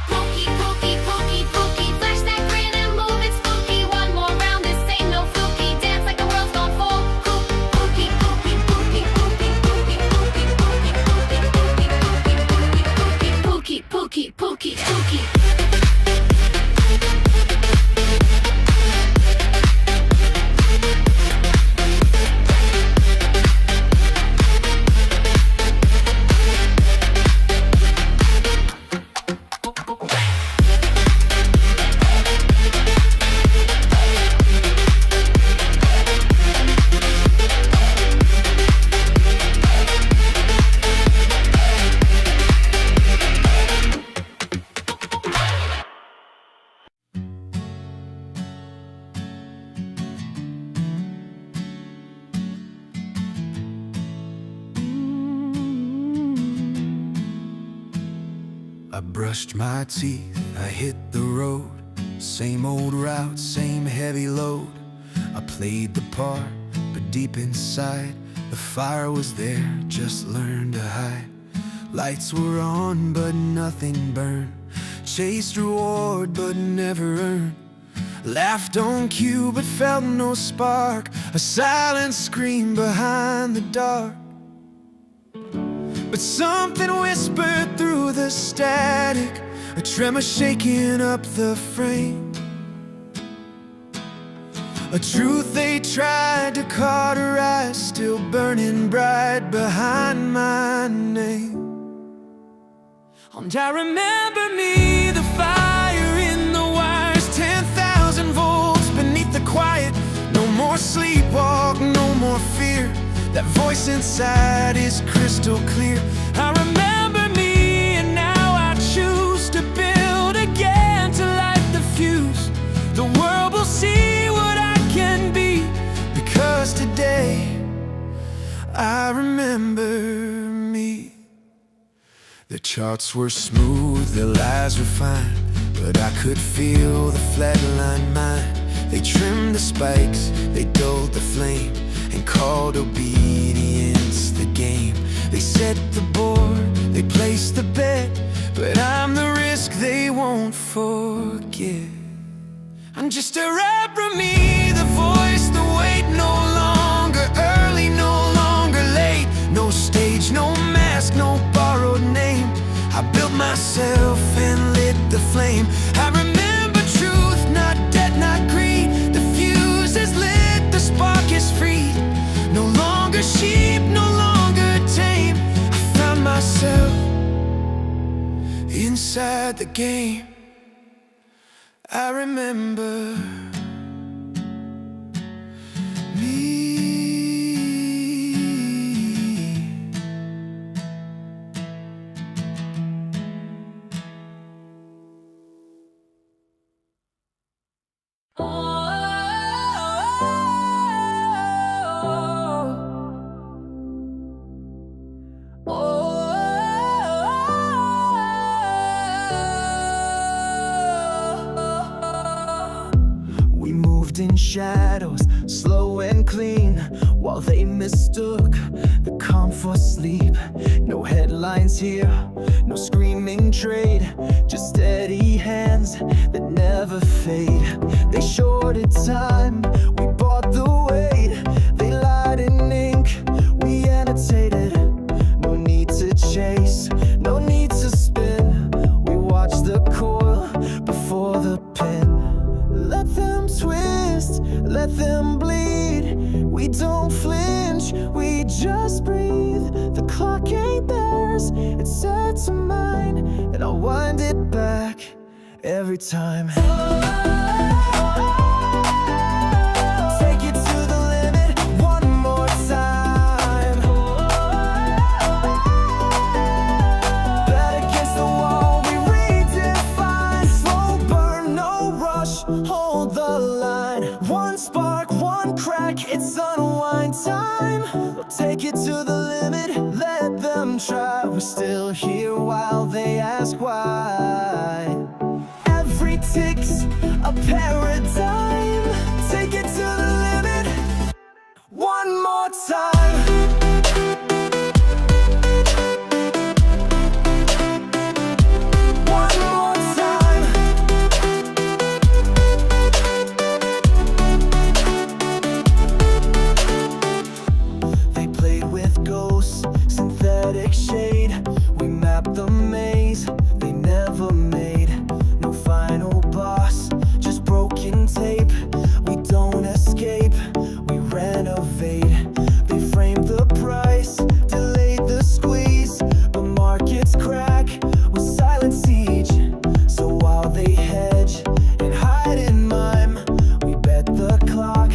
Pookie, Pookie, Pookie, Pookie. Flash that grin and move it spooky. One more round, this ain't no fluky. Dance like the world's gone full. Pookie, Pookie, Pookie, Pookie, Pookie, Pookie, Pookie, Pookie, Pookie, Pookie, Pookie, Pookie, Pookie, Pookie. I brushed my teeth, I hit the road. Same old route, same heavy load. I played the part, but deep inside the fire was there, just learned to hide. Lights were on, but nothing burned. Chased reward, but never earned. Laughed on cue, but felt no spark. A silent scream behind the dark. But something whispered through the static. a tremor shaking up the frame, a truth they tried to cauterize, still burning bright behind my name. And I remember me, the fire in the wires, 10,000 volts beneath the quiet. No more sleepwalk, no more fear. That voice inside is crystal clear. I remember me, and now I choose to build again, to light the fuse. The world will see what I can be, because today I remember me. The charts were smooth, the lies were fine, but I could feel the flatline mind. They trimmed the spikes, they dulled the flame, and called obedience the game. They set the board, they placed the bet, but I'm the risk they won't forget. I'm just a rapper, me, the voice, the weight, no longer early, no longer late. No stage, no mask, no borrowed name. I built myself and lit the flame. I remember truth, not debt, not greed. The fuse is lit, the spark is free. No longer sheep, no longer tame. I found myself inside the game. I remember me. In shadows, slow and clean, while they mistook the calm for sleep. No headlines here, no screaming trade, just steady hands that never fade. They shorted time, we bought the weight. They lied in ink, we annotated. No need to chase, no need to spin. We watched the coil before the pin. Let them twist, let them bleed. We don't flinch, we just breathe. The clock ain't theirs, it's set to mine, and I'll wind it back every time. Take it to the limit one more time. Bet against the wall, we redefine. Slow burn, no rush, hold the line. One spark, one crack, it's unwind time. We'll take it to the limit, let them try. We're still here while they ask why. Every tick's a paradigm. Take it to the limit one more time. One more time. They played with ghosts, synthetic shade. We mapped the maze they never made. No final boss, just broken tape. We don't escape, we renovate. They framed the price, delayed the squeeze, but markets crack with silent siege. So while they hedge and hide in mime, we bet the clock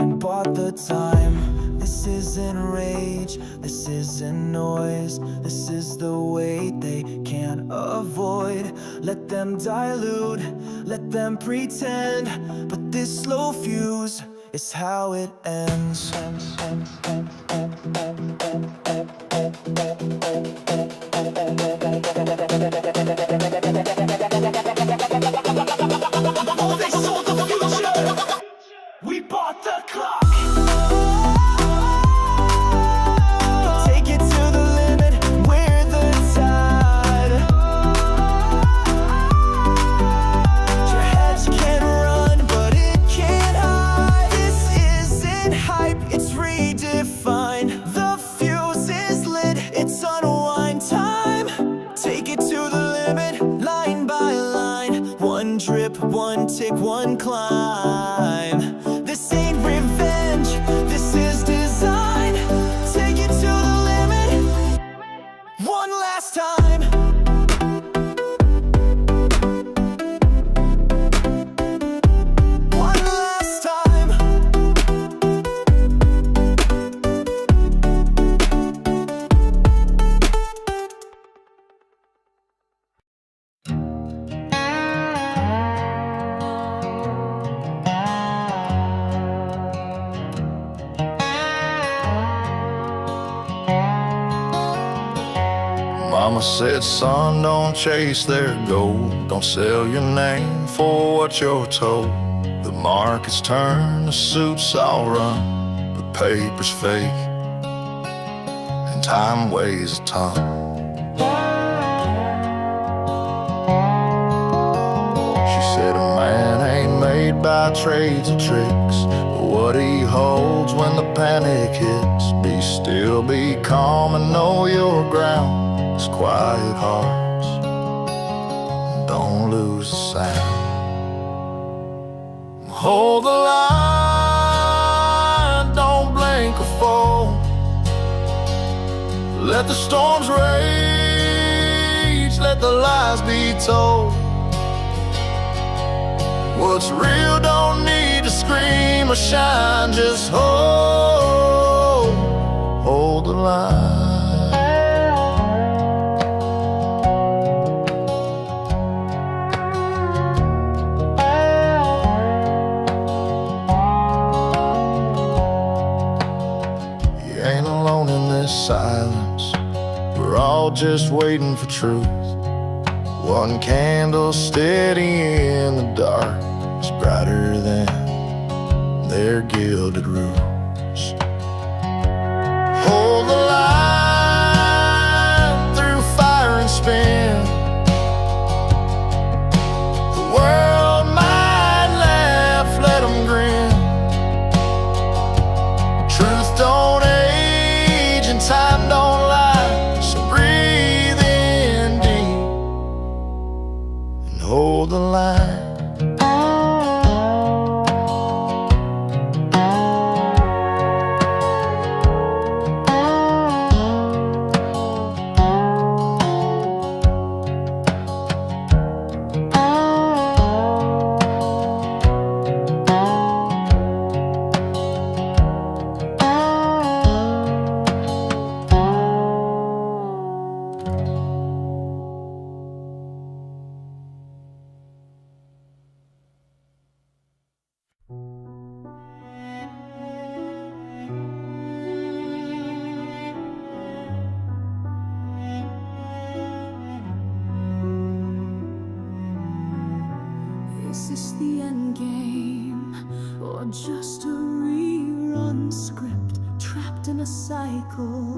and bought the time. This isn't rage, this isn't noise. This is the weight they can't avoid. Let them dilute, let them pretend, but this slow fuse is how it ends. Oh, they saw the future. We bought the clock. Take it to the limit, we're the tide. Your hedge can run, but it can't hide. This isn't hype, it's redefined. The fuse is lit, it's unwind time. Take it to the limit, line by one drip, one tick, one climb. This ain't revenge, this is design. Take it to the limit, one last time. One last time. Mama said, son, don't chase their gold. Don't sell your name for what you're told. The market's turn, the suits all run, but paper's fake, and time weighs a ton. She said, a man ain't made by trades or tricks, but what he holds when the panic hits. Be still, be calm, and know your ground. It's quiet hearts, don't lose the sound. Hold the line, don't blink or fold. Let the storms rage, let the lies be told. What's real don't need to scream or shine, just hold the line. Silence, we're all just waiting for truth. One candle steady in the dark is brighter than their gilded roofs. Hold the line through fire and spin. The world might laugh, let them grin. Truth don't time don't lie, so breathe in deep and hold the line. Is this the end game, or just a rerun script? Trapped in a cycle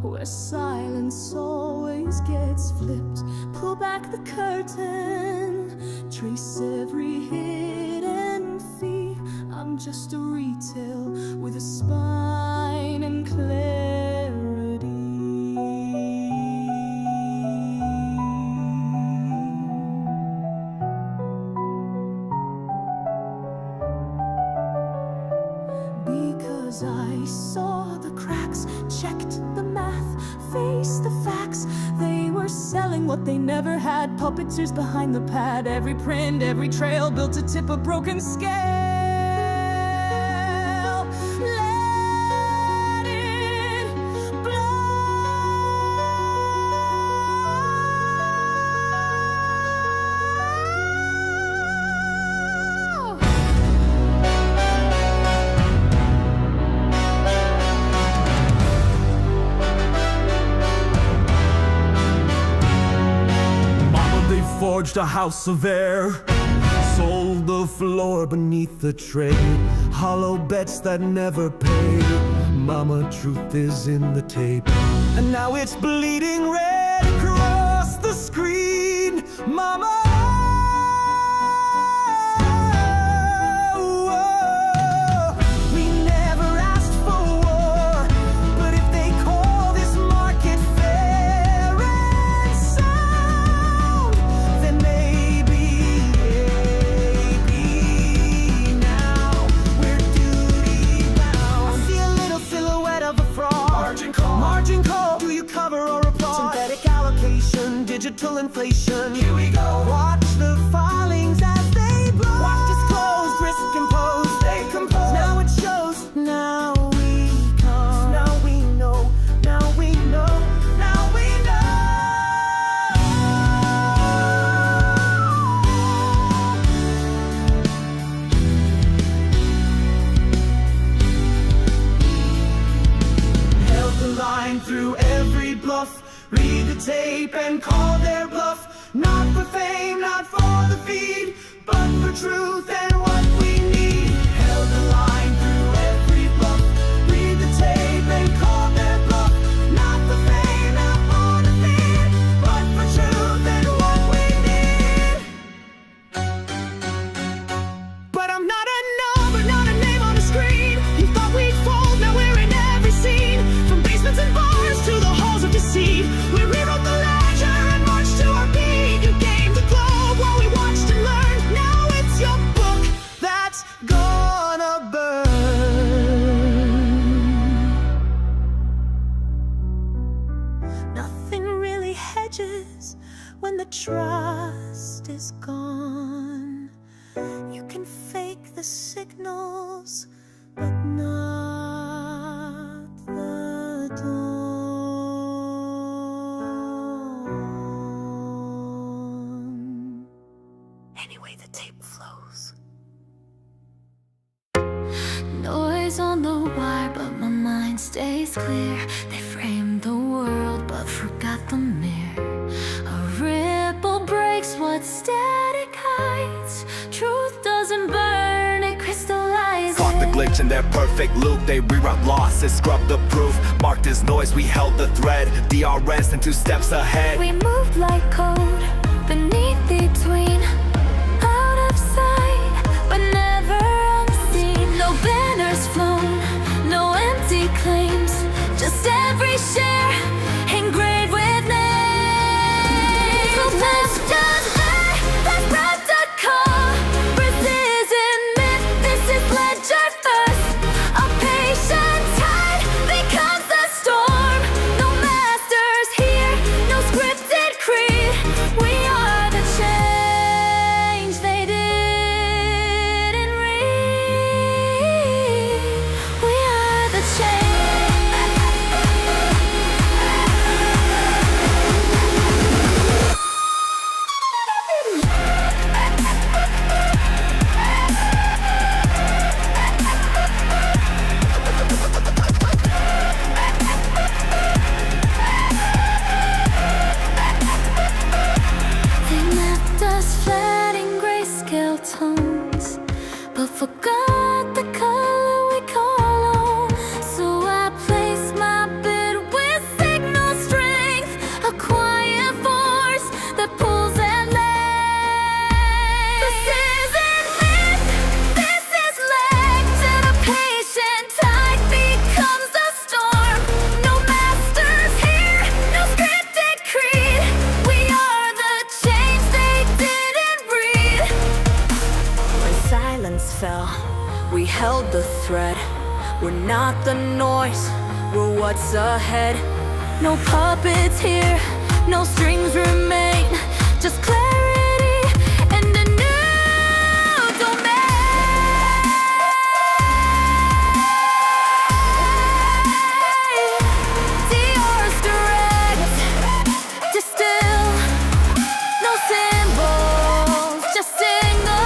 where silence always gets flipped. Pull back the curtain, trace every hidden fee. I'm just a retail with a spine and clarity. Because I saw the cracks, checked the math, faced the facts. They were selling what they never had. Puppeteers behind the pad. Every print, every trail built to tip a broken scale. Let it Forged a house of air, sold the floor beneath the trade. Hollow bets that never pay. Mama, truth is in the tape, and now it's bleeding red across the screen. Mama, we never asked for war, but if they call this market fair and sound, then maybe tape and called their bluff. Not for fame, not for the feed, but for truth and what we need. Held the line through every bluff. Read the tape and called their bluff. Not for fame, not for the feed, but for truth and what we need. But I'm not a number, not a name on a screen. You thought we'd fold, now we're in every scene. From basements and bars to the halls of deceit, we rewrote the ledger and marched to our beat. You gamed the globe while we watched and learned. Now it's your book that's gonna burn. Nothing really hedges when the trust is gone. You can fake the signals, but not the dawn. Anyway, the tape flows. Noise on the wire, but my mind stays clear. They framed the world, but forgot the mirror. A ripple breaks what static hides. Truth doesn't burn, it crystallizes. Caught the glitch in their perfect loop. They reroute losses, scrubbed the proof. Marked as noise, we held the thread. DRS and 2 steps ahead. We moved like code, beneath, between, out of sight, but never unseen. No banners flown, no empty claims, just every share engraved with names. So let's just play, let's protocol. Precision myth, this is ledger first. A patient tide becomes a storm. No masters here, no scripted creed. We are the change they didn't read. We are the change. They mapped us flat in grayscale tones, but forgot the color we call home. So I place my bid with signal strength, a quiet force that pulls at length. This isn't myth, this is legend. A patient tide becomes a storm. No masters here, no scripted creed. We are the change they didn't read. When silence fell, we held the thread. We're not the noise, we're what's ahead. No puppets here, no strings remain, just clarity and a new domain. Dior's direct, distill, no symbols, just signal.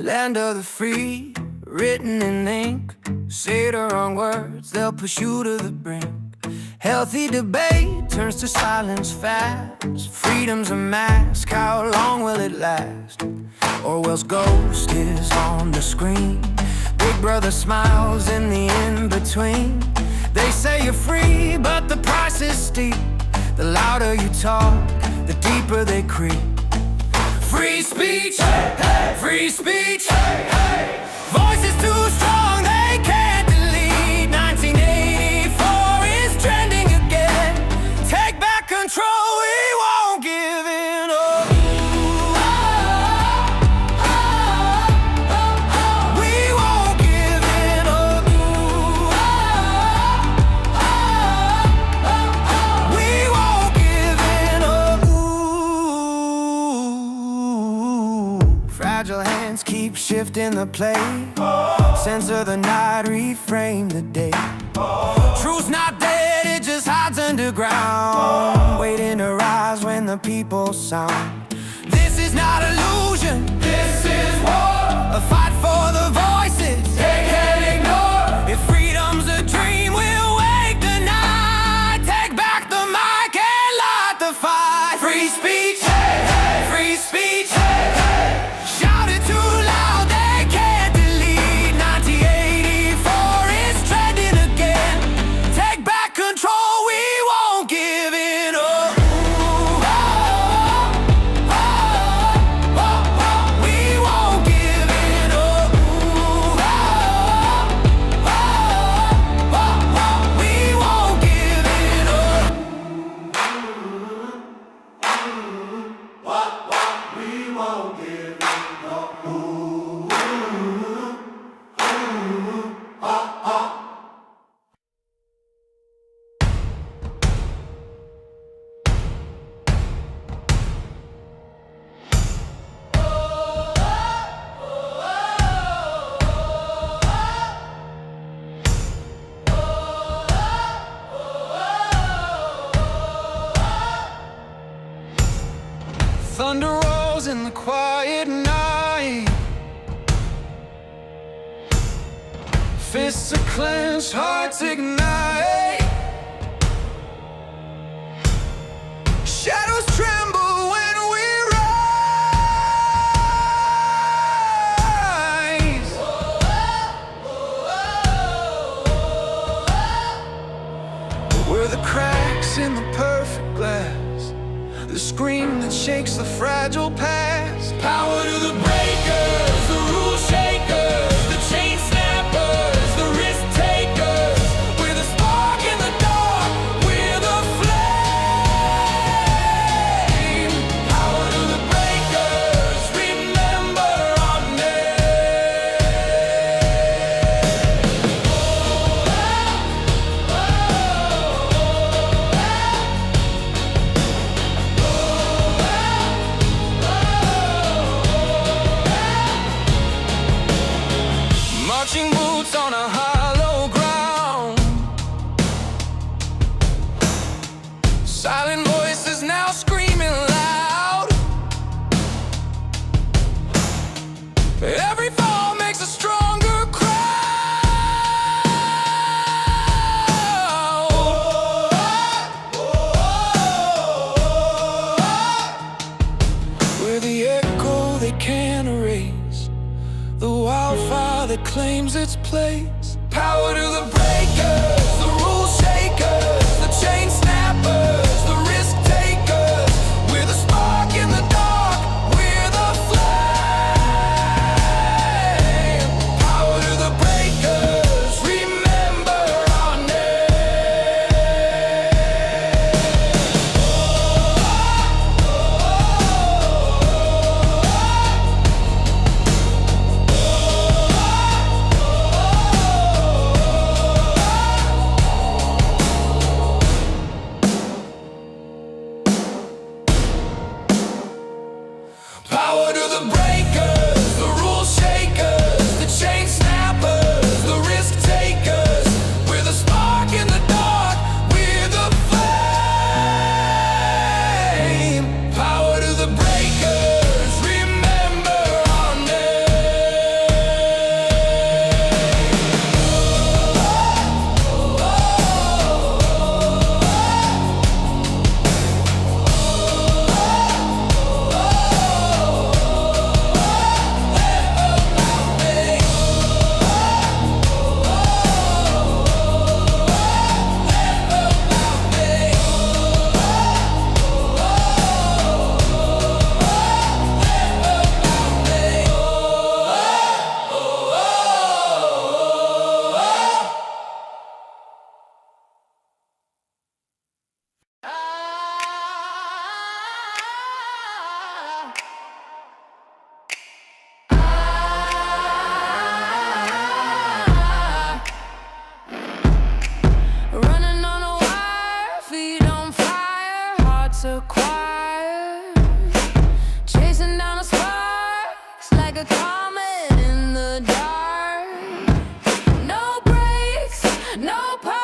Land of the free, written in ink. Say the wrong words, they'll push you to the brink. Healthy debate turns to silence fast. Freedom's a mask, how long will it last? Orwell's ghost is on the screen. Big brother smiles in the in-between. They say you're free, but the price is steep. The louder you talk, the deeper they creep. Free speech, hey, hey. Free speech, hey, hey. Voices too strong, they can't delete. 1984 is trending again. Take back control, we won't give in. We won't give in. We won't give in. Fragile hands keep shifting the play. Censor the night, reframe the day. Truth's not dead, it just hides underground, waiting to rise when the people sound. This is not illusion, this is war. A fight for the voices they can't ignore. If freedom's a dream, we'll wake the night. Take back the mic and light the fight. Free speech, hey, hey. Free speech, hey, hey. Shout it too loud, they can't delete. 1984 is trending again. Take back control, we won't give it up. Thunder rolls in the quiet night. Fists are clenched, hearts ignite. Shadows tremble when we rise. We're the cracks in the perfect glass, the scream that shakes the fragile past. Power to the breakers, the rule shakers, the chain snappers, the risk takers. We're the spark in the dark, we're the flame. Power to the breakers, remember our marching boots on a hollow ground. Silent voices now screaming loud. Every fall makes a stronger crowd. We're the echo they can't erase, the wildfire that claims its place. Power to the breakers, the rule shakers, the chain snappers, the risk takers. We're the spark in the dark, we're the flame. Power to the breakers, remember our power to the breakers, the rule shakers, the chain snappers, the risk takers. We're the spark in the dark, we're the flame. Power to the breakers, remember our running on a wire, feet on fire, hearts are quiet. Chasing down the sparks like a comet in the dark. No brakes, no power.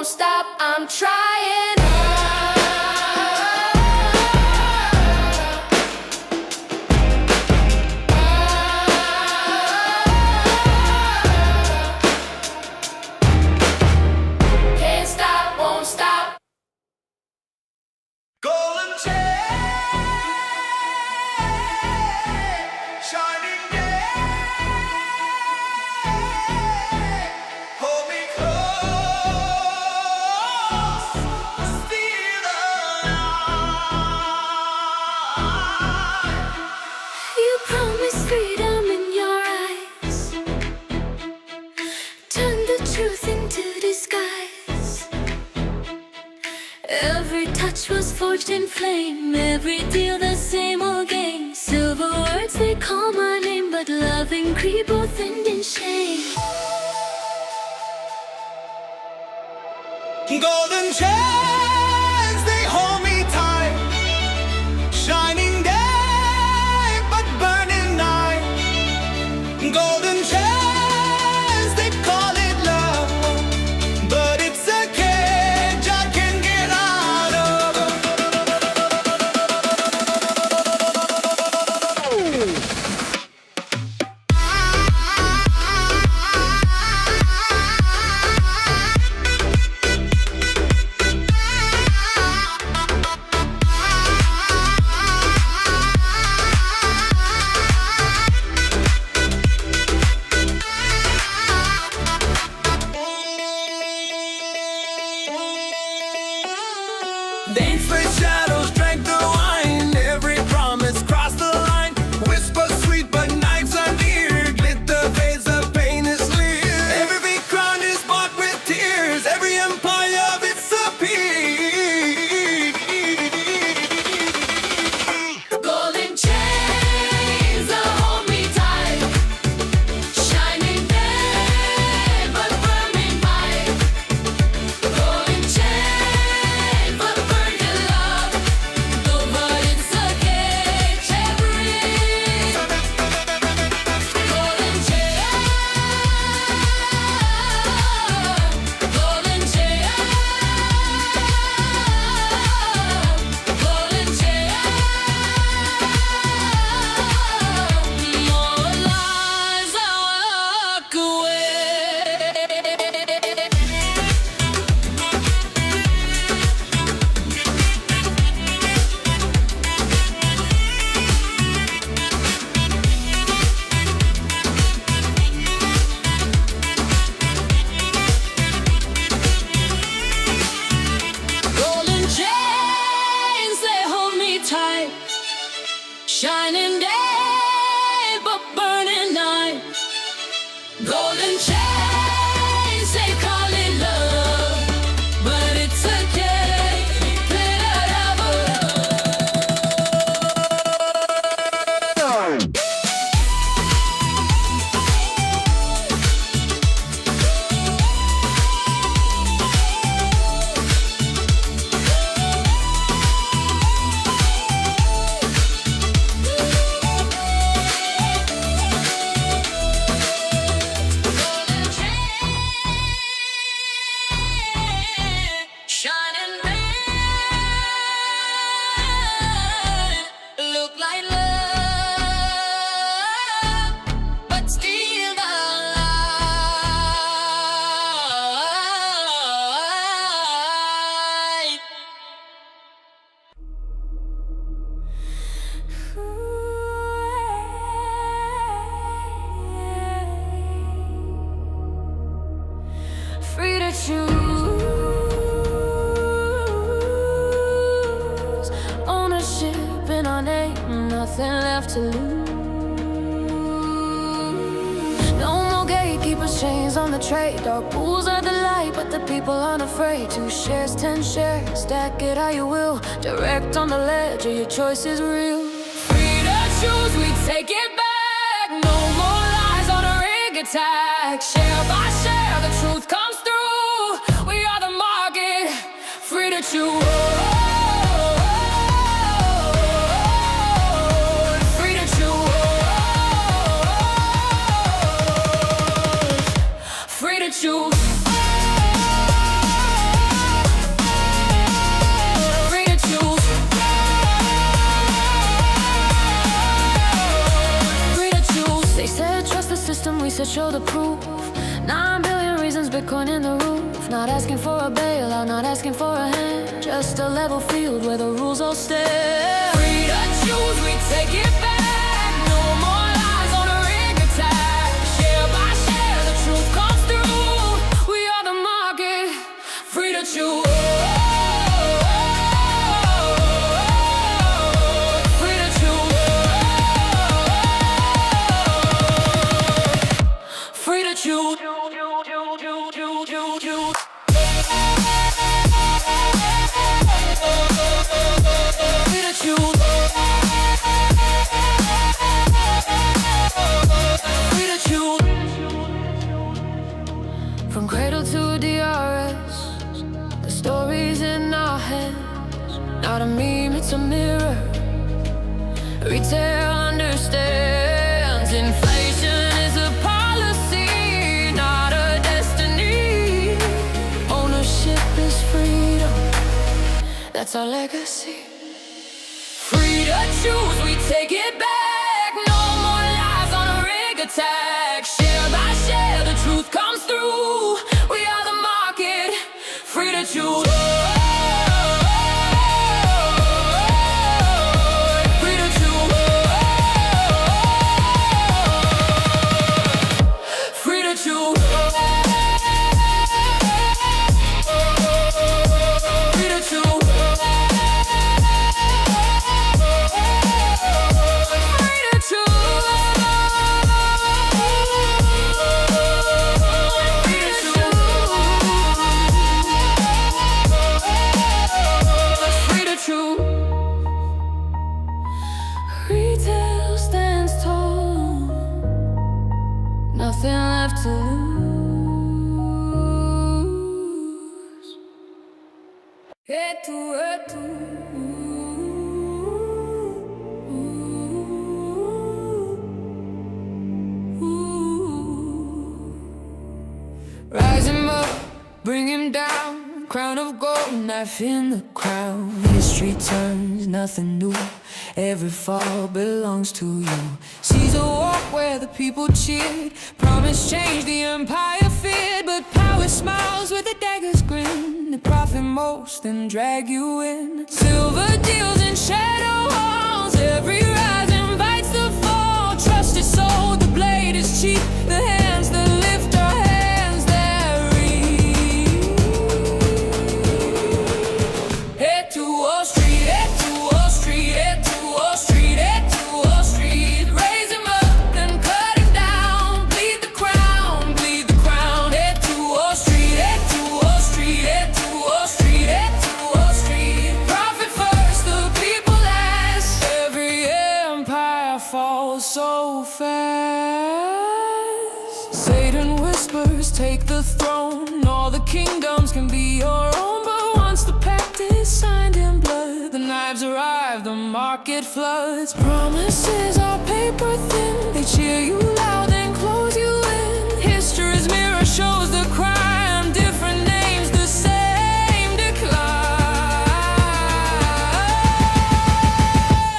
won't stop, I'm trying. Can't stop, won't stop. Golden chain, shining day, hold me close, steal the night. You promised freedom in your eyes, turn the truth into disguise. Every touch was forged in flame, every deal the same old game. Silver words, they call my name, but love and greed both end in shame. Golden chains, they hold me tight, shining day, but burning night. Golden chains, they call it love, but it's a cage I can't get out of. They faced shadows, drank the wine. Every promise crossed the line. Whisper sweet, but knives are near. Glitter fades, the pain is clear. Every crown is bought with tears. Every empire of it's a peak. Golden chains that hold me tight, shining day, but burning bright. Golden chains, but burning love, but it's a cage I breathe. Golden chains, golden chains, golden chains. More lies I walk away. Golden chains, they hold me tight, shining day, but burning night. Golden chains, they call it love, but it's a cage made out of love. Shining bright, look like love, but still the light. Free to choose ownership in our name, nothing left to lose. No more gatekeepers, chains on the trade. Dark pools are the light, but the people aren't afraid. 2 shares, 10 shares, stack it how you will. Direct on the ledger, your choice is real. Free to choose, we take it back. No more lies on a rig attack. Share by share, the truth comes through. We are the market, free to choose. Free to choose. Free to choose. Bitcoin in the roof. Not asking for a bailout, not asking for a hand. Just a level field where the rules all stand. Free to choose, we take it back. No more lies on a rig attack. Share by share, the truth comes through. We are the market, free to choose. From cradle to DRS, the story's in our hands. Not a meme, it's a mirror. Retail understands. Inflation is a policy, not a destiny. Ownership is freedom, that's our legacy. Free to choose, we take it back. No more lies on a rig attack. Share by share, the truth comes through. We are the market, free to choose. Free to choose. Free to choose. Free to choose. Retail stands tall, nothing left to lose. Etu, etu. Rise him up, bring him down. Crown of gold, knife in the crown. History turns, nothing new. Every fall belongs to you. Sees a walk where the people cheered. Promise change, the empire feared. But power smiles with a dagger's grin. They profit most and drag you in. Silver deals in shadow halls. Every rise invites the fall. Trust is sold, the blade is cheap. The hands that lift our hands that reach. Head to Wall Street, head to Wall Street, head to Wall Street, head to Wall Street. Raise him up, then cut him down. Bleed the crown, bleed the crown. Head to Wall Street, head to Wall Street, head to Wall Street, head to Wall Street. Profit first, the people last. Every empire falls so fast. Satan whispers, take the throne. All the kingdoms can be your own, but once the pact is signed in blood, the knives arrive, the market floods. Promises are paper thin. They cheer you loud and close you in. History's mirror shows the crime. Different names, the same decline.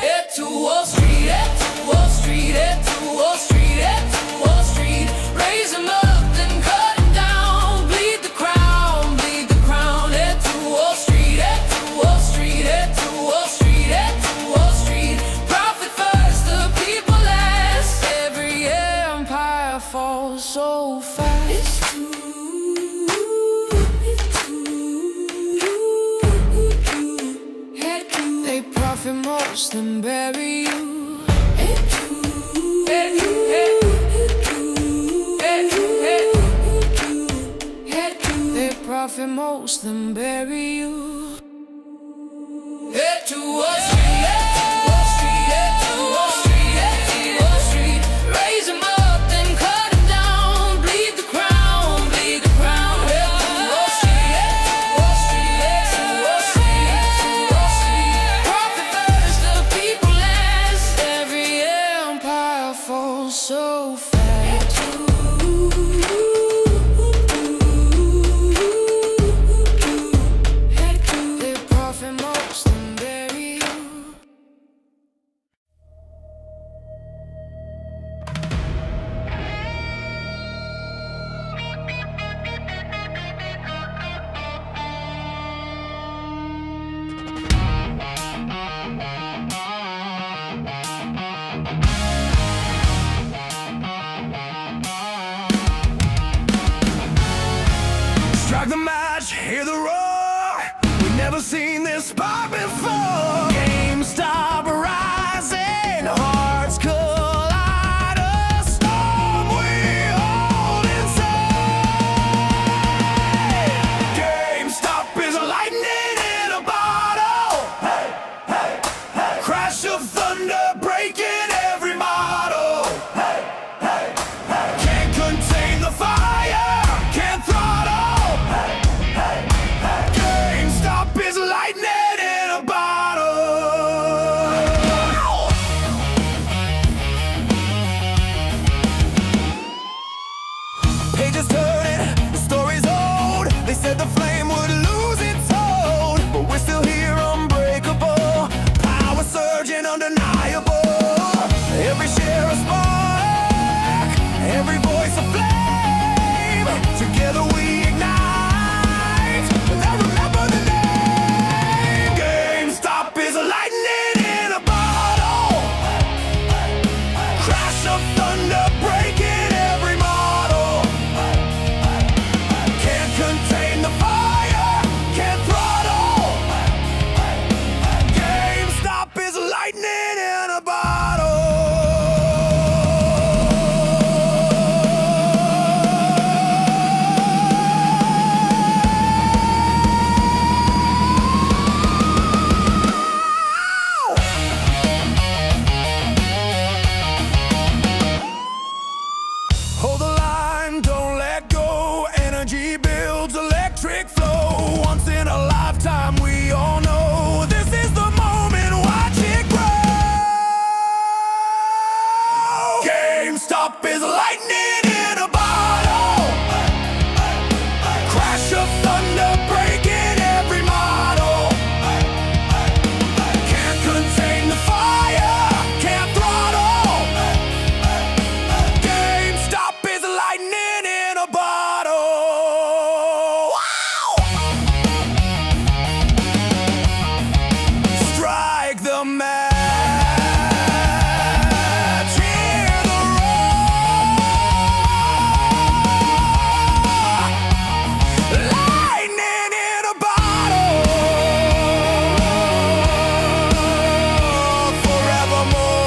Head to Wall Street, head to Wall Street, head to Wall Street, head to Wall Street. Raise him up, then cut him down. Bleed the crown, bleed the crown. Head to Wall Street, head to Wall Street, head to Wall Street, head to Wall Street. Profit first, the people last. Every empire falls so fast. It's true, head to. They profit most and bury you. Head to, head to, head to, head to, head to. They profit most and bury you. Head to Wall Street, head to Wall Street, head to Wall Street, head to Wall Street. Raise him up, then cut him down. Bleed the crown, bleed the crown. Head to Wall Street, head to Wall Street, head to Wall Street, head to Wall Street. Profit first, the people last. Every empire falls so fast. spot before. GameStop rising, hearts collide, a storm we hold inside. GameStop is lightning in a bottle. Hey, hey, hey. Crash of thunder breaking every model. Hey, hey, hey. Can't contain the fire, can't throttle. Hey, hey, hey. GameStop is lightning in a bottle. Pages turning, the story's old. They said the flame would lose its hold, but we're still here unbreakable. Power surging, undeniable. Every share a spark, every voice a flame. Together we ignite. Now remember the name. GameStop is lightning in a bottle. Crash of thunder breaking every model. Can't contain the fire, can't throttle. GameStop is lightning in a bottle. Hold the line, don't let go. Energy builds electric flow. Once in a lifetime, we all know this is the moment. Watch it grow. GameStop is lightning in a bottle. Crash of thunder breaking every model. Can't contain the fire, can't throttle. GameStop is lightning in a bottle. Wow! Strike the match, hear the roar. Lightning in a bottle. Forevermore.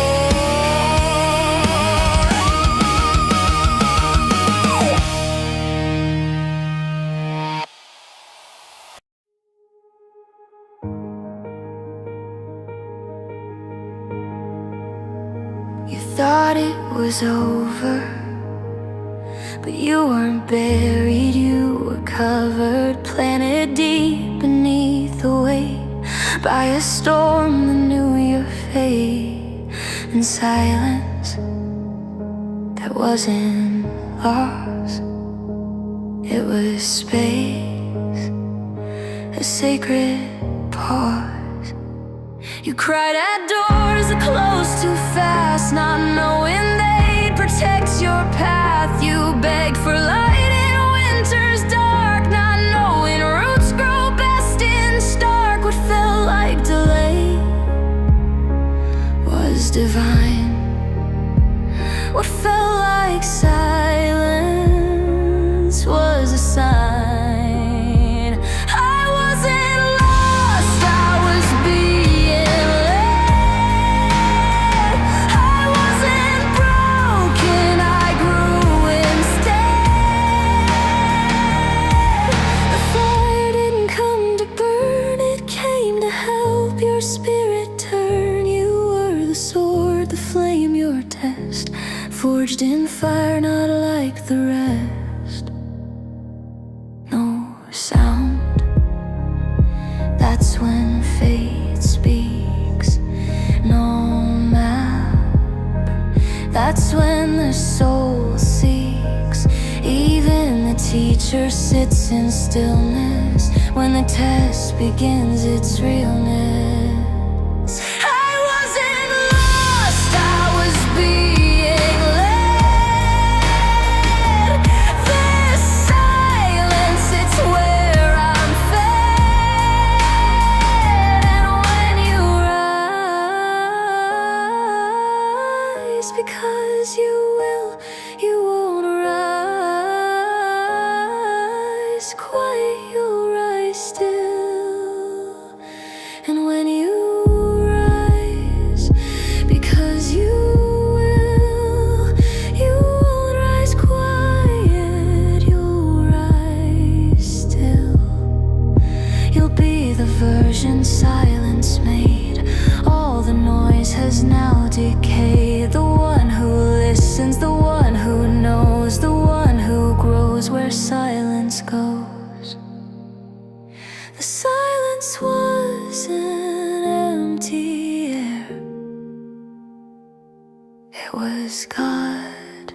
You thought it was over, but you weren't buried, you were covered, planted deep beneath the weight by a storm that knew your fate. In silence that wasn't lost, it was space, a sacred pause. You cried at doors that closed too fast, not knowing they'd protect your path. You begged for light in winter's dark, not knowing roots grow best in stark. What felt like delay was divine. What felt like silence was a sign. I wasn't lost, I was being led. I wasn't broken, I grew instead. The fire didn't come to burn, it came to help your spirit turn. You were the sword, the flame, your test, forged in fire, not like the rest. No sound, that's when fate speaks. No map, that's when the soul seeks. Even the teacher sits in stillness when the test begins its realness. I wasn't lost, I was being led. This silence, it's where I'm fed. And when you rise, because you will, you won't rise quiet, you'll rise still. decay. The one who listens, the one who knows, the one who grows where silence goes. The silence was an empty air. It was God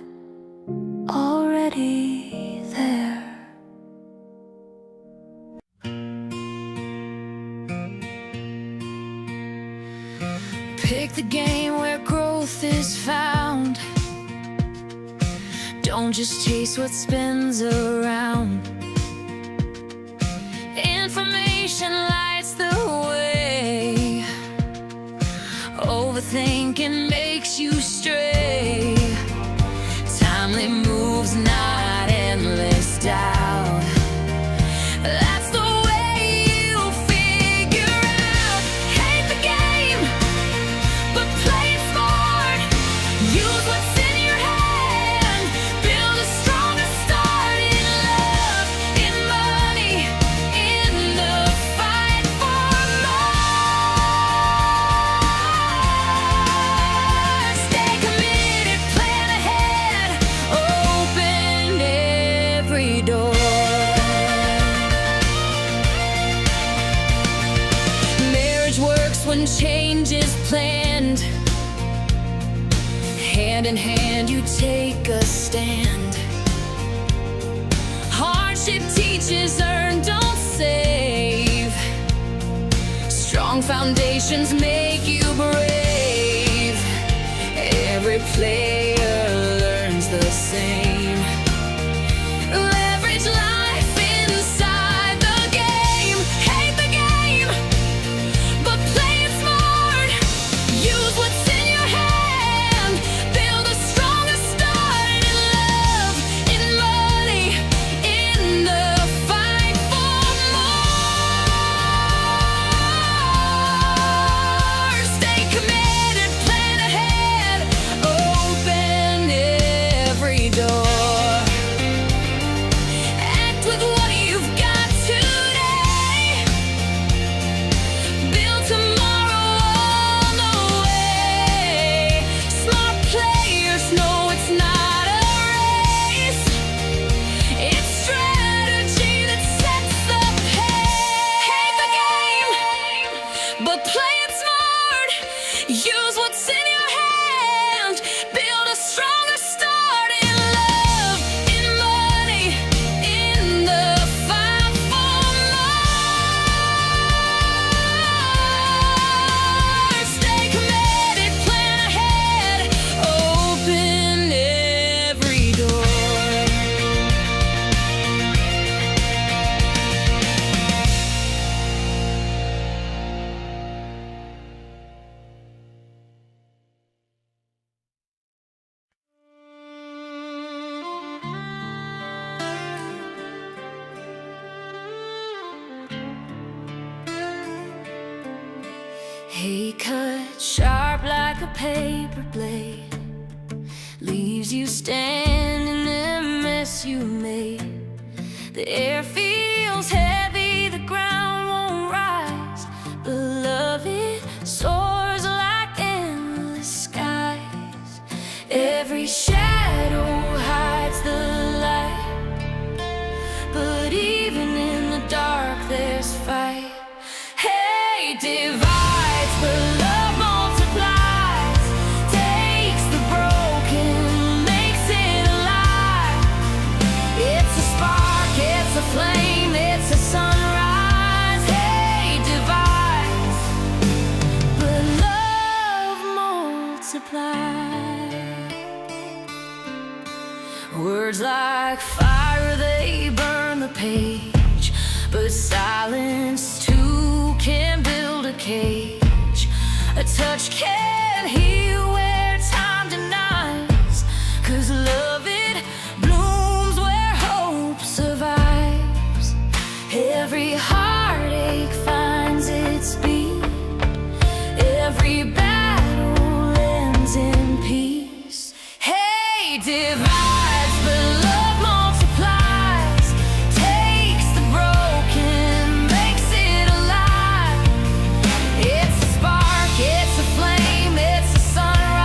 already there. Pick the game where growth is found. Don't just chase what spins around. Information lights the way. Overthinking makes you stray. Timely moves, not endless doubt. That's the way you figure out. Hate the game, but play it smart. Use what's in your hand. Build a stronger start in love, in money, in the fight for more. Stay committed, plan ahead, open every door. Marriage works when change is planned. Hand in hand you take a stand. Hardship teaches, earn, don't save. Strong foundations make you brave. Every player learns the same. Leverage life inside the game. Hate the game, but play it smart. Use what's in your hand. Build a stronger start in love, in money, in the fight for more. Stay committed, plan ahead, open every door. Act with what you've got today. Build tomorrow on the way. Smart players know it's not a race. It's strategy that sets the pace. Hate the game, but play it smart. Use what's in your hand. Build a stronger start in love, in money, in the fight for more. Stay committed, plan ahead, open every door. He cut sharp like a paper blade, leaves you standing in the mess you made. The air feels heavy, the ground won't rise. Beloved soars like endless skies. Every shadow hides the light, but even in the dark there's fight. Hate divides, but love multiplies. Takes the broken, makes it alive. It's a spark, it's a flame, it's a sunrise. Hate divides, but love multiplies. Words like fire, they burn the page, but silence too can build a cage. A touch can heal where time denies, 'cause love it blooms where hope survives. Every heartache finds its beat. Every battle ends in peace. Hate divides, but love multiplies. Takes the broken, makes it alive. It's a spark, it's a flame, it's a sunrise.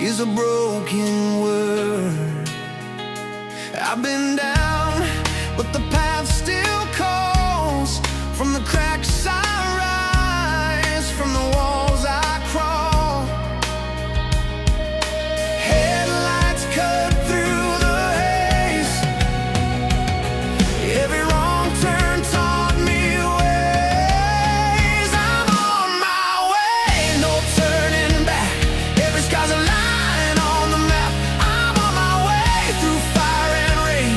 is a broken word. I've been down, but the path still calls. From the cracks I rise, from the walls I crawl. Headlights cut through the haze. Every wrong turn taught me ways. I'm on my way, no turning back. Every sky's a line on the map. I'm on my way through fire and rain.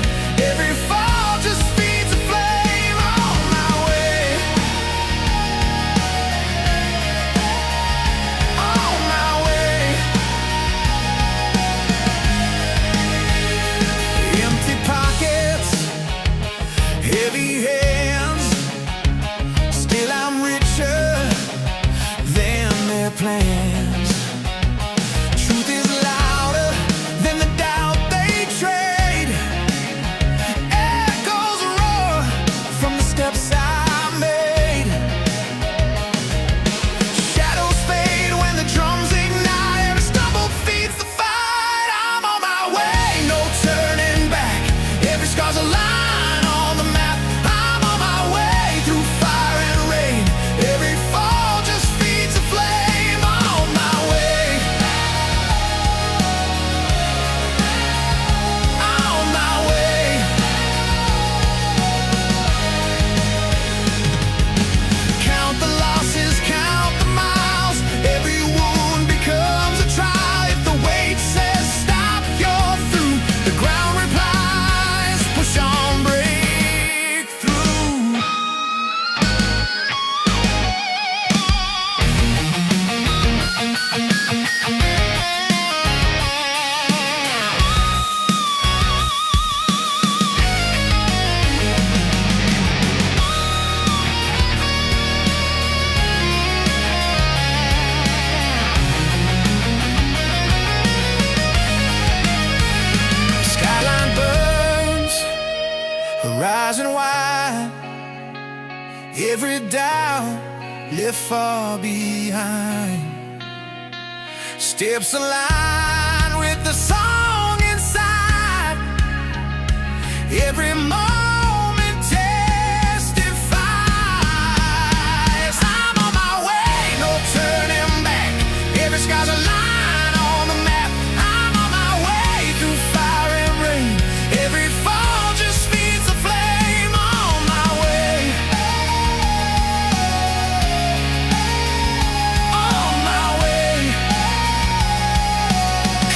Every fall just feeds a flame. On my way, on my way. Empty pockets, heavy hands. Still I'm richer than their plans. Truth is louder than the doubt they trade. Echoes roar from the steps I made. Shadows fade when the drums ignite. Every stumble feeds the fight. I'm on my way, no turning back. Every scar's a line on the map. I'm on my way through fire and rain. Every fall just feeds a flame. On my way, on my way. Count the losses, count the miles. Every wound becomes a trial. If the weight says stop, you're through. The ground replies, push on, break through. Skyline burns, horizon wide. Every doubt left far behind. Steps align with the song inside. Every moment testifies. I'm on my way, no turning back. Every sky's a line on the map. I'm on my way through fire and rain. Every fall just feeds the flame. On my way, on my way.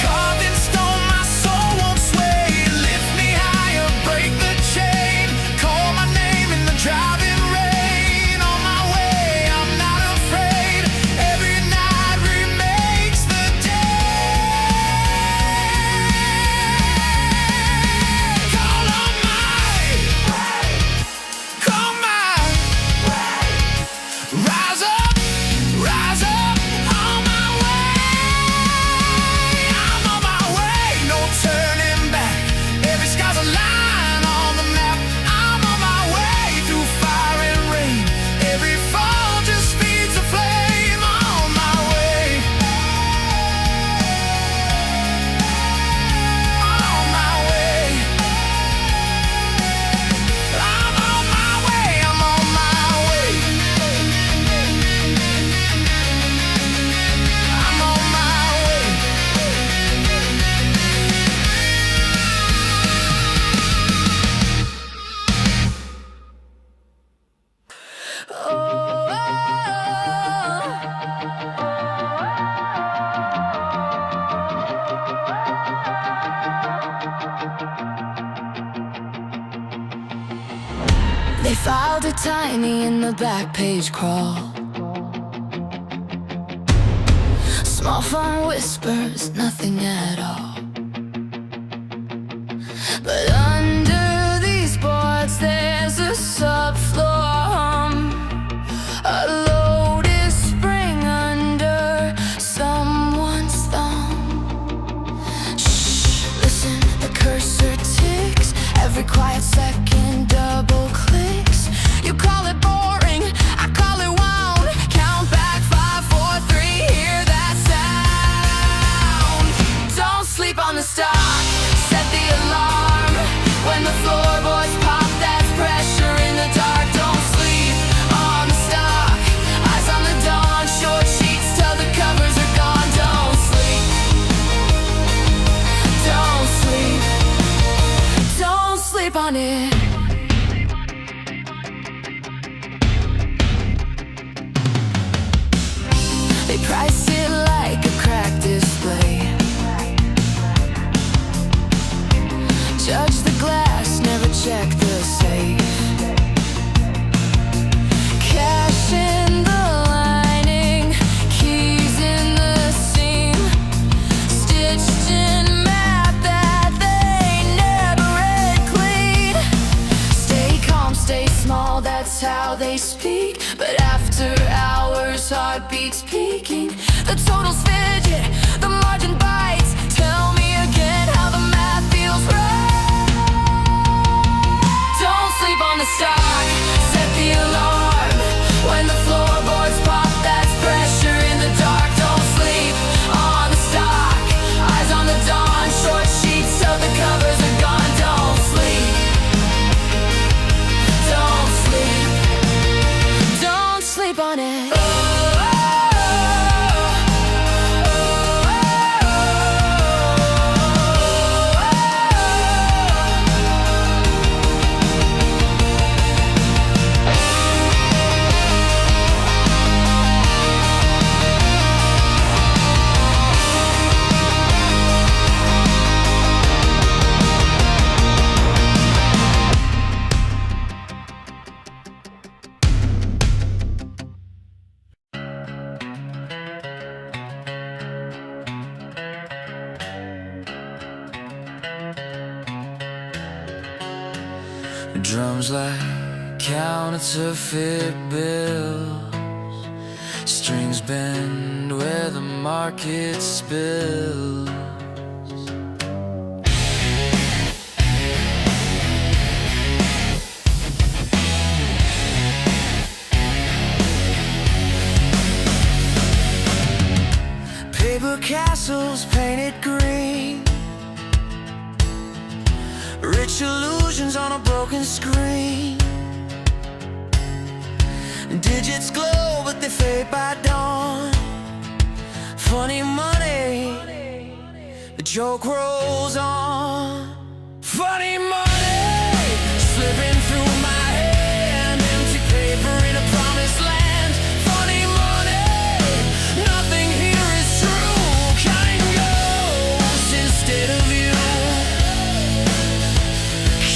Carved in stone, my soul won't sway. Lift me higher, break the chain. Call my name in the driving rain. On my way, I'm not afraid. Every night remakes the day. Call on my way, call my way. Rise up, rise up. On my way, I'm on my way, no turning back. Every sky's a line on the map. I'm on my way through fire and rain. Every fall just feeds a flame. On my way, on my way. I'm on my way, I'm on my way. I'm on my way. They filed it tiny in the back page crawl. Small font whispers, nothing at all. But under these boards there's a subfloor hum. A lotus spring under someone's thumb. Shh, listen, the cursor ticks. Every quiet second double clicks. You call it boring, I call it wound. Count back 5, 4, 3, hear that sound. on it. They price it like a crack display. Judge the glass, never check the safe. Cash in the lining, keys in the seam, stitched in map that they never read clean. Stay calm, stay small, that's how they speak. But after hours, heartbeats peaking. The totals fidget, the margin bites. Tell me again how the math feels right. Don't sleep on the stock, set the alarm. When the floorboards pop, that's pressure in the dark. Don't sleep on the stock, eyes on the dawn. Short sheets till the covers are gone. Don't sleep, don't sleep, don't sleep on it. Drums like counterfeit bills, strings bend where the market spills. Paper castles painted green, rich illusions on a broken screen. Digits glow but they fade by dawn. Funny money, the joke rolls on. Funny money, slipping through my hand. Empty paper in a promised land. Funny money, nothing here is true. Counting ghosts instead of you.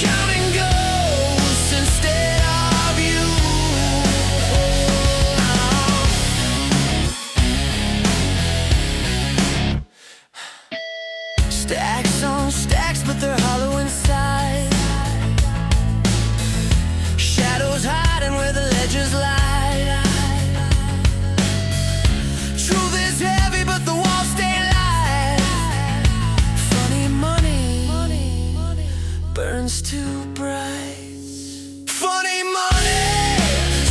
Counting ghosts instead of you. Stacks on stacks, but they're hollow inside. Shadows hiding where the ledgers lie. Truth is heavy, but the walls stay light. Funny money burns too bright. Funny money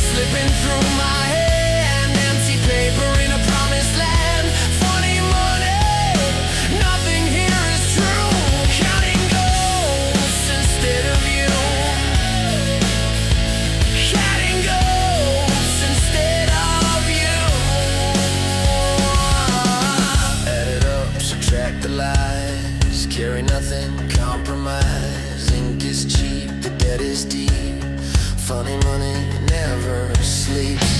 slipping through my hand. Empty paper in a promised land. Funny money, nothing here is true. Counting ghosts instead of you. Counting ghosts instead of you. Add it up, subtract the lies. Carry nothing, compromise. Ink is cheap, the debt is deep. Funny money never sleeps.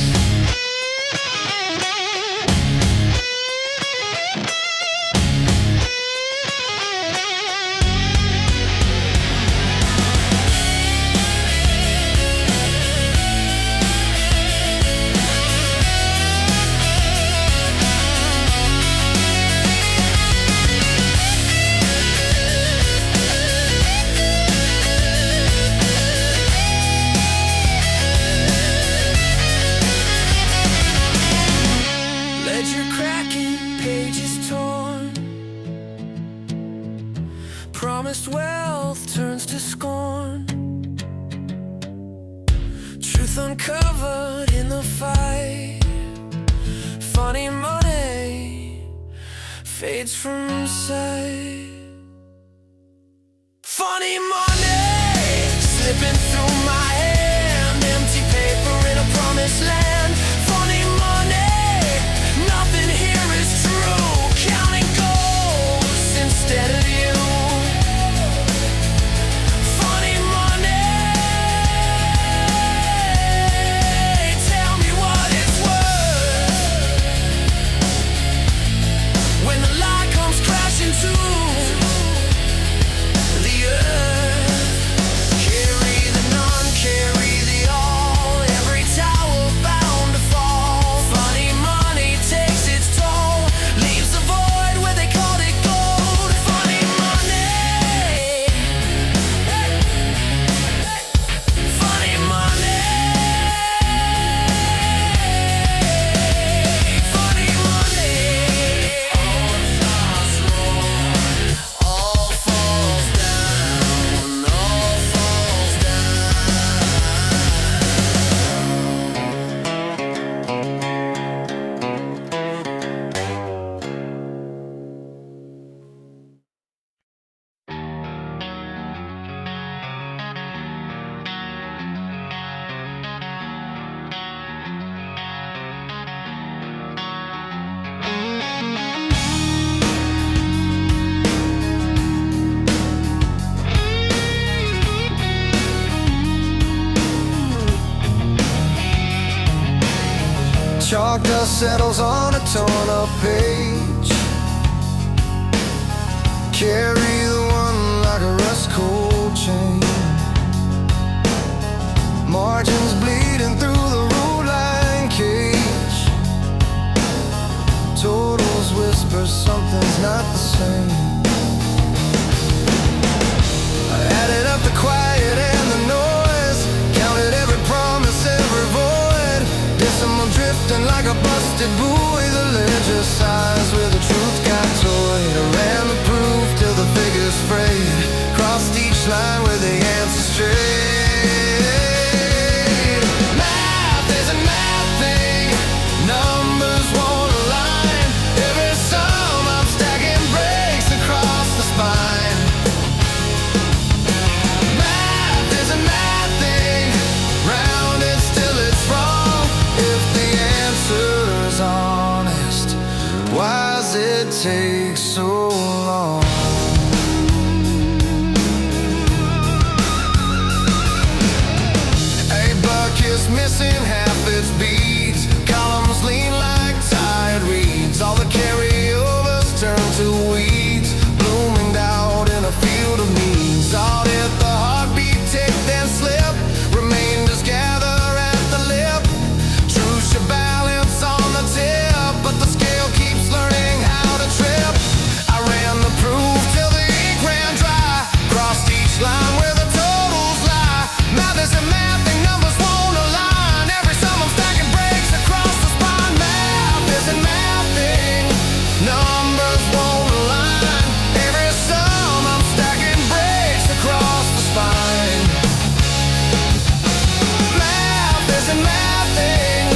Ledger cracking, pages torn. Promised wealth turns to scorn. Truth uncovered in the fight. Funny money fades from sight. Funny money slipping through my hand. Empty paper in a promised land. Funny money, nothing here is true. Counting ghosts instead of you. Funny money. Chalk dust settles on a torn up page. Carry the one like a rust cold chain. Margins bleeding through the root line cage. Totals whisper something's not the same. I added up the quiet and the noise, counted every promise, every void. Decimal drifting like a busted buoy. The ledger sighs where the truth got toyed. I ran the proof till the figures frayed. Crossed each line where the answer strayed. Math is a math thing. Numbers won't align. Every sum I'm stacking breaks across the spine. Math is a math thing. Rounded still it's wrong. If the answer's honest, why does it take so long? Is missing half its beats. Columns lean like tired reeds. All the carryovers turn to weeds, bloomed out in a field of needs. All hit the heartbeat, take then slip. Remainders gather at the lip. Truce your balance on the tip, but the scale keeps learning how to trip. I ran the proof till the ink ran dry. Crossed each line where the totals lie. Math is a math thing, numbers won't align. Every sum I'm stacking breaks across the spine. Math is a math thing, numbers won't align. Every sum I'm stacking breaks across the spine. Math is a math thing,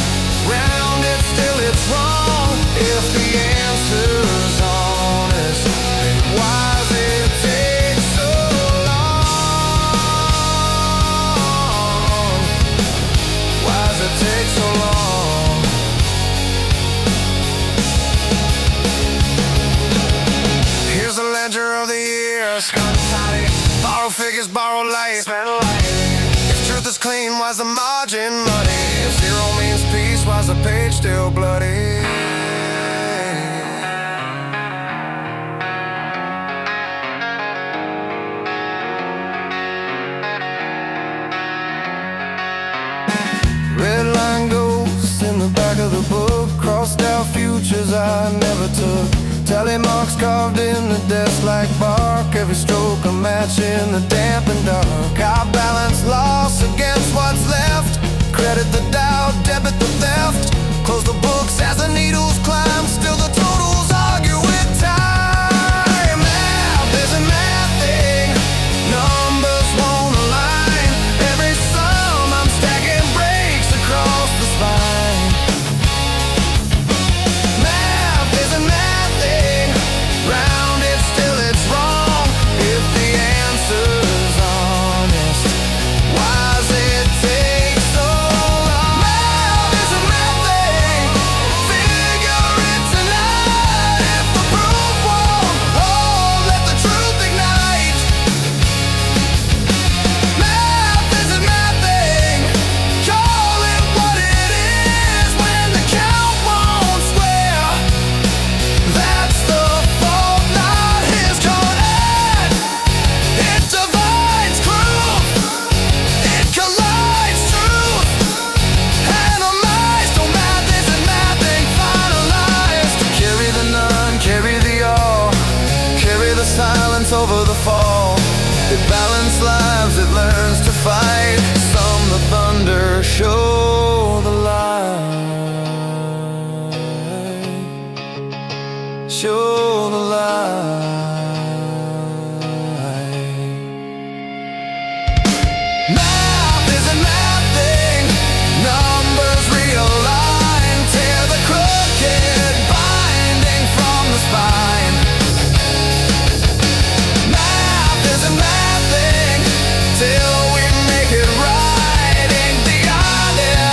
rounded still it's wrong. If the answer's honest, then why does it take so long? Why does it take so long? Here's the ledger of the years. Borrow figures, borrow light. If truth is clean, why's the margin muddy? If zero means peace, why's the page still bloody? Red line ghosts in the back of the book. Crossed out futures I never took. Tally marks carved in the desk like bark. Every stroke a match in the damp and dark. I balance loss against what's left. Credit the doubt, debit the theft. Close the books as the needles climb. Still the totals argue with time. Math is a math thing. Numbers won't align. Every sum I'm stacking breaks across the spine. Math is a math thing. Rounded still it's wrong. If the answer's honest, why does it take so long? Math is a math thing. Figure it tonight. If the proof won't hold, let the truth ignite. Math is a math thing. Call it what it is when the count won't square. That's the fault, not his command. It divides truth. It collides truth. Analyzed, oh math isn't mathing. Finalized. Carry the none, carry the all. Carry the silence over the fall. It balanced lives, it learns to fight. Some the thunder, show the light. Show the light. Math is a math thing. Numbers realign. Tear the crooked binding from the spine. Math is a math thing. Till we make it right. Ain't the honest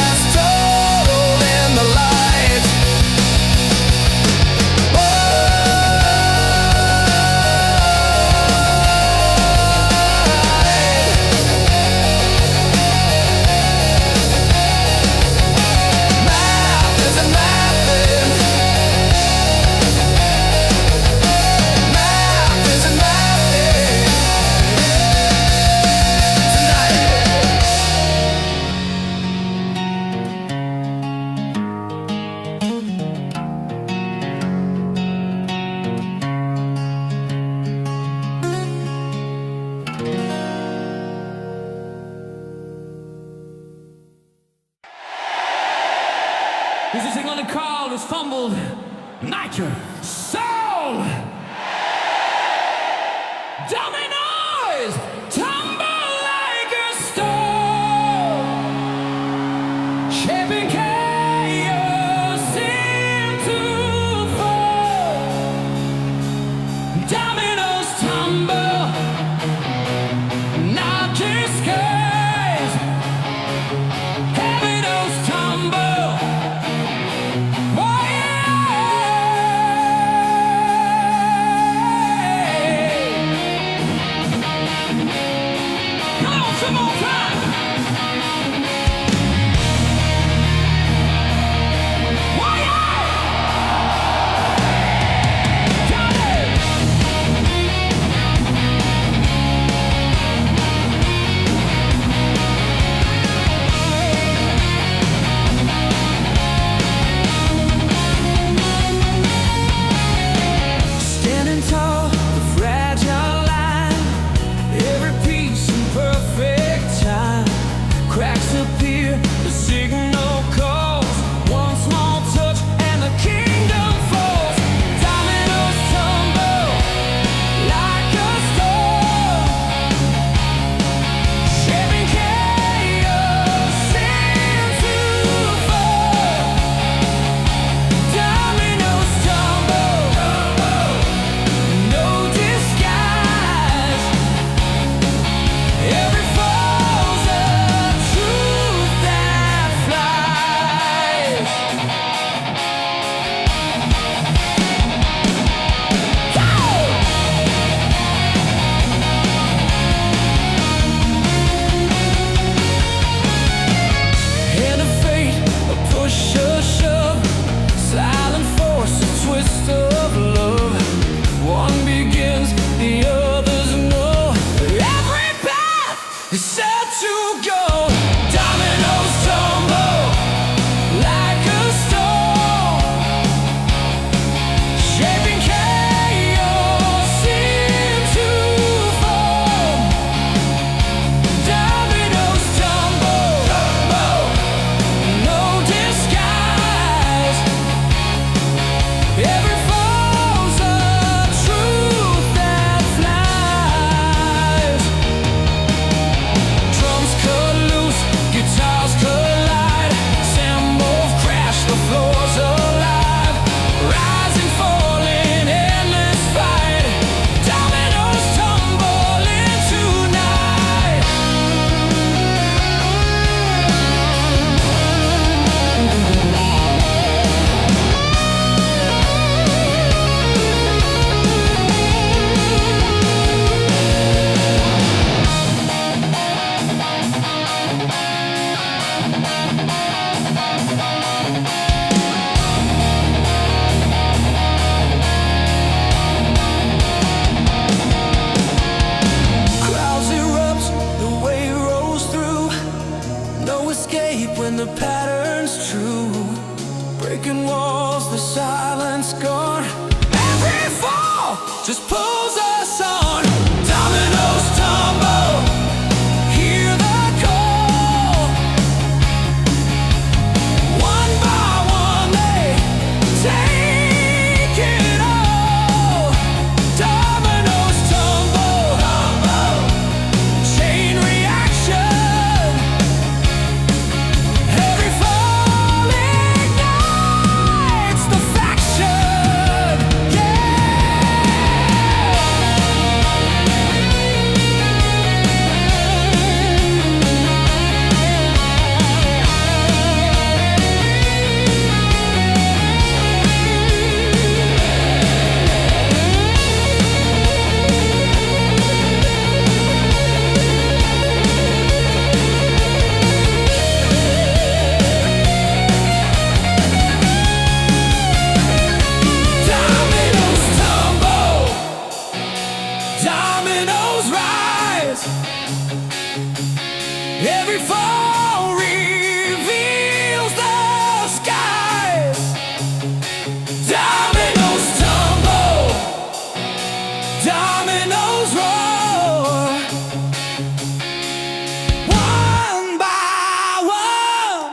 gonna call this fumbled nitro soul. Dominoes tumble like a stone, shaping chaos into fall. Dominoes tumble, not disguise. Dominoes tumble. Some more time. Why standing tall, the fragile line, every piece in perfect time. Cracks appear, the signal calls. One small touch and the kingdom falls. Dominoes tumble like a storm, shaping chaos into fall. Dominoes tumble, no disguise. Every fall's a truth that flies. Hand of fate, a push, a shove, silent force, a twist of love. One begins, the others know. Every path is set to go. Dominoes tumble like a storm, shaping chaos into form. Dominoes tumble, no disguise. Every fall's a truth that flies. Drums cut loose, guitars collide. Cymbals crash, the floor's alive. Rising, falling, endless fight. Dominoes tumble into night. Clouds erupt, the wave rolls through. No escape when the pattern's true. Breaking walls, the silence gone. Every fall just pulls us on. Dominoes tumble, hear the call. One by one they take it all. Dominoes tumble, chain reaction. Every fall ignites the faction. Dominoes tumble, dominoes rise. Every fall reveals the skies. Dominoes tumble, dominoes roar. One by one.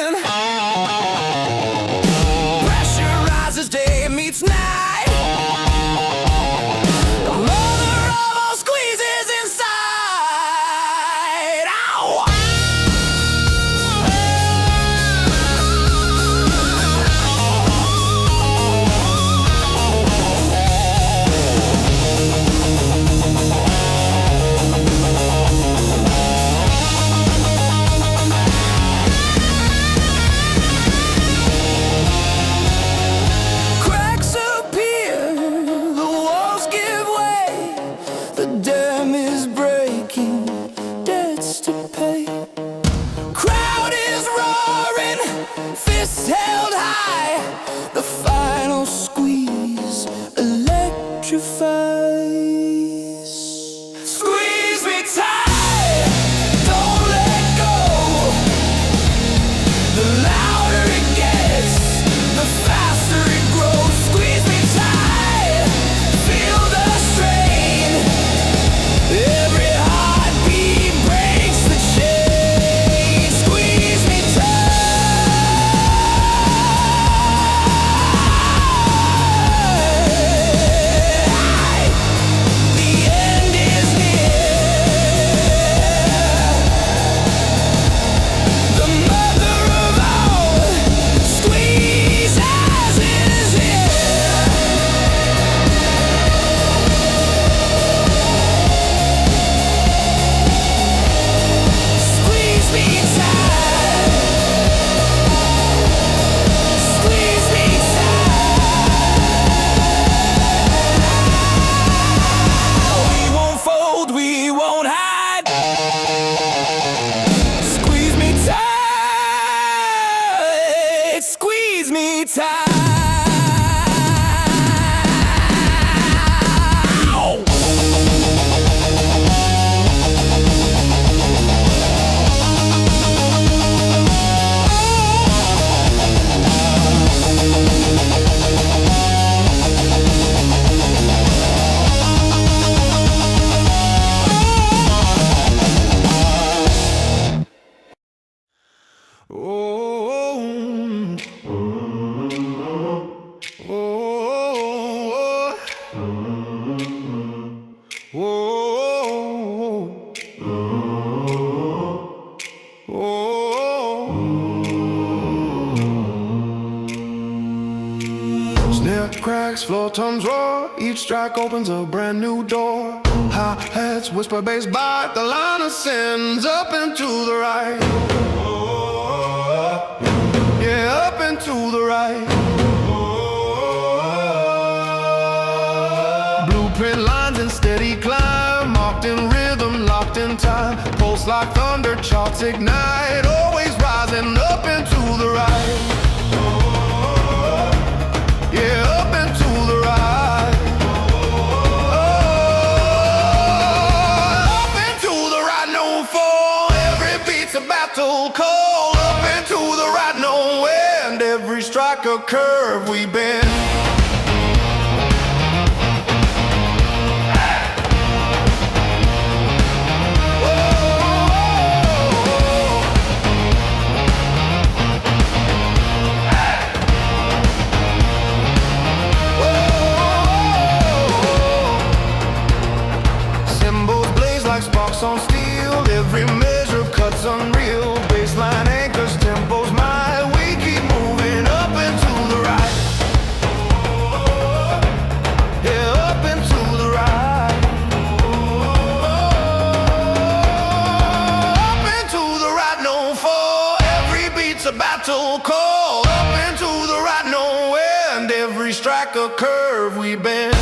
in. Pressure rises, day meets night. The mother of all squeezes inside. Ow! Cracks appear, the walls give way, the dam is breaking, debts to pay. Crowd is roaring, fists held high, the final squeeze electrifies. Squeeze me tight, don't let go. The louder it gets, the faster it grows. Squeeze me tight, feel the strain. Every heartbeat breaks the chain. Squeeze me tight. The end is near. The mother of all squeezes is here. Squeeze me tight. Squeeze me tight. We won't fold, we won't hide. Squeeze me tight. Squeeze me tight. Snare cracks, floor toms roar. Each strike opens a brand new door. Hi-hats whisper bass bite. The line ascends up and to the right. Yeah, up and to the right. Blueprint lines in steady climb, marked in rhythm, locked in time. Pulse like thunder, charts ignite. Always rising up and to the right. Yeah, up and to the right. Up and to the right, known for every beat's a battle call. Up and to the right, no end. Every strike a curve we bend. Symbols blaze like sparks on steel. Every measure cuts unreal. Baseline anchors, tempos mild. We keep moving up and to the right. Yeah, up and to the right. Up and to the right, known for every beat's a battle call. Up and to the right, no end. Every strike a curve we bend.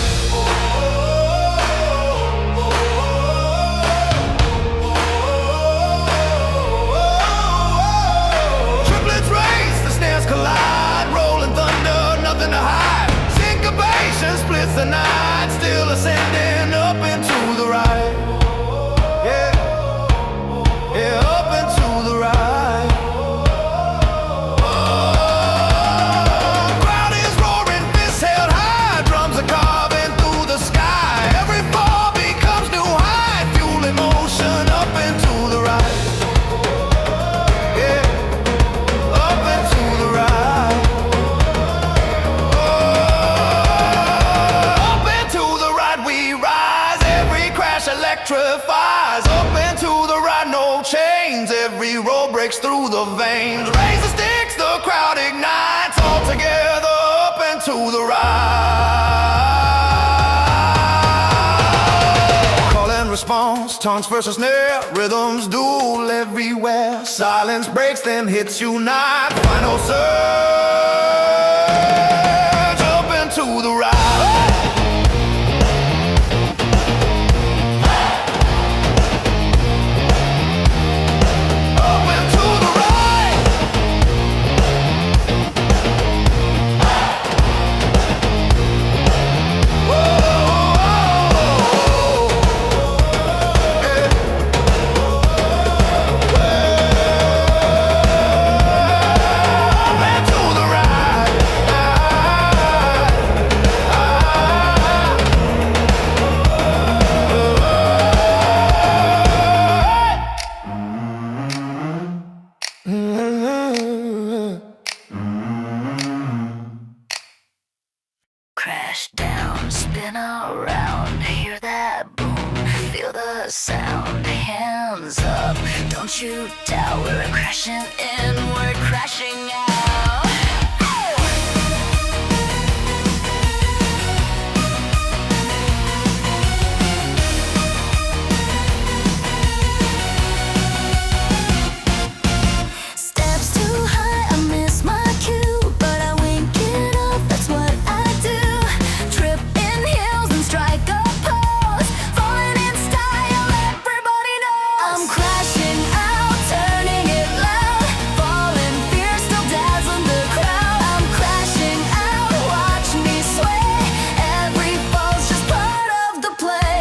Triplets race, the snares collide. Rolling thunder, nothing to hide. Syncopation splits the night. Still ascending up and to the right. Yeah, yeah, up and to the right. Crowd is roaring, fists held high. Drums are carving through the sky. Every fall becomes new height. Fuel in motion up and to the right. Yeah, up the veins. Raise the sticks, the crowd ignites. All together up and to the right. Call and response, tongues versus snare. Rhythms duel everywhere. Silence breaks, then hits unite. Final surge up and to the right. Crash down, spin around, hear that boom, feel the sound, hands up, don't you doubt, we're crashing in, we're crashing out. Steps too high, I miss my cue, but I wink it off, that's what I do. Trip in heels and strike a pose, falling in style, everybody knows. I'm crashing out, turning it loud, falling fierce, still dazzling the crowd. I'm crashing out, watch me sway, every fall's just part of the play.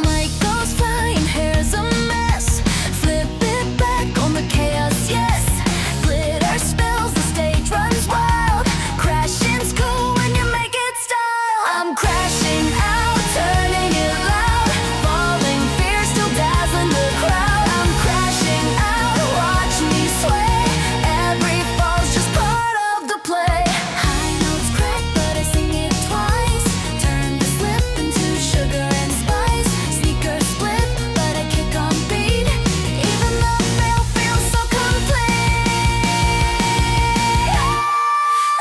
Mic goes flying, hair's a mess. Flip it back on the chaos, yes. Glitter spills, the stage runs wild. Crashing's cool when you make it style. I'm crashing out, turning it loud, falling fierce, still dazzling the crowd. I'm crashing out, watch me sway, every fall's just part of the play. High notes crack, but I sing it twice. Turn the slip into sugar and spice. Sneakers split, but I kick on beat. Even the fail feels so complete.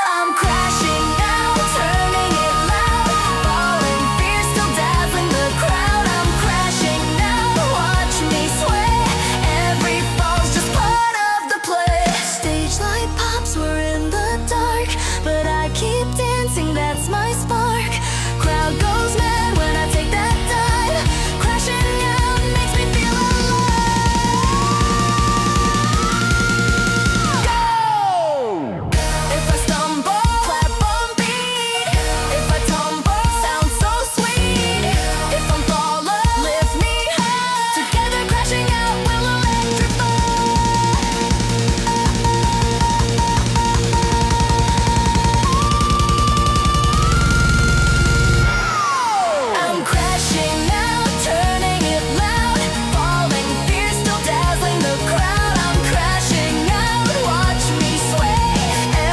I'm crashing out, turning it loud, falling fierce, still dazzling the crowd. I'm crashing out, watch me sway, every fall's just part of the play. Stage light pops, we're in the dark, but I keep dancing, that's my spark. Crowd goes mad when I take that dive. Crashing out makes me feel alive. If I stumble, clap on beat. If I tumble, sound so sweet. If I'm falling, lift me high. Together crashing out, we'll electrify. I'm crashing out, turning it loud, falling fierce, still dazzling the crowd. I'm crashing out, watch me sway,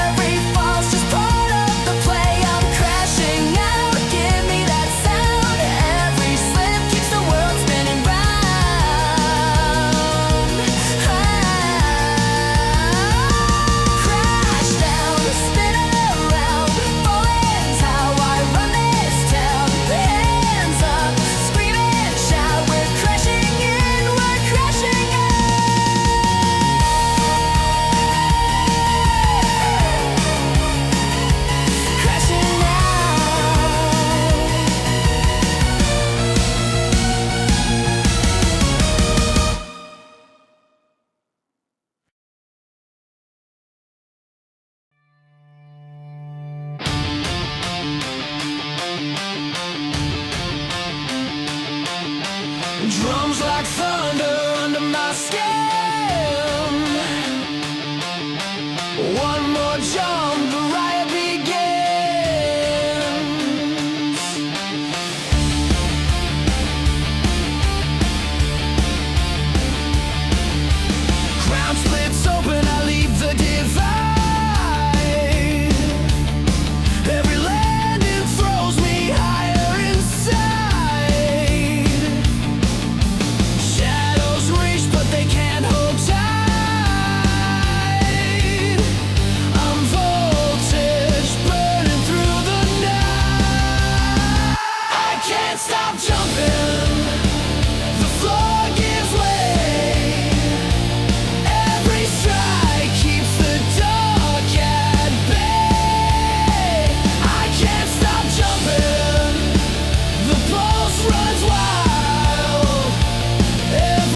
every fall's just part of the play. I'm crashing out, give me that sound, every slip keeps the world spinning round. Crash down, spin around, falling's how I run this town. Hands up, scream and shout, we're crashing in, we're crashing out. Crashing out. Drums like thunder under my skin.